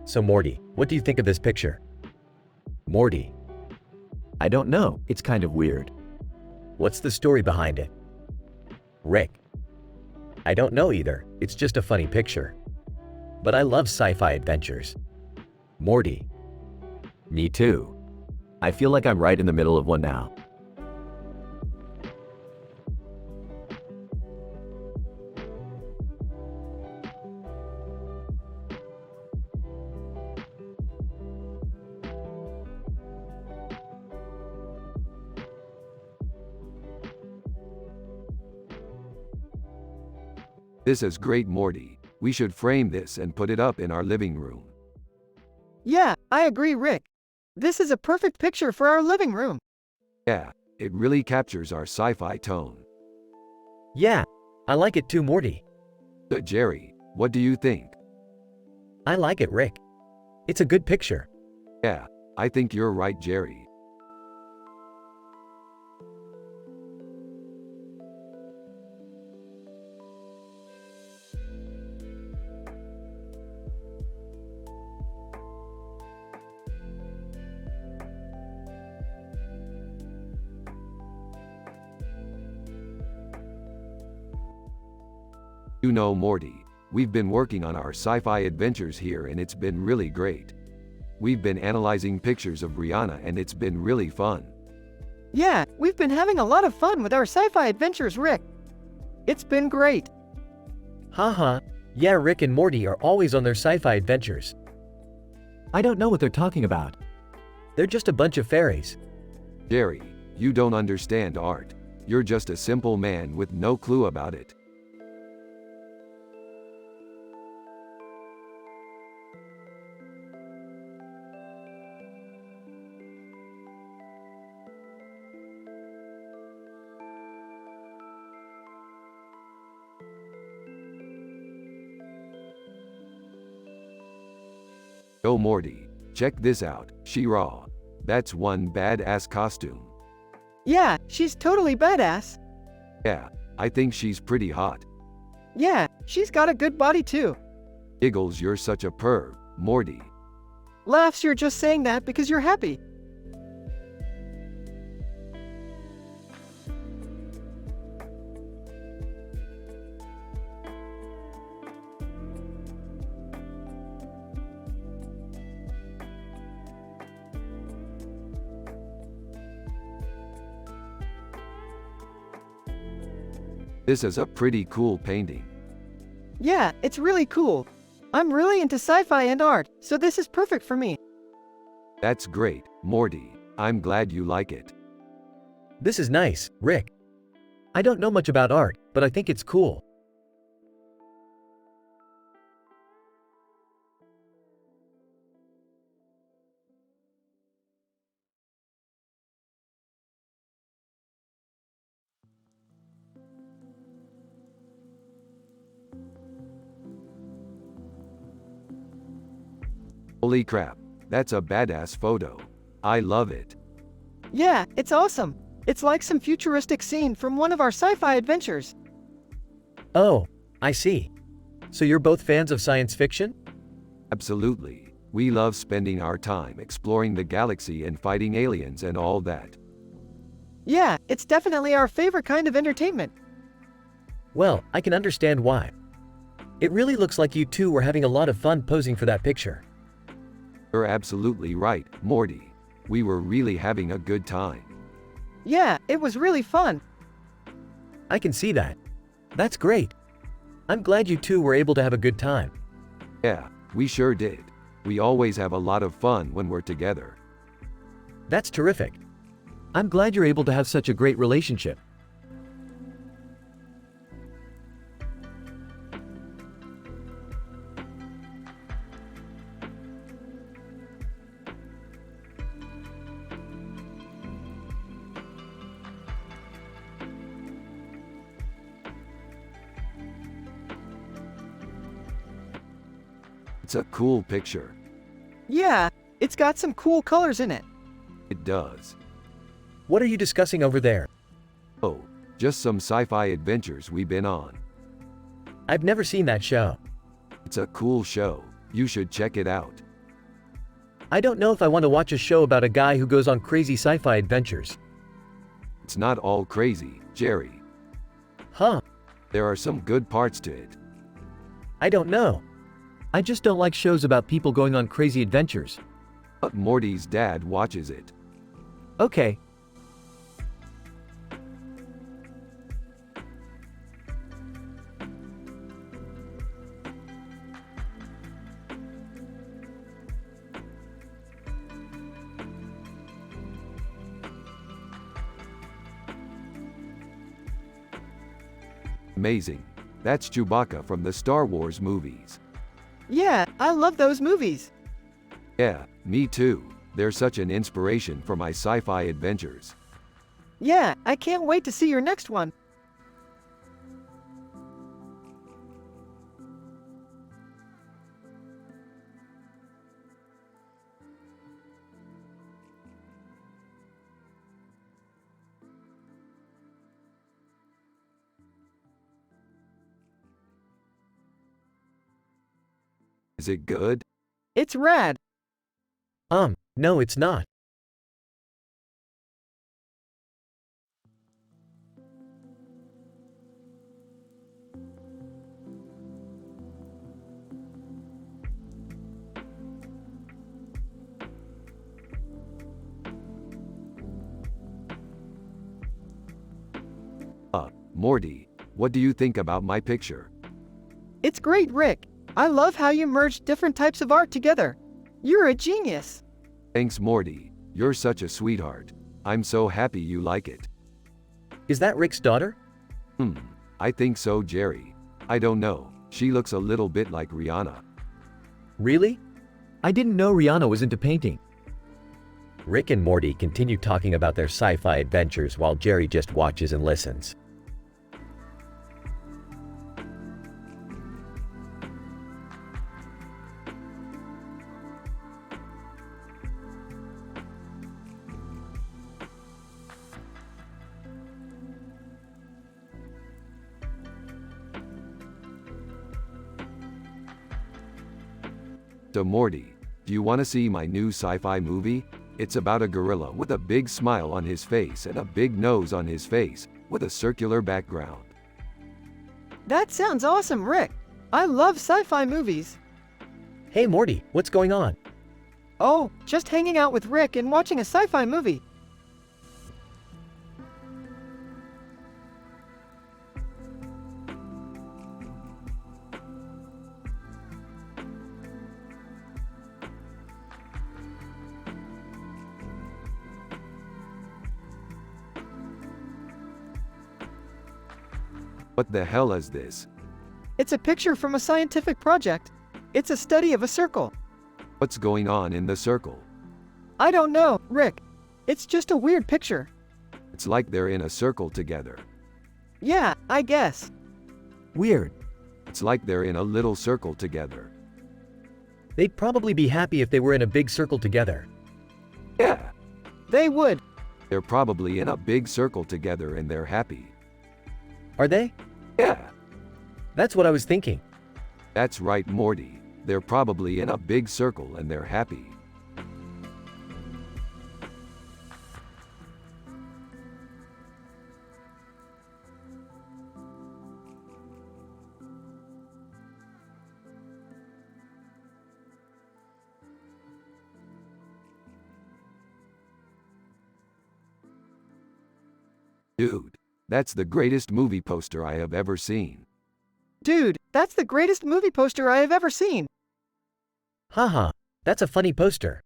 So Morty, what do you think of this picture? Morty. I don't know, it's kind of weird. What's the story behind it? Rick. I don't know either, it's just a funny picture. But I love sci-fi adventures. Morty. Me too. I feel like I'm right in the middle of one now. This is great, Morty. We should frame this and put it up in our living room. Yeah, I agree, Rick. This is a perfect picture for our living room. Yeah, it really captures our sci-fi tone. Yeah, I like it too, Morty. Jerry, what do you think? I like it, Rick. It's a good picture. Yeah, I think you're right, Jerry. You know, Morty, we've been working on our sci-fi adventures here and it's been really great. We've been analyzing pictures of Rihanna and it's been really fun. Yeah, we've been having a lot of fun with our sci-fi adventures, Rick. It's been great. Haha, yeah, Rick and Morty are always on their sci-fi adventures. I don't know what they're talking about. They're just a bunch of fairies. Jerry, you don't understand art. You're just a simple man with no clue about it. Yo, Morty, check this out, She-Ra. That's one badass costume. Yeah, she's totally badass. Yeah, I think she's pretty hot. Yeah, she's got a good body too. Giggles, you're such a perv, Morty. Laughs, you're just saying that because you're happy. This is a pretty cool painting. Yeah, it's really cool. I'm really into sci-fi and art, so this is perfect for me. That's great, Morty. I'm glad you like it. This is nice, Rick. I don't know much about art, but I think it's cool. Holy crap, that's a badass photo. I love it. Yeah, it's awesome. It's like some futuristic scene from one of our sci-fi adventures. Oh, I see. So you're both fans of science fiction? Absolutely. We love spending our time exploring the galaxy and fighting aliens and all that. Yeah, it's definitely our favorite kind of entertainment. Well, I can understand why. It really looks like you two were having a lot of fun posing for that picture. You're absolutely right, Morty. We were really having a good time. Yeah, it was really fun. I can see that. That's great. I'm glad you two were able to have a good time. Yeah, we sure did. We always have a lot of fun when we're together. That's terrific. I'm glad you're able to have such a great relationship. It's a cool picture. Yeah, it's got some cool colors in it. It does. What are you discussing over there? Oh, just some sci-fi adventures we've been on. I've never seen that show. It's a cool show. You should check it out. I don't know if I want to watch a show about a guy who goes on crazy sci-fi adventures. It's not all crazy, Jerry. Huh? There are some good parts to it. I don't know. I just don't like shows about people going on crazy adventures. But Morty's dad watches it. Okay. Amazing. That's Chewbacca from the Star Wars movies. Yeah, I love those movies. Yeah, me too. They're such an inspiration for my sci-fi adventures. Yeah, I can't wait to see your next one. Is it good? It's rad. No, it's not. Morty, what do you think about my picture? It's great, Rick. I love how you merged different types of art together. You're a genius. Thanks, Morty. You're such a sweetheart. I'm so happy you like it. Is that Rick's daughter? I think so, Jerry. I don't know. She looks a little bit like Rihanna. Really? I didn't know Rihanna was into painting. Rick and Morty continue talking about their sci-fi adventures while Jerry just watches and listens. So Morty, do you want to see my new sci-fi movie? It's about a gorilla with a big smile on his face and a big nose on his face, with a circular background. That sounds awesome, Rick. I love sci-fi movies. Hey Morty, what's going on? Oh, just hanging out with Rick and watching a sci-fi movie. What the hell is this? It's a picture from a scientific project. It's a study of a circle. What's going on in the circle? I don't know, Rick. It's just a weird picture. It's like they're in a circle together. Yeah, I guess. Weird. It's like they're in a little circle together. They'd probably be happy if they were in a big circle together. Yeah, They would. they're probably in a big circle together and they're happy. Are they? Yeah, That's what I was thinking. that's right, Morty. They're probably in a big circle and they're happy. Dude, that's the greatest movie poster I have ever seen. Dude, that's the greatest movie poster I have ever seen. Haha, that's a funny poster.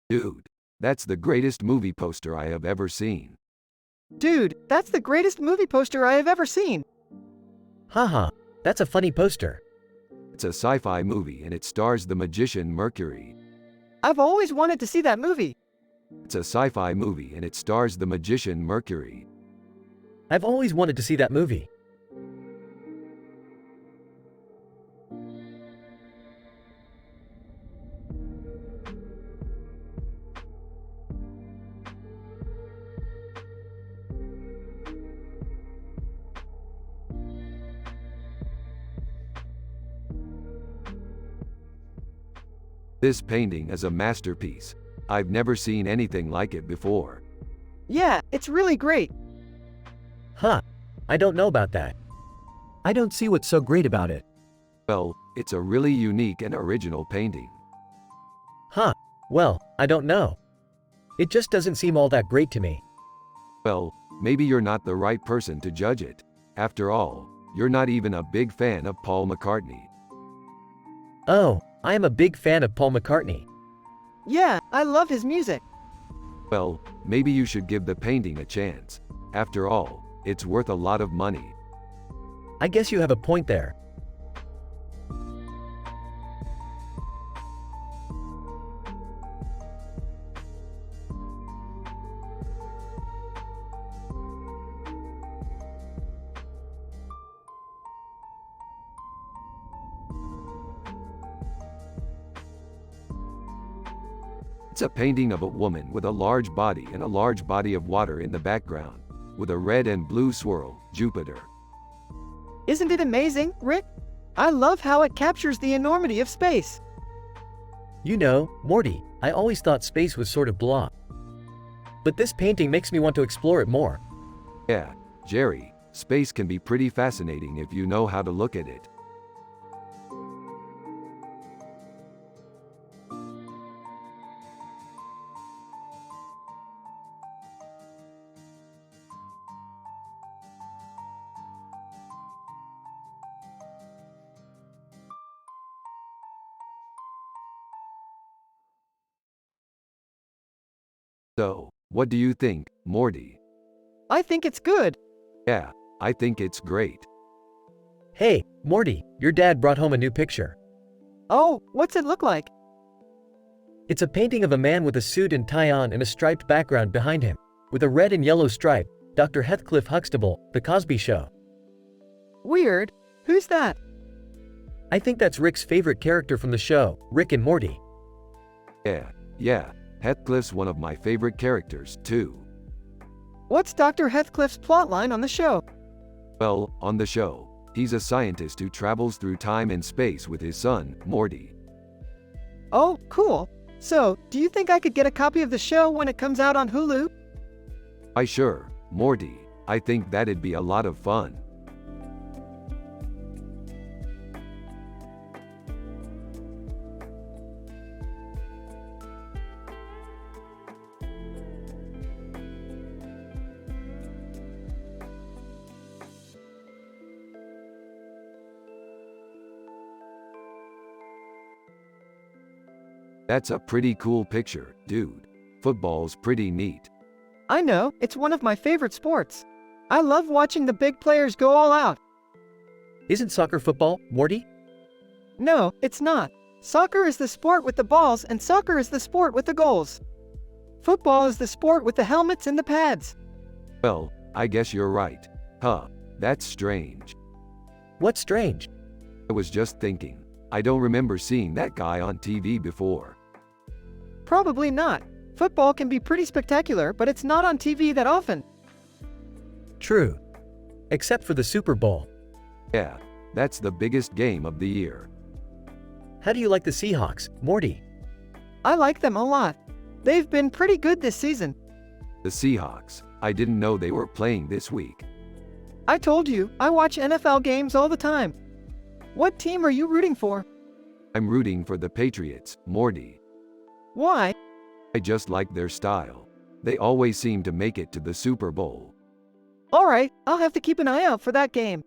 Dude, that's the greatest movie poster I have ever seen. Dude, that's the greatest movie poster I have ever seen. Haha, that's a funny poster. It's a sci-fi movie and it stars the magician Mercury. I've always wanted to see that movie. It's a sci-fi movie and it stars the magician Mercury. I've always wanted to see that movie. This painting is a masterpiece. I've never seen anything like it before. Yeah, it's really great. Huh, I don't know about that. I don't see what's so great about it. Well, it's a really unique and original painting. Huh, well, I don't know. It just doesn't seem all that great to me. Well, maybe you're not the right person to judge it. After all, you're not even a big fan of Paul McCartney. Oh, I am a big fan of Paul McCartney. Yeah, I love his music. Well, maybe you should give the painting a chance. After all, it's worth a lot of money. I guess you have a point there. It's a painting of a woman with a large body and a large body of water in the background, with a red and blue swirl, Jupiter. Isn't it amazing, Rick? I love how it captures the enormity of space. You know, Morty, I always thought space was sort of blah. But this painting makes me want to explore it more. Yeah, Jerry, space can be pretty fascinating if you know how to look at it. So, what do you think, Morty? I think it's good. Yeah, I think it's great. Hey, Morty, your dad brought home a new picture. Oh, what's it look like? It's a painting of a man with a suit and tie on and a striped background behind him, with a red and yellow stripe, Dr. Heathcliff Huxtable, The Cosby Show. Weird. Who's that? I think that's Rick's favorite character from the show, Rick and Morty. Yeah, Heathcliff's one of my favorite characters, too. What's Dr. Heathcliff's plotline on the show? Well, on the show, he's a scientist who travels through time and space with his son, Morty. Oh, cool. So, do you think I could get a copy of the show when it comes out on Hulu? Why sure, Morty, I think that'd be a lot of fun. That's a pretty cool picture, dude. Football's pretty neat. I know, it's one of my favorite sports. I love watching the big players go all out. Isn't soccer football, Morty? No, it's not. Soccer is the sport with the balls and soccer is the sport with the goals. Football is the sport with the helmets and the pads. Well, I guess you're right. Huh, that's strange. What's strange? I was just thinking. I don't remember seeing that guy on TV before. Probably not. Football can be pretty spectacular, but it's not on TV that often. True. Except for the Super Bowl. Yeah, that's the biggest game of the year. How do you like the Seahawks, Morty? I like them a lot. They've been pretty good this season. The Seahawks. I didn't know they were playing this week. I told you, I watch NFL games all the time. What team are you rooting for? I'm rooting for the Patriots, Morty. Why? I just like their style. They always seem to make it to the Super Bowl. Alright, I'll have to keep an eye out for that game.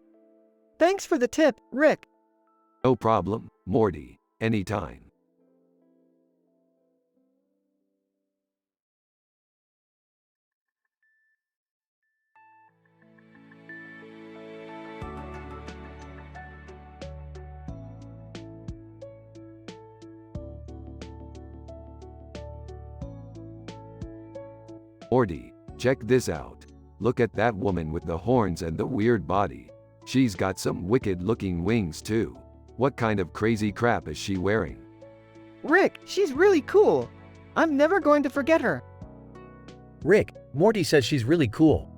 Thanks for the tip, Rick. No problem, Morty. Anytime. Morty, check this out. Look at that woman with the horns and the weird body. She's got some wicked-looking wings too. What kind of crazy crap is she wearing? Rick, she's really cool. I'm never going to forget her. Rick, Morty says she's really cool.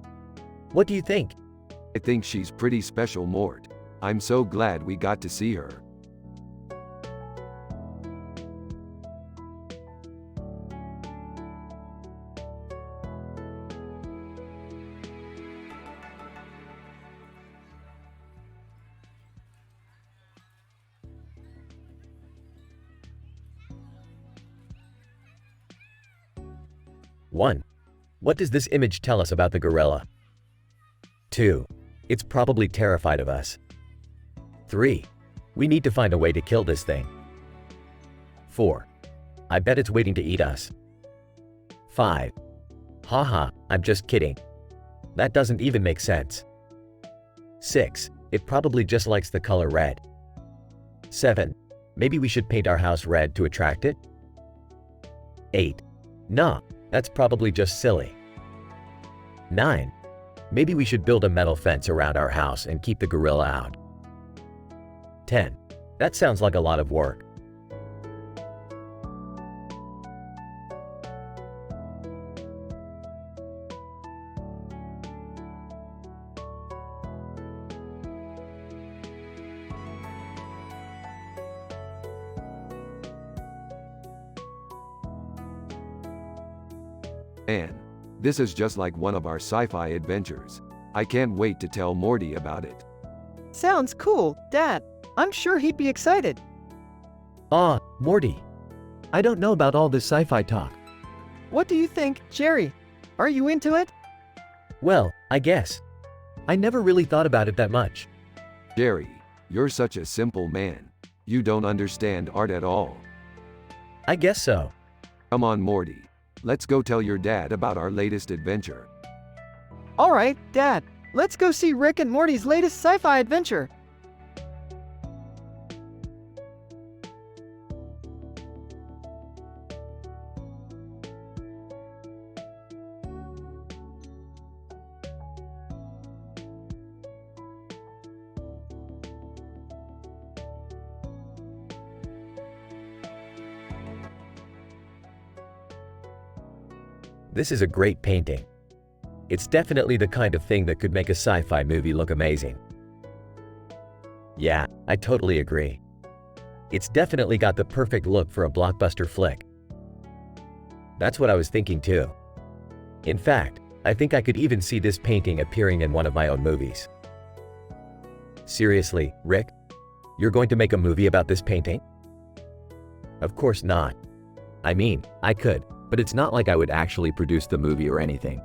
What do you think? I think she's pretty special, Mort. I'm so glad we got to see her. One. What does this image tell us about the gorilla? 2. It's probably terrified of us. 3. We need to find a way to kill this thing. 4. I bet it's waiting to eat us. 5. Haha, I'm just kidding. That doesn't even make sense. 6. It probably just likes the color red. 7. Maybe we should paint our house red to attract it? 8. Nah, that's probably just silly. 9. Maybe we should build a metal fence around our house and keep the gorilla out. 10. That sounds like a lot of work. And this is just like one of our sci-fi adventures. I can't wait to tell Morty about it. Sounds cool, Dad. I'm sure he'd be excited. Morty. I don't know about all this sci-fi talk. What do you think, Jerry? Are you into it? Well, I guess. I never really thought about it that much. Jerry, you're such a simple man. You don't understand art at all. I guess so. Come on, Morty. Let's go tell your dad about our latest adventure. All right, Dad. Let's go see Rick and Morty's latest sci-fi adventure. This is a great painting. It's definitely the kind of thing that could make a sci-fi movie look amazing. Yeah, I totally agree. It's definitely got the perfect look for a blockbuster flick. That's what I was thinking too. In fact, I think I could even see this painting appearing in one of my own movies. Seriously, Rick? You're going to make a movie about this painting? Of course not. I mean, I could, but it's not like I would actually produce the movie or anything.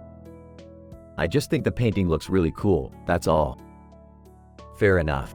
I just think the painting looks really cool, that's all. Fair enough.